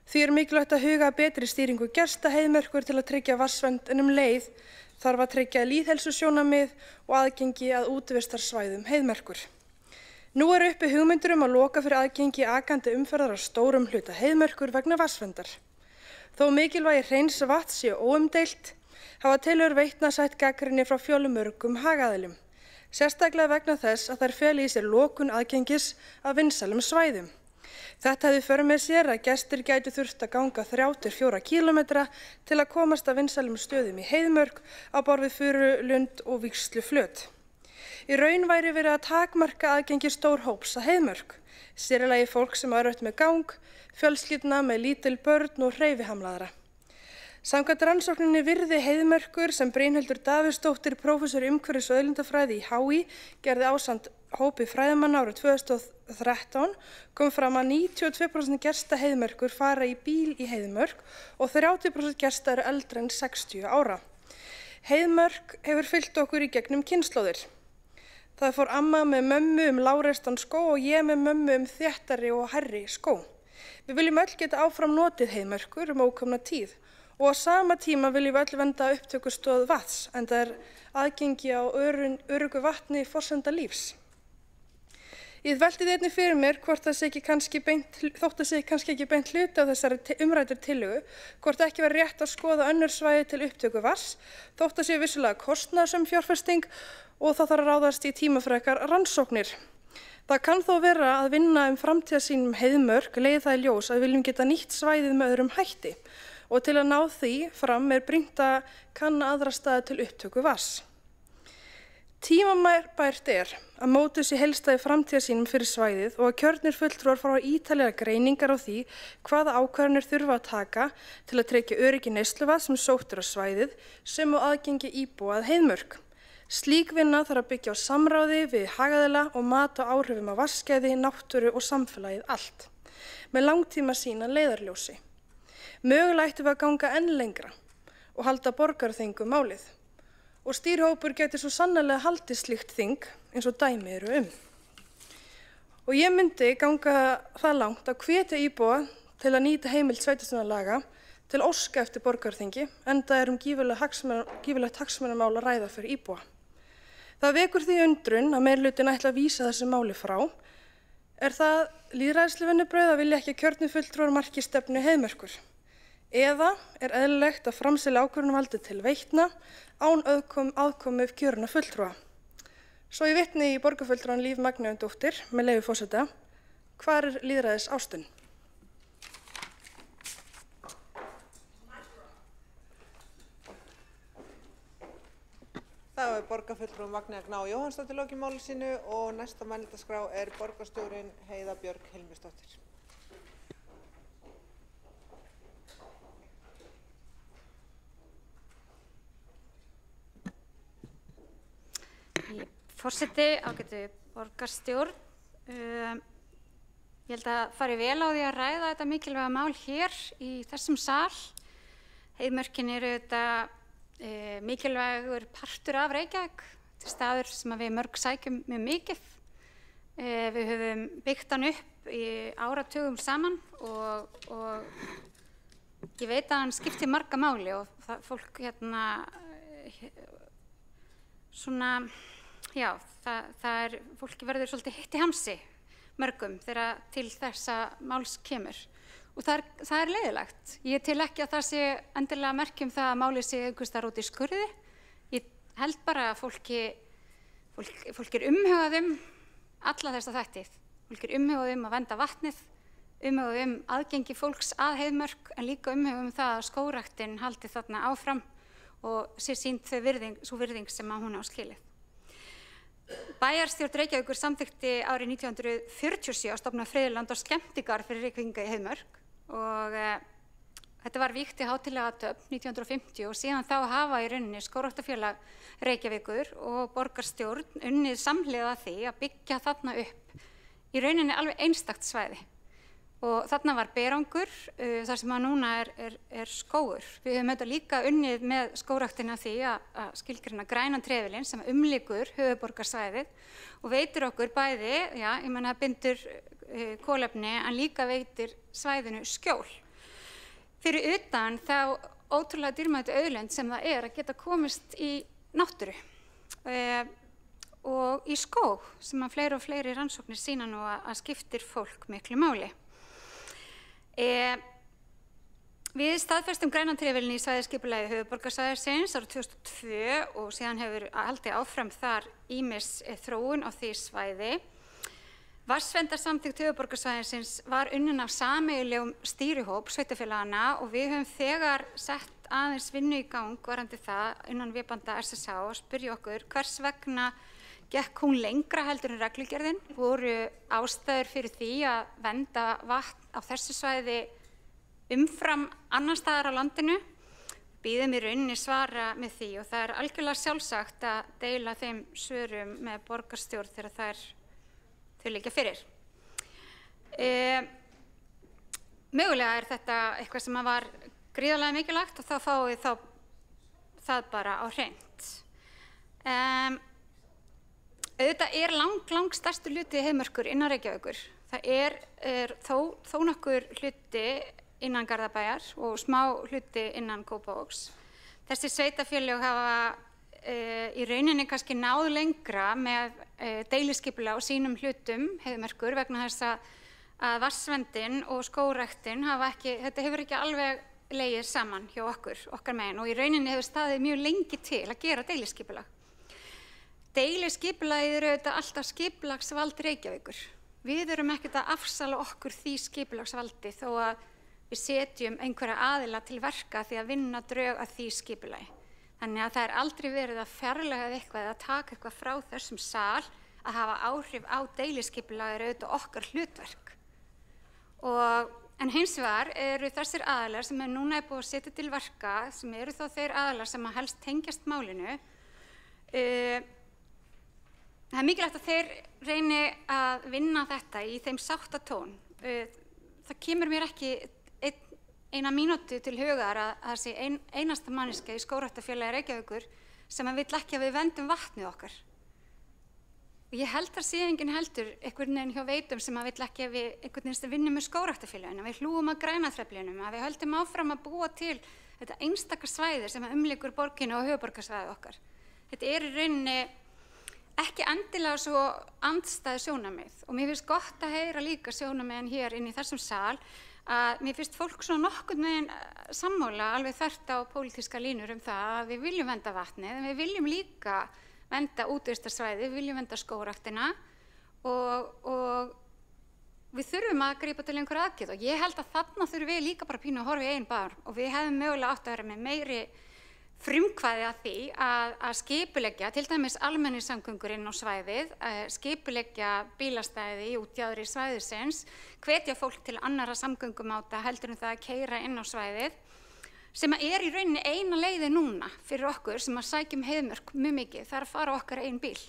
S12: Því mikilvægt að huga að betri stýringu gesta heiðmerkur til að tryggja vatnsvernd en leið þarf að tryggja lýðheilsusjónarmið og aðgengi að útivistarsvæðum heiðmerkur. Nú uppi hugmyndir að loka fyrir aðgengi akandi umferðar á stórum hluta heiðmerkur vegna vatnsverndar. Þó mikilvægi hreins vatns sé óumdeilt hafa tillögur Veitna sætt gagnrýni frá fjölmörgum hagaðilum, sérstaklega vegna þess að þær feli í sér lokun aðgengis að vinsælum svæðum. Þetta hefði för með sér að gestir gætu þurft að ganga 3–4 kílómetra til að komast að vinsælum stöðum í heiðmörk á borð við Furulund og Vígsluflöt. Í raun væri verið að takmarka aðgengi stór hóps að heiðmörk, sér í lagi fólk sem á erfitt með gang, fjölskyldna með lítil börn og hreyfihamlaðra. Samkvæmt rannsókninni Virði heiðmerkur sem Brynhildur Davíðsdóttir, prófessor í umhverfis- og auðlindaffræði í HÍ, gerði ásamt hópi fræðimanna árið 2013 kom fram að 92% gesta heiðmerkur fara í bíl í heiðmörk og 30% gesta eru eldri en 60 ára. Heiðmörk hefur fylgt okkur í gegnum kynslóðir. Það fór amma með mömmu lágreistan skó og ég með mömmu þéttari og hærri skó. Við viljum öll geta áfram notið heiðmerkur ókomna tíð og á sama tíma viljum við öll vernda upptökustöð vatns, enda aðgengi á öruggu vatni forsenda lífs. Ég velti einnig fyrir mér hvort það sé kannski ekki beint hluti á þessari umræddu tillögu, hvort ekki væri rétt að skoða önnur svæði til upptöku vatns, þótt það sé vissulega kostnaðarsöm fjárfesting og það þarf að ráðast í tímafrekar rannsóknir. Það kann þó vera að vinna framtíðarsýn heiðmörk leiði það í ljós að við viljum geta nýtt svæðið með öðrum hætti og til að ná því fram brýnt að kanna aðra staði til upptöku vatns. Tímabært að mótuð sé heildstæð framtíðarsýn fyrir svæðið og að kjörnir fulltrúar fá ítarlegar greiningar á því hvaða ákvarðanir þurfa að taka til að tryggja öryggi neysluvatns sem sótt á svæðið sem og aðgengi íbúa að heiðmörk. Slík vinna þarf að byggja á samráði við hagaðila og mat á áhrifum af vatnsgæði, náttúru og samfélagið allt, með langtímasýn að leiðarljósi. Mögulega ættum við að ganga enn lengra og halda borgarþing málið og stýrihópur gæti svo sannarlega haldið slíkt þing eins og dæmi eru Og ég myndi ganga það langt að hvetja íbúa til að nýta heimild sveitarstjórnarlaga til óska eftir borgarþingi, enda gífurlegt hagsmunamál að ræða fyrir íbúa. Það vekur því undrun að meirihlutinn ætli að vísa þessu máli frá. Það lýðræðisleg vinnubrögð að vilja ekki að kjörnir fulltrúar marki stefnu heiðmörkur? Eða eðlilegt að framselja ákvörðunarvaldið til Veitna án aðkomu kjörinna fulltrúa? Svo ég vitni í borgarfulltrúan Líf Magnúsdóttur með leyfi forseta: hvar lýðræðis ástin?
S1: Það borgarfulltrúi Magnea Gná Jóhannsdóttir lokið máli sínu og næsta mælendaskrá borgarstjórinn Heiða Björg Hilmisdóttir.
S2: Forseti, ágætu borgarstjórn. Ég held að fari vel á því að ræða þetta mikilvæga mál hér í þessum sal. Heiðmörkin eru þetta mikilvægur partur af Reykjavík, til staður sem við mörg sækjum mjög mikið. Við höfum byggt hann upp í áratugum saman og ég veit að hann skiptir marga máli og það fólk fólki verður svolítið hitt í hamsi mörgum þegar til þessa máls kemur. Og það leiðilegt. Ég tel ekki að það sé endilega merki það að málið sé einhvers staðar út í skurði. Ég held bara að fólk umhugað alla þessa þætti. Fólk umhugað að vernda vatnið, umhugað aðgengi fólks að heiðmörk, en líka umhugað það að skógræktin haldi þarna áfram og sé sýnd sú virðing sem hún á skilið. Bæjarstjórn Reykjavíkur samþykkti árið 1947 að stofna friðland og skemmtigarð fyrir Reykvíkinga í heiðmörk. Og þetta var vígt í hátíðlega athöfn 1950 og síðan þá hafa í rauninni Skógræktarfélag Reykjavíkur og borgarstjórn unnið samhliða því að byggja þarna upp í rauninni alveg einstakt svæði. Og þarna var berangur, þar sem að núna er skógur. Við höfum þetta líka unnið með skógræktina því að skilgreina grænan trefilinn sem umlykur höfuðborgarsvæðið og veitir okkur bæði, já, ég meina það bindur kolefni en líka veitir svæðinu skjól. Fyrir utan þá ótrúlega dýrmætu auðlind sem það er að geta komist í náttúru og í skóg sem að fleiri og fleiri rannsóknir sýna nú að skiptir fólk miklu máli. Við staðfestum grænan trefilinn í svæðisskipulagi höfuðborgarsvæðisins árið 2002 og síðan hefur haldið áfram þar ýmis þróun á því svæði. Vatnsverndarsamþykkt höfuðborgarsvæðisins var unnin af sameiginlegum stýrihóp sveitarfélaganna og við höfum þegar sett aðeins vinnu í gang varðandi það innan vébanda SSH og spyrja okkur hvers vegna gekk hún lengra heldur en reglugerðin, voru ástæður fyrir því að vernda vatn á þessu svæði umfram annar staðar á landinu. Bíðum í rauninni svara með því og það er algjörlega sjálfsagt að deila þeim svörum með borgarstjórn þegar þau liggja fyrir. Mögulega er þetta eitthvað sem var gríðarlega mikilvægt og þá fáum við það bara á hreint. Auðvitað er lang stærstu hluti heiðmörkur innan Reykjavíkur. Það er þó nokkur hluti innan Garðabæjar og smá hluti innan Kópavogs. Þessi sveitarfélög hafa í rauninni kannski náð lengra með deiliskipulag á sínum hlutum heiðmörkur vegna þess að vatnsverndin og skógræktin þetta hefur ekki alveg legið saman hjá okkar megin og í rauninni hefur staðið mjög lengi til að gera deiliskipulag. Deiliskipulagið er auðvitað alltaf skipulagsvald Reykjavíkur. Við erum ekkert að afsala okkur því skipulagsvaldi þó að við setjum einhverja aðila til verka því að vinna drög að því skipulagi. Þannig að það er aldrei verið að fjarlægja eitthvað eða taka eitthvað frá þessum sal að hafa áhrif á deiliskipulagið er auðvitað okkar hlutverk. En hins vegar eru þessir aðilar sem núna búið að setja til verka, sem eru þá þeir aðilar sem að helst tengjast málinu, það er mikilvægt að þeir reyni að vinna þetta í þeim sáttatón. Það kemur mér ekki eina mínútu til hugar að það sé einasta manneskja í Skógræktarfélagi Reykjavíkur sem vill ekki að við verndum vatnið okkar. Og ég held að sé enginn heldur einhvern veginn hjá Veitum sem vill ekki að við einhvern veginn vinnum með Skógræktarfélaginu, að við hlúum að grænaþreflinum, að við höldum áfram að búa til þetta einstaka svæði sem umlykur borginu og höfuðborgarsvæðið okkar. Þetta er í rauninni ekki endilega svo andstæð sjónarmið og mér finnst gott að heyra líka sjónarmiðin hér inn í þessum sal að mér finnst fólk svona nokkurn veginn sammála alveg þvert á pólitíska línur það að við viljum vernda vatnið en við viljum líka vernda útivistarsvæði, við viljum vernda skógræktina og við þurfum að grípa til einhverja aðgerð og ég held að þarna þurfum við líka bara pínu að horfa í eigin barm og við hefum mögulega átt að vera með meiri frumkvæði að því að skipuleggja til dæmis almenningssamgöngur inn á svæðið, skipuleggja bílastæði í útjaðri svæðisins, hvetja fólk til annarra samgöngumáta heldur en það að keyra inn á svæðið, sem er í rauninni eina leiði núna fyrir okkur sem að sækjum heiðmörk mjög mikið, það er að fara okkar einn bíl.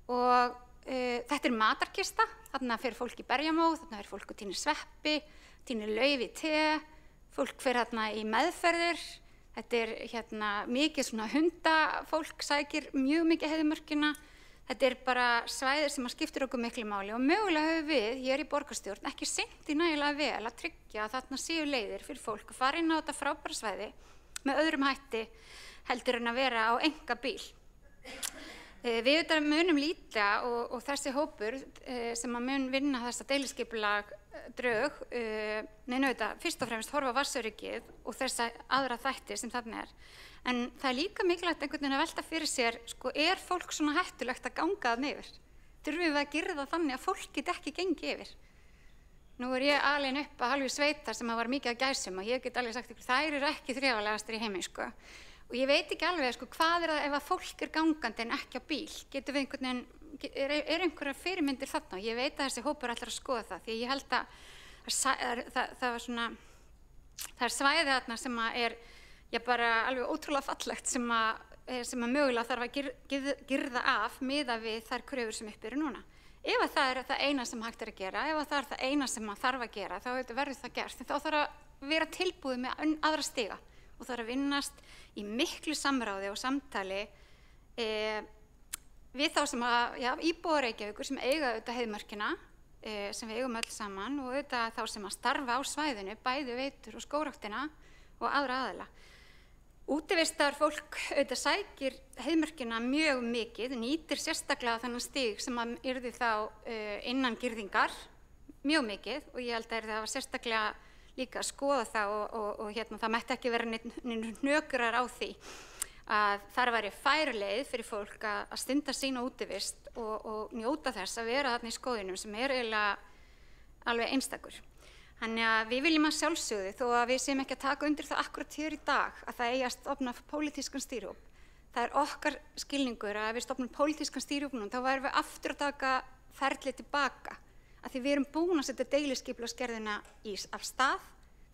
S2: Og þetta er matarkista, þarna fyrir fólk í berjamóð, þarna fyrir fólk að tínir sveppi, tínir lauf í te, fólk fyrir þarna í meðferðir. Þetta er mikið svona hundafólk sækir mjög mikið heiðmörkina. Þetta er bara svæðir sem skiptir okkur miklu máli og mögulega höfum við hér í borgarstjórn ekki sinnt í nægilega vel að tryggja að þarna séu leiðir fyrir fólk að fara inn á þetta frábæra svæði með öðrum hætti heldur en að vera á einkabíl. Við auðvitað munum líta og þessi hópur sem að mun vinna þessa deiliskipulag drög, auðvitað fyrst og fremst horfa á vatnsöryggið og þessa aðra þætti sem þarna er. En það er líka mikilvægt einhvern veginn að velta fyrir sér, er fólk svona hættulegt að ganga þarna yfir? Þurfum við að gera það þannig að fólk get ekki gengið yfir? Nú er ég alin upp að hálfu sveitar sem var mikið að gæsum og ég get alveg sagt ykkur, þær eru ekki þrifalegastar í heimi, Og ég veit ekki alveg, hvað er það ef að fólk er gangandi en ekki á bíl? Getum við einhvern veginn, er einhverjar fyrirmyndir þarna? Ég veit að þessi hópur ætlar að skoða það, því ég held að það er svæði þarna sem er bara alveg ótrúlega fallegt sem að mögulega þarf að girða af miðað við þær kröfur sem uppi eru núna. Ef að það er það eina sem hægt er að gera, ef að það er það eina sem maður þarf að gera, þá verður það gert. En þá þarf að vera tilbúið með aðra stiga og þarf að vinnast í miklu samráði og samtali við þá sem íbúar Reykjavíkur sem eiga auðvitað heiðmörkina, sem við eigum öll saman og auðvitað þá sem að starfa á svæðinu, bæði Veitur og Skógræktina og aðra aðila. Útivistar fólk auðvitað sækir heiðmörkina mjög mikið, nýtir sérstaklega þennan stig sem að yrði þá innan girðingar mjög mikið og ég held að það var sérstaklega líka að skoða það og það mætti ekki vera neinn hnökrar á því að þar væri fær leið fyrir fólk að stunda sína útivist og njóta þess að vera þarna í skóginum sem eiginlega alveg einstakur. Þannig að við viljum að sjálfsögðu, þó að við séum ekki að taka undir það akkurat hér í dag, að það eigi að stofna pólitískan stýrihóp. Það er okkar skilningur að ef við stofnum pólitískan stýrihóp núna, þá værum við aftur að taka ferlið tilbaka. Af því við erum búin að setja deiliskipulagsgerðina af stað,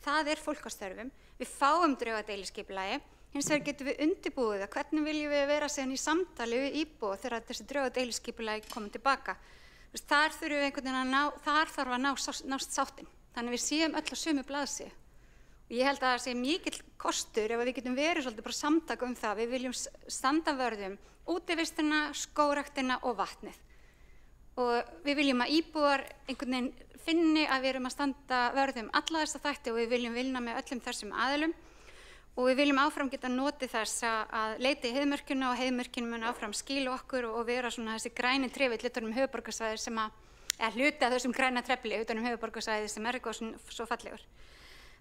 S2: það er fólk á störfum, við fáum drög að deiliskipulagi, hins vegar getum við undirbúið það, hvernig viljum við vera síðan í samtali við íbúa þegar þessi drög að deiliskipulagi komum tilbaka. Þar þurfum við einhvern veginn þar þarf að nást sáttin. Þannig við séum öll á sömu blaðsíðu. Og ég held að það sé mikill kostur ef við getum verið svolítið bara samtaka það. Við viljum standa vörð útivistina, skógræktina og vatnið. Og við viljum að íbúar einhvern veginn finni að við erum að standa vörð alla þessa þætti og við viljum vinna með öllum þessum aðilum. Og við viljum áfram geta notið þess að leita í heiðmörkina og heiðmörkin mun áfram skila okkur og vera svona þessi græni trefill utan höfuðborgarsvæðið sem hluti af þessum græna trefli utan höfuðborgarsvæðið sem eitthvað svo fallegur.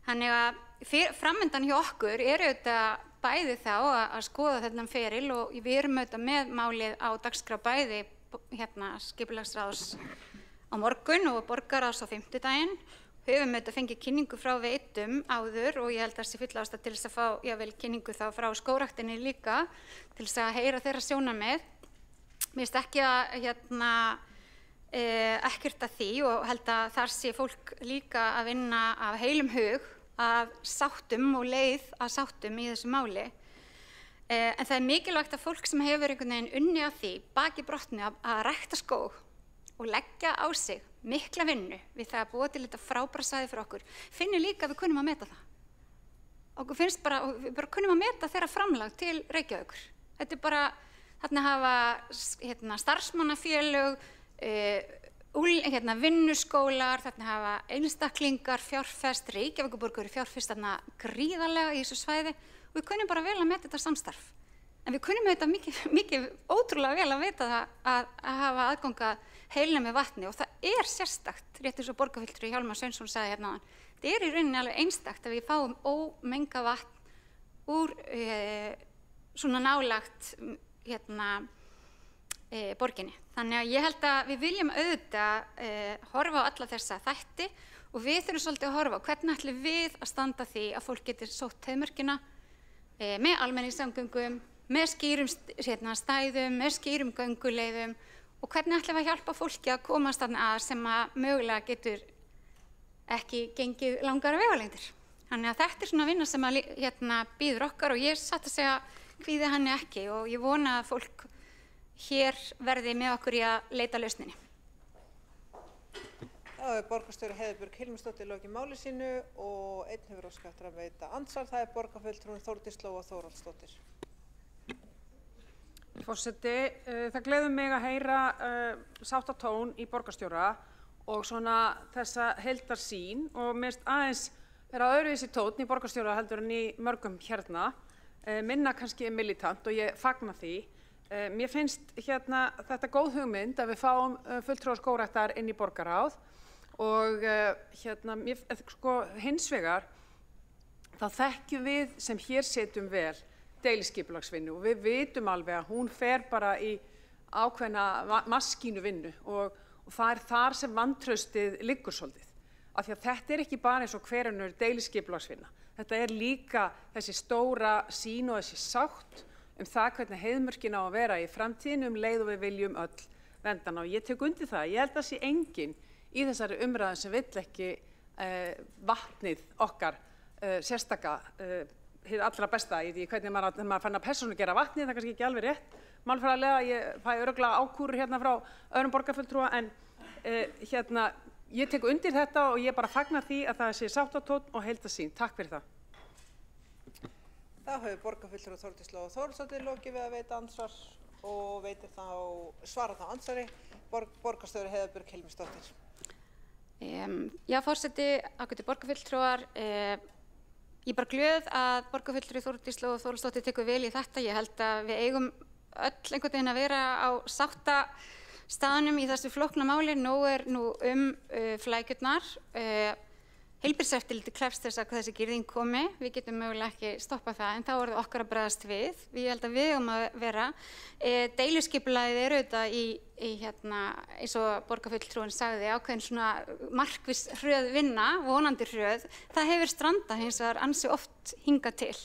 S2: Þannig að framundan hjá okkur auðvitað bæði þá að skoða þennan feril og við erum auðvitað með málið á dagskrá bæði skipulagsráðs á morgun og borgarráðs á fimmtudaginn. Höfum auðvitað fengið kynningu frá Veitum áður og ég held að það sé full ástæða til þess að fá kynningu þá frá Skógræktinni líka til þess að heyra þeirra sjónarmið. Mér finnst ekki að ekkert að því og held að þar sé fólk líka að vinna af heilum hug að sáttum og leið að sáttum í þessu máli. En það er mikilvægt að fólk sem hefur einhvern veginn unni að því baki brotnu að rækta skóg og leggja á sig mikla vinnu við það að búa til þetta frábæra svæði fyrir okkur, finnir líka að við kunnum að meta það. Okkur finnst við bara kunnum að meta þeirra framlag til Reykjavíkur. Þetta bara, þarna hafa starfsmannafélög, vinnuskólar, þarna hafa einstaklingar fjárfest, Reykjavíkurborgur fjárfest þarna gríðarlega í þessu svæði og við kunnum bara vel að meta þetta samstarf. En við kunnum þetta mikið ótrúlega vel að vita það að hafa aðganga heilnæmi með vatni og það er sérstakt, rétt eins og borgarfulltrúi Hjálmar Sveinsson sagði hérna áðan. Það er í rauninni alveg einstakt að við fáum ómengað vatn úr svona nálagt borginni. Þannig að ég held að við viljum auðvitað horfa á alla þessa þætti og við þurfum svolítið að horfa á hvernig ætlum við að standa því að fólk getur sótt heiðmörkina með almenningssamgöngum, með skýrum stæðum, með skýrum gönguleiðum og hvernig ætlum við að hjálpa fólki að komast þarna að sem að mögulega getur ekki gengið langar vegalengdir. Þannig að þetta er svona vinna sem að býður okkar og ég satt að segja kvíði henni ekki og ég vona að fólk hér verði með okkur í að leita lausninni.
S1: Þá hefur borgarstjóri Heiðbjörg Hilmisdóttir lokið máli sínu og einn hefur óskað eftir að veita andsvar. Það er borgarfulltrúin Þórdís Lóa Þórhallsdóttir.
S17: Forseti, það gleður mig að heyra sáttatón í borgarstjóra og svona þessa heildarsýn og mér finnst aðeins vera öðruvísi tónn í borgarstjóra heldur en í mörgum hérna, minna kannski militant og ég fagna því. Mér finnst þetta góð hugmynd að við fáum fulltrúa skógræktar inn í borgarráð og hins vegar þá þekkjum við sem hér setjum vel deiliskipulagsvinnu og við vitum alveg að hún fer bara í ákveðna maskínu vinnu og það er þar sem vantraustið liggur svolítið. Af því að þetta er ekki bara eins og hver önnur deiliskipulagsvinna. Þetta er líka þessi stóra sýn og þessi sátt það hvernig heiðmörkin á að vera í framtíðinu leið og við viljum öll verndana og ég tek undir það. Ég held að sé enginn í þessari umræðu sem vill ekki vatnið okkar sérstaka hið allra besta. Ég veit ekki hvernig maður fann að persónu gera vatni, það er kannski ekki alveg rétt. Málfræðilega, ég fæ örugglega ákúrur hérna frá öðrum borgarfulltrúa, en ég tek undir þetta og ég bara fagna því að það sé sáttatónn og heildarsýn. Takk fyrir það.
S1: Þá hefur borgarfulltrúi Þórdís Lóa Þórhallsdóttir lokið við að veita andsvar og svarar þá andsvari borgarstjóri Heiða Björg Hilmisdóttir.
S2: Já, forseti, ágætu borgarfulltrúar, ég er bara glöð að borgarfulltrúi Þórdís Lóa Þórhallsdóttir tekur vel í þetta. Ég held að við eigum öll einhvern veginn að vera á sáttastaðnum í þessu flókna máli. Nóg er nú flækjurnar. Heilbrigðiseftirlitið krefst þess að þessi girðing komi. Við getum mögulega ekki stoppað það, en þá er það okkar að bregðast við. Ég held að við eigum að vera. Deiluskipulagið er auðvitað eins og borgarfulltrúinn sagði, ákveðin svona markviss hröð vinna, vonandi hröð. Það hefur strandað hins vegar ansi oft hingað til.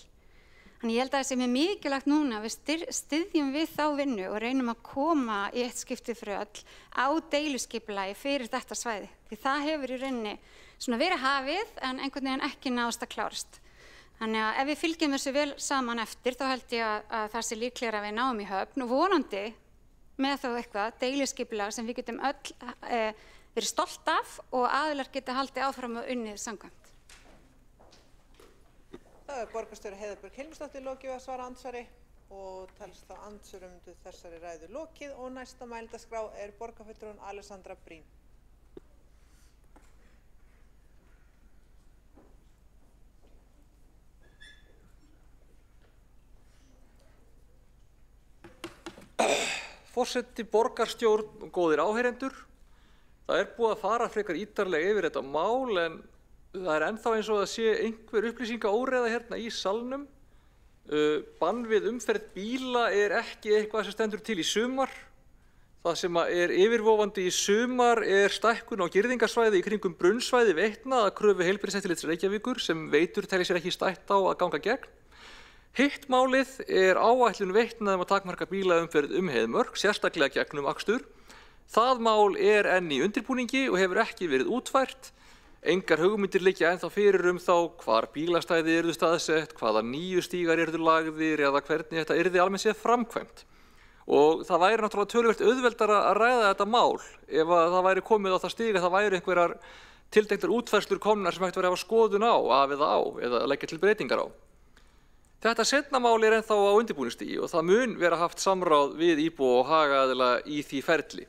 S2: Þannig ég held að það sé mjög mikilvægt núna að við styðjum við þá vinnu og reynum að koma í eitt skipti fyrir öll á deiluskipulagi fyrir þetta svæði. Því það hefur í rauninni svona verið hafið en einhvern veginn ekki náðst að klárast. Þannig að ef við fylgjum þessu vel saman eftir þá held ég að það sé líklegra að við náum í höfn og vonandi með þá eitthvað deiluskipulag sem við getum öll verið stolt af og aðilar geta haldið áfram og unnið samkvæmt.
S1: Það er borgarstjóri Heiða Björg Hilmisdóttir lokið við að svara andsvari og telst þá andsvörum þessari ræðu lokið og næsta mælendaskrá er borgarfulltrúin Alexandra Brím.
S9: Forseti, borgarstjórn og góðir áheyrendur, það er búið að fara frekar ítarlega yfir þetta mál en það er ennþá eins og það sé einhver upplýsingaóreiða hérna í salnum. Bann við umferð bíla er ekki eitthvað sem stendur til í sumar. Það sem er yfirvofandi í sumar er stækkun á girðingarsvæði í kringum brunnsvæði Veitna að kröfu Heilbrigðiseftirlits Reykjavíkur sem Veitur telja sér ekki stætt á að ganga gegn. Hitt málið er áætlun Veitna að takmarka bílaumferð Heiðmörk, sérstaklega gegnum akstur. Það mál er enn í undirbúningi og hefur ekki verið útfært. Engar hugmyndir liggja ennþá fyrir þá hvar bílastæði yrðu staðsett, hvaða nýju stígar yrðu lagðir eða hvernig þetta yrði almennt séð framkvæmt. Og það væri náttúrulega töluvert auðveldara að ræða þetta mál ef að það væri komið á það stig að það væri einhverjar tilteknar útfærslur komnar sem hægt væri að hafa skoðun á, af eða leggja til breytingar á. Þetta seinna mál er ennþá á undirbúningsstigi og það mun vera haft samráð við íbúa og hagaðila í því ferli.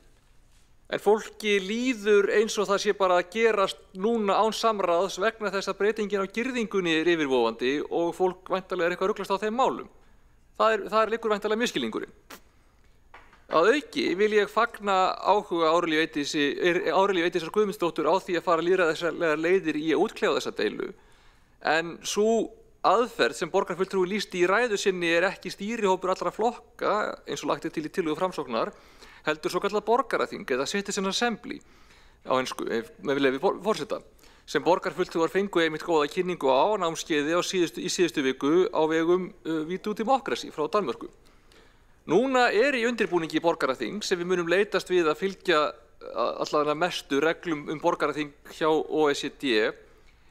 S9: En fólki líður eins og það sé bara að gerast núna án samráðs vegna þess að breytingin á girðingunni er yfirvofandi og fólk væntanlega er eitthvað ruglast á þeim málum. Það liggur væntanlega misskilningurinn. Að auki vil ég fagna áhuga Árelíu Eydísar Guðmundsdóttur á því að fara lýðræðislegar leiðir í að útkljá þessa deilu. En sú aðferð sem borgarfulltrúi lýsti í ræðu sinni er ekki stýrihópur allra flokka eins og lagt er til í tillögu Framsóknar, heldur svokallað borgaraþing eða citizen assembly á ensku, með leyfi forseta, sem borgarfulltrúar fengu einmitt góða kynningu á námskeiði í síðustu viku á vegum We Do Democracy frá Danmörku. Núna er í undirbúningi borgaraþing sem við munum leitast við að fylgja allavega mestu reglum borgaraþing hjá OECD,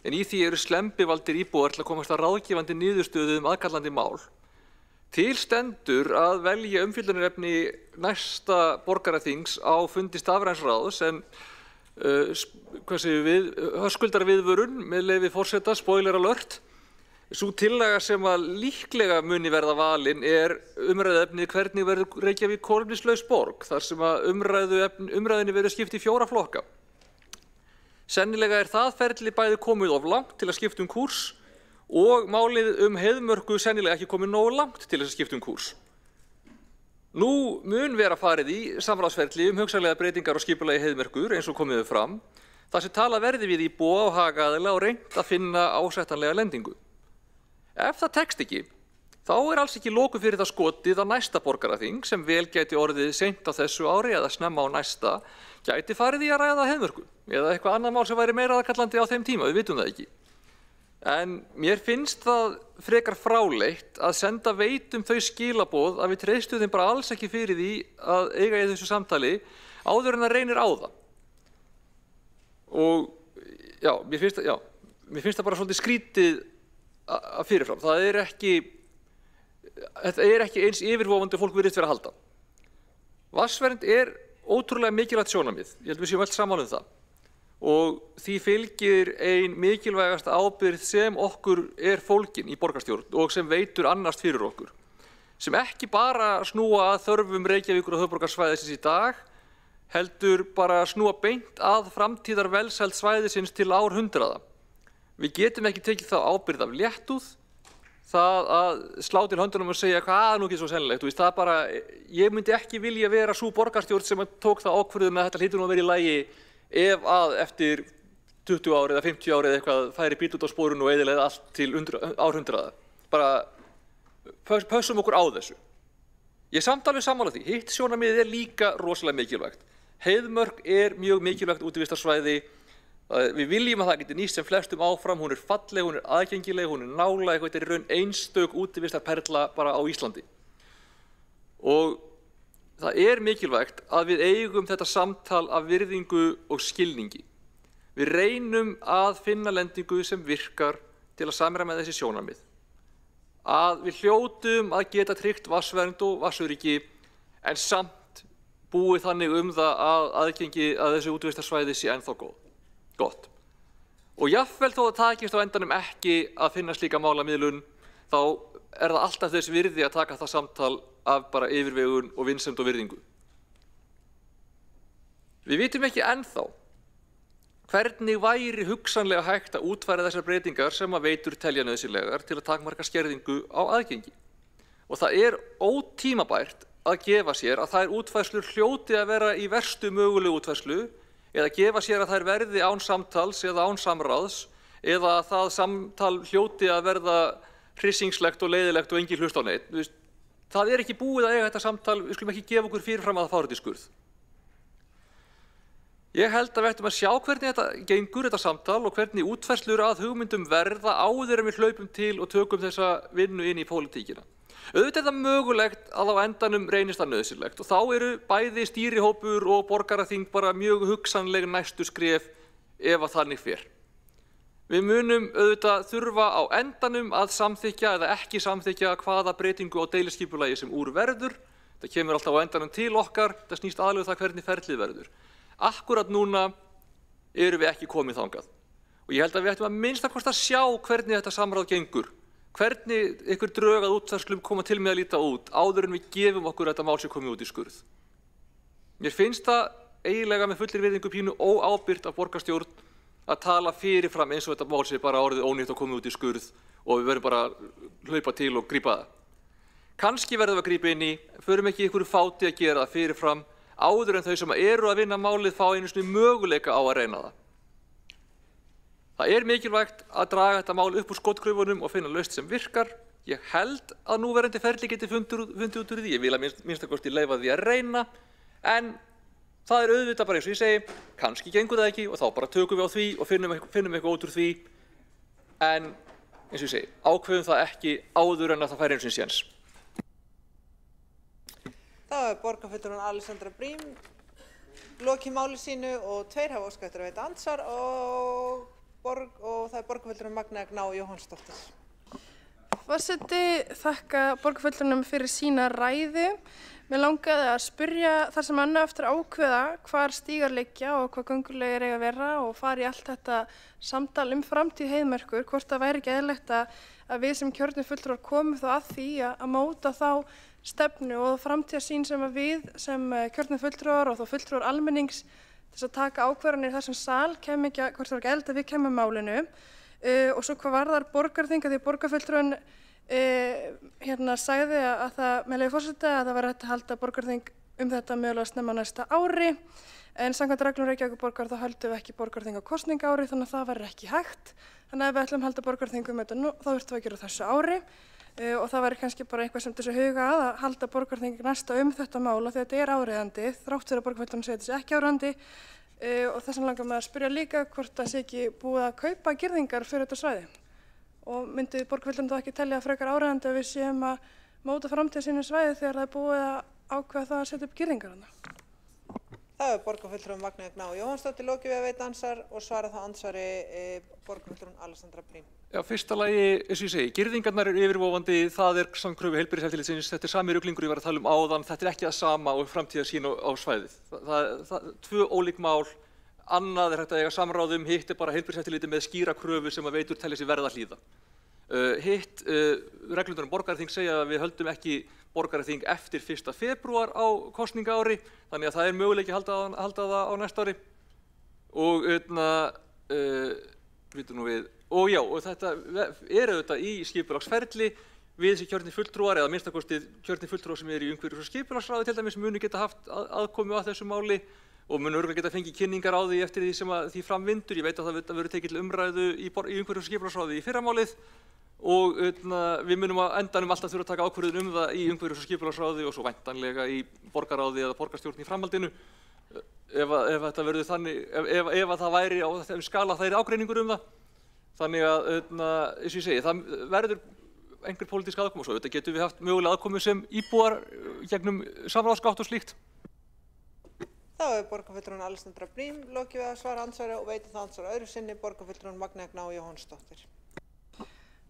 S9: en í því eru slembivaldir íbúar til að komast að ráðgefandi niðurstöðu aðkallandi mál. Til stendur að velja umfjöllunarefni næsta borgaraþings á fundi stafræns ráðs en höskuldarviðvörun með leyfi forseta, spoiler alert. Sú tillaga sem að líklega muni verða valin er umræðuefni hvernig verður Reykjavík kolefnislaus borg, þar sem að umræðunni verður skipt í 4 flokka. Sennilega er það ferli bæði komið of langt til að skipta kúrs og málið Heiðmörku sennilega ekki komið nógu langt til þess að skipta kúrs. Nú mun vera farið í samráðsferli hugsanlega breytingar á skipulagi Heiðmerkur eins og komið fram, þar sem talað verði við íbúa og hagaðila og reynt að finna ásættanlega lendingu. Ef það tekst ekki, þá er alls ekki loku fyrir það skotið á næsta borgaraþing sem vel gæti orðið seint á þessu ári eða snemma á næsta, gæti farið í að ræða Heiðmörku eða eitthvað annað mál sem væri meira aðkallandi á þeim tíma, við vitum það ekki. En mér finnst það frekar fráleitt að senda Veitum þau skilaboð að við treystum þeim bara alls ekki fyrir því að eiga í þessu samtali áður en það reynir á það. Og já, mér finnst það bara svolítið skrítið að fyrirfram. Þetta er ekki eins yfirvofandi og fólk virðist vera að halda. Vatnsvernd er ótrúlega mikilvægt sjónarmið. Ég held við séum öll sammála um það. Og því fylgir ein mikilvægasta ábyrgð sem okkur er fólgin í borgarstjórn og sem veitur annast fyrir okkur. Sem ekki bara snúa að þörfum Reykjavíkur og höfuðborgarsvæðisins í dag, heldur bara snúa beint að framtíðar velsæld svæðisins til árhundraða. Við getum ekki tekið þá ábyrgð af léttúð, það að slá til höndunum og segja hvað nú ekki svo sennilegt. Það er bara, ég myndi ekki vilja vera sú borgarstjórn sem tók það ákvörðun með þetta hlýtur nú að vera í lagi ef að eftir 20 ári eða 50 ári eða eitthvað færi bíll út á sporun og eyðilegði allt til árhundraða. Bara pössum okkur á þessu. Ég samt alveg sammála því. Hitt sjónarmiðið er líka rosalega mikilvægt. Heiðmörk er mjög mikilvægt útivistarsvæði. Við viljum að það geti nýst sem flestum áfram. Hún er falleg, hún er aðgengileg, hún er nálæg. Þetta er í raun einstök útivistarperla bara á Íslandi. Og það er mikilvægt að við eigum þetta samtal af virðingu og skilningi. Við reynum að finna lendingu sem virkar til að samræma þessi sjónarmið. Að við hljótum að geta tryggt vatnsvernd og vatnsöryggi en samt búið þannig það að aðgengi að þessu útivistarsvæði sé ennþá gott. Og jafnvel þó það takist á endanum ekki að finna slíka málamiðlun, þá er það alltaf þess virði að taka það samtal af bara yfirvegun og vinsemd og virðingu. Við vitum ekki ennþá hvernig væri hugsanlega hægt að útfæra þessar breytingar sem að veitur telja nauðsynlegar til að takmarka skerðingu á aðgengi. Og það er ótímabært að gefa sér að þær útfærslur hljóti að vera í verstu mögulegu útfærslu eða gefa sér að þær verði án samtals eða án samráðs eða að það samtal hljóti að verða hryssingslegt og leiðilegt og engin hlust á neitt. Það er ekki búið að eiga þetta samtal, við skulum ekki gefa okkur fyrirfram að það fári til skurð. Ég held að við ættum að sjá hvernig þetta gengur, þetta samtal, og hvernig útfærslur að hugmyndum verða áður en við hlaupum til og tökum þessa vinnu inn í pólitíkina. Auðvitað er það mögulegt að á endanum reynist það nauðsynlegt og þá eru bæði stýrihópur og borgaraþing bara mjög hugsanleg næstu skref ef að þannig fer. Við munum auðvitað þurfa á endanum að samþykkja eða ekki samþykkja hvaða breytingu á deiliskipulagi sem úr verður. Það kemur alltaf á endanum til okkar, það snýst aðallega það hvernig ferlið verður. Akkurat núna erum við ekki komið þangað. Og ég held að við ættum að minnsta kosti að sjá hvernig þetta samráð gengur. Hvernig ykkur drög að útfærslum koma til með að líta út áður en við gefum okkur þetta mál sem komið út í skurð. Mér finnst það eiginlega með fullir virðingu pínu óábyrgt af borgarstjórn að tala fyrirfram eins og þetta mál sé bara orðið ónýtt og komið út í skurð og við verðum bara að hlaupa til og grípa það. Kannski verðum við að grípa inn í, förum ekki ykkur fáti að gera það fyrirfram áður en þau sem eru að vinna málið fá einu sinni möguleika á að reyna það. Það er mikilvægt að draga þetta mál upp úr skotgröfunum og finna lausn sem virkar. Ég held að núverandi ferli geti fundið út úr því. Ég vil að minnsta kosti leyfa því að reyna, en það er auðvitað bara eins og ég segi, kannski gengur það ekki og þá bara tökum við á því og finnum eitthvað út úr því. En eins og ég segi, ákveðum það ekki áður en að það fær einu sinni séns.
S1: Þá er borgarfulltrúinn Alexandra Brím lokið máli sínu og 2 hafa óskað eftir að veita andsvar og það er borgarfulltrúinn Magnea Gná Jóhannsdóttir.
S12: Forseti, þakka borgarfulltrúnum fyrir sína ræðu. Mér langaði að spyrja þar sem hann eftir að ákveða hvar stígar liggja og hvað göngulegir eiga að vera og fara í allt þetta samtal framtíð Heiðmerkur, hvort það væri ekki eðlilegt að við sem kjörnir fulltrúar komum þá að því að móta þá stefnu og framtíðarsýn sem að við sem kjörnir fulltrúar og þá fulltrúar almennings þess að taka ákvarðanir í þessum sal hvort það var ekki eðlilegt að við kemum málinu og svo hvað varðar borgarþing því borgarfulltrúinn sagði að það, með leyfi forseta, að það var hægt að halda borgarþing þetta mögulega snemma næsta ári en samkvæmt reglum Reykjavíkurborgar þá höldum við ekki borgarþing á kosningaári þannig að það verður ekki hægt. Þannig að ef við ætlum að halda borgarþing þetta nú þá þurftum við að gera þessu ári og það væri kannski bara eitthvað sem þessu huga að halda borgarþing næsta þetta mál og þetta er áreiðandi þrátt fyrir að borgarfulltrúinn segir þessi ekki áreiðandi og þess vegna langar mig að spyrja líka hvort það sé ekki búið að kaupa girðingar fyrir þetta svæði og myndi borgarfulltrúinn þá ekki telja frekar áreiðandi að við séum að móta framtíð sínu svæði þegar það er búið að ákveða það að setja upp girðingar þarna.
S1: Þá borgarfulltrúin Magnea Gná Jóhannsdóttir lokið við að veita ansvar og svara þá ansvari borgarfulltrúin Alexandra Brím.
S9: Já, fyrsta lagi, eins og ég segi, girðingarnar eru yfirvofandi, það samkvæmt kröfu heilbrigðiseftirlitsins, þetta sami ruglingur ég var að tala áðan, þetta ekki það sama og framtíðarsýn á svæðið. Það tvö ólík mál, annað hægt að eiga samráðum, hitt bara heilbrigðiseftirlitið með skýra kröfu sem að veitur telja sig verða að hlýða. Hitt, reglurnar borgarþing segja að við höldum ekki borgarþing eftir 1. febrúar á kosningaári, þannig að það möguleiki að halda það á næsta ári. Og þetta auðvitað í skipulagsferli við þessi kjörni fulltrúar eða minnstakosti kjörni fulltrúar sem í umhverfis- og skipulagsráði til dæmis munu geta haft aðkomu að þessu máli og munu örugglega geta fengið kynningar á því eftir því sem því framvindur. Ég veit að það verður tekið til umræðu í umhverfis- og skipulagsráði í fyrramálið og við munum á endanum alltaf þurfa að taka ákvörðun það í umhverfis- og skipulagsráði og svo væntanlega í borgarráði eða borgarstjórn í framhaldinu ef þetta verður þannig, ef það væri á þeim skala það ágreiningur það. Þannig að, eins og ég segi, það verður einhver pólitísk aðkoma og svo þetta getum við haft mögulega aðkomu sem íbúar gegnum samráðsgátt og slíkt.
S1: Þá borgarfulltrúin Alexandra Brím lokið við að svara ansvari og veitir það ansvar öðru sinni borgarfulltrúin Magnea Gná Jóhannsdóttir.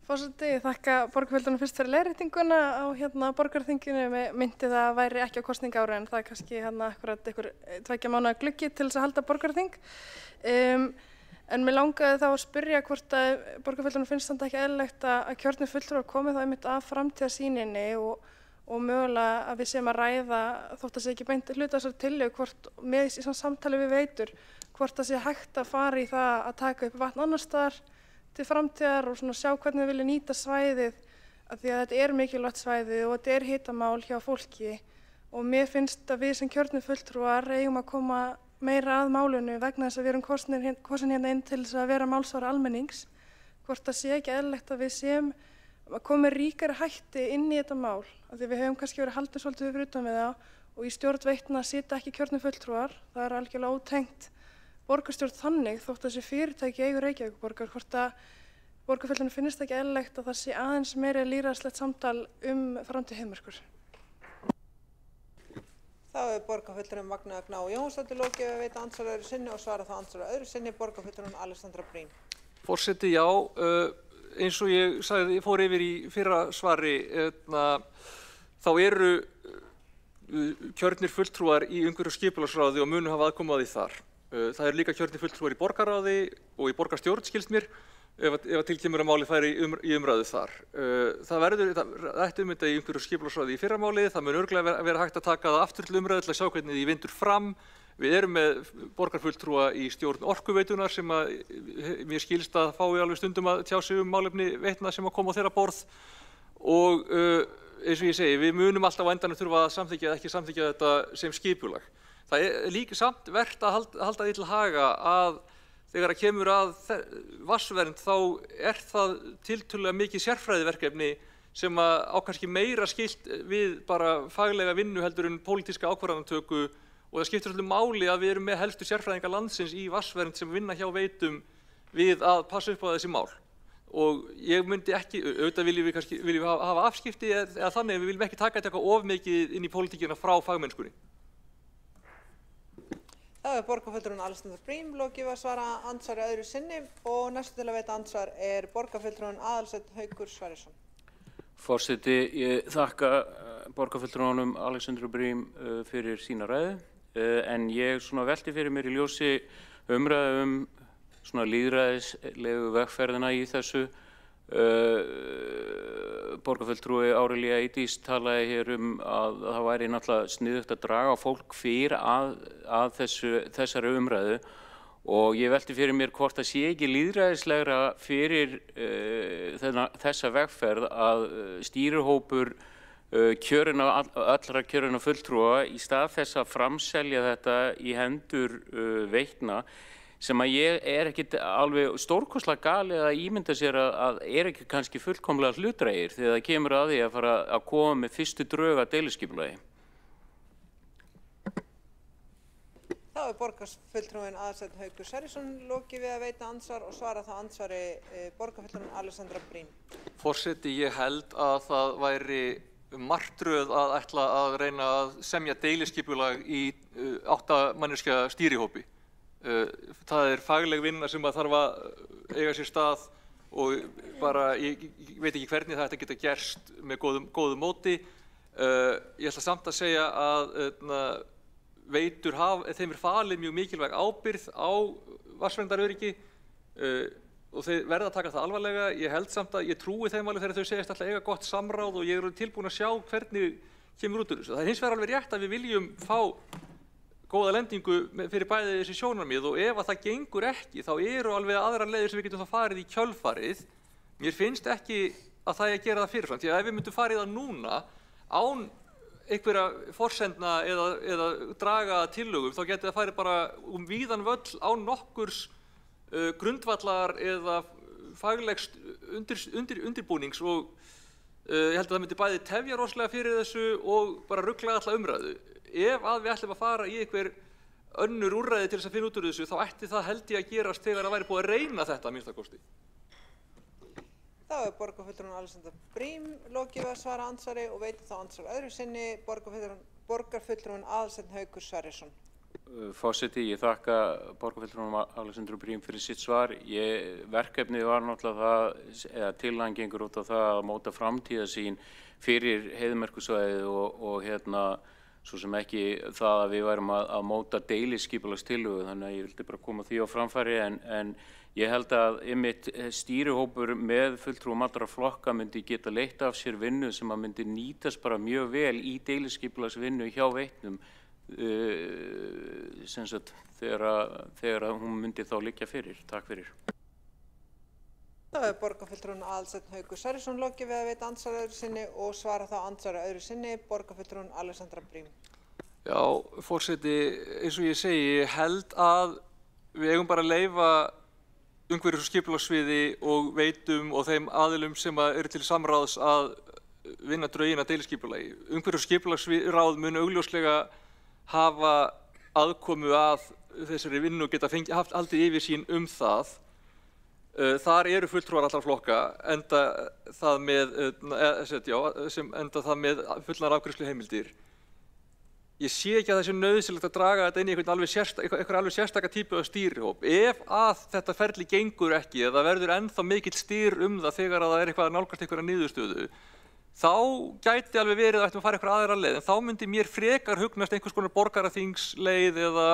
S12: Forseti, ég þakka borgarfulltrúnum fyrst fyrir leiðréttinguna á borgarþinginu. Myndi það væri ekki á kosningaári en það kannski akkurat einhver 2 mánaða gluggi til þess að halda borgarþing. En mér langaði þá að spyrja hvort að borgarfulltrúnum finnst þetta ekki eðlilegt að kjörnir fulltrúar komi þá einmitt að framtíðarsýninni og mögulega að við séum að ræða þótt að sé ekki beint hluta þessar tillögu hvort með í svona samtali við veitur hvort það sé hægt að fara í það að taka upp vatn annars staðar til framtíðar og svona sjá hvernig við viljum nýta svæðið af því að þetta mikilvægt svæði og þetta hitamál hjá fólki og mér finnst að við sem kjörnir fulltrúar eigum að koma meira að málinu vegna þess að við erum kosin hérna inn til þess að vera málsvara almennings hvort það sé ekki eðlilegt að við séum að koma ríkari hætti inn í þetta mál af því við höfum kannski verið haldið svolítið fyrir utan við það og í stjórn Veitna sitja ekki kjörnir fulltrúar, það algjörlega ótengt borgarstjórn þannig þótt þessi fyrirtæki eigu Reykjavíkurborgar hvort að borgarfulltrúnum finnst ekki eðlilegt að það sé aðeins meira lýðræðislegt samtal framtíð Heiðmerkur.
S1: Þá borgarfulltrúin Magnea Gná Jóhannsdóttir lokið við að veita ansvar öðru sinni og svara þá ansvar öðru sinni borgarfulltrúin Alexandra Brím.
S9: Forseti, já, eins og ég sagði, ég fór yfir í fyrra svari, þá eru kjörnir fulltrúar í umhverfis- og skipulagsráði og munu hafa aðkomu að því þar. Það eru líka kjörnir fulltrúar í borgarráði og í borgarstjórn, skilst mér, ef til kemur að máli færi í umræðu þar. Það ætti þetta í umhverfis- og skipulagsráði í fyrramálið, það mun örugglega vera hægt að taka það aftur til umræðu til að sjá hvernig því vindur fram. Við erum með borgarfulltrúa í stjórn Orkuveitunar sem að mér skilst að fái alveg stundum að tjá sig málefni Veitna sem að koma á þeirra borð og eins og ég segi, við munum alltaf á endanum þurfa að samþykkja eða ekki samþykkja þetta sem skipulag. Það líka samt vert að halda því til haga að þegar að kemur að vatnsvernd þá það tiltölulega mikið sérfræðiverkefni sem að á kannski meira skylt við bara faglega vinnu heldur en pólitíska ákvarðanatöku og það skiptir svolítið máli að við erum með helstu sérfræðinga landsins í vatnsvernd sem vinna hjá Veitum við að passa upp á þessi mál. Og ég myndi ekki, auðvitað viljum við hafa afskipti eða þannig að við viljum ekki taka þetta of mikið inn í pólitíkina frá fagmennskunni.
S1: Þá borgarfulltrúin Alexandra Brím lokið við að svara ansvari öðru sinni og næstu til að veita ansvar borgarfulltrúin Aðalsteinn Haukur Sverrisson.
S20: Forseti, ég þakka borgarfulltrúanum Alexandru Brím fyrir sína ræðu en ég velti fyrir mér í ljósi umræðu lýðræðislegu vegferðina í þessu. Borgarfulltrúi Árelía Eydís talaði hér að það væri náttúrulega sniðugt að draga fólk fyrir að þessari umræðu og ég velti fyrir mér hvort það sé ekki lýðræðislegra fyrir þessa vegferð að stýrihópur allra kjörinna fulltrúa í stað þess að framselja þetta í hendur Veitna sem að ég ekkert alveg stórkostlega galið að ímynda sér að ekki kannski fullkomlega hlutdrægir þegar það kemur að því að fara að koma með fyrstu drög að deiliskipulagi.
S1: Þá borgarfulltrúin Aðalsteinn Haukur Sverrisson lokið við að veita ansvar og svara þá ansvari borgarfulltrúin Alexandra Brím.
S9: Forseti, ég held að það væri martröð að ætla að reyna að semja deiliskipulag í 8 manneskja stýrihópi. Það fagleg vinna sem að þarf að eiga sér stað og bara, ég veit ekki hvernig þetta geta gerst með góðu móti. Ég ætla samt að segja að veitur þeim falið mjög mikilvæg ábyrgð á vatnsverndaröryggi og þeir verða að taka það alvarlega. Ég held samt að ég trúi þeim alveg þegar þau segist alltaf eiga gott samráð og ég tilbúin að sjá hvernig kemur út úr þessu. Það hins vegar alveg rétt að við viljum fá góða lendingu fyrir bæði þessi sjónarmið og ef að það gengur ekki þá eru alveg aðrar leiðir sem við getum þá farið í kjölfarið. Mér finnst ekki að það að gera það fyrirfram, því að ef við myndum farið það núna án einhverja forsendna eða draga tillögum þá getur það farið bara víðan völl án nokkurs grundvallar eða faglegs undirbúnings og ég held að það myndi bæði tefja rosalega fyrir þessu og bara rugla alla umræðu. Ef að við ætlum að fara í einhver önnur úrræði til þess að finna út úr þessu þá ætti það held ég að gerast þegar það væri búið að reyna þetta að minnsta kosti.
S1: Þá borgarfulltrúinn Alexander Briem lokið við að svara andsvari og veitir þá andsvar öðru sinni borgarfulltrúinn Aðalsteinn Haukur Sverrisson.
S20: Forseti, ég þakka borgarfulltrúnum Alexander Briem fyrir sitt svar. Verkefnið var náttúrulega það, eða tillagan gengur út á það að móta framtíðarsýn fyrir heiðumerkursvæðið og svo sem ekki það að við værum að móta deiliskipulagstillögu, þannig að ég vildi bara koma því á framfæri en ég held að einmitt stýrihópur með fulltrúum allra flokka myndi geta leitt af sér vinnu sem að myndi nýtast bara mjög vel í deiliskipulagsvinnu hjá Veitnum sem sagt þegar hún myndi þá liggja fyrir. Takk fyrir.
S1: Þá borgarfulltrúinn Aðalsteinn Haukur Sverrisson lokið við að veita andsvar öðru sinni og svara þá andsvari öðru sinni borgarfulltrúinn Alexander Briem.
S9: Já, forseti, eins og ég segi, ég held að við eigum bara að leyfa umhverfis- og skipulagssviði og Veitum og þeim aðilum sem eru til samráðs að vinna drögin að deiliskipulagi. Umhverfis- og skipulagsráð mun augljóslega hafa aðkomu að þessari vinnu og geta haft aldrei yfirsýn það. Þar eru fulltrúar allra flokka enda það með fullnar afgreiðsluheimildir. Ég sé ekki að það sé nauðsynlegt að draga þetta inn í einhver alveg sérstaka típu af stýrihóp. Ef að þetta ferli gengur ekki eða verður ennþá mikill styr það þegar að það eitthvað að nálgast einhverja niðurstöðu, þá gæti alveg verið að ættum að fara einhver aðra leið, en þá myndi mér frekar hugnast einhvers konar borgaraþingsleið eða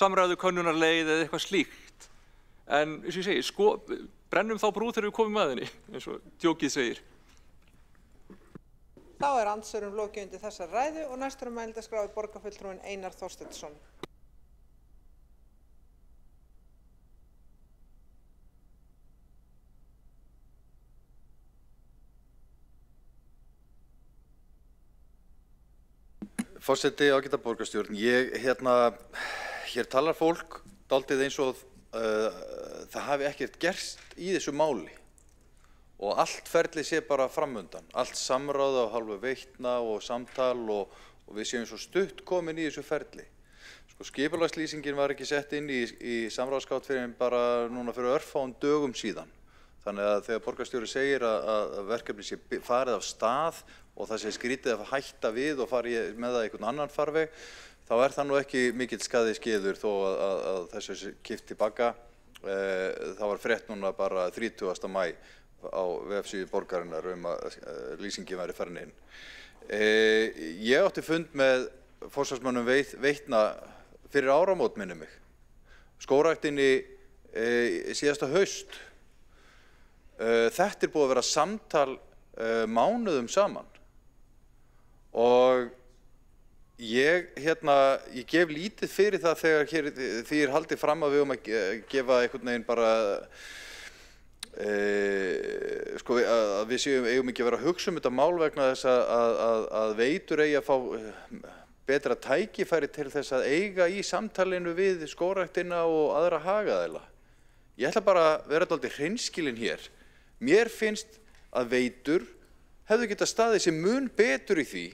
S9: samræðukönnunarleið eða eitthvað slíkt. En eins og ég segi, brennum þá brú þegar við komum að henni, eins og djókið segir.
S1: Þá andsvörum lokið undir þessar ræðu og næstur á mælendaskrá borgarfulltrúinn Einar Þorsteinsson.
S4: Forseti, ágæta borgarstjórn, hér talar fólk dálítið eins og það hafi ekkert gerst í þessu máli og allt ferli sé bara framundan, allt samráð af hálfu Veitna og samtal og við séum svo stutt komin í þessu ferli. Sko, skipulagslýsingin var ekki sett inn í samráðsgátt fyrir bara núna fyrir örfáum dögum síðan. Þannig að þegar borgarstjóri segir að verkefni sé farið af stað og það sé skrítið að hætta við og farið með það einhvern annan farveg, þá það nú ekki mikill skaði skeður þó að þessu sé kippt tilbaka. Það var frétt núna bara 30. maí á vefsíðu borgarinnar að lýsingin væri farin inn. Ég átti fund með forsvarsmönnum Veitna fyrir áramót minni mig. Skógræktinni síðasta haust. Þetta búið að vera samtal mánuðum saman og ég gef lítið fyrir það þegar því haldið fram að við að gefa einhvern veginn bara sko að við eigum ekki að vera að hugsa þetta mál vegna þess að Veitur eigi að fá betra tækifæri til þess að eiga í samtalinu við skógræktina og aðra hagaðila. Ég ætla bara að vera dálítið hreinskilinn hér. Mér finnst að Veitur hefðu getað staðið sig mun betur í því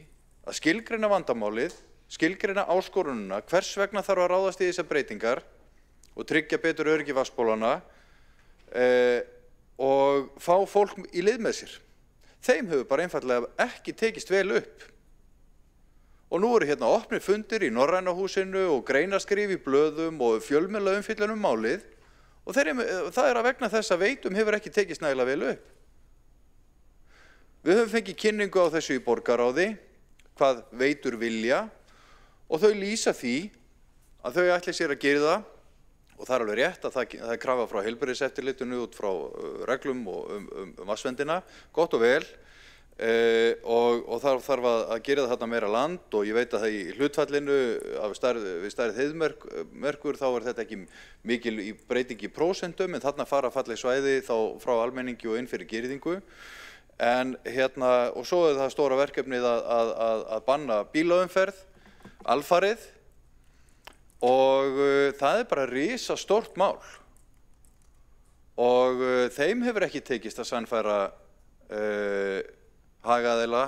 S4: að skilgreina vandamálið, skilgreina áskorunina, hvers vegna þarf að ráðast í þessar breytingar og tryggja betur öryggi vatnsbólana og fá fólk í lið með sér. þeim hefur bara einfallega ekki tekist vel upp. Og nú eru hérna opnir fundir í Norræna húsinu og greinaskrif í blöðum og fjölmiðlaumfjöllun málið og það að vegna þess að Veitum hefur ekki tekist nægilega vel upp. Við höfum fengið kynningu á þessu í borgarráði, hvað Veitur vilja og þau lýsa því að þau ætli sér að gera það og það er alveg rétt að það er krafa frá heilbrigðiseftirlitinu út frá reglum og vatnsverndina, gott og vel og það þarf að gera það þarna meira land og ég veit að það í hlutfallinu við stærð heiðmerkur þá er þetta ekki mikil breyting í prósentum en þarna fara falleg svæði þá frá almenningi og inn fyrir girðingu. En og svo er það stóra verkefnið að banna bílaumferð, alfarið og það er bara risastórt mál og þeim hefur ekki tekist að sannfæra hagaðila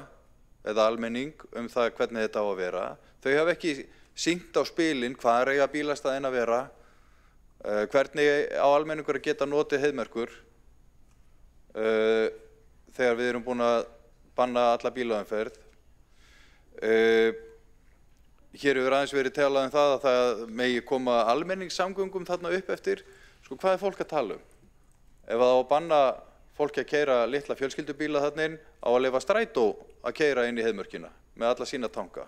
S4: eða almenning það hvernig þetta á að vera. Þau hafa ekki sýnt á spilin hvað eiga bílastæðin að vera, hvernig á almenningur að geta notið heiðmerkur þegar við erum búin að banna alla bílaumferð. Hér hefur aðeins verið talað það að það megi koma almenningssamgöngum þarna upp eftir. Sko hvað er fólk að tala Ef það á að banna fólki að keyra litla fjölskyldubíla þarna inn á að leyfa strætó að keyra inn í heiðmörkina með alla sína tanka.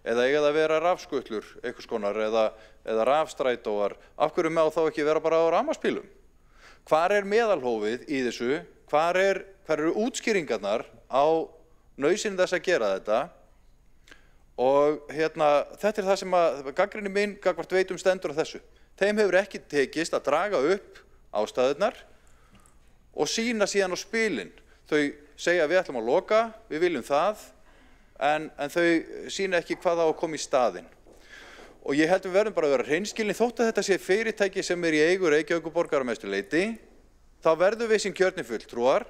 S4: Eða eiga það að vera rafskutlur einhvers konar eða rafstrætóar. Af hverju má þá ekki vera bara á rafmagnsbílum? Hvar er meðalhófið í þessu? Hvar eru útskýringarnar á nauðsyn þess að gera þetta? Og þetta er það sem að gagnrýni mín gagnvart Veitum stendur á þessu. Þeim hefur ekki tekist að draga upp ástæðurnar og sýna síðan á spilin. Þau segja við ætlum að loka, við viljum það, en þau sýna ekki hvað á að koma í staðinn. Og ég held við verðum bara að vera hreinskilin þótt að þetta sé fyrirtæki sem í eigu Reykjavíkurborgar að mestu leyti, þá verðum við sem kjörnir fulltrúar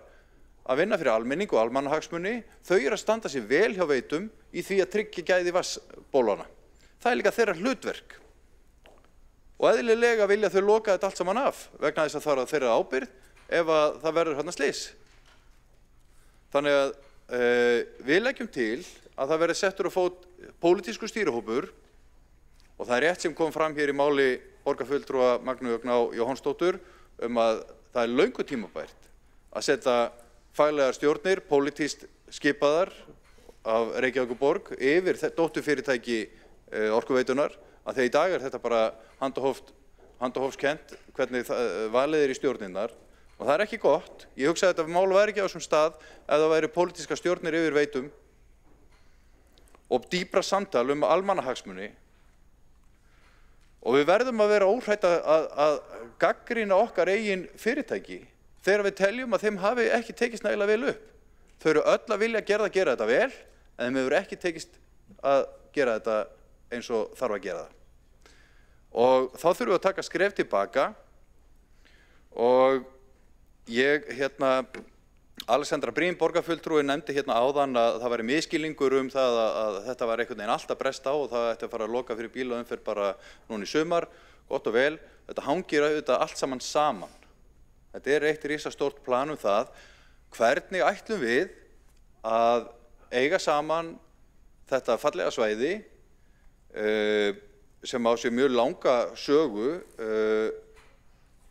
S4: að vinna fyrir almenning og almannahagsmuni. Þau eru að standa sig vel hjá Veitum í því að tryggja gæði vatnsbólana. Það er líka þeirra hlutverk. Og eðlilega vilja þau loka þetta allt saman af vegna þess að það er þeirra ábyrgð ef að það verður hérna slys. Þannig að við leggjum til að það verði settur á fót pólitískur stýrihópur og það er rétt sem kom fram hér í máli borgarfulltrúa Magneu Ögná Jóhannsdóttur að það er löngu tímabært að setja faglegar stjórnir, pólitískt skipaðar af Reykjavíkurborg yfir dótturfyrirtæki Orkuveitunar að þegar í dag er þetta bara handahófskennt hvernig valið er í stjórninnar og það er ekki gott. Ég hugsa að þetta mál væri ekki á þessum stað ef það væri pólitískar stjórnir yfir Veitum og dýpra samtal almannahagsmuni og við verðum að vera óhrædd að gagnrýna okkar eigin fyrirtæki þegar við teljum að þeim hafi ekki tekist nægilega vel upp. Þau eru öll að vilja gera þetta vel en þeim hefur ekki tekist að gera þetta eins og þarf að gera það. Og þá þurfum við að taka skref tilbaka og ég Alexandra Brím borgarfulltrúi nefndi áðan að það væri misskilningur það að þetta var einhvern veginn alltaf bresta á og það ætti að fara að loka fyrir bílaumferð bara núna í sumar, gott og vel. Þetta hangir auðvitað allt saman. Þetta er eitt risastórt plan það hvernig ætlum við að eiga saman þetta fallega svæði sem á sér mjög langa sögu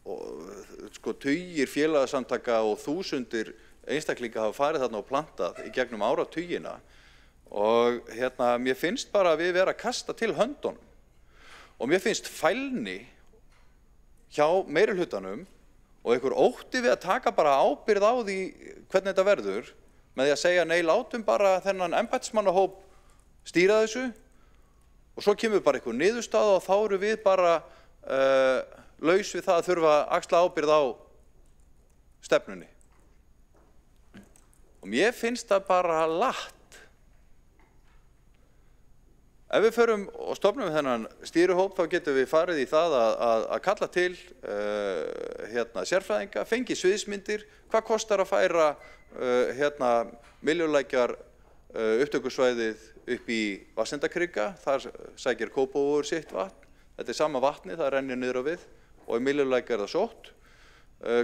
S4: og tugir félagasamtaka og þúsundir einstaklinga hafa farið þarna og plantað í gegnum áratugina og mér finnst bara að við vera að kasta til höndunum og mér finnst fælni hjá meirihlutanum og einhver ótti við að taka bara ábyrgð á því hvernig þetta verður með því að segja nei, látum bara þennan embættismannahóp stýra þessu og svo kemur bara einhver niðurstaða og þá eru við bara laus við það að þurfa að axla ábyrgð á stefnunni. Og mér finnst það bara latt. Ef við förum og stofnum þennan stýrihóp þá getum við farið í það að kalla til sérfræðinga, fengi sviðsmyndir, hvað kostar að færa Myljullækjar upptökusvæðið upp í Vatnsendakrika, þar sækir Kópavogur sitt vatn. Þetta er sama vatni, það rennir niður á við og í Myljullæk er það sótt.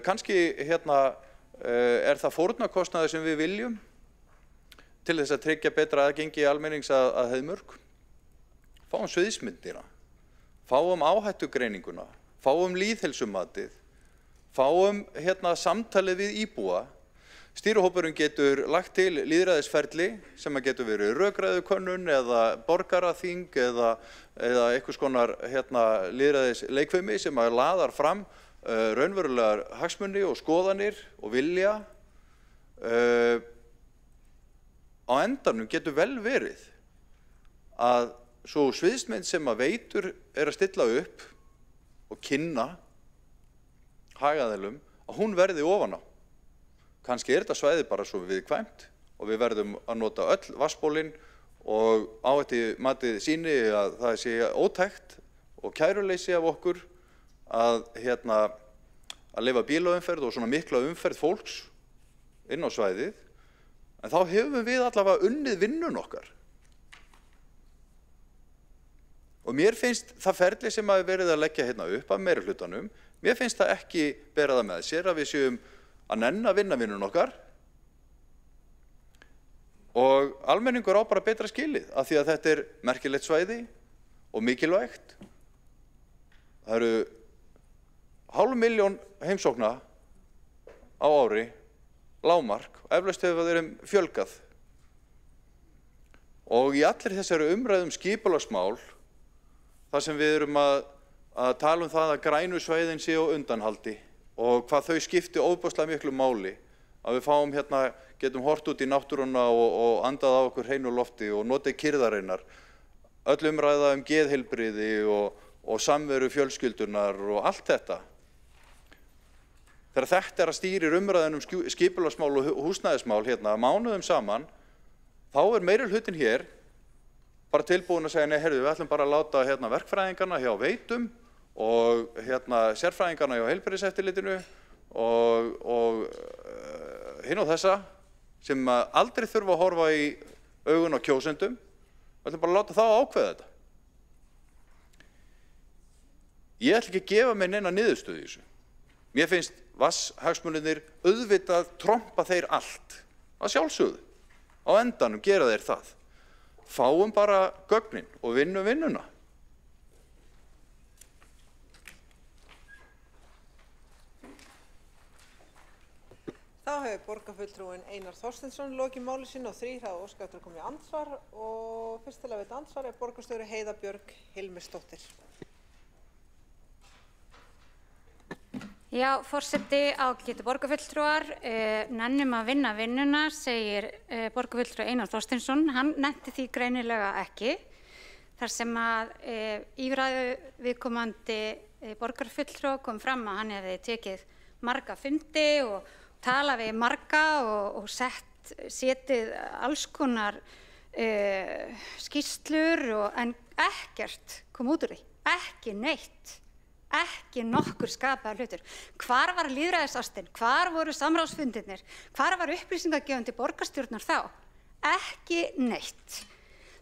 S4: Kannski er það fórnarkostnaður sem við viljum til þess að tryggja betra aðgengi almennings að Heiðmörk. Fáum sviðsmyndina, fáum áhættugreininguna, fáum lýðheilsumatið, fáum samtalið við íbúa. Stýrihópurinn getur lagt til lýðræðisferli sem að getur verið rökræðukönnun eða borgaraþing eða einhvers konar lýðræðisleikfimi sem að laðar fram raunverulegar hagsmuni og skoðanir og vilja. Á endanum getur vel verið að svo sviðsmynd sem að Veitur að stilla upp og kynna hagaðilum, að hún verði ofan á. Kannski þetta svæði bara svo viðkvæmt og við verðum að nota öll vatnsbólin og áhættumatið sýni að það sé ótækt og kæruleysi af okkur að leyfa bílaumferð og svona mikla umferð fólks inn á svæðið. En þá hefum við allavega unnið vinnun okkar. Og mér finnst það ferli sem að verið að leggja upp af meirihlutanum, mér finnst það ekki bera það með sér að við séum að nenna að vinna vinnun okkar. Og almenningur á bara betra skilið af því að þetta merkilegt svæði og mikilvægt. Það eru 500.000 heimsókna á ári, lágmark, og eflaust hefur þeim fjölgað. Og í allir þessari umræðum skipulagsmál, þar sem við erum að tala það að grænu svæðin séu á undanhaldi og hvað þau skipti ofboðslega miklu máli, að við fáum getum hort út í náttúruna og andað á okkur hreinu lofti og notið kyrrðarinnar, öll umræða geðheilbrigði og samveru fjölskyldunar og allt þetta. Þegar þetta að stýrir umræðunum skipulagsmál og húsnæðismál mánuðum saman, þá meirihlutinn hér bara tilbúin að segja, nei, heyrðu, við ætlum bara að láta verkfræðingarna hjá Veitum og sérfræðingarna hjá Heilbrigðiseftirlitinu og hinn og þessa sem aldrei þurfa að horfa í augun á kjósendum, við ætlum bara að láta þá ákveða þetta. Ég ætla ekki að gefa mér neina niðurstöðu í þessu. Mér finnst vatnshagsmunirnir auðvitað trompa þeir allt, að sjálfsögðu. Á endanum gera þeir það. Fáum bara gögnin og vinnum vinnuna.
S1: Þá hefur borgarfulltrúinn Einar Þorsteinsson lokið máli sínu og 3 hafa óskað eftir að koma í andsvar og fyrst til að veita andsvar borgarstjóri Heiða Björg Hilmisdóttir.
S2: Já, forseti, ágætu borgarfulltrúar, nennum að vinna vinnuna, segir borgarfulltrúi Einar Þorsteinsson. Hann nennti því greinilega ekki, þar sem að í ræðu viðkomandi borgarfulltrúa kom fram að hann hefði tekið marga fundi og talað við marga og setið alls konar skýrslur en ekkert kom út úr því, ekki neitt. Ekki nokkur skapaður hlutur. Hvar var lýðræðisástin? Hvar voru samráðsfundirnir? Hvar var upplýsingagjöfin til borgarstjórnar þá? Ekki neitt.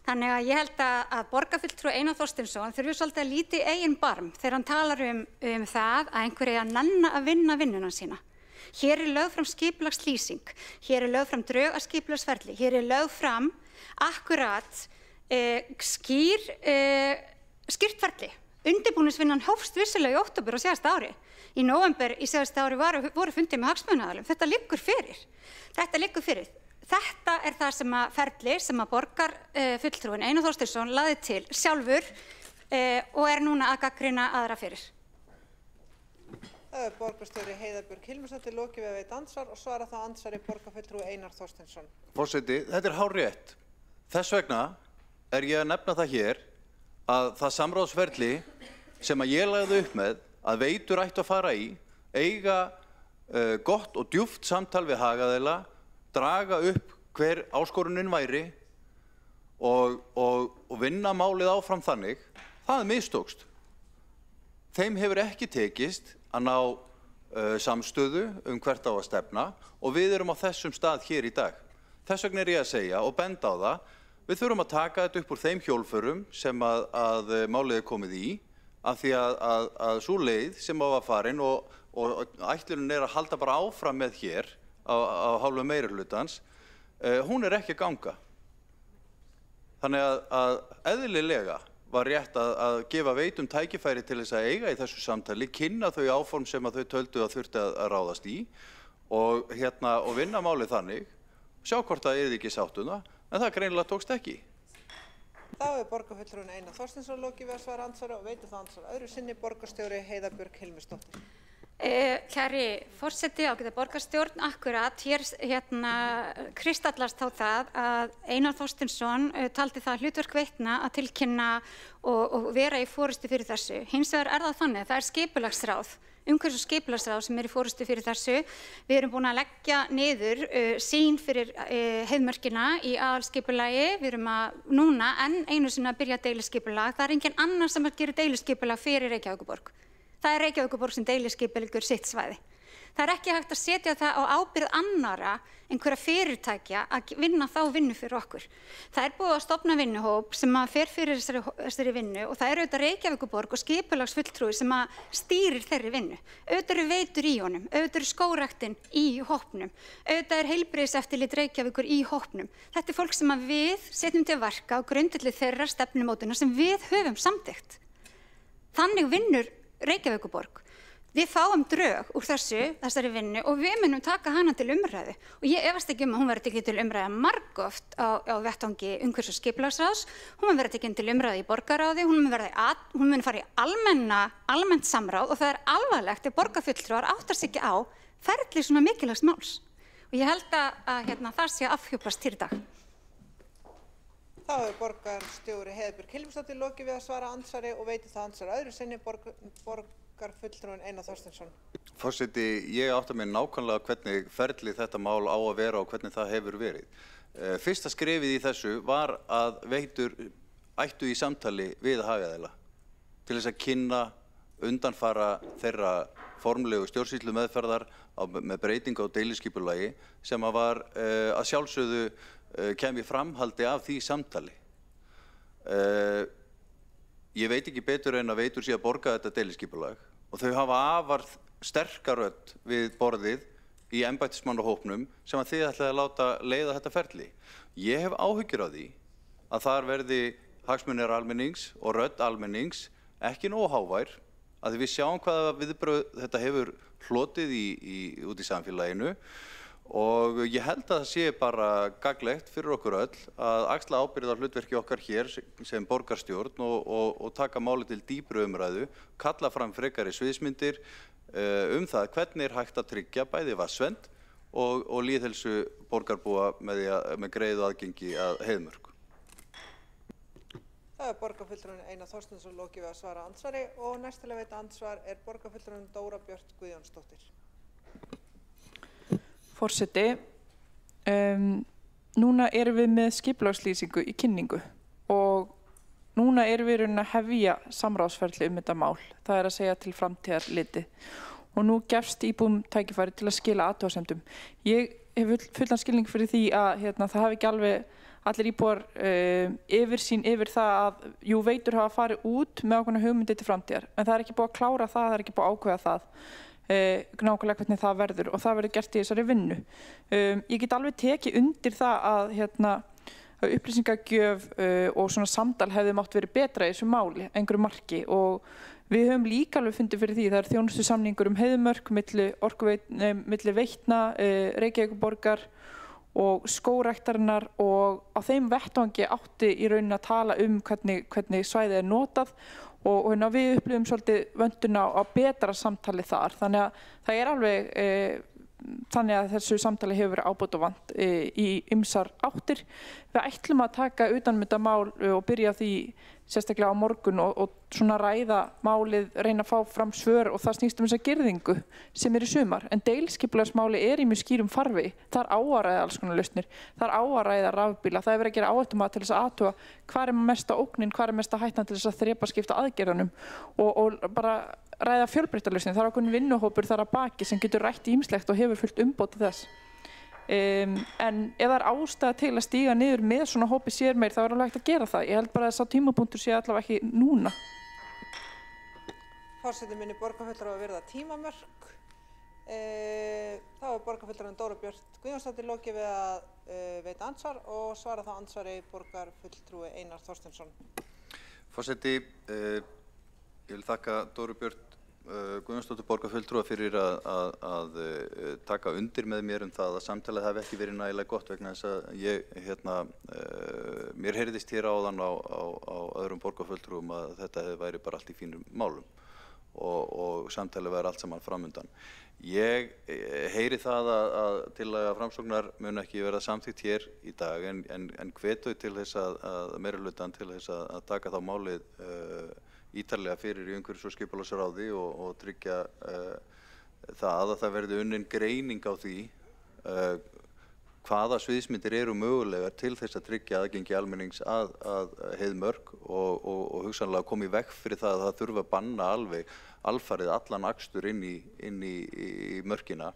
S2: Þannig að ég held að borgarfulltrúi Einar Þorsteinsson þurfi svolítið að líta í eigin barm þegar hann talar um það að einhver eigi að nenna að vinna vinnuna sína. Hér lögð fram skipulagslýsing, hér lögð fram drög að skipulagsferli, hér lögð fram akkurat skýrt ferli. Undirbúningsvinnan hófst vissilega í október á síðasta ári. Í nóvember í síðasta ári voru fundið með hagsmunaaðilum. Þetta liggur fyrir. Þetta það sem að ferli sem að borgarfulltrúinn Einar Þorsteinsson lagði til sjálfur og núna að gagnrýna aðra fyrir.
S1: Það borgarstjóri Heiða Björg Hilmisdóttir lokið við að veita andsvar og svara þá andsvari borgarfulltrúi Einar Þorsteinsson.
S4: Forseti, þetta hárrétt. Þess vegna ég að nefna það hér að það samráðsferli sem að ég lagði upp með að Veitur ættu að fara í, eiga gott og djúpt samtal við hagaðila, draga upp hver áskorunin væri og vinna málið áfram þannig, það mistókst. Þeim hefur ekki tekist að ná samstöðu hvert á að stefna og við erum á þessum stað hér í dag. Þess vegna ég að segja og benda á það, við þurfum að taka þetta upp úr þeim hjólförum sem að málið komið í, af því að sú leið sem var farin og ætlunin að halda bara áfram með hér á hálfu meirihlutans, hún ekki að ganga. Þannig að eðlilega var rétt að gefa Veitum tækifæri til þess að eiga í þessu samtali, kynna þau áform sem að þau töldu að þurfti að ráðast í og vinna málið þannig, sjá hvort það yrði ekki sátt um það, en það greinilega tókst ekki.
S1: Þá borgarfulltrúinn Einar Þorsteinsson lokið við að svara andsvari og veitir það andsvar öðru sinni borgarstjóri Heiða Björg Hilmisdóttir.
S2: Kæri forseti, ágæta borgarstjórn, akkurat, hér kristallast þá það að Einar Þorsteinsson taldi það hlutverk Veitna að tilkynna og vera í forystu fyrir þessu. Hins vegar það þannig, það skipulagsráð, umhverfis- og skipulagsráð sem í forystu fyrir þessu. Við erum búin að leggja niður sýn fyrir heiðmörkina í aðalskipulagi. Við erum núna einu sinni að byrja deiliskipulag. Það engin annar sem gerir deiliskipulag fyrir Reykjavíkurborg. Það Reykjavíkurborg sem deiliskipuleggur sitt svæði. Það ekki hægt að setja það á ábyrgð annara einhverja fyrirtækja að vinna þá vinnu fyrir okkur. Það búið að stofna vinnuhóp sem fer fyrir þessari vinnu og það auðvitað Reykjavíkurborg og skipulagsfulltrúi sem stýrir þeirri vinnu. Auðvitað Veitur í honum, auðvitað skógræktin í hópnum, auðvitað heilbrigðiseftirlit Reykjavíkur í hópnum. Þetta fólk sem við setjum til verka á grundvelli þeirra stefnumótunar sem við höfum samþykkt. Þannig vinnur Reykjavíkurborg. Við fáum drög úr þessari vinnu og við munum taka hana til umræðu og ég efast ekki að hún verði tekin til umræðu margoft á vettvangi umhverfis- og skipulagsráðs, hún mun verða tekin til umræðu í borgarráði, hún mun fara í almennt samráð og það alvarlegt ef borgarfulltrúar áttar sig ekki á ferli svona mikilvægs máls og ég held að það sé afhjúpast hér í dag.
S1: Þá borgarstjóri Heiða Björg Hilmisdóttir lokið við að svara andsvari og veitir það andsvar öðru sinni borgarfulltrúinn Einar Þorsteinsson.
S4: Forseti, ég átta mig nákvæmlega hvernig ferli þetta mál á að vera og hvernig það hefur verið. Fyrsta skrefið í þessu var að Veitur ættu í samtali við hagaðila til þess að kynna undanfara þeirra formlegu stjórnsýslu meðferðar með breytingu á deiliskipulagi sem var að sjálfsögðu kemur framhaldi af því samtali. Ég veit ekki betur en að Veitur sé að borga þetta deiliskipulag og þau hafa afar sterka rödd við borðið í embættismannahópnum sem að þið ætlaði að láta leiða þetta ferli. Ég hef áhyggjur af því að þar verði hagsmunir almennings og rödd almennings ekki nógu hávær að við sjáum hvaða viðbrögð þetta hefur hlotið út í samfélaginu og ég held að það sé bara gagnlegt fyrir okkur öll að axla ábyrgð á hlutverki okkar hér sem borgarstjórn og taka máli til dýpri umræðu, kalla fram frekari sviðsmyndir það hvernig hægt að tryggja bæði vatnsvernd og lýðheilsu borgarbúa með greiðu aðgengi að heiðmörk.
S1: Það borgarfulltrúinn Einar Þorsteinsson lokið við að svara andsvari og næstilega veita andsvar borgarfulltrúinn Dóra Björt Guðjónsdóttir.
S6: Forseti, núna erum við með skipulagslýsingu í kynningu og núna erum við raunin að hefja samráðsferli þetta mál, það að segja til framtíðar litið og nú gefst íbúum tækifæri til að skila athugasemdum. Ég hef fullan skilning fyrir því að það hafi ekki alveg allir íbúar yfirsýn yfir það að Veitur hafa farið út með ákveðna hugmyndir til framtíðar en það ekki búið að klára það, það ekki búið að ákveða það. Nákvæmlega hvernig það verður og það verður gert í þessari vinnu. Ég get alveg tekið undir það að upplýsingagjöf og svona samtal hefði mátt verið betra í þessu máli, einhverju marki og við höfum líka alveg fundið fyrir því það þjónustusamningur heiðmörk milli Veitna, Reykjavíkurborgar og skógræktarinnar og á þeim vettvangi átti í rauninni að tala hvernig svæðið notað og við upplifum svolítið vönduna á betra samtali þar þannig að það alveg þannig að þessu samtali hefur verið ábótavant í ýmsar áttir. Við ætlum að taka utan þetta mál og byrja því sérstaklega á morgun og svona ræða málið, reyna að fá fram svör og það snýst þessa girðingu sem í sumar. En deiliskipulagsmáli í mjög skýrum farvegi. Það á að ræða alls konar lausnir. Það á að ræða rafbíla. Það verið að gera áhættumat til þess að athuga hvað mesta ógnin, hvað mesta hættan til þess að þrepaskipta aðgerðunum og bara ræða fjölbreyttarlausnir. Það ákveðinn vinnuhópur þar að baki sem getur rætt ýmislegt og hefur fullt umboð til þess. En ef það ástæða til að stíga niður með svona hópi sér meir þá alveg hægt að gera það. Ég held bara að sá tímapunktur sé allavega ekki núna.
S1: Forseti minni borgarfulltrúa að virða tímamörk. Þá er borgarfulltrúinn Dóra Björt Guðjónsdóttir lokið við að veita andsvar og svara þá andsvari borgarfulltrúi Einar Þorsteinsson.
S4: Forseti, ég vil þakka Dóru Björt Guðjónsdóttir borgarfulltrúa fyrir að taka undir með mér það að samtalið hafi ekki verið nægilega gott vegna þess að ég, mér heyrðist hér áðan á öðrum borgarfulltrúum að þetta væri bara allt í fínum málum og samtalið væri allt saman framundan. Ég heyri það að tillaga Framsóknar mun ekki verða samþykkt hér í dag en hvetu til þess að meirihlutann til þess að taka þá málið ítarlega fyrir í umhverfis- og skipulagsráði og tryggja það að það verði unnin greining á því hvaða sviðsmyndir eru mögulegar til þess að tryggja aðgengi almennings að Heiðmörk og hugsanlega koma í veg fyrir það að það þurfa að banna alfarið allan akstur inn í mörkina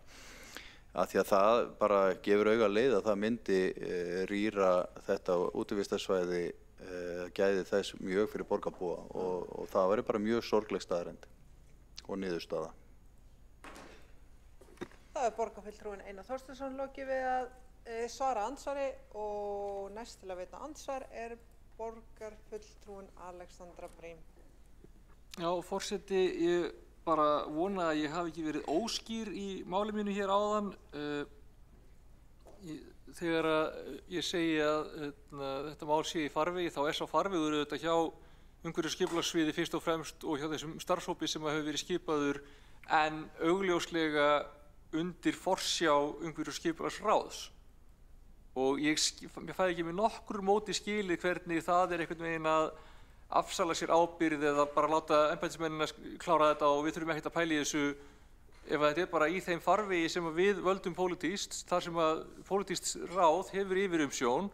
S4: af því að það bara gefur auga leið að það myndi rýra þetta útivistarsvæði gæði þess mjög fyrir borgarbúa og það væri bara mjög sorgleg staðreynd og niðurstaða.
S1: Það er borgarfulltrúinn Einar Þorsteinsson lokið við að svara andsvari og næst til að veita andsvar er borgarfulltrúinn Alexandra Brím.
S9: Já, forseti, ég bara vona að ég hafi ekki verið óskýr í máli mínu hér áðan. Þegar ég segi að þetta mál sé í farvegi, þá er sá farvegur auðvitað hjá umhverfis- og skipulagssviði fyrst og fremst og hjá þessum starfshópi sem hefur verið skipaður en augljóslega undir forsjá umhverfis- og skipulagsráðs. Og ég fæ ekki með nokkur móti skilið hvernig það er einhvern veginn að afsala sér ábyrgð eða bara láta embættismennina klára þetta og við þurfum ekkert að pæla í þessu ef þetta er bara í þeim farvegi sem við völdum pólitískt, þar sem að pólitískt ráð hefur yfirumsjón,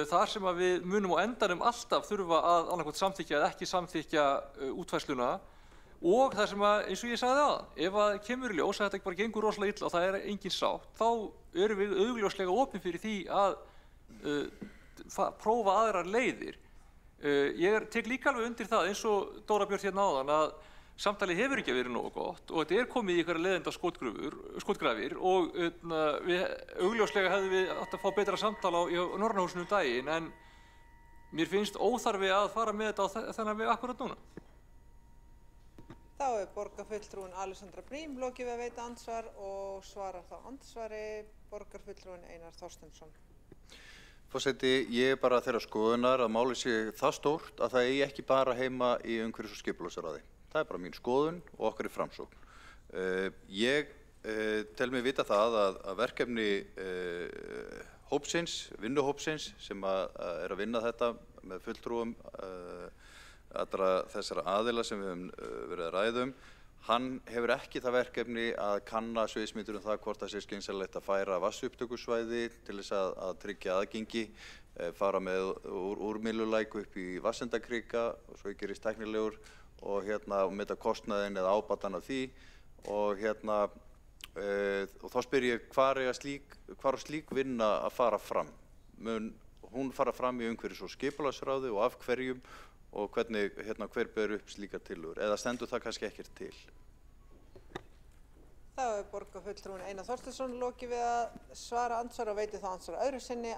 S9: þar sem að við munum á endanum alltaf þurfa að annaðhvort samþykkja eða ekki samþykkja útfærsluna og þar sem að, eins og ég sagði aðan, ef að kemur í ljós að þetta bara gengur rosalega illa og það er engin sátt, þá erum við augljóslega opin fyrir því að prófa aðrar leiðir. Ég tek líka alveg undir það eins og Dóra Björt hérna áðan að samtalið hefur ekki verið nógu gott og þetta er komið í einhverja leiðinda skotgrafir og við augljóslega hefðum við átt að fá betra samtal á Norræna húsinu daginn en mér finnst óþarfi að fara með þetta á þennan veg akkurat núna.
S1: Þá er borgarfulltrúinn Alexandra Brím lokið við að veita andsvar og svarar þá andsvari borgarfulltrúinn Einar Þorsteinsson.
S4: Forseti, ég er bara þeirrar skoðunar að málið sé það stórt að það eigi ekki bara heima í umhverfis- og skipulagsráði. Það er bara mín skoðun og okkar í Framsókn. Ég tel mig vita það að verkefni hópsins, vinnuhópsins sem er að vinna þetta með fulltrúum allra þessara aðila sem við höfum verið að ræða hann hefur ekki það verkefni að kanna sviðsmyndir það hvort það sé skynsamlegt að færa vatnsupptökusvæði til þess að tryggja aðgengi, fara með úrmylulæk upp í Vatnsendakrika og svo gerist tæknilegur og meta kostnaðinn eða ábatan af því og og þá spyr ég hvar á slík vinna að fara fram? Mun hún fara fram í umhverfis- og skipulagsráði og af hverjum og hvernig, hver ber upp slíkar tillögur eða stendur það kannski ekkert til?
S1: Þá er borgarfulltrúinn Einar Þorsteinsson lokið við að svara andsvar og veiti þá andsvar öðru sinni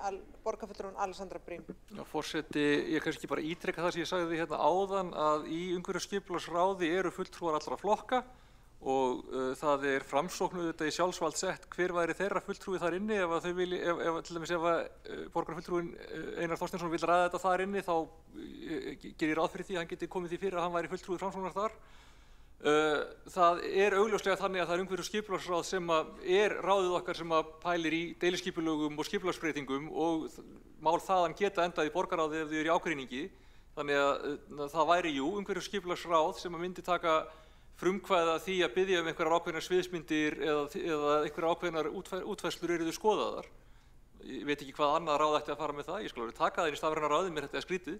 S1: borgarfulltrúinn Alexandra Brím.
S9: Já, forseti, ég kannski bara ítreka það sem ég sagði hérna áðan að í umhverfis- og skipulagsráði eru fulltrúar allra flokka og það er Framsókn þetta í sjálfsvald sett hver væri þeirra fulltrúi þar inni ef þau vilji, til dæmis ef borgarfulltrúinn Einar Þorsteinsson vil ræða þetta þar inni þá gerir ég ráð fyrir því að hann geti komið því fyrir að hann væri fulltrúi Framsóknar þar. Það er augljóslega þannig að það er umhverfis- og skipulagsráð sem er ráðið okkar sem pælir í deiliskipulögum og skipulagsbreytingum og mál þaðan geta endað í borgarráði ef þau eru í ágreiningi. Þannig að það væri umhverfis- og skipulagsráð sem myndi taka frumkvæða því að biðja einhverjar ákveðnar sviðsmyndir eða einhverjar ákveðnar útfærslur eru skoðaðar. Ég veit ekki hvað annað ráð ætti að fara með það, ég skal alveg taka það inn í stafræna ráðið, mér þetta er skrítið.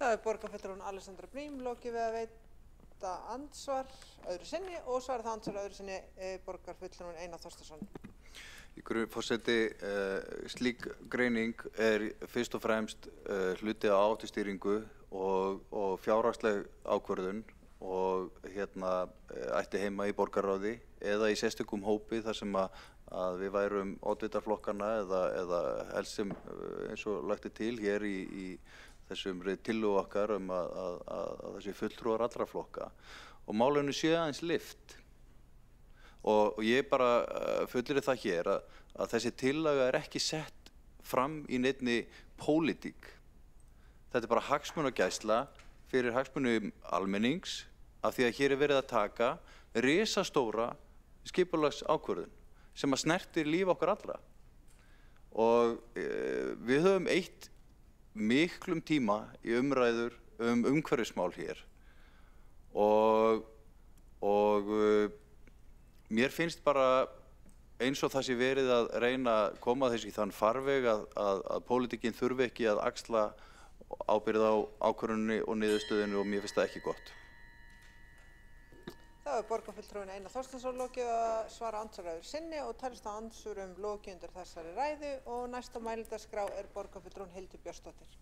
S1: Það er borgarfulltrúinn Alexandra Brím lokið við að veita andsvar öðru sinni og svara það andsvar öðru sinni borgarfulltrúinn Einar Þorsteinsson.
S4: Forseti, slík greining er fyrst og fremst hluti af áhættustýringu og fjárhagsleg ákvörðun og ætti heima í borgarráði eða í sérstökum hópi þar sem að við værum oddvitarflokkana eða helst sem eins og lagt til hér í þessum tillögu okkar að þessi fulltrúar allra flokka og málinu sé aðeins lyft. Og ég bara fullyrði það hér að þessi tillaga ekki sett fram í neinni pólitík. Þetta bara hagsmunagæsla fyrir hagsmunum almennings af því að hér verið að taka risastóra skipulagsákvörðun sem að snertir líf okkar allra. Og við höfum eytt miklum tíma í umræður umhverfismál hér og mér finnst bara eins og það sé verið að reyna að koma þessu í þann farveg að pólitíkin þurfi ekki að axla ábyrgð á ákvörðuninni og niðurstöðunni og mér finnst það ekki gott.
S1: Þá borgarfulltrúinn Einar Þorsteinsson lokið að svara andsvörum sinni og telst á andsvörum lokið undir þessari ræðu og næst á mælendaskrá borgarfulltrúinn Hildur Björnsdóttir.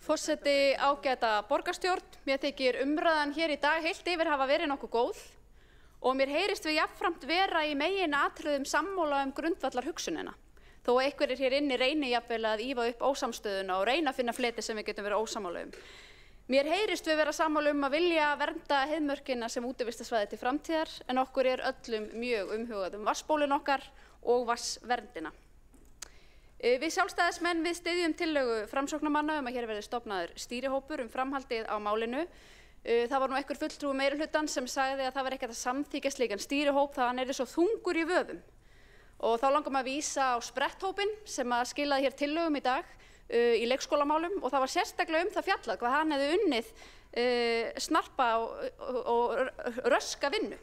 S7: Forseti, ágæta borgarstjórn, mér þykir umræðan hér í dag heilt yfir hafa verið nokkuð góð og mér heyrist við jafnframt vera í meginatriðum sammála grundvallar hugsunina. Þó að einhverjir hér inni reyni jafnvel að ýfa upp ósamstöðuna og reyna að finna fleti sem við getum verið ósammála Mér heyrist við vera sammála að vilja vernda heiðmörkina sem útivistarsvæði til framtíðar en okkur öllum mjög umhugað vatnsbólin okkar og vatnsverndina. Við sjálfstæðismenn styðjum tillögu framsóknarmanna að hér verði stofnaður stýrihópur framhaldið á málinu. Það var nú einhver fulltrúi meirihlutans sem sagði að það var ekki hægt að samþykkja slíkan stýrihóp það hann svo þungur í vöfum. Og þá langar maður að vísa á spretthópinn sem skilaði hér tillögum í dag í leikskólamálum og það var sérstaklega það fjallað hvað hann hefði unnið snarpa og röska vinnu.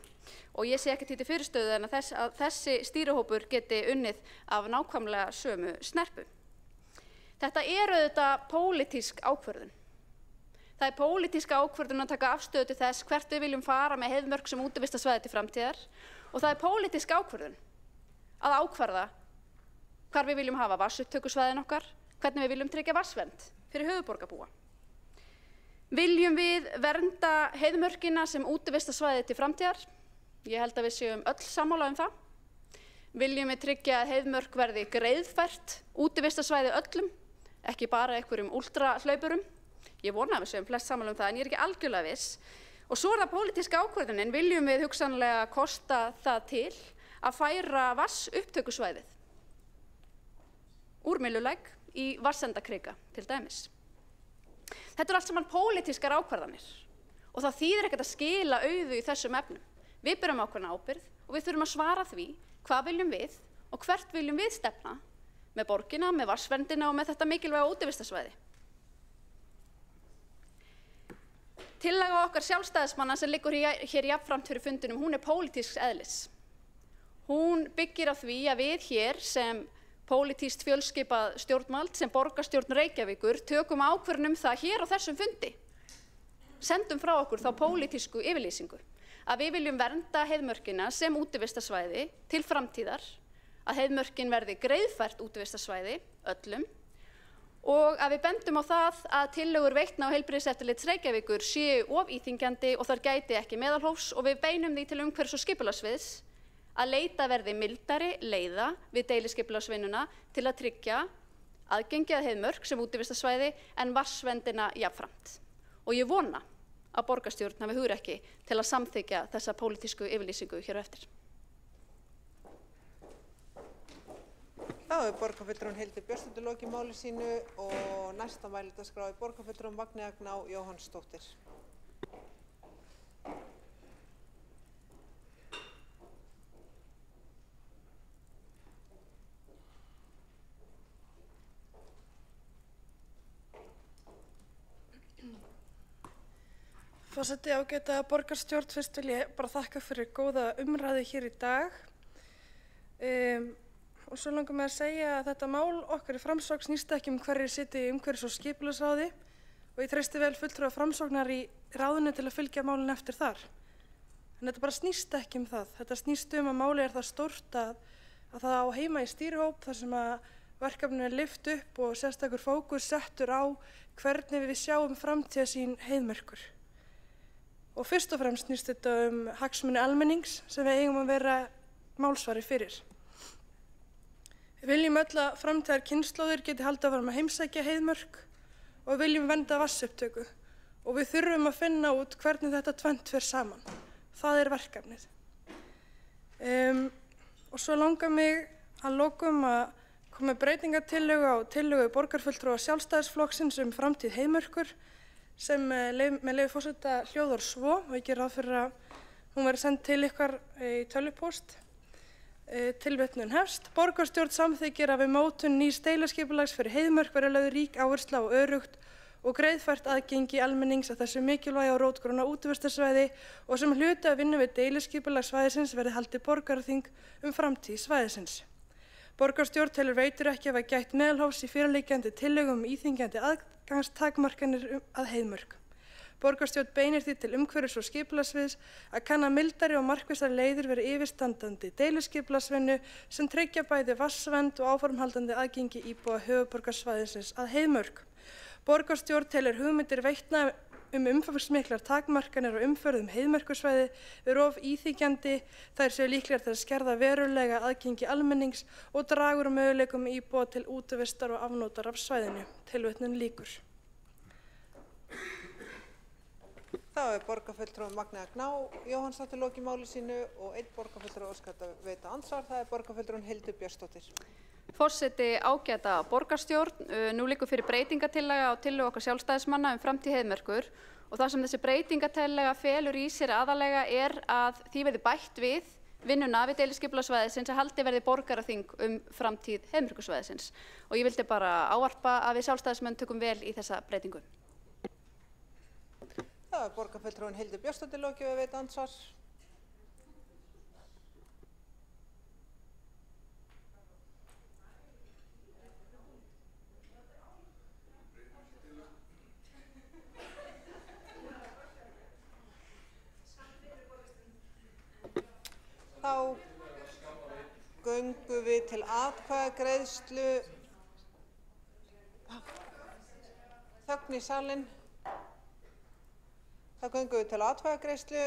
S7: Og ég sé ekki til fyrirstöðu en að þessi stýrihópur geti unnið af nákvæmlega sömu snerpu. Þetta auðvitað pólitísk ákvörðun. Það pólitísk ákvörðun að taka afstöðu til þess hvert við viljum fara með heiðmörk sem útivistarsvæði til framtíðar og það pólitísk ákvörðun að ákvarða hvar við viljum hafa vatnsupptökusvæðin okkar, hvernig við viljum tryggja vatnsvernd fyrir höfuðborgarbúa. Viljum við vernda heiðmörkina sem útivistarsvæði til framtíðar? Ég held að við séum öll sammála það. Viljum við tryggja að heiðmörk verði greiðfært útivistarsvæði öllum, ekki bara einhverjum últrahlaupurum. Ég vona að við séum flest sammála það en ég ekki algjörlega viss. Og svo það pólitíska ákvörðunin, viljum við hugsanlega kosta það til að færa vatnsupptökusvæðið úr Myllulæk í Vatnsendakrika til dæmis. Þetta allt saman pólitískar ákvarðanir og það þýðir ekkert að skila auðu í þessum efnum. Við berum ákveðna ábyrgð og við þurfum að svara því hvað viljum við og hvert viljum við stefna með borgina, með vatnsverndina og með þetta mikilvæga útivistarsvæði. Tillaga okkar sjálfstæðismanna sem liggur hér jafnframt fyrir fundinum, hún pólitísks eðlis. Hún byggir á því að við hér sem pólitískt fjölskipað stjórnvald, sem borgarstjórn Reykjavíkur, tökum ákvörðun það hér á þessum fundi. Sendum frá okkur þá pólitísku yfirlýsingu að við viljum vernda heiðmörkina sem útivistarsvæði til framtíðar, að heiðmörkin verði greiðfært útivistarsvæði öllum og að við bendum á það að tillögur Veitna og Heilbrigðiseftirlits Reykjavíkur séu of íþyngjandi og þar gæti ekki meðalhófs og við beinum því til umhverfis- og skipulagssviðs að leita verði mildari leiða við deiliskipulagsvinnuna til að tryggja aðgengi að heiðmörk sem útivistarsvæði en vatnsverndina jafnframt. Og ég vona að borgarstjórn hafi hugrekki til að samþykkja þessa pólitísku yfirlýsingu hér á eftir.
S1: Þá borgarfulltrúinn Hildur Björnsdóttir lokið máli sínu og næsta mælendaskrá borgarfulltrúinn Magnea Gná Jóhannsdóttir.
S12: Forseti, ágæta borgarstjórn, fyrst vil ég bara þakka fyrir góða umræðu hér í dag. Og svo langar mig að segja að þetta mál okkar í Framsókn snýst ekki hverjir sitji í umhverfis- og skipulagsráði og ég treysti vel fulltrúa Framsóknar í ráðinu til að fylgja málinu eftir þar. En þetta bara snýst ekki það. Þetta snýst að málið það stórt að það á heima í stýrihóp þar sem að verkefninu lyft upp og sérstakur fókus settur á hvernig við sjáum framtíðarsýn Heiðmerkur. Og fyrst og fremst snýst þetta hagsmuni almennings sem við eigum að vera málsvari fyrir. Við viljum öll að framtíðar kynslóðir geti haldið áfram að heimsækja Heiðmörk og við viljum vernda vatnsupptöku og við þurfum að finna út hvernig þetta tvennt fer saman. Það verkefnið. Og svo langar mig að lokum að koma með breytingartillögu á tillögu borgarfulltrúa Sjálfstæðisflokksins framtíð Heiðmörkur sem með leyfi forseta hljóðar svo og ég geri ráð fyrir að hún verði send til ykkar í tölvupóst. Tilvitnun hefst. Borgarstjórn samþykkir að við mótun nýs deiliskipulags fyrir Heiðmörk verði lögð rík áhersla á öruggt og greiðfært aðgengi almennings að þessu mikilvæga og rótgróna útivistarsvæði og sem hluti af vinnu við deiliskipulagssvæðisins verði haldið borgarþing framtíð svæðisins. Borgarstjórn telur veitur ekki hafa gætt meðalhófs í fyrirliggjandi tillögum íþyngjandi aðgangstakmarkanir að Heiðmörk. Borgarstjórn beinir því til umhverfis- og skipulagssviðs að kanna mildari og markvissari leiðir verið yfirstandandi deiliskipulagsvinnu sem tryggja bæði vatnsvernd og áformhaldandi aðgengi íbúa höfuðborgarsvæðisins að Heiðmörk. Borgarstjórn telur hugmyndir veitna umfangsmiklar takmarkanir og umferð Heiðmerkursvæði vera of íþyngjandi, þær séu líklegar til að skerða verulega aðgengi almennings og draga úr möguleikum íbúa til útivistar og afnotar af svæðinu. Tilvitnun lýkur.
S1: Þá borgarfulltrúi Magnea Gná Jóhannsdóttir lokið máli sínu og einn borgarfulltrúi óskar að veita andsvar. Það borgarfulltrúin Hildur Björnsdóttir.
S7: Forseti ágæta borgarstjórn, nú liggur fyrir breytingatillaga á tillögu okkar sjálfstæðismanna framtíð Heiðmerkur og það sem þessi breytingatillaga felur í sér aðalega að því verði bætt við vinnuna við deiliskipulagssvæðisins að haldi verði borgaraþing framtíð Heiðmerkursvæðisins og ég vildi bara ávarpa að við sjálfstæðismenn tökum vel í þessa breytingu.
S1: Það borgarfulltrúin Hildur Björnsdóttir lokið að veita andsvar. Þá göngum við til atkvæðagreiðslu. Þögn í salinn. Þá göngum við til atkvæðagreiðslu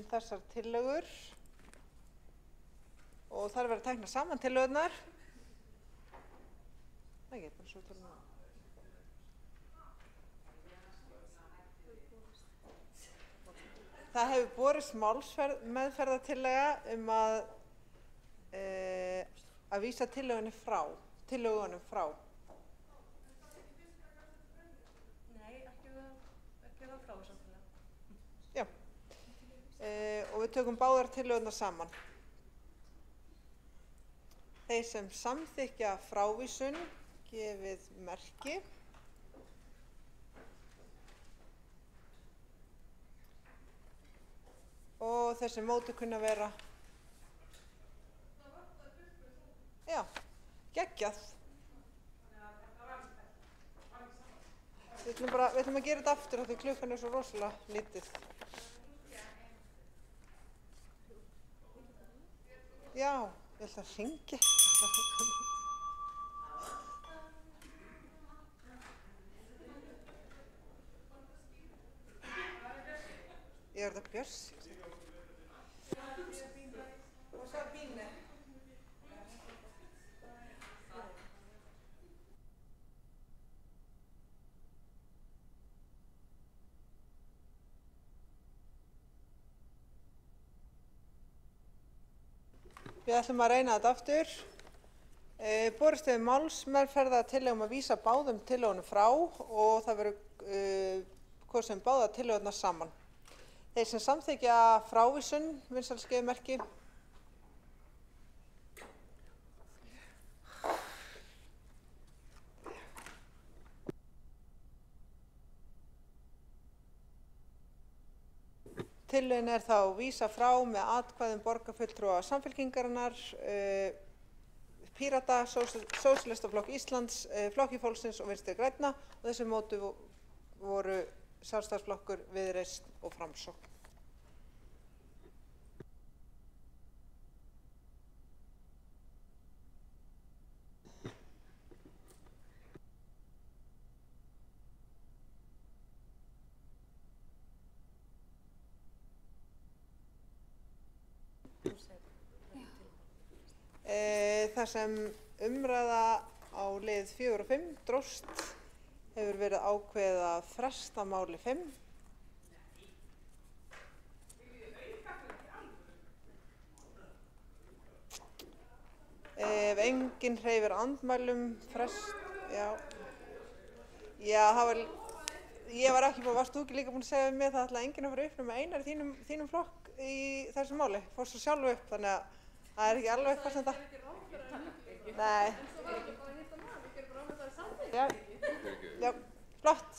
S1: þessar tillögur og þar verða teknar saman tillögurnar. Það hefur borist málsmeðferðartillaga að vísa tillögunum frá.
S12: Nei, ekki það frá samfélag.
S1: Já, og við tökum báðar tillögurnar saman. Þeir sem samþykkja frávísun gefið merki. Og þessi móti kunna vera, já, geggjað. Við ætlum að gera þetta aftur af því klukkan svo rosalega lítið. Já, ég ætla að hringja. Ég þetta Björns. Við ætlum að reyna þetta aftur. Borist hefur málsmeðferðartillögum að vísa báðum tillögunum frá og það verður kosið báðar tillögurnar saman. Þeir sem samþykkja frávísun vinsælskeið merki. Tillögin þá vísa frá með atkvæðum borgarfulltrúa Samfylkingarinnar, Pírata, Sósíalistaflokk Íslands, Flokki fólksins og Vinstri grænna og þessi móti voru Sjálfstæðisflokkur, Viðreisn og Framsókn. þar sem umræða á lið 4 og 5 dróst hefur verið ákveðið að fresta máli 5. Ef enginn hreyfir andmælum ég var ekki varst þú ekki líka búin að segja við mig það ætlaði enginn að fara upp nema Einar í þínum flokk í þessu máli, fórst svo sjálfu upp, þannig að það er ekki alveg eitthvað sem það. Nei. Já, flott.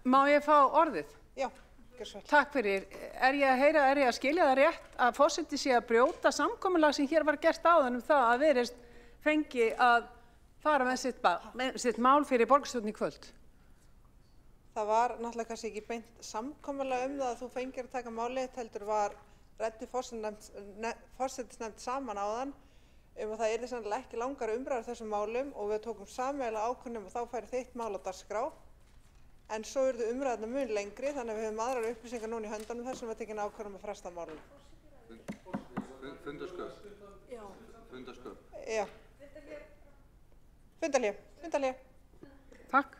S17: Má ég fá orðið?
S1: Já, gjörðu svo vel.
S17: Takk fyrir. Er ég að skilja það rétt að forseti sé að brjóta samkomulag sem hér var gert áðan það að Viðreisn fengi að fara með sitt mál fyrir borgarstjórn í kvöld?
S1: Það var náttúrulega kannski ekki beint samkomulag það að þú fengir að taka málið, heldur var ræddi forsætisnefnd saman áðan að það yrði sannlega ekki langar umræður þessum málum og við tókum sameiginlega ákvörðun að þá færi þitt mál á dagskrá. En svo urðu umræðurnar mun lengri þannig að við höfum aðrar upplýsingar núna í höndunum þessum við tekin ákvörðun að fresta málinu. Fundarsköp. Já. Fundarhlé.
S17: Takk.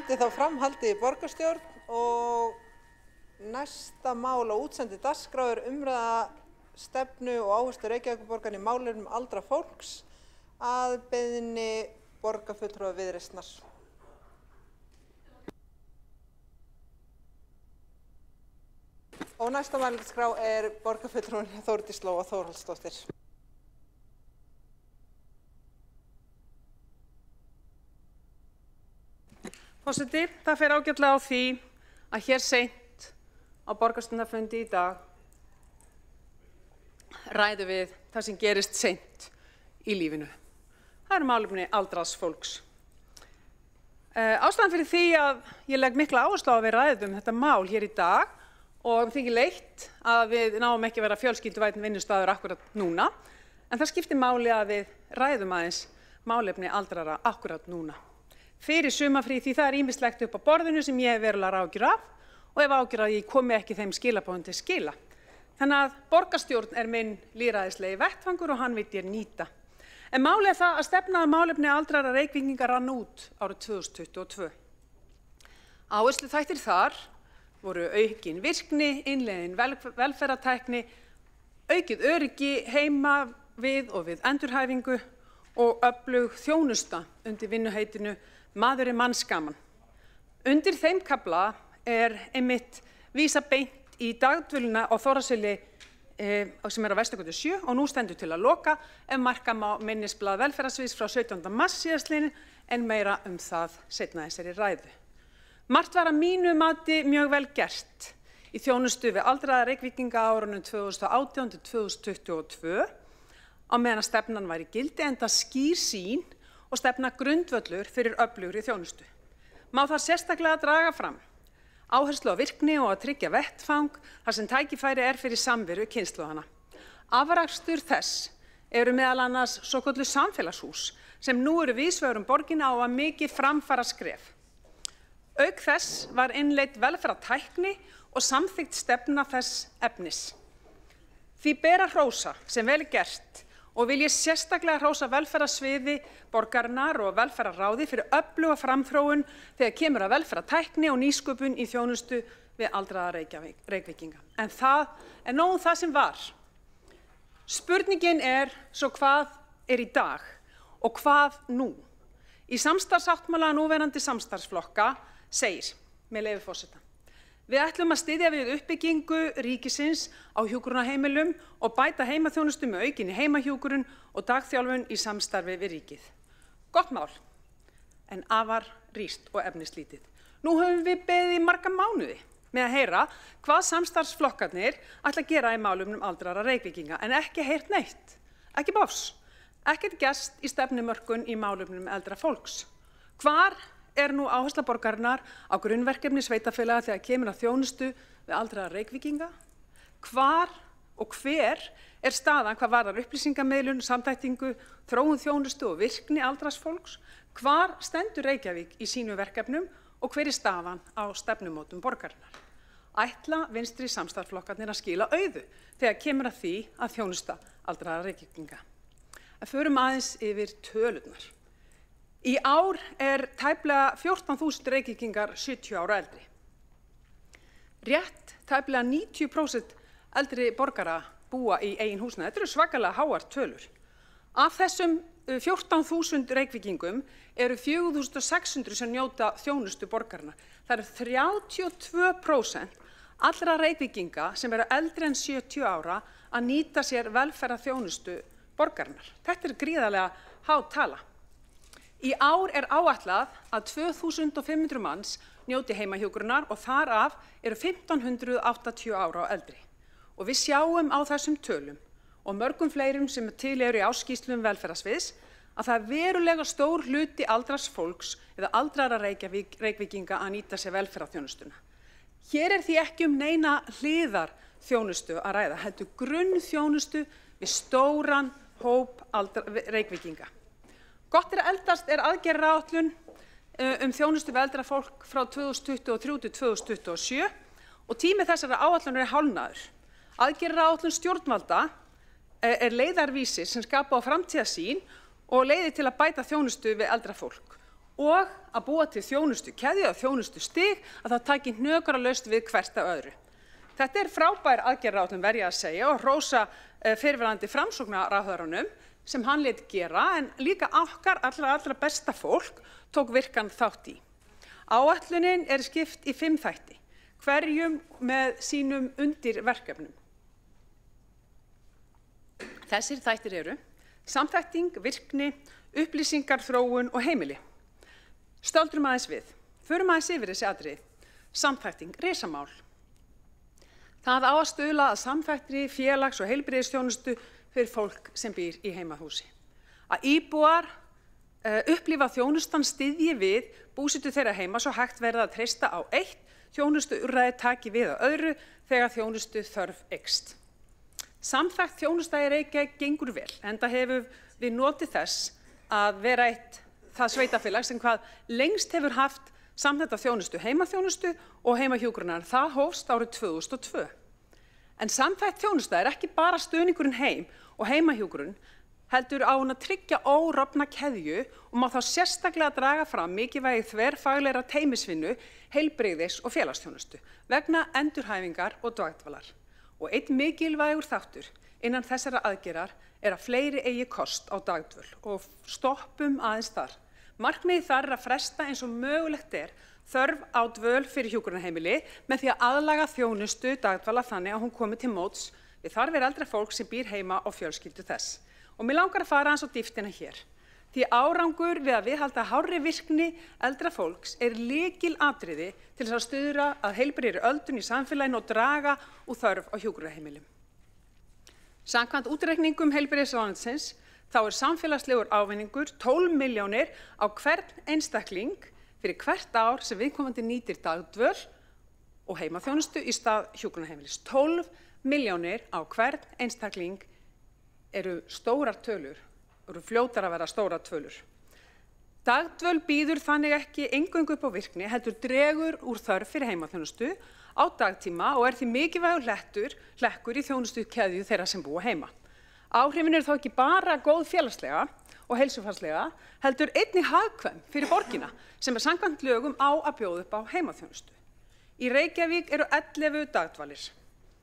S1: fundi þá framhaldið í borgarstjórn og næsta mál á útsendi dagskrá umræða stefnu og áherslu Reykjavíkurborgar í málefnum aldra fólks að beiðni borgarfulltrúa Viðreisnar. Og næsta málskrá borgarfulltrúin Þórdís Lóa Þórhallsdóttir.
S17: Forseti, það fer ágætlega á því að hér seint á borgarstjórnarfundi í dag ræðum við það sem gerist seint í lífinu. Það eru málefni aldraðs fólks. Ástæðan fyrir því að ég legg mikla áherslu á að við ræðum þetta mál hér í dag og þykir leitt að við náum ekki að vera fjölskylduvæn vinnustaður akkurat núna, en það skiptir máli að við ræðum aðeins málefni aldraðra akkurat núna. Fyrir sumarfrí því það ýmislegt upp á borðinu sem ég hef verulegar áhyggjur af og hef áhyggjur að ég komi ekki þeim skilaboðum til skila. Þannig að borgarstjórn minn lýðræðislegi vettvangur og hann veit ég nýta. En málið það að stefna að málefni aldraðra Reykvíkinga rann út árið 2022. Áhersluþættir þar voru aukin virkni, innleiðin velferðartækni, aukið öryggi heima við og við endurhæfingu og öflug þjónusta undir vinnuheitinu Maður mannsgaman. Undir þeim kafla einmitt vísa beint í dagdvöluna á Þóraseli sem á Vesturgötu 7 og nú stendur til að loka ef marka má minnisblað velferðarsviðs frá 17. mars síðastliðinn en meira það seinna þessari ræðu. Margt var að mínu mati mjög vel gert í þjónustu við aldraða Reykvíkinga á árunum 2018 til 2022 á meðan að stefnan var í gildi enda skýr sýn og stefna grundvöllur fyrir öflugri þjónustu. Má þar sérstaklega draga fram áherslu á virkni og að tryggja vettfang þar sem tækifæri fyrir samveru kynslóðanna. Afrakstur þess eru meðal annars svokölluð samfélagshús sem nú eru víðsvegar borgina og að mikið framfara skref. Auk þess var innleidd velferðartækni og samþykkt stefna þess efnis. Því ber að hrósa sem vel gert og vil ég sérstaklega hrósa velferðarsviði borgarinnar og velferðarráði fyrir öfluga framþróun þegar kemur að velferðartækni og nýsköpun í þjónustu við aldraða Reykvíkinga. En það nóg það sem var. Spurningin svo hvað í dag og hvað nú? Í samstarfsáttmála núverandi samstarfsflokka segir, með leyfi forseta, við ætlum að styðja við uppbyggingu ríkisins á hjúkrunarheimilum og bæta heimaþjónustu með aukinni heimahjúkrun og dagþjálfun í samstarfi við ríkið. Gott mál, en afar rýrt og efnislítið. Nú höfum við beðið í marga mánuði með að heyra hvað samstarfsflokkarnir ætla að gera í málefnum aldraðra Reykvíkinga, en ekki heyrt neitt, ekki bofs, ekkert gerst í stefnumörkun í málefnum eldra fólks. Hvar nú áhersla borgarinnar á grunnverkefni sveitarfélaga þegar kemur að þjónustu við aldraða Reykvíkinga? Hvar og hver staðan hvað varðar upplýsingamiðlun, samþættingu, þróun þjónustu og virkni aldraðs fólks? Hvar stendur Reykjavík í sínu verkefnum og hver staðan á stefnumótum borgarinnar? Ætla vinstri samstarfsflokkarnir að skila auðu þegar kemur að því að þjónusta aldraða Reykvíkinga? Förum aðeins yfir tölurnar. Í ár tæplega 14.000 Reykvíkingar 70 ára eldri. Rétt tæplega 90% eldri borgara búa í eigin húsnæði. Þetta eru svakalega háar tölur. Af þessum 14.000 Reykvíkingum eru 4.600 sem njóta þjónustu borgarna. Það eru 32% allra Reykvíkinga sem eru eldri en 70 ára að nýta sér velferðarþjónustu borgarinnar. Þetta gríðarlega há tala. Í ár áætlað að 2.500 manns njóti heimahjúkrunar og þar af eru 1.580 ára og eldri. Og við sjáum á þessum tölum og mörgum fleirum sem til eru í áskýrslum velferðarsviðs að það verulega stór hluti aldraðs fólks eða aldraðra Reykvíkinga að nýta sér velferðarþjónustuna. Hér því ekki neina hliðarþjónustu að ræða, heldur grunnþjónustu við stóran hóp Reykvíkinga. Gott að eldast aðgerðaáætlun þjónustu við eldra fólk frá 2023 til 2027 og tími þessara áætlunar hálfnaður. Aðgerðaáætlun stjórnvalda leiðarvísir sem skapa á framtíðarsýn og leiðir til að bæta þjónustu við eldra fólk. og að búa til þjónustukeðju og þjónustustig að það taki hnökralaust við hvert af öðru. Þetta er frábær aðgerðaáætlun verð ég að segja og hrósa fyrrverandi Framsóknarráðherranum sem hann lét gera en líka okkar allra besta fólk tók virkan þátt í. Áætlunin er skipt í 5 þætti, hverjum með sínum undirverkefnum. Þessir þættir eru samþætting, virkni, upplýsingar, þróun og heimili. Stöldrum aðeins við, förum aðeins yfir þessi atriði. Samþætting, risamál. Það á að stuðla að samþættri félags- og heilbrigðisþjónustu fyrir fólk sem býr í heimahúsi. Að íbúar upplifa þjónustan styðji við búsetu þeirra heima svo hægt verða að treysta á eitt þjónustuúrræði taki við á öðru þegar þjónustu þörf eykst. Samþætt þjónusta í Reykjavík gengur vel, enda hefur við notið þess að vera eitt það sveitafélag sem hvað lengst hefur haft samþætta þjónustu, heimaþjónustu og heimahjúkrunar. Það hófst árið 2002. En samþætt þjónusta er ekki bara stuðningurinn heim og heimahjúkrun, heldur á hún að tryggja órofna keðju og má þá sérstaklega draga fram mikilvægi þverfaglegra teymisvinnu, heilbrigðis- og félagsþjónustu vegna endurhæfingar og dagdvalar. Og einn mikilvægur þáttur innan þessara aðgerðar er að fleiri eigi kost á dagdvöl og stoppum aðeins þar. Markmiðið þar er að fresta eins og mögulegt er þörf á dvöl fyrir hjúkrunarheimili með því að aðlaga þjónustu dagdvala þannig að hún komi til móts við þarfir eldra fólk sem býr heima og fjölskyldu þess. Og mér langar að fara aðeins á dýptina hér. Því árangur við að viðhalda hárri virkni eldra fólks er lykilatriði til þess að stuðla að heilbrigðri öldrun í samfélaginu og draga úr þörf á hjúkrunarheimilum. Samkvæmt útreikningum heilbrigðisráðuneytisins þá er samfélagslegur ávinningur 12 milljónir á hvern einstakling fyrir hvert ár sem viðkomandi nýtir dagdvöl og heimaþjónustu í stað hjúkrunarheimilis. 12 milljónir á hvern einstakling eru stórar tölur, eru fljótar að vera stórar tölur. Dagdvöl býður þannig ekki eingöngu upp á virkni, heldur dregur úr þörf fyrir heimaþjónustu á dagtíma og er því mikilvægur hlekkur í þjónustukeðju þeirra sem búa heima. Áhrifin eru þó ekki bara góð félagslega og heilsufarslega, heldur einnig hagkvæm fyrir borgina sem er samkvæmt lögum á að bjóða upp á heimaþjónustu. Í Reykjavík eru 11 dagdvalir,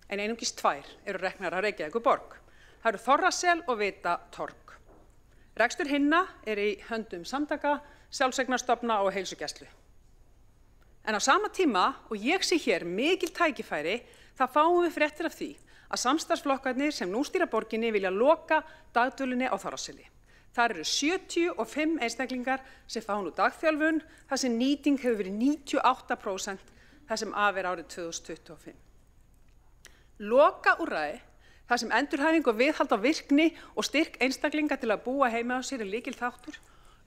S17: en einungis 2 eru reknar af Reykjavíkurborg. Það eru Þorrasel og Vita torg. Rekstur hinna er í höndum samtaka, sjálfseignarstofna og heilsugæslu. En á sama tíma, og ég sé hér mikil tækifæri, þá fáum við fréttir af því að samstarfsflokkarnir sem nú stýra borginni vilja loka dagdvölinni á Þorraseli. Þar eru 75 einstaklingar sem fá nú dagþjálfun, þar sem nýting hefur verið 98% þar sem af er árið 2025. Lokaúrræði, þar sem endurhæfing og viðhald á virkni og styrk einstaklinga til að búa heima á sér er lykilþáttur.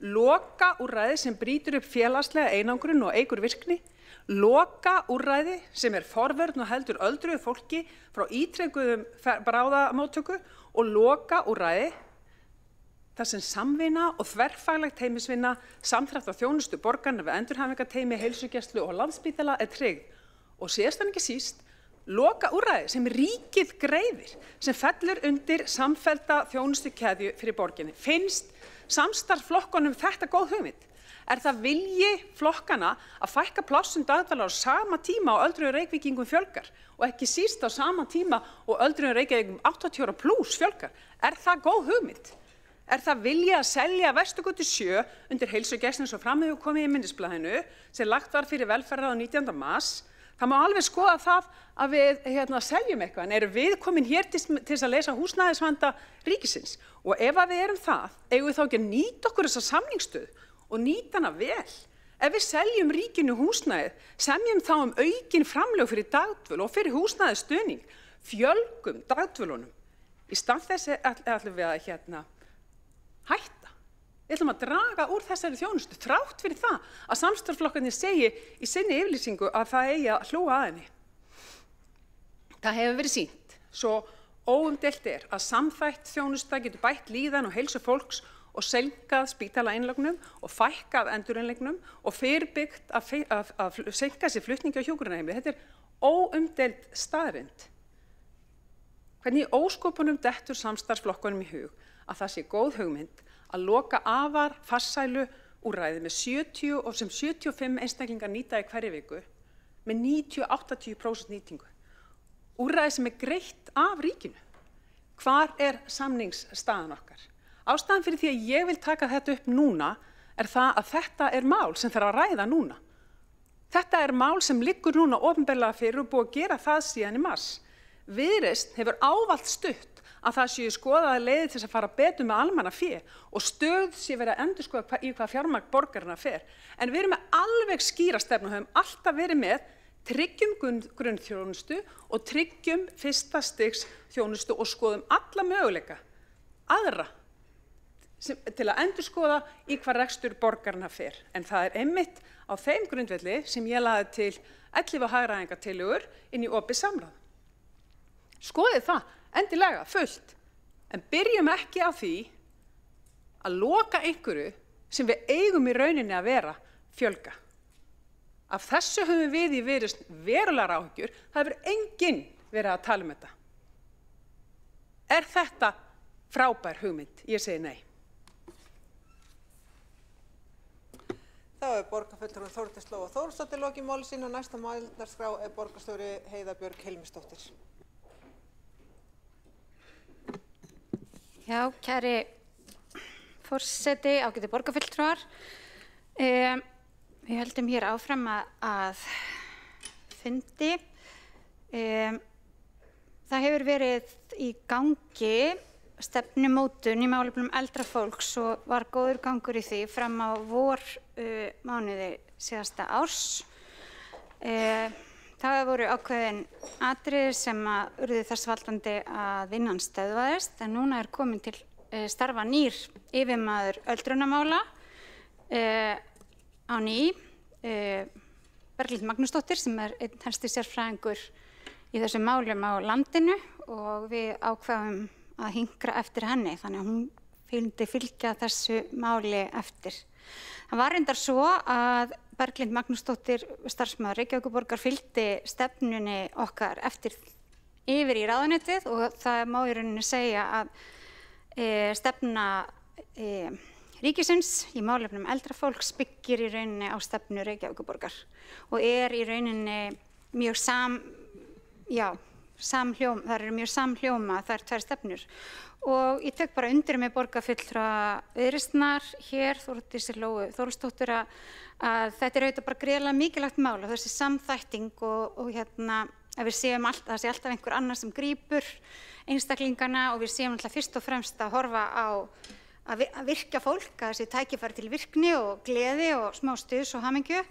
S17: Lokaúrræði sem brýtur upp félagslega einangrun og eykur virkni. Lokaúrræði sem er forvörn og heldur öldruðu fólki frá ítrekuðum bráðamóttöku og lokaúrræði þar sem samvinna og þverfagleg teymisvinna samþætt á þjónustu borgarna við endurhæfingarteymi, heilsugæslu og Landspítala er tryggð. Og síðast en ekki síst, lokaúrræði sem ríkið greiðir, sem fellur undir samfellda þjónustukeðju fyrir borginni. Finnst samstarfsflokkunum þetta góð hugmynd? Er það vilji flokkana að fækka plássum dagdvalar á sama tíma og öldruðum Reykvíkingum fjölgar og ekki síst á sama tíma og öldruðum Reykvíkingum 80 ára plus fjölgar? Er það góð hugmynd? Er það vilji að selja Vesturgötu 7 undir heilsugæslunni svo fram hefur komið í minnisblaðinu sem lagt var fyrir velferðarráð 19. mars? Það má alveg skoða það að við seljum eitthvað, en erum við komin hér til þess að leysa húsnæðisvanda ríkisins? Og ef að við erum það, eigum við þá ekki að nýta okkur þessa samningsstöðu og nýta hana vel? Ef við seljum ríkinu húsnæðið, semjum þá aukin framlög fyrir dagdvöl og fyrir húsnæðisstuðning, fjölgum dagdvölunum. Í stað þess ætlum við að hætta. Við ætlum að draga úr þessari þjónustu þrátt fyrir það að samstarfsflokkarnir segi í sinni yfirlýsingu að það eigi að hlúa að henni. Það hefur verið sýnt, svo óumdeilt er að samþætt þjónusta getur bætt líðan og heilsu fólks og seinkað spítalaeinlögnum og fækkað endurinnlegnum og fyrirbyggt að seinka sér flutningi á hjúkrunarheimili. Þetta er óumdeild staðreynd. Hvernig í óskopunum dettur samstarfsflokkunum í hug að það sé góð hugmynd að loka afar farsælu úrræði með 70 og sem 75 einstaklingar nýta í hverju viku með 90-80% nýtingu. Úrræði sem greitt af ríkinu. Hvar samningsstaðan okkar? Ástæðan fyrir því að ég vil taka þetta upp núna það að þetta mál sem þarf að ræða núna. Þetta mál sem liggur núna opinberlega fyrir og búið að gera það síðan í mars. Viðreisn hefur ávallt stutt að það séu skoðaðar leiðir til að fara betur með almannafé og stöð sé verið að endurskoða í hvað fjármagn borgarinnar fer. En við erum með alveg skýra stefnu og höfum alltaf verið með tryggjum grunnþjónustu og tryggjum fyrsta stigs þjónustu og skoðum alla möguleika aðra til að endurskoða í hvað rekstur borgarinnar fer. En það einmitt á þeim grundvelli sem ég lagði til 11 hagræðingartillögur inn í opið samráð. Skoðið það endilega fullt, en byrjum ekki á því að loka einhverju sem við eigum í rauninni að vera fjölga. Af þessu höfum við í Viðreisn verulegar áhyggjur, það hefur enginn verið að tala þetta. Þetta frábær hugmynd? Ég segi nei.
S1: Þá borgarfulltrúi Þórdís Lóa Þórsdóttir lokið máli sínu og næsta mælendaskrá borgarstjóri Heiða Björg Hilmisdóttir.
S2: Já, kæri forseti, ágæti borgarfulltrúar. Við höldum hér áfram að fundi. Það hefur verið í gangi stefnumótun í málefnum eldra fólks og var góður gangur í því fram á vormánuði síðasta árs. Það voru ákveðin atriði sem urðu þess valdandi að vinnan stöðvaðist, en núna komin til starfa nýr yfirmaður öldrunarmála á ný, Berglind Magnúsdóttir, sem einn helsti sérfræðingur í þessum málum á landinu, og við ákváðum að hinkra eftir henni, þannig að hún myndi fylgja þessu máli eftir. Það var reyndar svo að Berglind Magnúsdóttir, starfsmaður Reykjavíkurborgar, fylgdi stefnunni okkar eftir yfir í ráðuneytið og það má í rauninni segja að stefna ríkisins í málefnum eldra fólks byggir í rauninni á stefnu Reykjavíkurborgar og í rauninni mjög það eru mjög samhljóma þær tvær stefnur. Og ég tek bara undir með borgarfulltrúa Viðreisnar hér, Þórdísi Lóu Þórsdóttur, að þetta auðvitað bara gríðarlega mikilvægt mál og þessi samþætting og að við séum alltaf, það sé alltaf einhver annar sem grípur einstaklingana og við séum alltaf fyrst og fremst að horfa á að virkja fólk, að þessi tækifæri til virkni og gleði og smá stuðs og hamingju.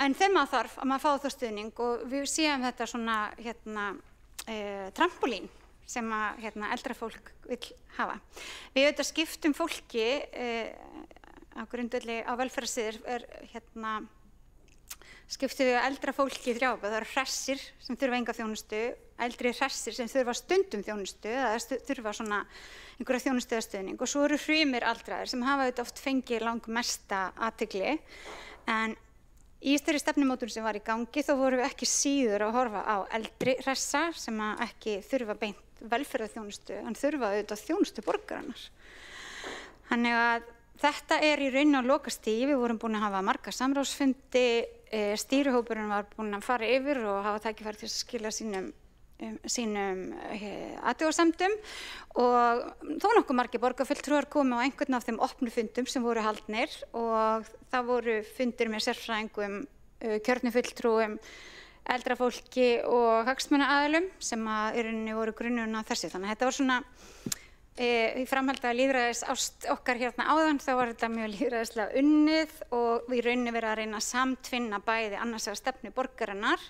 S2: En þeim þarf að maður fá það stuðning og við séum þetta svona trampolín sem eldra fólk vill hafa. Við auðvitað skiptum fólki á grundvelli á velferðarsviðir skiptum við eldra fólki í þrjá hópa. Það eru hressir sem þurfa enga þjónustu, eldri hressir sem þurfa stundum þjónustu eða þurfa svona einhverja þjónustu eða stuðning, og svo eru hrumir aldraðir sem hafa auðvitað oft fengið langmesta athygli. En í þeirri stefnumótun sem var í gangi þá vorum við ekki síður að horfa á eldri hressa sem ekki þurfa beint velferðarþjónustu en þurfa auðvitað þjónustu borgarinnar. Þannig að þetta í raun og lokastigi. Við vorum búin að hafa marga samráðsfundi, stýrihópurinn var búin að fara yfir og hafa tækifæri til að skila sínum athugasemdum og þó nokkuð margir borgarfulltrúar komu á einhvern af þeim opnu fundum sem voru haldnir og það voru fundir með sérfræðingum, kjörnum fulltrúum, eldra fólki og hagsmunaaðilum sem í rauninni voru grunnurinn á þessu. Þannig að þetta var svona í framhaldi af lýðræðisást okkar hérna áðan, þá var þetta mjög lýðræðislega unnið og við í rauninni verið að reyna að samtvinna bæði annars vegar stefnu borgarinnar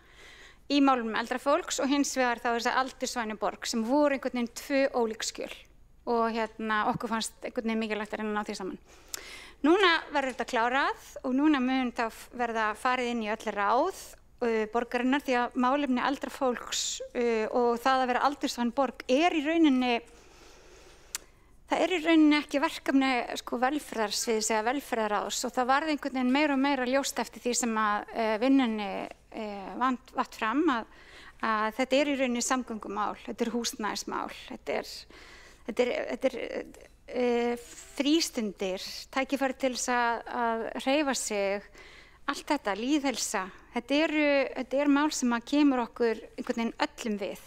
S2: í málum eldra fólks og hins vegar þá þessa aldursvænu borg sem voru einhvern veginn tvö ólík skjöl og okkur fannst einhvern veginn mikilvægt að reyna að ná því saman. Núna verður þetta klárað og núna mun þá verða farið inn í öll ráð borgarinnar því að málefni eldra fólks og það að vera aldursvæn borg í rauninni ekki verkefni velferðarsviðs eða velferðarráðs og það varð einhvern veginn meira og meira ljóst eftir því sem að vinnunni vatt fram að þetta í rauninni samgöngumál, þetta húsnæðismál, þetta frístundir, tækifæri til þess að hreyfa sig, allt þetta, lýðheilsa, þetta er mál sem að kemur okkur einhvern veginn öllum við.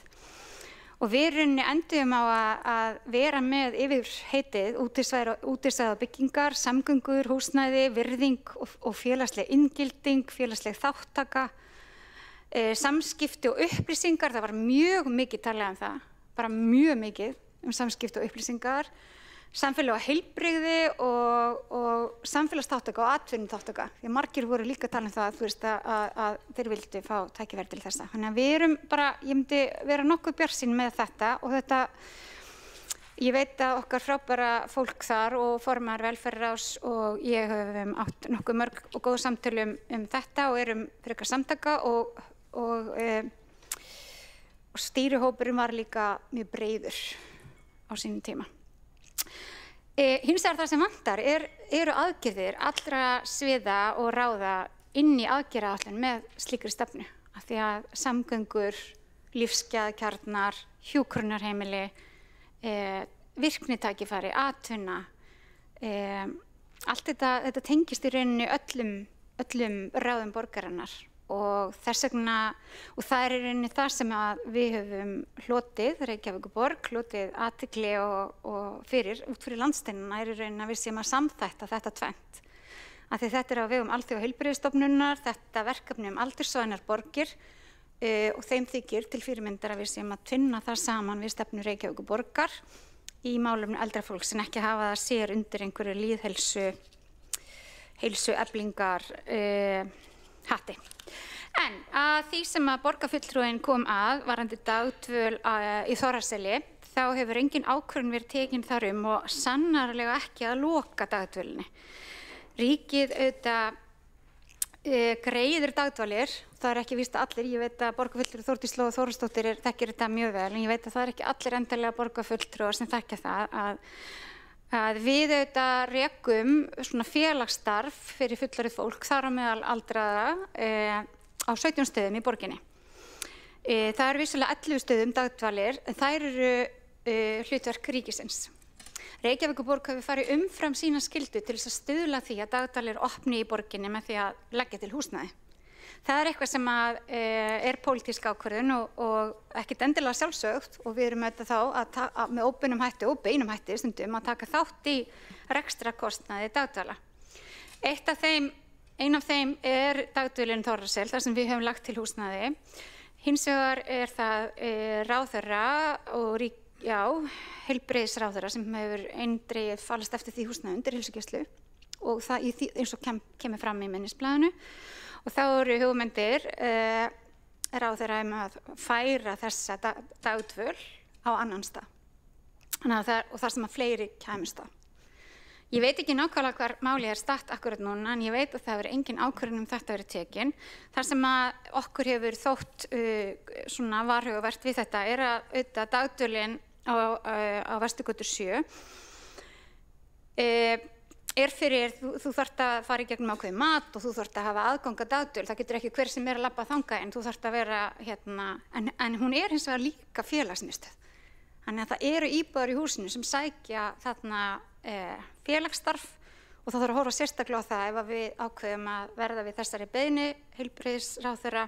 S2: Og við rauninni endum á að vera með yfir heitið útisvæða byggingar, samgöngur, húsnæði, virðing og félagsleg inngilding, félagsleg þáttaka, samskipti og upplýsingar. Það var mjög mikið talað það, bara mjög mikið samskipti og upplýsingar, samfélag og heilbrigði og samfélagsþáttaka og atvinnuþáttaka. Því margir voru líka að tala það, þú veist, að þeir vildu fá tækifæri til þessa. Þannig að við erum bara, ég myndi vera nokkuð bjartsýn með þetta og þetta, ég veit að okkar frábæra fólk þar og formaður velferðarráðs og ég höfum átt nokkuð mörg og góð samtölu þetta og erum frekar samtaka og stýrihópurinn var líka mjög breiður á sínum tíma. Hins vegar það sem vantar eru aðgerðir allra sviða og ráða inn í aðgerðaáætlun með slíkri stefnu. Af því að samgöngur, lífsgæðakjarnar, hjúkrunarheimili, virknitækifæri, atvinna, allt þetta tengist í rauninni öllum ráðum borgarinnar. Og þess vegna, og það í rauninni það sem við höfum hlotið, Reykjavíkurborg, hlotið athygli og fyrir, út fyrir landsteinana í rauninni að við séum að samþætta þetta tvennt. Af því þetta á vegum Alþjóðaheilbrigðisstofnunar, þetta verkefni aldursvænar borgir og þeim þykir til fyrirmyndar að við séum að tvinna það saman við stefnu Reykjavíkurborgar í málefni eldra fólks en ekki hafa það sér undir einhverju lýðheilsueflingar hatti. En að því sem að borgarfulltrúinn kom að varðandi dagdvöl í Þórðarseli, þá hefur engin ákvörðun verið tekin þar og sannarlega ekki að loka dagdvölinni. Ríkið auðvitað greiðir dagdvalir, það er ekki víst að allir, ég veit að borgarfulltrúi Þórdís Lóa Þórðarsdóttir þekkir þetta mjög vel, en ég veit að það er ekki allir endanlega borgarfulltrúar sem þekkja það að við auðvitað rekum svona félagsstarf fyrir fullorðið fólk þar á meðal aldraða á 17 stöðum í borginni. Það eru vissulega 11 stöðum dagdvalir, en þær eru hlutverk ríkisins. Reykjavíkurborg hefur farið umfram sína skyldu til þess að stuðla því að dagdvalir opni í borginni með því að leggja til húsnæði. Það er eitthvað sem er pólitísk ákvörðun og ekkert endilega sjálfsögt og við erum auðvitað þá með óbeinum hætti og beinum hætti stundum að taka þátt í rekstrakostnaði dagdvala. Ein af þeim er dagdvölin Þórðarsel, þar sem við höfum lagt til húsnæði. Hins vegar er það ráðherra og heilbrigðisráðherra sem hefur eindregið falist eftir því húsnæði undir heilsugæslu og það eins og kemur fram í minnisblaðinu. Og þá eru hugmyndir ráðherra að færa þessa dagdvöl á annan stað. Og þar sem að fleiri kæmust á. Ég veit ekki nákvæmlega hvar málið er statt akkurat núna, en ég veit að það hefur engin ákvörðun þetta verið tekin. Þar sem að okkur hefur þótt svona varhugavert við þetta er að auðvitað dagdvölin á Vesturgötu 7 er fyrir, þú þarft að fara í gegnum ákveðið mat og þú þarft að hafa aðgang að dagdvöl, það getur ekki hver sem er að labba þangað en þú þarft að vera en hún er hins vegar líka félagsmiðstöð. Þannig að það eru íbúar í húsinu sem sækja þarna félagsstarf og það þarf að horfa sérstaklega á það ef við ákveðum að verða við þessari beiðni heilbrigðisráðherra,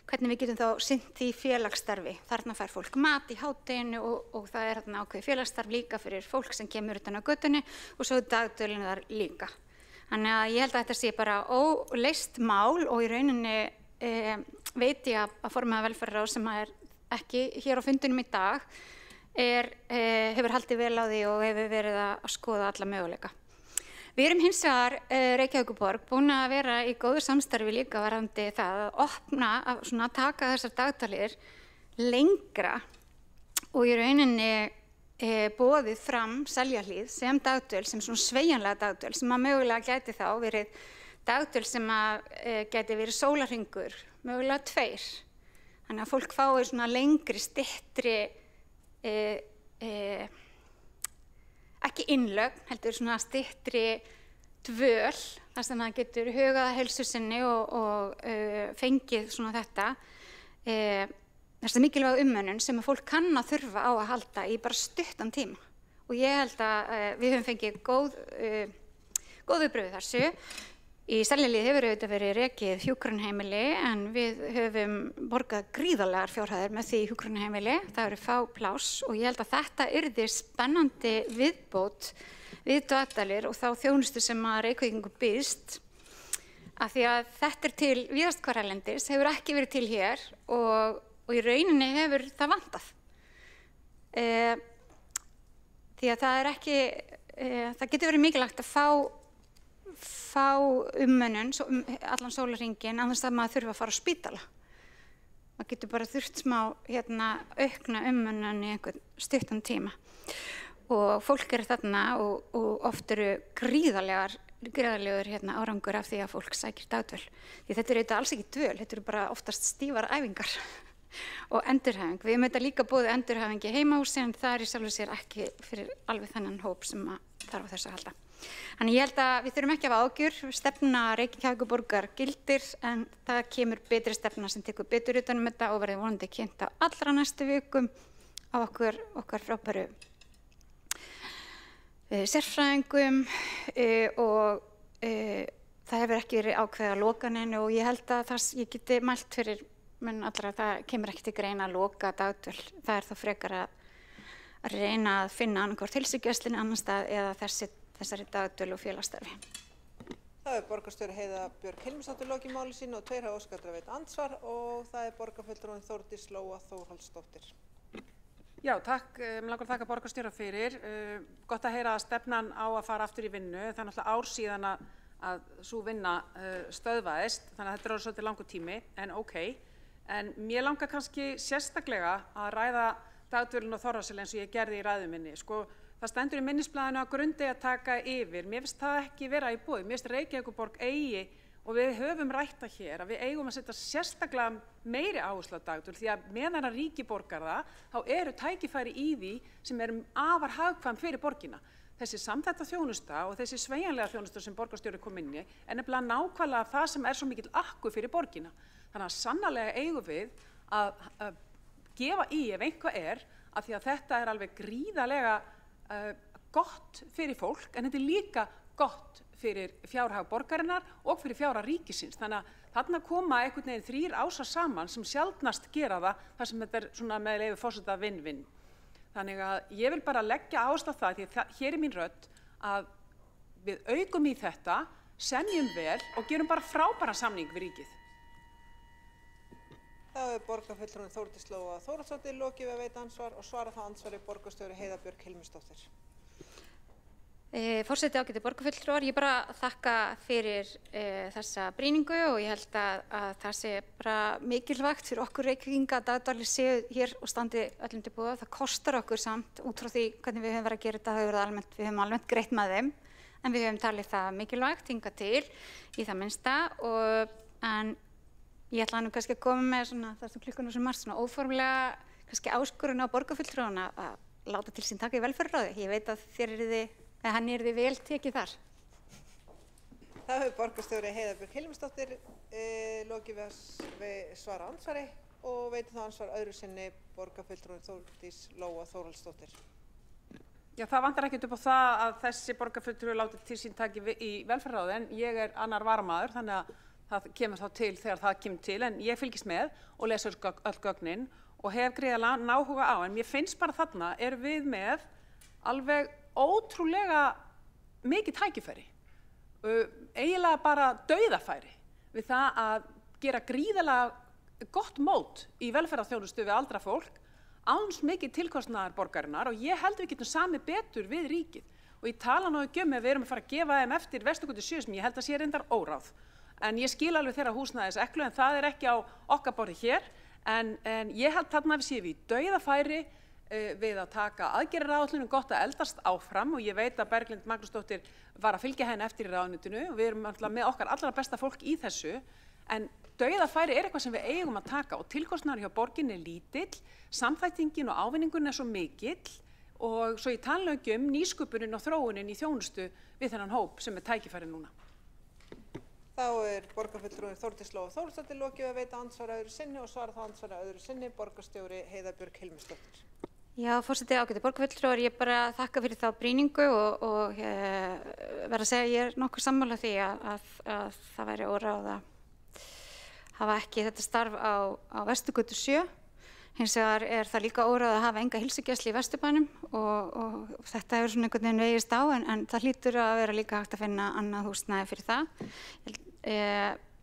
S2: hvernig við getum þá sinnt því félagsstarfi. Þarna fær fólk mat í hádeginu og það er þarna ákveðið félagsstarf líka fyrir fólk sem kemur utan á götunni og svo dagdvölin þar líka. Þannig að ég held að þetta sé bara óleyst mál og í rauninni veit ég að formaður velferðarráðs sem er ekki hér á fundinum í dag hefur haldið vel á því og hefur verið að skoða alla möguleika. Við erum hins vegar Reykjavíkurborg búin að vera í góðu samstarfi líka varðandi það að opna, að taka þessar dagdvalir lengra og í rauninni boðið fram Seljahlíð sem dagdvöl, sem svona sveigjanlega dagdvöl sem að mögulega gæti þá verið dagdvöl sem að gæti verið sólarhringur, mögulega 2. Þannig að fólk fái svona lengri, styttri ekki innlögn, heldur svona styttri dvöl, þar sem það getur hugað að heilsu sinni og fengið svona þetta, þessa mikilvæga umönnun sem að fólk kann að þurfa á að halda í bara stuttan tíma. og ég held að við höfum fengið góð viðbrögð við þessu. Í Seljalíð hefur auðvitað verið rekið hjúkrunarheimili en við höfum borgað gríðarlegar fjárhæðir með því hjúkrunarheimili. Það eru fá pláss og ég held að þetta yrði spennandi viðbót við dagdvalir og þá þjónustu sem að Reykvíkingum býðst, af því að þetta er til víðast hvar erlendis, hefur ekki verið til hér og í rauninni hefur það vantað. Því að það er ekki, það getur verið mikilvægt að fá umönnun allan sólarhringinn án þess að maður þurfa að fara á spítala. Maður getur bara þurft smá aukna umönnun í einhvern stuttan tíma. Og fólk eru þarna og oft eru gríðarlegur árangur af því að fólk sækir dagdvöl. Því þetta er auðvitað alls ekki dvöl, þetta eru bara oftast stífar æfingar og endurhæfing. Við höfum auðvitað líka boðið endurhæfingi í heimahúsi en það er í sjálfu sér ekki fyrir alveg þennan hóp sem þarf á þessu að halda. Þannig ég held að við þurfum ekki að hafa ágjur, stefna Reykjavíkurborgar gildir en það kemur betri stefna sem tekur betur utan um þetta og verður vonandi kynnt á allra næstu vikum á okkar frábæru sérfræðingum og það hefur ekki verið ákveðið að loka neinu og ég held að ég geti mælt fyrir menn allra að það kemur ekki til greina að loka dagdvöl. Það er þá frekar að reyna að finna annarkvort heilsugæslunni annar stað eða þessari dagdvöl og félagsstarfi.
S1: Það er borgarstjóri Heiða Björk Hilmisdóttir lokið máli sínu og 2 hafa óskað eftir að veita andsvar og það er borgarfulltrúinn Þórdís Lóa Þórhallsdóttir.
S17: Já, takk. Mig langar að þakka borgarstjóra fyrir. Gott að heyra að stefnan á að fara aftur í vinnu. Það er náttúrulega ár síðan að sú vinna stöðvaðist, þannig að þetta er svolítið langur tími, en ok. En mér langar kannski sérstaklega að ræða dagdvölinn og Þorlákshöfn eins og ég gerði í ræðu minni. Sko, það stendur í minnisblaðinu að Grundey að taka yfir. Mér finnst það ekki vera í boði. Mér finnst Reykjavíkurborg eigi, og við höfum rætt það hér, að við eigum að setja sérstaklega meiri áherslu á dagdvöl því að meðan að ríkið borgar það, þá eru tækifæri í því sem eru afar hagkvæm fyrir borgina. Þessi samþætta þjónusta og þessi sveigjanlega þjónusta sem borgarstjóri kom inn í er nefnilega nákvæmlega það sem er svo mikill akku fyrir borgina. Þannig að sannarlega eigum við að gefa í ef einhvað af því að þetta er alveg gríðarlega gott fyrir fólk en þetta er líka gott fyrir fjárhag borgarinnar og fyrir fjárhag ríkisins. Þannig að þarna koma einhvern veginn 3 ásar saman sem sjaldnast gera það þar sem þetta er svona með leyfi forseta vinn-vinn. Þannig að ég vil bara leggja áherslu á það, því hér er mín rödd, að við aukum í þetta, semjum vel og gerum bara frábæran samning við ríkið.
S1: Það er borgarfulltrúinn Þórdís Lóa Þórhallsdóttir lokið við að veita ansvar og svara það ansvari borgarstjóri Heiða Björk Hilmisdóttir.
S2: Forseti ágæti borgarfulltrúar, ég bara þakka fyrir þessa brýningu og ég held að það sé bara mikilvægt fyrir okkur Reykvíkinga að dagdvalir séu hér og standi öllum til boða. Það kostar okkur samt út frá því hvernig við höfum verið að gera þetta, við höfum almennt greitt með þeim en við höfum talið það mikilvægt hingað til í það minnsta en ég ætla nú kannski að koma með svona það sem klukkan er svo margt svona óformlega kannski áskorun á borgarfulltrúana að láta til sín taka í velferðarráði. Ég veit að hann yrði vel tekið þar.
S1: Það hefur borgarstjóri Heiða Björk Hilmisdóttir lokið við svara ansvari og veitir það ansvar öðru sinni borgarfulltrúinn Þórdís Lóa Þórhallsdóttir.
S17: Já, það vantar ekkert upp á það að þessi borgarfulltrúi láti til sín taki í velferðarráði en ég er annar varamaður þannig að það kemur þá til þegar það kemur til en ég fylgist með og lesa öll gögnin og hef gríðarlega náhuga á en mér finnst bara þarna erum við með alveg ótrúlega mikið tækifæri, eiginlega bara dauðafæri við það að gera gríðarlega gott mót í velferðarþjónustu við aldra fólk áns mikið tilkostnaðar borgarinnar og ég held við getum samið betur við ríkið og ég tala nú ekki við erum að fara að gefa þeim eftir Vesturgötu 7 sem ég held að sé reyndar óráð en ég skil alveg þeirra húsnæðiseklu en það er ekki á okkar borði hér en ég held þarna við séum í dauðafæri við að taka aðgerðaráætlun gott að eldast áfram og ég veit að Berglind Magnúsdóttir var að fylgja henni eftir í ráðuneytinu og við erum alltaf með okkar allra besta fólk í þessu en dauðafæri er eitthvað sem við eigum að taka og tilkostnaður hjá borginni er lítill, samþættingin og ávinningun er svo mikill og svo ég tala ekki nýsköpunin og þróunin í þjónustu við þennan hóp sem er tækifæri núna.
S1: Þá er borgarfulltrúinn Þórdís Lóa Þórhallsdóttir lokið að veita ansvar öðru sinni og svara það ansvar öðru sinni borgarstjóri Heiða Björk Hilmisdóttir.
S2: Já, forseti, ágæti borgarfulltrúar, ég bara þakka fyrir þá brýningu og verð að segja að ég nokkuð sammála því að það væri óráð að hafa ekki þetta starf á Vesturgötu 7. Hins vegar það líka óráð að hafa enga heilsugæslu í Vesturbænum og þetta hefur svona einhvern veginn vegist á en það hlýtur að vera líka hægt að finna annað húsnæði fyrir það.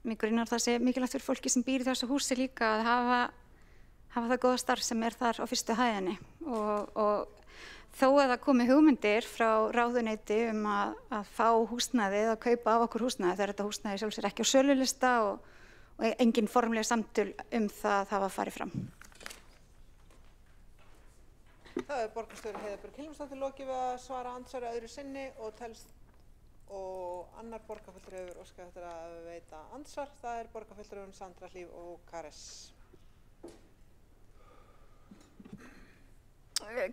S2: Mig grunar það sé mikilvægt fyrir fólki sem býr í þessu húsi líka að hafa það góða starf sem þar á fyrstu hæðinni og þó að það komi hugmyndir frá ráðuneyti að fá húsnæði eða kaupa af okkur húsnæði þegar þetta húsnæði sjálfs ekki á sölulista og engin formleg samtöl það hafa farið fram.
S1: Það borgarstjóri Heiða Björg Hilmarsdóttir lokið við að svara andsvari öðru sinni og annar borgarfulltrúi hefur óskað eftir að veita andsvar. Það borgarfulltrúin Sandra Hlíf Ókares.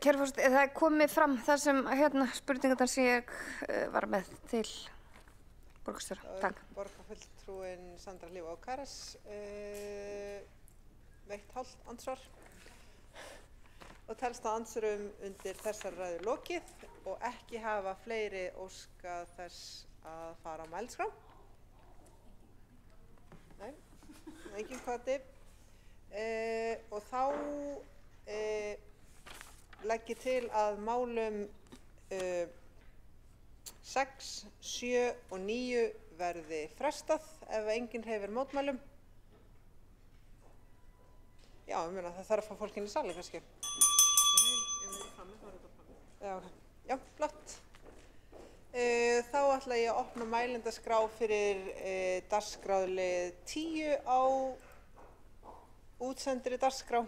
S13: Kæra forseti, það komið fram þar sem spurningarnar sem ég var með til borgarstjóra. Takk.
S1: Borgarfulltrúin Sandra Hlíf Ókares veitt hálft andsvar og telst að andsvörum undir þessar ræðu lokið og ekki hafa fleiri óskað þess að fara á mælskrá. Nei, engin hvati. Og þá legg ég til að málum 6, 7 og 9 verði frestað ef enginn hreyfir mótmælum. Já, ég meina það þarf að fá fólk inn í salinn kannski. Já, flott. Þá ætla ég að opna mælendaskrá fyrir dagskráðlið 10 á útsendri dagskrá.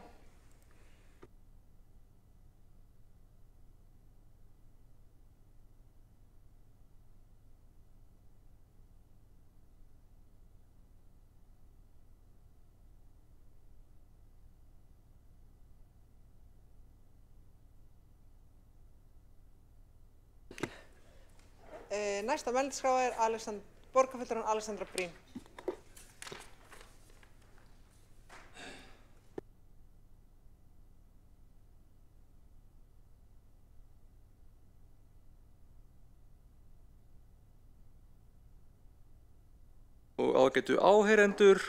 S1: Næsta mælendaskrá borgarfulltrúin Alexandra Brím.
S9: Og ágætu áheyrendur,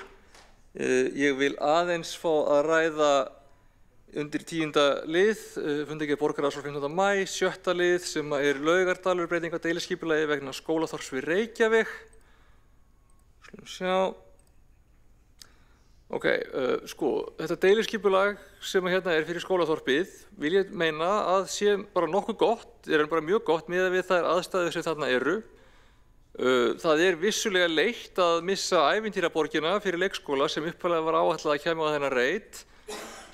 S9: ég vil aðeins fá að ræða undir 10. lið, fundargerð borgarráðs frá 15. maí, 7. lið sem Laugardalur, breyting á deiliskipulagi vegna skólaþorps við Reykjavík. Skulum sjá. Ok, þetta deiliskipulag sem fyrir skólaþorpið vil ég meina að sé bara nokkuð gott, bara mjög gott miðað við þær aðstæður sem þarna eru. Það vissulega leitt að missa ævintýraborgina fyrir leikskóla sem upphaflega var áætlað að kæma á þennan reit,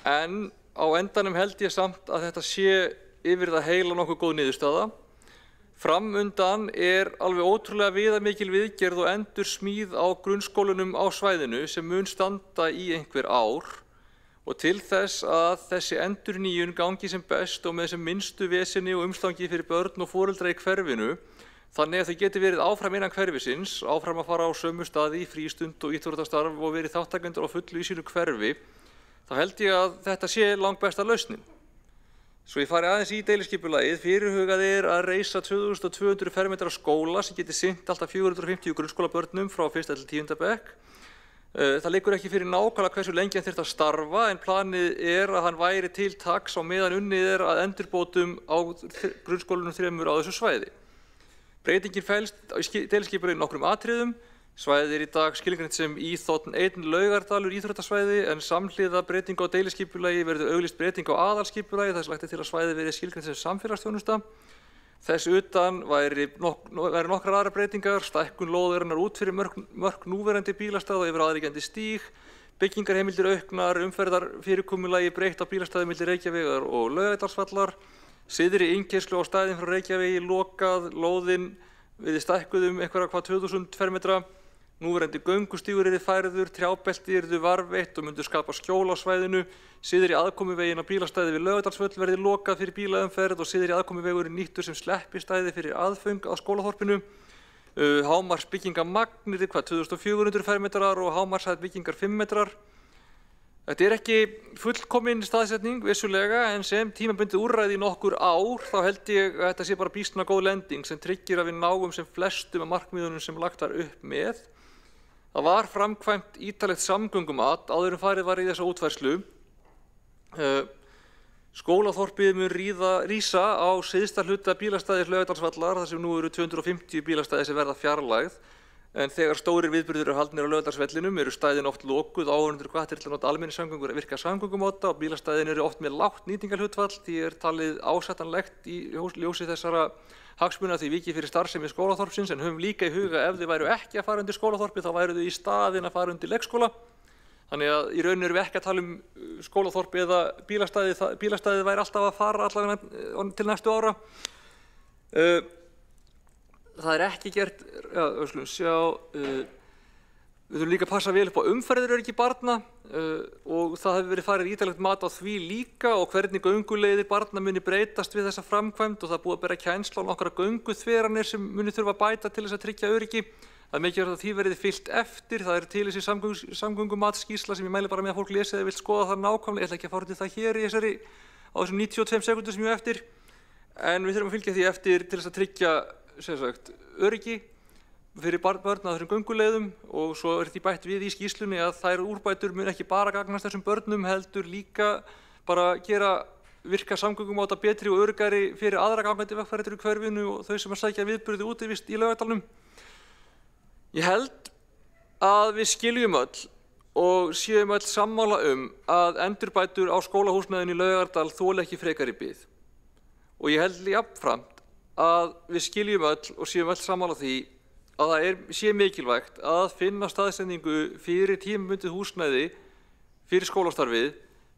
S9: en á endanum held ég samt að þetta sé yfir það heila nokkuð góð niðurstaða. Framundan alveg ótrúlega viðamikil viðgerð og endursmíð á grunnskólunum á svæðinu sem mun standa í einhver ár og til þess að þessi endurnýjun gangi sem best og með sem minnstu veseni og umstangi fyrir börn og foreldra í hverfinu, þannig að þau geti verið áfram innan hverfisins, áfram að fara á sömu staði í frístund og íþróttastarf og verið þátttakendur á fullu í sínu hverfi, þá held ég að þetta sé langbesta lausnin. Svo ég fari aðeins í deiliskipulagið, fyrirhugað að reisa 2200 fermetra skóla sem geti sinnt alltaf 450 grunnskólabörnum frá 1. til 10. bekk. Það liggur ekki fyrir nákvæmlega hversu lengi hann þyrfti að starfa, en planið að hann væri til taks á meðan unnið að endurbótum á grunnskólunum 3 á þessu svæði. Breytingin felst í deiliskipulaginu nokkrum atriðum. Svæðið í dag skilgreint sem í.1 Laugardalur íþróttasvæði, en samhliða breytingu á deiliskipulagi verður auglýst breyting á aðalskipulagi þar sem lagt til að svæðið verði skilgreint sem samfélagsþjónusta. Þess utan væri nokkrar aðrar breytingar, stækkun lóðarinnar út fyrir mörk núverandi bílastæða og yfir aðliggjandi stíg, byggingarheimildir auknar, umferðarfyrirkomulagi breytt á bílastæði milli Reykjavíkur og Laugardalsvallar, syðri innkeyrslu á staðinn frá Reykjavík lokað, lóðin við stækkuðum einhverja 2000 fermetra. Núverandi göngustígur færður, trjábelti varðveitt og myndu skapa skjól á svæðinu. Syðri aðkomuveginn á bílastæði við Laugardalsvöll verði lokað fyrir bílaumferð og syðri aðkomuvegurinn nýttur sem sleppistæði fyrir aðföng að skólaþorpinu. Hámarks byggingamagn 2400 fermetrar og hámarkshæð byggingar 5 metrar. Þetta er ekki fullkomin staðsetning vissulega, en sem tímabundið úrræði í nokkur ár þá held ég að þetta sé bara býsna góð lending sem tryggir að við náum sem flestum af markmiðunum sem lagt var upp með. Það var framkvæmt ítarlegt samgöngumat áður en farið var í þessa útfærslu. Skólaþorpið mun rísa á syðsta hluta bílastæðis Laugardalsvallar þar sem nú eru 250 bílastæði sem verða fjarlægð. En þegar stórir viðburðir eru haldnir á Laugardalsvellinum eru stæðin oft lokuð, áhorfendur hvattir til að nota almenningssamgöngur að virka samgöngumáta og bílastæðin eru oft með lágt nýtingarhlutfall því er talið ásættanlegt í ljósi þessara hagsmuna því vikið fyrir starfsemi skólaþorpsins, en höfum líka í huga ef þið væru ekki að fara undir skólaþorpið þá væru þau í staðinn að fara undir leikskóla. Þannig að í raun erum við ekki að tala skólaþorpið eða bílastæðið væri alltaf að fara allavega til næstu ára. Það er ekki gert, við þurfum líka að passa vel upp á umferðaröryggi barna og það hefur verið farið ítarlegt mat á því líka og hvernig gönguleiðir barna muni breytast við þessa framkvæmd og það er búið að bera kennslu á nokkra gönguþveranir sem muni þurfa að bæta til þess að tryggja öryggi. Það er mikilvægt að því verði fylgt eftir, það er til þessi samgöngumatsskýrsla sem ég mæli bara með að fólk lesi eða vill skoða það nákvæmlega, ég ætla ekki að fara út í það hér á þessum 92 sekúndum sem ég á eftir, en við þurfum að fylgja því eftir til þess að tryggja öryggi fyrir börn á þessum gönguleiðum og svo er því bætt við í skýrslunni að þær úrbætur mun ekki bara gagnast þessum börnum heldur líka bara gera virka samgöngumáta betri og öruggari fyrir aðra gangandi vegfarendur í hverfinu og þau sem að sækja viðburði útivist í Laugardalnum. Ég held að við skiljum öll og séum öll sammála að endurbætur á skólahúsnæðinu í Laugardal þoli ekki frekari bið og ég held jafnframt að við skiljum öll og séum öll sammála því að það sé mikilvægt að finna staðsetningu fyrir tímabundið húsnæði fyrir skólastarfið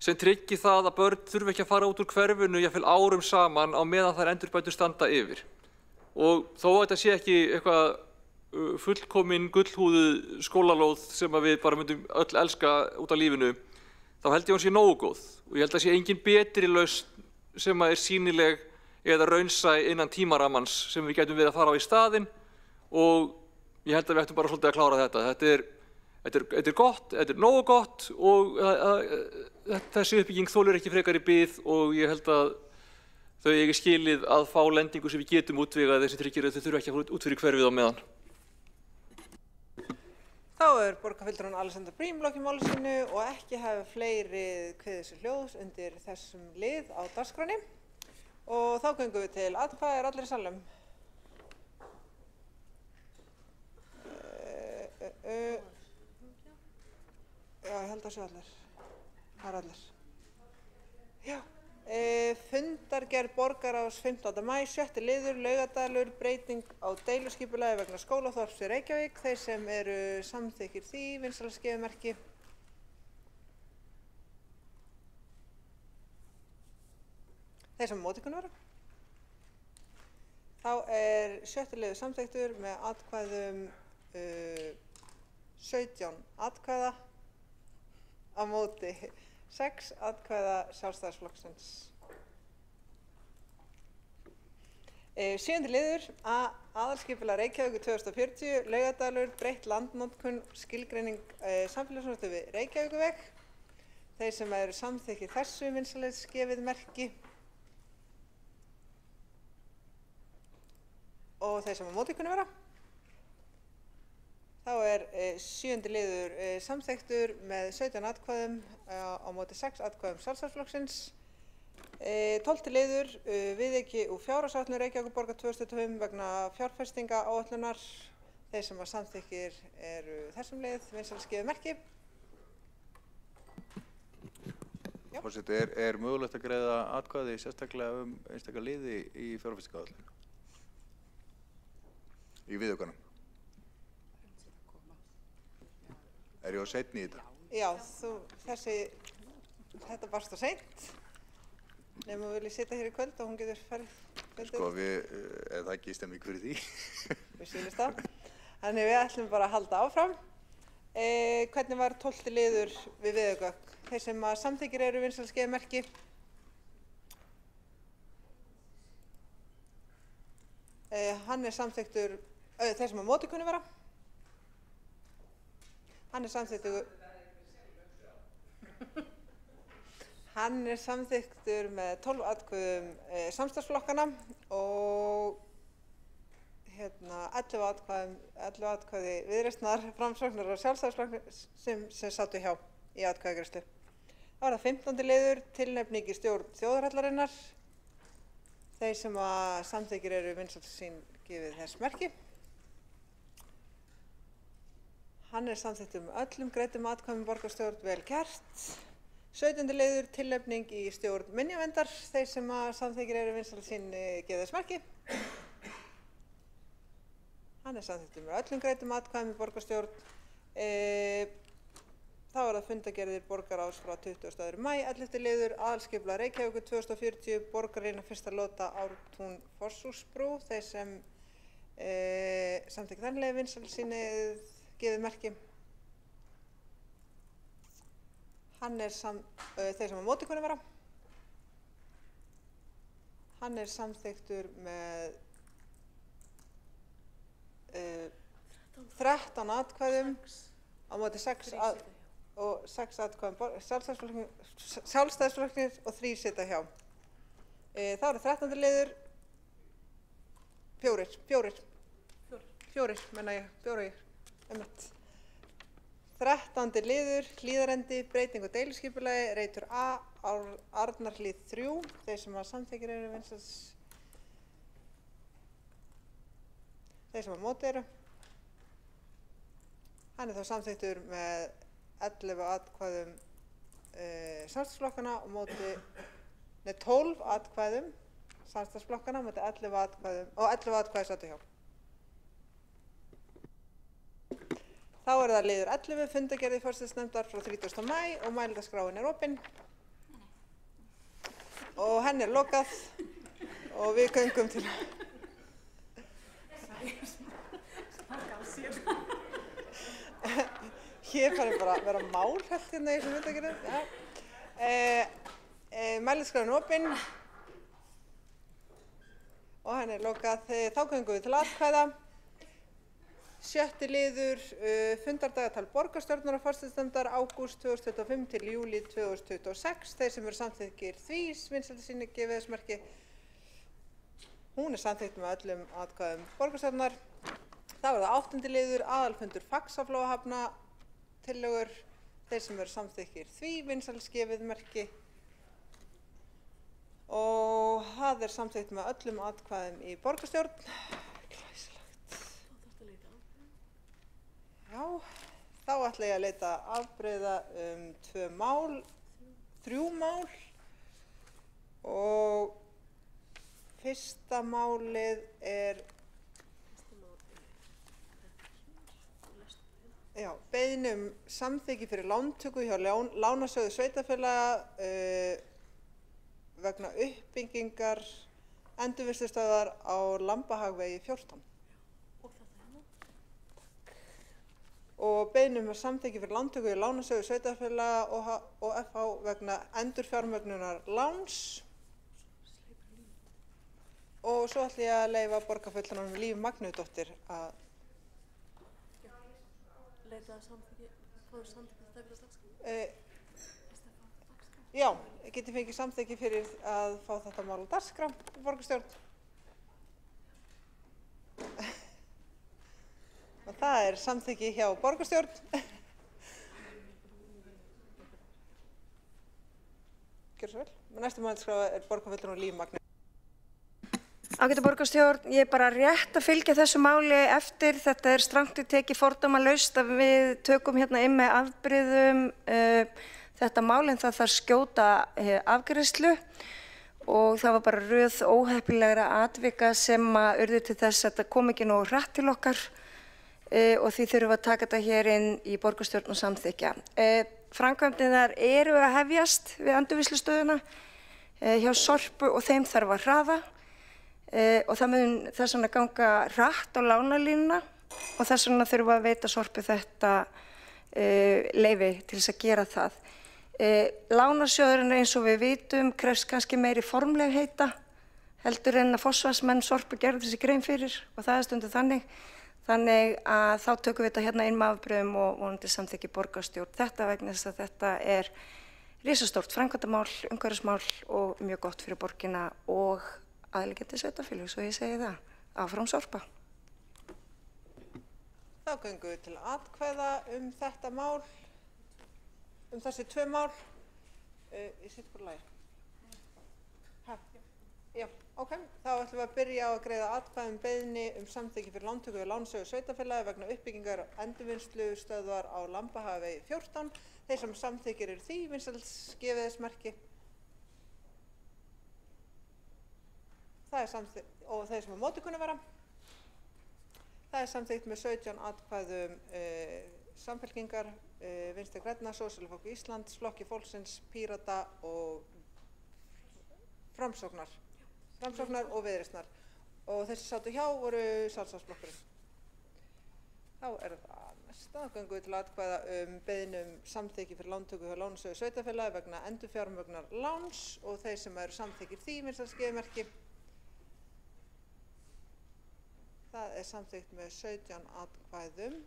S9: sem tryggi það að börn þurfi ekki að fara út úr hverfinu jafnvel árum saman á meðan þær endurbætur standa yfir. Og þó að þetta sé ekki eitthvað fullkomin gullhúðuð skólalóð sem við bara myndum öll elska út af lífinu, þá held ég að hún sé nógu góð og ég held að sé engin betri lausn sem er sýnileg eða raunsæ innan tímarammans sem við getum verið að fara á í staðinn og ég held að við ættum bara svolítið að klára þetta. Þetta er gott, þetta er nógu gott og þessi uppbygging þolir ekki frekari bið og ég held að þau eigi skilið að fá lendingu sem við getum útvegað þessi tryggir að þau þurfa ekki að fara út fyrir hverfið á meðan.
S1: Þá er borgarfulltrúinn Alexander Briem lokið máli sínu og ekki hafa fleiri kveðið sér hljóðs undir þessum lið á dagskránni. Og þá göngum við til atkvæða, allir í salnum. Já, ég held að sé allir. Það er allir. Já. Fundargerð borgarráðs 15. maí, 6. liður, Laugardalur, breyting á deiluskipulagi vegna skólaþorps í Reykjavík. Þeir sem eru samþykkir því, vinsældaskeiðumerki. Þeir sem á móti kunna vera. Þá er 7. liður samþykktur með atkvæðum 17 atkvæða á móti 6 atkvæða Sjálfstæðisflokksins. 7. liður aðalskipulag Reykjavíkur 2040, Laugardalur, breytt landnotkun, skilgreining samfélagsþjónustu við Reykjavíkurveg. Þeir sem eru samþykkir þessu vinsældaskefið merki og þeir sem á móti kunna vera. Þá er 7. liður samþykktur með 17 atkvæðum á móti 6 atkvæðum Sjálfstæðisflokksins. 12. liður viðauki úr fjárhagsáætlun Reykjavíkurborgar 2025 vegna fjárfestingaáætlunar. Þeir sem samþykkir eru þessum lið, vinsældaskefið merki.
S4: Forseti, er mögulegt að greiða atkvæði sérstaklega einstaka liði í fjárfestingaáætlun? Í viðaukanum? Er ég á seinni í þetta?
S1: Já, þetta barst á seint. Nefnum við viljum sitja hér í kvöld og hún getur farið.
S4: Sko, er það ekki stemming fyrir því?
S1: Við sýnumst það. Þannig við ætlum bara að halda áfram. Hvernig var 12. liður við viðauka? Þeir sem samþykkir eru vinsældaskefið merki. Hann er samþykktur, þeir sem á móti kunna vera. Hann er samþykktur, Hann er samþykktur með 12 atkvæðum samstarfsflokkana og 11 atkvæði Viðreisnar, Framsóknar og Sjálfstæðisflokksins sem sátu hjá í atkvæðagreiðslu. Þá er það 15. liður, tilnefning í stjórn þjóðarhallarinnar. Þeir sem að samþykkir eru vinsæll sín gefið þess merki. Hann er samþykktur með öllum greiddum atkvæðum borgarstjórn, vel gert. 17. liður, tilnefning í stjórn minjaverndar. Þeir sem að samþykkir eru vinsæll sín gefið þess merki. Hann er samþykktur með öllum greiddum atkvæðum í borgarstjórn. Þá er það fundagerðir borgaráðs frá 22. maí, 11. liður, aðalskipulag Reykjavíkur 2040, borgarlína fyrsta lóta Ártún Fossúsbrú. Þeir sem samþykkir þannlega vinsæll sín gefið merki. Hann er þeir sem á móti kunni vera. Hann er samþykktur með 13 atkvæðum á móti 6 atkvæðum Sjálfstæðisflokksins og 3 sitja hjá. Það eru 13. liður, 4 menna ég, 4 einmitt. 13. liður, Hlíðarendi, breyting og deiliskipulagi, reitur A, Arnarhlíð 3, þeir sem að samþykkir eru vinsæll, þeir sem að móti eru. Hann er þá samþykktur með 11 atkvæðum samstarfsflokkana og móti 12 atkvæðum samstarfsflokkana móti 11 atkvæðum og 11 atkvæði sátu hjá. Þá er það liður 11, fundagerði forsætisnefndar frá 30. maí og mælitaskráin er opin og henni er lokað og við göngum til Hér fari bara að vera mál held hérna í þessum fundagerðum. Mælitaskráin er opin og henni er lokað. Þá göngum við til atkvæða. 7. liður, fundardagatal borgarstjórnar og forsætisnefndar ágúst 2025 til júlí 2026. Þeir sem eru samþykkir því vinsælli sínu gefið þess merki. Hún er samþykkt með öllum atkvæðum borgarstjórnar. Þá er það 8. liður, aðalfundur Faxaflóahafna tillögur. Þeir sem eru samþykkir því vinsælli gefið merki. Og það er samþykkt með öllum atkvæðum í borgarstjórn. Já, þá ætla ég að leita afbrigða 3 mál og fyrsta málið er beiðni samþykki fyrir lántöku hjá Lánasjóði sveitarfélaga vegna uppbyggingar endurvinnslustöðvar á Lambahagvegi 14. Og beiðni samþykki fyrir lántöku í Lánasjóði sveitarfélaga og FH vegna endurfjármögnunar láns. Og svo ætla ég að leyfa borgarfulltrúanum Líf Magnúsdóttir að
S18: leita samþykki, fáðu samþykki þetta fyrir dagskrá?
S1: Já, geti fengið samþykki fyrir að fá þetta mál á dagskrá í borgarstjórn. Og það er samþykki hjá borgarstjórn. Gjörðu svo vel. Næsta mælskrá er borgarfulltrúi Líf Magnúsdóttir.
S13: Ágæta borgarstjórn, ég er bara rétt að fylgja þessu máli eftir. Þetta er strangt í teki fordómalaust að við tökum hérna inn með afbrigðum þetta mál en það þarf skjóta afgreiðslu og það var bara röð óheppilegra atvika sem að urðu til þess að þetta kom ekki nógu hratt til okkar og því þurfum við að taka þetta hér inn í borgarstjórn og samþykkja. Framkvæmdirnar eru að hefjast við endurvinnslustöðina hjá Sorpu og þeim þarf að hraða og það mun þess vegna ganga hratt á lánalínuna og þess vegna þurfum við að veita Sorpu þetta leyfi til þess að gera það. Lánasjóðurinn eins og við vitum krefst kannski meiri formlegheita heldur en að forsvarsmenn Sorpu gerðu þessi grein fyrir og það er stundum þannig. Þannig að þá tökum við þetta hérna inn með afbrigðum og vonandi samþykki borgarstjórn. Þetta vegna þess að þetta er risastórt framkvæmdamál, umhverfismál og mjög gott fyrir borgina og aðliggjandi sveitarfélög, svo ég segi það, áfram Sorpa.
S1: Þá göngum við til atkvæða þetta mál, þessi tvö mál. Ég sitt hvort lagi. Já, ok. Þá ætlum við að byrja á að greiða atkvæði beiðni samþykki fyrir lántöku við Lánasjóð sveitarfélaga vegna uppbyggingar endurvinnslustöðvar á Lambahafavegi 14. Þeir sem samþykkir eru því, vinsæls gefið þess merki. Það er samþykkt, og þeir sem á móti kunna vera. Það er samþykkt með 17 atkvæðum Samfylkingar, Vinstri grænna, Sósíalistaflokki Íslands, Flokki fólksins, Pírata og Framsóknar og Viðreisnar. Og þessi sátu hjá voru Sjálfstæðisflokkurinn. Þá er það næsta. Þá göngum við til atkvæða beiðni samþykki fyrir lántöku hjá Lánasjóði sveitarfélaga vegna endurfjármögnunar láns og þeir sem eru samþykkir því vinsæls gefið merki. Það er samþykkt með 17 atkvæðum.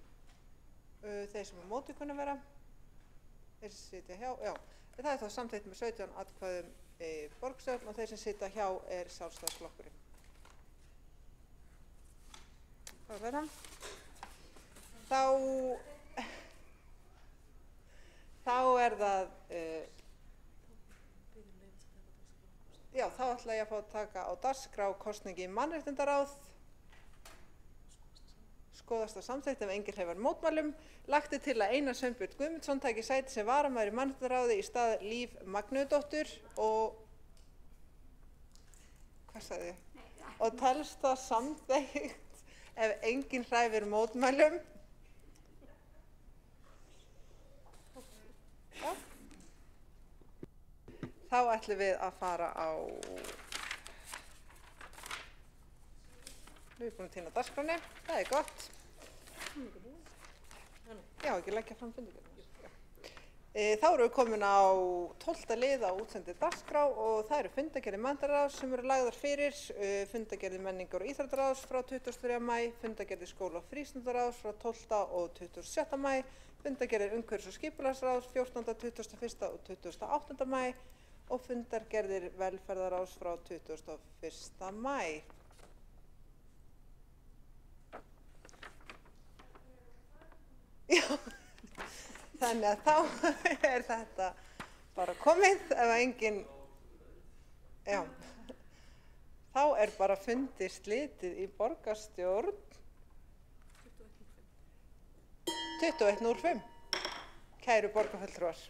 S1: Þeir sem á móti kunna vera. Þeir sem sitja hjá, já. Það er þá samþykkt með 17 atkvæðum borgarstjórn og þeir sem sitja hjá er Sjálfstæðisflokkurinn. Það verða. Þá er það, já, þá ætla ég að fá að taka á dagskrá kosningi í mannréttindaráð. Skoðast á samþykkt ef enginn hreyfir mótmælum. Lagt er til að Einar Sveinbjörn Guðmundsson taki sæti sem varamaður í mannréttindaráði í stað Líf Magnúsdóttur og hvað sagði ég? Og telst það samþykkt ef enginn hreyfir mótmælum. Já. Þá ætlum við að fara á Við erum búin að týna dagskránni, það er gott. Já, ekki leggja fram fundargerðir. Þá erum við komin á 12. lið á útsendi dagskrá og það eru fundargerðir menntaráðs sem eru lagðar fyrir, fundargerðir menningar og íþróttaráðs frá 23. maí, fundargerðir skóla og frístundaráðs frá 12. og 26. maí, fundargerðir umhverfis- og skipulagsráðs 14., 21. og 28. maí og fundargerðir velferðaráðs frá 21. maí. Já, þannig að þá er þetta bara komið ef enginn, já, þá er bara fundi slitið í borgarstjórn 21:05. Kæru borgarfulltrúar.